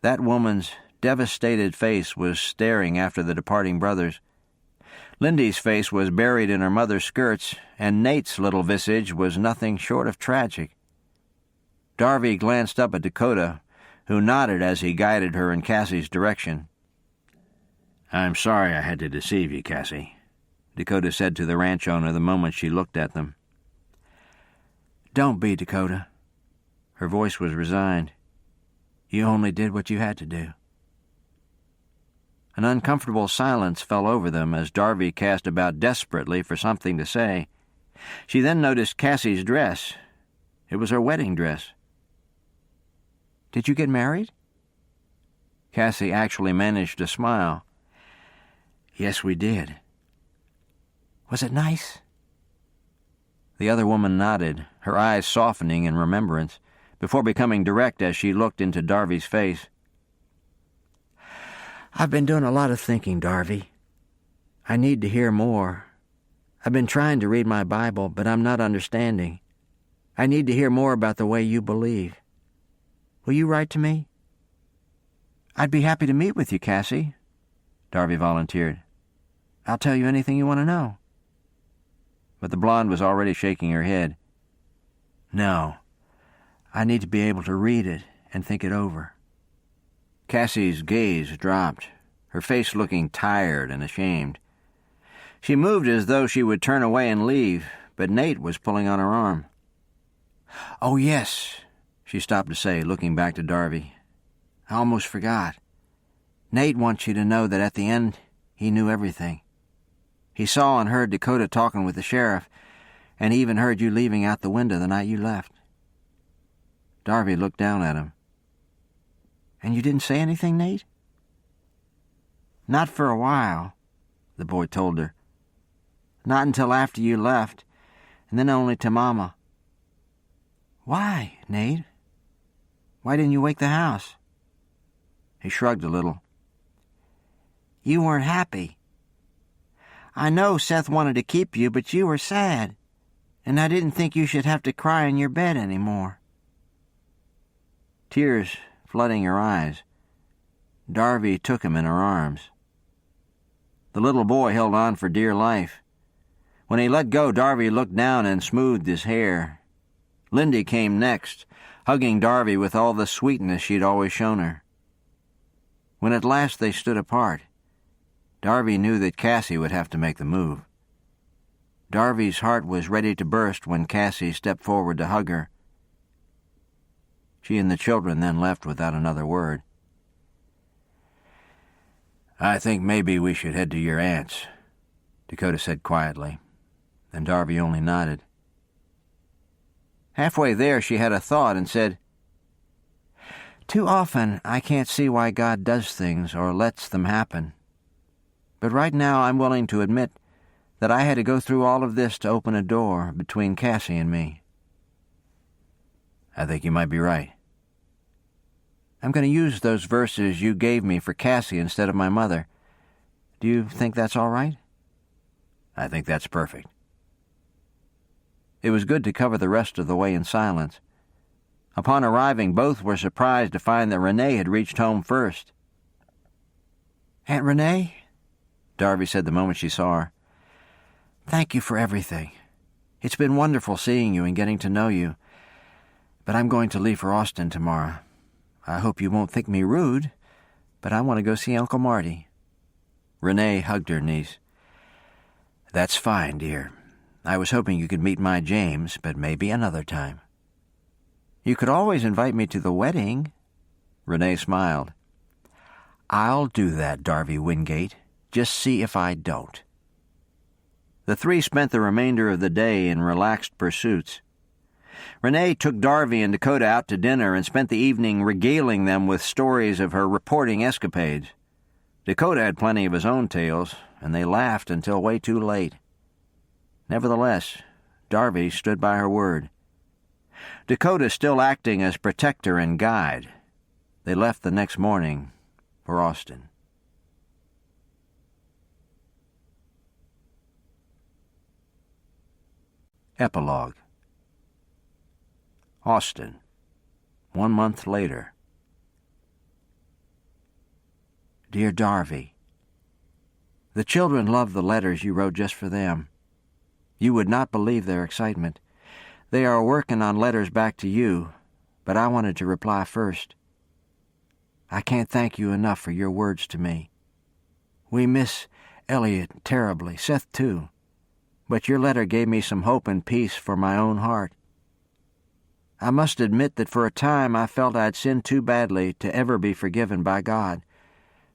That woman's devastated face was staring after the departing brothers. Lindy's face was buried in her mother's skirts, and Nate's little visage was nothing short of tragic. Darby glanced up at Dakota, who nodded as he guided her in Cassie's direction. "I'm sorry I had to deceive you, Cassie," Dakota said to the ranch owner the moment she looked at them. "Don't be, Dakota." Her voice was resigned. "You only did what you had to do." An uncomfortable silence fell over them as Darby cast about desperately for something to say. She then noticed Cassie's dress. It was her wedding dress. "Did you get married?" Cassie actually managed to smile. "Yes, we did." "Was it nice?" The other woman nodded, her eyes softening in remembrance, before becoming direct as she looked into Darby's face. "I've been doing a lot of thinking, Darby. I need to hear more. I've been trying to read my Bible, but I'm not understanding. I need to hear more about the way you believe. Will you write to me?" "I'd be happy to meet with you, Cassie," Darby volunteered. "I'll tell you anything you want to know." But the blonde was already shaking her head. "No, I need to be able to read it and think it over." Cassie's gaze dropped, her face looking tired and ashamed. She moved as though she would turn away and leave, but Nate was pulling on her arm. "Oh, yes," she stopped to say, looking back to Darby. "I almost forgot. Nate wants you to know that at the end, he knew everything. He saw and heard Dakota talking with the sheriff, and he even heard you leaving out the window the night you left." Darby looked down at him. "And you didn't say anything, Nate?" "Not for a while," the boy told her. "Not until after you left, and then only to Mama." "Why, Nate? Why didn't you wake the house?" He shrugged a little. "You weren't happy. I know Seth wanted to keep you, but you were sad, and I didn't think you should have to cry in your bed anymore." Tears flooding her eyes, Darby took him in her arms. The little boy held on for dear life. When he let go, Darby looked down and smoothed his hair. Lindy came next, hugging Darby with all the sweetness she'd always shown her. When at last they stood apart, Darby knew that Cassie would have to make the move. Darby's heart was ready to burst when Cassie stepped forward to hug her. She and the children then left without another word. "I think maybe we should head to your aunt's," Dakota said quietly, and Darby only nodded. Halfway there, she had a thought and said, "Too often, I can't see why God does things or lets them happen. But right now, I'm willing to admit that I had to go through all of this to open a door between Cassie and me." "I think you might be right." "I'm going to use those verses you gave me for Cassie instead of my mother. Do you think that's all right?" "I think that's perfect." It was good to cover the rest of the way in silence. Upon arriving, both were surprised to find that Renee had reached home first. "Aunt Renee," Darby said the moment she saw her, "thank you for everything. It's been wonderful seeing you and getting to know you. But I'm going to leave for Austin tomorrow. I hope you won't think me rude, but I want to go see Uncle Marty." Renee hugged her niece. "That's fine, dear. I was hoping you could meet my James, but maybe another time." "You could always invite me to the wedding." Renee smiled. "I'll do that, Darby Wingate. Just see if I don't." The three spent the remainder of the day in relaxed pursuits. Renee took Darby and Dakota out to dinner and spent the evening regaling them with stories of her reporting escapades. Dakota had plenty of his own tales, and they laughed until way too late. Nevertheless, Darby stood by her word. Dakota still acting as protector and guide. They left the next morning for Austin. Epilogue. Austin, 1 month later. Dear Darby, the children love the letters you wrote just for them. You would not believe their excitement. They are working on letters back to you, but I wanted to reply first. I can't thank you enough for your words to me. We miss Elliot terribly, Seth too, but your letter gave me some hope and peace for my own heart. I must admit that for a time I felt I'd sinned too badly to ever be forgiven by God,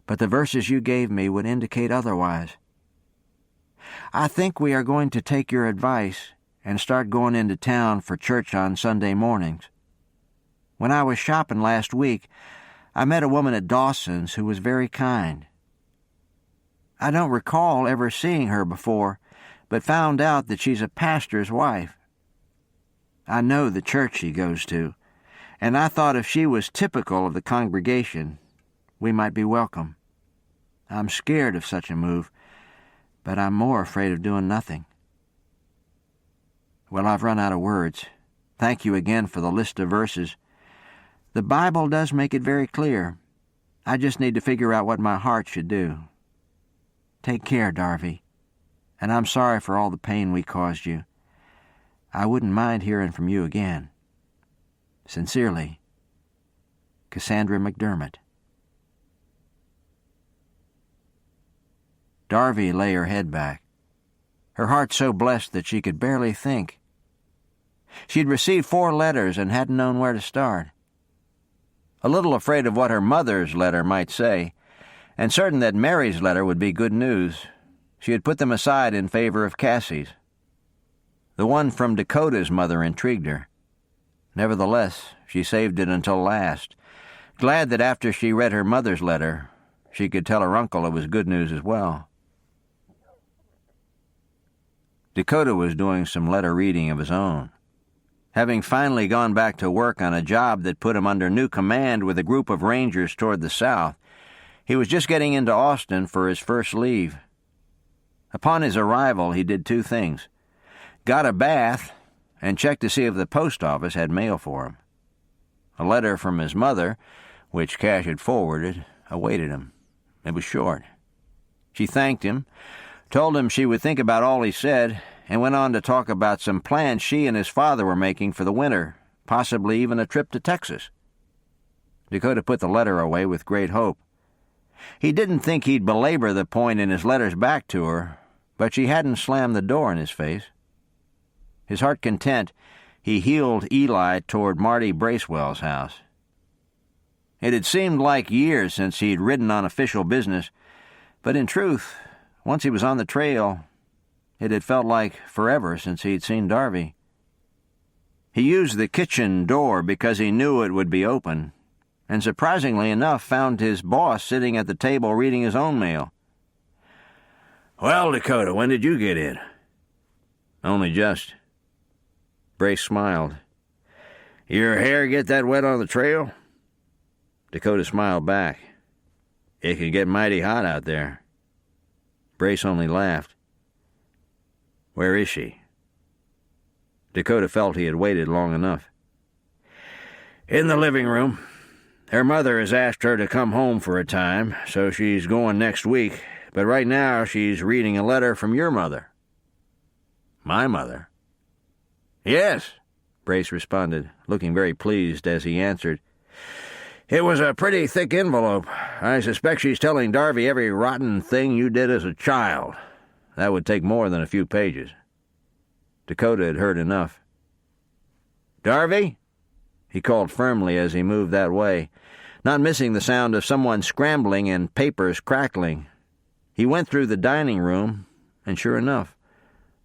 but the verses you gave me would indicate otherwise. I think we are going to take your advice and start going into town for church on Sunday mornings. When I was shopping last week, I met a woman at Dawson's who was very kind. I don't recall ever seeing her before, but found out that she's a pastor's wife. I know the church she goes to, and I thought if she was typical of the congregation, we might be welcome. I'm scared of such a move, but I'm more afraid of doing nothing. Well, I've run out of words. Thank you again for the list of verses. The Bible does make it very clear. I just need to figure out what my heart should do. Take care, Darby, and I'm sorry for all the pain we caused you. I wouldn't mind hearing from you again. Sincerely, Cassandra McDermott. Darby lay her head back, her heart so blessed that she could barely think. She'd received 4 letters and hadn't known where to start. A little afraid of what her mother's letter might say, and certain that Mary's letter would be good news, she had put them aside in favor of Cassie's. The one from Dakota's mother intrigued her. Nevertheless, she saved it until last, glad that after she read her mother's letter, she could tell her uncle it was good news as well. Dakota was doing some letter reading of his own. Having finally gone back to work on a job that put him under new command with a group of rangers toward the south, he was just getting into Austin for his first leave. Upon his arrival, he did 2 things. Got a bath, and checked to see if the post office had mail for him. A letter from his mother, which Cash had forwarded, awaited him. It was short. She thanked him, told him she would think about all he said, and went on to talk about some plans she and his father were making for the winter, possibly even a trip to Texas. Dakota put the letter away with great hope. He didn't think he'd belabor the point in his letters back to her, but she hadn't slammed the door in his face. His heart content, he heeled Eli toward Marty Bracewell's house. It had seemed like years since he'd ridden on official business, But in truth, once he was on the trail, it had felt like forever since he'd seen Darby. He used the kitchen door because he knew it would be open, and surprisingly enough found his boss sitting at the table reading his own mail. "Well, Dakota, when did you get in?" "Only just." Brace smiled. "Your hair get that wet on the trail?" Dakota smiled back. "It can get mighty hot out there." Brace only laughed. "Where is she?" Dakota felt he had waited long enough. "In the living room. Her mother has asked her to come home for a time, so she's going next week, but right now she's reading a letter from your mother." "My mother?" "Yes," Brace responded, looking very pleased as he answered. "It was a pretty thick envelope. I suspect she's telling Darby every rotten thing you did as a child. That would take more than a few pages." Dakota had heard enough. "Darby?" he called firmly as he moved that way, not missing the sound of someone scrambling and papers crackling. He went through the dining room, and sure enough,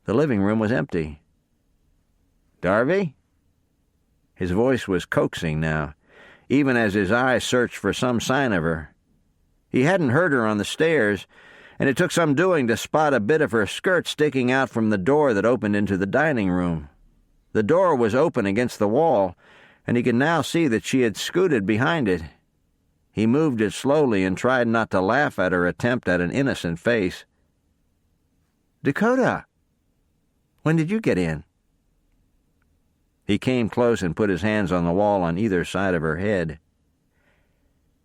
the living room was empty. "Darby?" His voice was coaxing now, even as his eyes searched for some sign of her. He hadn't heard her on the stairs, and it took some doing to spot a bit of her skirt sticking out from the door that opened into the dining room. The door was open against the wall, and he could now see that she had scooted behind it. He moved it slowly and tried not to laugh at her attempt at an innocent face. "Dakota, when did you get in?" He came close and put his hands on the wall on either side of her head.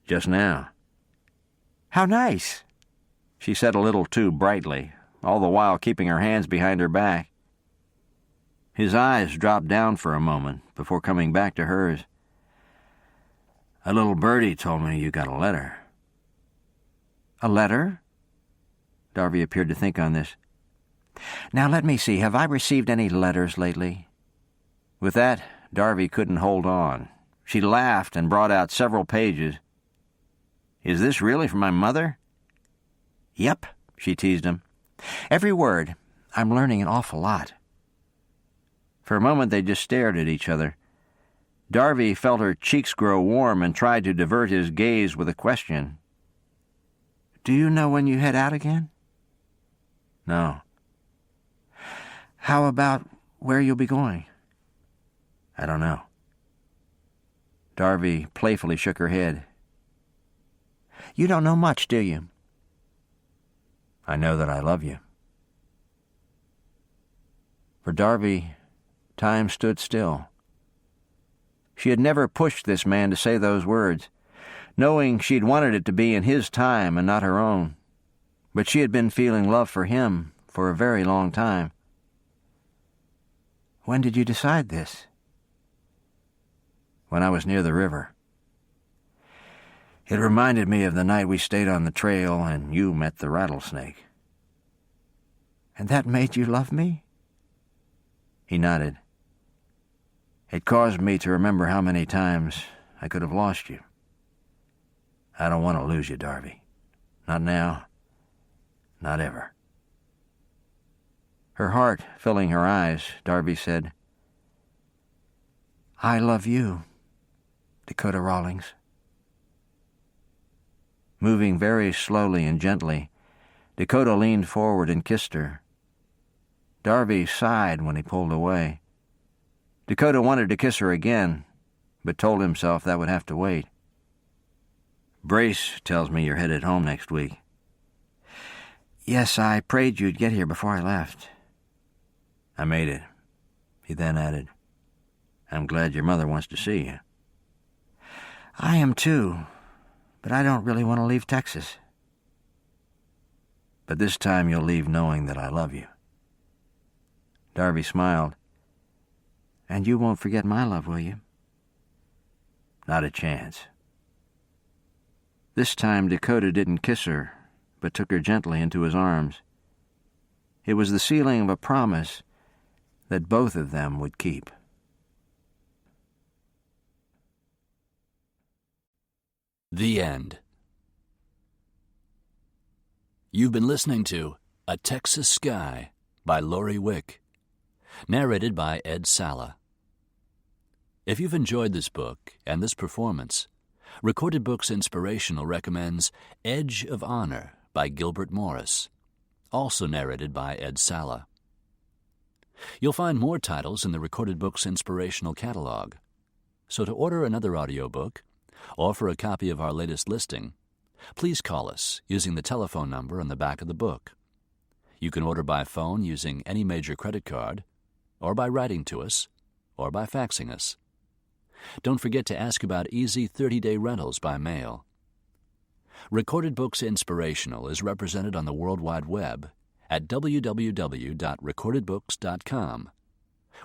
"Just now." "How nice," she said a little too brightly, all the while keeping her hands behind her back. His eyes dropped down for a moment before coming back to hers. "A little birdie told me you got a letter." "A letter?" Darby appeared to think on this. "Now let me see, have I received any letters lately?" With that, Darby couldn't hold on. She laughed and brought out several pages. "Is this really from my mother?" "Yep," she teased him. "Every word. I'm learning an awful lot." For a moment they just stared at each other. Darby felt her cheeks grow warm and tried to divert his gaze with a question. "Do you know when you head out again?" "No." "How about where you'll be going?" "I don't know." Darby playfully shook her head. "You don't know much, do you?" "I know that I love you." For Darby, time stood still. She had never pushed this man to say those words, knowing she'd wanted it to be in his time and not her own. But she had been feeling love for him for a very long time. "When did you decide this?" "When I was near the river. It reminded me of the night we stayed on the trail and you met the rattlesnake." "And that made you love me?" He nodded. "It caused me to remember how many times I could have lost you. I don't want to lose you, Darby. Not now. Not ever." Her heart filling her eyes, Darby said, "I love you, Dakota Rawlings." Moving very slowly and gently, Dakota leaned forward and kissed her. Darby sighed when he pulled away. Dakota wanted to kiss her again, but told himself that would have to wait. "Brace tells me you're headed home next week." "Yes, I prayed you'd get here before I left." "I made it." He then added, "I'm glad your mother wants to see you." "I am too, but I don't really want to leave Texas." "But this time you'll leave knowing that I love you." Darby smiled. "And you won't forget my love, will you?" "Not a chance." This time Dakota didn't kiss her, but took her gently into his arms. It was the sealing of a promise that both of them would keep. The end. You've been listening to A Texas Sky by Lori Wick, narrated by Ed Sala. If you've enjoyed this book and this performance, Recorded Books Inspirational recommends Edge of Honor by Gilbert Morris, also narrated by Ed Sala. You'll find more titles in the Recorded Books Inspirational catalog, so to order another audiobook or for a copy of our latest listing, please call us using the telephone number on the back of the book. You can order by phone using any major credit card, or by writing to us, or by faxing us. Don't forget to ask about easy 30-day rentals by mail. Recorded Books Inspirational is represented on the World Wide Web at www.recordedbooks.com,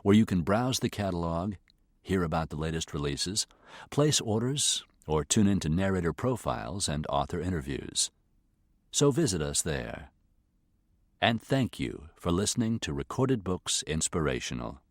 where you can browse the catalog, hear about the latest releases, place orders, or tune into narrator profiles and author interviews. So visit us there. And thank you for listening to Recorded Books Inspirational.